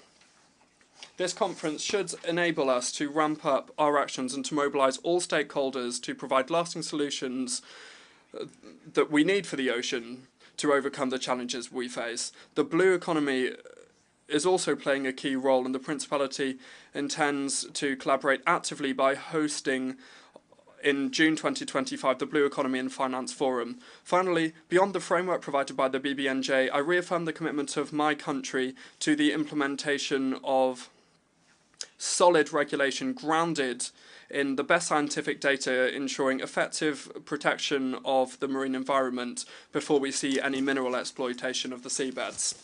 This conference should enable us to ramp up our actions and to mobilise all stakeholders to provide lasting solutions that we need for the ocean to overcome the challenges we face. The blue economy is also playing a key role, and the Principality intends to collaborate actively by hosting in June 2025 the Blue Economy and Finance Forum. Finally, beyond the framework provided by the BBNJ, I reaffirm the commitment of my country to the implementation of solid regulation grounded in the best scientific data, ensuring effective protection of the marine environment before we see any mineral exploitation of the seabeds.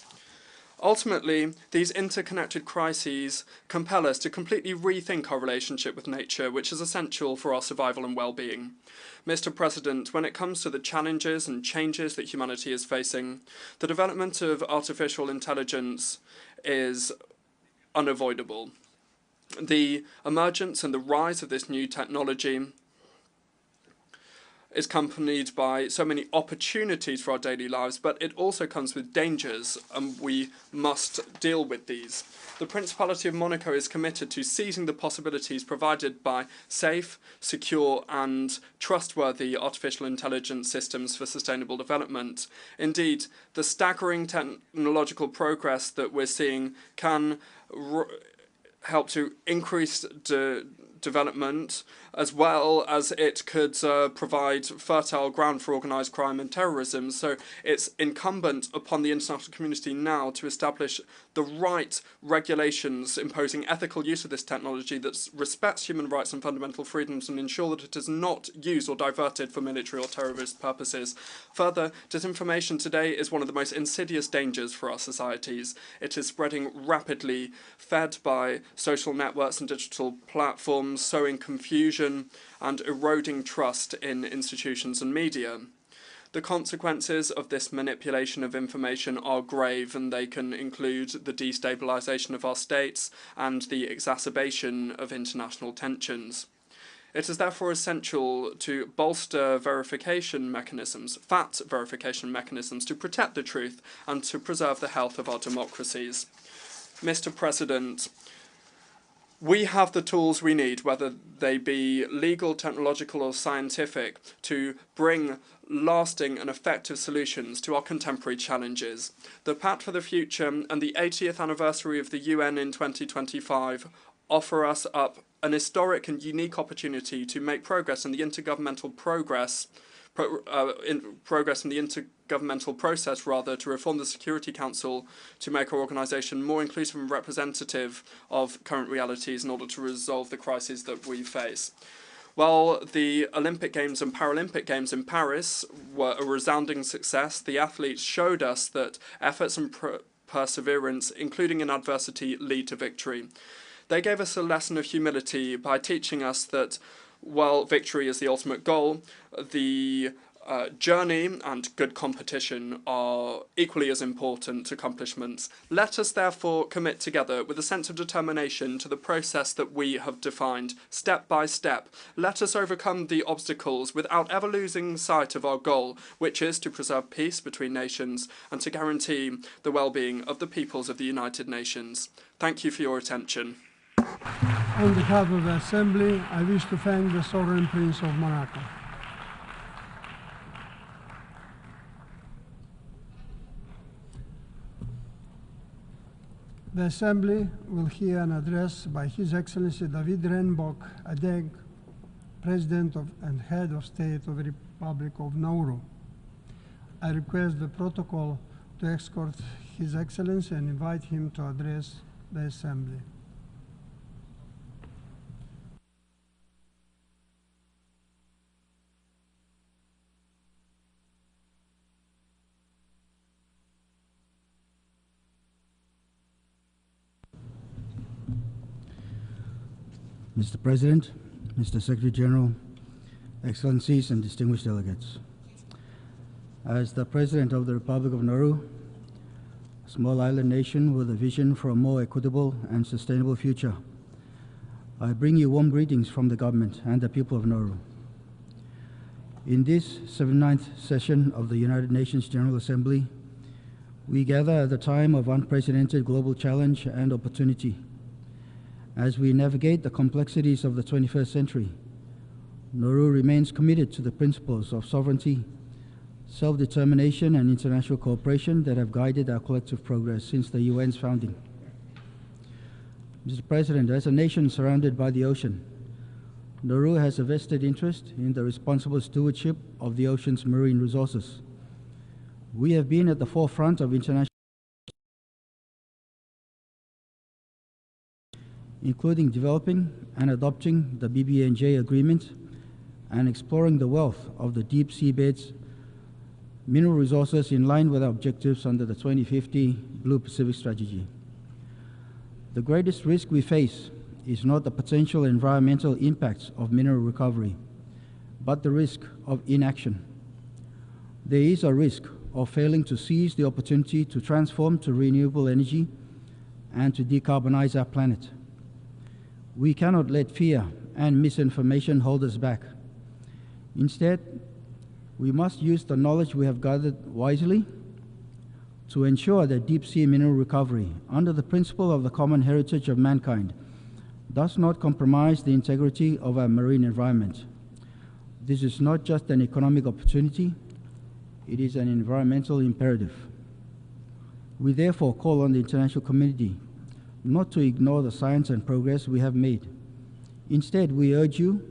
Ultimately, these interconnected crises compel us to completely rethink our relationship with nature, which is essential for our survival and well-being. Mr. President, when it comes to the challenges and changes that humanity is facing, the development of artificial intelligence is unavoidable. The emergence and the rise of this new technology is accompanied by so many opportunities for our daily lives, but it also comes with dangers, and we must deal with these. The Principality of Monaco is committed to seizing the possibilities provided by safe, secure and trustworthy artificial intelligence systems for sustainable development. Indeed, the staggering technological progress that we're seeing can help to increase development, as well as it could provide fertile ground for organised crime and terrorism. So it's incumbent upon the international community now to establish the right regulations imposing ethical use of this technology that respects human rights and fundamental freedoms and ensure that it is not used or diverted for military or terrorist purposes. Further, disinformation today is one of the most insidious dangers for our societies. It is spreading rapidly, fed by social networks and digital platforms, sowing confusion and eroding trust in institutions and media. The consequences of this manipulation of information are grave, and they can include the destabilisation of our states and the exacerbation of international tensions. It is therefore essential to bolster verification mechanisms, fact verification mechanisms, to protect the truth and to preserve the health of our democracies. Mr. President, we have the tools we need, whether they be legal, technological or scientific, to bring lasting and effective solutions to our contemporary challenges. The Pact for the Future and the 80th anniversary of the UN in 2025 offer us up an historic and unique opportunity to make progress in the intergovernmental process to reform the Security Council, to make our organisation more inclusive and representative of current realities in order to resolve the crises that we face. While the Olympic Games and Paralympic Games in Paris were a resounding success, the athletes showed us that efforts and perseverance, including in adversity, lead to victory. They gave us a lesson of humility by teaching us that while victory is the ultimate goal, the journey and good competition are equally as important accomplishments. Let us therefore commit together with a sense of determination to the process that we have defined, step by step. Let us overcome the obstacles without ever losing sight of our goal, which is to preserve peace between nations and to guarantee the well-being of the peoples of the United Nations. Thank you for your attention. On behalf of the Assembly, I wish to thank the Sovereign Prince of Monaco. The Assembly will hear an address by His Excellency David Renbok Adeg, President and Head of State of the Republic of Nauru. I request the protocol to escort His Excellency and invite him to address the Assembly. Mr. President, Mr. Secretary General, Excellencies and distinguished delegates. As the President of the Republic of Nauru, a small island nation with a vision for a more equitable and sustainable future, I bring you warm greetings from the government and the people of Nauru. In this 79th session of the United Nations General Assembly, we gather at a time of unprecedented global challenge and opportunity. As we navigate the complexities of the 21st century, Nauru remains committed to the principles of sovereignty, self-determination, and international cooperation that have guided our collective progress since the UN's founding. Mr. President, as a nation surrounded by the ocean, Nauru has a vested interest in the responsible stewardship of the ocean's marine resources. We have been at the forefront of international, including developing and adopting the BBNJ agreement and exploring the wealth of the deep seabeds mineral resources in line with our objectives under the 2050 Blue Pacific Strategy. The greatest risk we face is not the potential environmental impacts of mineral recovery, but the risk of inaction. There is a risk of failing to seize the opportunity to transform to renewable energy and to decarbonize our planet. We cannot let fear and misinformation hold us back. Instead, we must use the knowledge we have gathered wisely to ensure that deep-sea mineral recovery, under the principle of the common heritage of mankind, does not compromise the integrity of our marine environment. This is not just an economic opportunity, it is an environmental imperative. We therefore call on the international community not to ignore the science and progress we have made. Instead, we urge you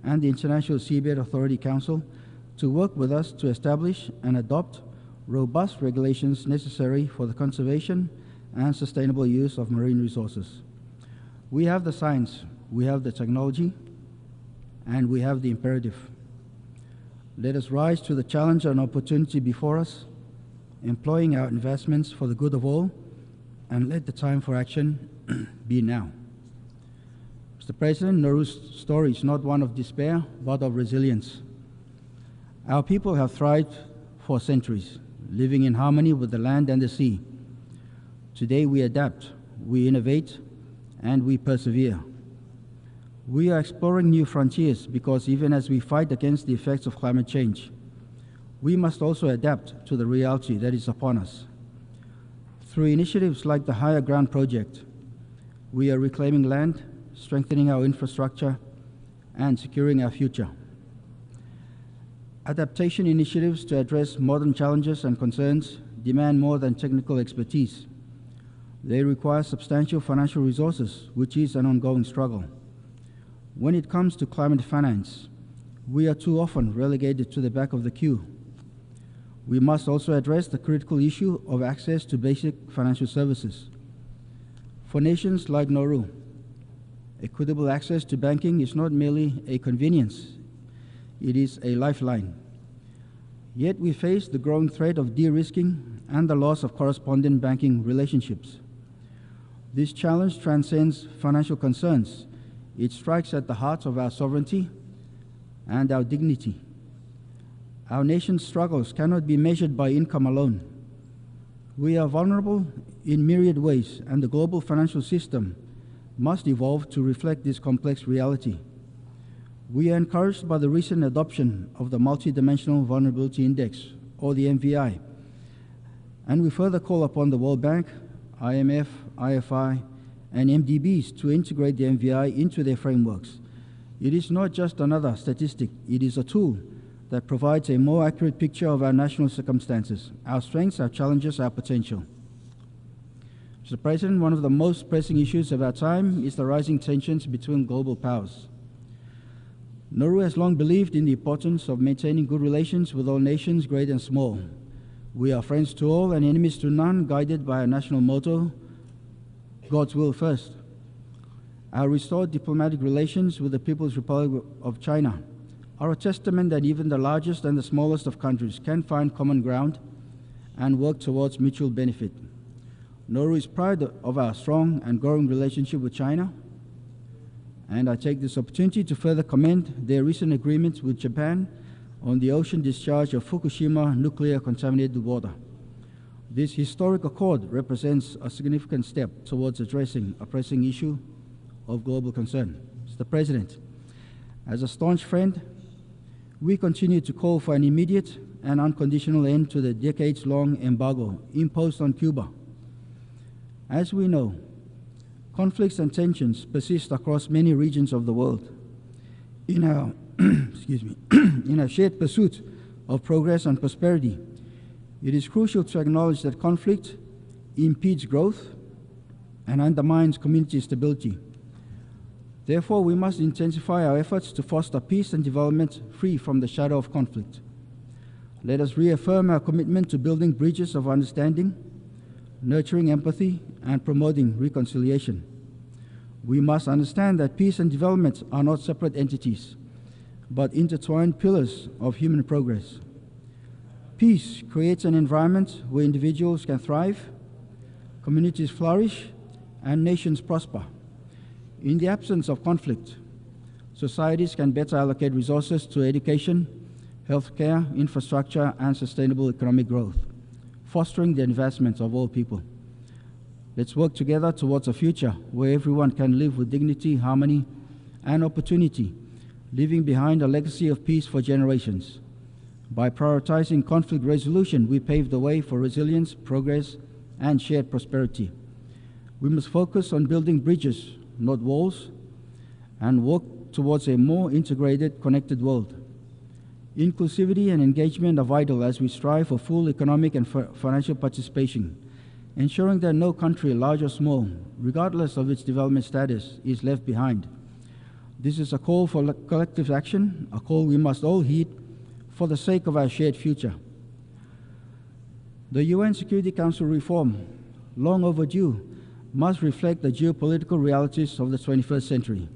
and the International Seabed Authority Council to work with us to establish and adopt robust regulations necessary for the conservation and sustainable use of marine resources. We have the science, we have the technology, and we have the imperative. Let us rise to the challenge and opportunity before us, employing our investments for the good of all, and let the time for action be now. Mr. President, Nauru's story is not one of despair, but of resilience. Our people have thrived for centuries, living in harmony with the land and the sea. Today we adapt, we innovate, and we persevere. We are exploring new frontiers because even as we fight against the effects of climate change, we must also adapt to the reality that is upon us. Through initiatives like the Higher Ground Project, we are reclaiming land, strengthening our infrastructure, and securing our future. Adaptation initiatives to address modern challenges and concerns demand more than technical expertise. They require substantial financial resources, which is an ongoing struggle. When it comes to climate finance, we are too often relegated to the back of the queue. We must also address the critical issue of access to basic financial services. For nations like Nauru, equitable access to banking is not merely a convenience, it is a lifeline. Yet we face the growing threat of de-risking and the loss of correspondent banking relationships. This challenge transcends financial concerns. It strikes at the heart of our sovereignty and our dignity. Our nation's struggles cannot be measured by income alone. We are vulnerable in myriad ways, and the global financial system must evolve to reflect this complex reality. We are encouraged by the recent adoption of the Multidimensional Vulnerability Index, or the MVI, and we further call upon the World Bank, IMF, IFI, and MDBs to integrate the MVI into their frameworks. It is not just another statistic, it is a tool that provides a more accurate picture of our national circumstances, our strengths, our challenges, our potential. Mr. President, one of the most pressing issues of our time is the rising tensions between global powers. Nauru has long believed in the importance of maintaining good relations with all nations, great and small. We are friends to all and enemies to none, guided by our national motto, God's will first. Our restored diplomatic relations with the People's Republic of China are a testament that even the largest and the smallest of countries can find common ground and work towards mutual benefit. Nauru is proud of our strong and growing relationship with China, and I take this opportunity to further commend their recent agreements with Japan on the ocean discharge of Fukushima nuclear contaminated water. This historic accord represents a significant step towards addressing a pressing issue of global concern. Mr. President, as a staunch friend, we continue to call for an immediate and unconditional end to the decades-long embargo imposed on Cuba. As we know, conflicts and tensions persist across many regions of the world. In our, in our shared pursuit of progress and prosperity, it is crucial to acknowledge that conflict impedes growth and undermines community stability. Therefore, we must intensify our efforts to foster peace and development free from the shadow of conflict. Let us reaffirm our commitment to building bridges of understanding, nurturing empathy, and promoting reconciliation. We must understand that peace and development are not separate entities, but intertwined pillars of human progress. Peace creates an environment where individuals can thrive, communities flourish, and nations prosper. In the absence of conflict, societies can better allocate resources to education, healthcare, infrastructure, and sustainable economic growth, fostering the advancement of all people. Let's work together towards a future where everyone can live with dignity, harmony, and opportunity, leaving behind a legacy of peace for generations. By prioritizing conflict resolution, we pave the way for resilience, progress, and shared prosperity. We must focus on building bridges, not walls, and work towards a more integrated, connected world. Inclusivity and engagement are vital as we strive for full economic and financial participation, ensuring that no country, large or small, regardless of its development status, is left behind. This is a call for collective action, a call we must all heed for the sake of our shared future. The UN Security Council reform, long overdue, must reflect the geopolitical realities of the 21st century.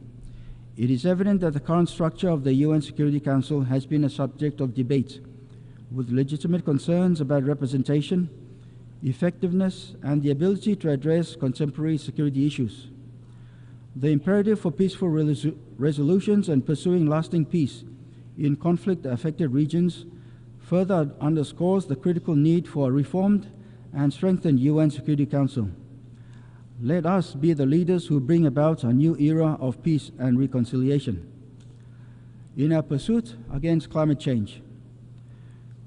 It is evident that the current structure of the UN Security Council has been a subject of debate, with legitimate concerns about representation, effectiveness, and the ability to address contemporary security issues. The imperative for peaceful resolutions and pursuing lasting peace in conflict-affected regions further underscores the critical need for a reformed and strengthened UN Security Council. Let us be the leaders who bring about a new era of peace and reconciliation. In our pursuit against climate change,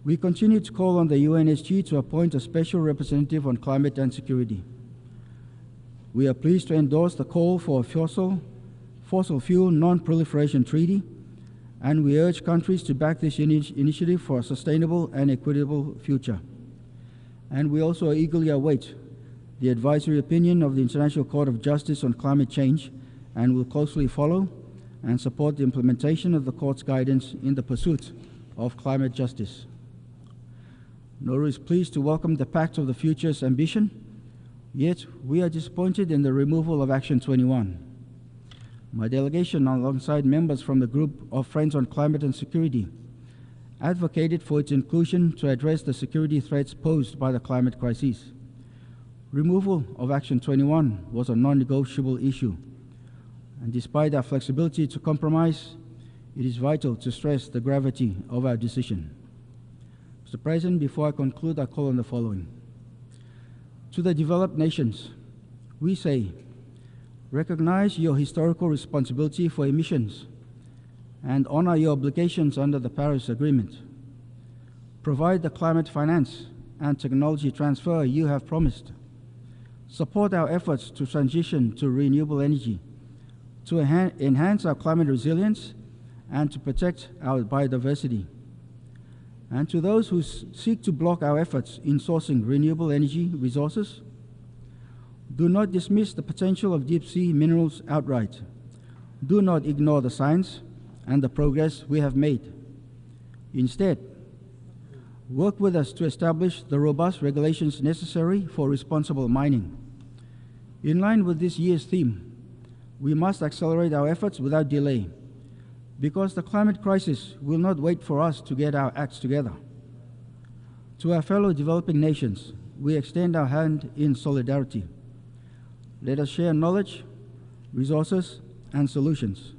we continue to call on the UNSG to appoint a special representative on climate and security. We are pleased to endorse the call for a fossil fuel non-proliferation treaty, and we urge countries to back this initiative for a sustainable and equitable future. And we also eagerly await the advisory opinion of the International Court of Justice on climate change, and will closely follow and support the implementation of the Court's guidance in the pursuit of climate justice. Nauru is pleased to welcome the Pact of the Future's ambition, yet we are disappointed in the removal of Action 21. My delegation, alongside members from the Group of Friends on Climate and Security, advocated for its inclusion to address the security threats posed by the climate crisis. Removal of Action 21 was a non-negotiable issue, and despite our flexibility to compromise, it is vital to stress the gravity of our decision. Mr. President, before I conclude, I call on the following. To the developed nations, we say, recognize your historical responsibility for emissions and honor your obligations under the Paris Agreement. Provide the climate finance and technology transfer you have promised. support our efforts to transition to renewable energy, to enhance our climate resilience, and to protect our biodiversity. And to those who seek to block our efforts in sourcing renewable energy resources, do not dismiss the potential of deep-sea minerals outright. Do not ignore the science and the progress we have made. Instead, work with us to establish the robust regulations necessary for responsible mining. In line with this year's theme, we must accelerate our efforts without delay, because the climate crisis will not wait for us to get our acts together. To our fellow developing nations, we extend our hand in solidarity. Let us share knowledge, resources, and solutions.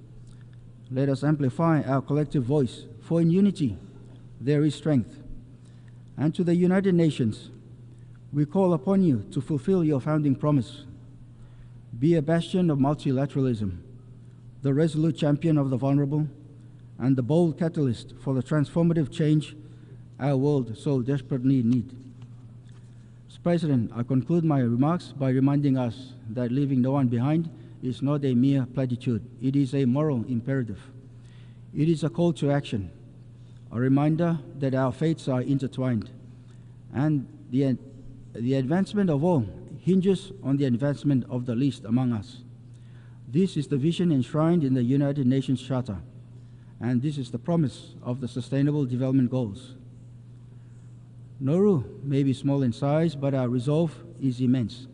Let us amplify our collective voice, for in unity there is strength. And to the United Nations, we call upon you to fulfill your founding promise. Be a bastion of multilateralism, the resolute champion of the vulnerable, and the bold catalyst for the transformative change our world so desperately needs. Mr. President, I conclude my remarks by reminding us that leaving no one behind is not a mere platitude. It is a moral imperative. It is a call to action, a reminder that our fates are intertwined, and the advancement of all hinges on the advancement of the least among us. This is the vision enshrined in the United Nations Charter, and this is the promise of the Sustainable Development Goals. Nauru may be small in size, but our resolve is immense.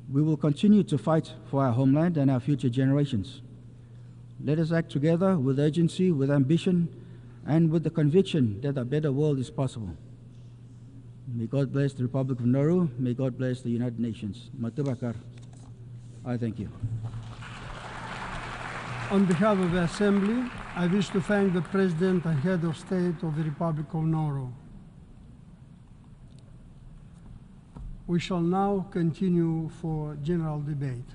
We will continue to fight for our homeland and our future generations. Let us act together with urgency, with ambition, and with the conviction that a better world is possible. May God bless the Republic of Nauru. May God bless the United Nations. Matubakar. I thank you. On behalf of the Assembly, I wish to thank the President and Head of State of the Republic of Nauru. We shall now continue for general debate.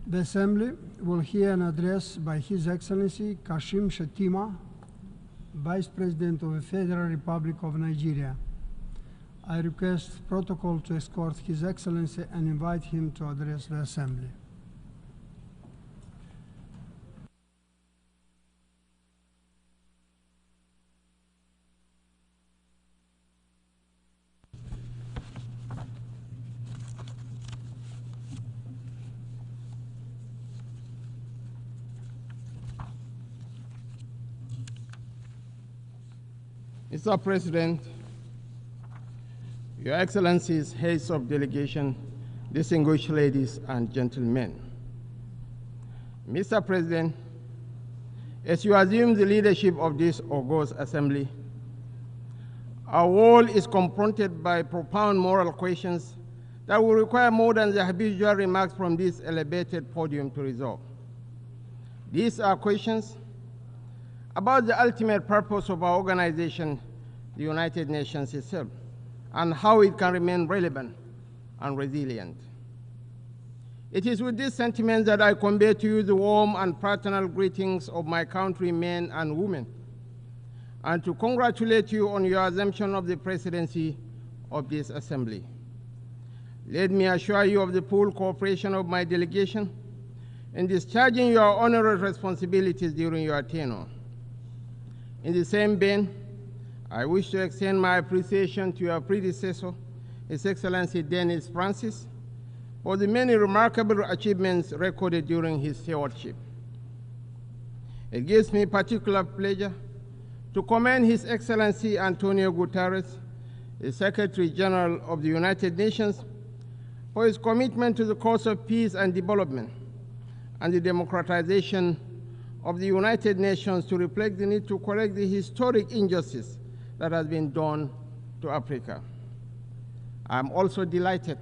The Assembly will hear an address by His Excellency Kashim Shettima, Vice President of the Federal Republic of Nigeria. I request protocol to escort His Excellency and invite him to address the Assembly. Mr. President, Your Excellencies, heads of delegation, distinguished ladies and gentlemen. Mr. President, as you assume the leadership of this august assembly, our world is confronted by profound moral questions that will require more than the habitual remarks from this elevated podium to resolve. These are questions about the ultimate purpose of our organization, the United Nations itself, and how it can remain relevant and resilient. It is with this sentiment that I convey to you the warm and fraternal greetings of my countrymen and women, and to congratulate you on your assumption of the presidency of this assembly. Let me assure you of the full cooperation of my delegation in discharging your honorary responsibilities during your tenure. In the same vein, I wish to extend my appreciation to your predecessor, His Excellency Dennis Francis, for the many remarkable achievements recorded during his stewardship. It gives me particular pleasure to commend His Excellency Antonio Guterres, the Secretary General of the United Nations, for his commitment to the cause of peace and development and the democratization of the United Nations to reflect the need to correct the historic injustice that has been done to Africa. I am also delighted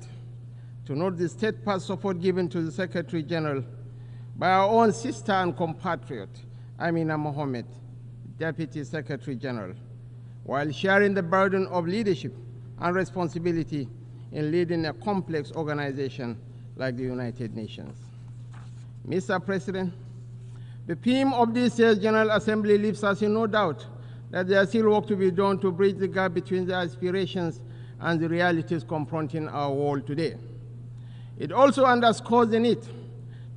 to note the steadfast support given to the Secretary General by our own sister and compatriot, Amina Mohammed, Deputy Secretary General, while sharing the burden of leadership and responsibility in leading a complex organization like the United Nations. Mr. President, the theme of this year's General Assembly leaves us in no doubt that there is still work to be done to bridge the gap between the aspirations and the realities confronting our world today. It also underscores the need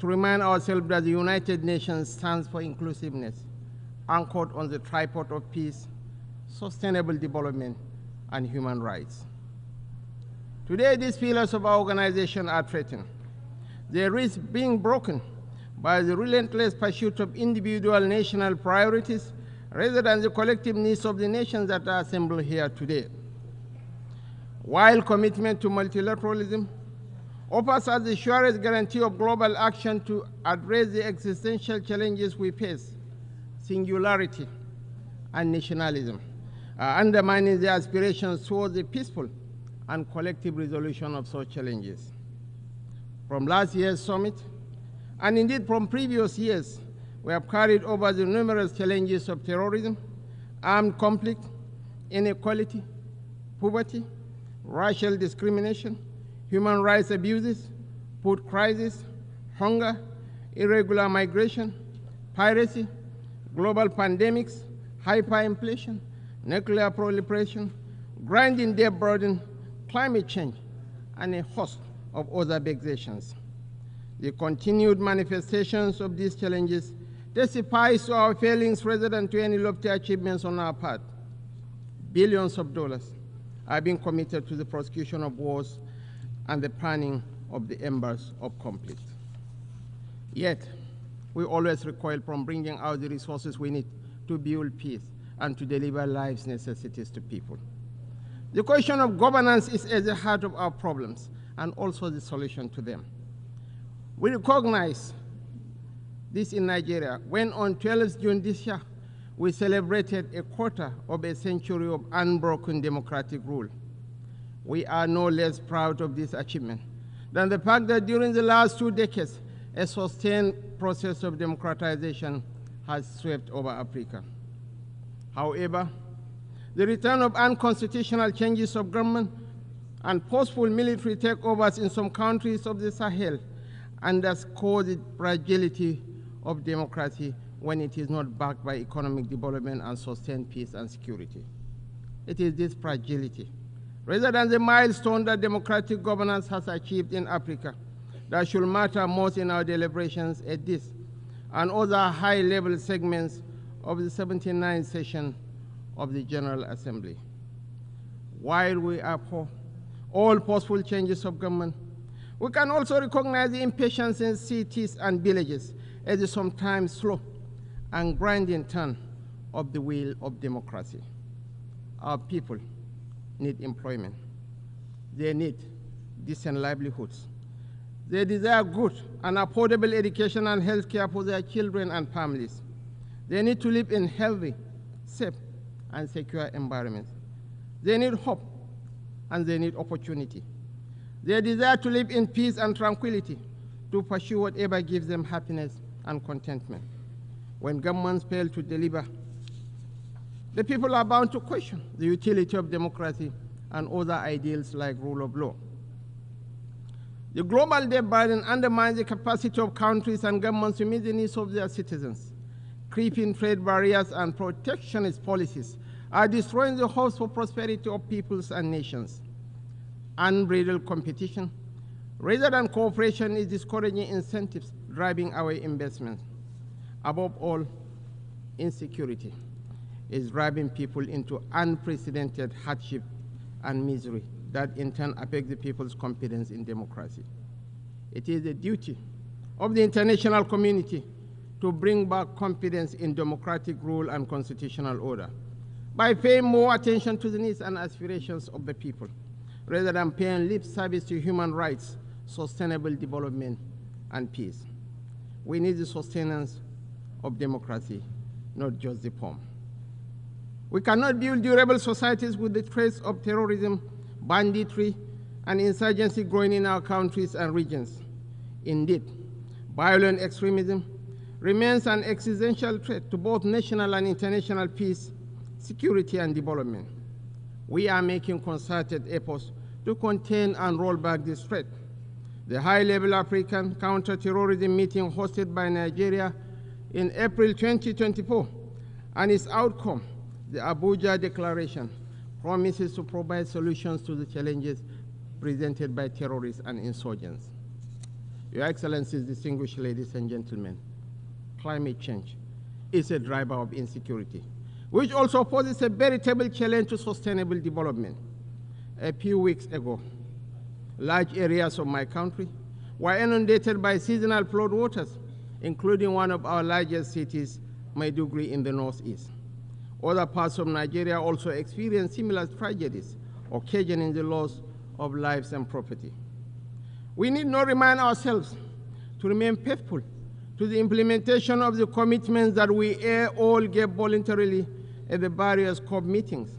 to remind ourselves that the United Nations stands for inclusiveness, anchored on the tripod of peace, sustainable development, and human rights. Today, these pillars of our organization are threatened. They risk being broken by the relentless pursuit of individual national priorities rather than the collective needs of the nations that are assembled here today. While commitment to multilateralism offers us the surest guarantee of global action to address the existential challenges we face, singularity and nationalism, undermining the aspirations towards a peaceful and collective resolution of such challenges. From last year's summit, and indeed from previous years, we have carried over the numerous challenges of terrorism, armed conflict, inequality, poverty, racial discrimination, human rights abuses, food crisis, hunger, irregular migration, piracy, global pandemics, hyperinflation, nuclear proliferation, grinding debt burden, climate change, and a host of other vexations. The continued manifestations of these challenges testifies to our failings rather than to any lofty achievements on our part. Billions of dollars are being committed to the prosecution of wars and the planning of the embers of conflict. Yet, we always recoil from bringing out the resources we need to build peace and to deliver life's necessities to people. The question of governance is at the heart of our problems and also the solution to them. We recognize this in Nigeria when on 12th June this year, we celebrated a quarter of a century of unbroken democratic rule. We are no less proud of this achievement than the fact that during the last 2 decades, a sustained process of democratization has swept over Africa. However, the return of unconstitutional changes of government and forceful military takeovers in some countries of the Sahel underscore the fragility of democracy when it is not backed by economic development and sustained peace and security. It is this fragility, rather than the milestone that democratic governance has achieved in Africa, that should matter most in our deliberations at this and other high-level segments of the 79th session of the General Assembly. While we are for all possible changes of government, we can also recognize the impatience in cities and villages as a sometimes slow and grinding turn of the wheel of democracy. Our people need employment. They need decent livelihoods. They desire good and affordable education and health care for their children and families. They need to live in healthy, safe, and secure environments. They need hope, and they need opportunity. They desire to live in peace and tranquility, to pursue whatever gives them happiness and contentment. When governments fail to deliver, the people are bound to question the utility of democracy and other ideals like rule of law. The global debt burden undermines the capacity of countries and governments to meet the needs of their citizens. Creeping trade barriers and protectionist policies are destroying the hopes for prosperity of peoples and nations. Unbridled competition, rather than cooperation, is discouraging incentives driving our investments. Above all, insecurity is driving people into unprecedented hardship and misery that in turn affect the people's confidence in democracy. It is the duty of the international community to bring back confidence in democratic rule and constitutional order by paying more attention to the needs and aspirations of the people, rather than paying lip service to human rights, sustainable development, and peace. We need the sustenance of democracy, not just the form. We cannot build durable societies with the threats of terrorism, banditry, and insurgency growing in our countries and regions. Indeed, violent extremism remains an existential threat to both national and international peace, security, and development. We are making concerted efforts to contain and roll back this threat. The high-level African counter-terrorism meeting hosted by Nigeria in April 2024 and its outcome The Abuja Declaration promises to provide solutions to the challenges presented by terrorists and insurgents. Your Excellencies, distinguished ladies and gentlemen, climate change is a driver of insecurity, which also poses a veritable challenge to sustainable development. A few weeks ago, large areas of my country were inundated by seasonal flood waters, including one of our largest cities, Maiduguri, in the northeast. Other parts of Nigeria also experienced similar tragedies, occasioning the loss of lives and property. We need not remind ourselves to remain faithful to the implementation of the commitments that we all gave voluntarily at the various COP meetings.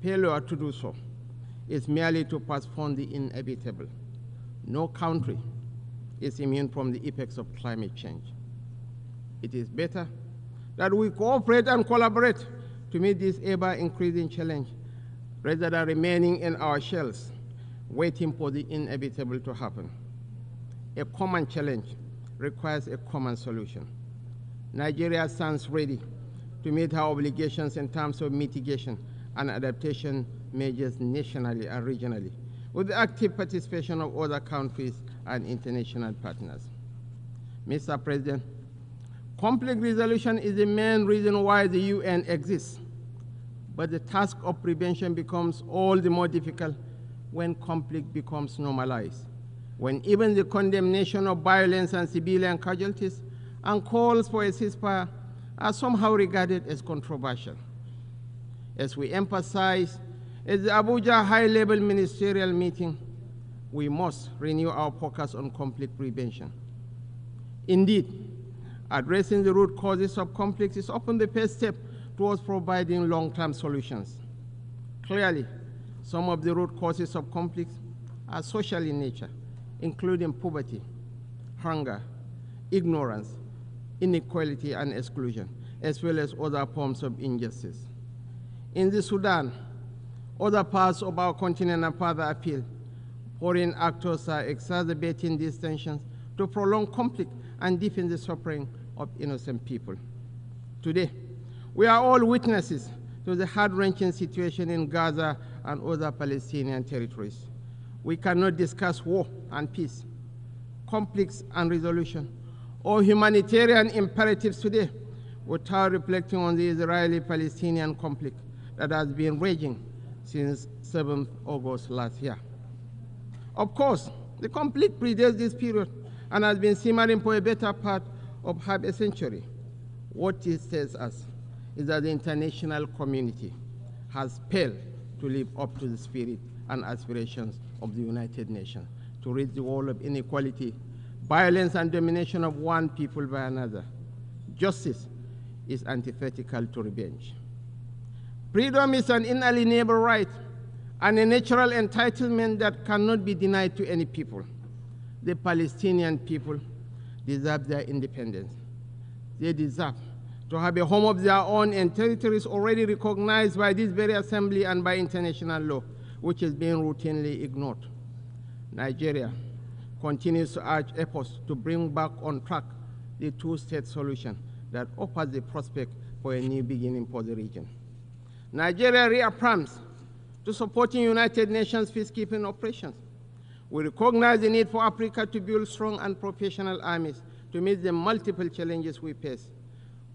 Failure to do so is merely to postpone the inevitable. No country is immune from the effects of climate change. It is better that we cooperate and collaborate to meet this ever-increasing challenge rather than remaining in our shells, waiting for the inevitable to happen. A common challenge requires a common solution. Nigeria stands ready to meet her obligations in terms of mitigation and adaptation measures nationally and regionally, with the active participation of other countries and international partners. Mr. President, conflict resolution is the main reason why the UN exists, but the task of prevention becomes all the more difficult when conflict becomes normalized, when even the condemnation of violence and civilian casualties and calls for a ceasefire are somehow regarded as controversial. As we emphasize at the Abuja high-level ministerial meeting, we must renew our focus on conflict prevention. Indeed, addressing the root causes of conflict is often the first step towards providing long-term solutions. Clearly, some of the root causes of conflicts are social in nature, including poverty, hunger, ignorance, inequality, and exclusion, as well as other forms of injustice. In the Sudan, other parts of our continent and further afield, foreign actors are exacerbating these tensions to prolong conflict and deepen the suffering of innocent people. Today, we are all witnesses to the heart-wrenching situation in Gaza and other Palestinian territories. We cannot discuss war and peace, conflicts and resolution, or humanitarian imperatives today without reflecting on the Israeli-Palestinian conflict that has been raging since 7th August last year. Of course, the conflict predates this period and has been simmering for a better part of half a century. What it tells us is that the international community has failed to live up to the spirit and aspirations of the United Nations to rid the world of inequality, violence, and domination of one people by another. Justice is antithetical to revenge. Freedom is an inalienable right and a natural entitlement that cannot be denied to any people. The Palestinian people deserve their independence. They deserve to have a home of their own in territories already recognized by this very assembly and by international law, which is being routinely ignored. Nigeria continues to urge efforts to bring back on track the two-state solution that offers the prospect for a new beginning for the region. Nigeria reaffirms to supporting United Nations peacekeeping operations. We recognize the need for Africa to build strong and professional armies to meet the multiple challenges we face.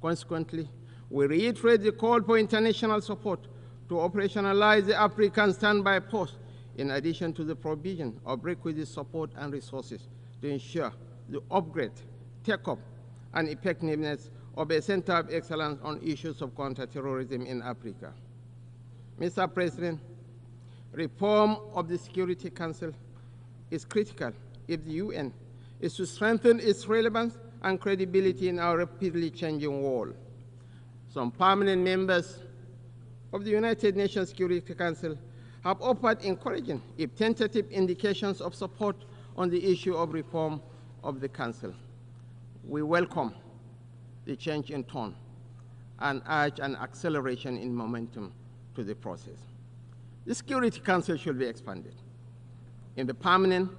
Consequently, we reiterate the call for international support to operationalize the African Standby Force, in addition to the provision of requisite support and resources to ensure the upgrade, take-up, and effectiveness of a center of excellence on issues of counterterrorism in Africa. Mr. President, reform of the Security Council is critical if the UN is to strengthen its relevance and credibility in our rapidly changing world. Some permanent members of the United Nations Security Council have offered encouraging, if tentative, indications of support on the issue of reform of the Council. We welcome the change in tone and urge an acceleration in momentum to the process. The Security Council should be expanded in the permanent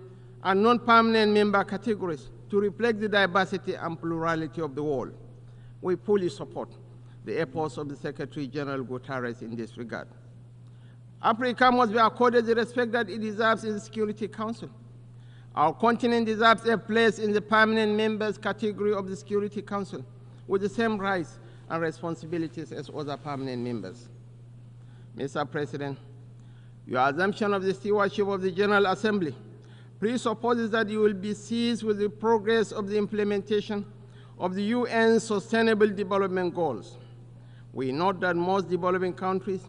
and non-permanent member categories to reflect the diversity and plurality of the world. We fully support the efforts of the Secretary General Guterres in this regard. Africa must be accorded the respect that it deserves in the Security Council. Our continent deserves a place in the permanent members category of the Security Council with the same rights and responsibilities as other permanent members. Mr. President, your assumption of the stewardship of the General Assembly presupposes that you will be seized with the progress of the implementation of the UN Sustainable Development Goals. We note that most developing countries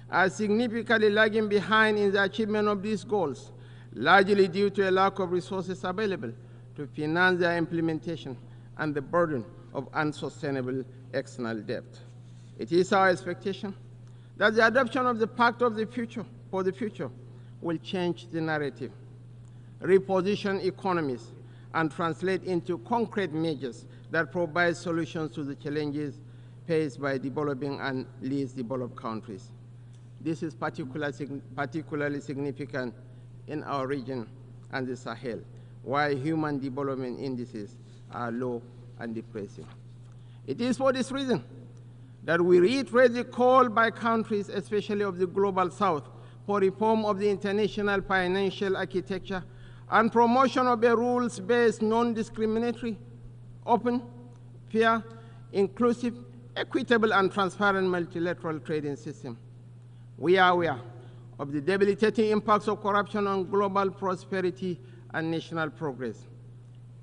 are significantly lagging behind in the achievement of these goals, largely due to a lack of resources available to finance their implementation and the burden of unsustainable external debt. It is our expectation that the adoption of the Pact of the Future for the future will change the narrative, reposition economies, and translate into concrete measures that provide solutions to the challenges faced by developing and least developed countries. This is particularly significant in our region and the Sahel, where human development indices are low and depressing. It is for this reason that we reiterate the call by countries, especially of the Global South, for reform of the international financial architecture and promotion of a rules-based, non-discriminatory, open, fair, inclusive, equitable, and transparent multilateral trading system. We are aware of the debilitating impacts of corruption on global prosperity and national progress.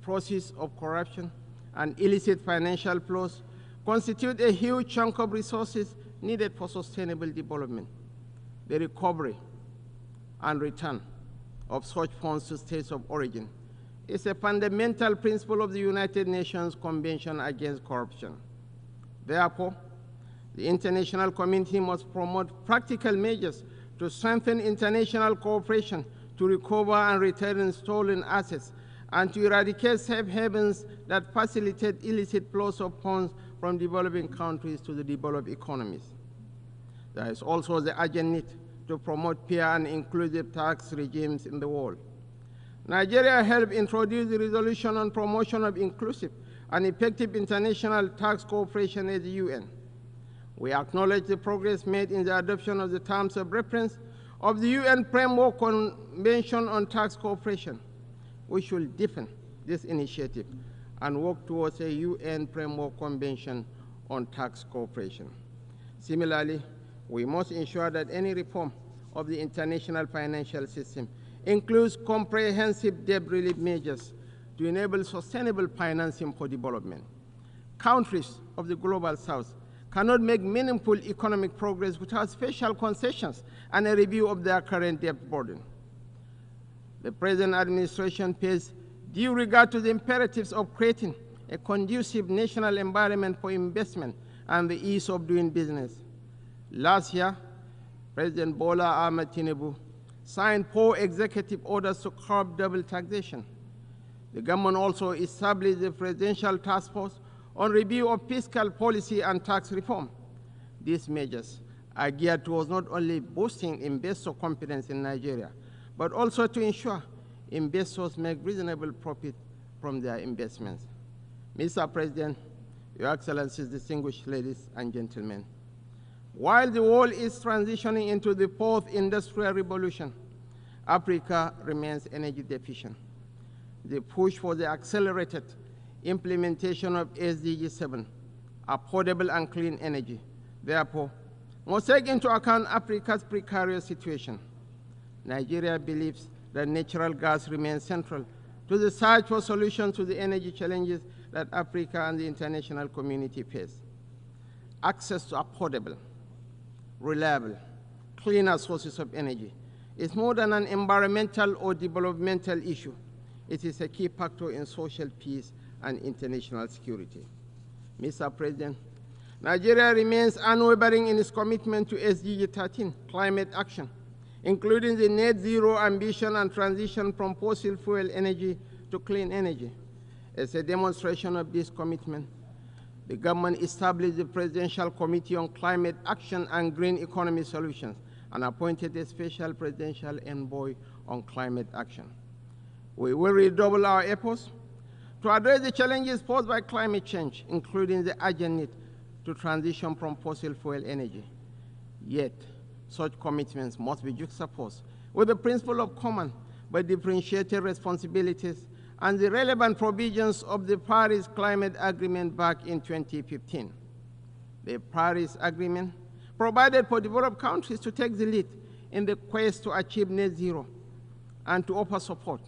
Process of corruption and illicit financial flows constitute a huge chunk of resources needed for sustainable development. The recovery and return of such funds to states of origin is a fundamental principle of the United Nations Convention Against Corruption. Therefore, the international community must promote practical measures to strengthen international cooperation to recover and return stolen assets and to eradicate safe havens that facilitate illicit flows of funds from developing countries to the developed economies. There is also the urgent need to promote fair and inclusive tax regimes in the world. Nigeria helped introduce the resolution on promotion of inclusive and effective international tax cooperation at the UN. We acknowledge the progress made in the adoption of the terms of reference of the UN Framework Convention on Tax Cooperation. We should deepen this initiative and work towards a UN Framework Convention on Tax Cooperation. Similarly, we must ensure that any reform of the international financial system includes comprehensive debt relief measures to enable sustainable financing for development. Countries of the Global South cannot make meaningful economic progress without special concessions and a review of their current debt burden. The present administration pays due regard to the imperatives of creating a conducive national environment for investment and the ease of doing business. Last year, President Bola Ahmed Tinubu signed 4 executive orders to curb double taxation. The government also established the Presidential Task Force on review of fiscal policy and tax reform. These measures are geared towards not only boosting investor confidence in Nigeria, but also to ensure investors make reasonable profit from their investments. Mr. President, Your Excellencies, distinguished ladies and gentlemen, while the world is transitioning into the 4th industrial revolution, Africa remains energy deficient. The push for the accelerated implementation of SDG 7, affordable and clean energy, therefore, must take into account Africa's precarious situation. Nigeria believes that natural gas remains central to the search for solutions to the energy challenges that Africa and the international community face. Access to affordable, reliable, cleaner sources of energy is more than an environmental or developmental issue. It is a key factor in social peace and international security. Mr. President, Nigeria remains unwavering in its commitment to SDG 13, climate action, including the net zero ambition and transition from fossil fuel energy to clean energy. As a demonstration of this commitment, the government established the Presidential Committee on Climate Action and Green Economy Solutions and appointed a special presidential envoy on climate action. We will redouble our efforts to address the challenges posed by climate change, including the urgent need to transition from fossil fuel energy. Yet, such commitments must be juxtaposed with the principle of common but differentiated responsibilities and the relevant provisions of the Paris Climate Agreement back in 2015. The Paris Agreement provided for developed countries to take the lead in the quest to achieve net zero and to offer support,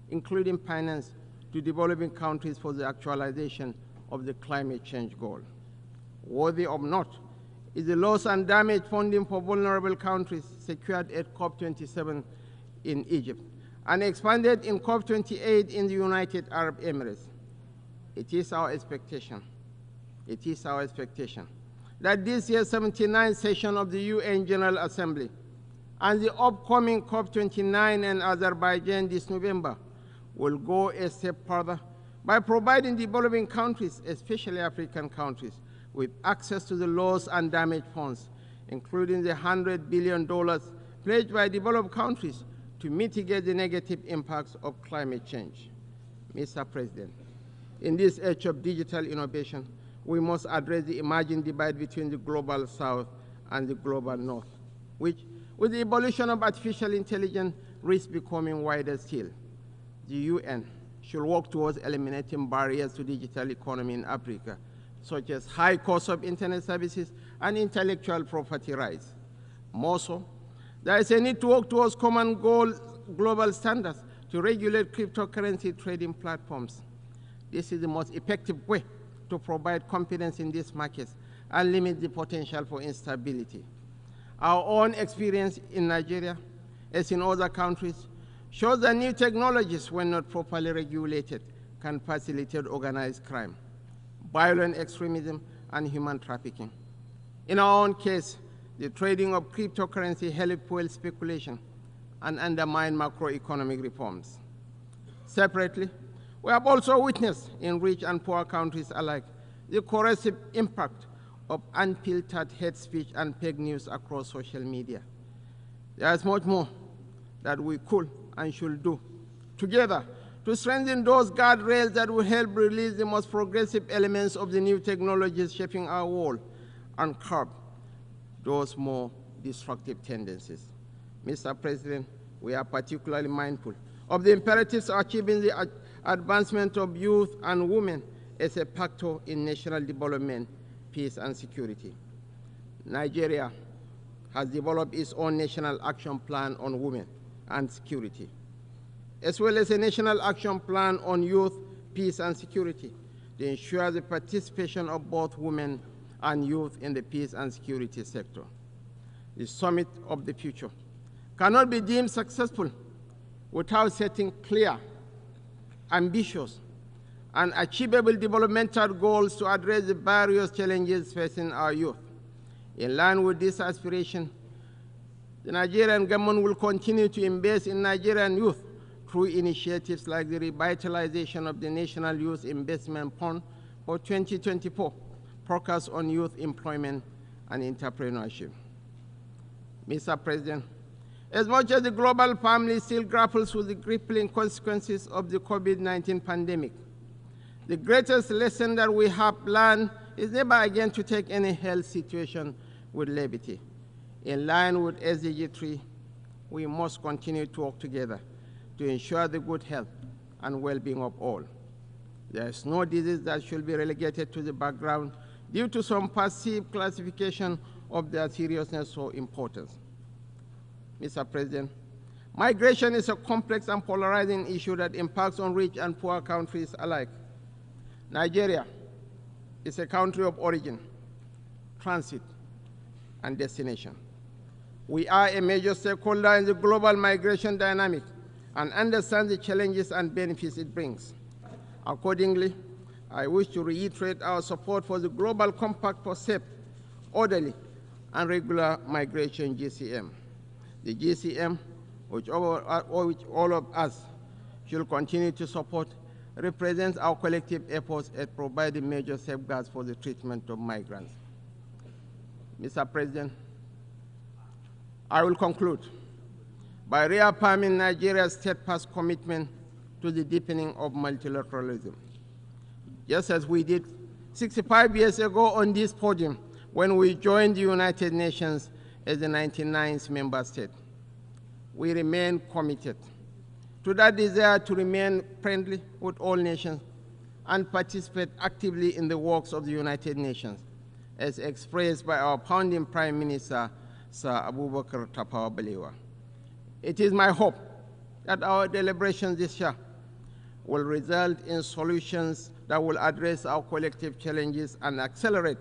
including finance, to developing countries for the actualization of the climate change goal. Worthy of note is the loss and damage funding for vulnerable countries secured at COP27 in Egypt and expanded in COP28 in the United Arab Emirates. It is our expectation that this year's 79th session of the UN General Assembly and the upcoming COP29 in Azerbaijan this November will go a step further by providing developing countries, especially African countries, with access to the loss and damage funds, including the $100 billion pledged by developed countries to mitigate the negative impacts of climate change. Mr. President, in this age of digital innovation, we must address the emerging divide between the global South and the global North, which, with the evolution of artificial intelligence, risks becoming wider still. The UN should work towards eliminating barriers to digital economy in Africa, such as high cost of internet services and intellectual property rights. More so, there is a need to work towards common global standards to regulate cryptocurrency trading platforms. This is the most effective way to provide confidence in these markets and limit the potential for instability. Our own experience in Nigeria, as in other countries, shows that new technologies, when not properly regulated, can facilitate organized crime, violent extremism, and human trafficking. In our own case, the trading of cryptocurrency helped fuel speculation and undermine macroeconomic reforms. Separately, we have also witnessed in rich and poor countries alike the corrosive impact of unfiltered hate speech and fake news across social media. There is much more that we could and should do together to strengthen those guardrails that will help release the most progressive elements of the new technologies shaping our world and curb those more destructive tendencies. Mr. President, we are particularly mindful of the imperatives of achieving the advancement of youth and women as a factor in national development, peace, and security. Nigeria has developed its own national action plan on women and security, as well as a national action plan on youth, peace, and security to ensure the participation of both women and youth in the peace and security sector. The summit of the future cannot be deemed successful without setting clear, ambitious, and achievable developmental goals to address the various challenges facing our youth. In line with this aspiration, the Nigerian government will continue to invest in Nigerian youth through initiatives like the revitalization of the National Youth Investment Fund for 2024, focused on youth employment and entrepreneurship. Mr. President, as much as the global family still grapples with the crippling consequences of the COVID-19 pandemic, the greatest lesson that we have learned is never again to take any health situation with levity. In line with SDG 3, we must continue to work together to ensure the good health and well-being of all. There is no disease that should be relegated to the background due to some perceived classification of their seriousness or importance. Mr. President, migration is a complex and polarizing issue that impacts on rich and poor countries alike. Nigeria is a country of origin, transit, and destination. We are a major stakeholder in the global migration dynamic and understand the challenges and benefits it brings. Accordingly, I wish to reiterate our support for the Global Compact for Safe, Orderly, and Regular Migration, GCM. The GCM, which all of us should continue to support, represents our collective efforts at providing major safeguards for the treatment of migrants. Mr. President, I will conclude by reaffirming Nigeria's steadfast commitment to the deepening of multilateralism. Just as we did 65 years ago on this podium when we joined the United Nations as the 99th member state. We remain committed to that desire to remain friendly with all nations and participate actively in the works of the United Nations, as expressed by our founding Prime Minister, Sir Abubakar Tafawa Balewa. It is my hope that our deliberations this year will result in solutions that will address our collective challenges and accelerate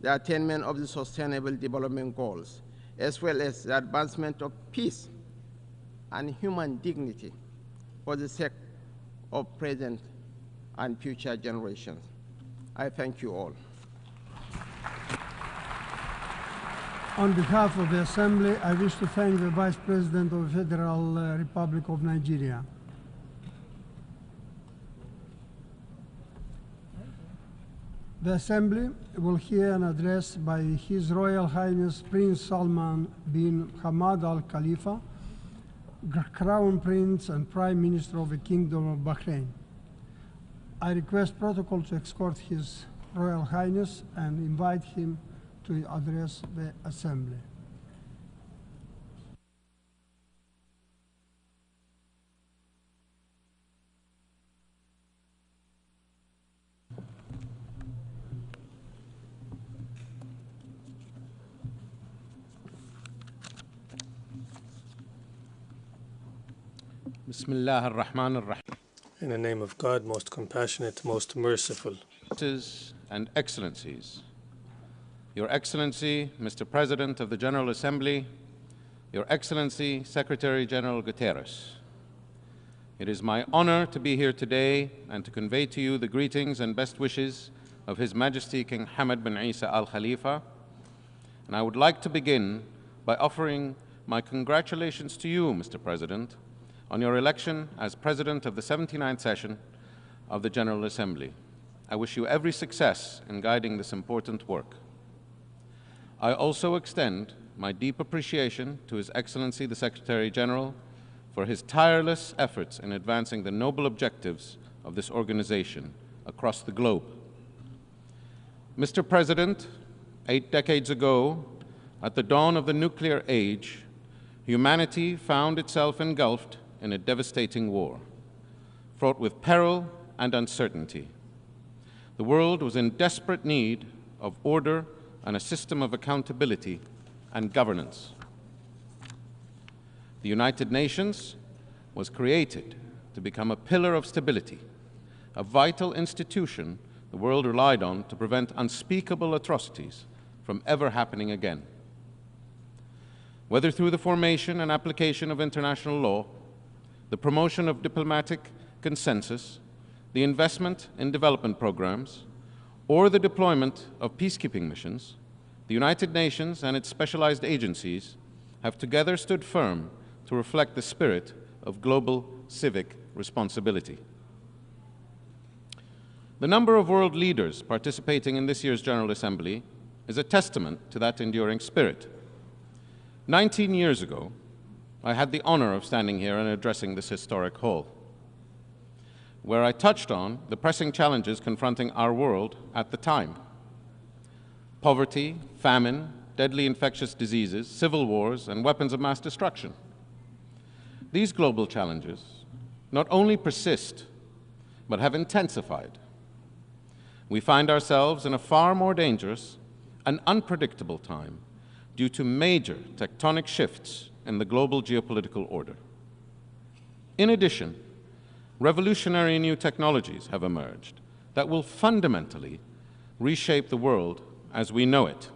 the attainment of the Sustainable Development Goals, as well as the advancement of peace and human dignity for the sake of present and future generations. I thank you all. On behalf of the Assembly, I wish to thank the Vice President of the Federal Republic of Nigeria. The Assembly will hear an address by His Royal Highness Prince Salman bin Hamad Al Khalifa, Crown Prince and Prime Minister of the Kingdom of Bahrain. I request protocol to escort His Royal Highness and invite him to address the Assembly. Bismillah ar-Rahman ar-Rahim. In the name of God, most compassionate, most merciful. And Excellencies, Your Excellency, Mr. President of the General Assembly, Your Excellency, Secretary General Guterres, it is my honor to be here today and to convey to you the greetings and best wishes of His Majesty King Hamad bin Isa Al Khalifa. And I would like to begin by offering my congratulations to you, Mr. President, on your election as President of the 79th session of the General Assembly. I wish you every success in guiding this important work. I also extend my deep appreciation to His Excellency the Secretary General for his tireless efforts in advancing the noble objectives of this organization across the globe. Mr. President, 8 decades ago, at the dawn of the nuclear age, humanity found itself engulfed in a devastating war, fraught with peril and uncertainty. The world was in desperate need of order and a system of accountability and governance. The United Nations was created to become a pillar of stability, a vital institution the world relied on to prevent unspeakable atrocities from ever happening again. Whether through the formation and application of international law, the promotion of diplomatic consensus, the investment in development programs, or the deployment of peacekeeping missions, the United Nations and its specialized agencies have together stood firm to reflect the spirit of global civic responsibility. The number of world leaders participating in this year's General Assembly is a testament to that enduring spirit. 19 years ago, I had the honor of standing here and addressing this historic hall, where I touched on the pressing challenges confronting our world at the time: poverty, famine, deadly infectious diseases, civil wars, and weapons of mass destruction. These global challenges not only persist, but have intensified. We find ourselves in a far more dangerous and unpredictable time due to major tectonic shifts in the global geopolitical order. In addition, revolutionary new technologies have emerged that will fundamentally reshape the world as we know it.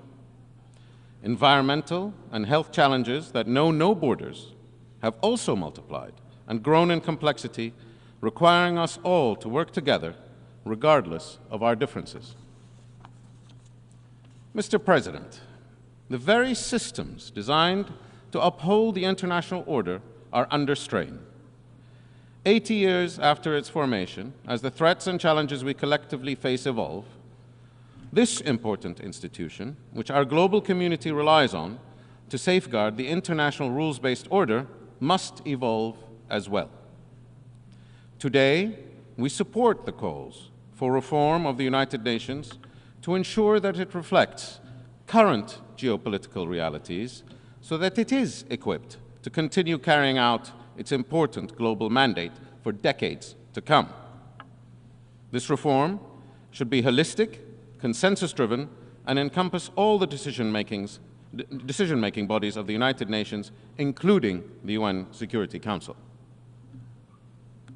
Environmental and health challenges that know no borders have also multiplied and grown in complexity, requiring us all to work together regardless of our differences. Mr. President, the very systems designed to uphold the international order are under strain. 80 years after its formation, as the threats and challenges we collectively face evolve, this important institution, which our global community relies on to safeguard the international rules-based order, must evolve as well. Today, we support the calls for reform of the United Nations to ensure that it reflects current geopolitical realities so that it is equipped to continue carrying out its important global mandate for decades to come. This reform should be holistic, consensus-driven, and encompass all the decision-making bodies of the United Nations, including the UN Security Council.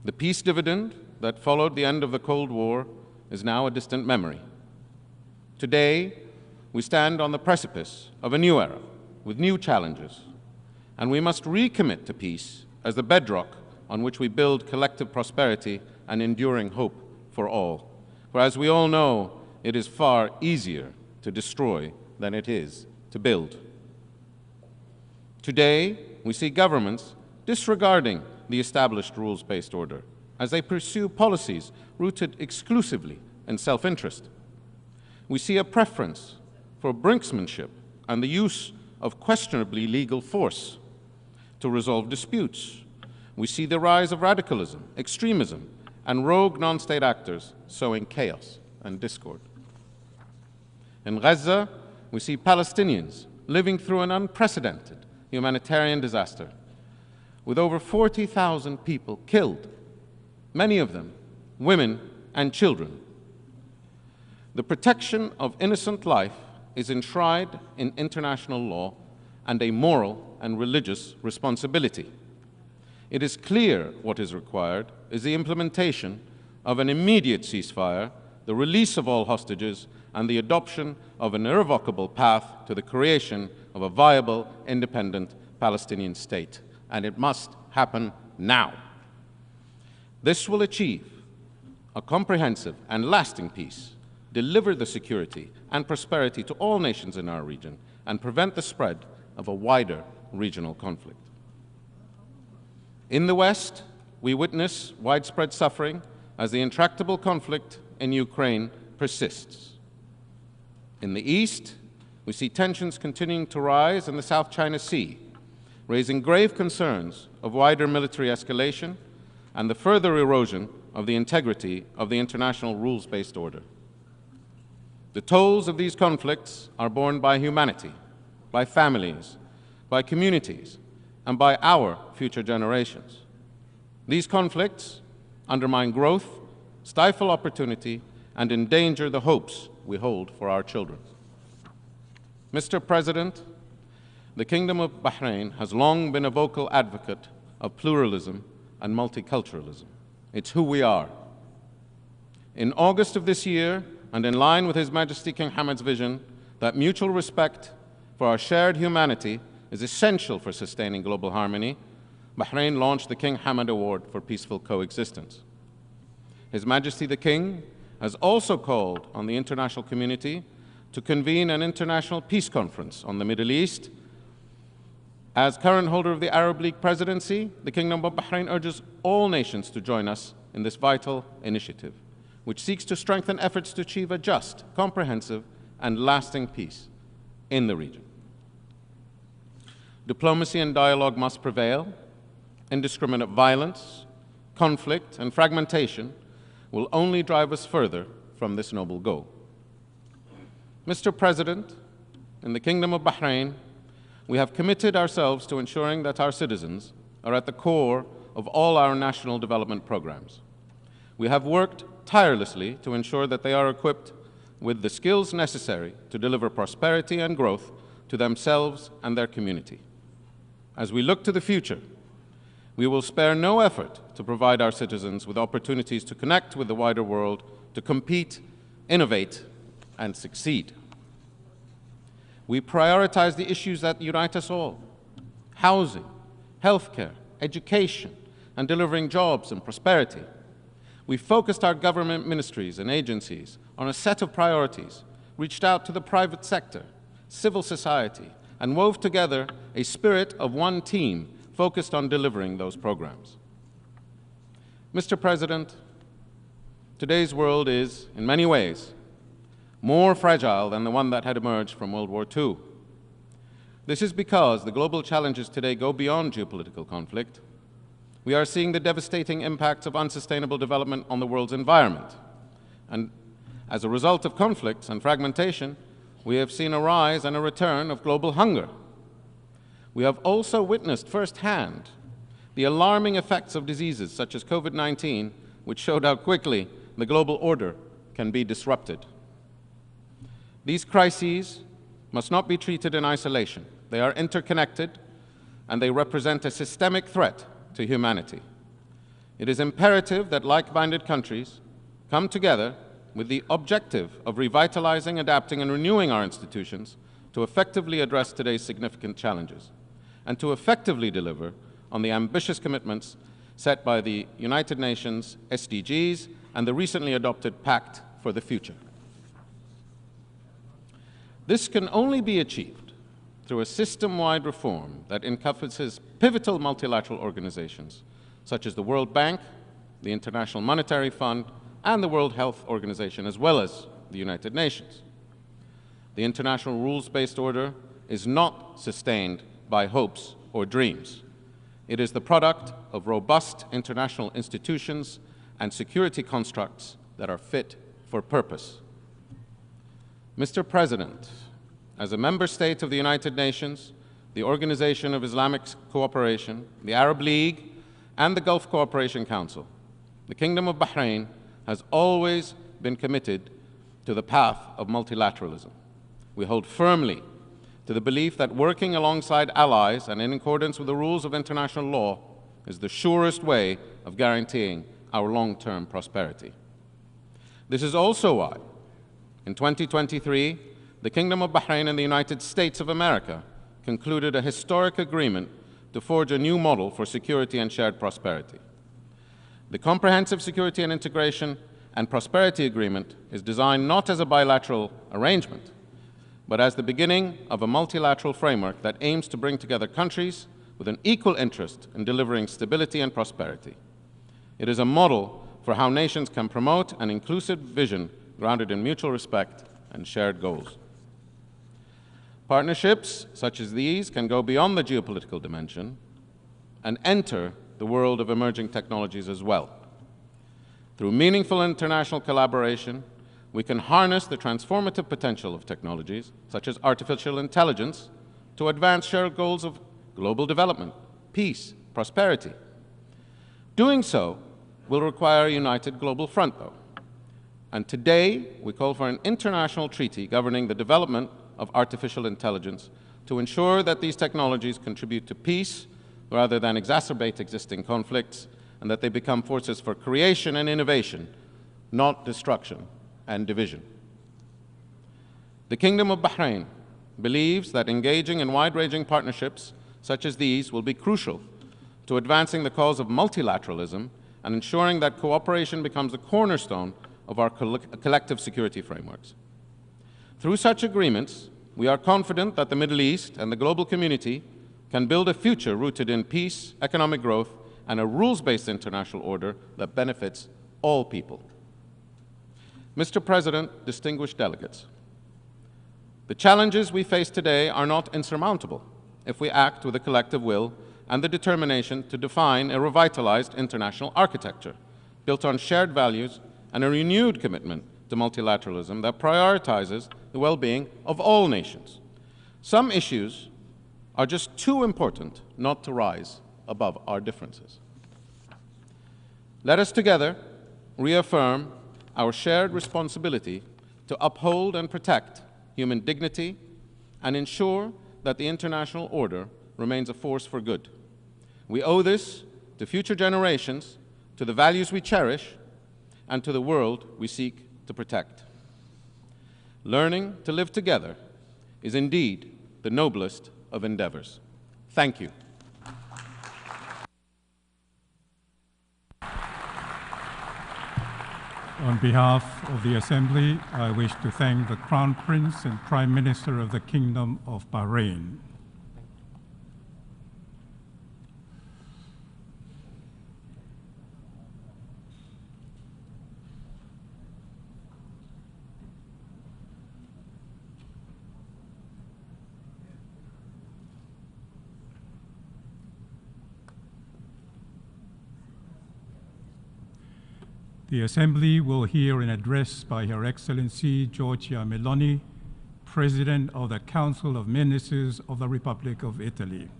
The peace dividend that followed the end of the Cold War is now a distant memory. Today, we stand on the precipice of a new era with new challenges, and we must recommit to peace as the bedrock on which we build collective prosperity and enduring hope for all. For as we all know, it is far easier to destroy than it is to build. Today, we see governments disregarding the established rules-based order as they pursue policies rooted exclusively in self-interest. We see a preference for brinksmanship and the use of questionably legal force to resolve disputes. We see the rise of radicalism, extremism, and rogue non-state actors sowing chaos and discord. In Gaza, we see Palestinians living through an unprecedented humanitarian disaster, with over 40,000 people killed, many of them women and children. The protection of innocent life is enshrined in international law and a moral and religious responsibility. It is clear what is required is the implementation of an immediate ceasefire, the release of all hostages, and the adoption of an irrevocable path to the creation of a viable, independent Palestinian state. And it must happen now. This will achieve a comprehensive and lasting peace, deliver the security and prosperity to all nations in our region, and prevent the spread of a wider regional conflict. In the West, we witness widespread suffering as the intractable conflict in Ukraine persists. In the East, we see tensions continuing to rise in the South China Sea, raising grave concerns of wider military escalation and the further erosion of the integrity of the international rules-based order. The tolls of these conflicts are borne by humanity, by families, by communities, and by our future generations. These conflicts undermine growth, stifle opportunity, and endanger the hopes we hold for our children. Mr. President, the Kingdom of Bahrain has long been a vocal advocate of pluralism and multiculturalism. It's who we are. In August of this year, and in line with His Majesty King Hamad's vision that mutual respect for our shared humanity is essential for sustaining global harmony, Bahrain launched the King Hamad Award for Peaceful Coexistence. His Majesty the King has also called on the international community to convene an international peace conference on the Middle East. As current holder of the Arab League presidency, the Kingdom of Bahrain urges all nations to join us in this vital initiative, which seeks to strengthen efforts to achieve a just, comprehensive, and lasting peace in the region. Diplomacy and dialogue must prevail. Indiscriminate violence, conflict, and fragmentation will only drive us further from this noble goal. Mr. President, in the Kingdom of Bahrain, we have committed ourselves to ensuring that our citizens are at the core of all our national development programs. We have worked tirelessly to ensure that they are equipped with the skills necessary to deliver prosperity and growth to themselves and their community. As we look to the future, we will spare no effort to provide our citizens with opportunities to connect with the wider world, to compete, innovate, and succeed. We prioritize the issues that unite us all: housing, healthcare, education, and delivering jobs and prosperity. We focused our government ministries and agencies on a set of priorities, reached out to the private sector, civil society, and wove together a spirit of one team focused on delivering those programs. Mr. President, today's world is, in many ways, more fragile than the one that had emerged from World War II. This is because the global challenges today go beyond geopolitical conflict. We are seeing the devastating impacts of unsustainable development on the world's environment. And As a result of conflicts and fragmentation, we have seen a rise and a return of global hunger. We have also witnessed firsthand the alarming effects of diseases such as COVID-19, which showed how quickly the global order can be disrupted. These crises must not be treated in isolation. They are interconnected, and they represent a systemic threat to humanity. It is imperative that like-minded countries come together with the objective of revitalizing, adapting, and renewing our institutions to effectively address today's significant challenges, and to effectively deliver on the ambitious commitments set by the United Nations SDGs and the recently adopted Pact for the Future. This can only be achieved through a system-wide reform that encompasses pivotal multilateral organizations such as the World Bank, the International Monetary Fund, and the World Health Organization, as well as the United Nations. The international rules-based order is not sustained by hopes or dreams. It is the product of robust international institutions and security constructs that are fit for purpose. Mr. President, as a member state of the United Nations, the Organization of Islamic Cooperation, the Arab League, and the Gulf Cooperation Council, the Kingdom of Bahrain has always been committed to the path of multilateralism. We hold firmly to the belief that working alongside allies and in accordance with the rules of international law is the surest way of guaranteeing our long-term prosperity. This is also why, in 2023, the Kingdom of Bahrain and the United States of America concluded a historic agreement to forge a new model for security and shared prosperity. The Comprehensive Security and Integration and Prosperity Agreement is designed not as a bilateral arrangement, but as the beginning of a multilateral framework that aims to bring together countries with an equal interest in delivering stability and prosperity. It is a model for how nations can promote an inclusive vision grounded in mutual respect and shared goals. Partnerships such as these can go beyond the geopolitical dimension and enter the world of emerging technologies as well. Through meaningful international collaboration, we can harness the transformative potential of technologies, such as artificial intelligence, to advance shared goals of global development, peace, prosperity. Doing so will require a united global front, though. And today, we call for an international treaty governing the development of artificial intelligence to ensure that these technologies contribute to peace rather than exacerbate existing conflicts, and that they become forces for creation and innovation, not destruction and division. The Kingdom of Bahrain believes that engaging in wide-ranging partnerships such as these will be crucial to advancing the cause of multilateralism and ensuring that cooperation becomes the cornerstone of our collective security frameworks. Through such agreements, we are confident that the Middle East and the global community can build a future rooted in peace, economic growth, and a rules-based international order that benefits all people. Mr. President, distinguished delegates, the challenges we face today are not insurmountable if we act with a collective will and the determination to define a revitalized international architecture built on shared values and a renewed commitment to multilateralism that prioritizes the well-being of all nations. Some issues are just too important not to rise above our differences. Let us together reaffirm our shared responsibility to uphold and protect human dignity and ensure that the international order remains a force for good. We owe this to future generations, to the values we cherish, and to the world we seek to protect. Learning to live together is indeed the noblest of endeavors. Thank you. On behalf of the Assembly, I wish to thank the Crown Prince and Prime Minister of the Kingdom of Bahrain. The Assembly will hear an address by Her Excellency Giorgia Meloni, President of the Council of Ministers of the Republic of Italy.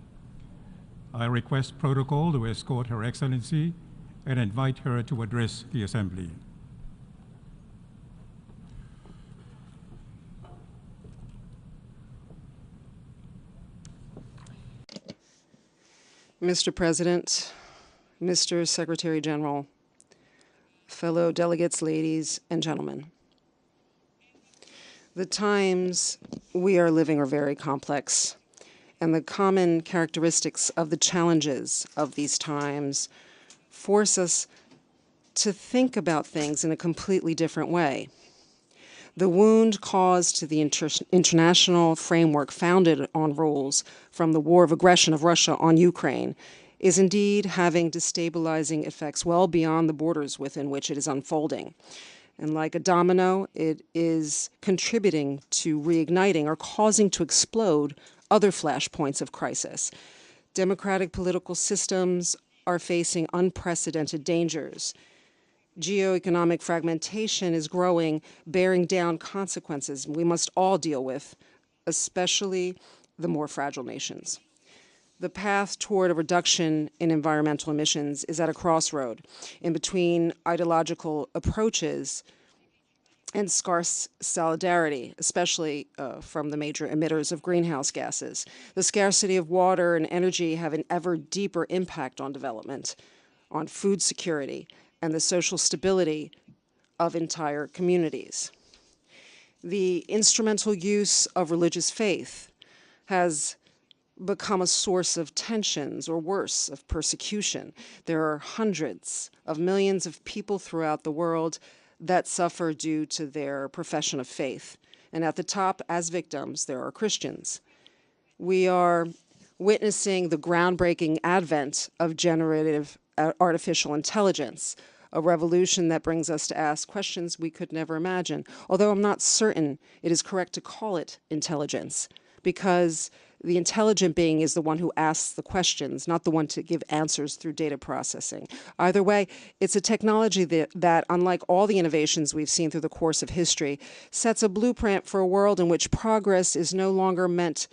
I request protocol to escort Her Excellency and invite her to address the Assembly. Mr. President, Mr. Secretary General, fellow delegates, ladies and gentlemen. The times we are living are very complex, and the common characteristics of the challenges of these times force us to think about things in a completely different way. The wound caused to the international framework founded on rules from the war of aggression of Russia on Ukraine is indeed having destabilizing effects well beyond the borders within which it is unfolding. And like a domino, it is contributing to reigniting or causing to explode other flashpoints of crisis. Democratic political systems are facing unprecedented dangers. Geoeconomic fragmentation is growing, bearing down consequences we must all deal with, especially the more fragile nations. The path toward a reduction in environmental emissions is at a crossroad in between ideological approaches and scarce solidarity, especially from the major emitters of greenhouse gases. The scarcity of water and energy have an ever deeper impact on development, on food security, and the social stability of entire communities. The instrumental use of religious faith has become a source of tensions, or worse, of persecution. There are hundreds of millions of people throughout the world that suffer due to their profession of faith. And at the top, as victims, there are Christians. We are witnessing the groundbreaking advent of generative artificial intelligence, a revolution that brings us to ask questions we could never imagine, although I'm not certain it is correct to call it intelligence, because the intelligent being is the one who asks the questions, not the one to give answers through data processing. Either way, it's a technology that, unlike all the innovations we've seen through the course of history, sets a blueprint for a world in which progress is no longer meant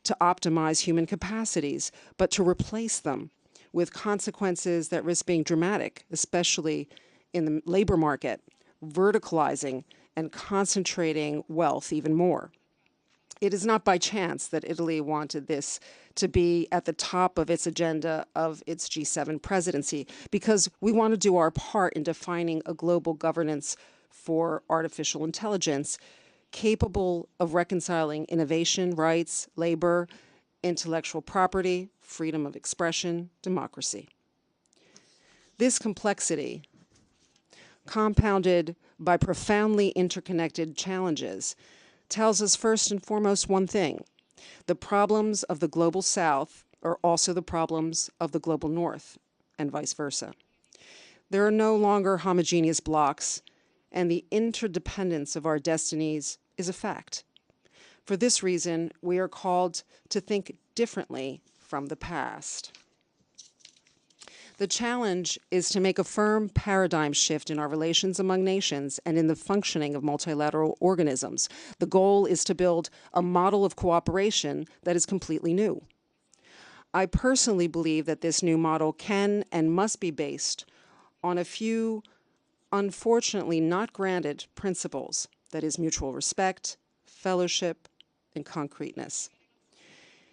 to optimize human capacities, but to replace them, with consequences that risk being dramatic, especially in the labor market, verticalizing and concentrating wealth even more. It is not by chance that Italy wanted this to be at the top of its agenda of its G7 presidency, because we want to do our part in defining a global governance for artificial intelligence capable of reconciling innovation, rights, labor, intellectual property, freedom of expression, democracy. This complexity, compounded by profoundly interconnected challenges, tells us first and foremost one thing: the problems of the global South are also the problems of the global North, and vice versa. There are no longer homogeneous blocks, and the interdependence of our destinies is a fact. For this reason, we are called to think differently from the past. The challenge is to make a firm paradigm shift in our relations among nations and in the functioning of multilateral organisms. The goal is to build a model of cooperation that is completely new. I personally believe that this new model can and must be based on a few, unfortunately not granted, principles, that is, mutual respect, fellowship, and concreteness.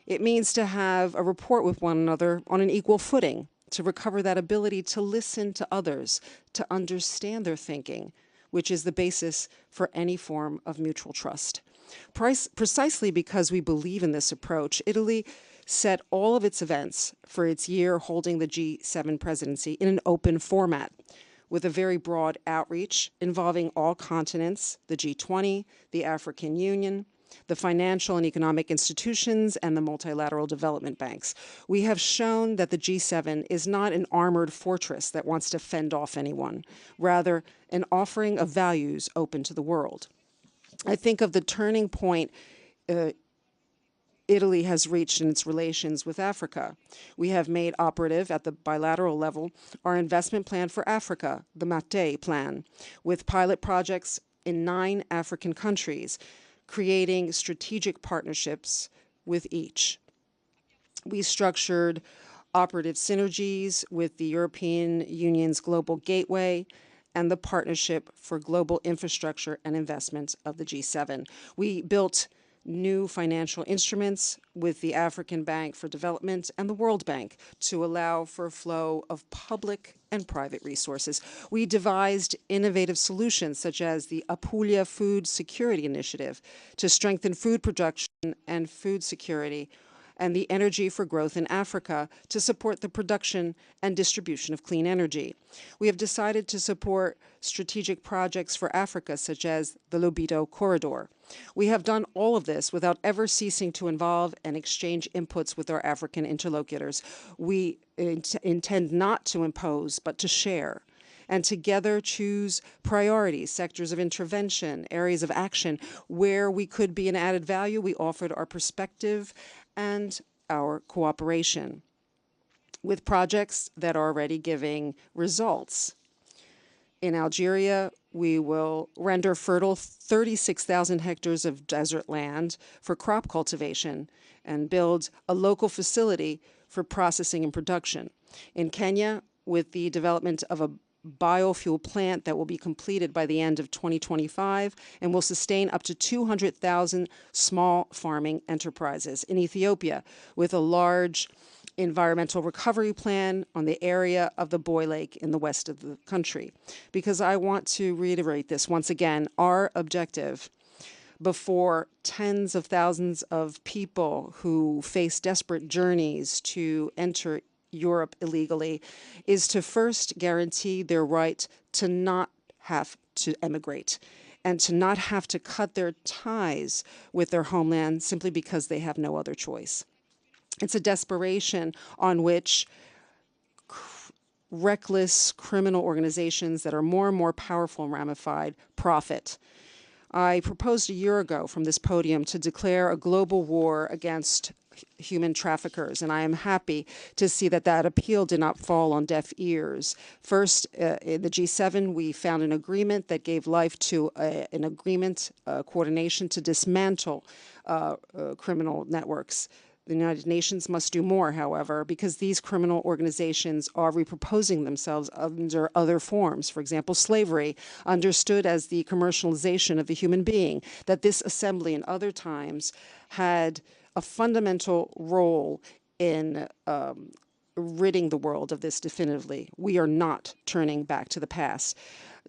It means to have a rapport with one another on an equal footing, to recover that ability to listen to others, to understand their thinking, which is the basis for any form of mutual trust. Precisely because we believe in this approach, Italy set all of its events for its year holding the G7 presidency in an open format, with a very broad outreach involving all continents, the G20, the African Union, the financial and economic institutions, and the multilateral development banks. We have shown that the G7 is not an armored fortress that wants to fend off anyone, rather an offering of values open to the world. I think of the turning point Italy has reached in its relations with Africa. We have made operative at the bilateral level our investment plan for Africa, the MATE plan, with pilot projects in 9 African countries, creating strategic partnerships with each. We structured operative synergies with the European Union's Global Gateway and the Partnership for Global Infrastructure and Investment of the G7. We built new financial instruments with the African Bank for Development and the World Bank to allow for a flow of public and private resources. We devised innovative solutions such as the Apulia Food Security Initiative to strengthen food production and food security, and the Energy for Growth in Africa to support the production and distribution of clean energy. We have decided to support strategic projects for Africa, such as the Lobito Corridor. We have done all of this without ever ceasing to involve and exchange inputs with our African interlocutors. We intend not to impose, but to share, and together choose priorities, sectors of intervention, areas of action. Where we could be an added value, we offered our perspective and our cooperation with projects that are already giving results. In Algeria, we will render fertile 36,000 hectares of desert land for crop cultivation and build a local facility for processing and production. In Kenya, with the development of a biofuel plant that will be completed by the end of 2025 and will sustain up to 200,000 small farming enterprises. In Ethiopia, with a large environmental recovery plan on the area of the Boy Lake in the west of the country. Because I want to reiterate this once again, our objective before tens of thousands of people who face desperate journeys to enter Europe illegally is to first guarantee their right to not have to emigrate and to not have to cut their ties with their homeland simply because they have no other choice. It's a desperation on which reckless criminal organizations that are more and more powerful and ramified profit. I proposed a year ago from this podium to declare a global war against human traffickers, and I am happy to see that that appeal did not fall on deaf ears. First, in the G7, we found an agreement that gave life to an agreement, coordination to dismantle criminal networks. The United Nations must do more, however, because these criminal organizations are reproposing themselves under other forms. For example, slavery, understood as the commercialization of the human being, that this assembly and other times had a fundamental role in ridding the world of this definitively. We are not turning back to the past.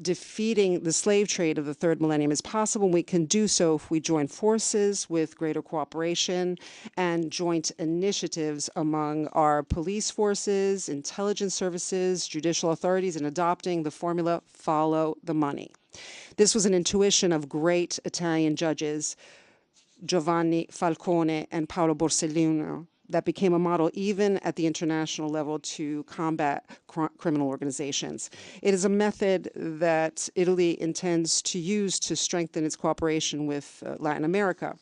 Defeating the slave trade of the third millennium is possible, and we can do so if we join forces with greater cooperation and joint initiatives among our police forces, intelligence services, judicial authorities in adopting the formula, follow the money. This was an intuition of great Italian judges, Giovanni Falcone and Paolo Borsellino, that became a model even at the international level to combat criminal organizations. It is a method that Italy intends to use to strengthen its cooperation with Latin America,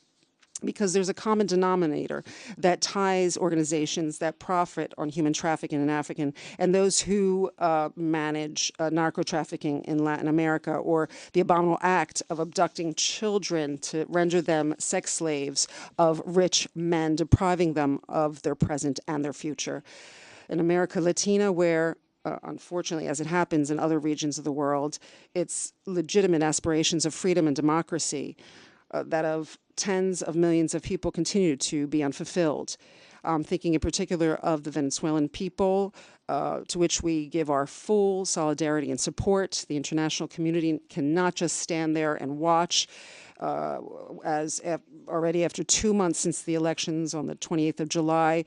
because there's a common denominator that ties organizations that profit on human trafficking in Africa and those who manage narco trafficking in Latin America, or the abominable act of abducting children to render them sex slaves of rich men, depriving them of their present and their future. In America Latina, where unfortunately, as it happens in other regions of the world, it's legitimate aspirations of freedom and democracy that of tens of millions of people continue to be unfulfilled. Thinking in particular of the Venezuelan people, to which we give our full solidarity and support. The international community cannot just stand there and watch, as already after 2 months since the elections on the 28th of July,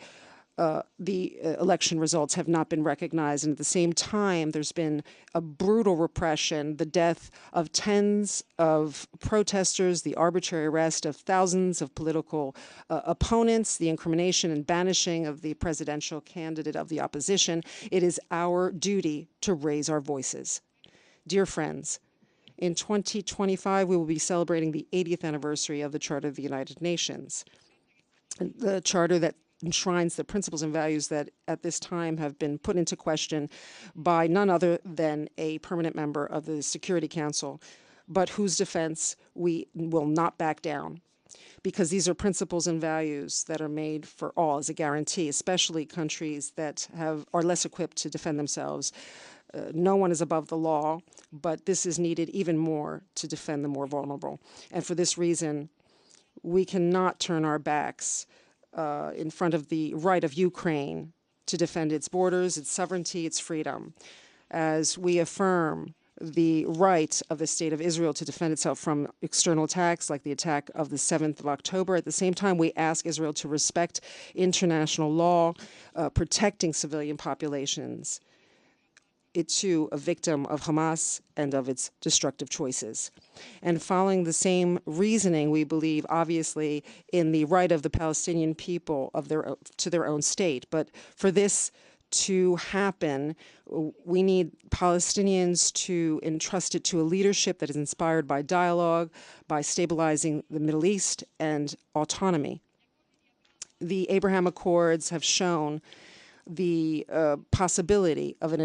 the election results have not been recognized. And at the same time, there's been a brutal repression, the death of tens of protesters, the arbitrary arrest of thousands of political opponents, the incrimination and banishing of the presidential candidate of the opposition. It is our duty to raise our voices. Dear friends, in 2025, we will be celebrating the 80th anniversary of the Charter of the United Nations. the charter that enshrines the principles and values that at this time have been put into question by none other than a permanent member of the Security Council, but whose defense we will not back down, because these are principles and values that are made for all as a guarantee, especially countries that are less equipped to defend themselves. No one is above the law, but this is needed even more to defend the more vulnerable. And for this reason, we cannot turn our backs in front of the right of Ukraine to defend its borders, its sovereignty, its freedom, as we affirm the right of the State of Israel to defend itself from external attacks like the attack of the 7th of October. At the same time, we ask Israel to respect international law, protecting civilian populations. It too a victim of Hamas and of its destructive choices. And following the same reasoning, we believe obviously in the right of the Palestinian people to their own state. But for this to happen, we need Palestinians to entrust it to a leadership that is inspired by dialogue, by stabilizing the Middle East, and autonomy. The Abraham Accords have shown the possibility of an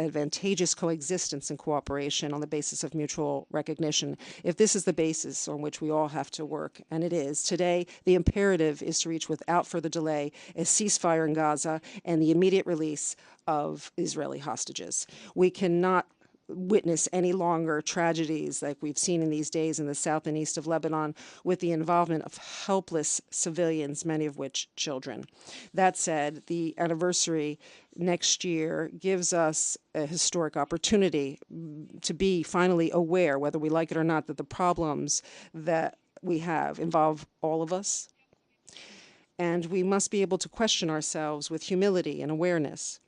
advantageous coexistence and cooperation on the basis of mutual recognition. If this is the basis on which we all have to work, and it is, today the imperative is to reach without further delay a ceasefire in Gaza and the immediate release of Israeli hostages. We cannot witness any longer tragedies like we've seen in these days in the south and east of Lebanon with the involvement of helpless civilians, many of which children. That said, the anniversary next year gives us a historic opportunity to be finally aware, whether we like it or not, that the problems that we have involve all of us. And we must be able to question ourselves with humility and awareness.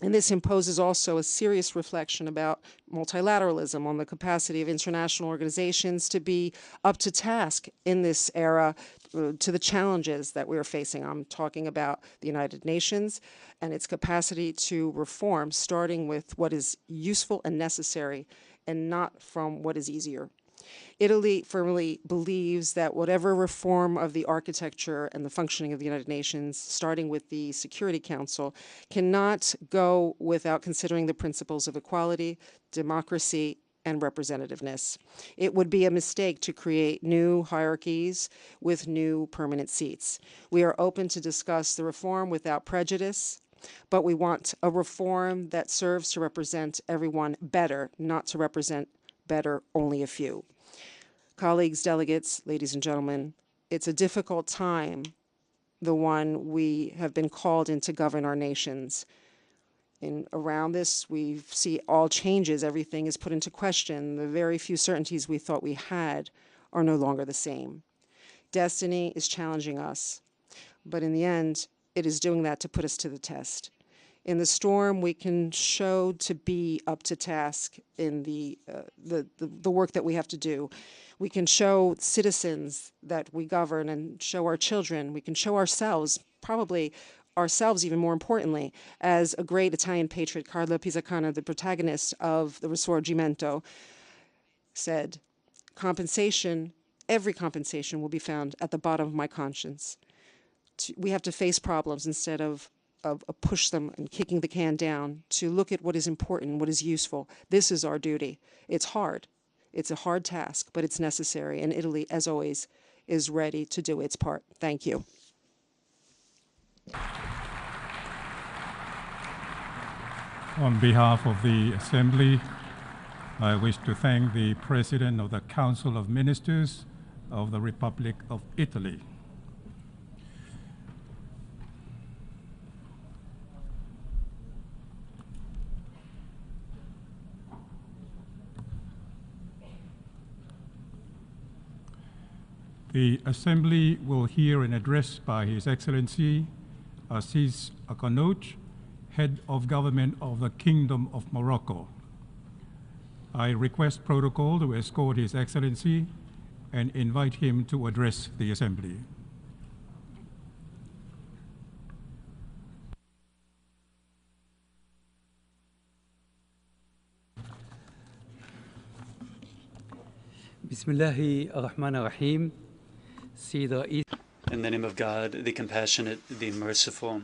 And this imposes also a serious reflection about multilateralism, on the capacity of international organizations to be up to task in this era to the challenges that we are facing. I'm talking about the United Nations and its capacity to reform, starting with what is useful and necessary and not from what is easier. Italy firmly believes that whatever reform of the architecture and the functioning of the United Nations, starting with the Security Council, cannot go without considering the principles of equality, democracy, and representativeness. It would be a mistake to create new hierarchies with new permanent seats. We are open to discuss the reform without prejudice, but we want a reform that serves to represent everyone better, not to represent better only a few. Colleagues, delegates, ladies and gentlemen, it's a difficult time, the one we have been called in to govern our nations. And around this, we see all changes. Everything is put into question. The very few certainties we thought we had are no longer the same. Destiny is challenging us, but in the end, it is doing that to put us to the test. In the storm, we can show to be up to task in the work that we have to do. We can show citizens that we govern and show our children. We can show ourselves, probably ourselves even more importantly, as a great Italian patriot, Carlo Pisacane, the protagonist of the Risorgimento, said, compensation, every compensation will be found at the bottom of my conscience. We have to face problems instead of push them and kicking the can down, to look at what is important, what is useful. This is our duty. It's hard. It's a hard task, but it's necessary. And Italy, as always, is ready to do its part. Thank you. On behalf of the Assembly, I wish to thank the President of the Council of Ministers of the Republic of Italy. The Assembly will hear an address by His Excellency Aziz Akanouch, Head of Government of the Kingdom of Morocco. I request protocol to escort His Excellency and invite him to address the Assembly. بسم الله الرحمن الرحيم. سيد رئيس In the name of God, the compassionate, the merciful,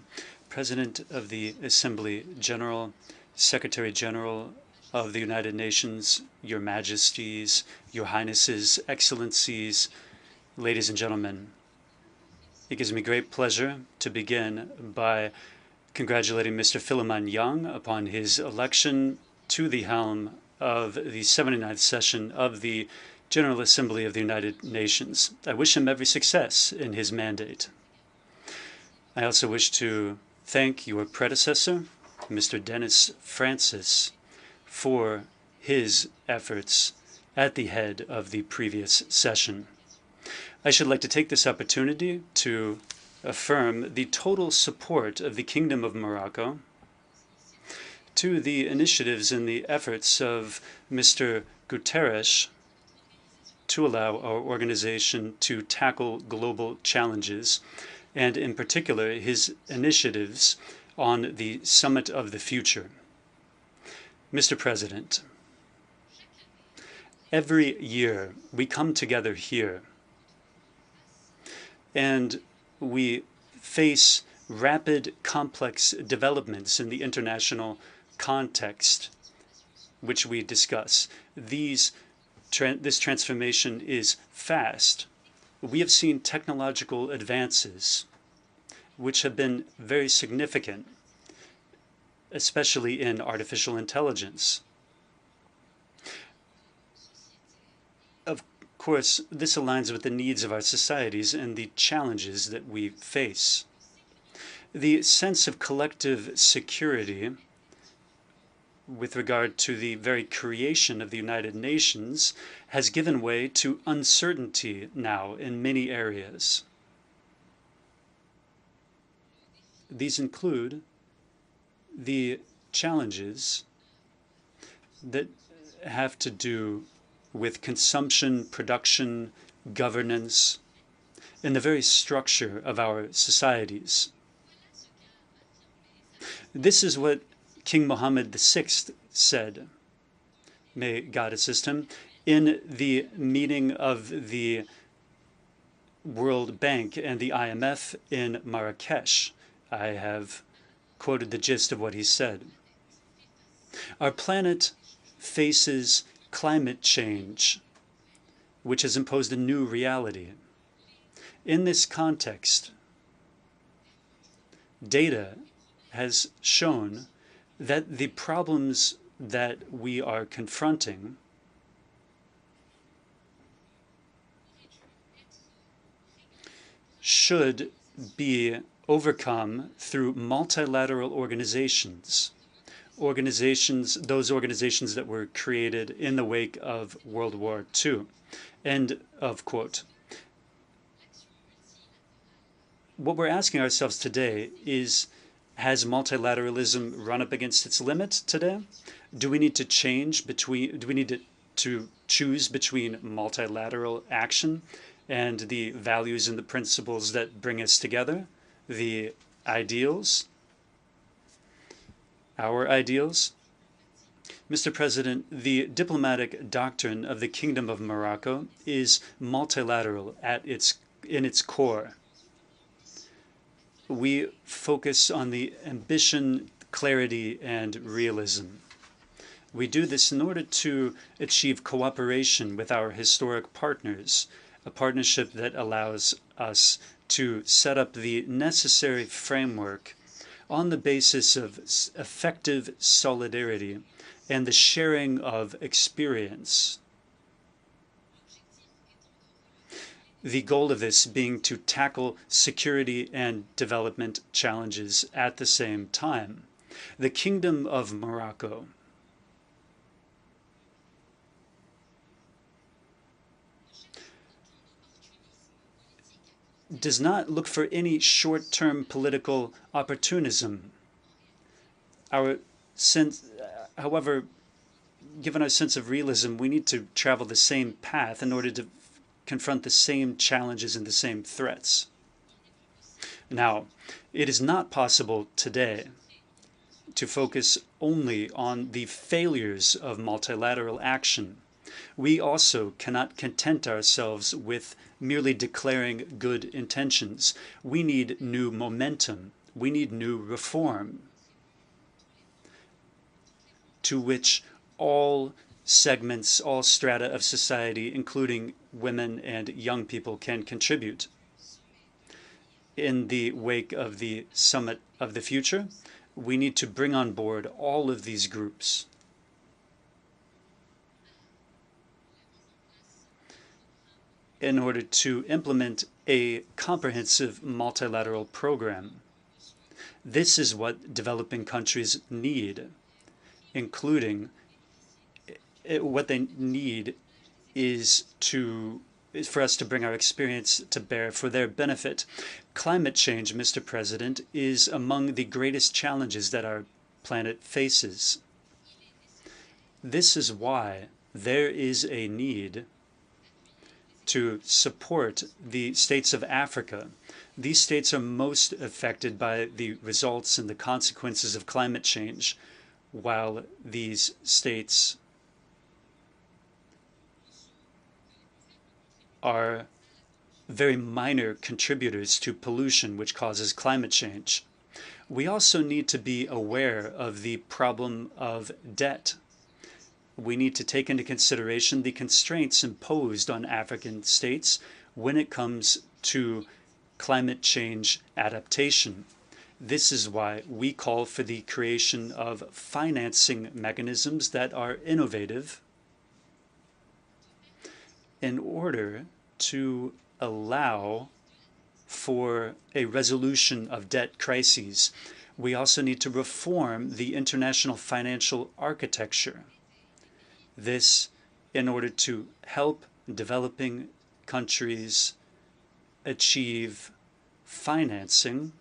President of the Assembly General, Secretary General of the United Nations, Your Majesties, Your Highnesses, Excellencies, ladies and gentlemen, it gives me great pleasure to begin by congratulating Mr. Philemon Young upon his election to the helm of the 79th session of the General Assembly of the United Nations. I wish him every success in his mandate. I also wish to thank your predecessor, Mr. Dennis Francis, for his efforts at the head of the previous session. I should like to take this opportunity to affirm the total support of the Kingdom of Morocco to the initiatives and the efforts of Mr. Guterres to allow our organization to tackle global challenges, and in particular his initiatives on the Summit of the Future. Mr. President, every year we come together here and we face rapid, complex developments in the international context which we discuss. This transformation is fast. We have seen technological advances which have been very significant, especially in artificial intelligence. Of course, this aligns with the needs of our societies and the challenges that we face. The sense of collective security with regard to the very creation of the United Nations has given way to uncertainty now in many areas. These include the challenges that have to do with consumption, production, governance, and the very structure of our societies. This is what King Mohammed VI said, may God assist him, in the meeting of the World Bank and the IMF in Marrakesh. I have quoted the gist of what he said. Our planet faces climate change, which has imposed a new reality. In this context, data has shown that the problems that we are confronting should be overcome through multilateral organizations. Those organizations that were created in the wake of World War II. End of quote. What we're asking ourselves today is, has multilateralism run up against its limit today? Do we need to to choose between multilateral action and the values and the principles that bring us together, the ideals, our ideals? Mr. President, the diplomatic doctrine of the Kingdom of Morocco is multilateral in its core. We focus on the ambition, clarity, and realism. We do this in order to achieve cooperation with our historic partners, a partnership that allows us to set up the necessary framework on the basis of effective solidarity and the sharing of experience. The goal of this being to tackle security and development challenges at the same time. The Kingdom of Morocco does not look for any short-term political opportunism. However, given our sense of realism, we need to travel the same path in order to confront the same challenges and the same threats. Now, it is not possible today to focus only on the failures of multilateral action We also cannot content ourselves with merely declaring good intentions. We need new momentum. We need new reform to which all segments, all strata of society, including women and young people, can contribute. In the wake of the Summit of the Future, we need to bring on board all of these groups. In order to implement a comprehensive multilateral program. This is what developing countries need, including what they need is for us to bring our experience to bear for their benefit. Climate change, Mr. President, is among the greatest challenges that our planet faces. This is why there is a need to support the states of Africa. These states are most affected by the results and the consequences of climate change, while these states are very minor contributors to pollution, which causes climate change. We also need to be aware of the problem of debt. We need to take into consideration the constraints imposed on African states when it comes to climate change adaptation. This is why we call for the creation of financing mechanisms that are innovative in order to allow for a resolution of debt crises. We also need to reform the international financial architecture. This in order to help developing countries achieve financing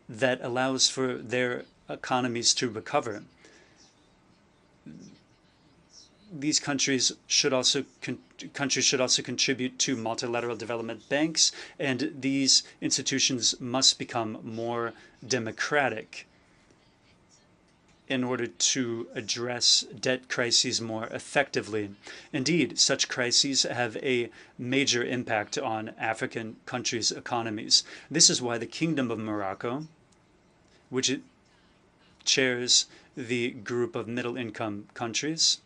that allows for their economies to recover. These countries should also contribute to multilateral development banks, and these institutions must become more democratic in order to address debt crises more effectively. Indeed, such crises have a major impact on African countries' economies. This is why the Kingdom of Morocco, which chairs the group of middle-income countries,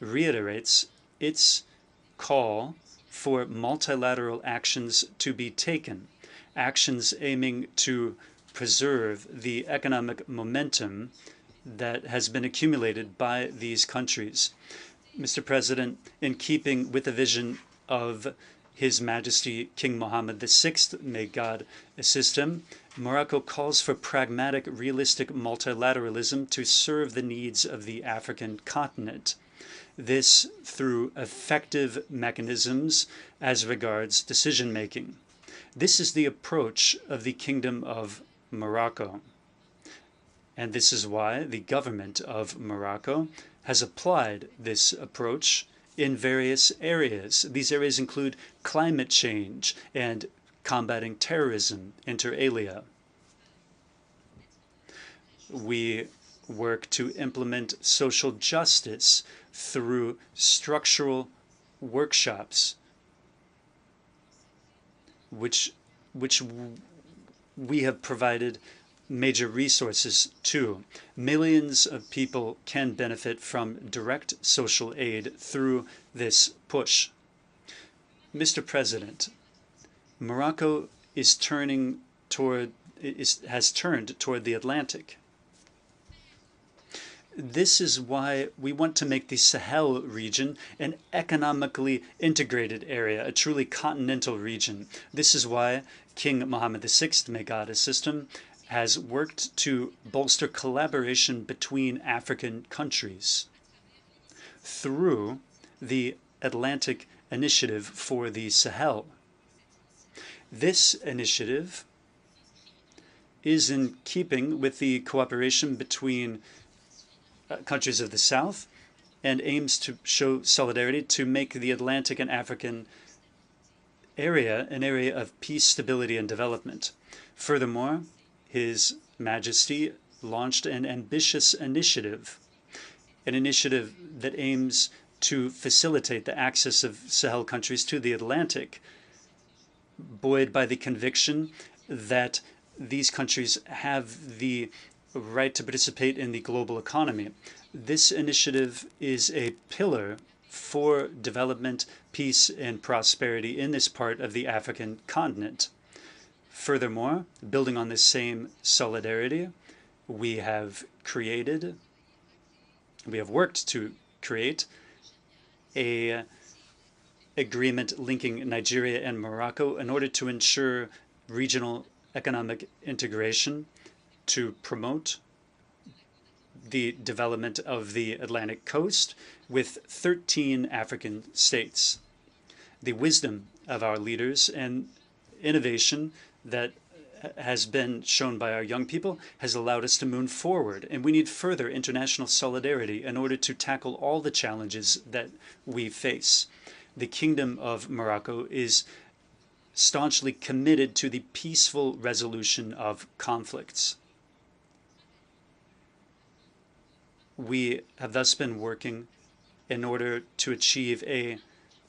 reiterates its call for multilateral actions to be taken, actions aiming to preserve the economic momentum that has been accumulated by these countries. Mr. President, in keeping with the vision of His Majesty King Mohammed VI, may God assist him, Morocco calls for pragmatic, realistic multilateralism to serve the needs of the African continent. This through effective mechanisms as regards decision-making. This is the approach of the Kingdom of Morocco. And this is why the government of Morocco has applied this approach in various areas. These areas include climate change and combating terrorism, inter alia. We work to implement social justice through structural workshops, which we have provided major resources to. Millions of people can benefit from direct social aid through this push. Mr. President, Morocco has turned toward the Atlantic. This is why we want to make the Sahel region an economically integrated area, a truly continental region. This is why King Mohammed VI, may God assist him, has worked to bolster collaboration between African countries through the Atlantic Initiative for the Sahel. This initiative is in keeping with the cooperation between countries of the South and aims to show solidarity to make the Atlantic and African area an area of peace, stability, and development. Furthermore, His Majesty launched an ambitious initiative an initiative that aims to facilitate the access of Sahel countries to the Atlantic, buoyed by the conviction that these countries have the right to participate in the global economy. This initiative is a pillar for development, peace, and prosperity in this part of the African continent. Furthermore, building on this same solidarity, we have worked to create an agreement linking Nigeria and Morocco in order to ensure regional economic integration, to promote the development of the Atlantic coast with 13 African states. The wisdom of our leaders and innovation that has been shown by our young people has allowed us to move forward, and we need further international solidarity in order to tackle all the challenges that we face. The Kingdom of Morocco is staunchly committed to the peaceful resolution of conflicts. We have thus been working in order to achieve a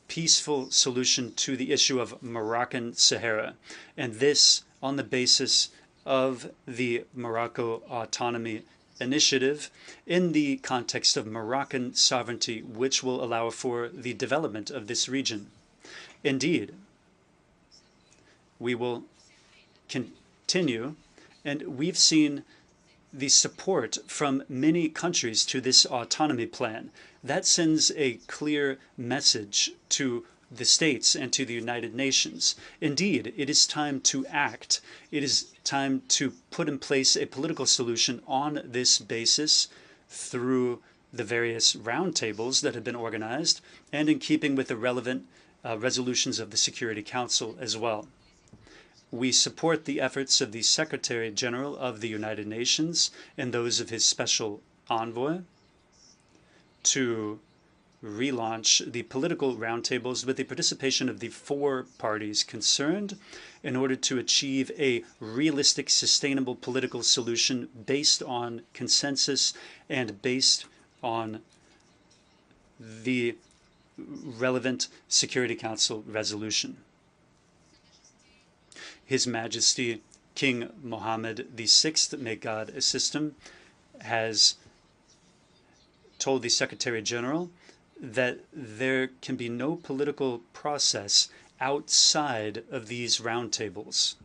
peaceful solution to the issue of Moroccan Sahara, and this on the basis of the Morocco Autonomy Initiative in the context of Moroccan sovereignty, which will allow for the development of this region. Indeed, we will continue, and we've seen the support from many countries to this autonomy plan. That sends a clear message to the states and to the United Nations. Indeed, it is time to act. It is time to put in place a political solution on this basis through the various roundtables that have been organized and in keeping with the relevant resolutions of the Security Council as well. We support the efforts of the Secretary General of the United Nations and those of his special envoy to relaunch the political roundtables with the participation of the 4 parties concerned in order to achieve a realistic, sustainable political solution based on consensus and based on the relevant Security Council resolution. His Majesty King Mohammed VI, may God assist him, has told the Secretary General that there can be no political process outside of these roundtables.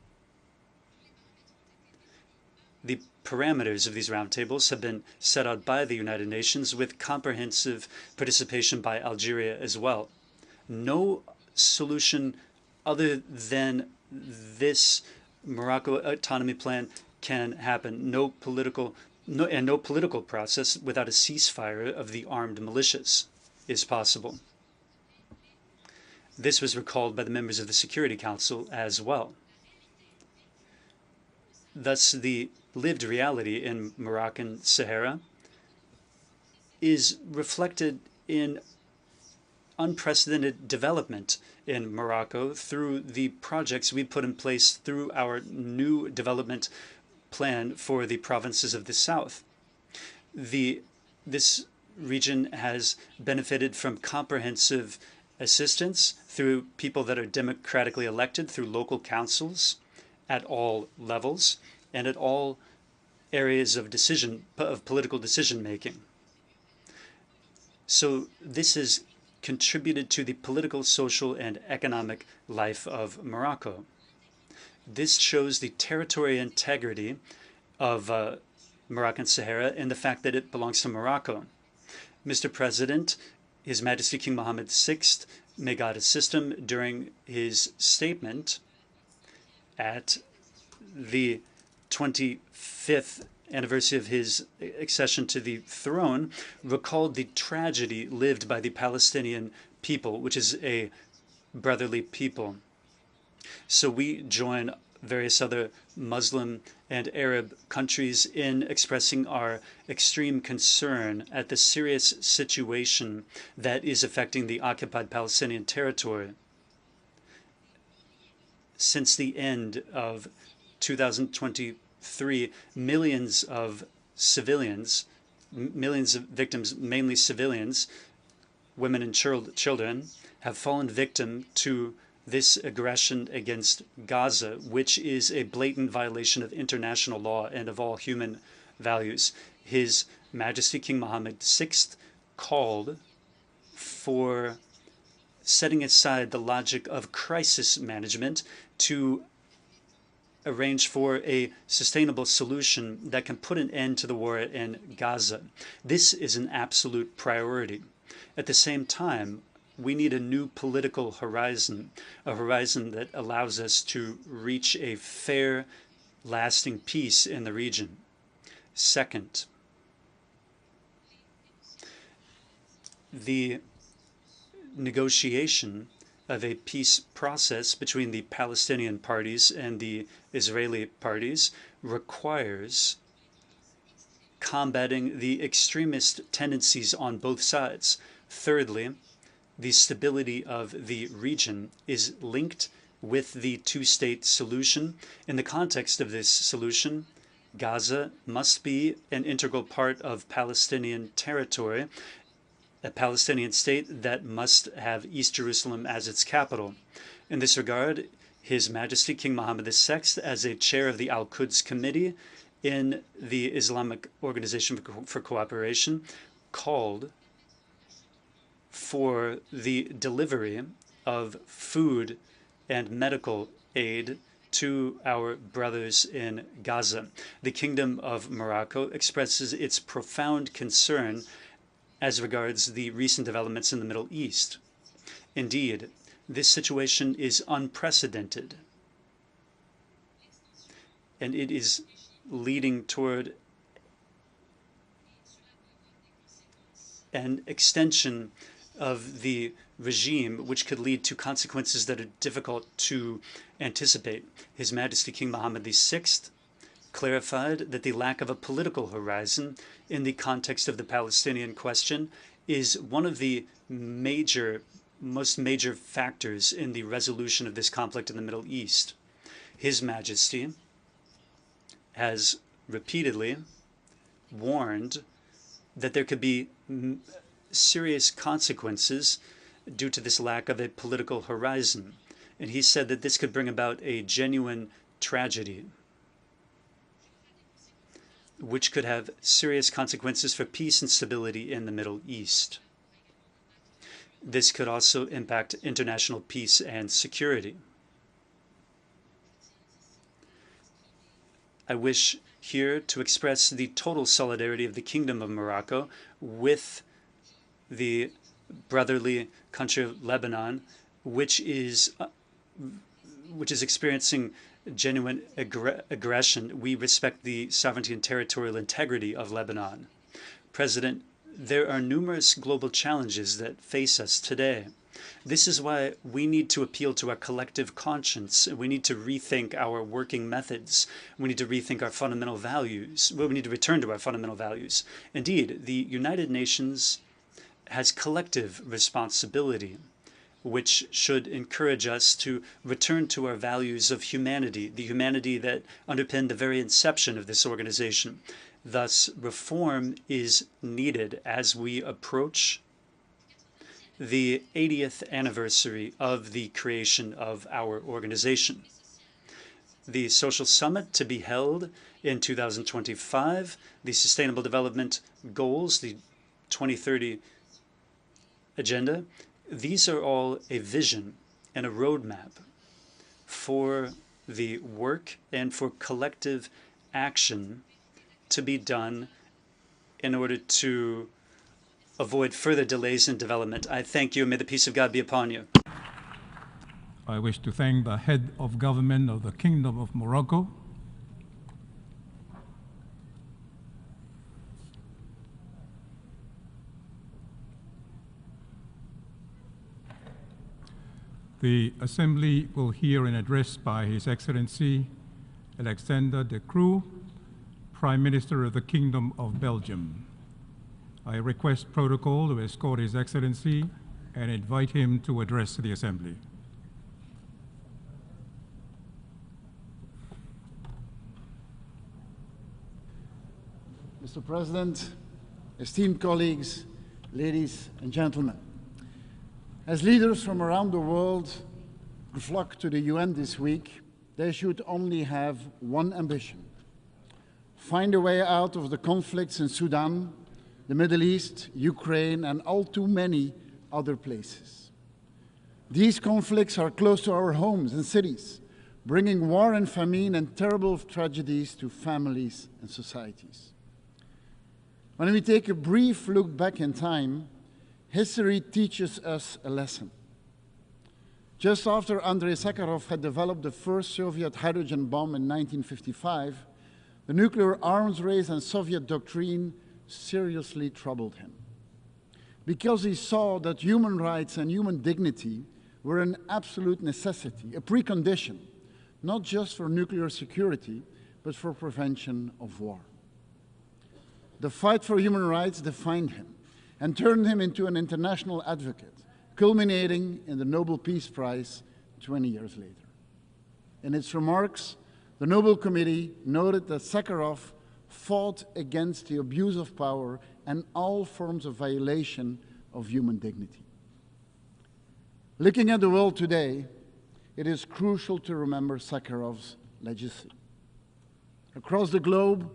The parameters of these roundtables have been set out by the United Nations with comprehensive participation by Algeria as well. No solution other than this Morocco autonomy plan can happen. No political process without a ceasefire of the armed militias is possible. This was recalled by the members of the Security Council as well. Thus, the lived reality in Moroccan Sahara is reflected in unprecedented development in Morocco through the projects we put in place through our new development plan for the provinces of the south. This region has benefited from comprehensive assistance through people that are democratically elected through local councils at all levels and at all areas of political decision making. So this has contributed to the political, social, and economic life of Morocco. This shows the territorial integrity of Moroccan Sahara and the fact that it belongs to Morocco. Mr. President, His Majesty King Mohammed VI, may God assist him, during his statement at the 25th anniversary of his accession to the throne, recalled the tragedy lived by the Palestinian people, which is a brotherly people. So we join various other Muslim and Arab countries in expressing our extreme concern at the serious situation that is affecting the occupied Palestinian territory. Since the end of 2023, millions of civilians millions of victims, mainly civilians, women and children, have fallen victim to this aggression against Gaza, which is a blatant violation of international law and of all human values. His Majesty King Mohammed VI called for setting aside the logic of crisis management to arrange for a sustainable solution that can put an end to the war in Gaza. This is an absolute priority. At the same time, we need a new political horizon, a horizon that allows us to reach a fair, lasting peace in the region. Second, the negotiation of a peace process between the Palestinian parties and the Israeli parties requires combating the extremist tendencies on both sides. Thirdly, the stability of the region is linked with the two-state solution. In the context of this solution, Gaza must be an integral part of Palestinian territory, a Palestinian state that must have East Jerusalem as its capital. In this regard, His Majesty King Mohammed VI, as a chair of the Al-Quds Committee in the Islamic Organization for Cooperation, called for the delivery of food and medical aid to our brothers in Gaza. The Kingdom of Morocco expresses its profound concern as regards the recent developments in the Middle East. Indeed, this situation is unprecedented, and it is leading toward an extension of the regime, which could lead to consequences that are difficult to anticipate. His Majesty King Mohammed VI clarified that the lack of a political horizon in the context of the Palestinian question is one of the most major factors in the resolution of this conflict in the Middle East. His Majesty has repeatedly warned that there could be serious consequences due to this lack of a political horizon. And he said that this could bring about a genuine tragedy, which could have serious consequences for peace and stability in the Middle East. This could also impact international peace and security. I wish here to express the total solidarity of the Kingdom of Morocco with the brotherly country of Lebanon, which is experiencing genuine aggression. We respect the sovereignty and territorial integrity of Lebanon. President, there are numerous global challenges that face us today. This is why we need to appeal to our collective conscience. We need to rethink our working methods. We need to rethink our fundamental values. We need to return to our fundamental values. Indeed, the United Nations has collective responsibility, which should encourage us to return to our values of humanity, the humanity that underpinned the very inception of this organization. Thus, reform is needed as we approach the 80th anniversary of the creation of our organization. The Social Summit to be held in 2025, the Sustainable Development Goals, the 2030 Agenda, these are all a vision and a roadmap for the work and for collective action to be done in order to avoid further delays in development. I thank you, and may the peace of God be upon you. I wish to thank the head of government of the Kingdom of Morocco, The Assembly will hear an address by His Excellency Alexander De Croo, Prime Minister of the Kingdom of Belgium. I request protocol to escort His Excellency and invite him to address the Assembly. Mr. President, esteemed colleagues, ladies and gentlemen. As leaders from around the world flock to the UN this week, they should only have one ambition: find a way out of the conflicts in Sudan, the Middle East, Ukraine, and all too many other places. These conflicts are close to our homes and cities, bringing war and famine and terrible tragedies to families and societies. When we take a brief look back in time, history teaches us a lesson. Just after Andrei Sakharov had developed the first Soviet hydrogen bomb in 1955, the nuclear arms race and Soviet doctrine seriously troubled him, because he saw that human rights and human dignity were an absolute necessity, a precondition, not just for nuclear security, but for prevention of war. The fight for human rights defined him and turned him into an international advocate, culminating in the Nobel Peace Prize 20 years later. In its remarks, the Nobel Committee noted that Sakharov fought against the abuse of power and all forms of violation of human dignity. Looking at the world today, it is crucial to remember Sakharov's legacy. Across the globe,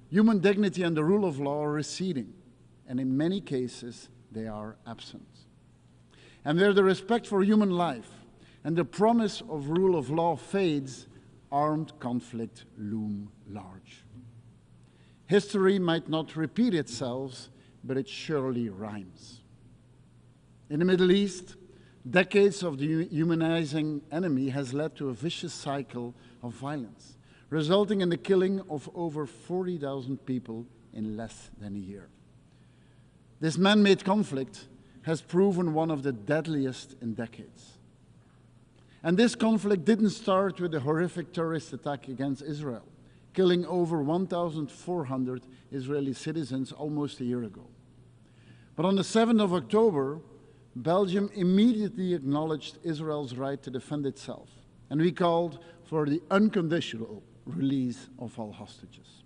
human dignity and the rule of law are receding, and in many cases, they are absent. And where the respect for human life and the promise of rule of law fades, armed conflict loom large. History might not repeat itself, but it surely rhymes. In the Middle East, decades of dehumanizing enemy has led to a vicious cycle of violence, resulting in the killing of over 40,000 people in less than a year. This man-made conflict has proven one of the deadliest in decades. And this conflict didn't start with the horrific terrorist attack against Israel, killing over 1,400 Israeli citizens almost a year ago. But on the 7th of October, Belgium immediately acknowledged Israel's right to defend itself, and we called for the unconditional release of all hostages.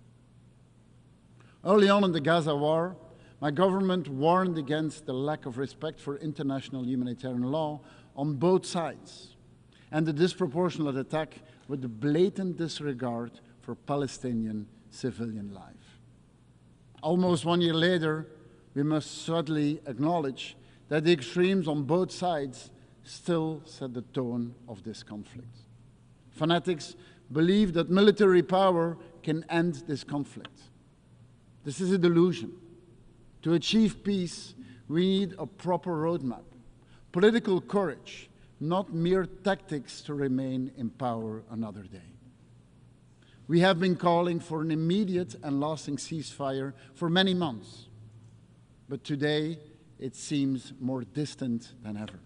Early on in the Gaza war, my government warned against the lack of respect for international humanitarian law on both sides, and the disproportionate attack with the blatant disregard for Palestinian civilian life. Almost 1 year later, we must sadly acknowledge that the extremes on both sides still set the tone of this conflict. Fanatics believe that military power can end this conflict. This is a delusion. To achieve peace, we need a proper roadmap, political courage, not mere tactics to remain in power another day. We have been calling for an immediate and lasting ceasefire for many months, but today it seems more distant than ever.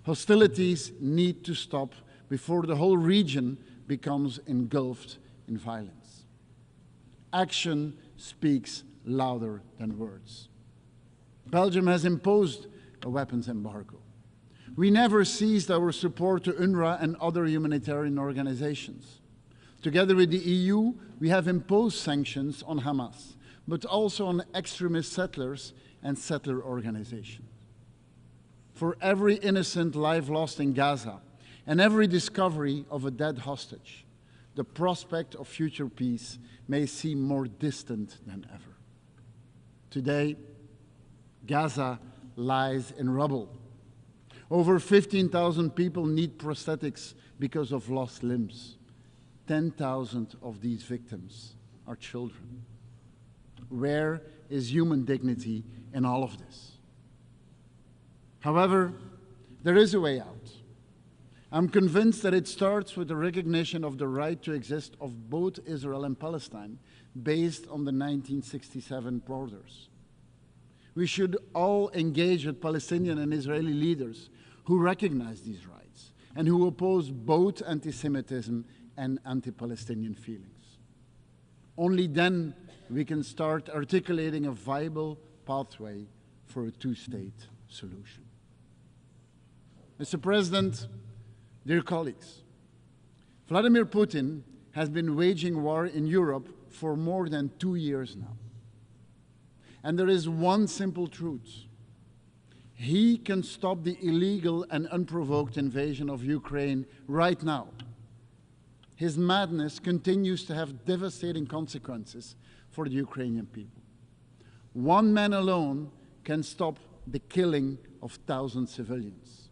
Hostilities need to stop before the whole region becomes engulfed in violence. Action speaks louder than words. Belgium has imposed a weapons embargo. We never ceased our support to UNRWA and other humanitarian organizations. Together with the EU, we have imposed sanctions on Hamas, but also on extremist settlers and settler organizations. For every innocent life lost in Gaza and every discovery of a dead hostage, the prospect of future peace may seem more distant than ever. Today, Gaza lies in rubble. Over 15,000 people need prosthetics because of lost limbs. 10,000 of these victims are children. Where is human dignity in all of this? However, there is a way out. I'm convinced that it starts with the recognition of the right to exist of both Israel and Palestine based on the 1967 borders. We should all engage with Palestinian and Israeli leaders who recognize these rights and who oppose both anti-Semitism and anti-Palestinian feelings. Only then we can start articulating a viable pathway for a two-state solution. Mr. President, dear colleagues, Vladimir Putin has been waging war in Europe for more than 2 years now. And there is one simple truth. He can stop the illegal and unprovoked invasion of Ukraine right now. His madness continues to have devastating consequences for the Ukrainian people. One man alone can stop the killing of thousands of civilians,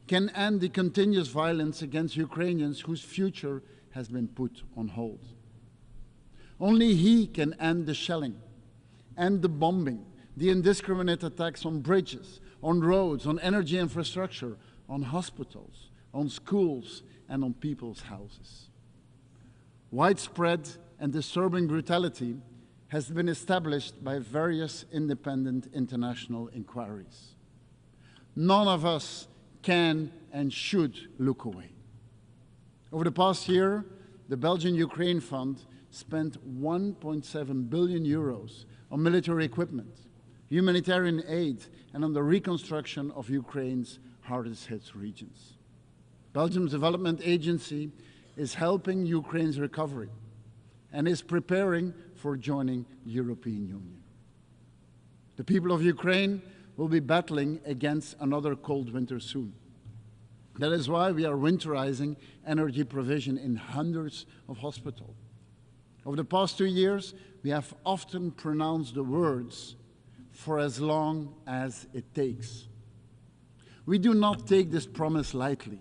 can end the continuous violence against Ukrainians whose future has been put on hold. Only he can end the shelling, end the bombing, the indiscriminate attacks on bridges, on roads, on energy infrastructure, on hospitals, on schools, and on people's houses. Widespread and disturbing brutality has been established by various independent international inquiries. None of us can and should look away. Over the past year, the Belgian-Ukraine Fund spent 1.7 billion euros on military equipment, humanitarian aid, and on the reconstruction of Ukraine's hardest hit regions. Belgium's development agency is helping Ukraine's recovery and is preparing for joining the European Union. The people of Ukraine will be battling against another cold winter soon. That is why we are winterizing energy provision in hundreds of hospitals. Over the past 2 years, we have often pronounced the words, "for as long as it takes." We do not take this promise lightly.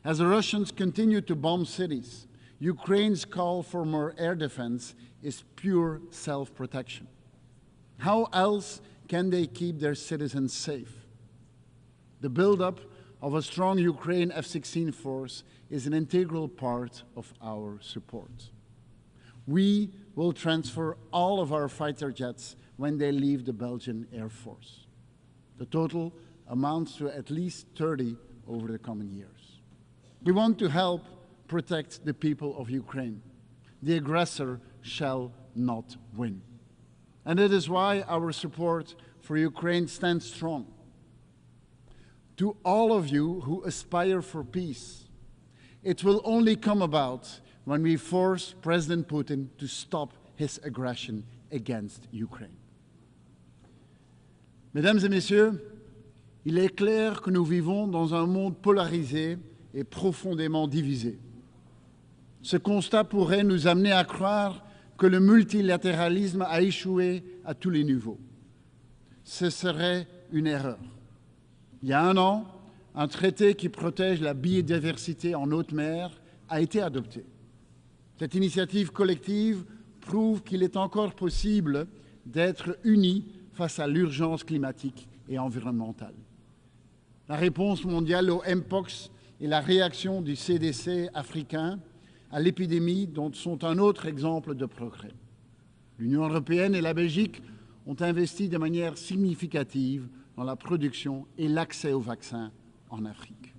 As the Russians continue to bomb cities, Ukraine's call for more air defense is pure self-protection. How else can they keep their citizens safe? The buildup of a strong Ukraine F-16 force is an integral part of our support. We will transfer all of our fighter jets when they leave the Belgian Air Force. The total amounts to at least 30 over the coming years. We want to help protect the people of Ukraine. The aggressor shall not win. And it is why our support for Ukraine stands strong. To all of you who aspire for peace, it will only come about when we force President Putin to stop his aggression against Ukraine. Mesdames et messieurs, il est clair que nous vivons dans un monde polarisé et profondément divisé. Ce constat pourrait nous amener à croire que le multilatéralisme a échoué à tous les niveaux. Ce serait une erreur. Il y a 1 an, un traité qui protège la biodiversité en haute mer a été adopté. Cette initiative collective prouve qu'il est encore possible d'être unis face à l'urgence climatique et environnementale. La réponse mondiale au Mpox et la réaction du CDC africain à l'épidémie dont sont un autre exemple de progrès. L'Union européenne et la Belgique ont investi de manière significative dans la production et l'accès aux vaccins en Afrique.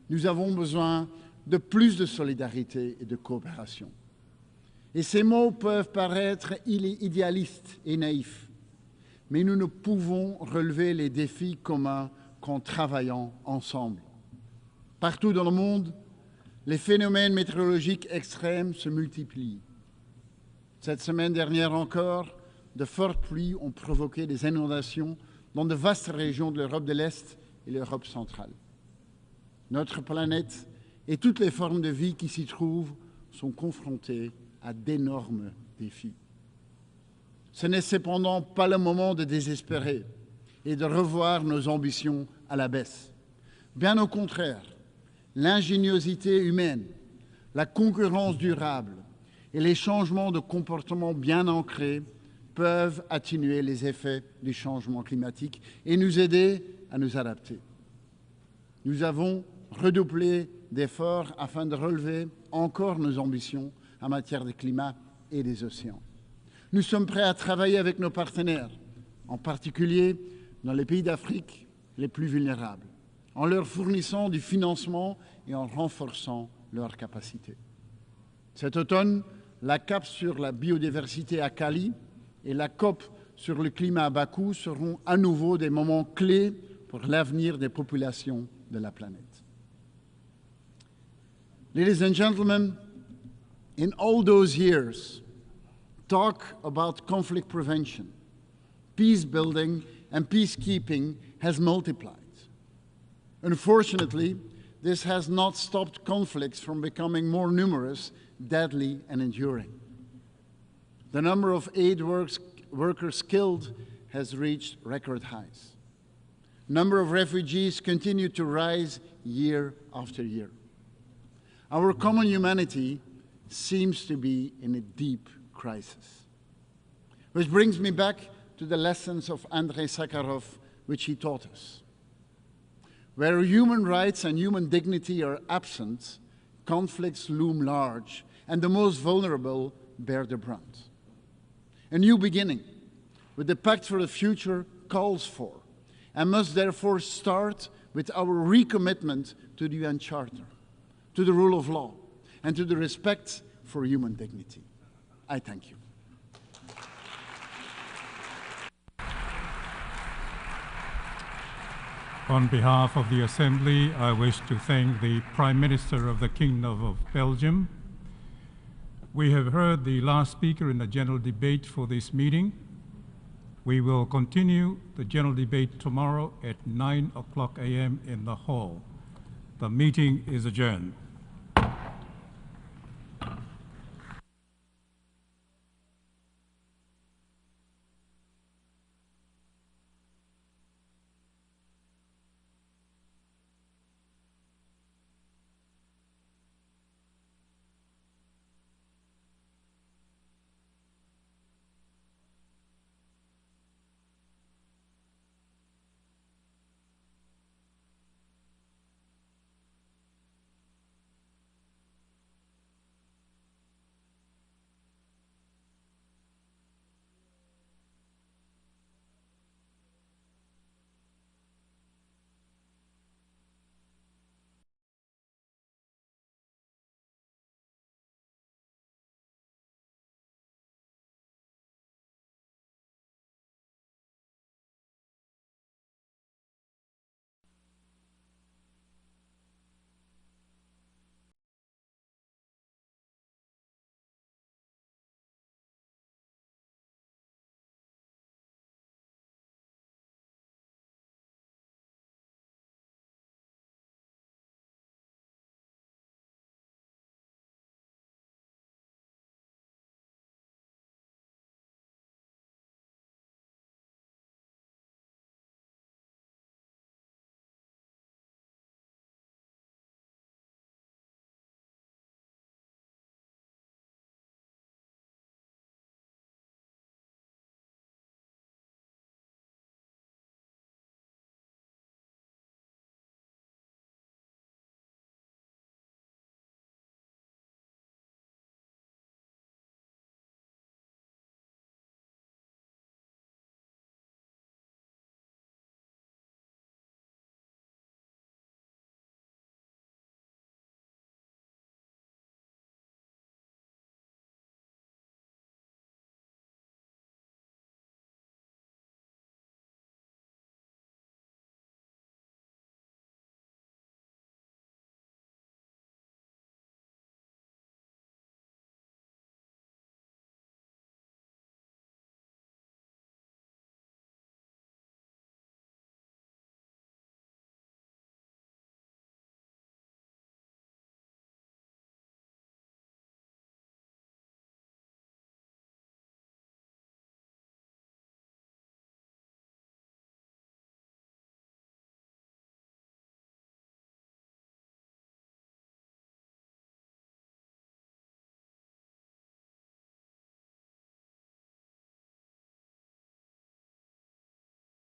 Nous avons besoin de plus de solidarité et de coopération. Et ces mots peuvent paraître idéalistes et naïfs, mais nous ne pouvons relever les défis communs qu'en travaillant ensemble. Partout dans le monde, les phénomènes météorologiques extrêmes se multiplient. Cette semaine dernière encore, de fortes pluies ont provoqué des inondations dans de vastes régions de l'Europe de l'Est et l'Europe centrale. Notre planète et toutes les formes de vie qui s'y trouvent sont confrontées à d'énormes défis. Ce n'est cependant pas le moment de désespérer et de revoir nos ambitions à la baisse. Bien au contraire, l'ingéniosité humaine, la concurrence durable et les changements de comportement bien ancrés peuvent atténuer les effets du changement climatique et nous aider à nous adapter. Nous avons redoublé d'efforts afin de relever encore nos ambitions en matière de climat et des océans. Nous sommes prêts à travailler avec nos partenaires, en particulier dans les pays d'Afrique les plus vulnérables, en leur fournissant du financement et en renforçant leurs capacités. Cet automne, la CAP sur la biodiversité à Cali et la COP sur le climat à Bakou seront à nouveau des moments clés pour l'avenir des populations de la planète. Ladies and gentlemen, in all those years, talk about conflict prevention, peace building, and peacekeeping has multiplied. Unfortunately, this has not stopped conflicts from becoming more numerous, deadly, and enduring. The number of aid workers killed has reached record highs. Number of refugees continue to rise year after year. Our common humanity seems to be in a deep crisis. Which brings me back to the lessons of Andrei Sakharov, which he taught us. Where human rights and human dignity are absent, conflicts loom large, and the most vulnerable bear the brunt. A new beginning, with the Pact for the Future, calls for, and must therefore start with our recommitment to the UN Charter, to the rule of law, and to the respect for human dignity. I thank you. On behalf of the Assembly, I wish to thank the Prime Minister of the Kingdom of Belgium. We have heard the last speaker in the general debate for this meeting. We will continue the general debate tomorrow at 9 o'clock a.m. in the hall. The meeting is adjourned.